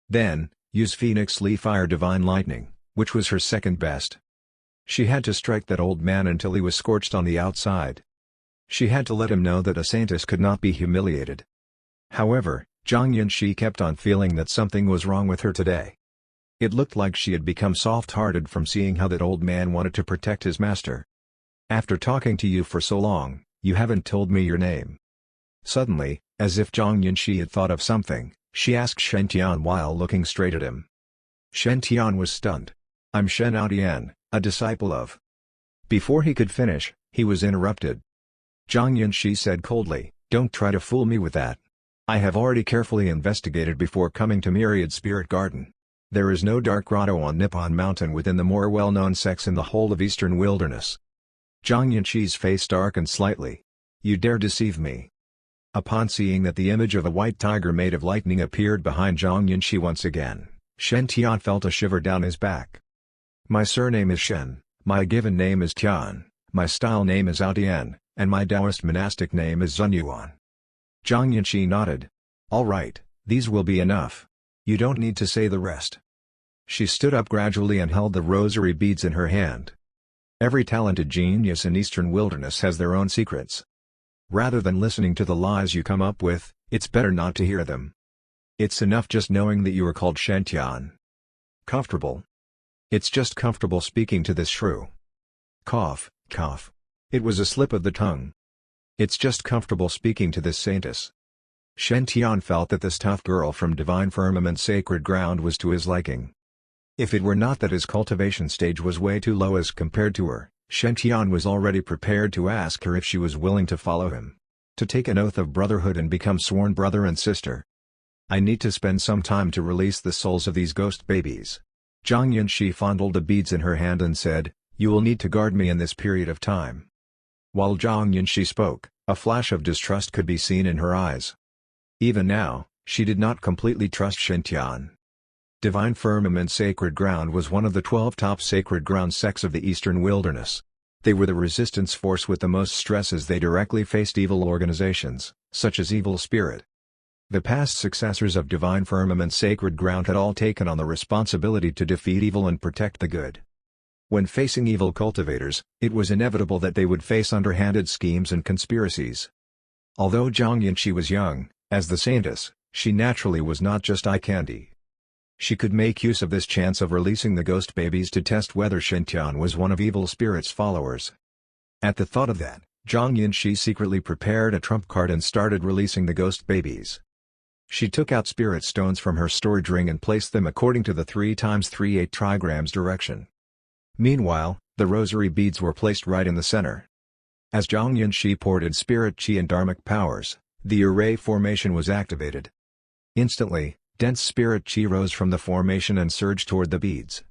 Then, use Phoenix Lee Fire Divine Lightning, which was her second best. She had to strike that old man until he was scorched on the outside. She had to let him know that a saintess could not be humiliated. However, Zhang Yunxi kept on feeling that something was wrong with her today. It looked like she had become soft-hearted from seeing how that old man wanted to protect his master. "After talking to you for so long, you haven't told me your name." Suddenly, as if Zhang Yunxi had thought of something, she asked Shen Tian while looking straight at him. Shen Tian was stunned. "I'm Shen Aotian, a disciple of..." Before he could finish, he was interrupted. Zhang Yunxi said coldly, "Don't try to fool me with that. I have already carefully investigated before coming to Myriad Spirit Garden. There is no dark grotto on Nippon Mountain within the more well-known sects in the whole of Eastern Wilderness." Zhang Yunxi's face darkened slightly. "You dare deceive me?" Upon seeing that the image of a white tiger made of lightning appeared behind Zhang Yunxi once again, Shen Tian felt a shiver down his back. "My surname is Shen, my given name is Tian, my style name is Aotian, and my Taoist monastic name is Zunyuan." Zhang Yunxi nodded. "All right, these will be enough. You don't need to say the rest." She stood up gradually and held the rosary beads in her hand. Every talented genius in Eastern Wilderness has their own secrets. Rather than listening to the lies you come up with, it's better not to hear them. It's enough just knowing that you are called Shen Tian. Comfortable? It's just comfortable speaking to this shrew. Cough, cough. It was a slip of the tongue. It's just comfortable speaking to this saintess. Shen Tian felt that this tough girl from Divine Firmament Sacred Ground was to his liking. If it were not that his cultivation stage was way too low as compared to her, Shen Tian was already prepared to ask her if she was willing to follow him. To take an oath of brotherhood and become sworn brother and sister. "I need to spend some time to release the souls of these ghost babies." Zhang Yunxi fondled the beads in her hand and said, "You will need to guard me in this period of time." While Zhang Yunxi spoke, a flash of distrust could be seen in her eyes. Even now, she did not completely trust Shen Tian. Divine Firmament Sacred Ground was one of the 12 top sacred ground sects of the Eastern Wilderness. They were the resistance force with the most stress as they directly faced evil organizations, such as Evil Spirit. The past successors of Divine Firmament Sacred Ground had all taken on the responsibility to defeat evil and protect the good. When facing evil cultivators, it was inevitable that they would face underhanded schemes and conspiracies. Although Zhang Yunxi was young, as the saintess, she naturally was not just eye candy. She could make use of this chance of releasing the ghost babies to test whether Shen Tian was one of Evil Spirit's followers. At the thought of that, Zhang Yunxi secretly prepared a trump card and started releasing the ghost babies. She took out spirit stones from her storage ring and placed them according to the 3x3 trigrams direction. Meanwhile, the rosary beads were placed right in the center. As Zhang Yunxi poured in spirit chi and dharmic powers, the array formation was activated. Instantly, dense spirit chi rose from the formation and surged toward the beads.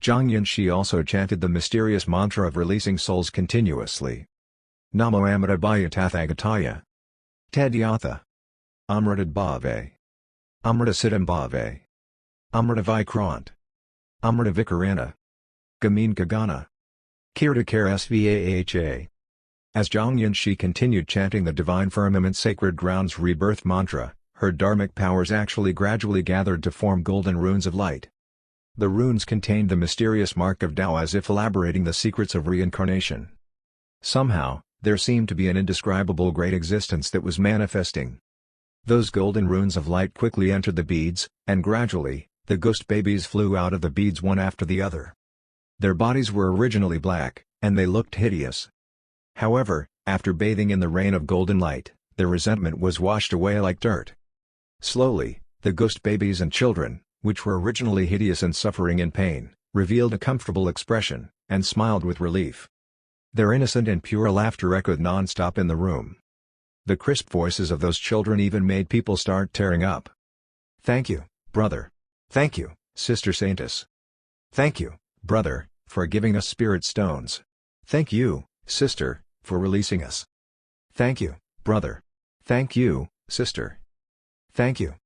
Zhang Yunxi also chanted the mysterious mantra of releasing souls continuously. Namo Amrita Bhayatathagataya. Tadyatha. Amrita Bhave. Amrita Siddham Bhave. Amrita Vikrant. Amrita Vikarana. Gamin Kagana. Kirtakar Svaha. As Zhang Yunxi continued chanting the Divine Firmament Sacred Ground's rebirth mantra, her dharmic powers actually gradually gathered to form golden runes of light. The runes contained the mysterious mark of Tao as if elaborating the secrets of reincarnation. Somehow, there seemed to be an indescribable great existence that was manifesting. Those golden runes of light quickly entered the beads, and gradually, the ghost babies flew out of the beads one after the other. Their bodies were originally black, and they looked hideous. However, after bathing in the rain of golden light, their resentment was washed away like dirt. Slowly, the ghost babies and children, which were originally hideous and suffering in pain, revealed a comfortable expression, and smiled with relief. Their innocent and pure laughter echoed non-stop in the room. The crisp voices of those children even made people start tearing up. "Thank you, brother. Thank you, Sister Saintess. Thank you, brother, for giving us spirit stones. Thank you, sister, for releasing us. Thank you, brother. Thank you, sister. Thank you.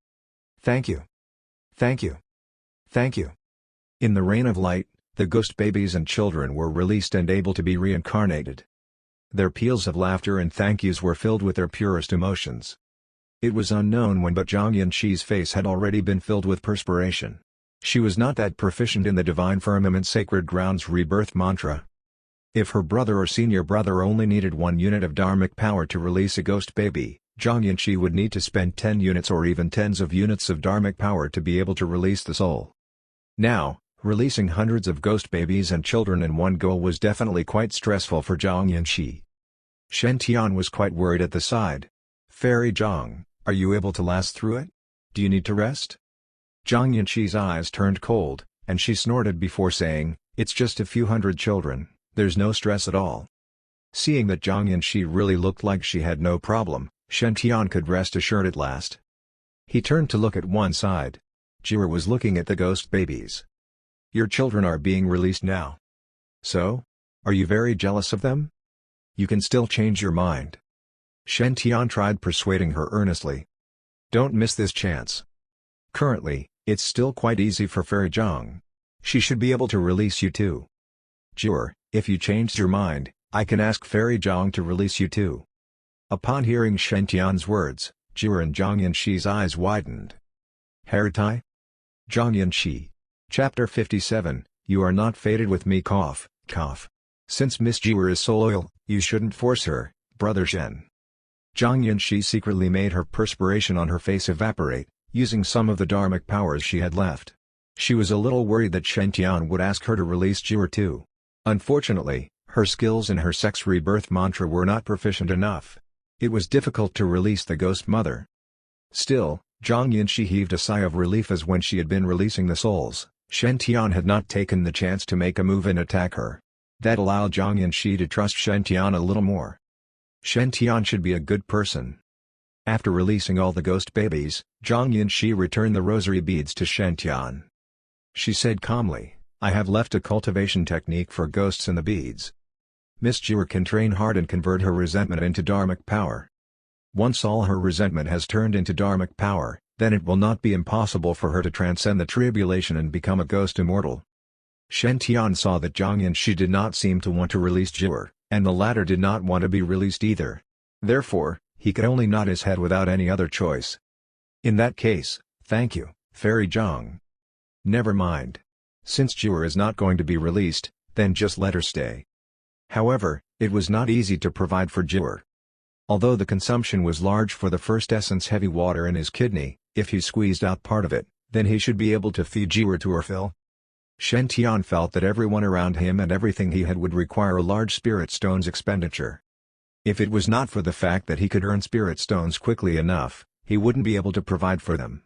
Thank you. Thank you. Thank you." In the rain of light, the ghost babies and children were released and able to be reincarnated. Their peals of laughter and thank yous were filled with their purest emotions. It was unknown when, but Zhang Yanxi's face had already been filled with perspiration. She was not that proficient in the Divine Firmament Sacred Grounds rebirth mantra. If her brother or senior brother only needed 1 unit of dharmic power to release a ghost baby, Zhang Yanxi would need to spend 10 units or even tens of units of dharmic power to be able to release the soul. Now, releasing hundreds of ghost babies and children in one go was definitely quite stressful for Zhang Yanxi. Shen Tian was quite worried at the side. "Fairy Zhang, are you able to last through it? Do you need to rest?" Zhang Yanxi's eyes turned cold, and she snorted before saying, "It's just a few hundred children, there's no stress at all." Seeing that Zhang Yanxi really looked like she had no problem, Shen Tian could rest assured at last. He turned to look at one side. Jiwa was looking at the ghost babies. "Your children are being released now. So? Are you very jealous of them? You can still change your mind." Shen Tian tried persuading her earnestly. "Don't miss this chance. Currently, it's still quite easy for Fairy Zhang. She should be able to release you too. Jiwa, if you changed your mind, I can ask Fairy Zhang to release you too." Upon hearing Shen Tian's words, Jiwa and Zhang Yanxi's eyes widened. "Heritai?" Zhang Yanxi. Chapter 57, You Are Not Fated With Me. Cough. Since Miss Jiwa is so loyal, you shouldn't force her, Brother Shen. Zhang Yanxi secretly made her perspiration on her face evaporate, using some of the dharmic powers she had left. She was a little worried that Shen Tian would ask her to release Jiwa too. Unfortunately, her skills in her sex rebirth mantra were not proficient enough. It was difficult to release the ghost mother. Still, Zhang Yanxi heaved a sigh of relief as when she had been releasing the souls, Shen Tian had not taken the chance to make a move and attack her. That allowed Zhang Yanxi to trust Shen Tian a little more. Shen Tian should be a good person. After releasing all the ghost babies, Zhang Yanxi returned the rosary beads to Shen Tian. She said calmly, "I have left a cultivation technique for ghosts in the beads. Miss Jiwa can train hard and convert her resentment into dharmic power. Once all her resentment has turned into dharmic power, then it will not be impossible for her to transcend the tribulation and become a ghost immortal." Shen Tian saw that Zhang Yanxi did not seem to want to release Jiwa, and the latter did not want to be released either. Therefore, he could only nod his head without any other choice. "In that case, thank you, Fairy Zhang. Never mind. Since Jiwa is not going to be released, then just let her stay." However, it was not easy to provide for Jiwa. Although the consumption was large for the first essence heavy water in his kidney, if he squeezed out part of it, then he should be able to feed Jiwa to her fill. Shen Tian felt that everyone around him and everything he had would require a large spirit stones expenditure. If it was not for the fact that he could earn spirit stones quickly enough, he wouldn't be able to provide for them.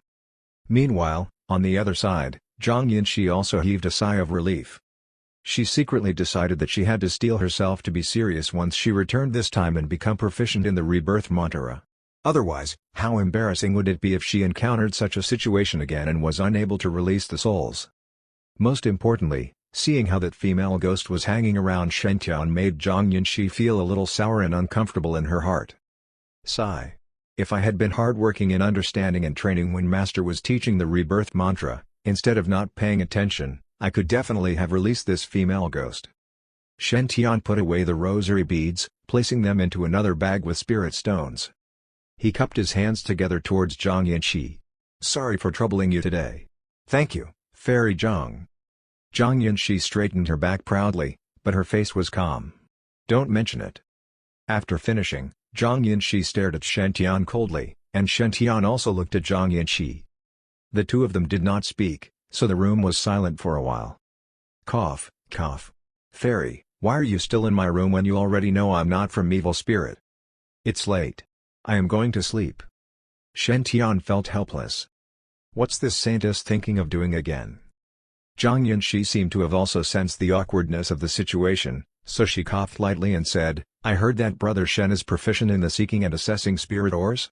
Meanwhile, on the other side, Zhang Yanxi also heaved a sigh of relief. She secretly decided that she had to steel herself to be serious once she returned this time and become proficient in the rebirth mantra. Otherwise, how embarrassing would it be if she encountered such a situation again and was unable to release the souls? Most importantly, seeing how that female ghost was hanging around Shen Tian made Zhang Yanxi feel a little sour and uncomfortable in her heart. Sigh. If I had been hardworking in understanding and training when Master was teaching the rebirth mantra, instead of not paying attention, I could definitely have released this female ghost. Shen Tian put away the rosary beads, placing them into another bag with spirit stones. He cupped his hands together towards Zhang Yanxi. "Sorry for troubling you today. Thank you, Fairy Zhang." Zhang Yanxi straightened her back proudly, but her face was calm. "Don't mention it." After finishing, Zhang Yanxi stared at Shen Tian coldly, and Shen Tian also looked at Zhang Yanxi. The two of them did not speak, so the room was silent for a while. Cough. "Fairy, why are you still in my room when you already know I'm not from evil spirit? It's late. I am going to sleep." Shen Tian felt helpless. What's this saintess thinking of doing again? Zhang Yanxi seemed to have also sensed the awkwardness of the situation, so she coughed lightly and said, "I heard that Brother Shen is proficient in the seeking and assessing spirit ores?"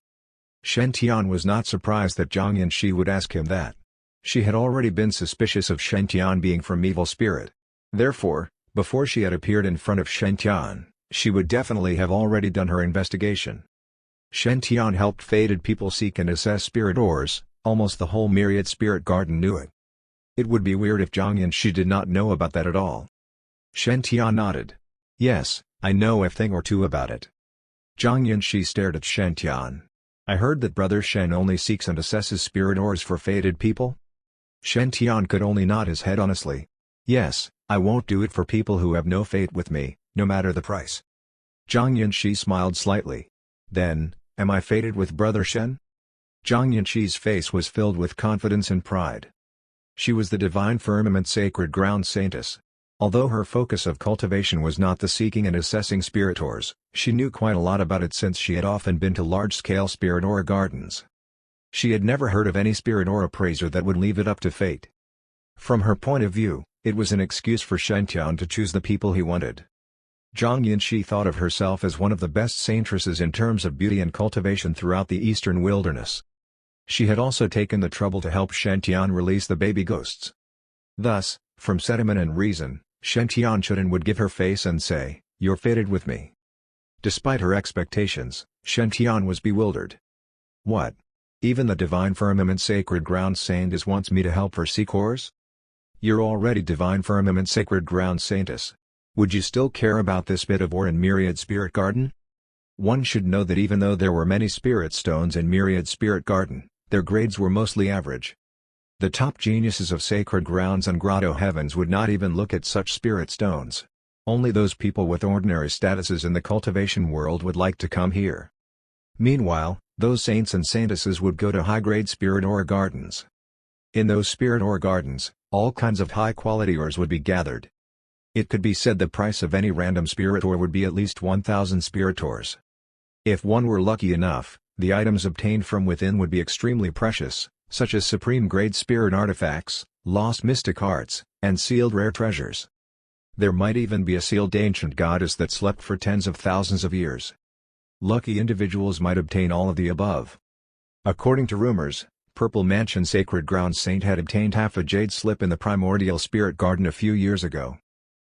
Shen Tian was not surprised that Zhang Yanxi would ask him that. She had already been suspicious of Shen Tian being from evil spirit. Therefore, before she had appeared in front of Shen Tian, she would definitely have already done her investigation. Shen Tian helped fated people seek and assess spirit ores, almost the whole myriad spirit garden knew it. It would be weird if Zhang Yanxi did not know about that at all. Shen Tian nodded. "Yes, I know a thing or two about it. Zhang Yunxi stared at Shen Tian. I heard that Brother Shen only seeks and assesses spirit ores for fated people? Shen Tian could only nod his head honestly. Yes, I won't do it for people who have no fate with me, no matter the price. Zhang Yunxi smiled slightly. Then, am I fated with Brother Shen? Zhang Yunxi's face was filled with confidence and pride. She was the divine firmament sacred ground saintess. Although her focus of cultivation was not the seeking and assessing spirit ores, she knew quite a lot about it since she had often been to large-scale spirit ore gardens. She had never heard of any spirit ore appraiser that would leave it up to fate. From her point of view, it was an excuse for Shen Tian to choose the people he wanted. Zhang Yunxi thought of herself as one of the best saintresses in terms of beauty and cultivation throughout the eastern wilderness. She had also taken the trouble to help Shen Tian release the baby ghosts. Thus, from sentiment and reason, Shen Tian should and would give her face and say, "You're fated with me." Despite her expectations, Shen Tian was bewildered. What? Even the divine firmament sacred ground saintess wants me to help her seek ores? You're already divine firmament sacred ground saintess. Would you still care about this bit of ore in Myriad Spirit Garden? One should know that even though there were many spirit stones in Myriad Spirit Garden, their grades were mostly average. The top geniuses of sacred grounds and grotto heavens would not even look at such spirit stones. Only those people with ordinary statuses in the cultivation world would like to come here. Meanwhile, those saints and saintesses would go to high-grade spirit ore gardens. In those spirit ore gardens, all kinds of high-quality ores would be gathered. It could be said the price of any random spirit ore would be at least 1,000 spirit ores. If one were lucky enough, the items obtained from within would be extremely precious, such as supreme-grade spirit artifacts, lost mystic arts, and sealed rare treasures. There might even be a sealed ancient goddess that slept for tens of thousands of years. Lucky individuals might obtain all of the above. According to rumors, Purple Mansion Sacred Ground Saint had obtained half a jade slip in the Primordial Spirit Garden a few years ago.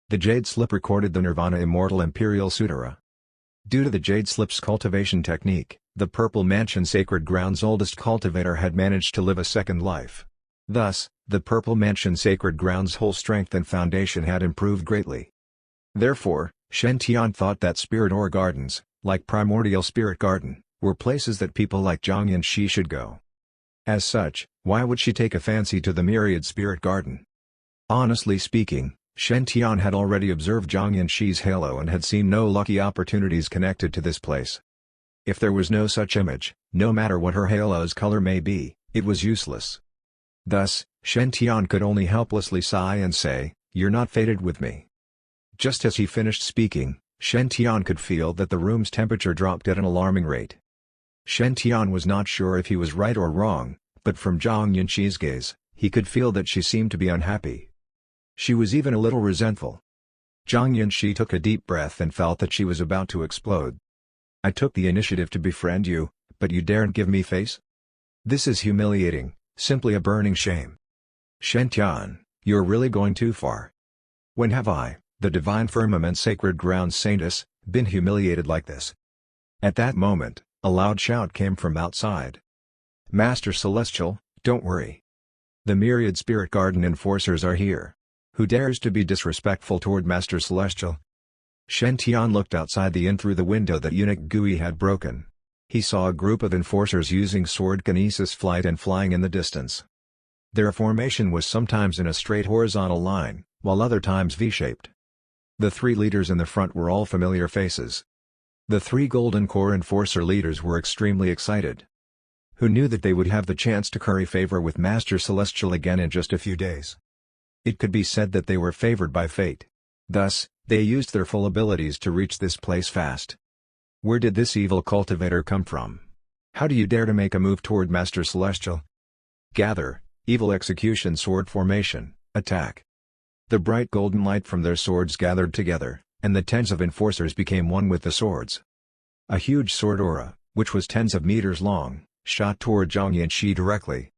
The jade slip recorded the Nirvana Immortal Imperial Sutara. Due to the jade slip's cultivation technique, the Purple Mansion Sacred Ground's oldest cultivator had managed to live a second life. Thus, the Purple Mansion Sacred Ground's whole strength and foundation had improved greatly. Therefore, Shen Tian thought that spirit ore gardens, like Primordial Spirit Garden, were places that people like Zhang Yunxi should go. As such, why would she take a fancy to the Myriad Spirit Garden? Honestly speaking, Shen Tian had already observed Zhang Yunxi's halo and had seen no lucky opportunities connected to this place. If there was no such image, no matter what her halo's color may be, it was useless. Thus, Shen Tian could only helplessly sigh and say, "You're not fated with me." Just as he finished speaking, Shen Tian could feel that the room's temperature dropped at an alarming rate. Shen Tian was not sure if he was right or wrong, but from Zhang Yunxi's gaze, he could feel that she seemed to be unhappy. She was even a little resentful. Zhang Yunxi took a deep breath and felt that she was about to explode. "I took the initiative to befriend you, but you daren't give me face? This is humiliating, simply a burning shame. Shen Tian, you're really going too far. When have I, the divine firmament sacred ground saintess, been humiliated like this?" At that moment, a loud shout came from outside. "Master Celestial, don't worry. The Myriad Spirit Garden enforcers are here. Who dares to be disrespectful toward Master Celestial?" Shen Tian looked outside the inn through the window that eunuch Gui had broken. He saw a group of enforcers using sword kinesis flight and flying in the distance. Their formation was sometimes in a straight horizontal line, while other times V-shaped. The three leaders in the front were all familiar faces. The three Golden Core enforcer leaders were extremely excited. Who knew that they would have the chance to curry favor with Master Celestial again in just a few days? It could be said that they were favored by fate. Thus, they used their full abilities to reach this place fast. Where did this evil cultivator come from? How do you dare to make a move toward Master Celestial? Gather, evil execution sword formation, attack. The bright golden light from their swords gathered together, and the tens of enforcers became one with the swords. A huge sword aura, which was tens of meters long, shot toward Zhang Yunxi directly.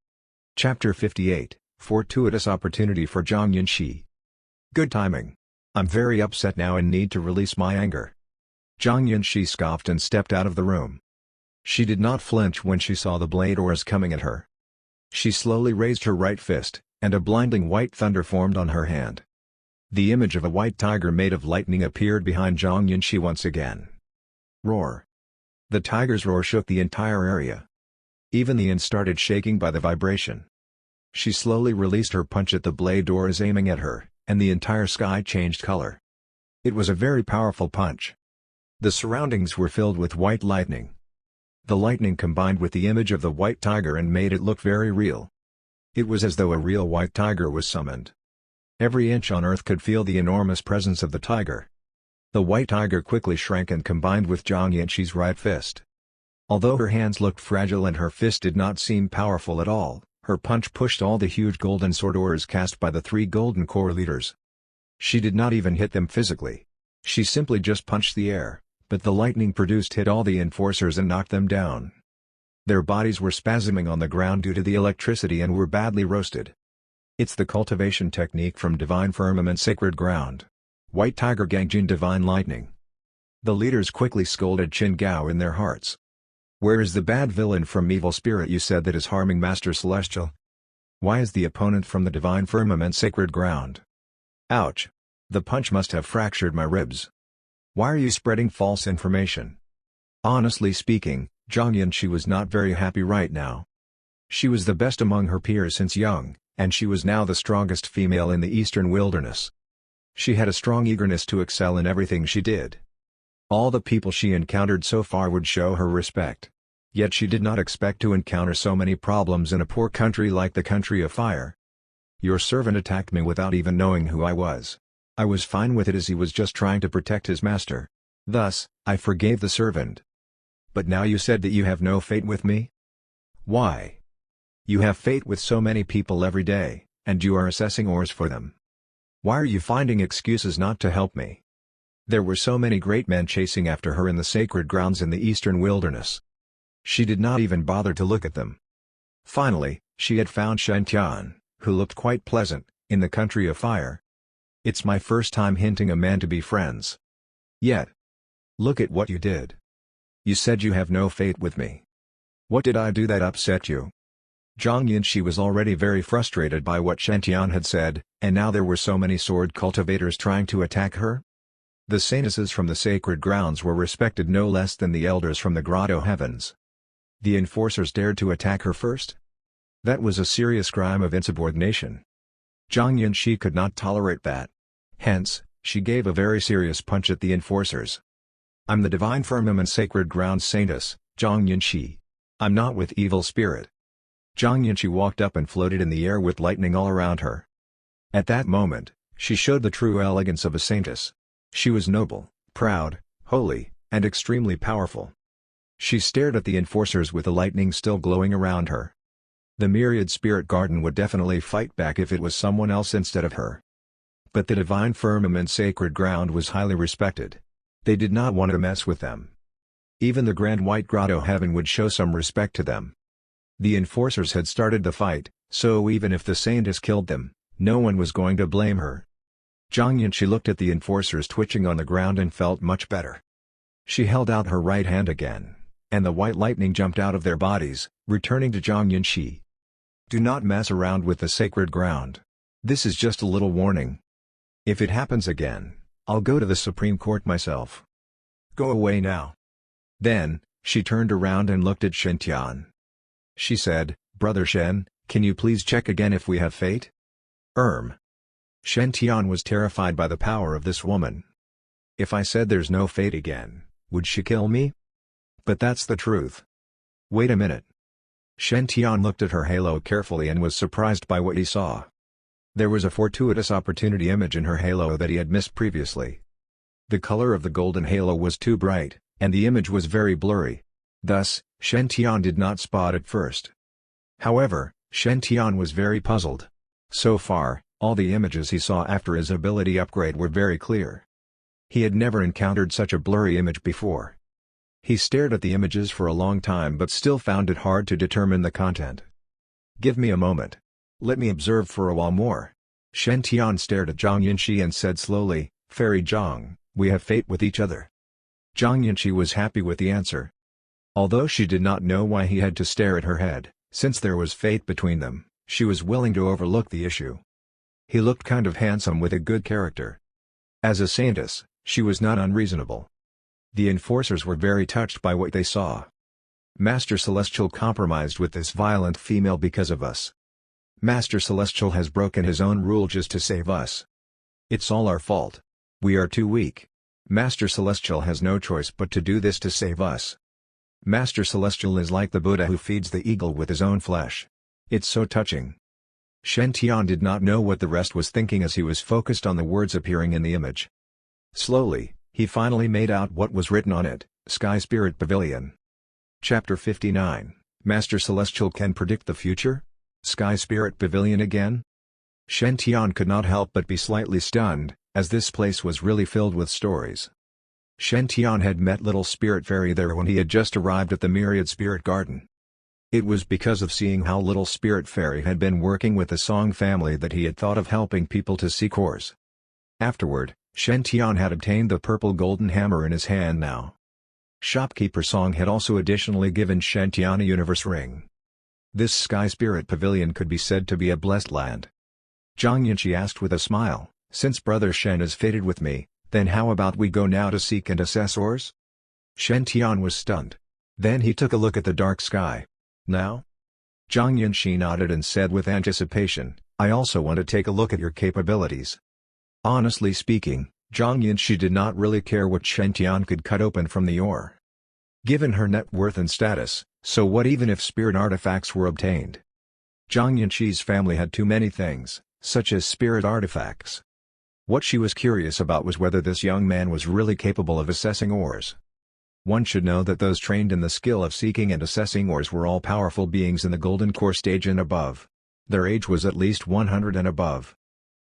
Chapter 58, Fortuitous Opportunity for Zhang Yunxi. Good timing. I'm very upset now and need to release my anger. Zhang Yunxi scoffed and stepped out of the room. She did not flinch when she saw the blade auras coming at her. She slowly raised her right fist, and a blinding white thunder formed on her hand. The image of a white tiger made of lightning appeared behind Zhang Yunxi once again. Roar! The tiger's roar shook the entire area. Even the inn started shaking by the vibration. She slowly released her punch at the blade doors aiming at her, and the entire sky changed color. It was a very powerful punch. The surroundings were filled with white lightning. The lightning combined with the image of the white tiger and made it look very real. It was as though a real white tiger was summoned. Every inch on earth could feel the enormous presence of the tiger. The white tiger quickly shrank and combined with Zhang Yunxi's right fist. Although her hands looked fragile and her fist did not seem powerful at all, her punch pushed all the huge golden sword ores cast by the 3 golden core leaders. She did not even hit them physically. She simply just punched the air, but the lightning produced hit all the enforcers and knocked them down. Their bodies were spasming on the ground due to the electricity and were badly roasted. It's the cultivation technique from Divine Firmament Sacred Ground. White Tiger Gangjin Divine Lightning. The leaders quickly scolded Qin Gao in their hearts. Where is the bad villain from Evil Spirit you said that is harming Master Celestial? Why is the opponent from the Divine Firmament Sacred Ground? Ouch! The punch must have fractured my ribs. Why are you spreading false information? Honestly speaking, Zhang Yunxi was not very happy right now. She was the best among her peers since young, and she was now the strongest female in the Eastern Wilderness. She had a strong eagerness to excel in everything she did. All the people she encountered so far would show her respect. Yet she did not expect to encounter so many problems in a poor country like the Country of Fire. Your servant attacked me without even knowing who I was. I was fine with it as he was just trying to protect his master. Thus, I forgave the servant. But now you said that you have no fate with me? Why? You have fate with so many people every day, and you are assessing ores for them. Why are you finding excuses not to help me? There were so many great men chasing after her in the sacred grounds in the Eastern Wilderness. She did not even bother to look at them. Finally, she had found Shen Tian, who looked quite pleasant, in the Country of Fire. It's my first time hinting a man to be friends. Yet. Look at what you did. You said you have no fate with me. What did I do that upset you? Zhang Yunxi was already very frustrated by what Shen Tian had said, and now there were so many sword cultivators trying to attack her? The saintesses from the sacred grounds were respected no less than the elders from the grotto heavens. The enforcers dared to attack her first? That was a serious crime of insubordination. Zhang Yunxi could not tolerate that. Hence, she gave a very serious punch at the enforcers. I'm the Divine Firmament Sacred Grounds Saintess, Zhang Yunxi. I'm not with Evil Spirit. Zhang Yunxi walked up and floated in the air with lightning all around her. At that moment, she showed the true elegance of a saintess. She was noble, proud, holy, and extremely powerful. She stared at the enforcers with the lightning still glowing around her. The myriad spirit garden would definitely fight back if it was someone else instead of her. But the Divine Firmament Sacred Ground was highly respected. They did not want to mess with them. Even the Grand White Grotto Heaven would show some respect to them. The enforcers had started the fight, so even if the saintess killed them, no one was going to blame her. Zhang Yunxi looked at the enforcers twitching on the ground and felt much better. She held out her right hand again, and the white lightning jumped out of their bodies, returning to Zhang Yunxi. Do not mess around with the sacred ground. This is just a little warning. If it happens again, I'll go to the Supreme Court myself. Go away now. Then, she turned around and looked at Shen Tian. She said, Brother Shen, can you please check again if we have fate? Shen Tian was terrified by the power of this woman. If I said there's no fate again, would she kill me? But that's the truth. Wait a minute. Shen Tian looked at her halo carefully and was surprised by what he saw. There was a fortuitous opportunity image in her halo that he had missed previously. The color of the golden halo was too bright, and the image was very blurry. Thus, Shen Tian did not spot it first. However, Shen Tian was very puzzled. So far, all the images he saw after his ability upgrade were very clear. He had never encountered such a blurry image before. He stared at the images for a long time but still found it hard to determine the content. Give me a moment. Let me observe for a while more. Shen Tian stared at Zhang Yunxi and said slowly, Fairy Zhang, we have fate with each other. Zhang Yunxi was happy with the answer. Although she did not know why he had to stare at her head, since there was fate between them, she was willing to overlook the issue. He looked kind of handsome with a good character. As a saintess, she was not unreasonable. The enforcers were very touched by what they saw. Master Celestial compromised with this violent female because of us. Master Celestial has broken his own rule just to save us. It's all our fault. We are too weak. Master Celestial has no choice but to do this to save us. Master Celestial is like the Buddha who feeds the eagle with his own flesh. It's so touching. Shen Tian did not know what the rest was thinking as he was focused on the words appearing in the image. Slowly, he finally made out what was written on it: Sky Spirit Pavilion. Chapter 59, Master Celestial can predict the future? Sky Spirit Pavilion again? Shen Tian could not help but be slightly stunned, as this place was really filled with stories. Shen Tian had met Little Spirit Fairy there when he had just arrived at the Myriad Spirit Garden. It was because of seeing how Little Spirit Fairy had been working with the Song family that he had thought of helping people to seek ores. Afterward, Shen Tian had obtained the purple golden hammer in his hand now. Shopkeeper Song had also additionally given Shen Tian a universe ring. This Sky Spirit Pavilion could be said to be a blessed land. Zhang Yinshi asked with a smile, "Since Brother Shen is fated with me, then how about we go now to seek and assess ores?" Shen Tian was stunned. Then he took a look at the dark sky. "Now?" Zhang Yinshi nodded and said with anticipation, "I also want to take a look at your capabilities." Honestly speaking, Zhang Yinshi did not really care what Shen Tian could cut open from the ore. Given her net worth and status, so what even if spirit artifacts were obtained? Zhang Yinshi's family had too many things, such as spirit artifacts. What she was curious about was whether this young man was really capable of assessing ores. One should know that those trained in the skill of seeking and assessing ores were all powerful beings in the Golden Core stage and above. Their age was at least 100 and above.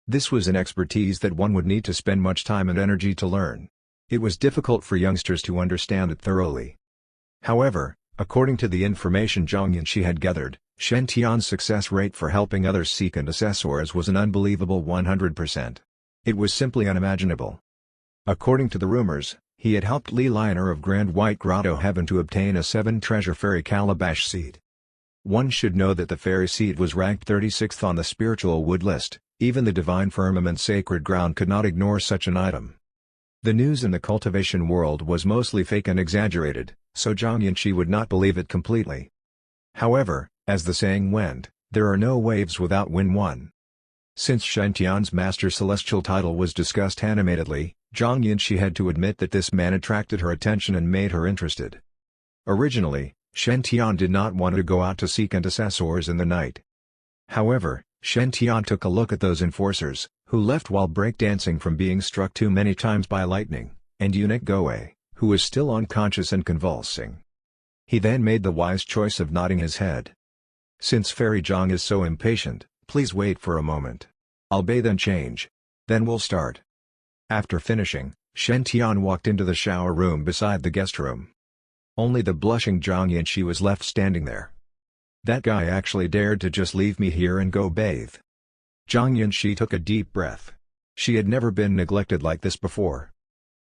This was an expertise that one would need to spend much time and energy to learn. It was difficult for youngsters to understand it thoroughly. However, according to the information Zhang Yinshi had gathered, Shen Tian's success rate for helping others seek and assess ores was an unbelievable 100%. It was simply unimaginable. According to the rumors, he had helped Li Lionel of Grand White Grotto Heaven to obtain a 7-treasure fairy calabash seed. One should know that the fairy seed was ranked 36th on the spiritual wood list. Even the divine firmament sacred ground could not ignore such an item. The news in the cultivation world was mostly fake and exaggerated, so Zhang Yinshi would not believe it completely. However, as the saying went, there are no waves without wind one. Since Shen Tian's Master Celestial title was discussed animatedly, Zhang Yinshi had to admit that this man attracted her attention and made her interested. Originally, Shen Tian did not want to go out to seek and assess ores in the night. However, Shen Tian took a look at those enforcers, who left while breakdancing from being struck too many times by lightning, and eunuch Goe, who was still unconscious and convulsing. He then made the wise choice of nodding his head. "Since Fairy Zhang is so impatient, please wait for a moment. I'll bathe and change. Then we'll start." After finishing, Shen Tian walked into the shower room beside the guest room. Only the blushing Zhang Yinshi was left standing there. "That guy actually dared to just leave me here and go bathe." Zhang Yinshi took a deep breath. She had never been neglected like this before.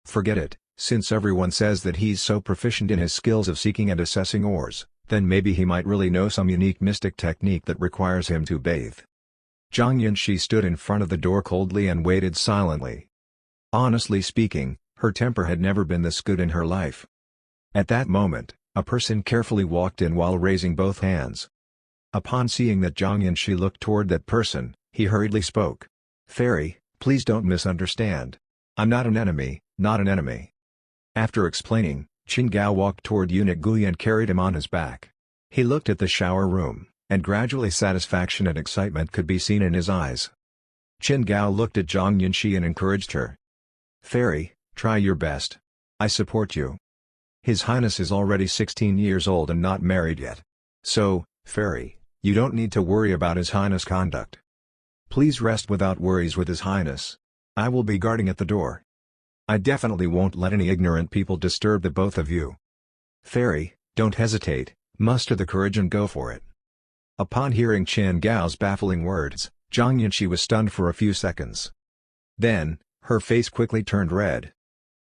Forget it, since everyone says that he's so proficient in his skills of seeking and assessing ores, then maybe he might really know some unique mystic technique that requires him to bathe. Zhang Yinshi stood in front of the door coldly and waited silently. Honestly speaking, her temper had never been this good in her life. At that moment, a person carefully walked in while raising both hands. Upon seeing that Zhang Yinshi looked toward that person, he hurriedly spoke. "Fairy, please don't misunderstand. I'm not an enemy, not an enemy." After explaining, Qin Gao walked toward eunuch Gui and carried him on his back. He looked at the shower room, and gradually satisfaction and excitement could be seen in his eyes. Qin Gao looked at Zhang Yinshi and encouraged her. "Fairy, try your best. I support you. His Highness is already 16 years old and not married yet. So, Fairy, you don't need to worry about His Highness' conduct. Please rest without worries with His Highness. I will be guarding at the door. I definitely won't let any ignorant people disturb the both of you. Fairy, don't hesitate, muster the courage and go for it." Upon hearing Qin Gao's baffling words, Zhang Yinshi was stunned for a few seconds. Then, her face quickly turned red.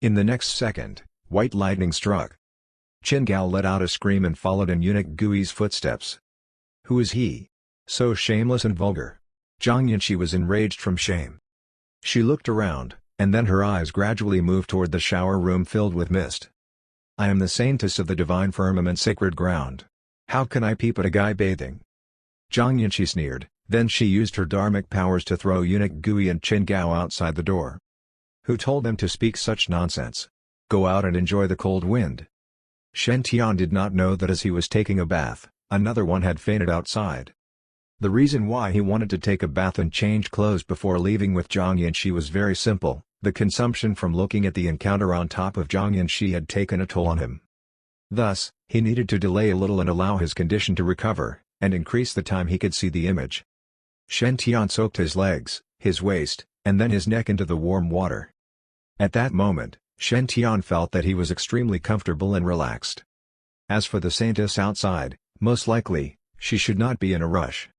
In the next second, white lightning struck. Qin Gao let out a scream and followed in eunuch Gui's footsteps. Who is he? So shameless and vulgar. Zhang Yanqi was enraged from shame. She looked around, and then her eyes gradually moved toward the shower room filled with mist. "I am the saintess of the divine firmament sacred ground. How can I peep at a guy bathing?" Zhang Yanqi sneered, then she used her dharmic powers to throw eunuch Gui and Qin Gao outside the door. "Who told them to speak such nonsense? Go out and enjoy the cold wind." Shen Tian did not know that as he was taking a bath, another one had fainted outside. The reason why he wanted to take a bath and change clothes before leaving with Zhang Yanqi was very simple: the consumption from looking at the encounter on top of Zhang Yanqi had taken a toll on him. Thus, he needed to delay a little and allow his condition to recover, and increase the time he could see the image. Shen Tian soaked his legs, his waist, and then his neck into the warm water. At that moment, Shen Tian felt that he was extremely comfortable and relaxed. As for the saintess outside, most likely, she should not be in a rush.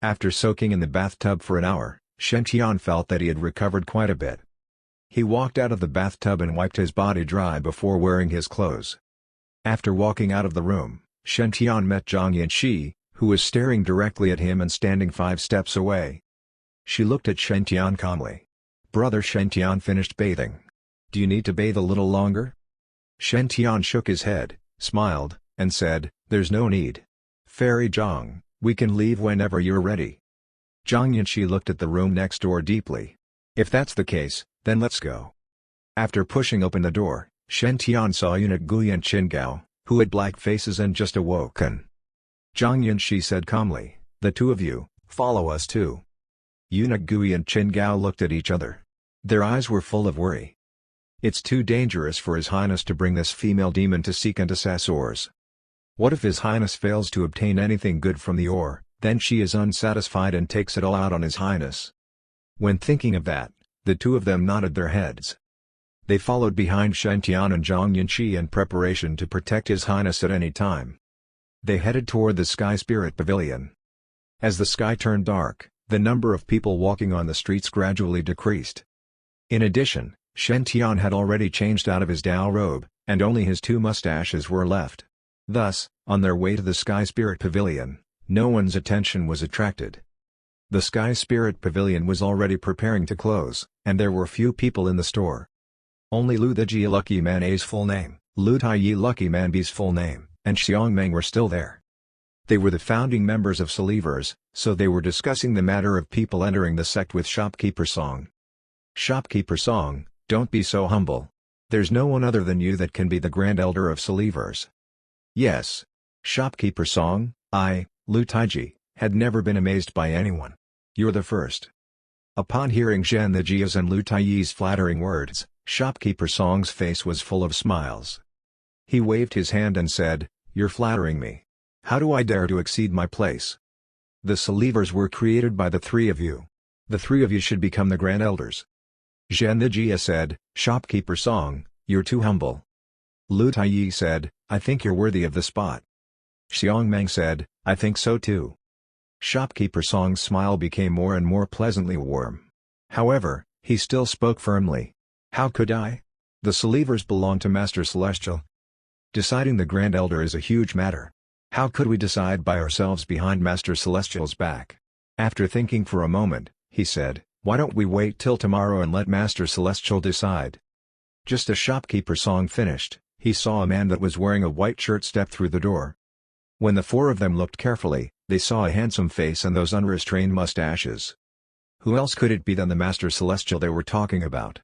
After soaking in the bathtub for an hour, Shen Tian felt that he had recovered quite a bit. He walked out of the bathtub and wiped his body dry before wearing his clothes. After walking out of the room, Shen Tian met Zhang Yanqi, who was staring directly at him and standing 5 steps away. She looked at Shen Tian calmly. "Brother Shen Tian finished bathing. Do you need to bathe a little longer?" Shen Tian shook his head, smiled, and said, "There's no need. Fairy Zhang, we can leave whenever you're ready." Zhang Yanqi looked at the room next door deeply. "If that's the case, then let's go." After pushing open the door, Shen Tian saw eunuch Gui and Qin Gao, who had black faces and just awoken. Zhang Yanqi said calmly, "The two of you, follow us too." Eunuch Gui and Qin Gao looked at each other. Their eyes were full of worry. "It's too dangerous for His Highness to bring this female demon to seek and assess ores. What if His Highness fails to obtain anything good from the ore, then she is unsatisfied and takes it all out on His Highness." When thinking of that, the two of them nodded their heads. They followed behind Shen Tian and Zhang Yanqi in preparation to protect His Highness at any time. They headed toward the Sky Spirit Pavilion. As the sky turned dark, the number of people walking on the streets gradually decreased. In addition, Shen Tian had already changed out of his Dao robe, and only his 2 mustaches were left. Thus, on their way to the Sky Spirit Pavilion, no one's attention was attracted. The Sky Spirit Pavilion was already preparing to close, and there were few people in the store. Only Lu Deji Lucky Man A's full name, Lu Taiyi Lucky Man B's full name, and Xiangmeng were still there. They were the founding members of Believers, so they were discussing the matter of people entering the sect with Shopkeeper Song. "Shopkeeper Song, don't be so humble. There's no one other than you that can be the Grand Elder of Believers." Yes. Shopkeeper Song, I, Lu Taiji, had never been amazed by anyone. "You're the first." Upon hearing Zhen the Jia's and Lu Taiyi's flattering words, Shopkeeper Song's face was full of smiles. He waved his hand and said, "You're flattering me. How do I dare to exceed my place? The Believers were created by the 3 of you. The 3 of you should become the Grand Elders." Zhen the Jia said, "Shopkeeper Song, you're too humble." Lu Taiyi said, "I think you're worthy of the spot." Xiangmeng said, "I think so too." Shopkeeper Song's smile became more and more pleasantly warm. However, he still spoke firmly. "How could I? The Believers belong to Master Celestial. Deciding the Grand Elder is a huge matter. How could we decide by ourselves behind Master Celestial's back?" After thinking for a moment, he said, "Why don't we wait till tomorrow and let Master Celestial decide?" Just as Shopkeeper Song finished, he saw a man that was wearing a white shirt step through the door. When the 4 of them looked carefully, they saw a handsome face and those unrestrained mustaches. Who else could it be than the Master Celestial they were talking about?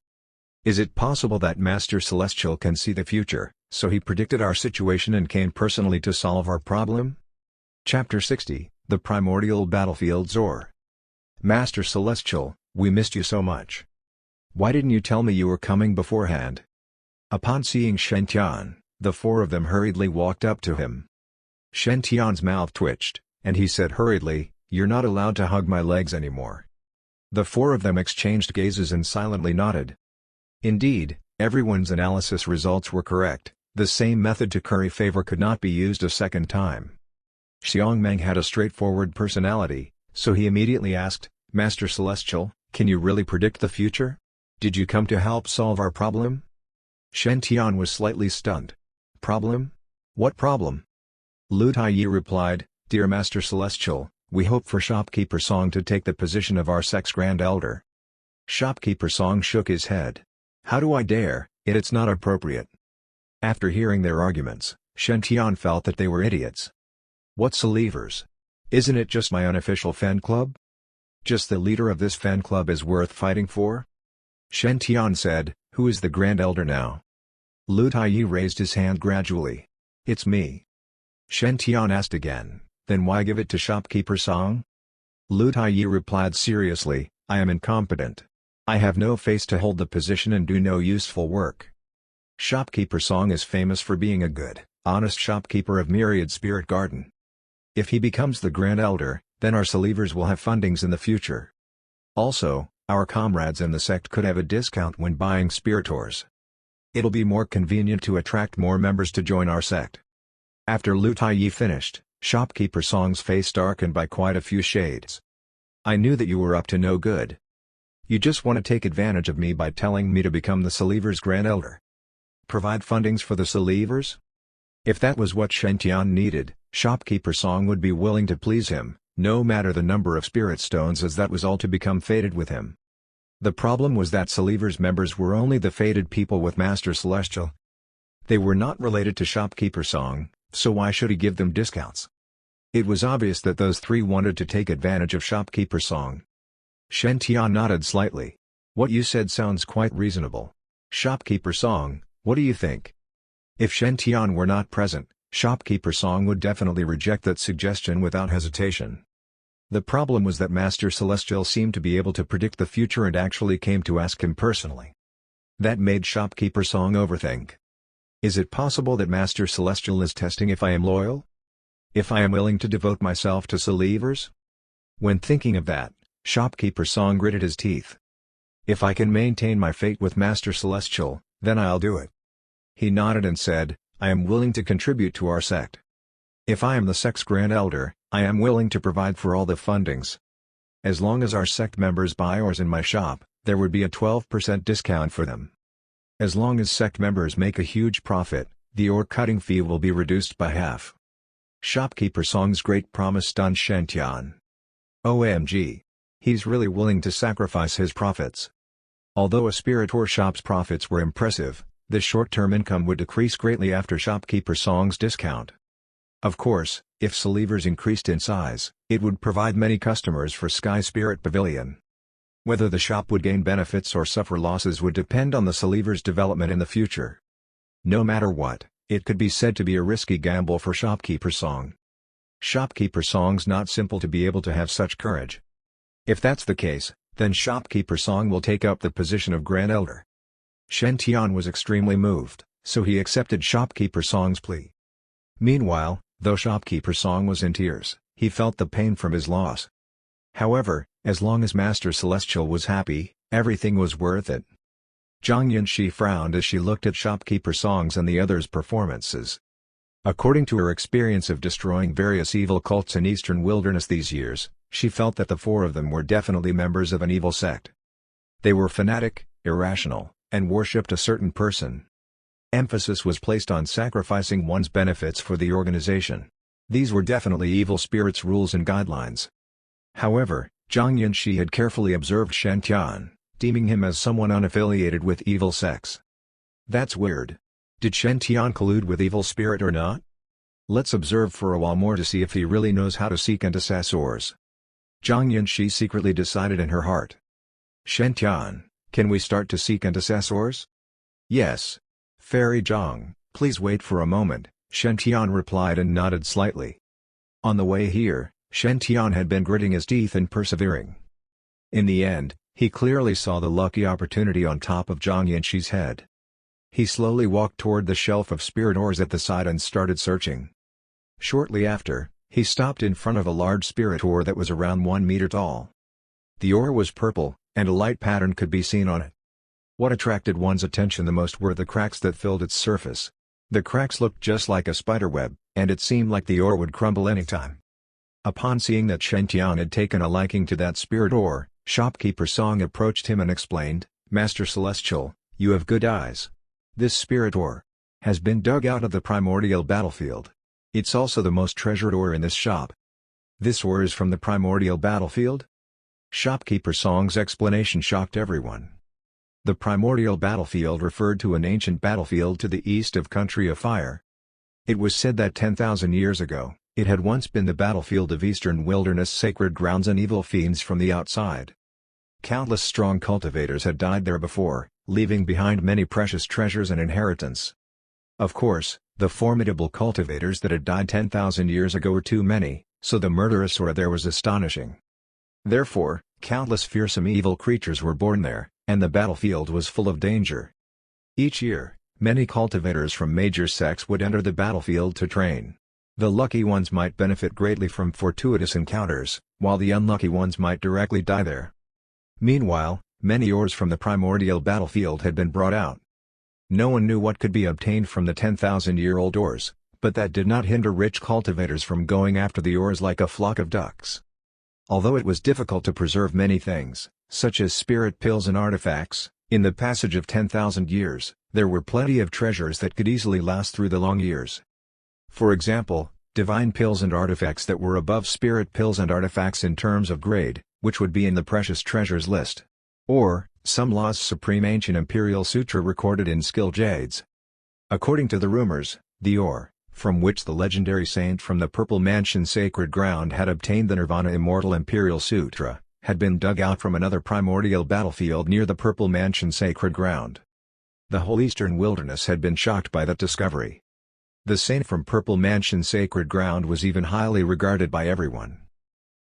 Is it possible that Master Celestial can see the future, so he predicted our situation and came personally to solve our problem? Chapter 60, The Primordial Battlefield Zor. "Master Celestial, we missed you so much. Why didn't you tell me you were coming beforehand?" Upon seeing Shen Tian, the 4 of them hurriedly walked up to him. Shen Tian's mouth twitched, and he said hurriedly, "You're not allowed to hug my legs anymore." The 4 of them exchanged gazes and silently nodded. Indeed, everyone's analysis results were correct. The same method to curry favor could not be used a second time. Xiangmeng had a straightforward personality, so he immediately asked, "Master Celestial, can you really predict the future? Did you come to help solve our problem?" Shen Tian was slightly stunned. "Problem? What problem?" Lu Taiyi replied, "Dear Master Celestial, We hope for Shopkeeper Song to take the position of our sect's Grand Elder. Shopkeeper Song shook his head. How do I dare, it's not appropriate. After hearing their arguments, Shen Tian felt that they were idiots. What's a levers? Isn't it just my unofficial fan club? Just the leader of this fan club is worth fighting for? Shen Tian said, who is the Grand Elder now? Lu Taiyi raised his hand gradually. It's me. Shen Tian asked again, then why give it to Shopkeeper Song? Lu Taiyi replied seriously, I am incompetent. I have no face to hold the position and do no useful work. Shopkeeper Song is famous for being a good, honest shopkeeper of Myriad Spirit Garden. If he becomes the Grand Elder, then our Believers will have fundings in the future. Also, our comrades in the sect could have a discount when buying Spiritors. It'll be more convenient to attract more members to join our sect. After Lu Taiyi finished, Shopkeeper Song's face darkened by quite a few shades. I knew that you were up to no good. You just want to take advantage of me by telling me to become the Believers' Grand Elder. Provide fundings for the Believers? If that was what Shen Tian needed, Shopkeeper Song would be willing to please him, no matter the number of spirit stones, as that was all to become fated with him. The problem was that Believers members were only the fated people with Master Celestial. They were not related to Shopkeeper Song, so why should he give them discounts? It was obvious that those three wanted to take advantage of Shopkeeper Song. Shen Tian nodded slightly. What you said sounds quite reasonable. Shopkeeper Song, what do you think? If Shen Tian were not present, Shopkeeper Song would definitely reject that suggestion without hesitation. The problem was that Master Celestial seemed to be able to predict the future and actually came to ask him personally. That made Shopkeeper Song overthink. Is it possible that Master Celestial is testing if I am loyal? If I am willing to devote myself to Believers? When thinking of that, Shopkeeper Song gritted his teeth. If I can maintain my fate with Master Celestial, then I'll do it. He nodded and said, I am willing to contribute to our sect. If I am the sect's Grand Elder, I am willing to provide for all the fundings. As long as our sect members buy ores in my shop, there would be a 12% discount for them. As long as sect members make a huge profit, the ore cutting fee will be reduced by half. Shopkeeper Song's great promise stunned Shen Tian. OMG. He's really willing to sacrifice his profits. Although a spirit ore shop's profits were impressive, the short-term income would decrease greatly after Shopkeeper Song's discount. Of course, if Believers increased in size, it would provide many customers for Sky Spirit Pavilion. Whether the shop would gain benefits or suffer losses would depend on the Believers' development in the future. No matter what, it could be said to be a risky gamble for Shopkeeper Song. Shopkeeper Song's not simple to be able to have such courage. If that's the case, then Shopkeeper Song will take up the position of Grand Elder. Shen Tian was extremely moved, so he accepted Shopkeeper Song's plea. Meanwhile, though Shopkeeper Song was in tears, he felt the pain from his loss. However, as long as Master Celestial was happy, everything was worth it. Zhang Yunxi frowned as she looked at Shopkeeper Song's and the others' performances. According to her experience of destroying various evil cults in Eastern Wilderness these years, she felt that the four of them were definitely members of an evil sect. They were fanatic, irrational, and worshipped a certain person. Emphasis was placed on sacrificing one's benefits for the organization. These were definitely evil spirits' rules and guidelines. However, Zhang Yunxi had carefully observed Shen Tian, deeming him as someone unaffiliated with evil sects. That's weird. Did Shen Tian collude with evil spirit or not? Let's observe for a while more to see if he really knows how to seek and assess ores. Zhang Yunxi secretly decided in her heart. Shen Tian, can we start to seek and assess ores? Yes. Fairy Zhang, please wait for a moment, Shen Tian replied and nodded slightly. On the way here, Shen Tian had been gritting his teeth and persevering. In the end, he clearly saw the lucky opportunity on top of Zhang Yunxi's head. He slowly walked toward the shelf of spirit ores at the side and started searching. Shortly after, he stopped in front of a large spirit ore that was around 1 meter tall. The ore was purple, and a light pattern could be seen on it. What attracted one's attention the most were the cracks that filled its surface. The cracks looked just like a spiderweb, and it seemed like the ore would crumble anytime. Upon seeing that Shen Tian had taken a liking to that spirit ore, Shopkeeper Song approached him and explained, Master Celestial, you have good eyes. This spirit ore has been dug out of the primordial battlefield. It's also the most treasured ore in this shop. This ore is from the primordial battlefield? Shopkeeper Song's explanation shocked everyone. The primordial battlefield referred to an ancient battlefield to the east of Country of Fire. It was said that 10,000 years ago, it had once been the battlefield of eastern wilderness sacred grounds and evil fiends from the outside. Countless strong cultivators had died there before, leaving behind many precious treasures and inheritance. Of course, the formidable cultivators that had died 10,000 years ago were too many, so the murderous ore there was astonishing. Therefore, countless fearsome evil creatures were born there, and the battlefield was full of danger. Each year, many cultivators from major sects would enter the battlefield to train. The lucky ones might benefit greatly from fortuitous encounters, while the unlucky ones might directly die there. Meanwhile, many ores from the primordial battlefield had been brought out. No one knew what could be obtained from the 10,000-year-old ores, but that did not hinder rich cultivators from going after the ores like a flock of ducks. Although it was difficult to preserve many things, such as spirit pills and artifacts, in the passage of 10,000 years, there were plenty of treasures that could easily last through the long years. For example, divine pills and artifacts that were above spirit pills and artifacts in terms of grade, which would be in the precious treasures list. Or, some law's supreme ancient imperial sutra recorded in skill jades. According to the rumors, the ore, from which the legendary saint from the Purple Mansion sacred ground had obtained the Nirvana Immortal Imperial Sutra, had been dug out from another primordial battlefield near the Purple Mansion sacred ground. The whole eastern wilderness had been shocked by that discovery. The saint from Purple Mansion sacred ground was even highly regarded by everyone.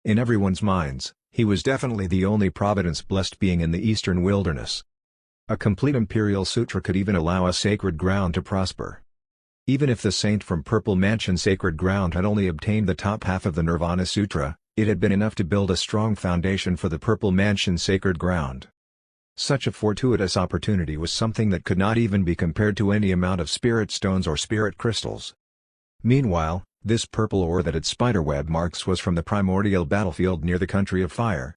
In everyone's minds, he was definitely the only Providence blessed being in the eastern wilderness. A complete Imperial Sutra could even allow a sacred ground to prosper. Even if the saint from Purple Mansion sacred ground had only obtained the top half of the Nirvana Sutra, it had been enough to build a strong foundation for the Purple Mansion sacred ground. Such a fortuitous opportunity was something that could not even be compared to any amount of spirit stones or spirit crystals. Meanwhile, this purple ore that had spiderweb marks was from the primordial battlefield near the Country of Fire.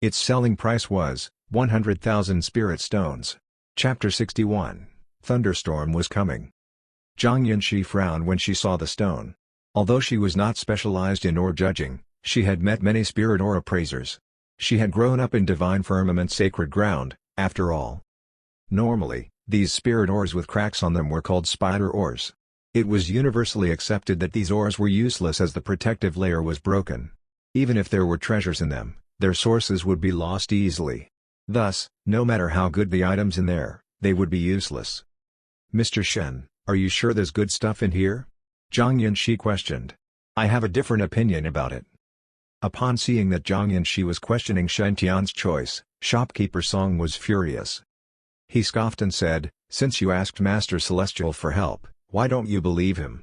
Its selling price was 100,000 spirit stones. Chapter 61. Thunderstorm was coming. Zhang Yunxi frowned when she saw the stone. Although she was not specialized in ore judging, she had met many spirit ore appraisers. She had grown up in divine firmament sacred ground, after all. Normally, these spirit ores with cracks on them were called spider ores. It was universally accepted that these ores were useless as the protective layer was broken. Even if there were treasures in them, their sources would be lost easily. Thus, no matter how good the items in there, they would be useless. "Mr. Shen, are you sure there's good stuff in here?" Zhang Yunxi questioned. "I have a different opinion about it." Upon seeing that Zhang Yunxi was questioning Shen Tian's choice, shopkeeper Song was furious. He scoffed and said, "Since you asked Master Celestial for help, why don't you believe him?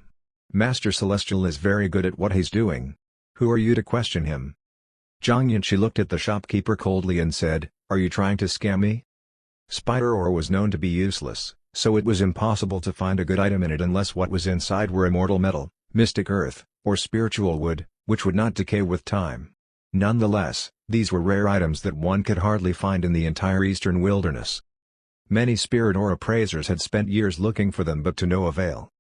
Master Celestial is very good at what he's doing. Who are you to question him?" Zhang Yunxi looked at the shopkeeper coldly and said, "Are you trying to scam me?" Spider ore was known to be useless, so it was impossible to find a good item in it unless what was inside were immortal metal, mystic earth, or spiritual wood, which would not decay with time. Nonetheless, these were rare items that one could hardly find in the entire eastern wilderness. Many spirit ore appraisers had spent years looking for them but to no avail.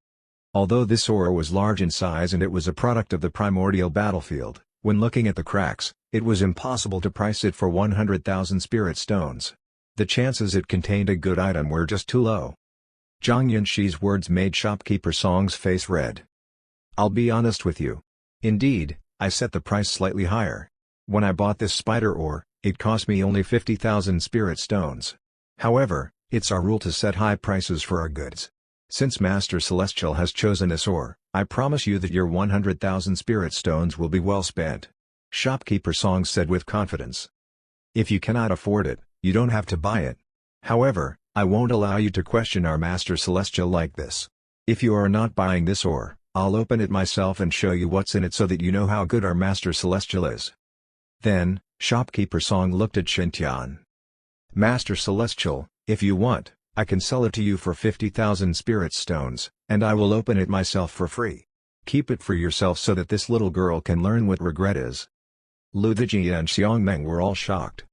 Although this ore was large in size and it was a product of the primordial battlefield, when looking at the cracks, it was impossible to price it for 100,000 spirit stones. The chances it contained a good item were just too low. Zhang Yunxi's words made shopkeeper Song's face red. "I'll be honest with you. Indeed, I set the price slightly higher. When I bought this spider ore, it cost me only 50,000 spirit stones. However, it's our rule to set high prices for our goods. Since Master Celestial has chosen this ore, I promise you that your 100,000 spirit stones will be well spent," shopkeeper Song said with confidence. "If you cannot afford it, you don't have to buy it. However, I won't allow you to question our Master Celestial like this. If you are not buying this ore, I'll open it myself and show you what's in it so that you know how good our Master Celestial is." Then, shopkeeper Song looked at Shen Tian. "Master Celestial, if you want, I can sell it to you for 50,000 spirit stones, and I will open it myself for free. Keep it for yourself so that this little girl can learn what regret is." Lu Zijie and Xiang Meng were all shocked.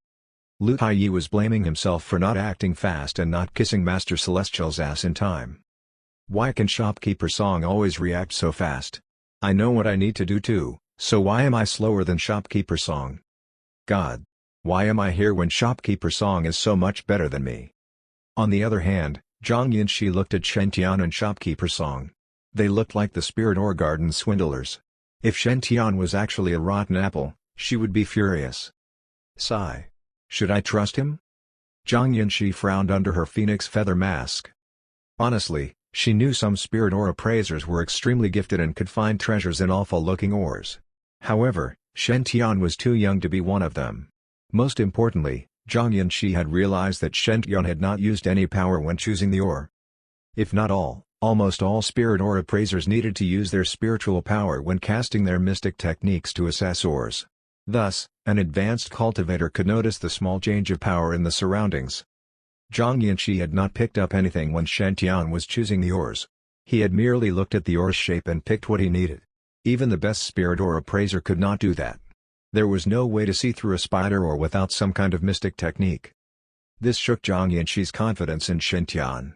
Lu Haiyi was blaming himself for not acting fast and not kissing Master Celestial's ass in time. "Why can shopkeeper Song always react so fast? I know what I need to do too, So why am I slower than Shopkeeper Song? God! Why am I here when Shopkeeper Song is so much better than me? On the other hand, Zhang Yinshi looked at Shen Tian and Shopkeeper Song. They looked like the Spirit Ore Garden swindlers. If Shen Tian was actually a rotten apple, she would be furious. Sigh. Should I trust him? Zhang Yinshi frowned under her phoenix feather mask. Honestly, she knew some Spirit Ore appraisers were extremely gifted and could find treasures in awful-looking ores. However, Shen Tian was too young to be one of them. Most importantly, Zhang Yinshi had realized that Shen Tian had not used any power when choosing the ore. If not all, almost all Spirit Ore appraisers needed to use their spiritual power when casting their mystic techniques to assess ores. Thus, an advanced cultivator could notice the small change of power in the surroundings. Zhang Yinshi had not picked up anything when Shen Tian was choosing the ores. He had merely looked at the ore's shape and picked what he needed. Even the best Spirit Ore appraiser could not do that. There was no way to see through a spider ore without some kind of mystic technique. This shook Zhang Yinshi's confidence in Shen Tian.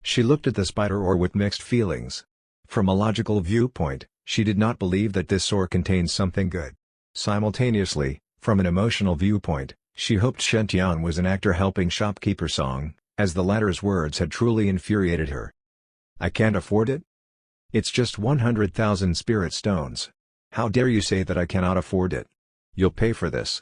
She looked at the spider ore with mixed feelings. From a logical viewpoint, she did not believe that this ore contained something good. Simultaneously, from an emotional viewpoint, she hoped Shen Tian was an actor helping Shopkeeper Song, as the latter's words had truly infuriated her. I can't afford it? It's just 100,000 spirit stones. How dare you say that I cannot afford it? You'll pay for this.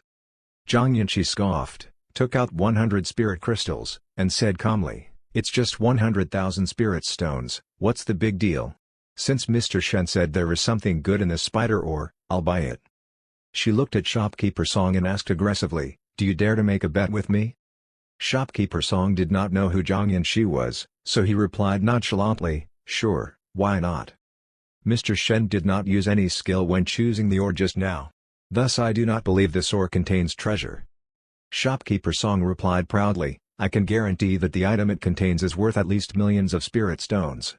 Zhang Yinshi scoffed, took out 100 spirit crystals, and said calmly, it's just 100,000 spirit stones, what's the big deal? Since Mr. Shen said there is something good in this spider ore, I'll buy it. She looked at Shopkeeper Song and asked aggressively, do you dare to make a bet with me? Shopkeeper Song did not know who Zhang Yinshi was, so he replied nonchalantly, sure, why not? Mr. Shen did not use any skill when choosing the ore just now. Thus I do not believe this ore contains treasure. Shopkeeper Song replied proudly, I can guarantee that the item it contains is worth at least millions of spirit stones.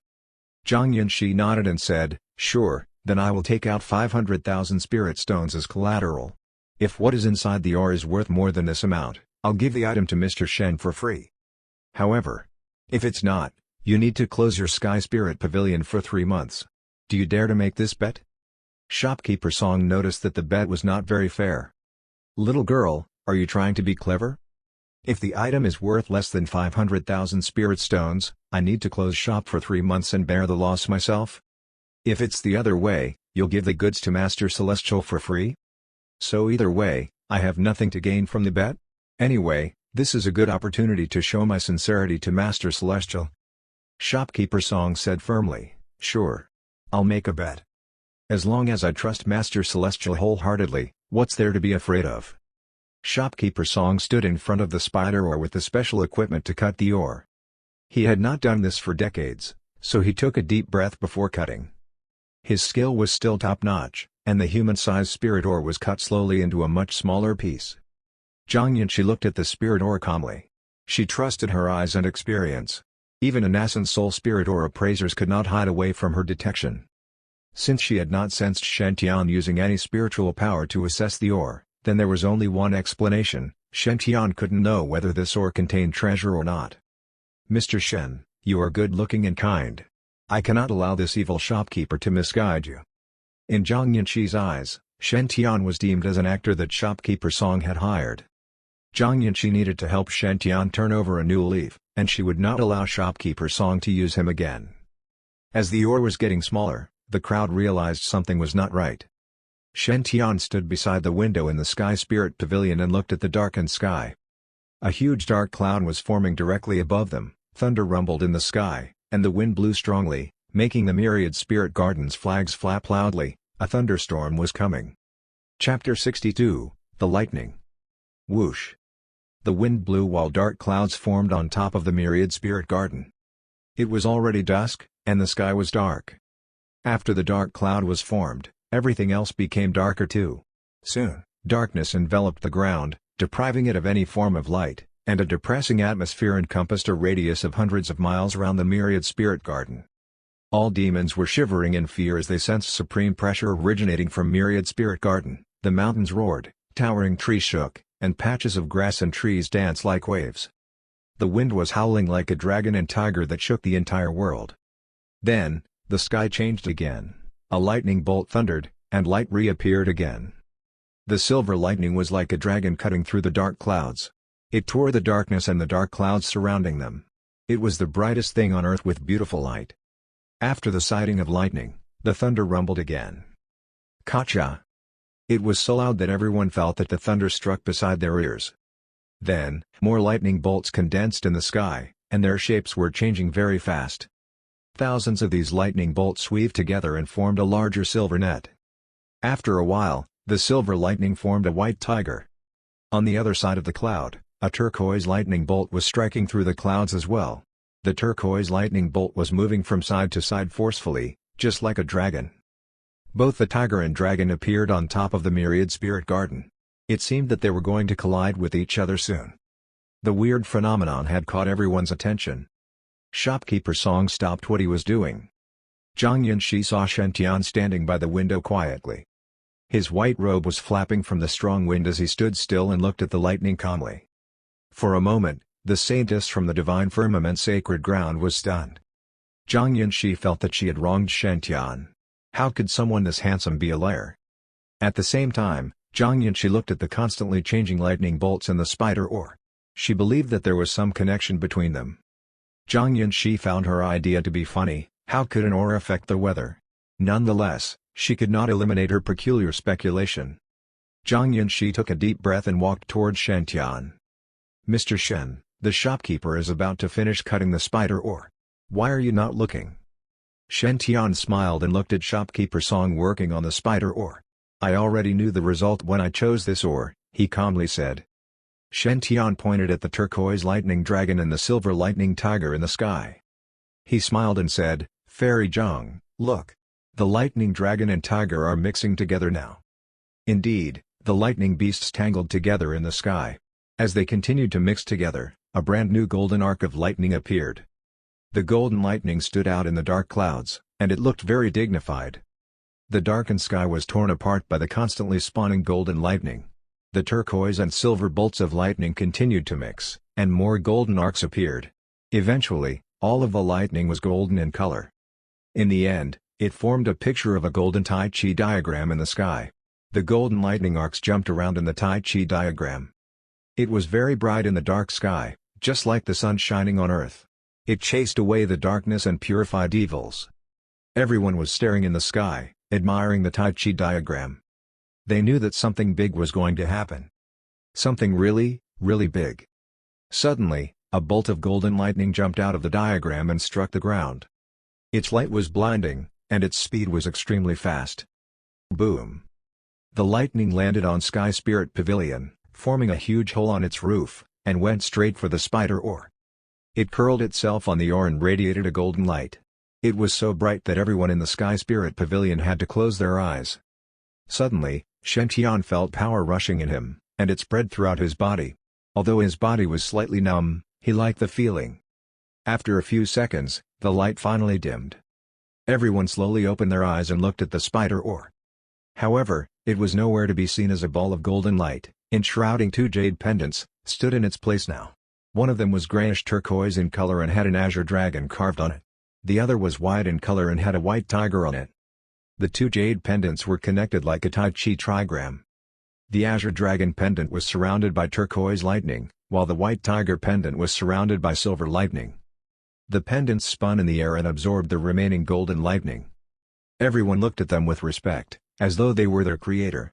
Zhang Yinshi nodded and said, sure, then I will take out 500,000 spirit stones as collateral. If what is inside the ore is worth more than this amount, I'll give the item to Mr. Shen for free. However, if it's not, you need to close your Sky Spirit Pavilion for 3 months. Do you dare to make this bet? Shopkeeper Song noticed that the bet was not very fair. Little girl, are you trying to be clever? If the item is worth less than 500,000 spirit stones, I need to close shop for 3 months and bear the loss myself? If it's the other way, you'll give the goods to Master Celestial for free? So either way, I have nothing to gain from the bet? Anyway, this is a good opportunity to show my sincerity to Master Celestial. Shopkeeper Song said firmly, sure. I'll make a bet. As long as I trust Master Celestial wholeheartedly, what's there to be afraid of? Shopkeeper Song stood in front of the spider ore with the special equipment to cut the ore. He had not done this for decades, so he took a deep breath before cutting. His skill was still top-notch, and the human-sized spirit ore was cut slowly into a much smaller piece. Zhang Yinshi looked at the spirit ore calmly. She trusted her eyes and experience. Even a nascent soul spirit ore appraisers could not hide away from her detection. Since she had not sensed Shen Tian using any spiritual power to assess the ore, then there was only one explanation: Shen Tian couldn't know whether this ore contained treasure or not. Mr. Shen, you are good-looking and kind. I cannot allow this evil shopkeeper to misguide you. In Zhang Yinshi's eyes, Shen Tian was deemed as an actor that Shopkeeper Song had hired. Zhang Yinshi needed to help Shen Tian turn over a new leaf, and she would not allow Shopkeeper Song to use him again. As the ore was getting smaller, the crowd realized something was not right. Shen Tian stood beside the window in the Sky Spirit Pavilion and looked at the darkened sky. A huge dark cloud was forming directly above them, thunder rumbled in the sky, and the wind blew strongly, making the myriad spirit gardens' flags flap loudly. A thunderstorm was coming. Chapter 62, The Lightning. Whoosh! The wind blew while dark clouds formed on top of the myriad spirit garden. It was already dusk, and the sky was dark. After the dark cloud was formed, everything else became darker too. Soon, darkness enveloped the ground, depriving it of any form of light, and a depressing atmosphere encompassed a radius of hundreds of miles around the myriad spirit garden. All demons were shivering in fear as they sensed supreme pressure originating from myriad spirit garden. The mountains roared, towering trees shook, and patches of grass and trees danced like waves. The wind was howling like a dragon and tiger that shook the entire world. Then, the sky changed again. A lightning bolt thundered, and light reappeared again. The silver lightning was like a dragon cutting through the dark clouds. It tore the darkness and the dark clouds surrounding them. It was the brightest thing on earth with beautiful light. After the sighting of lightning, the thunder rumbled again. Kacha! It was so loud that everyone felt that the thunder struck beside their ears. Then, more lightning bolts condensed in the sky, and their shapes were changing very fast. Thousands of these lightning bolts weaved together and formed a larger silver net. After a while, the silver lightning formed a white tiger. On the other side of the cloud, a turquoise lightning bolt was striking through the clouds as well. The turquoise lightning bolt was moving from side to side forcefully, just like a dragon. Both the tiger and dragon appeared on top of the myriad spirit garden. It seemed that they were going to collide with each other soon. The weird phenomenon had caught everyone's attention. Shopkeeper Song stopped what he was doing. Zhang Yunxi saw Shen Tian standing by the window quietly. His white robe was flapping from the strong wind as he stood still and looked at the lightning calmly. For a moment, the saintess from the divine firmament sacred ground was stunned. Zhang Yunxi felt that she had wronged Shen Tian. How could someone this handsome be a liar? At the same time, Zhang Yunxi looked at the constantly changing lightning bolts and the spider ore. She believed that there was some connection between them. Zhang Yunxi found her idea to be funny. How could an ore affect the weather? Nonetheless, she could not eliminate her peculiar speculation. Zhang Yunxi took a deep breath and walked towards Shen Tian. "Mr. Shen, the shopkeeper is about to finish cutting the spider ore. Why are you not looking?" Shen Tian smiled and looked at shopkeeper Song working on the spider ore. "I already knew the result when I chose this ore," he calmly said. Shen Tian pointed at the turquoise lightning dragon and the silver lightning tiger in the sky. He smiled and said, "Fairy Zhang, look. The lightning dragon and tiger are mixing together now." Indeed, the lightning beasts tangled together in the sky. As they continued to mix together, a brand new golden arc of lightning appeared. The golden lightning stood out in the dark clouds, and it looked very dignified. The darkened sky was torn apart by the constantly spawning golden lightning. The turquoise and silver bolts of lightning continued to mix, and more golden arcs appeared. Eventually, all of the lightning was golden in color. In the end, it formed a picture of a golden Tai Chi diagram in the sky. The golden lightning arcs jumped around in the Tai Chi diagram. It was very bright in the dark sky, just like the sun shining on earth. It chased away the darkness and purified evils. Everyone was staring in the sky, admiring the Tai Chi diagram. They knew that something big was going to happen. Something really, really big. Suddenly, a bolt of golden lightning jumped out of the diagram and struck the ground. Its light was blinding, and its speed was extremely fast. Boom! The lightning landed on Sky Spirit Pavilion, forming a huge hole on its roof, and went straight for the spider ore. It curled itself on the ore and radiated a golden light. It was so bright that everyone in the Sky Spirit Pavilion had to close their eyes. Suddenly, Shen Tian felt power rushing in him, and it spread throughout his body. Although his body was slightly numb, he liked the feeling. After a few seconds, the light finally dimmed. Everyone slowly opened their eyes and looked at the spider ore. However, it was nowhere to be seen as a ball of golden light, enshrouding two jade pendants, stood in its place now. One of them was grayish turquoise in color and had an azure dragon carved on it. The other was white in color and had a white tiger on it. The two jade pendants were connected like a Tai Chi trigram. The azure dragon pendant was surrounded by turquoise lightning, while the white tiger pendant was surrounded by silver lightning. The pendants spun in the air and absorbed the remaining golden lightning. Everyone looked at them with respect, as though they were their creator.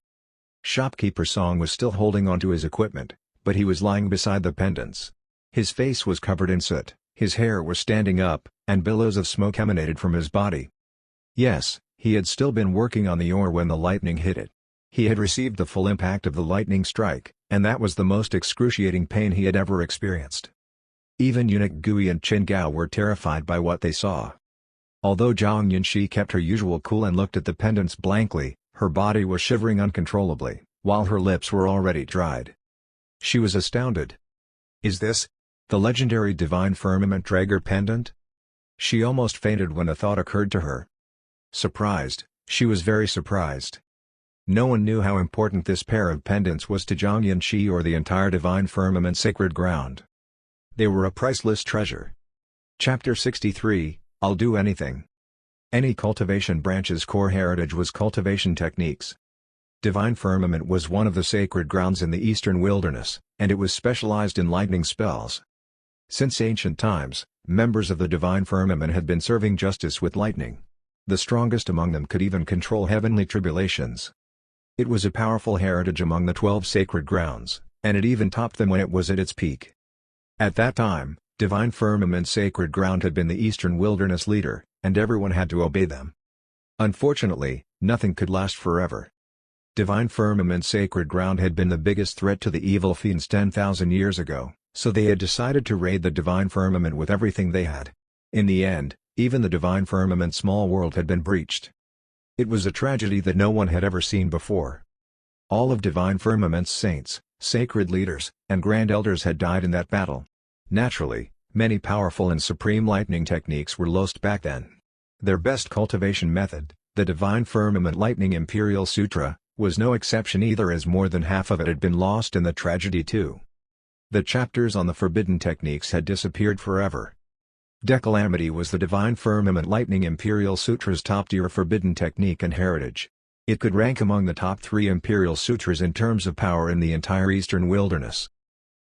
Shopkeeper Song was still holding onto his equipment, but he was lying beside the pendants. His face was covered in soot, his hair was standing up, and billows of smoke emanated from his body. Yes, he had still been working on the ore when the lightning hit it. He had received the full impact of the lightning strike, and that was the most excruciating pain he had ever experienced. Even eunuch Gui and Chen Gao were terrified by what they saw. Although Zhang Yunxi kept her usual cool and looked at the pendants blankly, her body was shivering uncontrollably, while her lips were already dried. She was astounded. Is this the legendary divine firmament Traeger pendant? She almost fainted when a thought occurred to her. Surprised, she was very surprised. No one knew how important this pair of pendants was to Zhang Yunxi or the entire divine firmament sacred ground. They were a priceless treasure. Chapter 63, I'll do anything. Any cultivation branch's core heritage was cultivation techniques. Divine Firmament was one of the sacred grounds in the eastern wilderness, and it was specialized in lightning spells. Since ancient times, members of the Divine Firmament had been serving justice with lightning. The strongest among them could even control heavenly tribulations. It was a powerful heritage among the 12 sacred grounds, and it even topped them when it was at its peak. At that time, Divine Firmament's sacred ground had been the eastern wilderness leader, and everyone had to obey them. Unfortunately, nothing could last forever. Divine Firmament's sacred ground had been the biggest threat to the evil fiends 10,000 years ago, so they had decided to raid the Divine Firmament with everything they had. In the end, even the Divine Firmament's small world had been breached. It was a tragedy that no one had ever seen before. All of Divine Firmament's saints, sacred leaders, and grand elders had died in that battle. Naturally, many powerful and supreme lightning techniques were lost back then. Their best cultivation method, the Divine Firmament Lightning Imperial Sutra, was no exception either, as more than half of it had been lost in the tragedy too. The chapters on the forbidden techniques had disappeared forever. Decalamity was the Divine Firmament Lightning Imperial Sutra's top-tier forbidden technique and heritage. It could rank among the top 3 Imperial Sutras in terms of power in the entire Eastern Wilderness.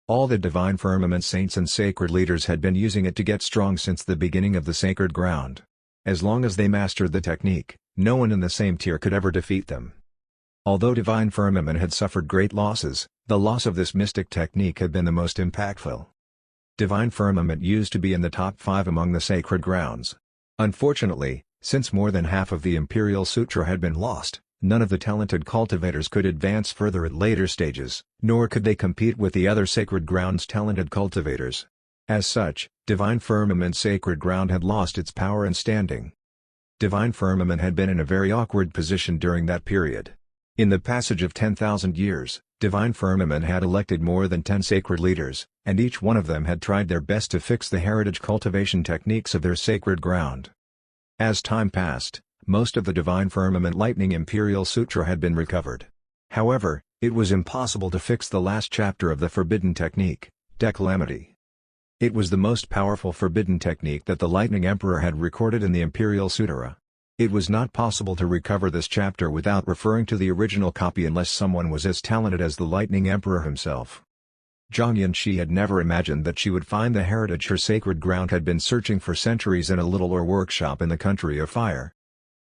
All the Divine Firmament saints and sacred leaders had been using it to get strong since the beginning of the sacred ground. As long as they mastered the technique, no one in the same tier could ever defeat them. Although Divine Firmament had suffered great losses, the loss of this mystic technique had been the most impactful. Divine Firmament used to be in the top 5 among the sacred grounds. Unfortunately, since more than half of the Imperial Sutra had been lost, none of the talented cultivators could advance further at later stages, nor could they compete with the other sacred grounds' talented cultivators. As such, Divine Firmament's sacred ground had lost its power and standing. Divine Firmament had been in a very awkward position during that period. In the passage of 10,000 years, Divine Firmament had elected more than 10 sacred leaders, and each one of them had tried their best to fix the heritage cultivation techniques of their sacred ground. As time passed, most of the Divine Firmament Lightning Imperial Sutra had been recovered. However, it was impossible to fix the last chapter of the forbidden technique, Decalamity. It was the most powerful forbidden technique that the Lightning Emperor had recorded in the Imperial Sutra. It was not possible to recover this chapter without referring to the original copy unless someone was as talented as the Lightning Emperor himself. Zhang Yanxi had never imagined that she would find the heritage her sacred ground had been searching for centuries in a little ore workshop in the country of fire.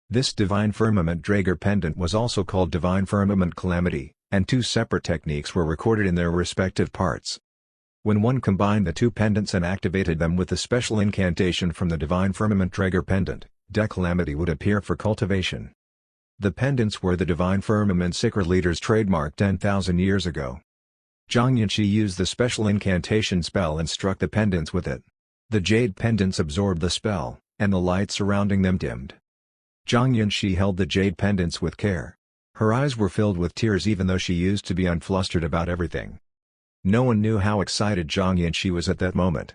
This Divine Firmament Drager pendant was also called Divine Firmament Calamity, and 2 separate techniques were recorded in their respective parts. When one combined the 2 pendants and activated them with the special incantation from the Divine Firmament Drager pendant, Decalamity would appear for cultivation. The pendants were the Divine Firmament sacred leader's trademark 10,000 years ago. Zhang Yanxi used the special incantation spell and struck the pendants with it. The jade pendants absorbed the spell, and the light surrounding them dimmed. Zhang Yanxi held the jade pendants with care. Her eyes were filled with tears even though she used to be unflustered about everything. No one knew how excited Zhang Yanxi was at that moment.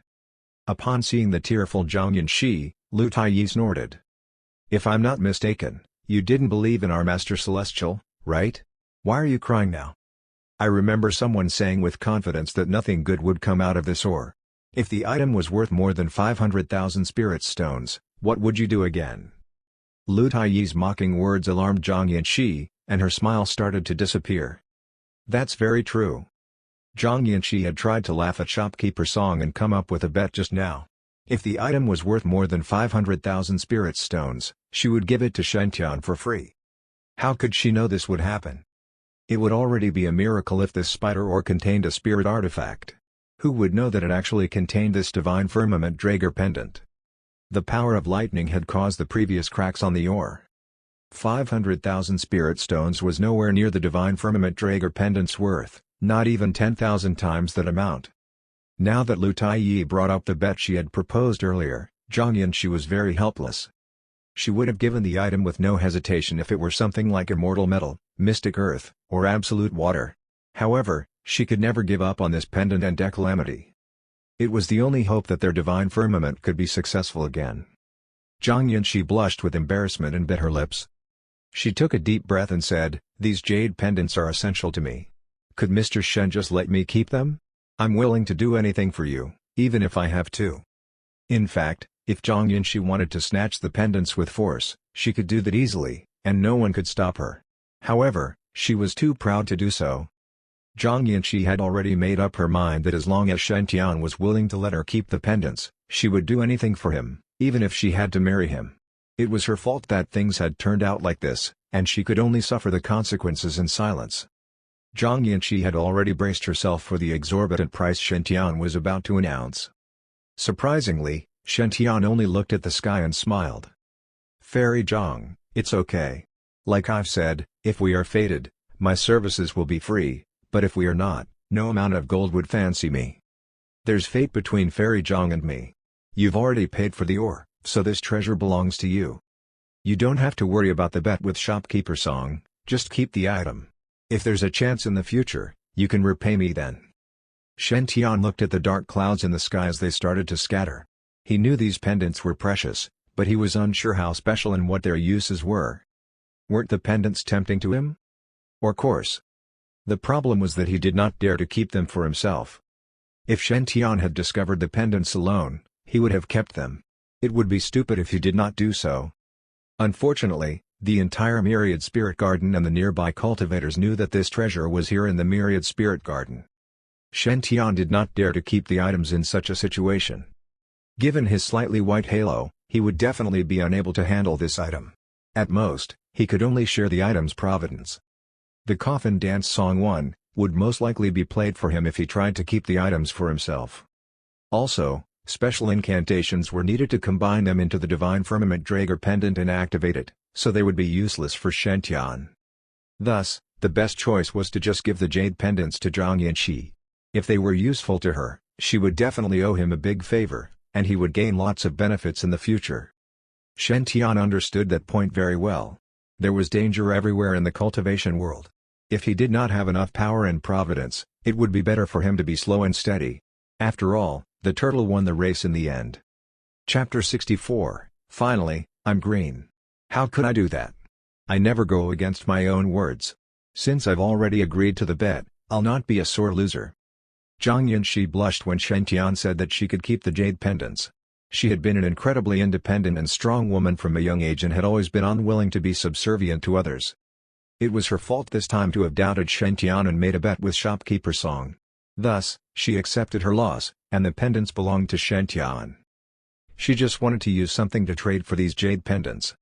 Upon seeing the tearful Zhang Yanxi, Lu Taiyi snorted. "If I'm not mistaken, you didn't believe in our Master Celestial, right? Why are you crying now?" "I remember someone saying with confidence that nothing good would come out of this ore. If the item was worth more than 500,000 spirit stones, what would you do again?" Lu Taiyi's mocking words alarmed Zhang Yanxi, and her smile started to disappear. "That's very true." Zhang Yanxi had tried to laugh at Shopkeeper's song and come up with a bet just now. If the item was worth more than 500,000 spirit stones, she would give it to Shentian for free. How could she know this would happen? It would already be a miracle if this spider ore contained a spirit artifact. Who would know that it actually contained this Divine Firmament Drager pendant? The power of lightning had caused the previous cracks on the ore. 500,000 spirit stones was nowhere near the Divine Firmament Drager pendant's worth, not even 10,000 times that amount. Now that Lu Taiyi brought up the bet she had proposed earlier, Zhang Yanxi was very helpless. She would have given the item with no hesitation if it were something like immortal metal, mystic earth, or absolute water. However, she could never give up on this pendant and Decalamity. It was the only hope that their Divine Firmament could be successful again. Zhang Yanxi blushed with embarrassment and bit her lips. She took a deep breath and said, "These jade pendants are essential to me. Could Mr. Shen just let me keep them? I'm willing to do anything for you, even if I have to." In fact, If Zhang Yinshi wanted to snatch the pendants with force, she could do that easily, and no one could stop her. However, she was too proud to do so. Zhang Yinshi had already made up her mind that as long as Shen Tian was willing to let her keep the pendants, she would do anything for him, even if she had to marry him. It was her fault that things had turned out like this, and she could only suffer the consequences in silence. Zhang Yinshi had already braced herself for the exorbitant price Shen Tian was about to announce. Surprisingly, Shen Tian only looked at the sky and smiled. "Fairy Zhang, it's okay. Like I've said, if we are fated, my services will be free, but if we are not, no amount of gold would fancy me. There's fate between Fairy Zhang and me. You've already paid for the ore, so this treasure belongs to you. You don't have to worry about the bet with shopkeeper Song, just keep the item. If there's a chance in the future, you can repay me then." Shen Tian looked at the dark clouds in the sky as they started to scatter. He knew these pendants were precious, but he was unsure how special and what their uses were. Weren't the pendants tempting to him? Of course. The problem was that he did not dare to keep them for himself. If Shen Tian had discovered the pendants alone, he would have kept them. It would be stupid if he did not do so. Unfortunately, the entire Myriad Spirit Garden and the nearby cultivators knew that this treasure was here in the Myriad Spirit Garden. Shen Tian did not dare to keep the items in such a situation. Given his slightly white halo, he would definitely be unable to handle this item. At most, he could only share the item's provenance. The Coffin Dance Song 1 would most likely be played for him if he tried to keep the items for himself. Also, special incantations were needed to combine them into the Divine Firmament Drager pendant and activate it, so they would be useless for Shen Tian. Thus, the best choice was to just give the jade pendants to Zhang Yinshi. If they were useful to her, she would definitely owe him a big favor, and he would gain lots of benefits in the future. Shen Tian understood that point very well. There was danger everywhere in the cultivation world. If he did not have enough power in Providence, it would be better for him to be slow and steady. After all, the turtle won the race in the end. Chapter 64, Finally, I'm green. How could I do that? I never go against my own words. Since I've already agreed to the bet, I'll not be a sore loser. Zhang Yinshi blushed when Shen Tian said that she could keep the jade pendants. She had been an incredibly independent and strong woman from a young age and had always been unwilling to be subservient to others. It was her fault this time to have doubted Shen Tian and made a bet with shopkeeper Song. Thus, she accepted her loss, and the pendants belonged to Shen Tian. She just wanted to use something to trade for these jade pendants.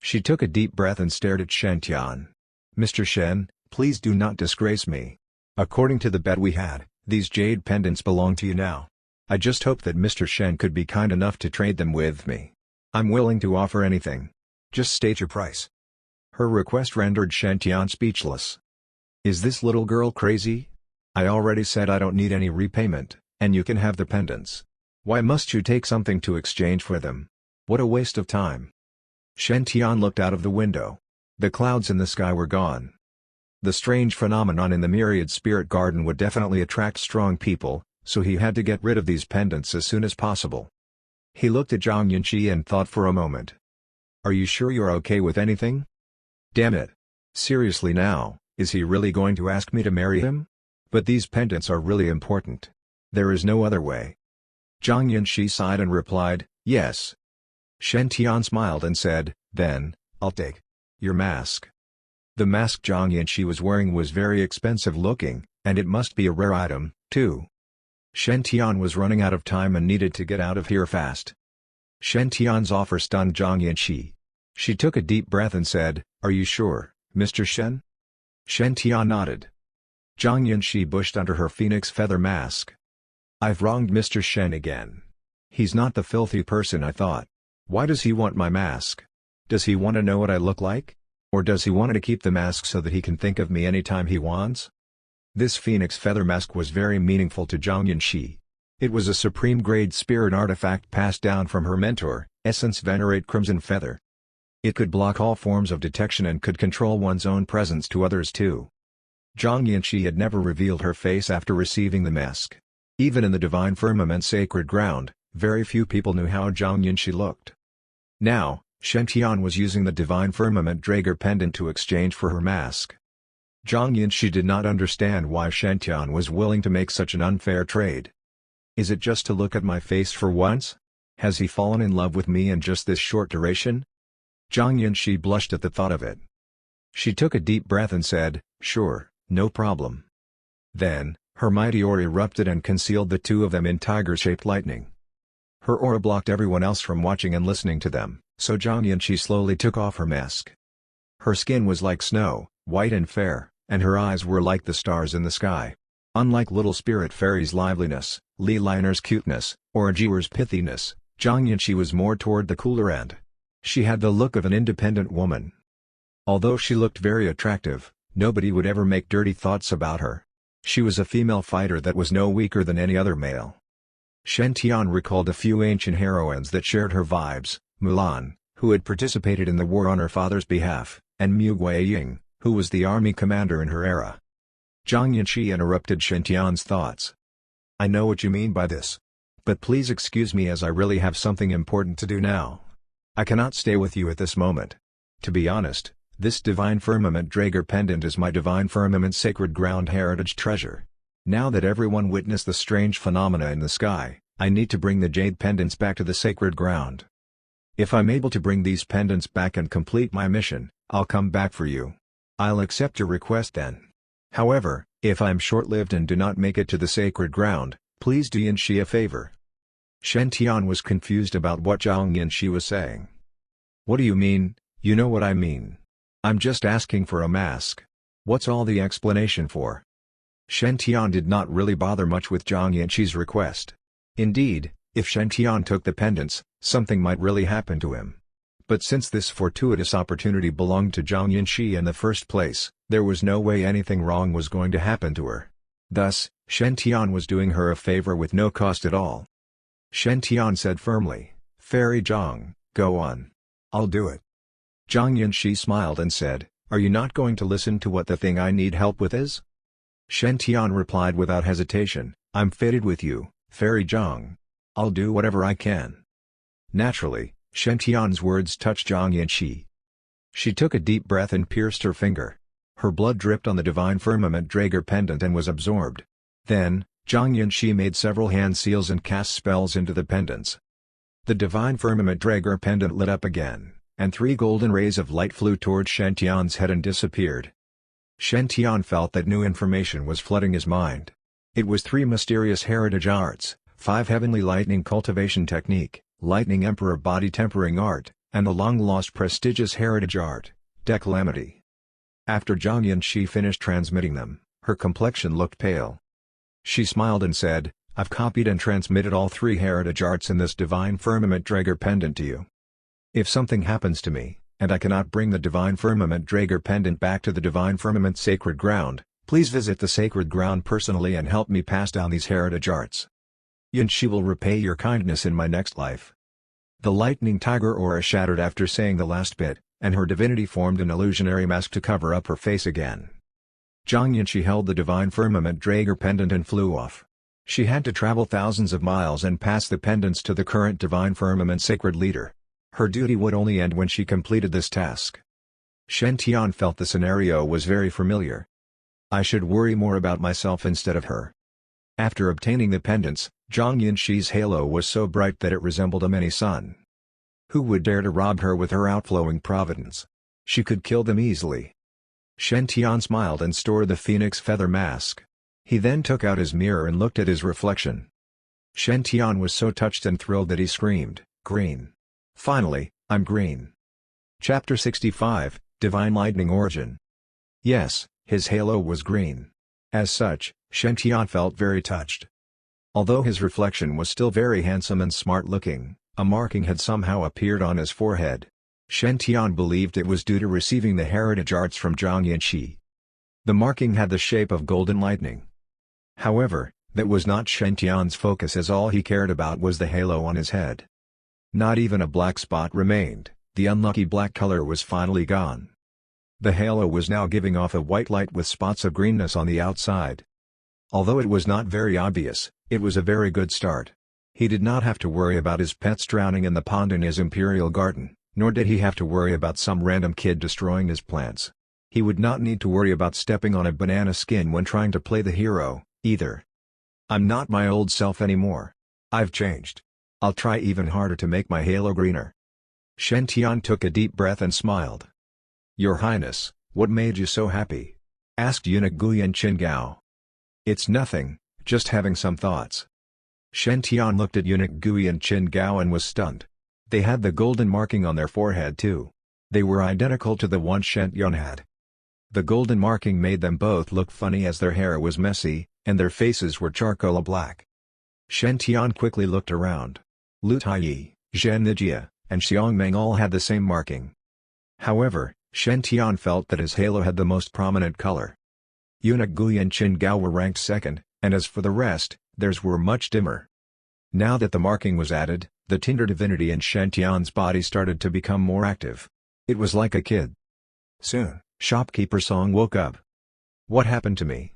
She took a deep breath and stared at Shen Tian. "Mr. Shen, please do not disgrace me. According to the bet we had, these jade pendants belong to you now. I just hope that Mr. Shen could be kind enough to trade them with me. I'm willing to offer anything. Just state your price." Her request rendered Shen Tian speechless. "Is this little girl crazy? I already said I don't need any repayment, and you can have the pendants. Why must you take something to exchange for them? What a waste of time." Shen Tian looked out of the window. The clouds in the sky were gone. The strange phenomenon in the Myriad Spirit Garden would definitely attract strong people, so he had to get rid of these pendants as soon as possible. He looked at Zhang Yinshi and thought for a moment. "Are you sure you're okay with anything? Damn it. Seriously now, is he really going to ask me to marry him? But these pendants are really important. There is no other way." Zhang Yinshi sighed and replied, "Yes." Shen Tian smiled and said, "Then, I'll take your mask." The mask Zhang Yinshi was wearing was very expensive looking, and it must be a rare item, too. Shen Tian was running out of time and needed to get out of here fast. Shen Tian's offer stunned Zhang Yinshi. She took a deep breath and said, "Are you sure, Mr. Shen?" Shen Tian nodded. Zhang Yinshi bushed under her phoenix feather mask. "I've wronged Mr. Shen again. He's not the filthy person I thought. Why does he want my mask? Does he want to know what I look like? Or does he want to keep the mask so that he can think of me anytime he wants?" This phoenix feather mask was very meaningful to Zhang Yinshi. It was a supreme-grade spirit artifact passed down from her mentor, Essence Venerate Crimson Feather. It could block all forms of detection and could control one's own presence to others too. Zhang Yinshi had never revealed her face after receiving the mask. Even in the Divine Firmament Sacred Ground, very few people knew how Zhang Yinshi looked. Now, Shen Tian was using the Divine Firmament Drager pendant to exchange for her mask. Zhang Yinshi did not understand why Shen Tian was willing to make such an unfair trade. "Is it just to look at my face for once? Has he fallen in love with me in just this short duration? Zhang Yanxi blushed at the thought of it. She took a deep breath and said, "Sure, no problem." Then, her mighty aura erupted and concealed the two of them in tiger-shaped lightning. Her aura blocked everyone else from watching and listening to them, so Zhang Yanxi slowly took off her mask. Her skin was like snow, white and fair, and her eyes were like the stars in the sky. Unlike little spirit fairy's liveliness, Li Liner's cuteness, or Jiwer's pithiness, Zhang Yanxi was more toward the cooler end. She had the look of an independent woman. Although she looked very attractive, nobody would ever make dirty thoughts about her. She was a female fighter that was no weaker than any other male. Shen Tian recalled a few ancient heroines that shared her vibes: Mulan, who had participated in the war on her father's behalf, and Mu Guiying, who was the army commander in her era. Zhang Yanxi interrupted Shen Tian's thoughts. "I know what you mean by this. But please excuse me as I really have something important to do now. I cannot stay with you at this moment. To be honest, this Divine Firmament Drager pendant is my Divine Firmament Sacred Ground heritage treasure. Now that everyone witnessed the strange phenomena in the sky, I need to bring the jade pendants back to the sacred ground. If I'm able to bring these pendants back and complete my mission, I'll come back for you. I'll accept your request then. However, if I'm short-lived and do not make it to the sacred ground, please do Yanxi a favor." Shen Tian was confused about what Zhang Yanxi was saying. "What do you mean? You know what I mean. I'm just asking for a mask. What's all the explanation for?" Shen Tian did not really bother much with Zhang Yanxi's request. Indeed, if Shen Tian took the pendants, something might really happen to him. But since this fortuitous opportunity belonged to Zhang Yanxi in the first place, there was no way anything wrong was going to happen to her. Thus, Shen Tian was doing her a favor with no cost at all. Shen Tian said firmly, "Fairy Zhang, go on. I'll do it." Zhang Yanxi smiled and said, "Are you not going to listen to what the thing I need help with is?" Shen Tian replied without hesitation, "I'm fated with you, Fairy Zhang. I'll do whatever I can." Naturally, Shen Tian's words touched Zhang Yanxi. She took a deep breath and pierced her finger. Her blood dripped on the Divine Firmament Drager pendant and was absorbed. Then, Zhang Yanxi made several hand seals and cast spells into the pendants. The Divine Firmament Drager pendant lit up again, and 3 golden rays of light flew towards Shen Tian's head and disappeared. Shen Tian felt that new information was flooding his mind. It was 3 mysterious heritage arts, 5 heavenly lightning cultivation technique, lightning emperor body tempering art, and the long-lost prestigious heritage art, declamity. After Zhang Yanxi finished transmitting them, her complexion looked pale. She smiled and said, "I've copied and transmitted all 3 heritage arts in this Divine Firmament Drager pendant to you. If something happens to me, and I cannot bring the Divine Firmament Drager pendant back to the Divine Firmament Sacred Ground, please visit the Sacred Ground personally and help me pass down these heritage arts. Yanxi will repay your kindness in my next life." The lightning tiger aura shattered after saying the last bit, and her divinity formed an illusionary mask to cover up her face again. Zhang Yanxi held the Divine Firmament Drager pendant and flew off. She had to travel thousands of miles and pass the pendants to the current Divine Firmament Sacred Leader. Her duty would only end when she completed this task. Shen Tian felt the scenario was very familiar. I should worry more about myself instead of her. After obtaining the pendants, Zhang Yanxi's halo was so bright that it resembled a mini sun. Who would dare to rob her with her outflowing providence? She could kill them easily. Shen Tian smiled and stored the phoenix feather mask. He then took out his mirror and looked at his reflection. Shen Tian was so touched and thrilled that he screamed, "Green! Finally, I'm green!" Chapter 65, Divine Lightning Origin. Yes, his halo was green. As such, Shen Tian felt very touched. Although his reflection was still very handsome and smart-looking, a marking had somehow appeared on his forehead. Shen Tian believed it was due to receiving the heritage arts from Zhang Yanxi. The marking had the shape of golden lightning. However, that was not Shen Tian's focus, as all he cared about was the halo on his head. Not even a black spot remained, the unlucky black color was finally gone. The halo was now giving off a white light with spots of greenness on the outside. Although it was not very obvious, it was a very good start. He did not have to worry about his pets drowning in the pond in his imperial garden, nor did he have to worry about some random kid destroying his plants. He would not need to worry about stepping on a banana skin when trying to play the hero, either. I'm not my old self anymore. I've changed. I'll try even harder to make my halo greener." Shen Tian took a deep breath and smiled. "Your Highness, what made you so happy?" asked eunuch Guyan Qingao. "It's nothing, just having some thoughts." Shen Tian looked at eunuch Guyan Qingao and was stunned. They had the golden marking on their forehead too. They were identical to the one Shen Tian had. The golden marking made them both look funny as their hair was messy, and their faces were charcoal black. Shen Tian quickly looked around. Lu Taiyi, Zhen Nijia, and Xiang Meng all had the same marking. However, Shen Tian felt that his halo had the most prominent color. Eunuch Guyan Qingao were ranked second, and as for the rest, theirs were much dimmer. Now that the marking was added, the Tinder divinity in Shen Tian's body started to become more active. It was like a kid. Soon, shopkeeper Song woke up. "What happened to me?"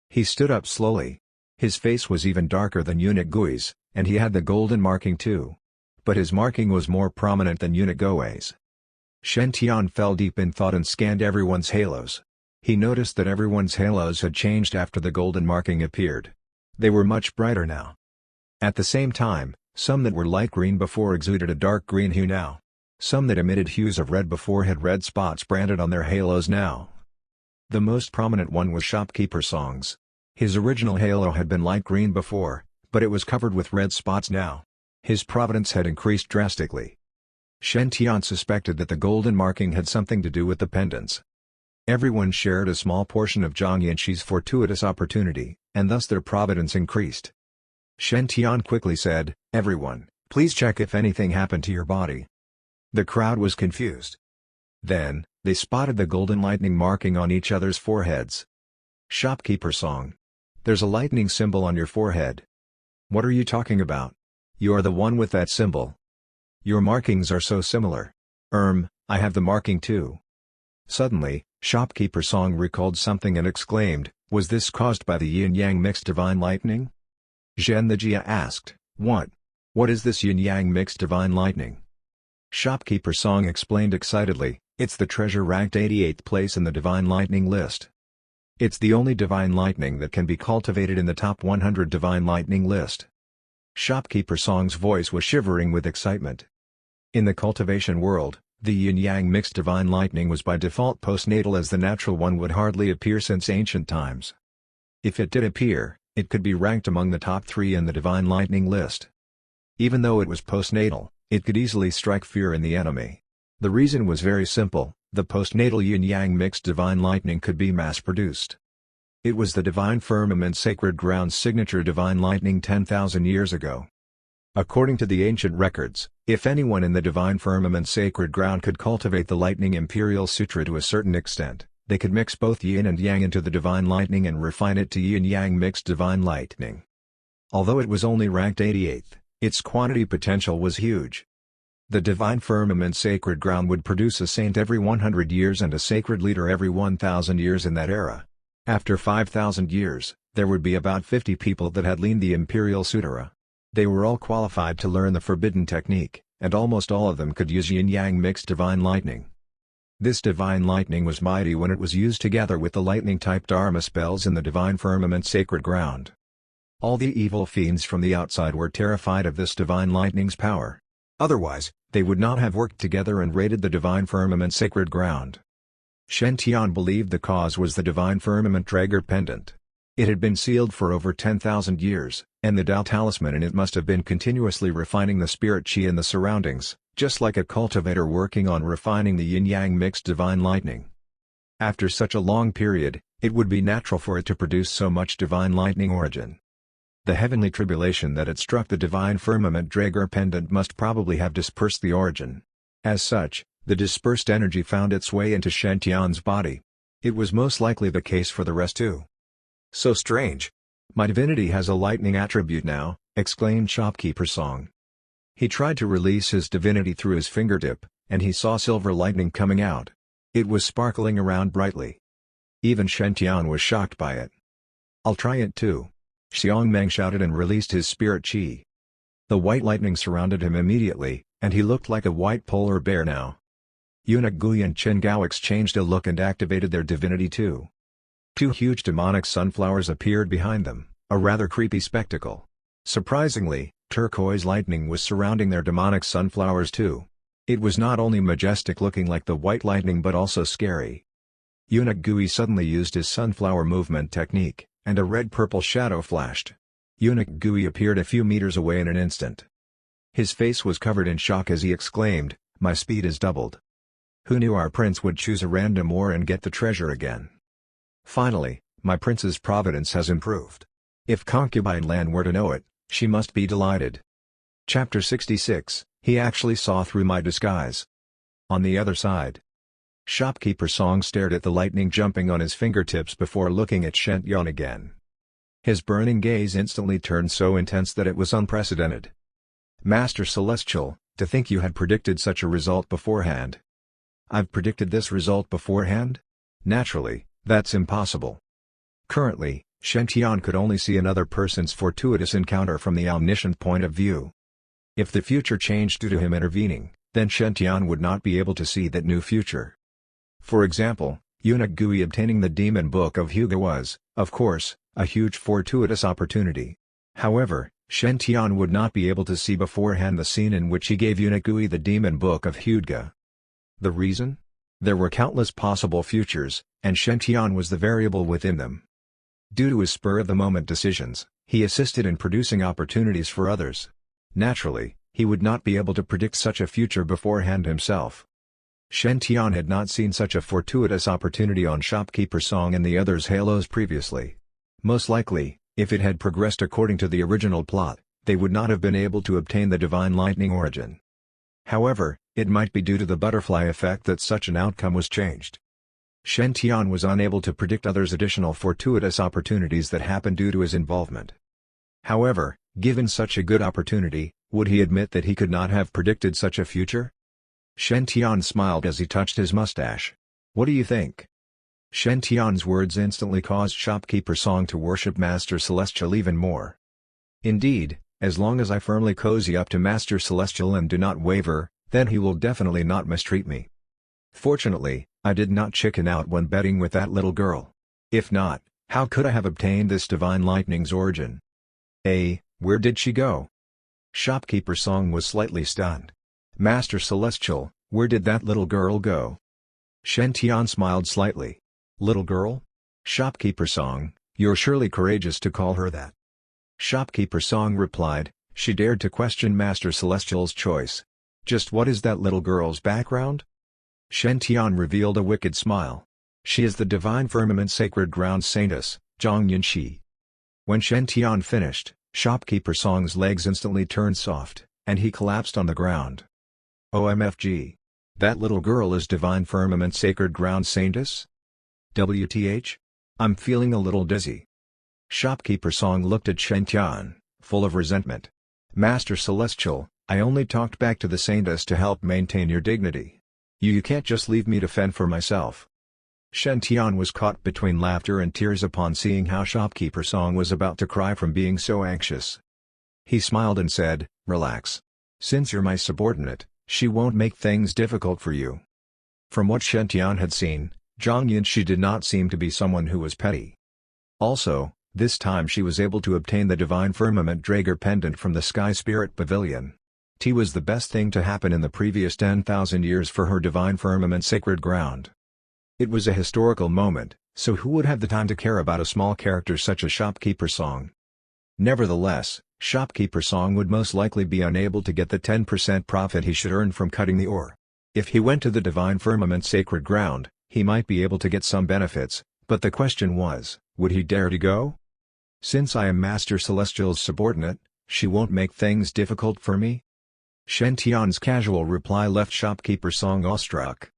He stood up slowly. His face was even darker than eunuch Gui's, and he had the golden marking too. But his marking was more prominent than eunuch Gui's. Shen Tian fell deep in thought and scanned everyone's halos. He noticed that everyone's halos had changed after the golden marking appeared. They were much brighter now. At the same time, some that were light green before exuded a dark green hue now. Some that emitted hues of red before had red spots branded on their halos now. The most prominent one was shopkeeper Song's. His original halo had been light green before, but it was covered with red spots now. His providence had increased drastically. Shen Tian suspected that the golden marking had something to do with the pendants. Everyone shared a small portion of Zhang Yanqi's fortuitous opportunity, and thus their providence increased. Shen Tian quickly said, "Everyone, please check if anything happened to your body." The crowd was confused. Then, they spotted the golden lightning marking on each other's foreheads. "Shopkeeper Song. There's a lightning symbol on your forehead." "What are you talking about? You are the one with that symbol. Your markings are so similar." I have the marking too." Suddenly, shopkeeper Song recalled something and exclaimed, "Was this caused by the yin-yang mixed divine lightning?" Zhen Nijia asked, "What? What is this yin-yang mixed divine lightning?" Shopkeeper Song explained excitedly, "It's the treasure ranked 88th place in the divine lightning list. It's the only divine lightning that can be cultivated in the top 100 divine lightning list." Shopkeeper Song's voice was shivering with excitement. In the cultivation world, the yin-yang mixed divine lightning was by default postnatal, as the natural one would hardly appear since ancient times. If it did appear, it could be ranked among the top 3 in the divine lightning list. Even though it was postnatal, it could easily strike fear in the enemy. The reason was very simple: the postnatal yin-yang mixed divine lightning could be mass-produced. It was the divine firmament sacred ground's signature divine lightning 10,000 years ago. According to the ancient records, if anyone in the divine firmament sacred ground could cultivate the lightning imperial sutra to a certain extent, they could mix both yin and yang into the divine lightning and refine it to yin-yang mixed divine lightning. Although it was only ranked 88th, its quantity potential was huge. The divine firmament sacred ground would produce a saint every 100 years and a sacred leader every 1,000 years in that era. After 5,000 years, there would be about 50 people that had learned the imperial sutra. They were all qualified to learn the forbidden technique, and almost all of them could use yin-yang mixed divine lightning. This divine lightning was mighty when it was used together with the lightning-type dharma spells in the divine firmament sacred ground. All the evil fiends from the outside were terrified of this divine lightning's power. Otherwise, they would not have worked together and raided the divine firmament sacred ground. Shen Tian believed the cause was the divine firmament Draeger pendant. It had been sealed for over 10,000 years, and the Tao talisman in it must have been continuously refining the spirit qi in the surroundings, just like a cultivator working on refining the yin-yang mixed divine lightning. After such a long period, it would be natural for it to produce so much divine lightning origin. The heavenly tribulation that had struck the divine firmament Draeger pendant must probably have dispersed the origin. As such, the dispersed energy found its way into Shen Tian's body. It was most likely the case for the rest too. "So strange. My divinity has a lightning attribute now," exclaimed shopkeeper Song. He tried to release his divinity through his fingertip, and he saw silver lightning coming out. It was sparkling around brightly. Even Shen Tian was shocked by it. "I'll try it too," Xiang Meng shouted and released his spirit qi. The white lightning surrounded him immediately, and he looked like a white polar bear now. Eunuch Guyan Qingao exchanged a look and activated their divinity too. 2 huge demonic sunflowers appeared behind them, a rather creepy spectacle. Surprisingly, Turquoise lightning was surrounding their demonic sunflowers too. It was not only majestic looking like the white lightning but also scary. Eunuch Gui suddenly used his sunflower movement technique, and a red-purple shadow flashed. Eunuch Gui appeared a few meters away in an instant. His face was covered in shock as he exclaimed, "My speed is doubled. Who knew our prince would choose a random war and get the treasure again? Finally, my prince's providence has improved. If concubine Lan were to know it, she must be delighted." Chapter 66, He actually saw through my disguise. On the other side, shopkeeper Song stared at the lightning jumping on his fingertips before looking at Shentyan again. His burning gaze instantly turned so intense that it was unprecedented. "Master Celestial, to think you had predicted such a result beforehand." "I've predicted this result beforehand? Naturally, that's impossible." Currently, Shentyan could only see another person's fortuitous encounter from the omniscient point of view. If the future changed due to him intervening, then Shentyan would not be able to see that new future. For example, Eunuch Gui obtaining the Demon Book of Huga was, of course, a huge fortuitous opportunity. However, Shentyan would not be able to see beforehand the scene in which he gave Eunuch Gui the Demon Book of Huga. The reason? There were countless possible futures, and Shentyan was the variable within them. Due to his spur-of-the-moment decisions, he assisted in producing opportunities for others. Naturally, he would not be able to predict such a future beforehand himself. Shentyan had not seen such a fortuitous opportunity on shopkeeper Song and the others' halos previously. Most likely, if it had progressed according to the original plot, they would not have been able to obtain the divine lightning origin. However, it might be due to the butterfly effect that such an outcome was changed. Shentyan was unable to predict others' additional fortuitous opportunities that happened due to his involvement. However, given such a good opportunity, would he admit that he could not have predicted such a future? Shentyan smiled as he touched his mustache. "What do you think?" Shentyan's words instantly caused shopkeeper Song to worship Master Celestial even more. "Indeed, as long as I firmly cozy up to Master Celestial and do not waver, then he will definitely not mistreat me. Fortunately, I did not chicken out when betting with that little girl. If not, how could I have obtained this divine lightning's origin?" Where did she go?" Shopkeeper Song was slightly stunned. "Master Celestial, where did that little girl go?" Shentyan smiled slightly. "Little girl? Shopkeeper Song, you're surely courageous to call her that." Shopkeeper Song replied, "She dared to question Master Celestial's choice. Just what is that little girl's background?" Shentyan revealed a wicked smile. "She is the divine firmament sacred ground saintess, Zhang Shi." When Shentyan finished, shopkeeper Song's legs instantly turned soft, and he collapsed on the ground. "OMFG. That little girl is divine firmament sacred ground saintess? WTH? I'm feeling a little dizzy." Shopkeeper Song looked at Shentyan, full of resentment. "Master Celestial, I only talked back to the saintess to help maintain your dignity. You can't just leave me to fend for myself." Shentyan was caught between laughter and tears upon seeing how shopkeeper Song was about to cry from being so anxious. He smiled and said, "Relax. Since you're my subordinate, she won't make things difficult for you." From what Shentyan had seen, Zhang Shi did not seem to be someone who was petty. Also, this time she was able to obtain the divine firmament Drager pendant from the Sky Spirit Pavilion. T was the best thing to happen in the previous 10,000 years for her divine firmament sacred ground. It was a historical moment, so who would have the time to care about a small character such as shopkeeper Song? Nevertheless, shopkeeper Song would most likely be unable to get the 10% profit he should earn from cutting the ore. If he went to the divine firmament sacred ground, he might be able to get some benefits, but the question was, would he dare to go? "Since I am Master Celestial's subordinate, she won't make things difficult for me?" Shentyan's casual reply left shopkeeper Song awestruck.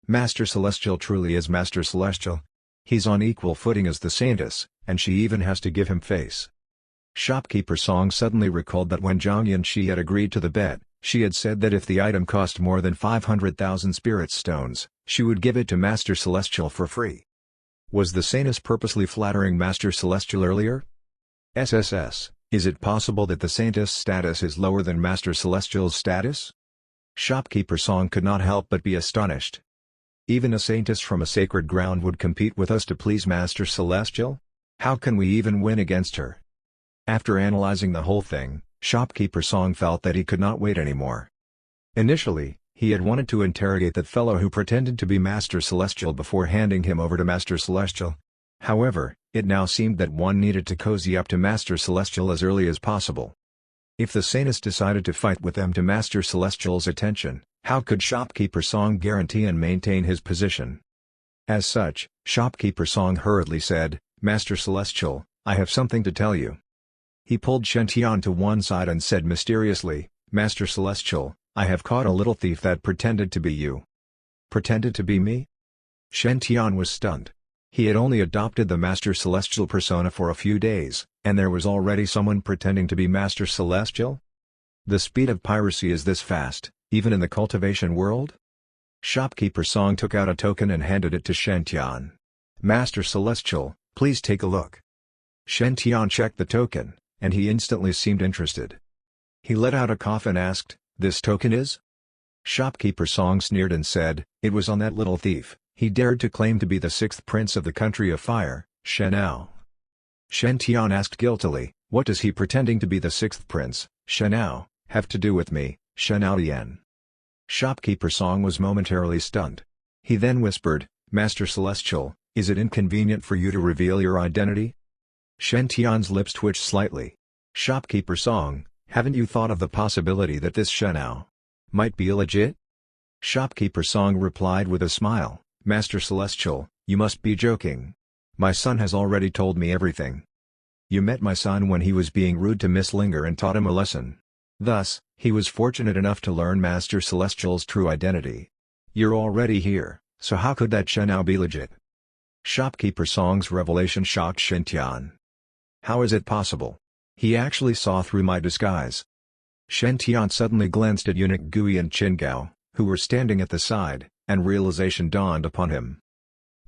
Master Celestial truly is Master Celestial. He's on equal footing as the saintess, and she even has to give him face. Shopkeeper Song suddenly recalled that when Zhang Shi had agreed to the bet, she had said that if the item cost more than 500,000 spirit stones, she would give it to Master Celestial for free. Was the saintess purposely flattering Master Celestial earlier? SSS, is it possible that the saintess' status is lower than Master Celestial's status? Shopkeeper Song could not help but be astonished. Even a saintess from a sacred ground would compete with us to please Master Celestial? How can we even win against her? After analyzing the whole thing, Shopkeeper Song felt that he could not wait anymore. Initially, he had wanted to interrogate that fellow who pretended to be Master Celestial before handing him over to Master Celestial. However, it now seemed that one needed to cozy up to Master Celestial as early as possible. If the Sanus decided to fight with them to Master Celestial's attention, how could Shopkeeper Song guarantee and maintain his position? As such, Shopkeeper Song hurriedly said, "Master Celestial, I have something to tell you." He pulled Shen Tian to one side and said mysteriously, "Master Celestial, I have caught a little thief that pretended to be you." Pretended to be me? Shen Tian was stunned. He had only adopted the Master Celestial persona for a few days, and there was already someone pretending to be Master Celestial? The speed of piracy is this fast, even in the cultivation world? Shopkeeper Song took out a token and handed it to Shen Tian. "Master Celestial, please take a look." Shen Tian checked the token, and he instantly seemed interested. He let out a cough and asked, "This token is?" Shopkeeper Song sneered and said, "It was on that little thief. He dared to claim to be the 6th prince of the country of fire, Shenao." Shen Tian asked guiltily, "What does he pretending to be the 6th prince, Shenao, have to do with me, Shenao Yen?" Shopkeeper Song was momentarily stunned. He then whispered, "Master Celestial, is it inconvenient for you to reveal your identity?" Shen Tian's lips twitched slightly. "Shopkeeper Song, haven't you thought of the possibility that this Shenao might be illegit?" Shopkeeper Song replied with a smile, "Master Celestial, you must be joking. My son has already told me everything. You met my son when he was being rude to Miss Linger and taught him a lesson. Thus, he was fortunate enough to learn Master Celestial's true identity. You're already here, so how could that Shenao be legit?" Shopkeeper Song's revelation shocked Shen Tian. "How is it possible? He actually saw through my disguise." Shen Tian suddenly glanced at eunuch Gui and Qin Gao, who were standing at the side, and realization dawned upon him.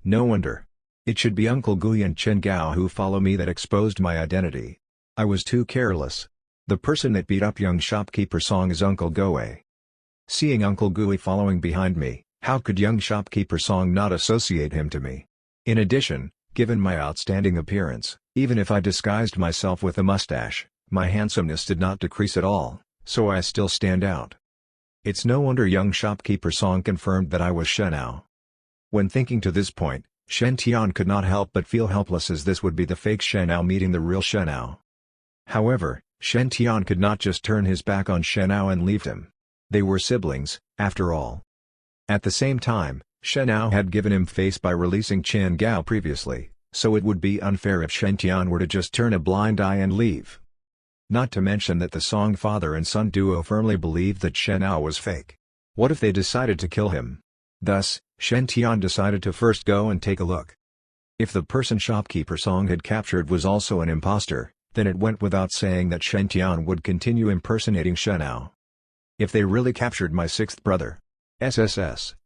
"No wonder. It should be Uncle Gui and Qin Gao who follow me that exposed my identity. I was too careless. The person that beat up young Shopkeeper Song is Uncle Goe. Seeing Uncle Gui following behind me, how could young Shopkeeper Song not associate him to me? In addition, given my outstanding appearance, even if I disguised myself with a mustache, my handsomeness did not decrease at all, so I still stand out. It's no wonder young Shopkeeper Song confirmed that I was Shenao." When thinking to this point, Shen Tian could not help but feel helpless, as this would be the fake Shenao meeting the real Shenao. However, Shen Tian could not just turn his back on Shenao and leave him. They were siblings, after all. At the same time, Shenao had given him face by releasing Qin Gao previously, so it would be unfair if Shen Tian were to just turn a blind eye and leave. Not to mention that the Song father and son duo firmly believed that Shenao was fake. What if they decided to kill him? Thus, Shen Tian decided to first go and take a look. If the person Shopkeeper Song had captured was also an impostor, then it went without saying that Shen Tian would continue impersonating Shenao. If they really captured my 6th brother,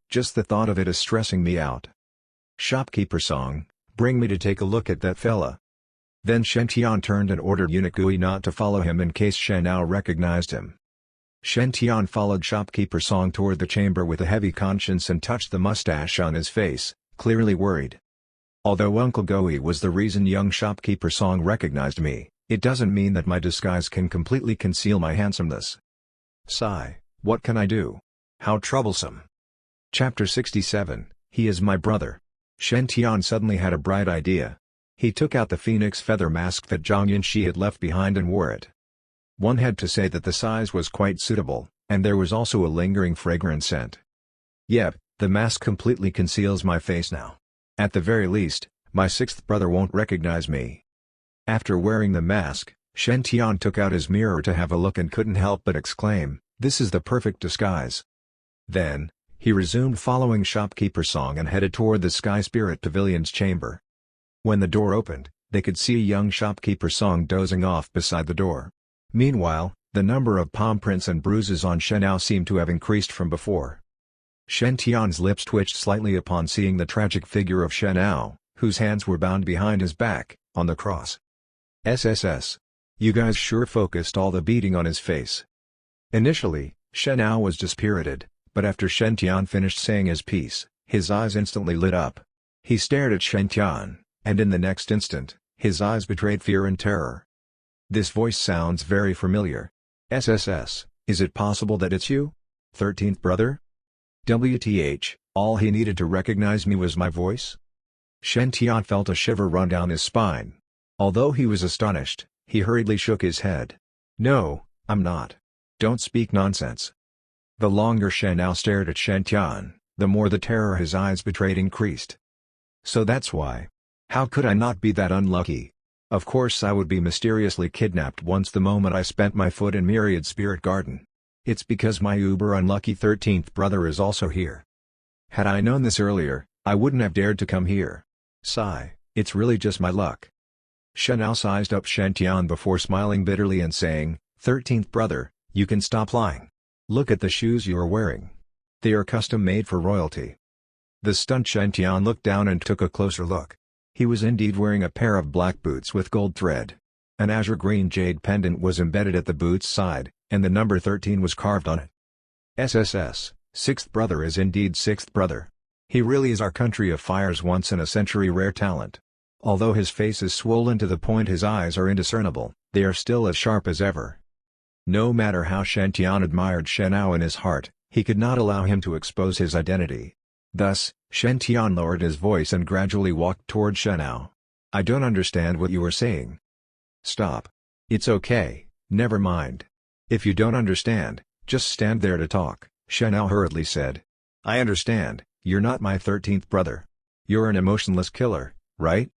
just the thought of it is stressing me out. Shopkeeper Song, bring me to take a look at that fella. Then Shen Tian turned and ordered eunuch Gui not to follow him in case Shenao recognized him. Shen Tian followed Shopkeeper Song toward the chamber with a heavy conscience and touched the mustache on his face, clearly worried. Although Uncle Gui was the reason young Shopkeeper Song recognized me, it doesn't mean that my disguise can completely conceal my handsomeness. Sigh, what can I do? How troublesome. Chapter 67, He is my brother. Shen Tian suddenly had a bright idea. He took out the phoenix feather mask that Zhang Yinshi had left behind and wore it. One had to say that the size was quite suitable, and there was also a lingering fragrant scent. Yep, the mask completely conceals my face now. At the very least, my 6th brother won't recognize me. After wearing the mask, Shen Tian took out his mirror to have a look and couldn't help but exclaim, "This is the perfect disguise." Then, he resumed following Shopkeeper Song and headed toward the Sky Spirit Pavilion's chamber. When the door opened, they could see young Shopkeeper Song dozing off beside the door. Meanwhile, the number of palm prints and bruises on Shenao seemed to have increased from before. Shen Tian's lips twitched slightly upon seeing the tragic figure of Shenao, whose hands were bound behind his back, on the cross. You guys sure focused all the beating on his face." Initially, Shenao was dispirited, but after Shen Tian finished saying his piece, his eyes instantly lit up. He stared at Shen Tian, and in the next instant, his eyes betrayed fear and terror. "This voice sounds very familiar. SSS, is it possible that it's you? 13th brother? WTH, all he needed to recognize me was my voice? Shen Tian felt a shiver run down his spine. Although he was astonished, he hurriedly shook his head. No, I'm not. Don't speak nonsense. The longer Shen Ao stared at Shen Tian, the more the terror his eyes betrayed increased. So that's why. How could I not be that unlucky? Of course I would be mysteriously kidnapped once the moment I spent my foot in Myriad Spirit Garden. It's because my uber unlucky 13th brother is also here. Had I known this earlier, I wouldn't have dared to come here. Sigh, it's really just my luck. Shen Ao sized up Shen Tian before smiling bitterly and saying, 13th brother, you can stop lying. Look at the shoes you are wearing. They are custom made for royalty. The stunned Shen Tian looked down and took a closer look. He was indeed wearing a pair of black boots with gold thread. An azure green jade pendant was embedded at the boot's side, and the number 13 was carved on it. SSS, 6th brother is indeed 6th brother. He really is our country of fire's once-in-a-century rare talent. Although his face is swollen to the point his eyes are indiscernible, they are still as sharp as ever. No matter how Shen Tian admired Shen Ao in his heart, he could not allow him to expose his identity. Thus, Shen Tian lowered his voice and gradually walked toward Shen Ao. I don't understand what you are saying. Stop. It's okay, never mind. If you don't understand, just stand there to talk, Shen Ao hurriedly said. I understand, you're not my 13th brother. You're an emotionless killer, right?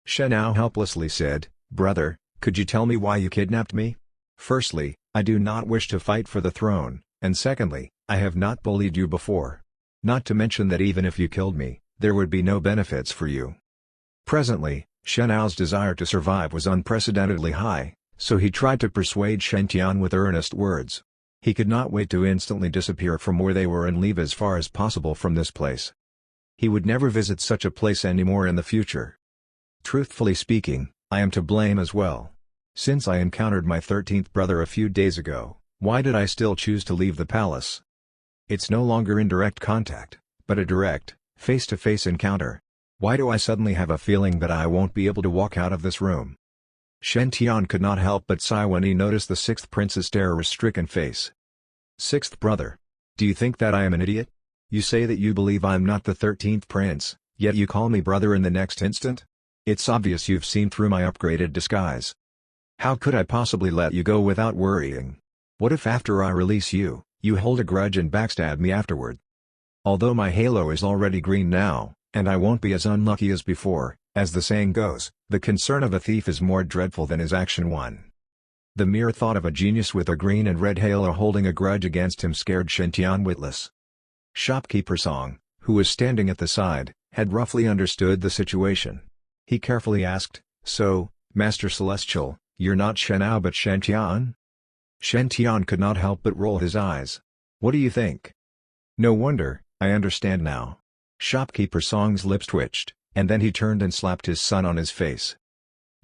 Shen Ao helplessly said, Brother, could you tell me why you kidnapped me? Firstly, I do not wish to fight for the throne, and secondly, I have not bullied you before. Not to mention that even if you killed me, there would be no benefits for you. Presently, Shen Ao's desire to survive was unprecedentedly high, so he tried to persuade Shen Tian with earnest words. He could not wait to instantly disappear from where they were and leave as far as possible from this place. He would never visit such a place anymore in the future. Truthfully speaking, I am to blame as well. Since I encountered my 13th brother a few days ago, why did I still choose to leave the palace? It's no longer indirect contact, but a direct, face-to-face encounter. Why do I suddenly have a feeling that I won't be able to walk out of this room? Shen Tian could not help but sigh when he noticed the 6th prince's terror-stricken face. 6th brother. Do you think that I am an idiot? You say that you believe I'm not the 13th prince, yet you call me brother in the next instant? It's obvious you've seen through my upgraded disguise. How could I possibly let you go without worrying? What if after I release you, you hold a grudge and backstab me afterward? Although my halo is already green now, and I won't be as unlucky as before, as the saying goes, the concern of a thief is more dreadful than his action one. The mere thought of a genius with a green and red halo holding a grudge against him scared Shen Tian witless. Shopkeeper Song, who was standing at the side, had roughly understood the situation. He carefully asked, So, Master Celestial, you're not Shen Ao but Shen Tian? Shen Tian could not help but roll his eyes. What do you think? No wonder, I understand now. Shopkeeper Song's lips twitched, and then he turned and slapped his son on his face.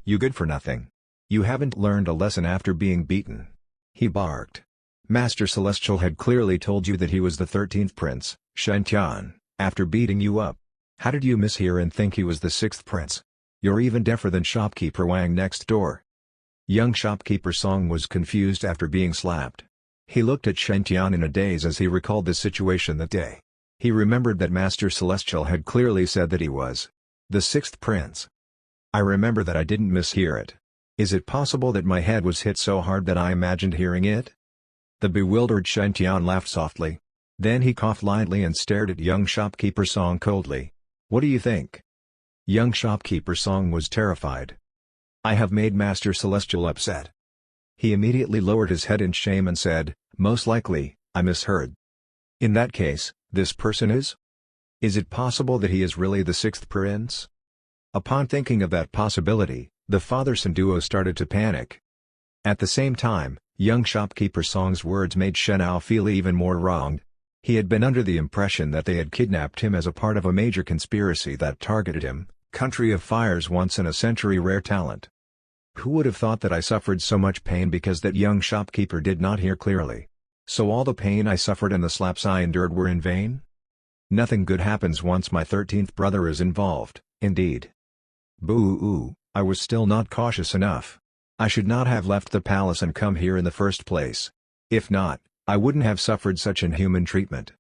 You good for nothing. You haven't learned a lesson after being beaten. He barked. Master Celestial had clearly told you that he was the 13th prince, Shen Tian, after beating you up. How did you mishear and think he was the 6th prince? You're even deafer than Shopkeeper Wang next door. Young Shopkeeper Song was confused after being slapped. He looked at Shen Tian in a daze as he recalled the situation that day. He remembered that Master Celestial had clearly said that he was the 6th prince. I remember that I didn't mishear it. Is it possible that my head was hit so hard that I imagined hearing it? The bewildered Shen Tian laughed softly. Then he coughed lightly and stared at young Shopkeeper Song coldly. What do you think? Young Shopkeeper Song was terrified. I have made Master Celestial upset. He immediately lowered his head in shame and said, Most likely, I misheard. In that case, this person is? Is it possible that he is really the 6th prince? Upon thinking of that possibility, the father-son duo started to panic. At the same time, young Shopkeeper Song's words made Shen Ao feel even more wronged. He had been under the impression that they had kidnapped him as a part of a major conspiracy that targeted him, Country of Fire's once-in-a-century rare talent. Who would have thought that I suffered so much pain because that young shopkeeper did not hear clearly? So all the pain I suffered and the slaps I endured were in vain? Nothing good happens once my 13th brother is involved, indeed. Boo-oo, I was still not cautious enough. I should not have left the palace and come here in the first place. If not, I wouldn't have suffered such inhuman treatment.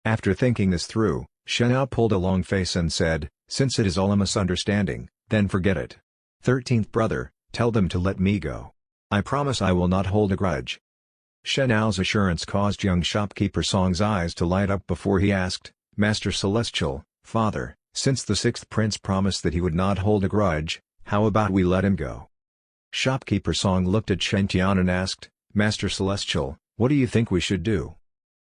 After thinking this through, Shenao pulled a long face and said, "Since it is all a misunderstanding, then forget it. 13th brother, tell them to let me go. I promise I will not hold a grudge." Shenao's assurance caused young shopkeeper Song's eyes to light up before he asked, "Master Celestial, Father, since the 6th prince promised that he would not hold a grudge, how about we let him go?" Shopkeeper Song looked at Shen Tian and asked, "Master Celestial, what do you think we should do?"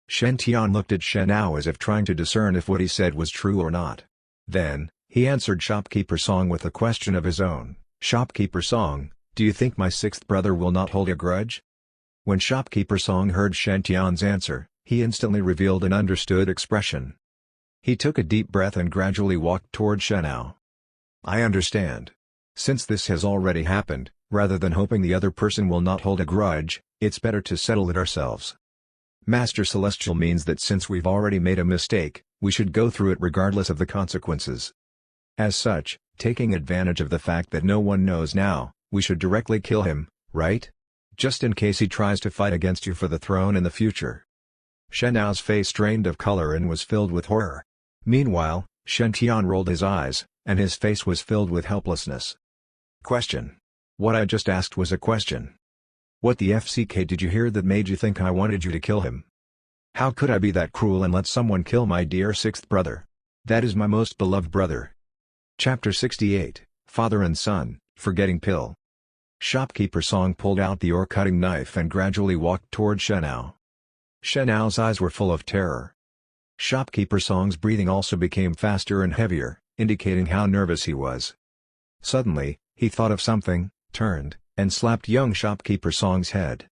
Shen Tian looked at Shenao as if trying to discern if what he said was true or not. Then, he answered Shopkeeper Song with a question of his own, "Shopkeeper Song, do you think my 6th brother will not hold a grudge?" When Shopkeeper Song heard Shen Tian's answer, he instantly revealed an understood expression. He took a deep breath and gradually walked toward Shenao. "I understand. Since this has already happened, rather than hoping the other person will not hold a grudge, it's better to settle it ourselves. Master Celestial means that since we've already made a mistake, we should go through it regardless of the consequences. As such, taking advantage of the fact that no one knows now, we should directly kill him, right? Just in case he tries to fight against you for the throne in the future." Shenao's face drained of color and was filled with horror. Meanwhile, Shen Tian rolled his eyes, and his face was filled with helplessness. Question. What I just asked was a question. What the FCK did you hear that made you think I wanted you to kill him? How could I be that cruel and let someone kill my dear 6th brother? That is my most beloved brother. Chapter 68, Father and Son, Forgetting Pill. Shopkeeper Song pulled out the ore-cutting knife and gradually walked toward Shenao. Shenao's eyes were full of terror. Shopkeeper Song's breathing also became faster and heavier, indicating how nervous he was. Suddenly, he thought of something, turned, and slapped young Shopkeeper Song's head.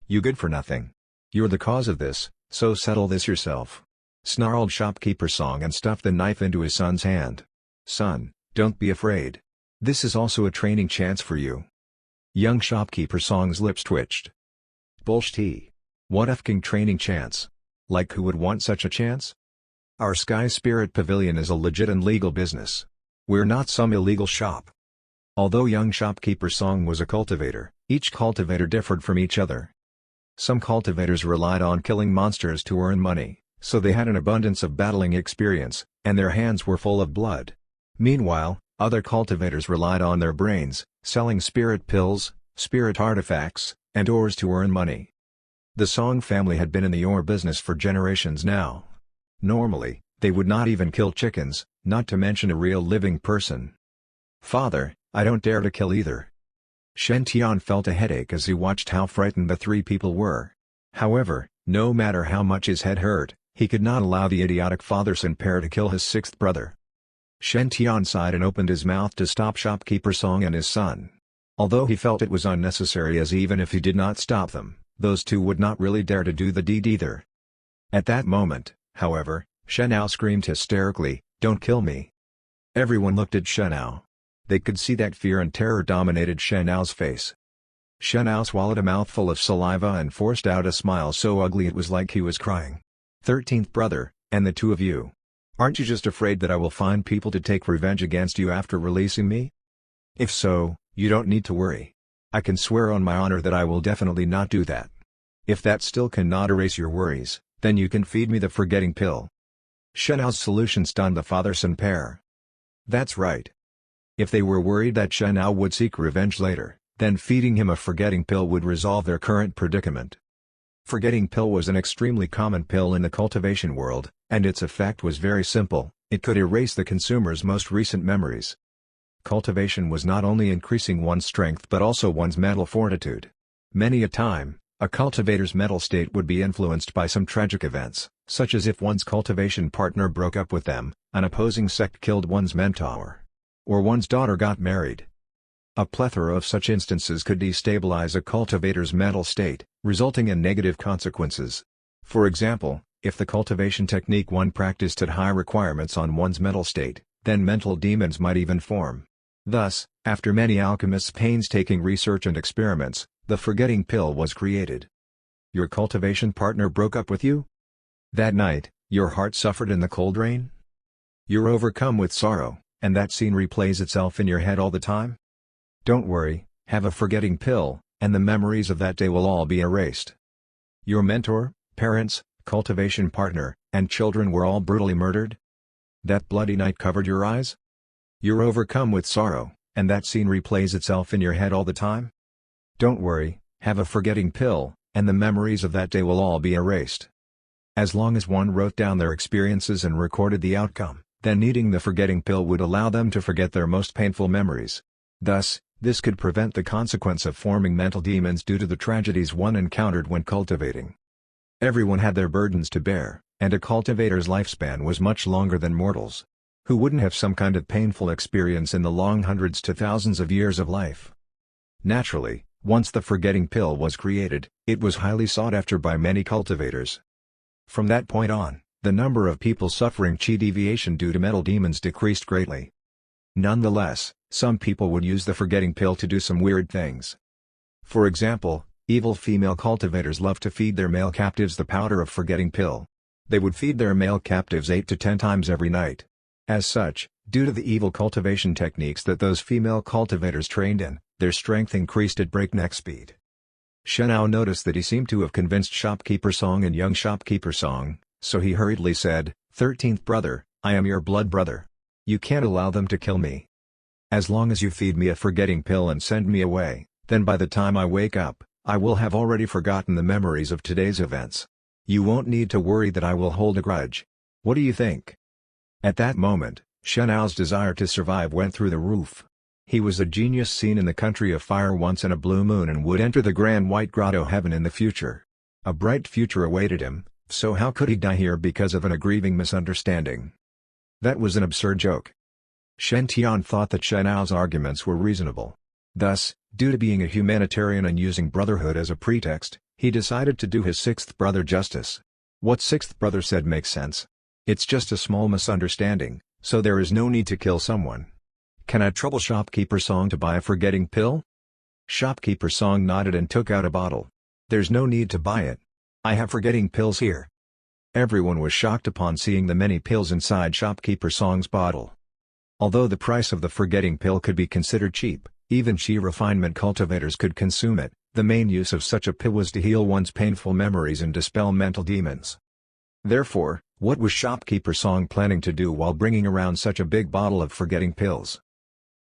"You good for nothing. You're the cause of this, so settle this yourself," snarled Shopkeeper Song and stuffed the knife into his son's hand. "Son, don't be afraid. This is also a training chance for you." Young Shopkeeper Song's lips twitched. Bullshit. What f***ing training chance? Like who would want such a chance? Our Sky Spirit Pavilion is a legit and legal business. We're not some illegal shop. Although young Shopkeeper Song was a cultivator, each cultivator differed from each other. Some cultivators relied on killing monsters to earn money, so they had an abundance of battling experience, and their hands were full of blood. Meanwhile, other cultivators relied on their brains, selling spirit pills, spirit artifacts, and ores to earn money. The Song family had been in the ore business for generations now. Normally, they would not even kill chickens, not to mention a real living person. "Father, I don't dare to kill either." Shen Tian felt a headache as he watched how frightened the three people were. However, no matter how much his head hurt, he could not allow the idiotic father-son pair to kill his 6th brother. Shen Tian sighed and opened his mouth to stop Shopkeeper Song and his son. Although he felt it was unnecessary, as even if he did not stop them, those two would not really dare to do the deed either. At that moment, however, Shenao screamed hysterically, "Don't kill me!" Everyone looked at Shenao. They could see that fear and terror dominated Shenao's face. Shenao swallowed a mouthful of saliva and forced out a smile so ugly it was like he was crying. 13th brother, and the two of you. Aren't you just afraid that I will find people to take revenge against you after releasing me? If so, you don't need to worry. I can swear on my honor that I will definitely not do that. If that still cannot erase your worries, then you can feed me the forgetting pill. Shenao's solution stunned the father-son pair. That's right. If they were worried that Shenao would seek revenge later, then feeding him a forgetting pill would resolve their current predicament. Forgetting pill was an extremely common pill in the cultivation world, and its effect was very simple: it could erase the consumer's most recent memories. Cultivation was not only increasing one's strength but also one's mental fortitude. Many a time, a cultivator's mental state would be influenced by some tragic events, such as if one's cultivation partner broke up with them, an opposing sect killed one's mentor, or one's daughter got married. A plethora of such instances could destabilize a cultivator's mental state, resulting in negative consequences. For example, if the cultivation technique one practiced had high requirements on one's mental state, then mental demons might even form. Thus, after many alchemists' painstaking research and experiments, the forgetting pill was created. Your cultivation partner broke up with you? That night, your heart suffered in the cold rain? You're overcome with sorrow, and that scene replays itself in your head all the time? Don't worry, Have a forgetting pill, and the memories of that day will all be erased. Your mentor, parents, cultivation partner, and children were all brutally murdered? That bloody night covered your eyes? You're overcome with sorrow, and that scene replays itself in your head all the time? Don't worry, have a forgetting pill, and the memories of that day will all be erased. As long as one wrote down their experiences and recorded the outcome, then needing the forgetting pill would allow them to forget their most painful memories. Thus, this could prevent the consequence of forming mental demons due to the tragedies one encountered when cultivating. Everyone had their burdens to bear, and a cultivator's lifespan was much longer than mortals. Who wouldn't have some kind of painful experience in the long hundreds to thousands of years of life? Naturally, once the forgetting pill was created, it was highly sought after by many cultivators. From that point on, the number of people suffering chi deviation due to mental demons decreased greatly. Nonetheless, some people would use the forgetting pill to do some weird things. For example, evil female cultivators love to feed their male captives the powder of forgetting pill. They would feed their male captives 8 to 10 times every night. As such, due to the evil cultivation techniques that those female cultivators trained in, their strength increased at breakneck speed. Shenao noticed that he seemed to have convinced shopkeeper Song and young shopkeeper Song, so he hurriedly said, 13th brother, I am your blood brother. You can't allow them to kill me. As long as you feed me a forgetting pill and send me away, then by the time I wake up, I will have already forgotten the memories of today's events. You won't need to worry that I will hold a grudge. What do you think? At that moment, Shenao's desire to survive went through the roof. He was a genius seen in the country of fire once in a blue moon and would enter the grand white grotto heaven in the future. A bright future awaited him, so how could he die here because of an aggrieving misunderstanding? That was an absurd joke. Shen Tian thought that Shenao's arguments were reasonable. Thus, due to being a humanitarian and using brotherhood as a pretext, he decided to do his sixth brother justice. What sixth brother said makes sense. It's just a small misunderstanding, so there is no need to kill someone. Can I trouble shopkeeper Song to buy a forgetting pill? Shopkeeper Song nodded and took out a bottle. There's no need to buy it. I have forgetting pills here. Everyone was shocked upon seeing the many pills inside shopkeeper Song's bottle. Although the price of the forgetting pill could be considered cheap, even chi refinement cultivators could consume it. The main use of such a pill was to heal one's painful memories and dispel mental demons. Therefore, what was shopkeeper Song planning to do while bringing around such a big bottle of forgetting pills?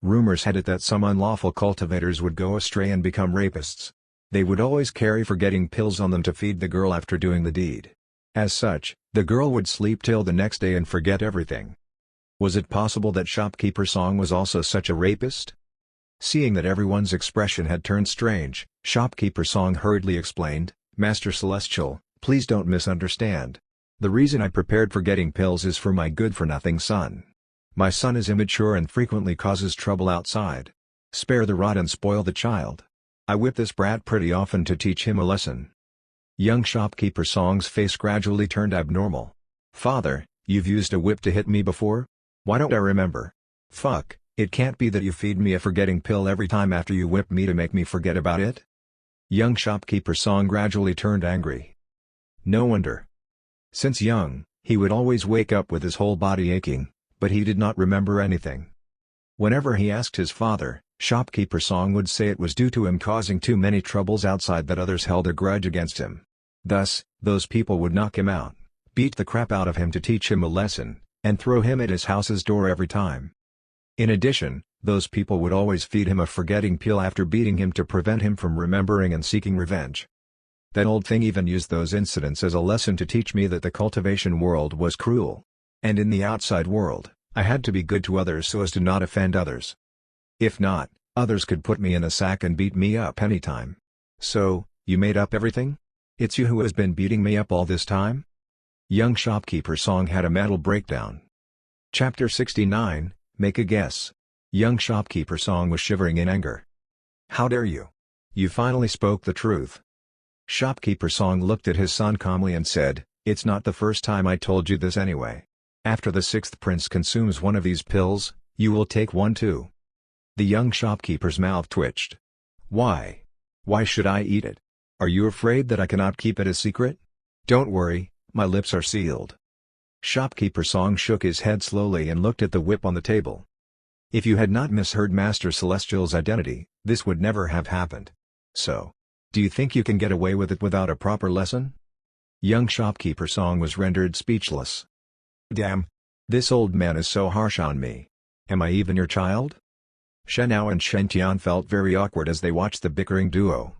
Rumors had it that some unlawful cultivators would go astray and become rapists. They would always carry forgetting pills on them to feed the girl after doing the deed. As such, the girl would sleep till the next day and forget everything. Was it possible that shopkeeper Song was also such a rapist? Seeing that everyone's expression had turned strange, shopkeeper Song hurriedly explained, Master Celestial, please don't misunderstand. The reason I prepared forgetting pills is for my good-for-nothing son. My son is immature and frequently causes trouble outside. Spare the rod and spoil the child. I whip this brat pretty often to teach him a lesson. Young shopkeeper Song's face gradually turned abnormal. Father, you've used a whip to hit me before? Why don't I remember? Fuck, it can't be that you feed me a forgetting pill every time after you whip me to make me forget about it? Young shopkeeper Song gradually turned angry. No wonder. Since young, he would always wake up with his whole body aching, but he did not remember anything. Whenever he asked his father, shopkeeper Song would say it was due to him causing too many troubles outside that others held a grudge against him. Thus, those people would knock him out, beat the crap out of him to teach him a lesson, and throw him at his house's door every time. In addition, those people would always feed him a forgetting pill after beating him to prevent him from remembering and seeking revenge. That old thing even used those incidents as a lesson to teach me that the cultivation world was cruel. And in the outside world, I had to be good to others so as to not offend others. If not, others could put me in a sack and beat me up anytime. So, you made up everything? It's you who has been beating me up all this time? Young shopkeeper Song had a mental breakdown. Chapter 69, Make a Guess. Young shopkeeper Song was shivering in anger. How dare you? You finally spoke the truth. Shopkeeper Song looked at his son calmly and said, It's not the first time I told you this anyway. After the sixth prince consumes one of these pills, you will take one too. The young shopkeeper's mouth twitched. Why? Why should I eat it? Are you afraid that I cannot keep it a secret? Don't worry, my lips are sealed. Shopkeeper Song shook his head slowly and looked at the whip on the table. If you had not misheard Master Celestial's identity, this would never have happened. So, do you think you can get away with it without a proper lesson? Young shopkeeper Song was rendered speechless. Damn! This old man is so harsh on me. Am I even your child? Shenao and Shen felt very awkward as they watched the bickering duo.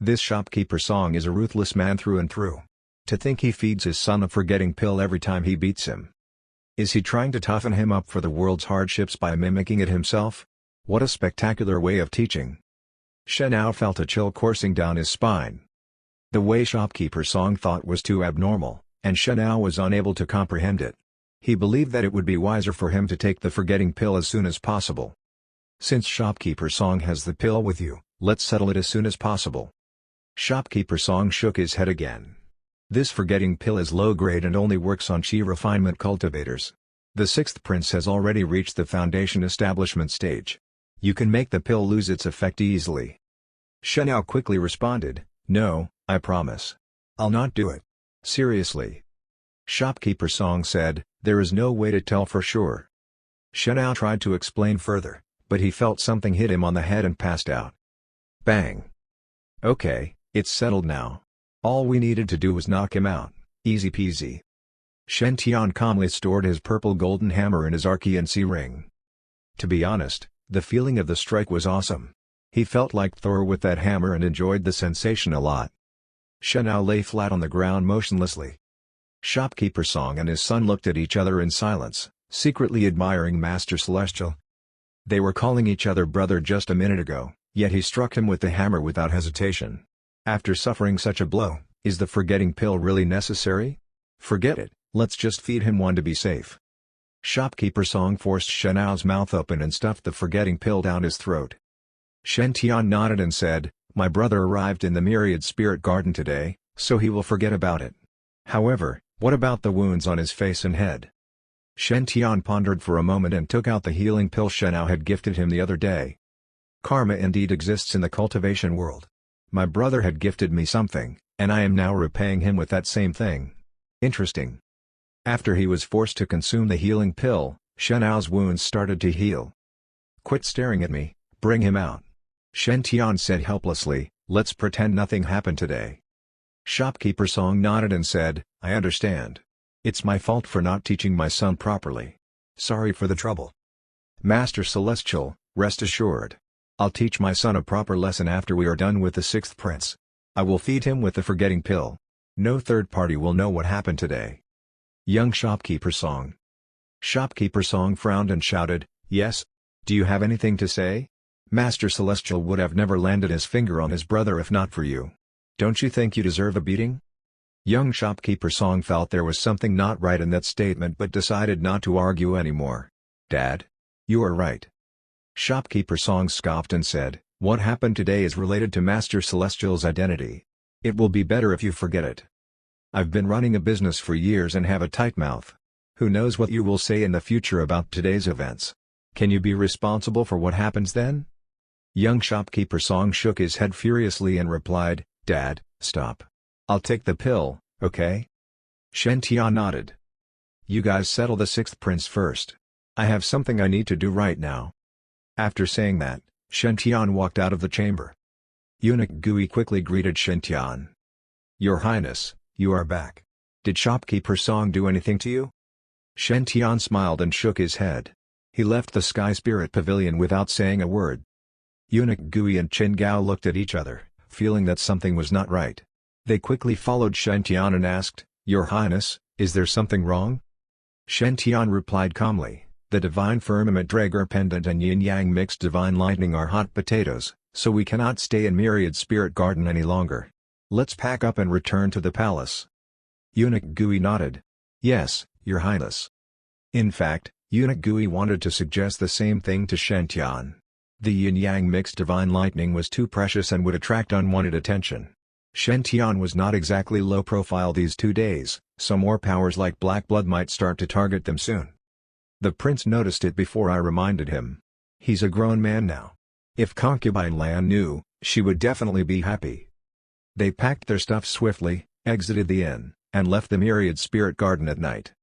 This shopkeeper Song is a ruthless man through and through. To think he feeds his son a forgetting pill every time he beats him. Is he trying to toughen him up for the world's hardships by mimicking it himself? What a spectacular way of teaching. Shenao felt a chill coursing down his spine. The way shopkeeper Song thought was too abnormal, and Shenao was unable to comprehend it. He believed that it would be wiser for him to take the forgetting pill as soon as possible. Since shopkeeper Song has the pill with you, let's settle it as soon as possible. Shopkeeper Song shook his head again. This forgetting pill is low grade and only works on chi refinement cultivators. The sixth prince has already reached the foundation establishment stage. You can make the pill lose its effect easily. Shenao quickly responded, no, I promise. I'll not do it. Seriously. Shopkeeper Song said, there is no way to tell for sure. Shenao tried to explain further, but he felt something hit him on the head and passed out. Bang. Okay, it's settled now. All we needed to do was knock him out, easy peasy. Shen Tian calmly stored his purple golden hammer in his Archean ring. To be honest, the feeling of the strike was awesome. He felt like Thor with that hammer and enjoyed the sensation a lot. Shenao lay flat on the ground motionlessly. Shopkeeper Song and his son looked at each other in silence, secretly admiring Master Celestial. They were calling each other brother just a minute ago, yet he struck him with the hammer without hesitation. After suffering such a blow, is the forgetting pill really necessary? Forget it, let's just feed him one to be safe. Shopkeeper Song forced Shenao's mouth open and stuffed the forgetting pill down his throat. Shen Tian nodded and said, my brother arrived in the Myriad Spirit Garden today, so he will forget about it. However, what about the wounds on his face and head? Shen Tian pondered for a moment and took out the healing pill Shenao had gifted him the other day. Karma indeed exists in the cultivation world. My brother had gifted me something, and I am now repaying him with that same thing. Interesting. After he was forced to consume the healing pill, Shenao's wounds started to heal. Quit staring at me, bring him out. Shen Tian said helplessly, let's pretend nothing happened today. Shopkeeper Song nodded and said, I understand. It's my fault for not teaching my son properly. Sorry for the trouble. Master Celestial, rest assured. I'll teach my son a proper lesson after we are done with the sixth prince. I will feed him with the forgetting pill. No third party will know what happened today. Young Shopkeeper Song. Shopkeeper Song frowned and shouted, yes? Do you have anything to say? Master Celestial would have never landed his finger on his brother if not for you. Don't you think you deserve a beating? Young Shopkeeper Song felt there was something not right in that statement but decided not to argue anymore. Dad? You are right. Shopkeeper Song scoffed and said, what happened today is related to Master Celestial's identity. It will be better if you forget it. I've been running a business for years and have a tight mouth. Who knows what you will say in the future about today's events? Can you be responsible for what happens then? Young Shopkeeper Song shook his head furiously and replied, Dad, stop. I'll take the pill, okay? Shen Tian nodded. You guys settle the sixth prince first. I have something I need to do right now. After saying that, Shen Tian walked out of the chamber. Eunuch Gui quickly greeted Shen Tian. Your Highness, you are back. Did Shopkeeper Song do anything to you? Shen Tian smiled and shook his head. He left the Sky Spirit Pavilion without saying a word. Eunuch Gui and Chen Gao looked at each other, feeling that something was not right. They quickly followed Shen Tian and asked, Your Highness, is there something wrong? Shen Tian replied calmly, the Divine Firmament Drager Pendant and Yin-Yang Mixed Divine Lightning are hot potatoes, so we cannot stay in Myriad Spirit Garden any longer. Let's pack up and return to the palace. Eunuch Gui nodded. Yes, Your Highness. In fact, Eunuch Gui wanted to suggest the same thing to Shen Tian. The Yin-Yang Mixed Divine Lightning was too precious and would attract unwanted attention. Shen Tian was not exactly low profile these 2 days, so more powers like Black Blood might start to target them soon. The prince noticed it before I reminded him. He's a grown man now. If Concubine Lan knew, she would definitely be happy. They packed their stuff swiftly, exited the inn, and left the Myriad Spirit Garden at night.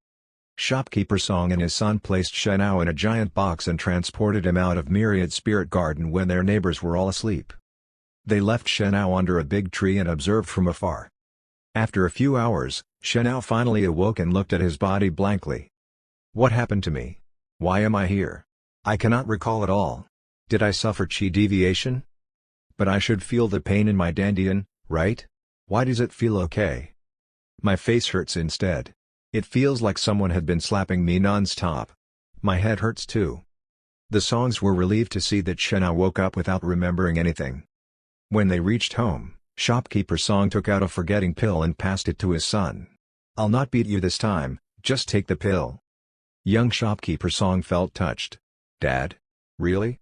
Shopkeeper Song and his son placed Shenao in a giant box and transported him out of Myriad Spirit Garden when their neighbors were all asleep. They left Shenao under a big tree and observed from afar. After a few hours, Shenao finally awoke and looked at his body blankly. What happened to me? Why am I here? I cannot recall at all. Did I suffer chi deviation? But I should feel the pain in my dantian, right? Why does it feel okay? My face hurts instead. It feels like someone had been slapping me non-stop. My head hurts too. The Songs were relieved to see that Shenao woke up without remembering anything. When they reached home, Shopkeeper Song took out a forgetting pill and passed it to his son. I'll not beat you this time, just take the pill. Young Shopkeeper Song felt touched. Dad? Really?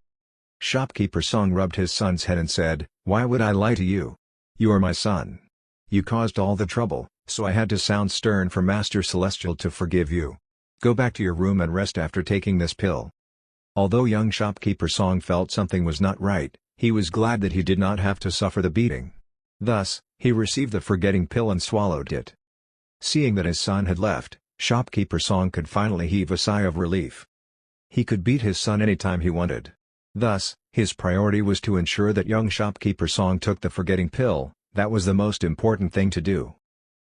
Shopkeeper Song rubbed his son's head and said, why would I lie to you? You are my son. You caused all the trouble, so I had to sound stern for Master Celestial to forgive you. Go back to your room and rest after taking this pill. Although young Shopkeeper Song felt something was not right, he was glad that he did not have to suffer the beating. Thus, he received the forgetting pill and swallowed it. Seeing that his son had left, Shopkeeper Song could finally heave a sigh of relief. He could beat his son anytime he wanted. Thus, his priority was to ensure that young Shopkeeper Song took the forgetting pill. That was the most important thing to do.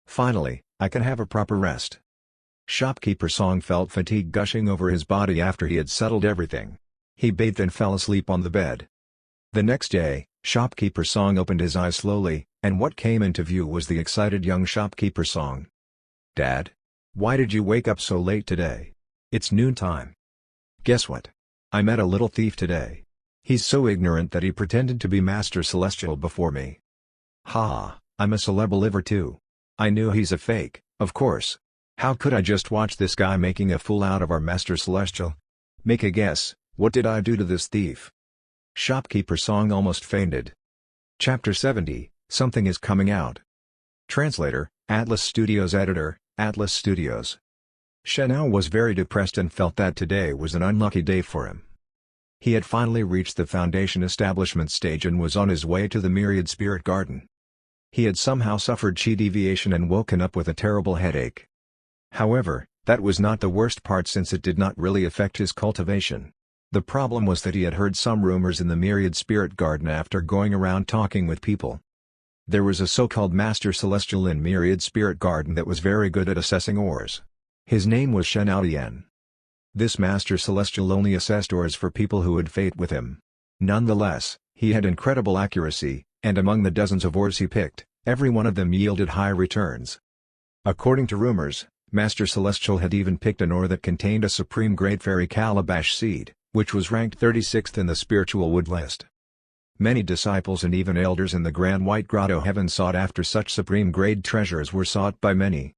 Finally, I can have a proper rest. Shopkeeper Song felt fatigue gushing over his body after he had settled everything. He bathed and fell asleep on the bed. The next day, Shopkeeper Song opened his eyes slowly, and what came into view was the excited young Shopkeeper Song. Dad? Why did you wake up so late today? It's noontime. Guess what? I met a little thief today. He's so ignorant that he pretended to be Master Celestial before me. Ha, I'm a celeb believer too. I knew he's a fake, of course. How could I just watch this guy making a fool out of our Master Celestial? Make a guess, what did I do to this thief? Shopkeeper Song almost fainted. Chapter 70, Something is Coming Out. Translator, Atlas Studios. Editor, Atlas Studios. Shenao was very depressed and felt that today was an unlucky day for him. He had finally reached the Foundation establishment stage and was on his way to the Myriad Spirit Garden. He had somehow suffered chi deviation and woken up with a terrible headache. However, that was not the worst part since it did not really affect his cultivation. The problem was that he had heard some rumors in the Myriad Spirit Garden after going around talking with people. There was a so-called Master Celestial in Myriad Spirit Garden that was very good at assessing ores. His name was Shenao. This Master Celestial only assessed ores for people who had fate with him. Nonetheless, he had incredible accuracy, and among the dozens of ores he picked, every one of them yielded high returns. According to rumors, Master Celestial had even picked an ore that contained a supreme-grade fairy calabash seed, which was ranked 36th in the spiritual wood list. Many disciples and even elders in the Grand White Grotto heaven sought after such supreme-grade treasures were sought by many.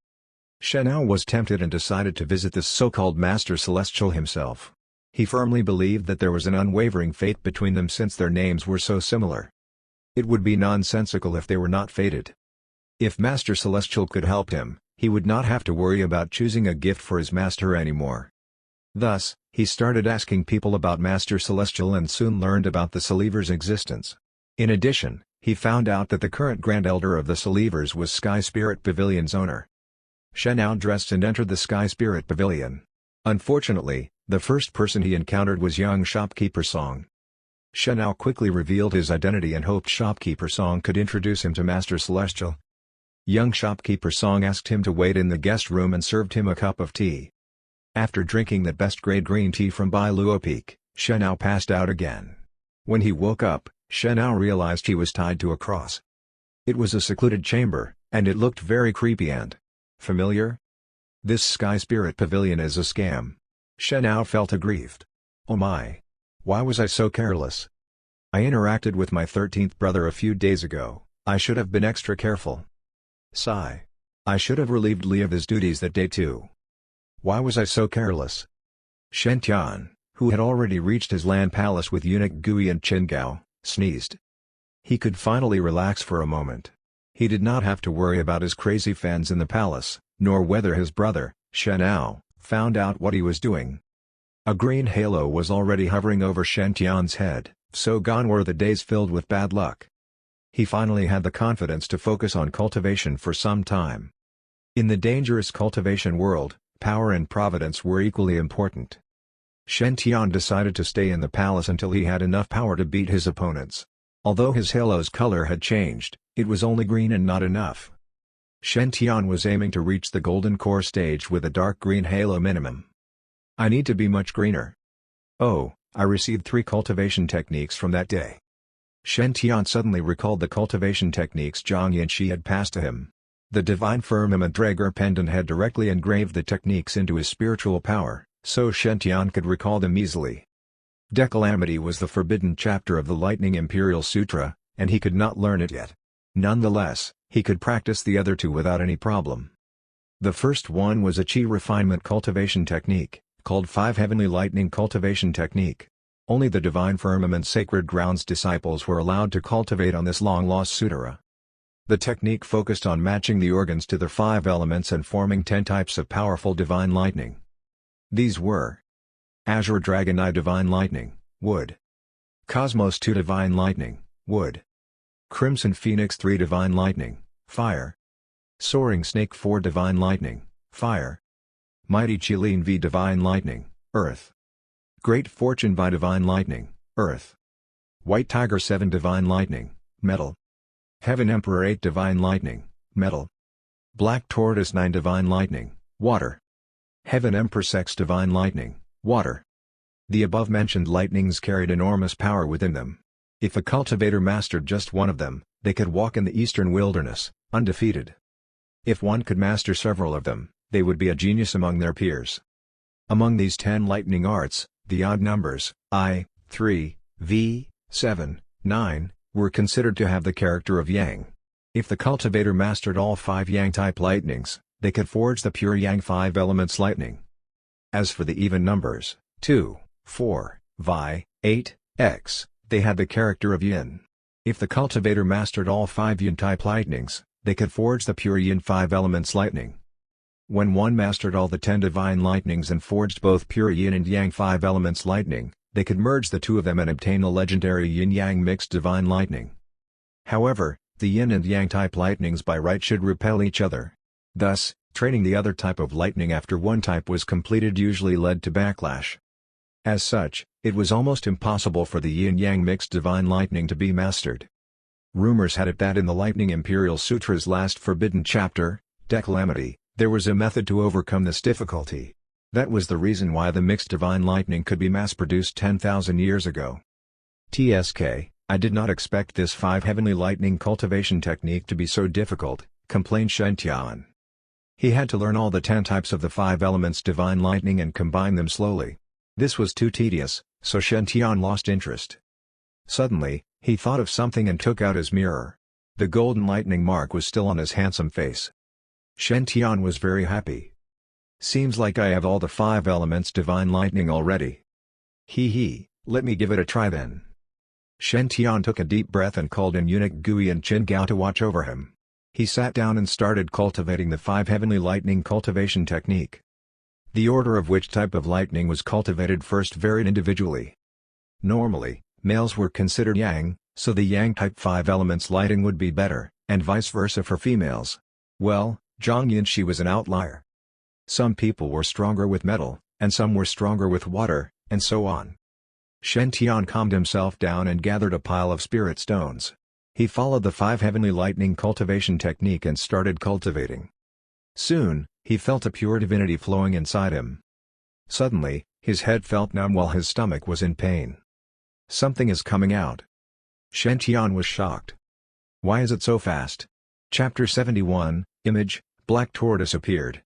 Shenao was tempted and decided to visit this so-called Master Celestial himself. He firmly believed that there was an unwavering fate between them since their names were so similar. It would be nonsensical if they were not fated. If Master Celestial could help him, he would not have to worry about choosing a gift for his master anymore. Thus, he started asking people about Master Celestial and soon learned about the Celievers' existence. In addition, he found out that the current Grand Elder of the Celievers was Sky Spirit Pavilion's owner. Shenao dressed and entered the Sky Spirit Pavilion. Unfortunately, the first person he encountered was young Shopkeeper Song. Shenao quickly revealed his identity and hoped Shopkeeper Song could introduce him to Master Celestial. Young Shopkeeper Song asked him to wait in the guest room and served him a cup of tea. After drinking that best-grade green tea from Bailuo Peak, Shenao passed out again. When he woke up, Shenao realized he was tied to a cross. It was a secluded chamber, and it looked very creepy and familiar. This Sky Spirit Pavilion is a scam. Shenao felt aggrieved. Oh my! Why was I so careless? I interacted with my 13th brother a few days ago. I should have been extra careful. Sigh. I should have relieved Li of his duties that day too. Why was I so careless? Shen Tian, who had already reached his land palace with eunuch Gui and Chen Gao, sneezed. He could finally relax for a moment. He did not have to worry about his crazy fans in the palace, nor whether his brother, Shenao, found out what he was doing. A green halo was already hovering over Shen Tian's head, so gone were the days filled with bad luck. He finally had the confidence to focus on cultivation for some time. In the dangerous cultivation world, Power and Providence were equally important. Shen Tian decided to stay in the palace until he had enough power to beat his opponents. Although his halo's color had changed, it was only green and not enough. Shen Tian was aiming to reach the golden core stage with a dark green halo minimum. I need to be much greener. Oh, I received 3 cultivation techniques from that day. Shen Tian suddenly recalled the cultivation techniques Zhang Yanxi had passed to him. The divine firmament Draeger pendant had directly engraved the techniques into his spiritual power, so Shen Tian could recall them easily. Decalamity was the forbidden chapter of the Lightning Imperial Sutra, and he could not learn it yet. Nonetheless, he could practice the other 2 without any problem. The first one was a Qi refinement cultivation technique, called 5 Heavenly Lightning Cultivation Technique. Only the Divine Firmament Sacred Grounds disciples were allowed to cultivate on this long-lost sutra. The technique focused on matching the organs to the 5 elements and forming 10 types of powerful divine lightning. These were Azure Dragon Eye Divine Lightning, wood. Cosmos 2 Divine Lightning, wood. Crimson Phoenix 3 Divine Lightning, fire. Soaring Snake 4 Divine Lightning, fire. Mighty Qilin V Divine Lightning, earth. Great Fortune by Divine Lightning, earth. White Tiger 7 Divine Lightning, metal. Heaven Emperor 8 Divine Lightning, metal. Black Tortoise 9 Divine Lightning, water. Heaven Empress X Divine Lightning, water. The above-mentioned lightnings carried enormous power within them. If a cultivator mastered just one of them, they could walk in the eastern wilderness, undefeated. If one could master several of them, they would be a genius among their peers. Among these 10 lightning arts, the odd numbers, I, 3, V, 7, 9, were considered to have the character of Yang. If the cultivator mastered all 5 Yang-type lightnings, they could forge the pure Yang 5 elements lightning. As for the even numbers, 2, 4, Vi, 8, X, they had the character of Yin. If the cultivator mastered all 5 Yin-type lightnings, they could forge the pure Yin 5 elements lightning. When one mastered all the 10 divine lightnings and forged both pure Yin and Yang 5 elements lightning, they could merge the 2 of them and obtain the legendary Yin-Yang mixed divine lightning. However, the Yin and Yang type lightnings by right should repel each other. Thus, training the other type of lightning after one type was completed usually led to backlash. As such, it was almost impossible for the Yin-Yang mixed divine lightning to be mastered. Rumors had it that in the Lightning Imperial Sutra's last forbidden chapter, Decalamity, there was a method to overcome this difficulty. That was the reason why the mixed divine lightning could be mass-produced 10,000 years ago. TSK, I did not expect this 5 heavenly lightning cultivation technique to be so difficult, complained Shen Tian. He had to learn all the 10 types of the 5 elements divine lightning and combine them slowly. This was too tedious, so Shen Tian lost interest. Suddenly, he thought of something and took out his mirror. The golden lightning mark was still on his handsome face. Shen Tian was very happy. Seems like I have all the 5 elements divine lightning already. Let me give it a try then. Shen Tian took a deep breath and called in eunuch Gui and Qin Gao to watch over him. He sat down and started cultivating the 5 heavenly lightning cultivation technique. The order of which type of lightning was cultivated first varied individually. Normally, males were considered Yang, so the Yang type 5 elements lighting would be better, and vice versa for females. Well, Zhang Yanxi was an outlier. Some people were stronger with metal, and some were stronger with water, and so on. Shen Tian calmed himself down and gathered a pile of spirit stones. He followed the 5 heavenly lightning cultivation technique and started cultivating. Soon, he felt a pure divinity flowing inside him. Suddenly, his head felt numb while his stomach was in pain. Something is coming out. Shen Tian was shocked. Why is it so fast? Chapter 71, Image, Black Tortoise appeared.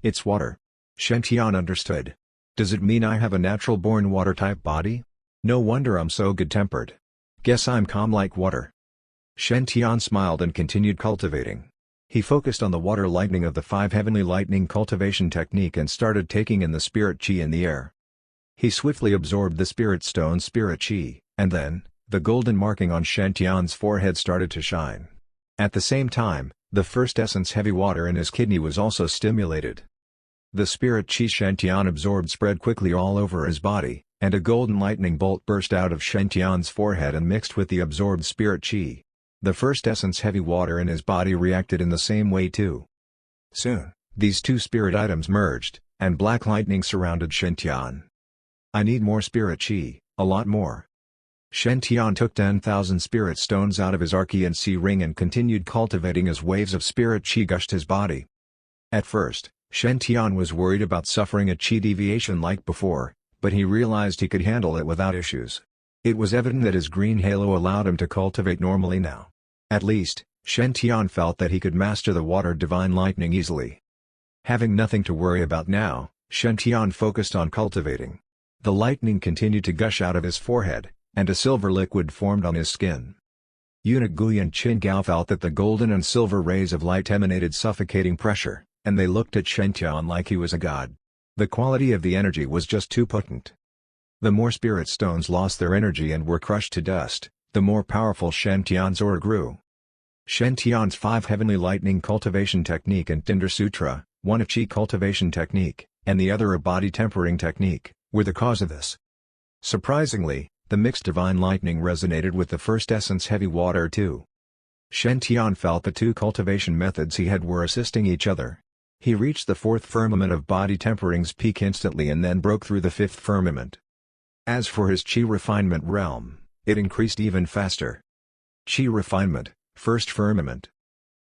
It's water. Shen Tian understood. Does it mean I have a natural-born water-type body? No wonder I'm so good-tempered. Guess I'm calm like water. Shen Tian smiled and continued cultivating. He focused on the water lightning of the 5 heavenly lightning cultivation technique and started taking in the spirit qi in the air. He swiftly absorbed the spirit stone's spirit qi, and then, the golden marking on Shen Tian's forehead started to shine. At the same time, the first essence heavy water in his kidney was also stimulated. The spirit qi Shen Tian absorbed spread quickly all over his body, and a golden lightning bolt burst out of Shen Tian's forehead and mixed with the absorbed spirit qi. The first essence heavy water in his body reacted in the same way too. Soon, These two spirit items merged, and black lightning surrounded Shen Tian. I need more spirit chi, a lot more. Shen Tian took 10,000 spirit stones out of his Archean sea ring and continued cultivating as waves of spirit chi gushed his body. At first, Shen Tian was worried about suffering a chi deviation like before, but he realized he could handle it without issues. It was evident that his green halo allowed him to cultivate normally now. At least, Shen Tian felt that he could master the water divine lightning easily. Having nothing to worry about now, Shen Tian focused on cultivating. The lightning continued to gush out of his forehead, and a silver liquid formed on his skin. Eunuch Guyan Qin Gao felt that the golden and silver rays of light emanated suffocating pressure, and they looked at Shen Tian like he was a god. The quality of the energy was just too potent. The more spirit stones lost their energy and were crushed to dust, the more powerful Shen Tian's aura grew. Shen Tian's 5 heavenly lightning cultivation technique and Tinder Sutra, one a chi cultivation technique, and the other a body tempering technique, were the cause of this. Surprisingly, the mixed divine lightning resonated with the first essence heavy water too. Shen Tian felt the two cultivation methods he had were assisting each other. He reached the 4th firmament of body tempering's peak instantly and then broke through the 5th firmament. As for his chi refinement realm, it increased even faster. Chi refinement, 1st firmament.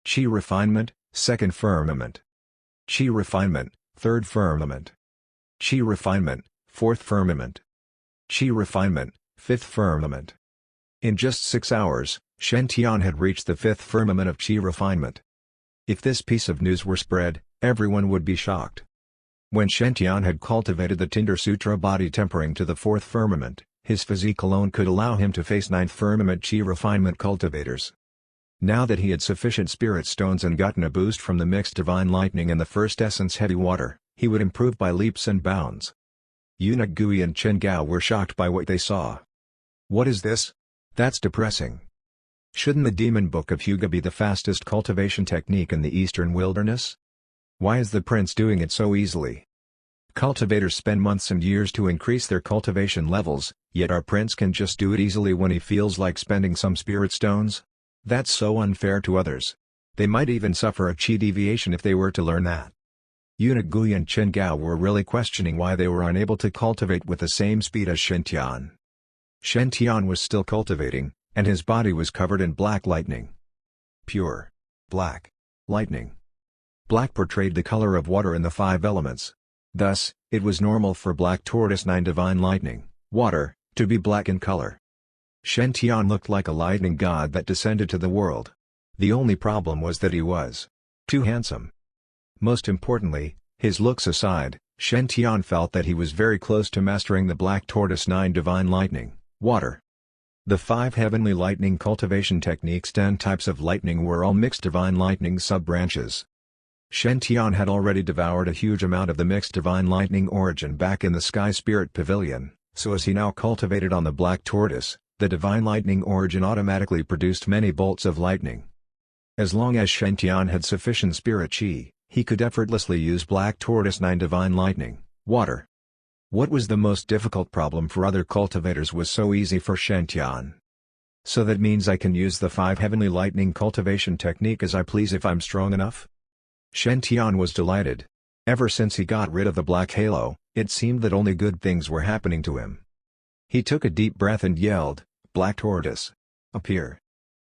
Chi refinement, 2nd firmament. Chi refinement, 3rd firmament. Chi refinement, 4th firmament. Chi refinement, 5th firmament. In just 6 hours, Shen Tian had reached the 5th firmament of chi refinement. If this piece of news were spread, everyone would be shocked. When Shen Tian had cultivated the Tinder Sutra body tempering to the 4th firmament, his physique alone could allow him to face 9th firmament chi refinement cultivators. Now that he had sufficient spirit stones and gotten a boost from the mixed divine lightning and the first essence heavy water, he would improve by leaps and bounds. Eunuch Gui and Chen Gao were shocked by what they saw. What is this? That's depressing. Shouldn't the Demon Book of Hyuga be the fastest cultivation technique in the eastern wilderness? Why is the prince doing it so easily? Cultivators spend months and years to increase their cultivation levels, yet our prince can just do it easily when he feels like spending some spirit stones? That's so unfair to others. They might even suffer a chi deviation if they were to learn that. Eunuch Gui and Chen Gao were really questioning why they were unable to cultivate with the same speed as Shen Tian. Shen Tian was still cultivating, and his body was covered in black lightning. Pure, black lightning. Black portrayed the color of water in the 5 elements. Thus, it was normal for black tortoise 9 divine lightning, water, to be black in color. Shen Tian looked like a lightning god that descended to the world. The only problem was that he was too handsome. Most importantly, his looks aside, Shen Tian felt that he was very close to mastering the black tortoise 9 divine lightning, water. The 5 heavenly lightning cultivation techniques 10 types of lightning were all mixed divine lightning sub-branches. Shen Tian had already devoured a huge amount of the mixed divine lightning origin back in the Sky Spirit Pavilion, so as he now cultivated on the black tortoise, the divine lightning origin automatically produced many bolts of lightning. As long as Shen Tian had sufficient spirit chi, he could effortlessly use black tortoise 9 divine lightning, water. What was the most difficult problem for other cultivators was so easy for Shen Tian. So that means I can use the 5 heavenly lightning cultivation technique as I please if I'm strong enough? Shen Tian was delighted. Ever since he got rid of the black halo, it seemed that only good things were happening to him. He took a deep breath and yelled, "Black tortoise! Appear!"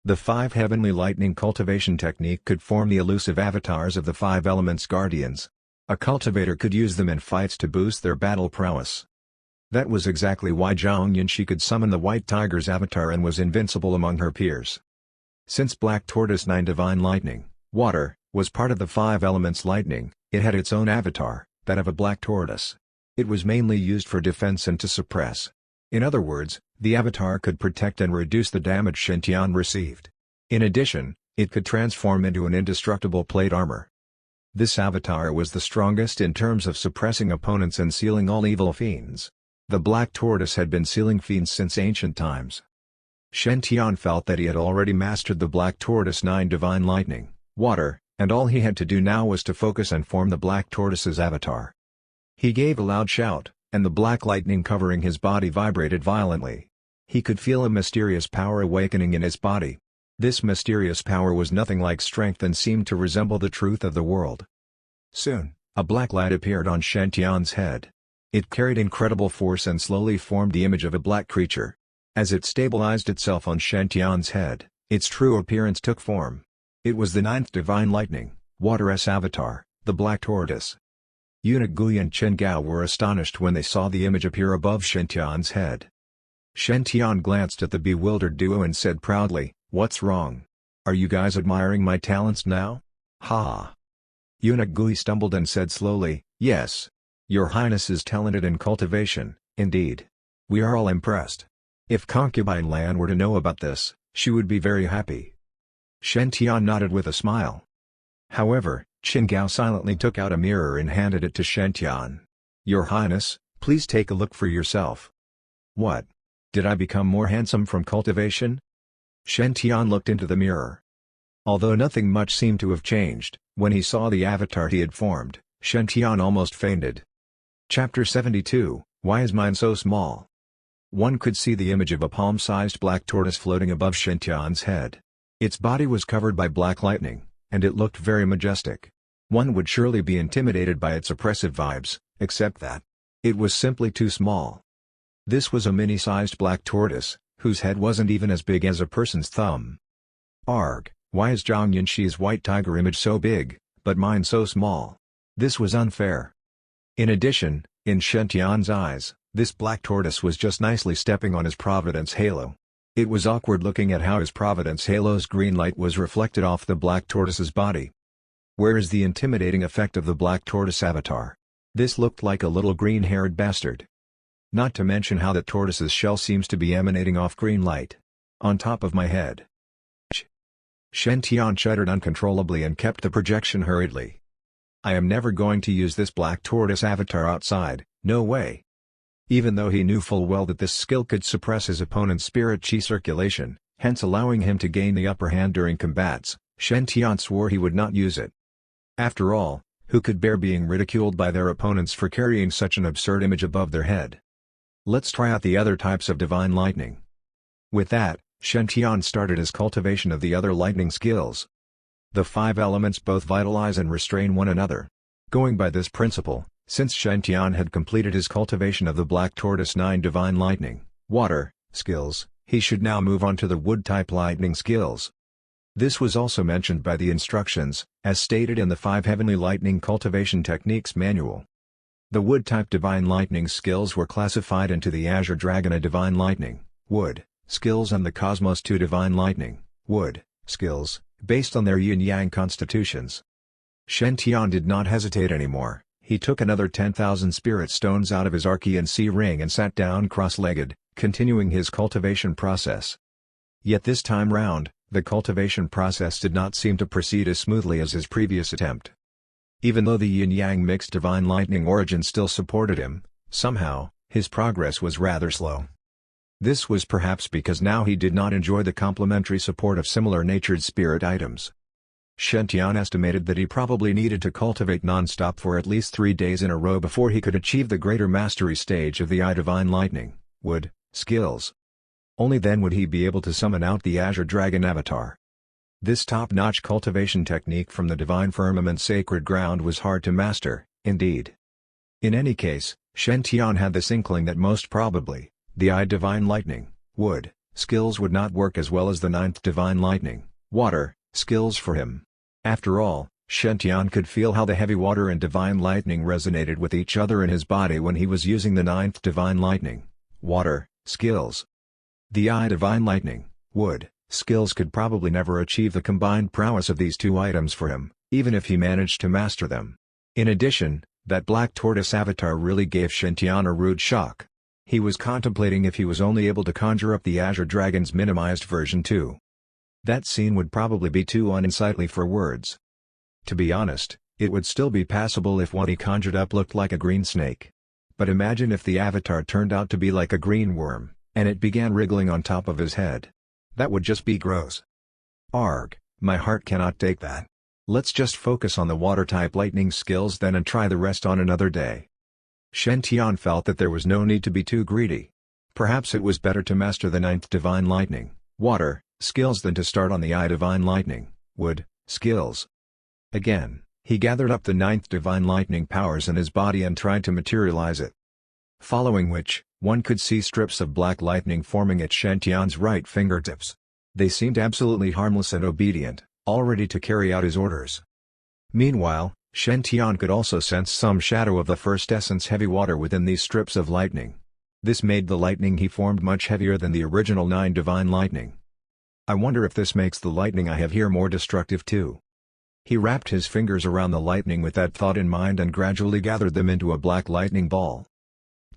The 5 heavenly lightning cultivation technique could form the elusive avatars of the 5 elements guardians. A cultivator could use them in fights to boost their battle prowess. That was exactly why Zhang Yunxi could summon the white tiger's avatar and was invincible among her peers. Since black tortoise 9 divine lightning, water, was part of the 5 elements lightning, it had its own avatar, that of a black tortoise. It was mainly used for defense and to suppress. In other words, the avatar could protect and reduce the damage Shen Tian received. In addition, it could transform into an indestructible plate armor. This avatar was the strongest in terms of suppressing opponents and sealing all evil fiends. The black tortoise had been sealing fiends since ancient times. Shen Tian felt that he had already mastered the black tortoise 9 divine lightning, water, and all he had to do now was to focus and form the black tortoise's avatar. He gave a loud shout, and the black lightning covering his body vibrated violently. He could feel a mysterious power awakening in his body. This mysterious power was nothing like strength and seemed to resemble the truth of the world. Soon, a black light appeared on Shen Tian's head. It carried incredible force and slowly formed the image of a black creature. As it stabilized itself on Shen Tian's head, its true appearance took form. It was the ninth divine lightning, Water's avatar, the Black Tortoise. Eunuch Gui and Chen Gao were astonished when they saw the image appear above Shen Tian's head. Shen Tian glanced at the bewildered duo and said proudly, "What's wrong? Are you guys admiring my talents now? Ha!" Eunuch Gui stumbled and said slowly, "Yes. Your Highness is talented in cultivation, indeed. We are all impressed. If concubine Lan were to know about this, she would be very happy." Shen Tian nodded with a smile. However, Chen Gao silently took out a mirror and handed it to Shen Tian. "Your Highness, please take a look for yourself." "What? Did I become more handsome from cultivation?" Shen Tian looked into the mirror. Although nothing much seemed to have changed, when he saw the avatar he had formed, Shen Tian almost fainted. Chapter 72, Why is mine so small? One could see the image of a palm-sized black tortoise floating above Shen Tian's head. Its body was covered by black lightning, and it looked very majestic. One would surely be intimidated by its oppressive vibes, except that it was simply too small. This was a mini-sized black tortoise, whose head wasn't even as big as a person's thumb. Arg, why is Zhang Yanxi's white tiger image so big, but mine so small? This was unfair. In addition, in Shen Tian's eyes, this black tortoise was just nicely stepping on his Providence halo. It was awkward looking at how his Providence halo's green light was reflected off the black tortoise's body. Where is the intimidating effect of the black tortoise avatar? This looked like a little green-haired bastard. Not to mention how the tortoise's shell seems to be emanating off green light. On top of my head. Shen Tian shuddered uncontrollably and kept the projection hurriedly. I am never going to use this black tortoise avatar outside, no way. Even though he knew full well that this skill could suppress his opponent's spirit chi circulation, hence allowing him to gain the upper hand during combats, Shen Tian swore he would not use it. After all, who could bear being ridiculed by their opponents for carrying such an absurd image above their head? Let's try out the other types of divine lightning. With that, Shen Tian started his cultivation of the other lightning skills. The 5 elements both vitalize and restrain one another. Going by this principle, since Shen Tian had completed his cultivation of the Black Tortoise 9 divine lightning, water, skills, he should now move on to the wood-type lightning skills. This was also mentioned by the instructions, as stated in the 5 Heavenly Lightning Cultivation Techniques Manual. The wood-type divine lightning skills were classified into the Azure Dragon a divine lightning, wood, skills and the Cosmos 2 divine lightning, wood, skills, based on their yin-yang constitutions. Shen Tian did not hesitate anymore. He took another 10,000 spirit stones out of his Archean sea ring and sat down cross-legged, continuing his cultivation process. Yet this time round, the cultivation process did not seem to proceed as smoothly as his previous attempt. Even though the yin-yang mixed divine lightning origin still supported him, somehow, his progress was rather slow. This was perhaps because now he did not enjoy the complementary support of similar-natured spirit items. Shen Tian estimated that he probably needed to cultivate non-stop for at least 3 days in a row before he could achieve the greater mastery stage of the divine lightning, wood, skills. Only then would he be able to summon out the Azure Dragon avatar. This top-notch cultivation technique from the divine firmament sacred ground was hard to master, indeed. In any case, Shen Tian had this inkling that most probably, the divine lightning, wood, skills would not work as well as the 9th divine lightning, water, skills for him. After all, Shen Tian could feel how the heavy water and divine lightning resonated with each other in his body when he was using the 9th divine lightning, water, skills. The divine lightning, wood, skills could probably never achieve the combined prowess of these 2 items for him, even if he managed to master them. In addition, that black tortoise avatar really gave Shen Tian a rude shock. He was contemplating if he was only able to conjure up the Azure Dragon's minimized version too. That scene would probably be too uninsightly for words. To be honest, it would still be passable if what he conjured up looked like a green snake. But imagine if the avatar turned out to be like a green worm, and it began wriggling on top of his head. That would just be gross. Arg, my heart cannot take that. Let's just focus on the water-type lightning skills then and try the rest on another day. Shen Tian felt that there was no need to be too greedy. Perhaps it was better to master the 9th divine lightning, water, skills than to start on the divine lightning, wood, skills. Again, He gathered up the ninth divine lightning powers in his body and tried to materialize it. Following which, one could see strips of black lightning forming at Shen Tian's right fingertips. They seemed absolutely harmless and obedient, all ready to carry out his orders. Meanwhile, Shen Tian could also sense some shadow of the first essence heavy water within these strips of lightning. This made the lightning he formed much heavier than the original 9 divine lightning. I wonder if this makes the lightning I have here more destructive too. He wrapped his fingers around the lightning with that thought in mind and gradually gathered them into a black lightning ball.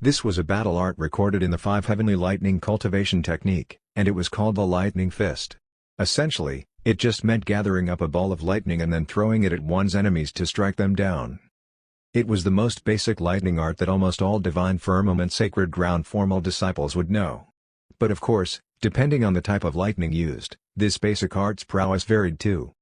This was a battle art recorded in the 5 heavenly lightning cultivation technique, and it was called the lightning fist. Essentially, it just meant gathering up a ball of lightning and then throwing it at one's enemies to strike them down. It was the most basic lightning art that almost all divine firmament sacred ground formal disciples would know. But of course, depending on the type of lightning used, this basic art's prowess varied too.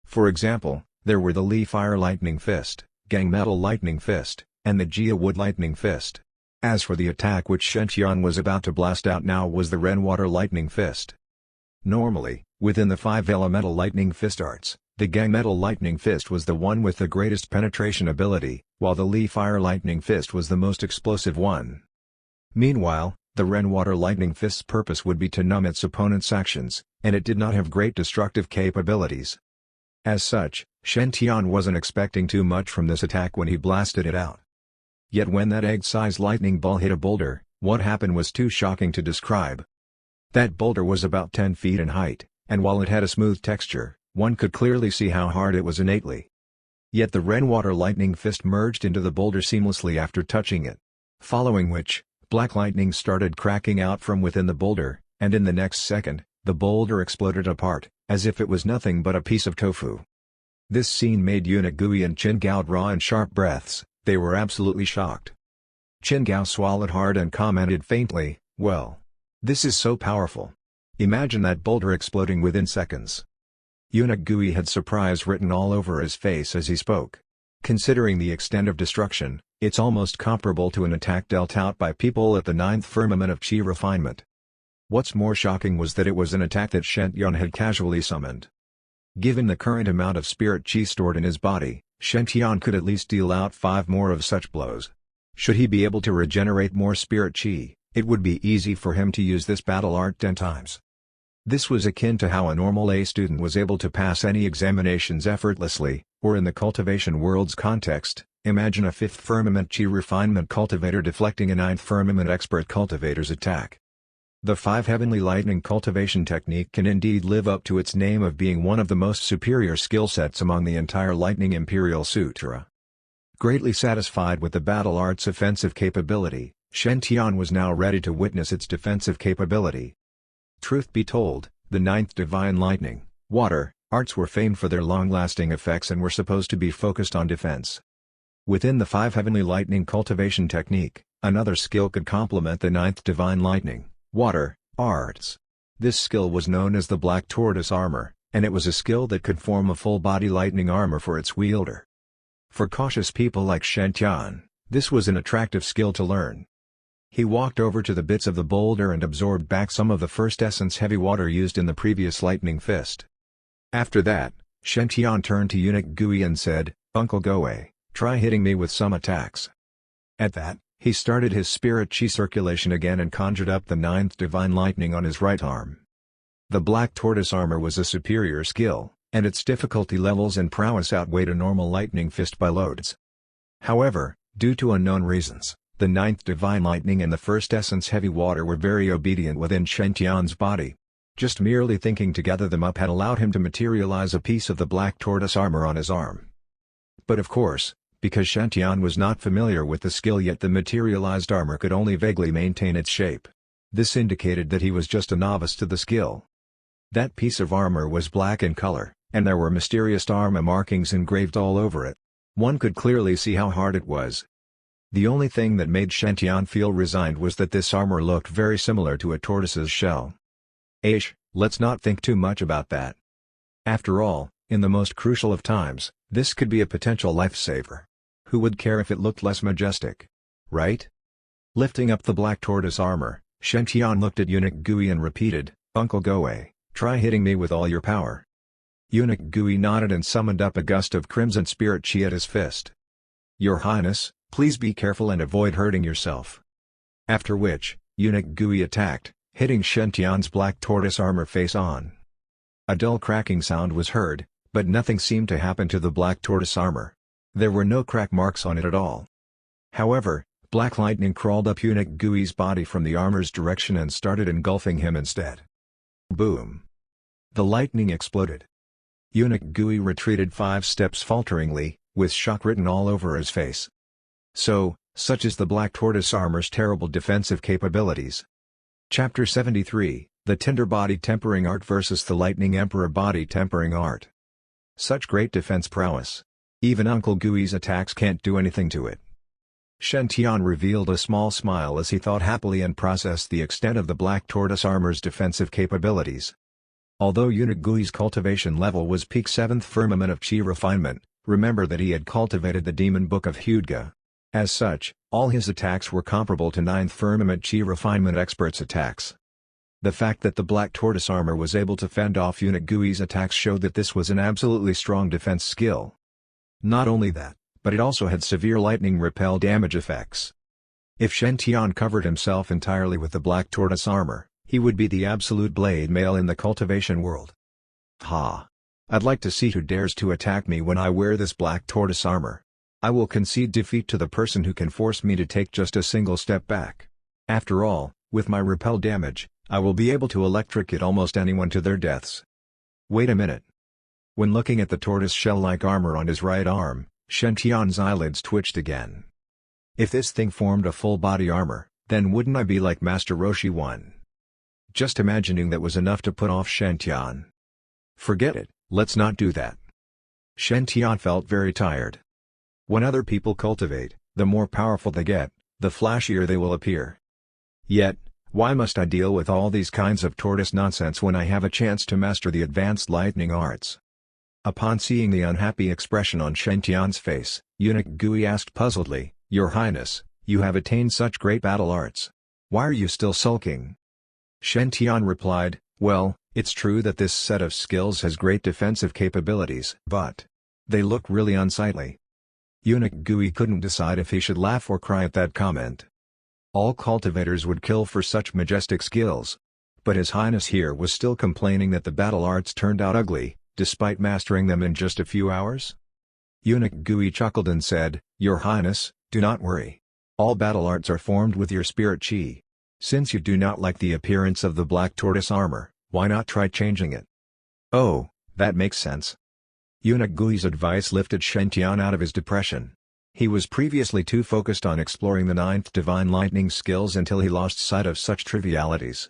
For example, there were the Li Fire Lightning Fist, Gang Metal Lightning Fist, and the Jia Wood Lightning Fist. As for the attack which Shen Tian was about to blast out now was the Ren Water Lightning Fist. Normally, within the 5 elemental lightning fist arts, the Gang Metal Lightning Fist was the one with the greatest penetration ability, while the Li Fire Lightning Fist was the most explosive one. Meanwhile, the Ren Water Lightning Fist's purpose would be to numb its opponent's actions, and it did not have great destructive capabilities. As such, Shen Tian wasn't expecting too much from this attack when he blasted it out. Yet when that egg-sized lightning ball hit a boulder, what happened was too shocking to describe. That boulder was about 10 feet in height, and while it had a smooth texture, one could clearly see how hard it was innately. Yet the Ren Water Lightning Fist merged into the boulder seamlessly after touching it. Following which, black lightning started cracking out from within the boulder, and in the next second, the boulder exploded apart, as if it was nothing but a piece of tofu. This scene made eunuch Gui and Qin Gao draw in sharp breaths. They were absolutely shocked. Qin Gao swallowed hard and commented faintly, "Well, this is so powerful. Imagine that boulder exploding within seconds." Eunuch Gui had surprise written all over his face as he spoke. Considering the extent of destruction, it's almost comparable to an attack dealt out by people at the 9th firmament of Qi refinement. What's more shocking was that it was an attack that Shen Tian had casually summoned. Given the current amount of spirit Qi stored in his body, Shen Tian could at least deal out 5 more of such blows. Should he be able to regenerate more spirit Qi, it would be easy for him to use this battle art 10 times. This was akin to how a normal A student was able to pass any examinations effortlessly, or in the cultivation world's context, imagine a 5th firmament Qi refinement cultivator deflecting a 9th firmament expert cultivator's attack. The 5 heavenly lightning cultivation technique can indeed live up to its name of being one of the most superior skill sets among the entire Lightning Imperial Sutra. Greatly satisfied with the battle art's offensive capability, Shen Tian was now ready to witness its defensive capability. Truth be told, the 9th divine lightning, water, arts were famed for their long-lasting effects and were supposed to be focused on defense. Within the 5 heavenly lightning cultivation technique, another skill could complement the 9th divine lightning, water, arts. This skill was known as the Black Tortoise Armor, and it was a skill that could form a full-body lightning armor for its wielder. For cautious people like Shen Tian, this was an attractive skill to learn. He walked over to the bits of the boulder and absorbed back some of the first essence heavy water used in the previous lightning fist. After that, Shen Tian turned to eunuch Gui and said, "Uncle Goe, try hitting me with some attacks." At that, he started his spirit Qi circulation again and conjured up the 9th divine lightning on his right arm. The Black Tortoise Armor was a superior skill, and its difficulty levels and prowess outweighed a normal lightning fist by loads. However, due to unknown reasons, the 9th divine lightning and the first essence heavy water were very obedient within Shen Tian's body. Just merely thinking to gather them up had allowed him to materialize a piece of the Black Tortoise Armor on his arm. But of course, because Shen Tian was not familiar with the skill yet, the materialized armor could only vaguely maintain its shape. This indicated that he was just a novice to the skill. That piece of armor was black in color, and there were mysterious armor markings engraved all over it. One could clearly see how hard it was. The only thing that made Shen Tian feel resigned was that this armor looked very similar to a tortoise's shell. Let's not think too much about that. After all, in the most crucial of times, this could be a potential lifesaver. Who would care if it looked less majestic? Right? Lifting up the Black Tortoise Armor, Shen Tian looked at eunuch Gui and repeated, "Uncle Goe, try hitting me with all your power." Eunuch Gui nodded and summoned up a gust of crimson spirit chi at his fist. "Your Highness, please be careful and avoid hurting yourself." After which, Eunuch Gui attacked, hitting Shen Tian's black tortoise armor face on. A dull cracking sound was heard, but nothing seemed to happen to the black tortoise armor. There were no crack marks on it at all. However, black lightning crawled up Eunuch Gui's body from the armor's direction and started engulfing him instead. Boom! The lightning exploded. Eunuch Gui retreated 5 steps falteringly, with shock written all over his face. Such is the black tortoise armor's terrible defensive capabilities. Chapter 73, The Tinder Body Tempering Art vs. the Lightning Emperor Body Tempering Art. Such great defense prowess. Even Uncle Gui's attacks can't do anything to it. Shen Tian revealed a small smile as he thought happily and processed the extent of the black tortoise armor's defensive capabilities. Although Eunuch Gui's cultivation level was peak 7th firmament of Qi refinement, remember that he had cultivated the Demon Book of Hyuga. As such, all his attacks were comparable to 9th firmament Qi refinement experts' attacks. The fact that the black tortoise armor was able to fend off Eunuch Gui's attacks showed that this was an absolutely strong defense skill. Not only that, but it also had severe lightning repel damage effects. If Shen Tian covered himself entirely with the black tortoise armor, he would be the absolute blade male in the cultivation world. Ha! I'd like to see who dares to attack me when I wear this black tortoise armor. I will concede defeat to the person who can force me to take just a single step back. After all, with my repel damage, I will be able to electrocute almost anyone to their deaths. Wait a minute. When looking at the tortoise shell-like armor on his right arm, Shen Tian's eyelids twitched again. If this thing formed a full-body armor, then wouldn't I be like Master Roshi 1? Just imagining that was enough to put off Shen Tian. Forget it, let's not do that. Shen Tian felt very tired. When other people cultivate, the more powerful they get, the flashier they will appear. Yet, why must I deal with all these kinds of tortoise nonsense when I have a chance to master the advanced lightning arts? Upon seeing the unhappy expression on Shen Tian's face, Eunuch Gui asked puzzledly, "Your Highness, you have attained such great battle arts. Why are you still sulking?" Shen Tian replied, "Well, it's true that this set of skills has great defensive capabilities, but they look really unsightly." Eunuch Gui couldn't decide if he should laugh or cry at that comment. All cultivators would kill for such majestic skills. But His Highness here was still complaining that the battle arts turned out ugly, despite mastering them in just a few hours? Eunuch Gui chuckled and said, "Your Highness, do not worry. All battle arts are formed with your spirit chi. Since you do not like the appearance of the black tortoise armor, why not try changing it?" "Oh, that makes sense." Eunuch Gui's advice lifted Shen Tian out of his depression. He was previously too focused on exploring the 9th divine lightning skills until he lost sight of such trivialities.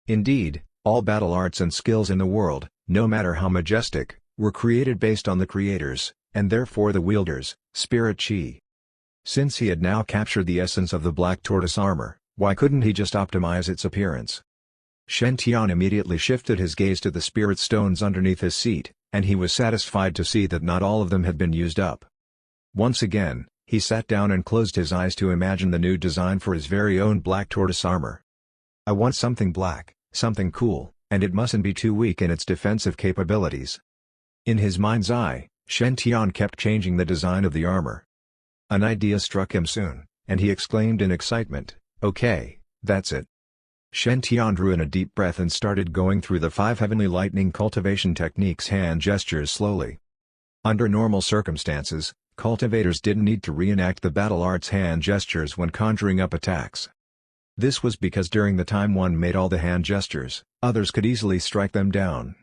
Indeed, all battle arts and skills in the world, no matter how majestic, were created based on the creators, and therefore the wielder's, spirit chi. Since he had now captured the essence of the black tortoise armor, why couldn't he just optimize its appearance? Shen Tian immediately shifted his gaze to the spirit stones underneath his seat, and he was satisfied to see that not all of them had been used up. Once again, he sat down and closed his eyes to imagine the new design for his very own black tortoise armor. "I want something black, something cool, and it mustn't be too weak in its defensive capabilities." In his mind's eye, Shen Tian kept changing the design of the armor. An idea struck him soon, and he exclaimed in excitement, "Okay, that's it." Shen Tian drew in a deep breath and started going through the 5 heavenly lightning cultivation techniques hand gestures slowly. Under normal circumstances, cultivators didn't need to reenact the battle arts hand gestures when conjuring up attacks. This was because during the time one made all the hand gestures, others could easily strike them down.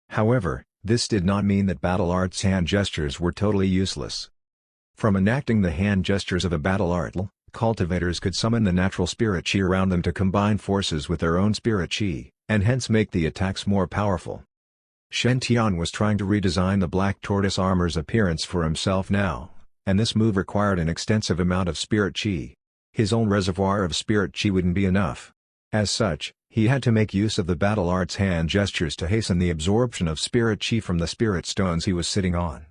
However, this did not mean that battle arts hand gestures were totally useless. From enacting the hand gestures of a battle art, cultivators could summon the natural spirit chi around them to combine forces with their own spirit chi, and hence make the attacks more powerful. Shen Tian was trying to redesign the black tortoise armor's appearance for himself now, and this move required an extensive amount of spirit chi. His own reservoir of spirit chi wouldn't be enough. As such, he had to make use of the battle arts hand gestures to hasten the absorption of spirit chi from the spirit stones he was sitting on.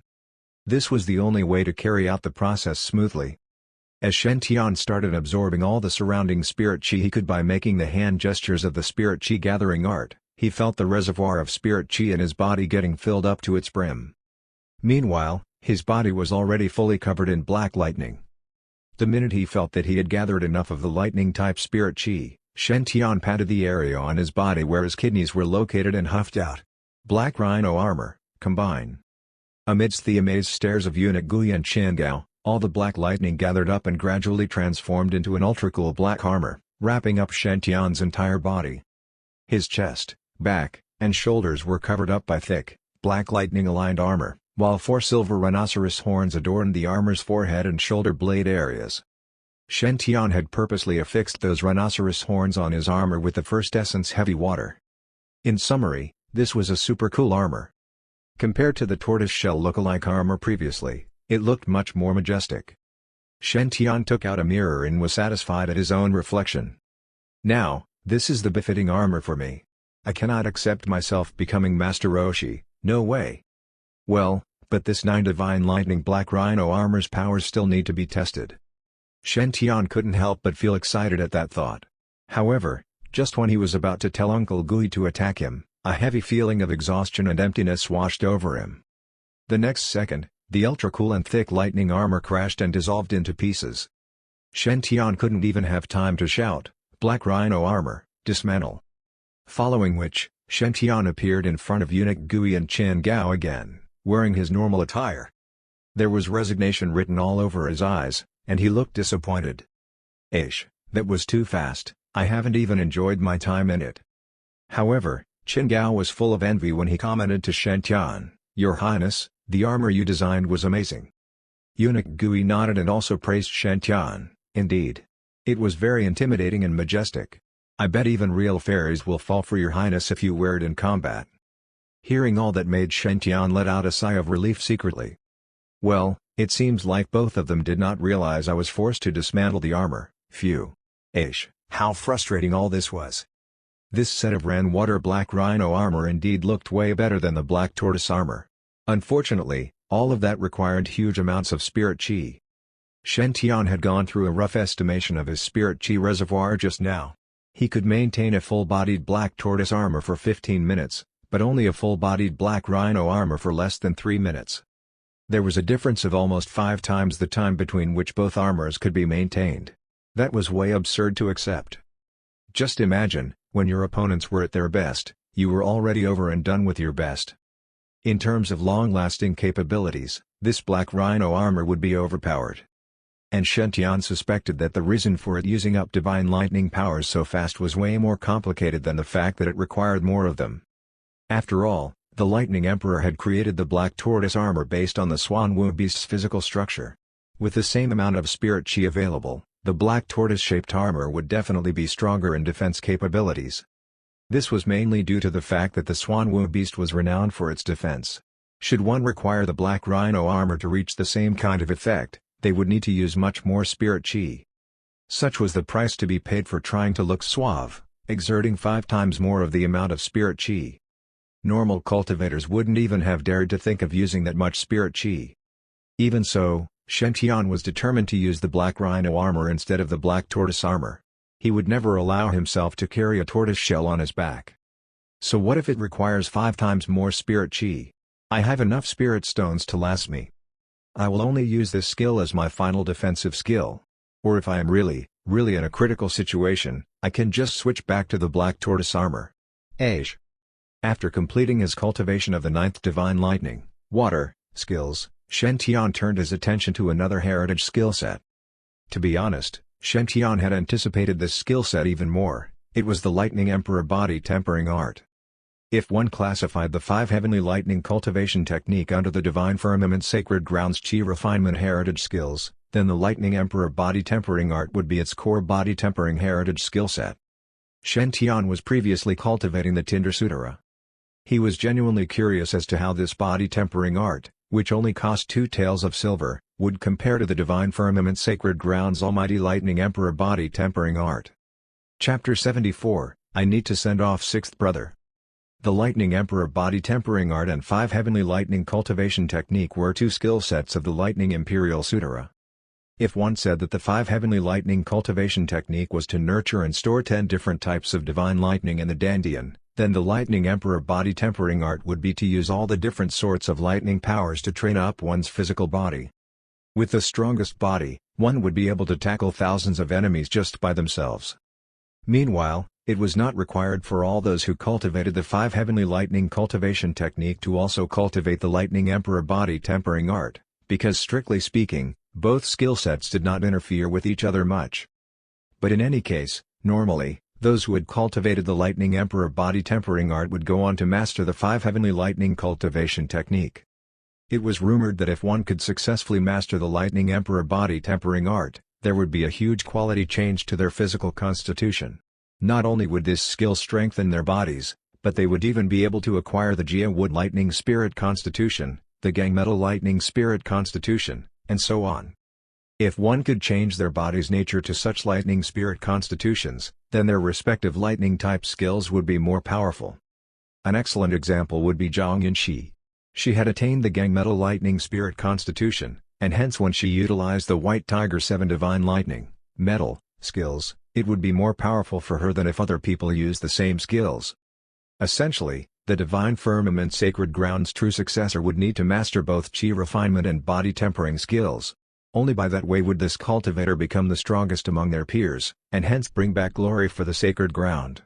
This was the only way to carry out the process smoothly. As Shen Tian started absorbing all the surrounding spirit chi he could by making the hand gestures of the spirit chi gathering art, He felt the reservoir of spirit chi in his body getting filled up to its brim. Meanwhile, his body was already fully covered in black lightning. The minute he felt that he had gathered enough of the lightning-type spirit chi, Shen Tian patted the area on his body where his kidneys were located and huffed out. Black rhino armor, combine. Amidst the amazed stares of eunuch Gui and Chen Gao, all the black lightning gathered up and gradually transformed into an ultra-cool black armor, wrapping up Shen Tian's entire body. His chest, back, and shoulders were covered up by thick, black lightning-aligned armor, while 4 silver rhinoceros horns adorned the armor's forehead and shoulder blade areas. Shen Tian had purposely affixed those rhinoceros horns on his armor with the first essence heavy water. In summary, this was a super cool armor. Compared to the tortoise-shell look-alike armor previously, it looked much more majestic. Shen Tian took out a mirror and was satisfied at his own reflection. Now, this is the befitting armor for me. I cannot accept myself becoming Master Roshi, no way. Well, but this 9 divine lightning black rhino armor's powers still need to be tested. Shen Tian couldn't help but feel excited at that thought. However, just when he was about to tell Uncle Gui to attack him, a heavy feeling of exhaustion and emptiness washed over him. The next second, the ultra-cool and thick lightning armor crashed and dissolved into pieces. Shen Tian couldn't even have time to shout, "Black rhino armor, dismantle!" Following which, Shen Tian appeared in front of eunuch Gui and Chen Gao again, wearing his normal attire. There was resignation written all over his eyes, and he looked disappointed. That was too fast, I haven't even enjoyed my time in it." However, Chen Gao was full of envy when he commented to Shen Tian, "Your Highness, the armor you designed was amazing." Eunuch Gui nodded and also praised Shen Tian, "Indeed. It was very intimidating and majestic. I bet even real fairies will fall for your highness if you wear it in combat." Hearing all that made Shen Tian let out a sigh of relief secretly. "Well, it seems like both of them did not realize I was forced to dismantle the armor, phew. How frustrating all this was." This set of rainwater black rhino armor indeed looked way better than the black tortoise armor. Unfortunately, all of that required huge amounts of spirit chi. Shen Tian had gone through a rough estimation of his spirit chi reservoir just now. He could maintain a full-bodied black tortoise armor for 15 minutes, but only a full-bodied black rhino armor for less than 3 minutes. There was a difference of almost 5 times the time between which both armors could be maintained. That was way absurd to accept. Just imagine, when your opponents were at their best, you were already over and done with your best. In terms of long-lasting capabilities, this black rhino armor would be overpowered. And Shen Tian suspected that the reason for it using up divine lightning powers so fast was way more complicated than the fact that it required more of them. After all, the Lightning Emperor had created the black tortoise armor based on the Swan Wu beast's physical structure. With the same amount of spirit chi available, the black tortoise-shaped armor would definitely be stronger in defense capabilities. This was mainly due to the fact that the Swan Wu beast was renowned for its defense. Should one require the black rhino armor to reach the same kind of effect, they would need to use much more spirit chi. Such was the price to be paid for trying to look suave, exerting 5 times more of the amount of spirit chi. Normal cultivators wouldn't even have dared to think of using that much spirit chi. Even so, Shen Tian was determined to use the black rhino armor instead of the black tortoise armor. He would never allow himself to carry a tortoise shell on his back. So what if it requires 5 times more spirit chi? I have enough spirit stones to last me. I will only use this skill as my final defensive skill. Or if I am really in a critical situation, I can just switch back to the black tortoise armor. After completing his cultivation of the 9th divine lightning, water, skills, Shen Tian turned his attention to another heritage skill set. To be honest, Shen Tian had anticipated this skill set even more. It was the Lightning Emperor body tempering art. If one classified the 5 heavenly lightning cultivation technique under the Divine Firmament Sacred Grounds Chi refinement heritage skills, then the Lightning Emperor body tempering art would be its core body tempering heritage skill set. Shen Tian was previously cultivating the Tinder Sutara. He was genuinely curious as to how this body tempering art, which only cost 2 taels of silver, would compare to the Divine Firmament Sacred Grounds Almighty Lightning Emperor body tempering art. Chapter 74, I Need to Send Off 6th Brother. The Lightning Emperor body tempering art and 5 heavenly lightning cultivation technique were 2 skill sets of the Lightning Imperial Sutara. If one said that the 5 heavenly lightning cultivation technique was to nurture and store 10 different types of divine lightning in the dandian, then the lightning emperor body tempering art would be to use all the different sorts of lightning powers to train up one's physical body. With the strongest body, one would be able to tackle thousands of enemies just by themselves. Meanwhile, it was not required for all those who cultivated the 5 heavenly lightning cultivation technique to also cultivate the lightning emperor body tempering art, because strictly speaking, both skill sets did not interfere with each other much. But in any case, normally, those who had cultivated the lightning emperor body tempering art would go on to master the 5 heavenly lightning cultivation technique. It was rumored that if one could successfully master the lightning emperor body tempering art, there would be a huge quality change to their physical constitution. Not only would this skill strengthen their bodies, but they would even be able to acquire the Jia Wood lightning spirit constitution, the Gang metal lightning spirit constitution, and so on. If one could change their body's nature to such lightning spirit constitutions, then their respective lightning type skills would be more powerful. An excellent example would be Zhang Yunxi. She had attained the Gang metal lightning spirit constitution, and hence when she utilized the White Tiger 7 divine lightning, metal, skills, it would be more powerful for her than if other people used the same skills. Essentially, the divine firmament sacred ground's true successor would need to master both chi refinement and body tempering skills. Only by that way would this cultivator become the strongest among their peers, and hence bring back glory for the sacred ground.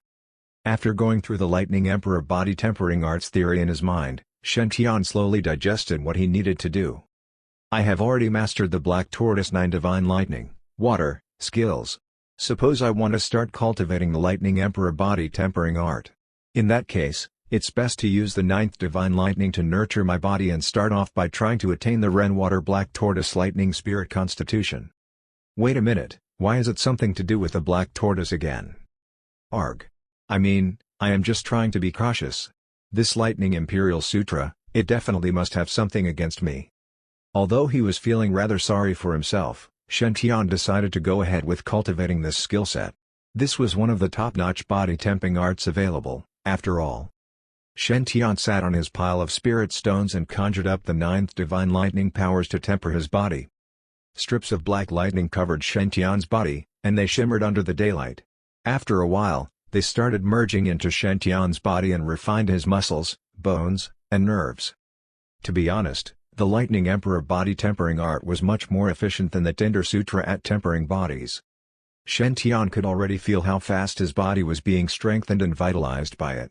After going through the lightning emperor body tempering arts theory in his mind, Shen Tian slowly digested what he needed to do. I have already mastered the Black Tortoise 9 divine lightning, water, skills. Suppose I want to start cultivating the lightning emperor body tempering art. In that case, it's best to use the 9th divine lightning to nurture my body and start off by trying to attain the Ren Water Black Tortoise lightning spirit constitution. Wait a minute, why is it something to do with the Black Tortoise again? Arg. I mean, I am just trying to be cautious. This lightning imperial sutra, it definitely must have something against me. Although he was feeling rather sorry for himself, Shen Tian decided to go ahead with cultivating this skill set. This was one of the top-notch body temping arts available, after all. Shen Tian sat on his pile of spirit stones and conjured up the 9th divine lightning powers to temper his body. Strips of black lightning covered Shen Tian's body, and they shimmered under the daylight. After a while, they started merging into Shen Tian's body and refined his muscles, bones, and nerves. To be honest, the lightning emperor body tempering art was much more efficient than the Tinder Sutra at tempering bodies. Shen Tian could already feel how fast his body was being strengthened and vitalized by it.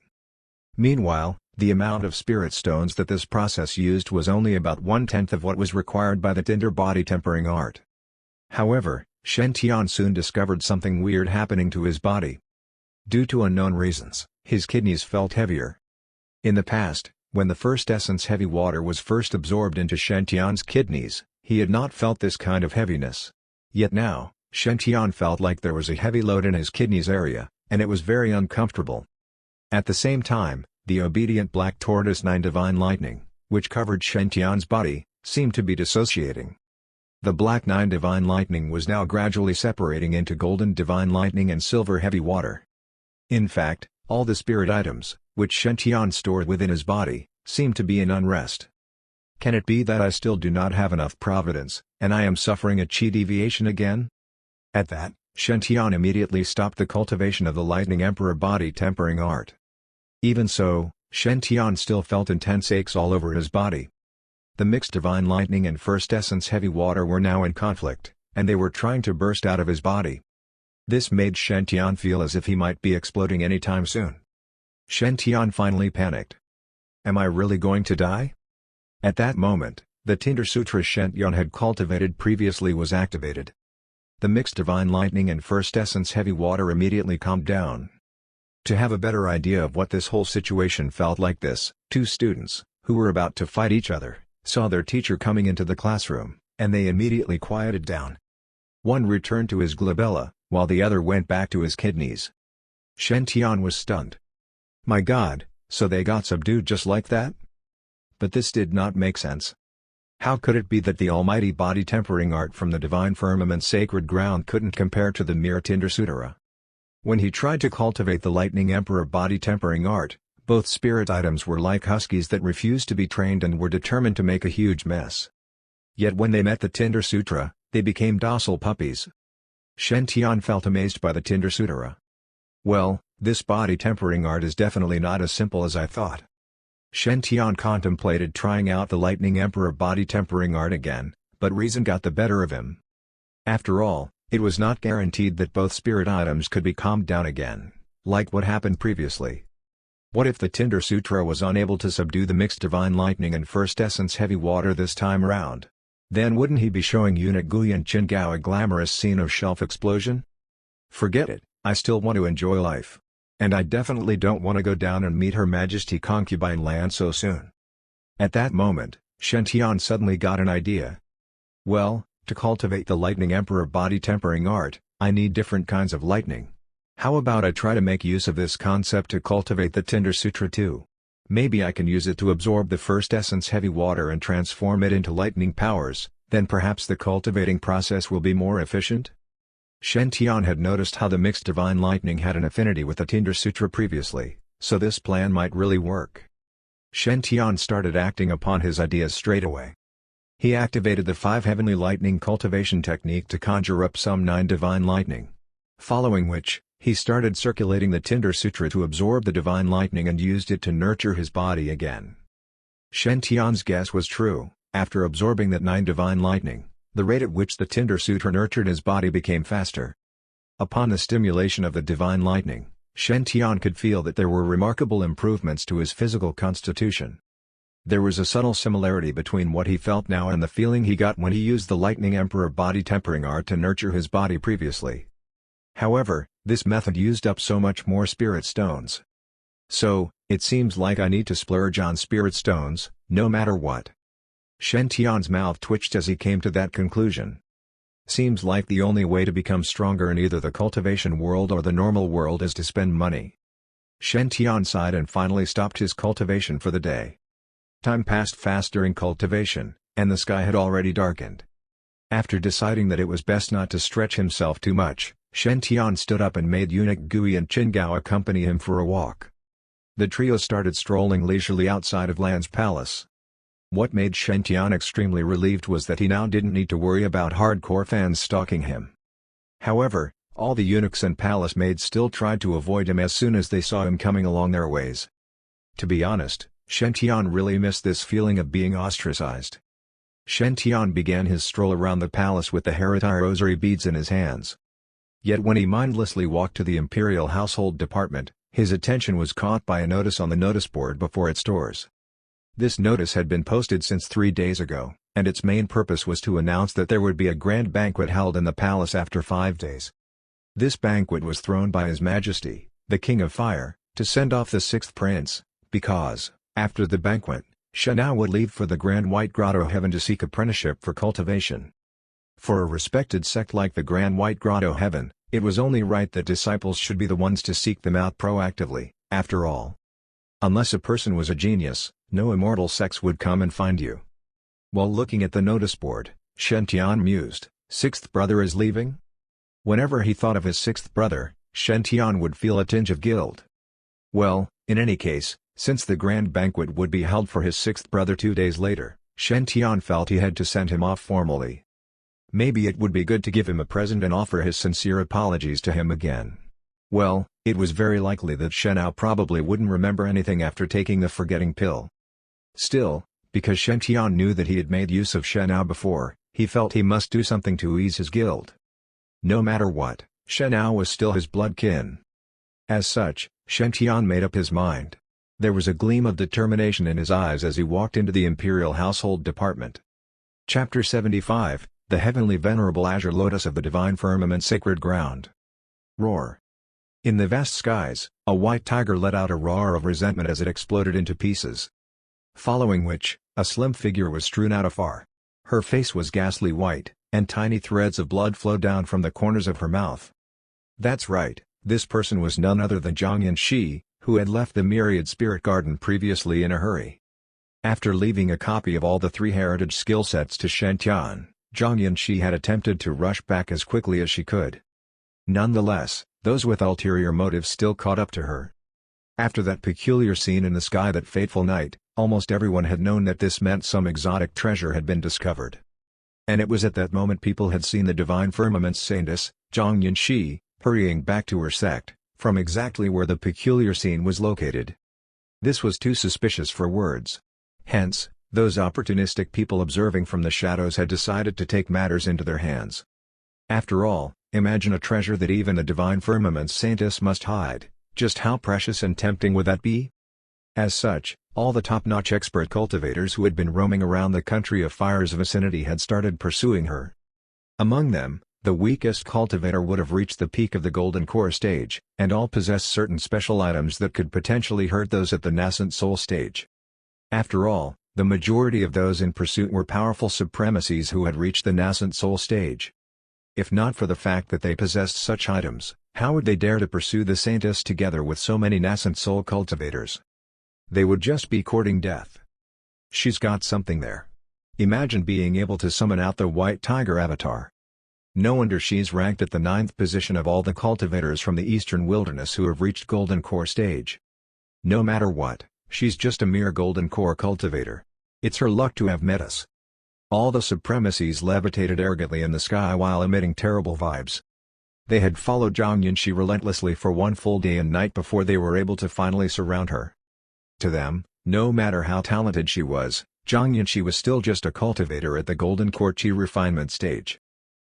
Meanwhile, the amount of spirit stones that this process used was only about 1/10 of what was required by the Tinder body tempering art. However, Shen Tian soon discovered something weird happening to his body. Due to unknown reasons, his kidneys felt heavier. In the past, when the first essence heavy water was first absorbed into Shen Tian's kidneys, he had not felt this kind of heaviness. Yet now, Shen Tian felt like there was a heavy load in his kidneys area, and it was very uncomfortable. At the same time, the obedient Black Tortoise 9 divine lightning, which covered Shen Tian's body, seemed to be dissociating. The Black 9 divine lightning was now gradually separating into golden divine lightning and silver heavy water. In fact, all the spirit items, which Shen Tian stored within his body, seemed to be in unrest. Can it be that I still do not have enough providence, and I am suffering a chi deviation again? At that, Shen Tian immediately stopped the cultivation of the lightning emperor body tempering art. Even so, Shen Tian still felt intense aches all over his body. The mixed divine lightning and first essence heavy water were now in conflict, and they were trying to burst out of his body. This made Shen Tian feel as if he might be exploding any time soon. Shen Tian finally panicked. Am I really going to die? At that moment, the Tinder Sutra Shen Tian had cultivated previously was activated. The mixed divine lightning and first essence heavy water immediately calmed down. To have a better idea of what this whole situation felt like, this, 2 students, who were about to fight each other, saw their teacher coming into the classroom, and they immediately quieted down. One returned to his glabella, while the other went back to his kidneys. Shen Tian was stunned. My God, so they got subdued just like that? But this did not make sense. How could it be that the almighty body tempering art from the divine firmament sacred ground couldn't compare to the mere Tinder Sutra? When he tried to cultivate the lightning emperor body tempering art, both spirit items were like huskies that refused to be trained and were determined to make a huge mess. Yet when they met the Tinder Sutra, They became docile puppies. Shen Tian felt amazed by the Tinder Sutera. Well, this body tempering art is definitely not as simple as I thought. Shen Tian contemplated trying out the Lightning Emperor body tempering art again, but reason got the better of him. After all, it was not guaranteed that both spirit items could be calmed down again, like what happened previously. What if the Tinder Sutra was unable to subdue the mixed divine lightning and first essence heavy water this time around? Then wouldn't he be showing eunuch Guyan Qingao a glamorous scene of shelf explosion? Forget it, I still want to enjoy life. And I definitely don't want to go down and meet Her Majesty Concubine Land so soon. At that moment, Shen Tian suddenly got an idea. Well, to cultivate the Lightning Emperor body tempering art, I need different kinds of lightning. How about I try to make use of this concept to cultivate the Tinder Sutra too? Maybe I can use it to absorb the first essence heavy water and transform it into lightning powers, then perhaps the cultivating process will be more efficient? Shen Tian had noticed how the mixed divine lightning had an affinity with the Tinder Sutra previously, so this plan might really work. Shen Tian started acting upon his ideas straight away. He activated the 5 heavenly lightning cultivation technique to conjure up some 9 divine lightning. Following which, he started circulating the Tinder Sutra to absorb the divine lightning and used it to nurture his body again. Shen Tian's guess was true. After absorbing that 9 divine lightning, the rate at which the Tinder Sutra nurtured his body became faster. Upon the stimulation of the divine lightning, Shen Tian could feel that there were remarkable improvements to his physical constitution. There was a subtle similarity between what he felt now and the feeling he got when he used the Lightning Emperor body tempering art to nurture his body previously. However, this method used up so much more spirit stones. So, it seems like I need to splurge on spirit stones, no matter what. Shen Tian's mouth twitched as he came to that conclusion. Seems like the only way to become stronger in either the cultivation world or the normal world is to spend money. Shen Tian sighed and finally stopped his cultivation for the day. Time passed fast during cultivation, and the sky had already darkened. After deciding that it was best not to stretch himself too much, Shen Tian stood up and made eunuch Guyan Qingao accompany him for a walk. The trio started strolling leisurely outside of Lan's palace. What made Shen Tian extremely relieved was that he now didn't need to worry about hardcore fans stalking him. However, all the eunuchs and palace maids still tried to avoid him as soon as they saw him coming along their ways. To be honest, Shen Tian really missed this feeling of being ostracized. Shen Tian began his stroll around the palace with the Hereditary rosary beads in his hands. Yet when he mindlessly walked to the Imperial Household Department, his attention was caught by a notice on the notice board before its doors. This notice had been posted since 3 days ago, and its main purpose was to announce that there would be a grand banquet held in the palace after 5 days. This banquet was thrown by His Majesty, the King of Fire, to send off the 6th prince, because, after the banquet, Shenao would leave for the Grand White Grotto Heaven to seek apprenticeship for cultivation. For a respected sect like the Grand White Grotto Heaven, it was only right that disciples should be the ones to seek them out proactively, after all. Unless a person was a genius, no immortal sects would come and find you. While looking at the notice board, Shen Tian mused, 6th brother is leaving? Whenever he thought of his 6th brother, Shen Tian would feel a tinge of guilt. Well, in any case, since the grand banquet would be held for his 6th brother 2 days later, Shen Tian felt he had to send him off formally. Maybe it would be good to give him a present and offer his sincere apologies to him again. Well, it was very likely that Shenao probably wouldn't remember anything after taking the forgetting pill. Still, because Shen Tian knew that he had made use of Shenao before, he felt he must do something to ease his guilt. No matter what, Shenao was still his blood kin. As such, Shen Tian made up his mind. There was a gleam of determination in his eyes as he walked into the Imperial Household Department. Chapter 75, The Heavenly Venerable Azure Lotus of the Divine Firmament Sacred Ground. Roar. In the vast skies, a white tiger let out a roar of resentment as it exploded into pieces. Following which, a slim figure was strewn out afar. Her face was ghastly white, and tiny threads of blood flowed down from the corners of her mouth. That's right, this person was none other than Zhang Yanxi, who had left the Myriad Spirit Garden previously in a hurry. After leaving a copy of all the 3 heritage skill sets to Shen Tian, Zhang Yanxi had attempted to rush back as quickly as she could. Nonetheless, those with ulterior motives still caught up to her. After that peculiar scene in the sky that fateful night, almost everyone had known that this meant some exotic treasure had been discovered. And it was at that moment people had seen the divine firmament's saintess, Zhang Yunxi, hurrying back to her sect, from exactly where the peculiar scene was located. This was too suspicious for words. Hence, those opportunistic people observing from the shadows had decided to take matters into their hands. After all, imagine a treasure that even the divine firmament's saintess must hide. Just how precious and tempting would that be? As such, all the top-notch expert cultivators who had been roaming around the country of fire's vicinity had started pursuing her. Among them, the weakest cultivator would have reached the peak of the golden core stage, and all possessed certain special items that could potentially hurt those at the nascent soul stage. After all, the majority of those in pursuit were powerful supremacies who had reached the nascent soul stage. If not for the fact that they possessed such items, how would they dare to pursue the saintess together with so many nascent soul cultivators? They would just be courting death. She's got something there. Imagine being able to summon out the white tiger avatar. No wonder she's ranked at the 9th position of all the cultivators from the eastern wilderness who have reached golden core stage. No matter what, she's just a mere golden core cultivator. It's her luck to have met us. All the supremacies levitated arrogantly in the sky while emitting terrible vibes. They had followed Zhang Yunxi relentlessly for one full day and night before they were able to finally surround her. To them, no matter how talented she was, Zhang Yunxi was still just a cultivator at the golden core chi refinement stage.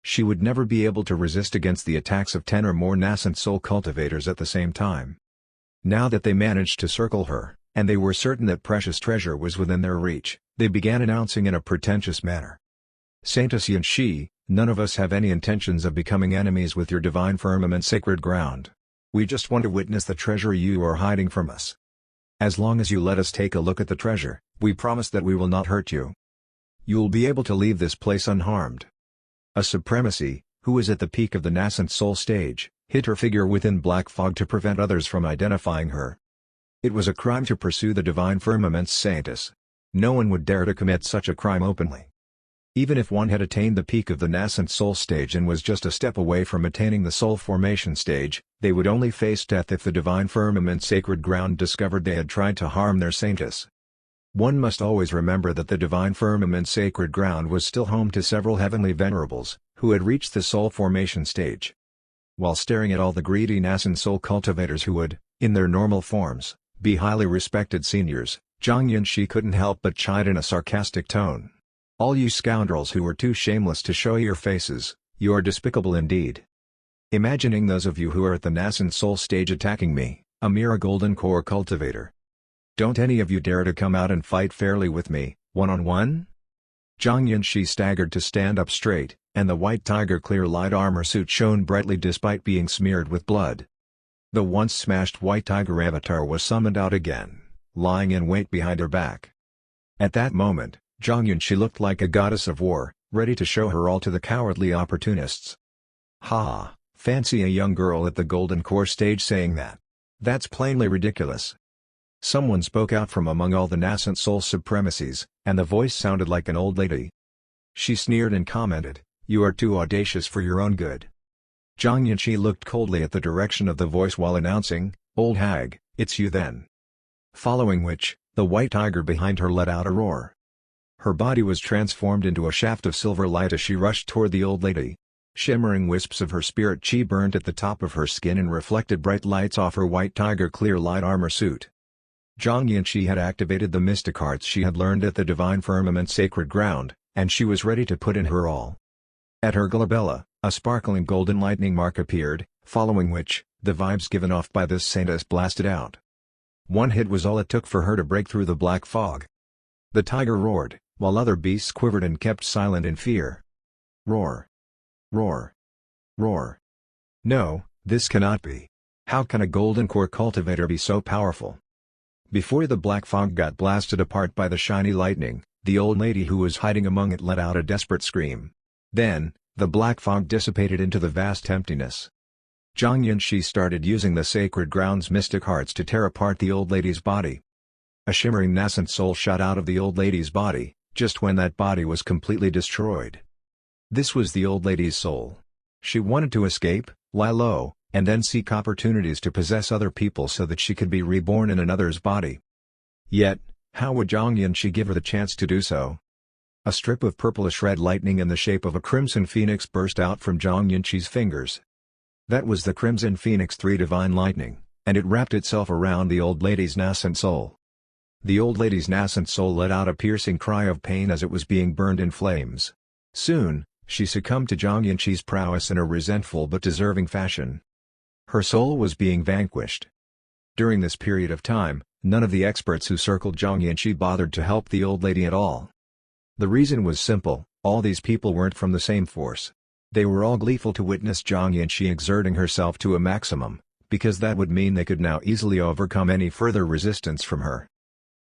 She would never be able to resist against the attacks of 10 or more nascent soul cultivators at the same time. Now that they managed to circle her, and they were certain that precious treasure was within their reach, they began announcing in a pretentious manner. "Saintess Yunxi, none of us have any intentions of becoming enemies with your divine firmament sacred ground. We just want to witness the treasure you are hiding from us. As long as you let us take a look at the treasure, we promise that we will not hurt you. You'll be able to leave this place unharmed." A supremacy, who was at the peak of the nascent soul stage, hid her figure within black fog to prevent others from identifying her. It was a crime to pursue the divine firmament's saintess. No one would dare to commit such a crime openly. Even if one had attained the peak of the nascent soul stage and was just a step away from attaining the soul formation stage, they would only face death if the divine firmament's sacred ground discovered they had tried to harm their saintess. One must always remember that the divine firmament's sacred ground was still home to several heavenly venerables, who had reached the soul formation stage. While staring at all the greedy nascent soul cultivators who would, in their normal forms, be highly respected seniors, Zhang Yunxi couldn't help but chide in a sarcastic tone. "All you scoundrels who were too shameless to show your faces, you are despicable indeed. Imagining those of you who are at the nascent soul stage attacking me, a mere golden core cultivator. Don't any of you dare to come out and fight fairly with me, one-on-one?" Zhang Yunxi staggered to stand up straight, and the white tiger clear light armor suit shone brightly despite being smeared with blood. The once smashed white tiger avatar was summoned out again, lying in wait behind her back. At that moment, Zhang Yunxi looked like a goddess of war, ready to show her all to the cowardly opportunists. "Ha, fancy a young girl at the golden core stage saying that? That's plainly ridiculous." Someone spoke out from among all the nascent soul supremacies, and the voice sounded like an old lady. She sneered and commented, "You are too audacious for your own good." Zhang Yunxi looked coldly at the direction of the voice while announcing, "Old hag, it's you then." Following which, the white tiger behind her let out a roar. Her body was transformed into a shaft of silver light as she rushed toward the old lady. Shimmering wisps of her spirit chi burned at the top of her skin and reflected bright lights off her white tiger clear light armor suit. Zhang Yunxi had activated the mystic arts she had learned at the divine firmament's sacred ground, and she was ready to put in her all. At her glabella, a sparkling golden lightning mark appeared, following which, the vibes given off by this saintess blasted out. One hit was all it took for her to break through the black fog. The tiger roared, while other beasts quivered and kept silent in fear. Roar! Roar! Roar! No, this cannot be. How can a golden core cultivator be so powerful? Before the black fog got blasted apart by the shiny lightning, the old lady who was hiding among it let out a desperate scream. Then, the black fog dissipated into the vast emptiness. Zhang Yunxi started using the sacred ground's mystic hearts to tear apart the old lady's body. A shimmering nascent soul shot out of the old lady's body, just when that body was completely destroyed. This was the old lady's soul. She wanted to escape, lie low, and then seek opportunities to possess other people so that she could be reborn in another's body. Yet, how would Zhang Yunxi give her the chance to do so? A strip of purplish-red lightning in the shape of a crimson phoenix burst out from Zhang Yanqi's fingers. That was the Crimson Phoenix 3 Divine Lightning, and it wrapped itself around the old lady's nascent soul. The old lady's nascent soul let out a piercing cry of pain as it was being burned in flames. Soon, she succumbed to Zhang Yanqi's prowess in a resentful but deserving fashion. Her soul was being vanquished. During this period of time, none of the experts who circled Zhang Yanqi bothered to help the old lady at all. The reason was simple: all these people weren't from the same force. They were all gleeful to witness Zhang Yanqi exerting herself to a maximum, because that would mean they could now easily overcome any further resistance from her.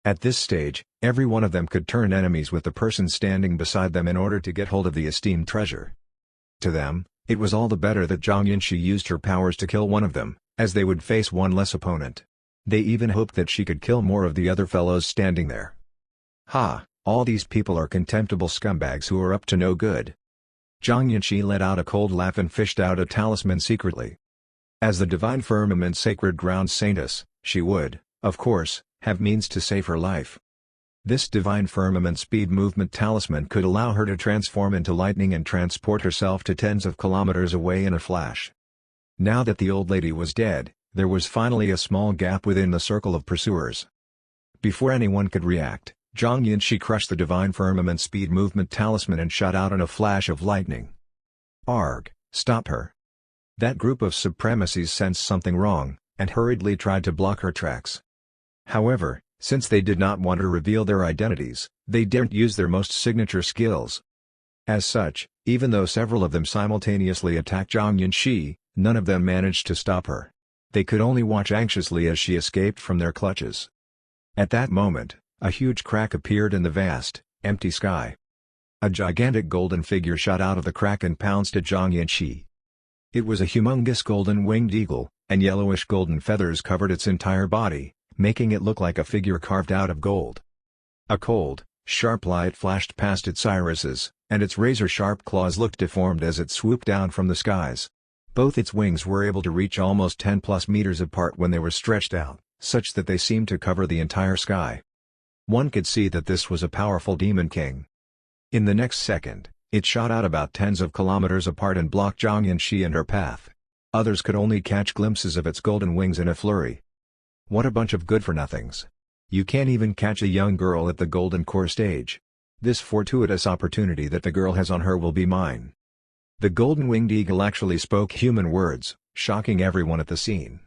At this stage, every one of them could turn enemies with the person standing beside them in order to get hold of the esteemed treasure. To them, it was all the better that Zhang Yanqi used her powers to kill one of them, as they would face one less opponent. They even hoped that she could kill more of the other fellows standing there. Ha! All these people are contemptible scumbags who are up to no good. Zhang Yanqi let out a cold laugh and fished out a talisman secretly. As the divine firmament's sacred ground saintess, she would, of course, have means to save her life. This divine firmament speed movement talisman could allow her to transform into lightning and transport herself to tens of kilometers away in a flash. Now that the old lady was dead, there was finally a small gap within the circle of pursuers. Before anyone could react, Zhang Yanqi crushed the divine firmament speed movement talisman and shot out in a flash of lightning. Arg! Stop her! That group of supremacies sensed something wrong, and hurriedly tried to block her tracks. However, since they did not want to reveal their identities, they daren't use their most signature skills. As such, even though several of them simultaneously attacked Zhang Yanqi, none of them managed to stop her. They could only watch anxiously as she escaped from their clutches. At that moment, a huge crack appeared in the vast, empty sky. A gigantic golden figure shot out of the crack and pounced at Zhang Yanqi. It was a humongous golden winged eagle, and yellowish golden feathers covered its entire body, making it look like a figure carved out of gold. A cold, sharp light flashed past its irises, and its razor-sharp claws looked deformed as it swooped down from the skies. Both its wings were able to reach almost 10+ meters apart when they were stretched out, such that they seemed to cover the entire sky. One could see that this was a powerful demon king. In the next second, it shot out about tens of kilometers apart and blocked Zhang Yanqi and her path. Others could only catch glimpses of its golden wings in a flurry. What a bunch of good-for-nothings. You can't even catch a young girl at the golden core stage. This fortuitous opportunity that the girl has on her will be mine. The golden-winged eagle actually spoke human words, shocking everyone at the scene.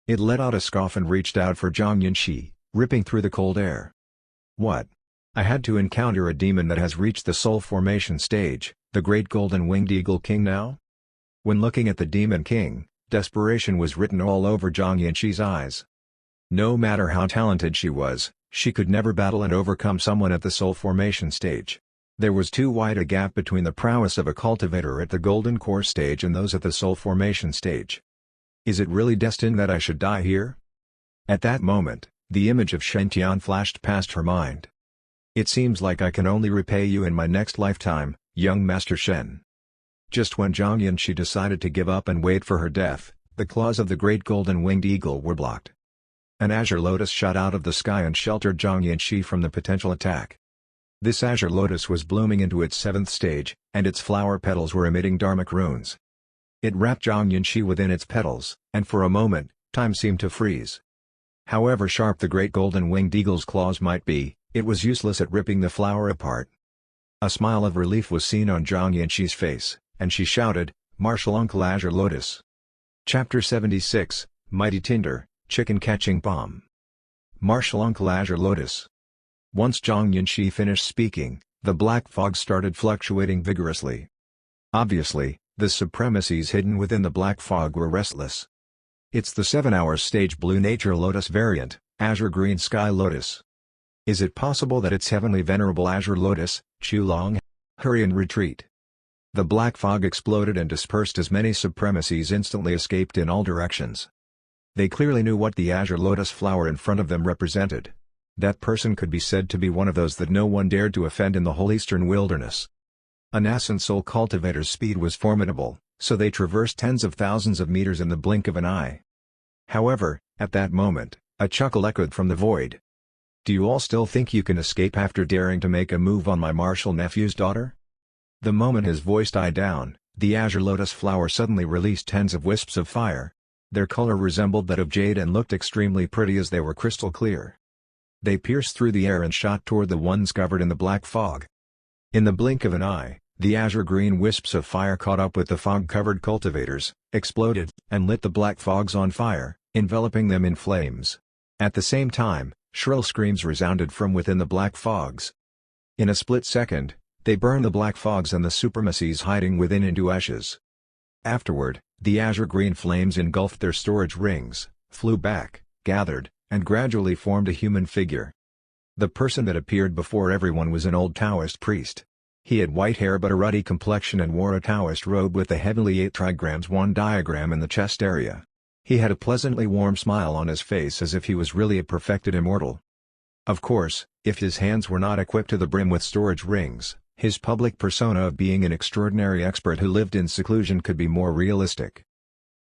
It let out a scoff and reached out for Zhang Yanqi, ripping through the cold air. What? I had to encounter a demon that has reached the soul formation stage, the great golden-winged eagle king now? When looking at the demon king, desperation was written all over Zhang Yanqi's eyes. No matter how talented she was, she could never battle and overcome someone at the soul formation stage. There was too wide a gap between the prowess of a cultivator at the golden core stage and those at the soul formation stage. Is it really destined that I should die here? At that moment, the image of Shen Tian flashed past her mind. It seems like I can only repay you in my next lifetime, young Master Shen. Just when Zhang Yanqi decided to give up and wait for her death, the claws of the great golden-winged eagle were blocked. An azure lotus shot out of the sky and sheltered Zhang Yanqi from the potential attack. This azure lotus was blooming into its 7th stage, and its flower petals were emitting dharmic runes. It wrapped Zhang Yanqi within its petals, and for a moment, time seemed to freeze. However sharp the great golden-winged eagle's claws might be, it was useless at ripping the flower apart. A smile of relief was seen on Zhang Yanqi's face, and she shouted, "Martial Uncle Azure Lotus." Chapter 76, Mighty Tinder, Chicken Catching Bomb. Martial Uncle Azure Lotus. Once Zhang Yanqi finished speaking, the black fog started fluctuating vigorously. Obviously, the supremacies hidden within the black fog were restless. It's the 7-hour stage Blue Nature Lotus variant, Azure Green Sky Lotus. Is it possible that it's Heavenly Venerable Azure Lotus, Chulong? Hurry and retreat. The black fog exploded and dispersed as many supremacies instantly escaped in all directions. They clearly knew what the Azure Lotus flower in front of them represented. That person could be said to be one of those that no one dared to offend in the whole eastern wilderness. A nascent soul cultivator's speed was formidable, so they traversed tens of thousands of meters in the blink of an eye. However, at that moment, a chuckle echoed from the void. Do you all still think you can escape after daring to make a move on my martial nephew's daughter?" The moment his voice died down, the azure lotus flower suddenly released tens of wisps of fire. Their color resembled that of jade and looked extremely pretty as they were crystal clear. They pierced through the air and shot toward the ones covered in the black fog. In the blink of an eye, the azure-green wisps of fire caught up with the fog-covered cultivators, exploded, and lit the black fogs on fire, enveloping them in flames. At the same time, shrill screams resounded from within the black fogs. In a split second, they burned the black fogs and the supremacies hiding within into ashes. Afterward, the azure-green flames engulfed their storage rings, flew back, gathered, and gradually formed a human figure. The person that appeared before everyone was an old Taoist priest. He had white hair but a ruddy complexion and wore a Taoist robe with the heavily 8 trigrams 1 diagram in the chest area. He had a pleasantly warm smile on his face as if he was really a perfected immortal. Of course, if his hands were not equipped to the brim with storage rings, his public persona of being an extraordinary expert who lived in seclusion could be more realistic.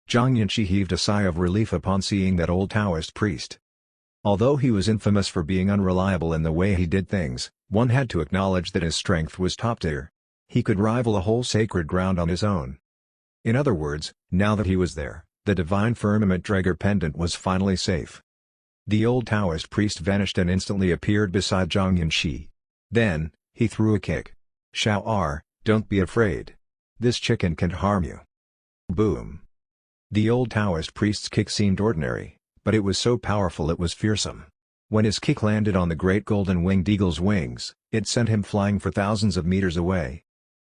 Zhang Yanqi heaved a sigh of relief upon seeing that old Taoist priest. Although he was infamous for being unreliable in the way he did things, one had to acknowledge that his strength was top-tier. He could rival a whole sacred ground on his own. In other words, now that he was there, the divine firmament Draeger pendant was finally safe. The old Taoist priest vanished and instantly appeared beside Zhang Yanqi. Then, he threw a kick. "Xiao R, don't be afraid. This chicken can't harm you." Boom. The old Taoist priest's kick seemed ordinary, but it was so powerful it was fearsome. When his kick landed on the great golden-winged eagle's wings, it sent him flying for thousands of meters away.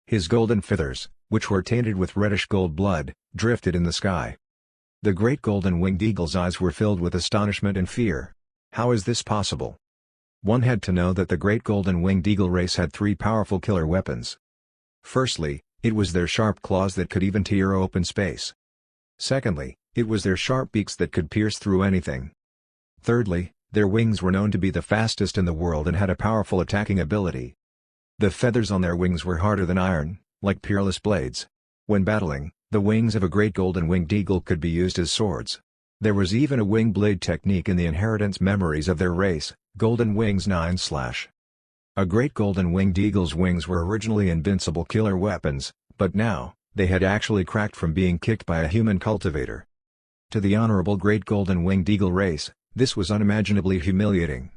His golden feathers, which were tainted with reddish-gold blood, drifted in the sky. The great golden-winged eagle's eyes were filled with astonishment and fear. How is this possible? One had to know that the great golden-winged eagle race had 3 powerful killer weapons. Firstly, it was their sharp claws that could even tear open space. Secondly, it was their sharp beaks that could pierce through anything. Thirdly, their wings were known to be the fastest in the world and had a powerful attacking ability. The feathers on their wings were harder than iron, like peerless blades. When battling, the wings of a great golden-winged eagle could be used as swords. There was even a wing blade technique in the inheritance memories of their race, Golden Wings 9/. A great golden-winged eagle's wings were originally invincible killer weapons, but now, they had actually cracked from being kicked by a human cultivator. To the honorable great golden-winged eagle race, this was unimaginably humiliating.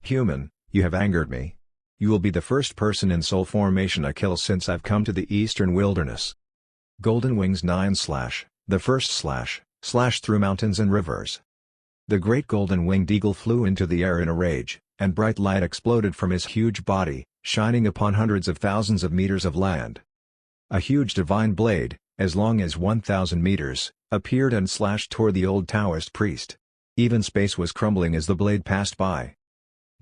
"Human, you have angered me. You will be the first person in soul formation I kill since I've come to the eastern wilderness." Golden Wings 9/, the first slash through mountains and rivers. The great golden-winged eagle flew into the air in a rage, and bright light exploded from his huge body, shining upon hundreds of thousands of meters of land. A huge divine blade, as long as 1,000 meters, appeared and slashed toward the old Taoist priest. Even space was crumbling as the blade passed by.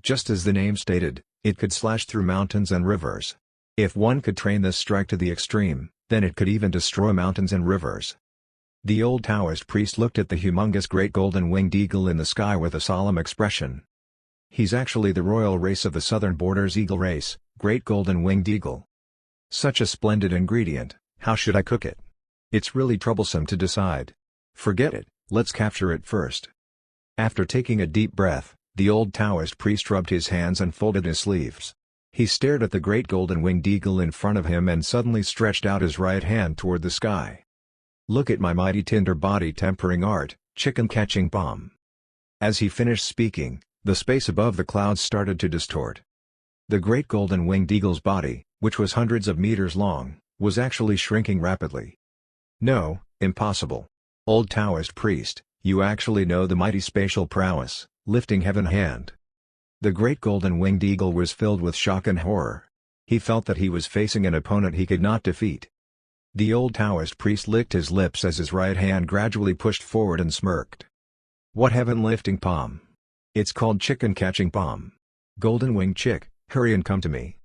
Just as the name stated, it could slash through mountains and rivers. If one could train this strike to the extreme, then it could even destroy mountains and rivers. The old Taoist priest looked at the humongous great golden-winged eagle in the sky with a solemn expression. "He's actually the royal race of the southern borders eagle race, great golden-winged eagle. Such a splendid ingredient, how should I cook it? It's really troublesome to decide. Forget it, let's capture it first." After taking a deep breath, the old Taoist priest rubbed his hands and folded his sleeves. He stared at the great golden-winged eagle in front of him and suddenly stretched out his right hand toward the sky. "Look at my mighty tinder body tempering art, chicken-catching bomb." As he finished speaking, the space above the clouds started to distort. The great golden-winged eagle's body, which was hundreds of meters long, was actually shrinking rapidly. "No, impossible. Old Taoist priest, you actually know the mighty spatial prowess," lifting heaven hand. The great golden-winged eagle was filled with shock and horror. He felt that he was facing an opponent he could not defeat. The old Taoist priest licked his lips as his right hand gradually pushed forward and smirked. "What heaven-lifting palm? It's called chicken-catching palm. Golden-winged chick, hurry and come to me."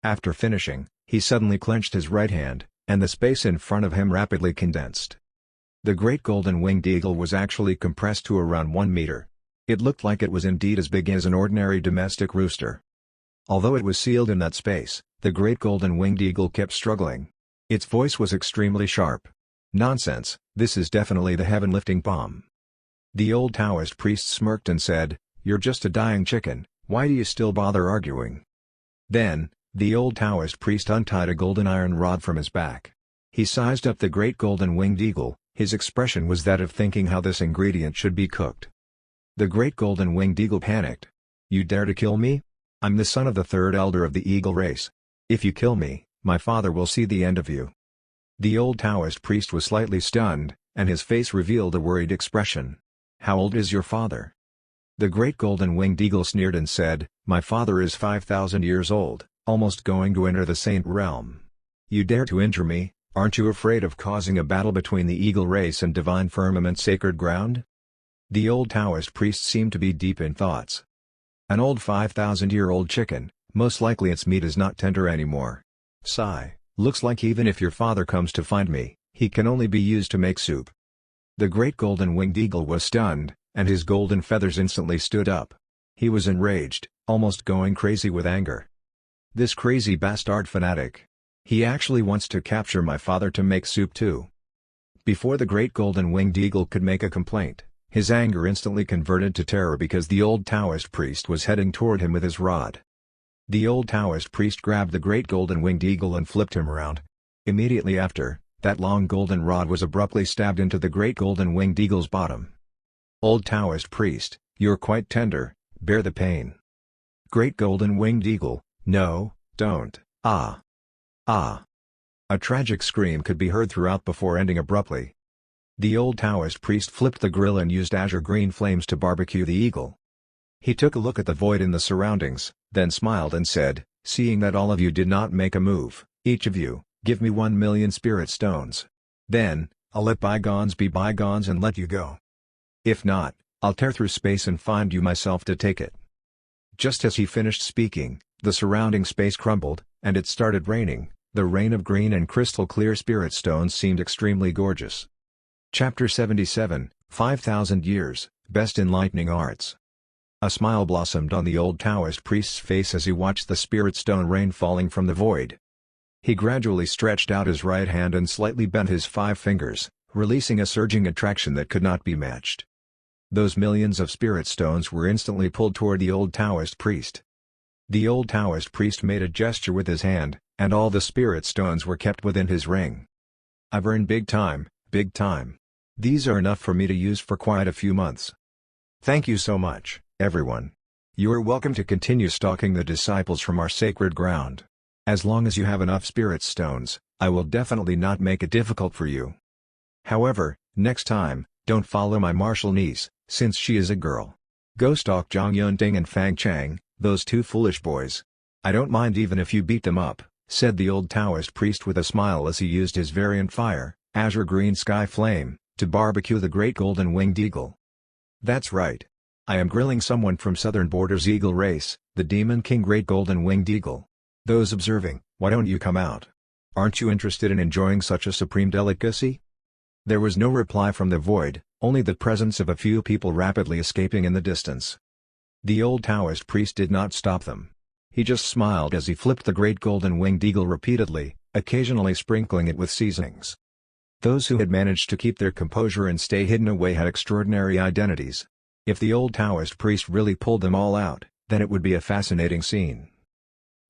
After finishing, he suddenly clenched his right hand, and the space in front of him rapidly condensed. The great golden-winged eagle was actually compressed to around 1 meter. It looked like it was indeed as big as an ordinary domestic rooster. Although it was sealed in that space, the great golden-winged eagle kept struggling. Its voice was extremely sharp. "Nonsense, this is definitely the heaven-lifting palm." The old Taoist priest smirked and said, you're just a dying chicken, why do you still bother arguing? Then, the old Taoist priest untied a golden iron rod from his back. He sized up the great golden winged eagle, his expression was that of thinking how this ingredient should be cooked. The great golden winged eagle panicked. You dare to kill me? I'm the son of the third elder of the eagle race. If you kill me, my father will see the end of you. The old Taoist priest was slightly stunned, and his face revealed a worried expression. How old is your father? The great golden winged eagle sneered and said, my father is 5,000 years old, almost going to enter the saint realm. You dare to injure me, aren't you afraid of causing a battle between the eagle race and divine firmament sacred ground? The old Taoist priest seemed to be deep in thoughts. An old 5,000-year-old chicken, most likely its meat is not tender anymore. Sigh, looks like even if your father comes to find me, he can only be used to make soup. The great golden winged eagle was stunned, and his golden feathers instantly stood up. He was enraged, almost going crazy with anger. This crazy bastard fanatic. He actually wants to capture my father to make soup too. Before the great golden winged eagle could make a complaint, his anger instantly converted to terror because the old Taoist priest was heading toward him with his rod. The old Taoist priest grabbed the great golden winged eagle and flipped him around. Immediately after, that long golden rod was abruptly stabbed into the great golden winged eagle's bottom. Old Taoist priest, you're quite tender, bear the pain. Great golden winged eagle, no, don't, ah. Ah. A tragic scream could be heard throughout before ending abruptly. The old Taoist priest flipped the grill and used azure green flames to barbecue the eagle. He took a look at the void in the surroundings, then smiled and said, seeing that all of you did not make a move, each of you, give me 1,000,000 spirit stones. Then, I'll let bygones be bygones and let you go. If not, I'll tear through space and find you myself to take it. Just as he finished speaking, the surrounding space crumbled, and it started raining. The rain of green and crystal clear spirit stones seemed extremely gorgeous. Chapter 77, 5,000 Years, Best Enlightening Arts. A smile blossomed on the old Taoist priest's face as he watched the spirit stone rain falling from the void. He gradually stretched out his right hand and slightly bent his 5 fingers, releasing a surging attraction that could not be matched. Those millions of spirit stones were instantly pulled toward the old Taoist priest. The old Taoist priest made a gesture with his hand, and all the spirit stones were kept within his ring. I've earned big time, big time. These are enough for me to use for quite a few months. Thank you so much, everyone. You are welcome to continue stalking the disciples from our sacred ground. As long as you have enough spirit stones, I will definitely not make it difficult for you. However, next time, don't follow my martial niece, since she is a girl. Go stalk Zhang Yunting and Fang Chang, those 2 foolish boys. I don't mind even if you beat them up, said the old Taoist priest with a smile as he used his variant fire, azure green sky flame, to barbecue the great golden winged eagle. That's right. I am grilling someone from southern borders eagle race, the Demon King great golden winged eagle. Those observing, why don't you come out? Aren't you interested in enjoying such a supreme delicacy? There was no reply from the void, only the presence of a few people rapidly escaping in the distance. The old Taoist priest did not stop them. He just smiled as he flipped the great golden winged eagle repeatedly, occasionally sprinkling it with seasonings. Those who had managed to keep their composure and stay hidden away had extraordinary identities. If the old Taoist priest really pulled them all out, then it would be a fascinating scene.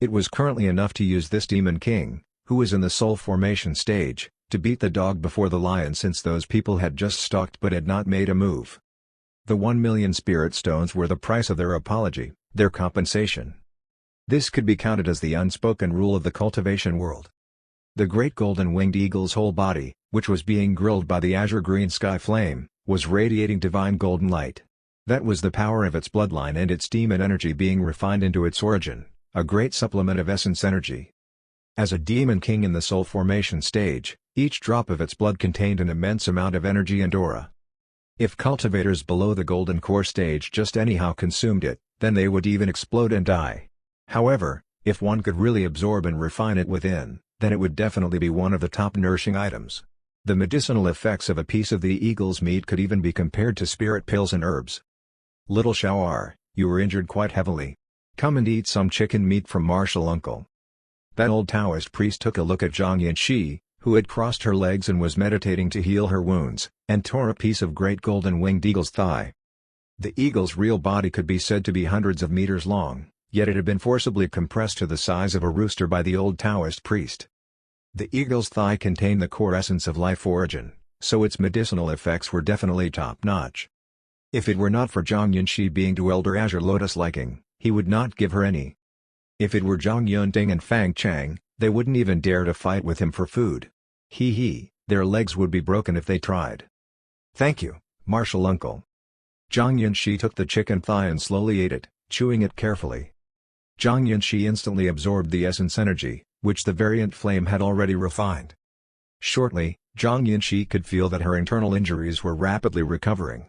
It was currently enough to use this Demon King, who was in the soul formation stage, to beat the dog before the lion since those people had just stalked but had not made a move. The 1,000,000 spirit stones were the price of their apology, their compensation. This could be counted as the unspoken rule of the cultivation world. The great golden winged eagle's whole body, which was being grilled by the azure green sky flame, was radiating divine golden light. That was the power of its bloodline and its demon energy being refined into its origin, a great supplement of essence energy. As a demon king in the soul formation stage, each drop of its blood contained an immense amount of energy and aura. If cultivators below the golden core stage just anyhow consumed it, then they would even explode and die. However, if one could really absorb and refine it within, then it would definitely be one of the top nourishing items. The medicinal effects of a piece of the eagle's meat could even be compared to spirit pills and herbs. Little Shawar, you were injured quite heavily. Come and eat some chicken meat from Martial Uncle. That old Taoist priest took a look at Zhang Yanxi, who had crossed her legs and was meditating to heal her wounds, and tore a piece of great golden winged eagle's thigh. The eagle's real body could be said to be hundreds of meters long, yet it had been forcibly compressed to the size of a rooster by the old Taoist priest. The eagle's thigh contained the core essence of life origin, so its medicinal effects were definitely top-notch. If it were not for Zhang Yunxi being to Elder Azure Lotus liking, he would not give her any. If it were Zhang Yunting and Fang Chang, they wouldn't even dare to fight with him for food. Their legs would be broken if they tried. "Thank you, Martial Uncle." Zhang Yunxi took the chicken thigh and slowly ate it, chewing it carefully. Zhang Yunxi instantly absorbed the essence energy, which the variant flame had already refined. Shortly, Zhang Yunxi could feel that her internal injuries were rapidly recovering.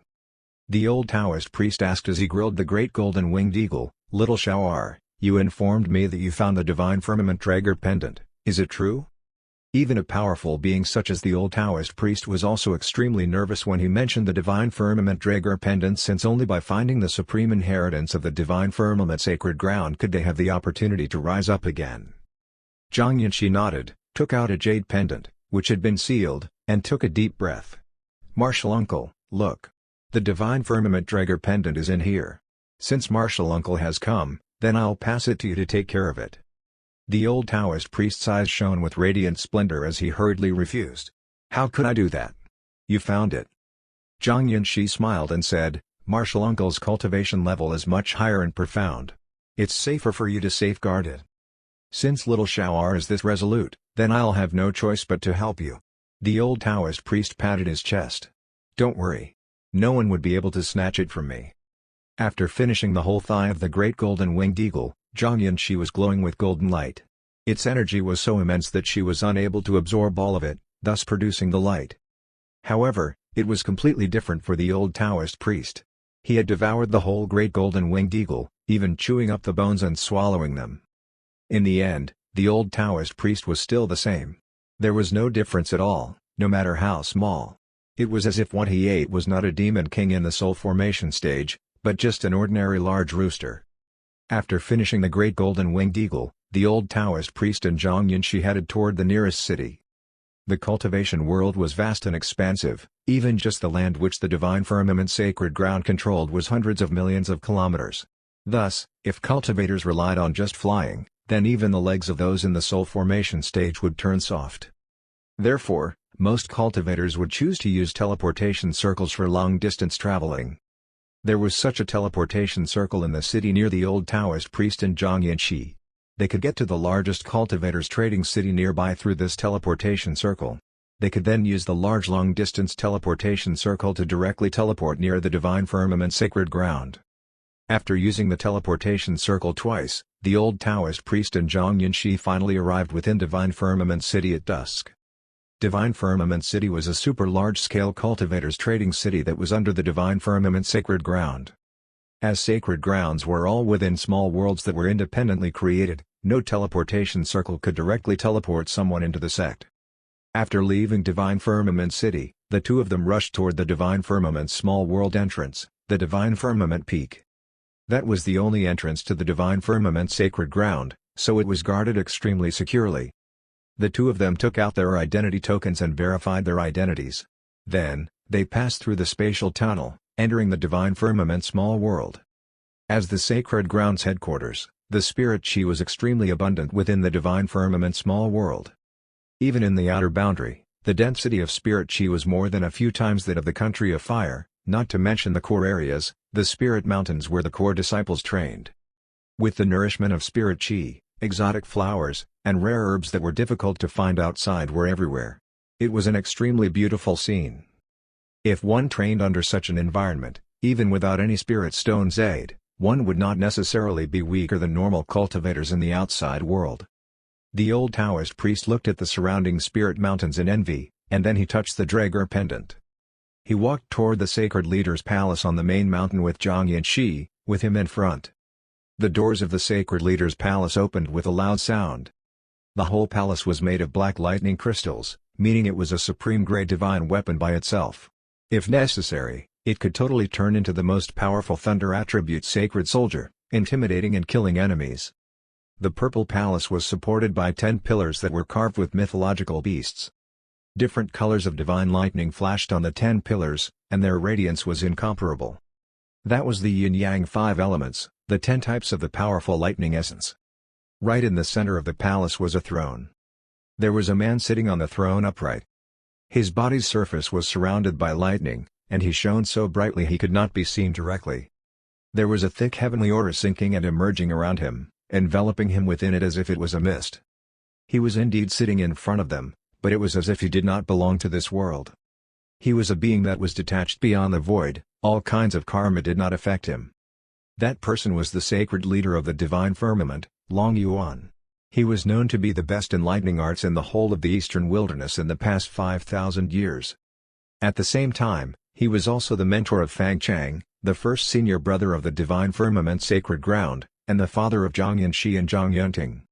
The old Taoist priest asked as he grilled the great golden winged eagle, "Little Shao'er, you informed me that you found the divine firmament Draeger pendant, is it true?" Even a powerful being such as the old Taoist priest was also extremely nervous when he mentioned the divine firmament Draeger pendant, since only by finding the supreme inheritance of the divine firmament sacred ground could they have the opportunity to rise up again. Zhang Yunxi nodded, took out a jade pendant, which had been sealed, and took a deep breath. "Martial Uncle, look. The divine firmament Draeger pendant is in here. Since Martial Uncle has come, then I'll pass it to you to take care of it." The old Taoist priest's eyes shone with radiant splendor as he hurriedly refused. "How could I do that? You found it." Zhang Yunxi smiled and said, "Martial Uncle's cultivation level is much higher and profound. It's safer for you to safeguard it. Since little Shao'er is this resolute, then I'll have no choice but to help you." The old Taoist priest patted his chest. "Don't worry. No one would be able to snatch it from me." After finishing the whole thigh of the great golden winged eagle, Zhang Yunxi was glowing with golden light. Its energy was so immense that she was unable to absorb all of it, thus producing the light. However, it was completely different for the old Taoist priest. He had devoured the whole great golden winged eagle, even chewing up the bones and swallowing them. In the end, the old Taoist priest was still the same. There was no difference at all, no matter how small. It was as if what he ate was not a demon king in the soul formation stage, but just an ordinary large rooster. After finishing the great golden winged eagle, the old Taoist priest and Zhang Yunxi headed toward the nearest city. The cultivation world was vast and expansive, even just the land which the divine firmament sacred ground controlled was hundreds of millions of kilometers. Thus, if cultivators relied on just flying, then even the legs of those in the soul formation stage would turn soft. Therefore, most cultivators would choose to use teleportation circles for long-distance traveling. There was such a teleportation circle in the city near the old Taoist priest and Zhang Yunxi. They could get to the largest cultivators trading city nearby through this teleportation circle. They could then use the large long-distance teleportation circle to directly teleport near the divine firmament sacred ground. After using the teleportation circle twice, the old Taoist priest and Zhang Yunxi finally arrived within Divine Firmament City at dusk. Divine Firmament City was a super large-scale cultivators trading city that was under the Divine Firmament Sacred Ground. As sacred grounds were all within small worlds that were independently created, no teleportation circle could directly teleport someone into the sect. After leaving Divine Firmament City, the two of them rushed toward the Divine Firmament small world entrance, the Divine Firmament Peak. That was the only entrance to the Divine Firmament Sacred Ground, so it was guarded extremely securely. The two of them took out their identity tokens and verified their identities. Then, they passed through the spatial tunnel, entering the Divine Firmament small world. As the Sacred Ground's headquarters, the spirit chi was extremely abundant within the Divine Firmament small world. Even in the outer boundary, the density of spirit chi was more than a few times that of the country of fire, not to mention the core areas, the spirit mountains where the core disciples trained. With the nourishment of spirit chi, exotic flowers, and rare herbs that were difficult to find outside were everywhere. It was an extremely beautiful scene. If one trained under such an environment, even without any spirit stone's aid, one would not necessarily be weaker than normal cultivators in the outside world. The old Taoist priest looked at the surrounding spirit mountains in envy, and then he touched the Draeger pendant. He walked toward the sacred leader's palace on the main mountain with Zhang Yunxi, with him in front. The doors of the sacred leader's palace opened with a loud sound. The whole palace was made of black lightning crystals, meaning it was a supreme-grade divine weapon by itself. If necessary, it could totally turn into the most powerful thunder attribute sacred soldier, intimidating and killing enemies. The purple palace was supported by 10 pillars that were carved with mythological beasts. Different colors of divine lightning flashed on the 10 pillars, and their radiance was incomparable. That was the yin-yang 5 elements, the 10 types of the powerful lightning essence. Right in the center of the palace was a throne. There was a man sitting on the throne upright. His body's surface was surrounded by lightning, and he shone so brightly he could not be seen directly. There was a thick heavenly aura sinking and emerging around him, enveloping him within it as if it was a mist. He was indeed sitting in front of them, but it was as if he did not belong to this world. He was a being that was detached beyond the void, all kinds of karma did not affect him. That person was the sacred leader of the divine firmament, Long Yuan. He was known to be the best in lightning arts in the whole of the eastern wilderness in the past 5,000 years. At the same time, he was also the mentor of Fang Chang, the first senior brother of the divine firmament sacred ground, and the father of Zhang Yanxi and Zhang Yunting.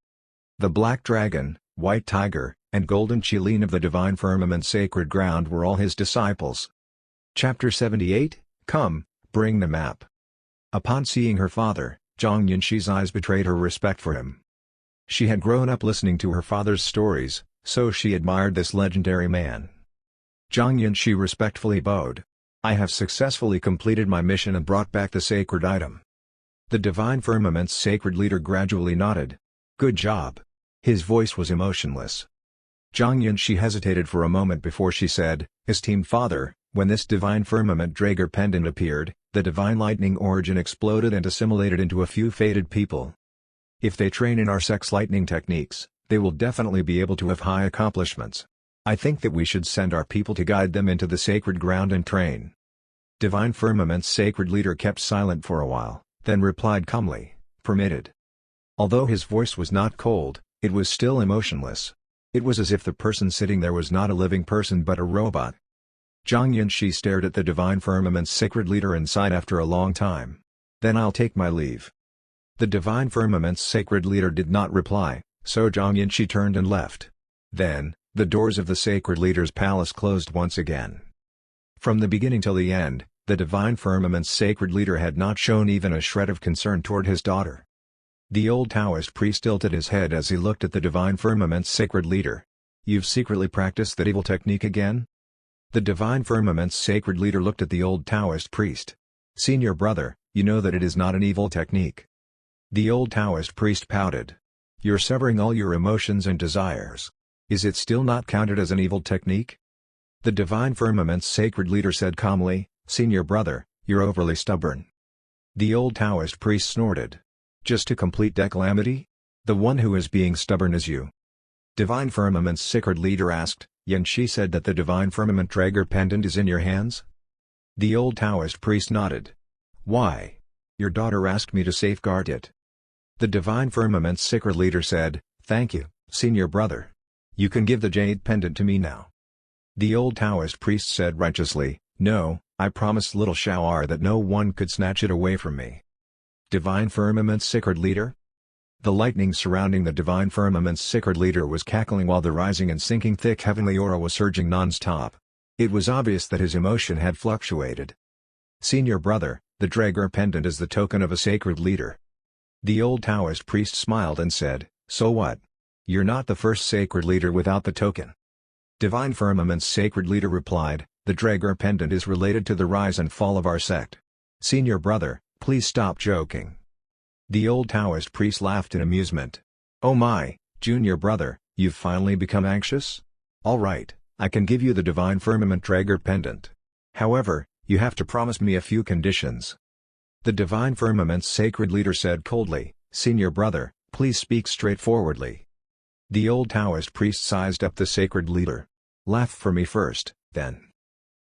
The Black Dragon, White Tiger, and Golden Qilin of the divine firmament sacred ground were all his disciples. Chapter 78, Come, Bring the Map. Upon seeing her father, Zhang Yanxi's eyes betrayed her respect for him. She had grown up listening to her father's stories, so she admired this legendary man. Zhang Yanxi respectfully bowed. I have successfully completed my mission and brought back the sacred item. The divine firmament's sacred leader gradually nodded. Good job. His voice was emotionless. Zhang Yanxi hesitated for a moment before she said, Esteemed father, when this divine firmament Drager pendant appeared, the divine lightning origin exploded and assimilated into a few fated people. If they train in our sex lightning techniques, they will definitely be able to have high accomplishments. I think that we should send our people to guide them into the sacred ground and train. Divine firmament's sacred leader kept silent for a while, then replied calmly, Permitted. Although his voice was not cold, it was still emotionless. It was as if the person sitting there was not a living person but a robot. Zhang Yanxi stared at the divine firmament's sacred leader and sighed after a long time. Then I'll take my leave. The divine firmament's sacred leader did not reply, so Zhang Yanxi turned and left. Then, the doors of the sacred leader's palace closed once again. From the beginning till the end, the divine firmament's sacred leader had not shown even a shred of concern toward his daughter. The old Taoist priest tilted his head as he looked at the divine firmament's sacred leader. You've secretly practiced that evil technique again? The divine firmament's sacred leader looked at the old Taoist priest. Senior brother, you know that it is not an evil technique. The old Taoist priest pouted. You're severing all your emotions and desires. Is it still not counted as an evil technique? The divine firmament's sacred leader said calmly, Senior brother, you're overly stubborn. The old Taoist priest snorted. Just to complete declamity? The one who is being stubborn is you. Divine firmament's sacred leader asked, Yanxi said that the divine firmament Drager pendant is in your hands? The old Taoist priest nodded. Why? Your daughter asked me to safeguard it. The divine firmament's sacred leader said, Thank you, senior brother. You can give the jade pendant to me now. The old Taoist priest said righteously, No, I promised little Shao'er that no one could snatch it away from me. Divine firmament's sacred leader? The lightning surrounding the divine firmament's sacred leader was cackling while the rising and sinking thick heavenly aura was surging non-stop. It was obvious that his emotion had fluctuated. Senior brother, the Drager pendant is the token of a sacred leader. The old Taoist priest smiled and said, So what? You're not the first sacred leader without the token. Divine firmament's sacred leader replied, The Drager pendant is related to the rise and fall of our sect. Senior brother, please stop joking. The old Taoist priest laughed in amusement. Oh my, junior brother, you've finally become anxious? All right, I can give you the divine firmament Drager pendant. However, you have to promise me a few conditions. The divine firmament's sacred leader said coldly, Senior brother, please speak straightforwardly. The old Taoist priest sized up the sacred leader. Laugh for me first, then.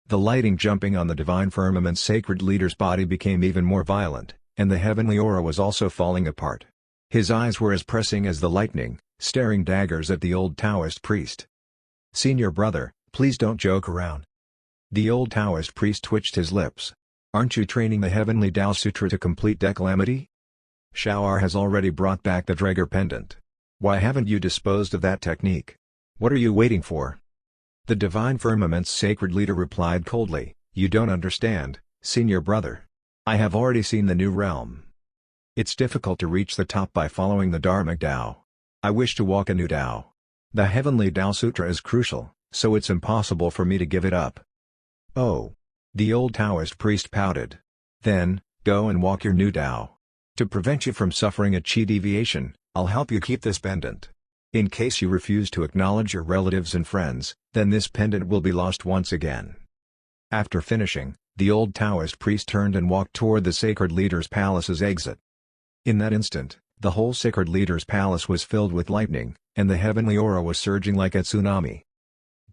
The lighting jumping on the divine firmament's sacred leader's body became even more violent, and the heavenly aura was also falling apart. His eyes were as pressing as the lightning, staring daggers at the old Taoist priest. Senior brother, please don't joke around. The old Taoist priest twitched his lips. Aren't you training the heavenly Tao Sutra to complete declamity? Shao'er has already brought back the Drager pendant. Why haven't you disposed of that technique? What are you waiting for? The divine firmament's sacred leader replied coldly, You don't understand, senior brother. I have already seen the new realm. It's difficult to reach the top by following the Dharmic Tao. I wish to walk a new Tao. The heavenly Tao Sutra is crucial, so it's impossible for me to give it up. Oh. The old Taoist priest pouted. Then, Go and walk your new Tao. To prevent you from suffering a chi deviation, I'll help you keep this pendant. In case you refuse to acknowledge your relatives and friends, then this pendant will be lost once again. After finishing, the old Taoist priest turned and walked toward the sacred leader's palace's exit. In that instant, the whole sacred leader's palace was filled with lightning, and the heavenly aura was surging like a tsunami.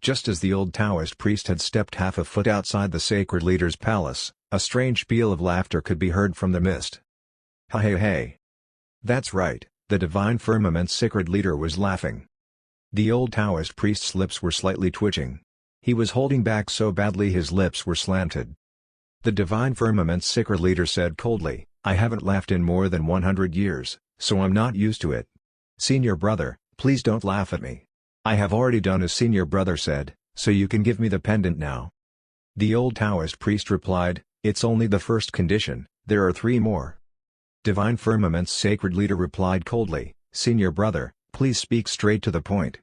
Just as the old Taoist priest had stepped half a foot outside the sacred leader's palace, a strange peal of laughter could be heard from the mist. "Ha hey hey! That's right, the divine firmament's sacred leader was laughing." The old Taoist priest's lips were slightly twitching. He was holding back so badly his lips were slanted. The divine firmament's sacred leader said coldly, "I haven't laughed in more than 100 years, so I'm not used to it. Senior brother, please don't laugh at me. I have already done as senior brother said, so you can give me the pendant now." The old Taoist priest replied, "It's only the first condition, there are 3 more." Divine firmament's sacred leader replied coldly, "Senior brother, please speak straight to the point."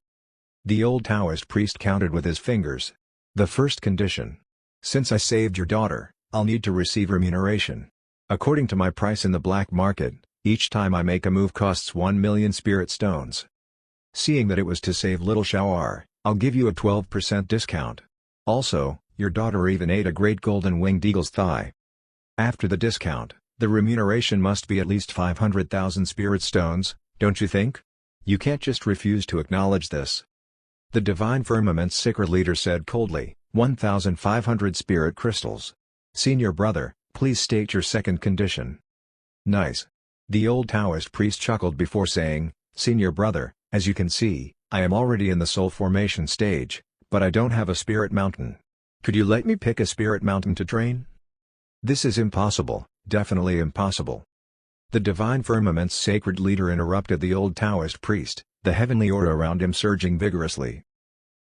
The old Taoist priest counted with his fingers. "The first condition. Since I saved your daughter, I'll need to receive remuneration. According to my price in the black market, each time I make a move costs 1 million spirit stones. Seeing that it was to save little Shawar, I'll give you a 12% discount. Also, your daughter even ate a great golden winged eagle's thigh. After the discount, the remuneration must be at least 500,000 spirit stones, don't you think? You can't just refuse to acknowledge this." The divine firmament's sacred leader said coldly, 1,500 spirit crystals. "Senior brother, please state your second condition." "Nice." The old Taoist priest chuckled before saying, "Senior brother, as you can see, I am already in the soul formation stage, but I don't have a spirit mountain. Could you let me pick a spirit mountain to train?" "This is impossible, definitely impossible." The divine firmament's sacred leader interrupted the old Taoist priest, the heavenly aura around him surging vigorously.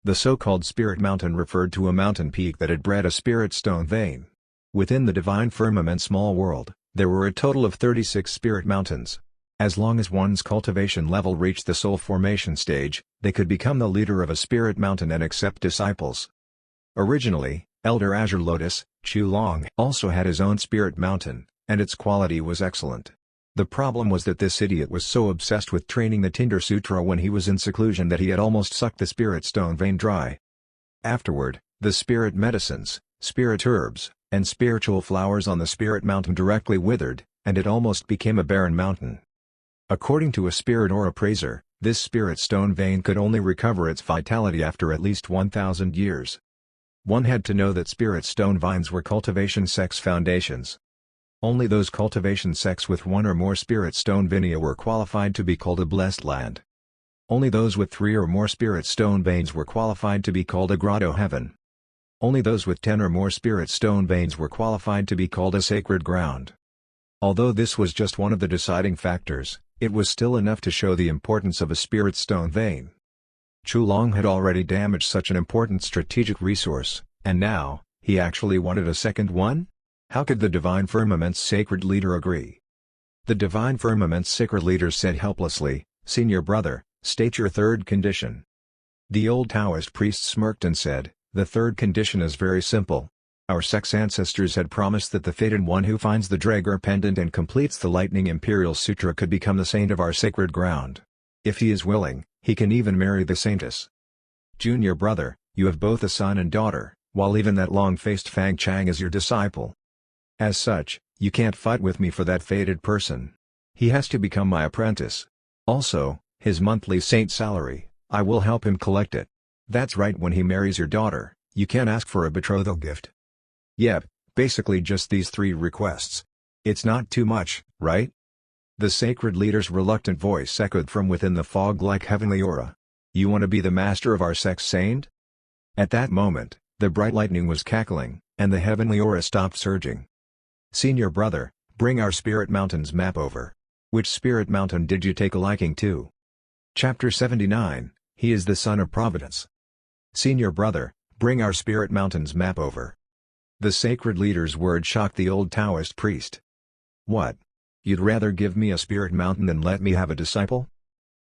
The so-called spirit mountain referred to a mountain peak that had bred a spirit stone vein. Within the divine firmament's small world, there were a total of 36 spirit mountains. As long as one's cultivation level reached the soul formation stage, they could become the leader of a spirit mountain and accept disciples. Originally, Elder Azure Lotus, Chulong, also had his own spirit mountain, and its quality was excellent. The problem was that this idiot was so obsessed with training the Tinder Sutra when he was in seclusion that he had almost sucked the spirit stone vein dry. Afterward, the spirit medicines, spirit herbs, and spiritual flowers on the spirit mountain directly withered, and it almost became a barren mountain. According to a spirit aura praiser, this spirit stone vein could only recover its vitality after at least 1,000 years. One had to know that spirit stone vines were cultivation sects foundations. Only those cultivation sects with 1 or more spirit stone vinia were qualified to be called a blessed land. Only those with 3 or more spirit stone veins were qualified to be called a grotto heaven. Only those with 10 or more spirit stone veins were qualified to be called a sacred ground. Although this was just one of the deciding factors, it was still enough to show the importance of a spirit stone vein. Chulong had already damaged such an important strategic resource, and now, he actually wanted a second one? How could the divine firmament's sacred leader agree? The divine firmament's sacred leader said helplessly, "Senior brother, state your third condition." The old Taoist priest smirked and said, "The third condition is very simple. Our sex ancestors had promised that the fated one who finds the Dragar pendant and completes the Lightning Imperial Sutra could become the saint of our sacred ground. If he is willing, he can even marry the saintess. Junior brother, you have both a son and daughter, while even that long-faced Fang Chang is your disciple. As such, you can't fight with me for that fated person. He has to become my apprentice. Also, his monthly saint salary, I will help him collect it. That's right, when he marries your daughter, you can ask for a betrothal gift." Yep, basically just these 3 requests. It's not too much, right? The sacred leader's reluctant voice echoed from within the fog-like heavenly aura. "You want to be the master of our sex saint?" At that moment, the bright lightning was cackling, and the heavenly aura stopped surging. "Senior brother, bring our spirit mountain's map over. Which spirit mountain did you take a liking to?" Chapter 79, He is the son of Providence. "Senior brother, bring our spirit mountain's map over." The sacred leader's word shocked the old Taoist priest. "What? You'd rather give me a spirit mountain than let me have a disciple?"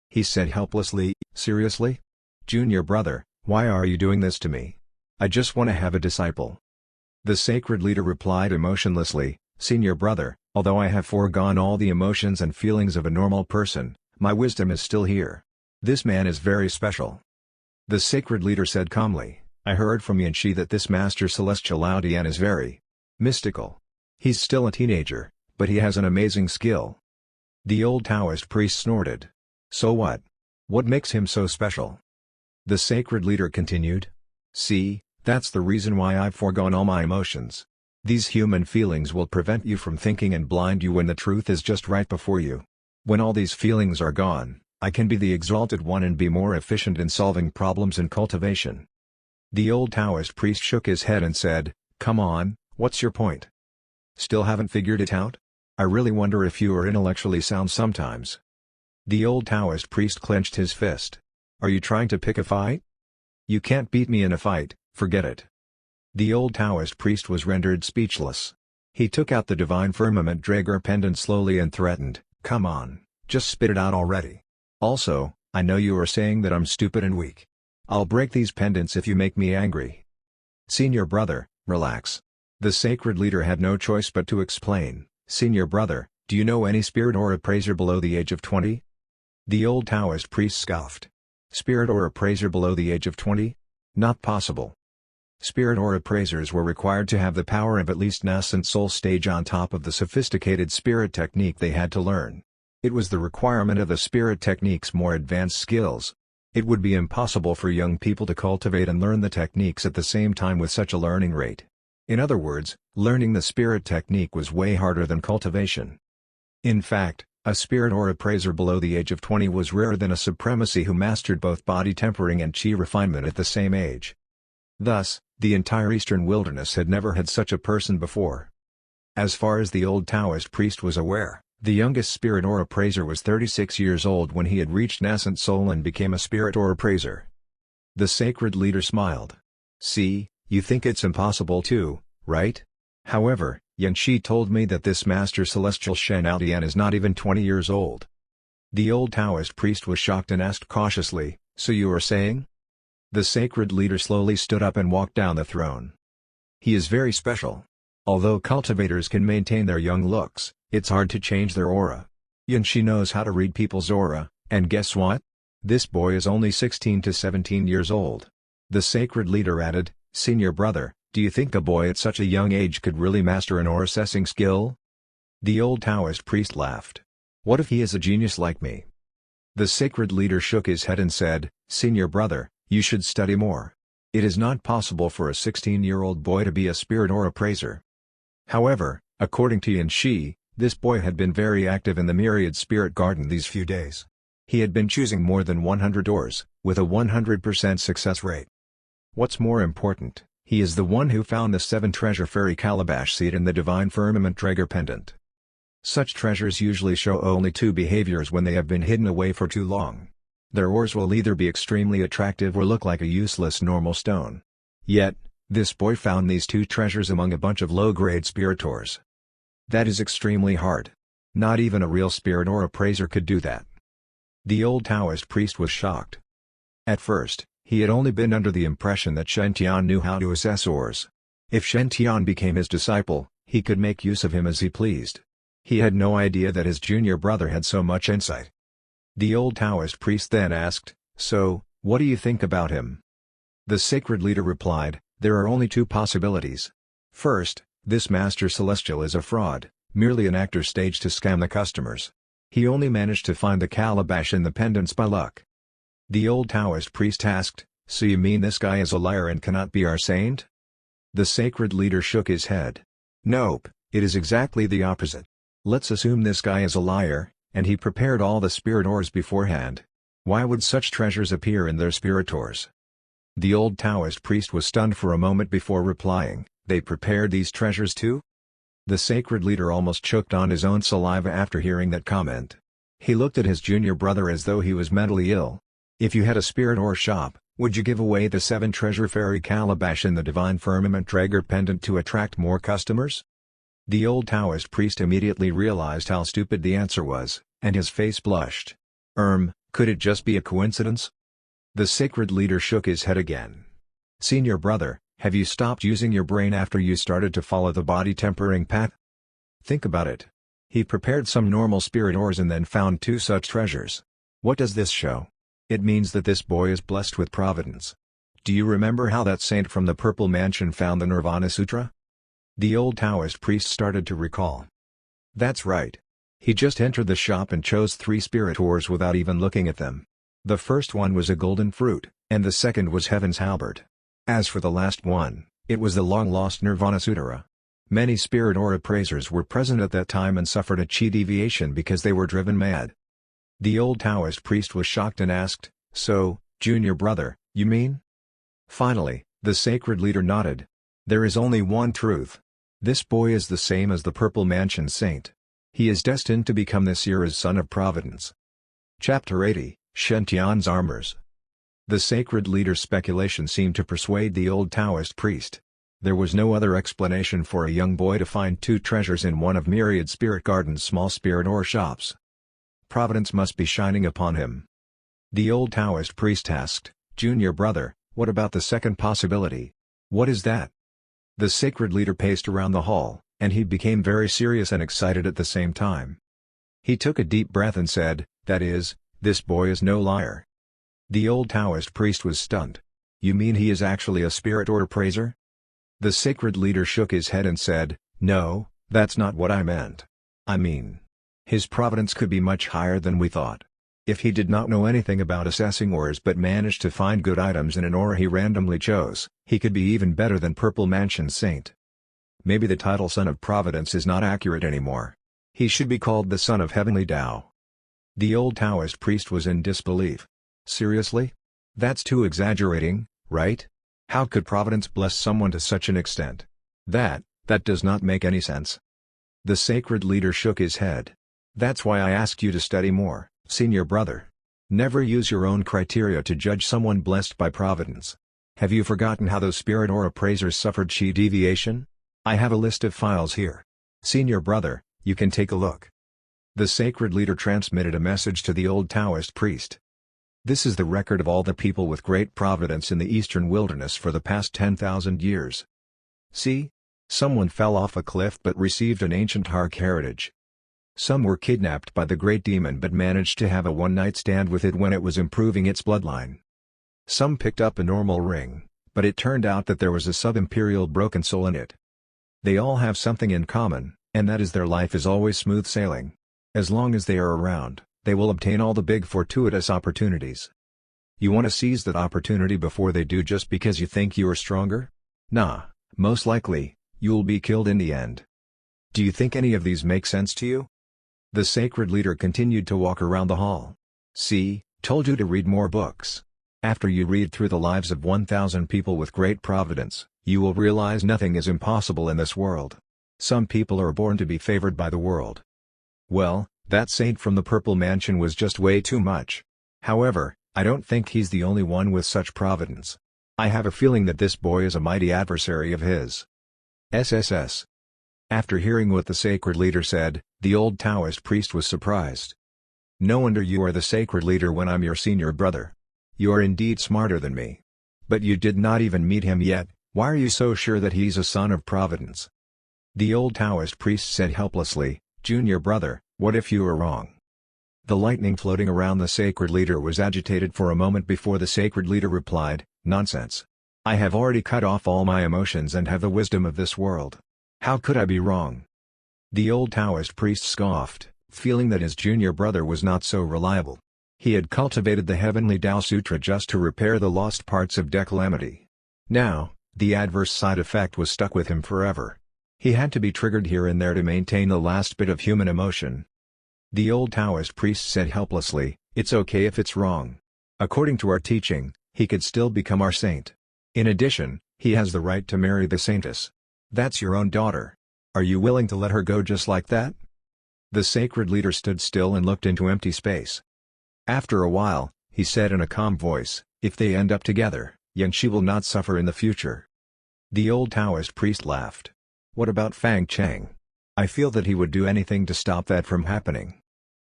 He said helplessly, "Seriously? Junior brother, why are you doing this to me? I just want to have a disciple." The sacred leader replied emotionlessly, "Senior brother, Although I have foregone all the emotions and feelings of a normal person, my wisdom is still here. This man is very special." The sacred leader said calmly, "I heard from Yanxi that this Master Celestial Lao Dian is very mystical. He's still a teenager, but he has an amazing skill." The old Taoist priest snorted. "So what? What makes him so special?" The sacred leader continued. "See, that's the reason why I've foregone all my emotions. These human feelings will prevent you from thinking and blind you when the truth is just right before you. When all these feelings are gone, I can be the exalted one and be more efficient in solving problems and cultivation." The old Taoist priest shook his head and said, "Come on, what's your point? Still haven't figured it out? I really wonder if you are intellectually sound sometimes." The old Taoist priest clenched his fist. "Are you trying to pick a fight? You can't beat me in a fight, forget it." The old Taoist priest was rendered speechless. He took out the divine firmament Draeger pendant slowly and threatened, "Come on, just spit it out already. Also, I know you are saying that I'm stupid and weak. I'll break these pendants if you make me angry." "Senior brother, relax." The sacred leader had no choice but to explain, "Senior brother, do you know any spirit or appraiser below the age of 20? The old Taoist priest scoffed. "Spirit or appraiser below the age of 20? Not possible." Spirit or appraisers were required to have the power of at least nascent soul stage on top of the sophisticated spirit technique they had to learn. It was the requirement of the spirit technique's more advanced skills. It would be impossible for young people to cultivate and learn the techniques at the same time with such a learning rate. In other words, learning the spirit technique was way harder than cultivation. In fact, a spirit or appraiser below the age of 20 was rarer than a supremacy who mastered both body tempering and chi refinement at the same age. Thus, the entire eastern wilderness had never had such a person before. As far as the old Taoist priest was aware, the youngest spirit or appraiser was 36 years old when he had reached nascent soul and became a spirit or appraiser. The sacred leader smiled. "See, you think it's impossible too, right? However, Yanxi told me that this Master Celestial Shen Aodian is not even 20 years old." The old Taoist priest was shocked and asked cautiously, "So you are saying?" The sacred leader slowly stood up and walked down the throne. "He is very special. Although cultivators can maintain their young looks, it's hard to change their aura. Yanxi knows how to read people's aura, and guess what? This boy is only 16 to 17 years old." The sacred leader added, "Senior brother, do you think a boy at such a young age could really master an aura-assessing skill?" The old Taoist priest laughed. "What if he is a genius like me?" The sacred leader shook his head and said, "Senior brother, you should study more. It is not possible for a 16-year-old boy to be a spirit or appraiser." However, according to Yanxi, this boy had been very active in the myriad spirit garden these few days. He had been choosing more than 100 doors, with a 100% success rate. What's more important, he is the one who found the 7 treasure fairy calabash seed in the divine firmament Draeger pendant. Such treasures usually show only 2 behaviors when they have been hidden away for too long. Their ores will either be extremely attractive or look like a useless normal stone. Yet, this boy found these 2 treasures among a bunch of low-grade spirit ores. That is extremely hard. Not even a real spirit or appraiser could do that. The old Taoist priest was shocked. At first, he had only been under the impression that Shen Tian knew how to assess ores. If Shen Tian became his disciple, he could make use of him as he pleased. He had no idea that his junior brother had so much insight. The old Taoist priest then asked, "So, what do you think about him?" The sacred leader replied, "There are only 2 possibilities. First, this Master Celestial is a fraud, merely an actor staged to scam the customers. He only managed to find the calabash in the pendants by luck." The old Taoist priest asked, "So you mean this guy is a liar and cannot be our saint?" The sacred leader shook his head. "Nope, it is exactly the opposite. Let's assume this guy is a liar, and he prepared all the spirit ores beforehand. Why would such treasures appear in their spirit ores?" The old Taoist priest was stunned for a moment before replying, "They prepared these treasures too?" The sacred leader almost choked on his own saliva after hearing that comment. He looked at his junior brother as though he was mentally ill. "If you had a spirit ore shop, would you give away the 7 treasure fairy calabash in the divine firmament Draeger pendant to attract more customers?" The old Taoist priest immediately realized how stupid the answer was, and his face blushed. Could it just be a coincidence?" The sacred leader shook his head again. "Senior brother, have you stopped using your brain after you started to follow the body tempering path? Think about it. He prepared some normal spirit ores and then found 2 such treasures. What does this show? It means that this boy is blessed with providence. Do you remember how that saint from the Purple Mansion found the Nirvana Sutra? The old Taoist priest started to recall. That's right. He just entered the shop and chose 3 spirit ores without even looking at them. The first one was a golden fruit, and the second was Heaven's Halberd. As for the last one, it was the long-lost Nirvana Sutra. Many spirit ore appraisers were present at that time and suffered a chi deviation because they were driven mad. The old Taoist priest was shocked and asked, "So, junior brother, you mean?" Finally, the sacred leader nodded. There is only one truth. This boy is the same as the Purple Mansion saint. He is destined to become this era's son of Providence. Chapter 80, Shen-Tian's Armors. The sacred leader's speculation seemed to persuade the old Taoist priest. There was no other explanation for a young boy to find 2 treasures in one of myriad spirit gardens' small spirit ore shops. Providence must be shining upon him. The old Taoist priest asked, "Junior brother, what about the second possibility? What is that?" The sacred leader paced around the hall, and he became very serious and excited at the same time. He took a deep breath and said, "That is, this boy is no liar." The old Taoist priest was stunned. "You mean he is actually a spirit ore appraiser?" The sacred leader shook his head and said, "No, that's not what I meant. I mean, his providence could be much higher than we thought. If he did not know anything about assessing ores but managed to find good items in an ore he randomly chose, he could be even better than Purple Mansion Saint. Maybe the title Son of Providence is not accurate anymore. He should be called the Son of Heavenly Tao." The old Taoist priest was in disbelief. Seriously? That's too exaggerating, right? How could Providence bless someone to such an extent? That does not make any sense. The sacred leader shook his head. "That's why I asked you to study more, senior brother. Never use your own criteria to judge someone blessed by Providence. Have you forgotten how those spirit ore appraisers suffered chi deviation? I have a list of files here. Senior brother, you can take a look." The sacred leader transmitted a message to the old Taoist priest. "This is the record of all the people with great providence in the eastern wilderness for the past 10,000 years. See? Someone fell off a cliff but received an ancient Hark heritage. Some were kidnapped by the great demon but managed to have a one-night stand with it when it was improving its bloodline. Some picked up a normal ring, but it turned out that there was a sub-imperial broken soul in it. They all have something in common, and that is their life is always smooth sailing. As long as they are around, they will obtain all the big fortuitous opportunities. You want to seize that opportunity before they do just because you think you are stronger? Nah, most likely, you'll be killed in the end. Do you think any of these make sense to you?" The sacred leader continued to walk around the hall. "See, told you to read more books. After you read through the lives of 1,000 people with great providence, you will realize nothing is impossible in this world. Some people are born to be favored by the world." Well, that saint from the Purple Mansion was just way too much. However, I don't think he's the only one with such providence. I have a feeling that this boy is a mighty adversary of his. SSS. After hearing what the sacred leader said, the old Taoist priest was surprised. "No wonder you are the sacred leader when I'm your senior brother. You are indeed smarter than me. But you did not even meet him yet, why are you so sure that he's a son of Providence?" The old Taoist priest said helplessly, "Junior brother, what if you are wrong?" The lightning floating around the sacred leader was agitated for a moment before the sacred leader replied, "Nonsense. I have already cut off all my emotions and have the wisdom of this world. How could I be wrong?" The old Taoist priest scoffed, feeling that his junior brother was not so reliable. He had cultivated the Heavenly Tao Sutra just to repair the lost parts of declamity. Now, the adverse side effect was stuck with him forever. He had to be triggered here and there to maintain the last bit of human emotion. The old Taoist priest said helplessly, "It's okay if it's wrong. According to our teaching, he could still become our saint. In addition, he has the right to marry the saintess. That's your own daughter. Are you willing to let her go just like that?" The sacred leader stood still and looked into empty space. After a while, he said in a calm voice, "If they end up together, she will not suffer in the future." The old Taoist priest laughed. "What about Fang Cheng? I feel that he would do anything to stop that from happening."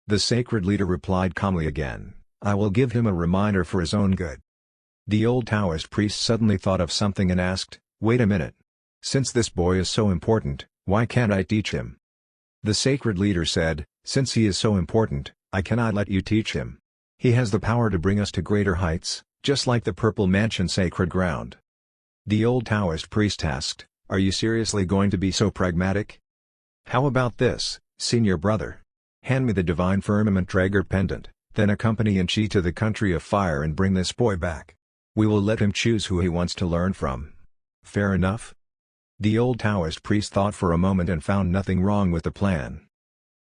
The sacred leader replied calmly again, "I will give him a reminder for his own good." The old Taoist priest suddenly thought of something and asked, "Wait a minute. Since this boy is so important, why can't I teach him?" The sacred leader said, "Since he is so important, I cannot let you teach him. He has the power to bring us to greater heights, just like the purple mansion sacred ground." The old Taoist priest asked, "Are you seriously going to be so pragmatic? How about this, senior brother? Hand me the divine firmament Traeger pendant, then accompany Chi to the country of fire and bring this boy back. We will let him choose who he wants to learn from. Fair enough?" The old Taoist priest thought for a moment and found nothing wrong with the plan.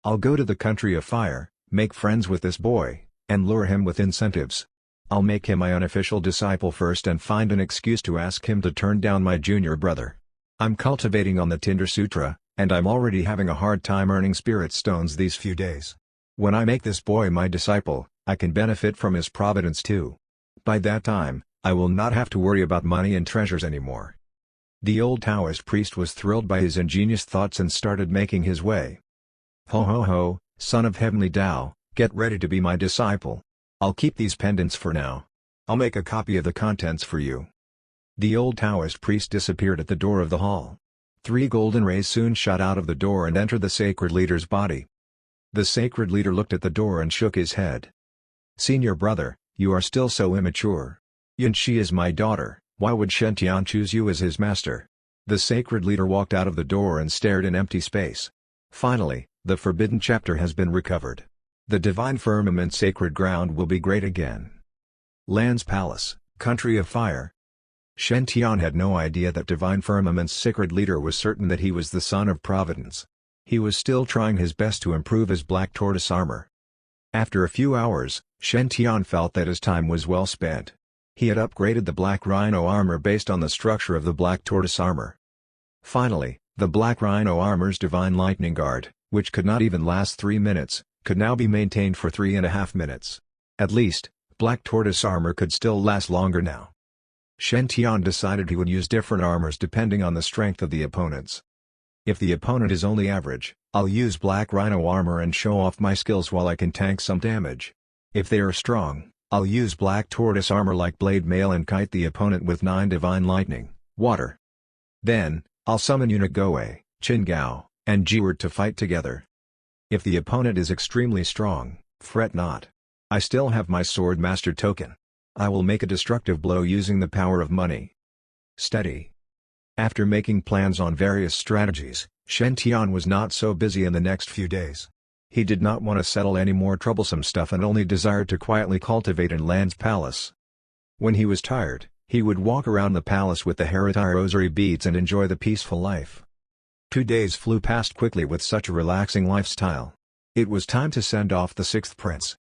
"I'll go to the country of fire, make friends with this boy, and lure him with incentives. I'll make him my unofficial disciple first and find an excuse to ask him to turn down my junior brother. I'm cultivating on the Tinder Sutra, and I'm already having a hard time earning spirit stones these few days. When I make this boy my disciple, I can benefit from his providence too. By that time, I will not have to worry about money and treasures anymore." The old Taoist priest was thrilled by his ingenious thoughts and started making his way. "Ho ho ho, son of heavenly Tao, get ready to be my disciple. I'll keep these pendants for now. I'll make a copy of the contents for you." The old Taoist priest disappeared at the door of the hall. 3 golden rays soon shot out of the door and entered the sacred leader's body. The sacred leader looked at the door and shook his head. "Senior brother, you are still so immature. Chi is my daughter, why would Shen Tian choose you as his master?" The sacred leader walked out of the door and stared in empty space. Finally, the forbidden chapter has been recovered. The divine firmament sacred ground will be great again. Land's palace, country of fire. Shen Tian had no idea that divine firmament's sacred leader was certain that he was the son of Providence. He was still trying his best to improve his black tortoise armor. After a few hours, Shen Tian felt that his time was well spent. He had upgraded the black rhino armor based on the structure of the black tortoise armor. Finally, the black rhino armor's divine lightning guard, which could not even last 3 minutes, could now be maintained for 3.5 minutes. At least, black tortoise armor could still last longer now. Shen Tian decided he would use different armors depending on the strength of the opponents. If the opponent is only average, I'll use black rhino armor and show off my skills while I can tank some damage. If they are strong, I'll use black tortoise armor like blade mail and kite the opponent with 9 divine lightning, water. Then, I'll summon eunuch Goe, Qin Gao, and Jiward to fight together. If the opponent is extremely strong, fret not. I still have my sword master token. I will make a destructive blow using the power of money. Steady. After making plans on various strategies, Shen Tian was not so busy in the next few days. He did not want to settle any more troublesome stuff and only desired to quietly cultivate in Land's palace. When he was tired, he would walk around the palace with the Heritage rosary beads and enjoy the peaceful life. 2 days flew past quickly with such a relaxing lifestyle. It was time to send off the 6th prince.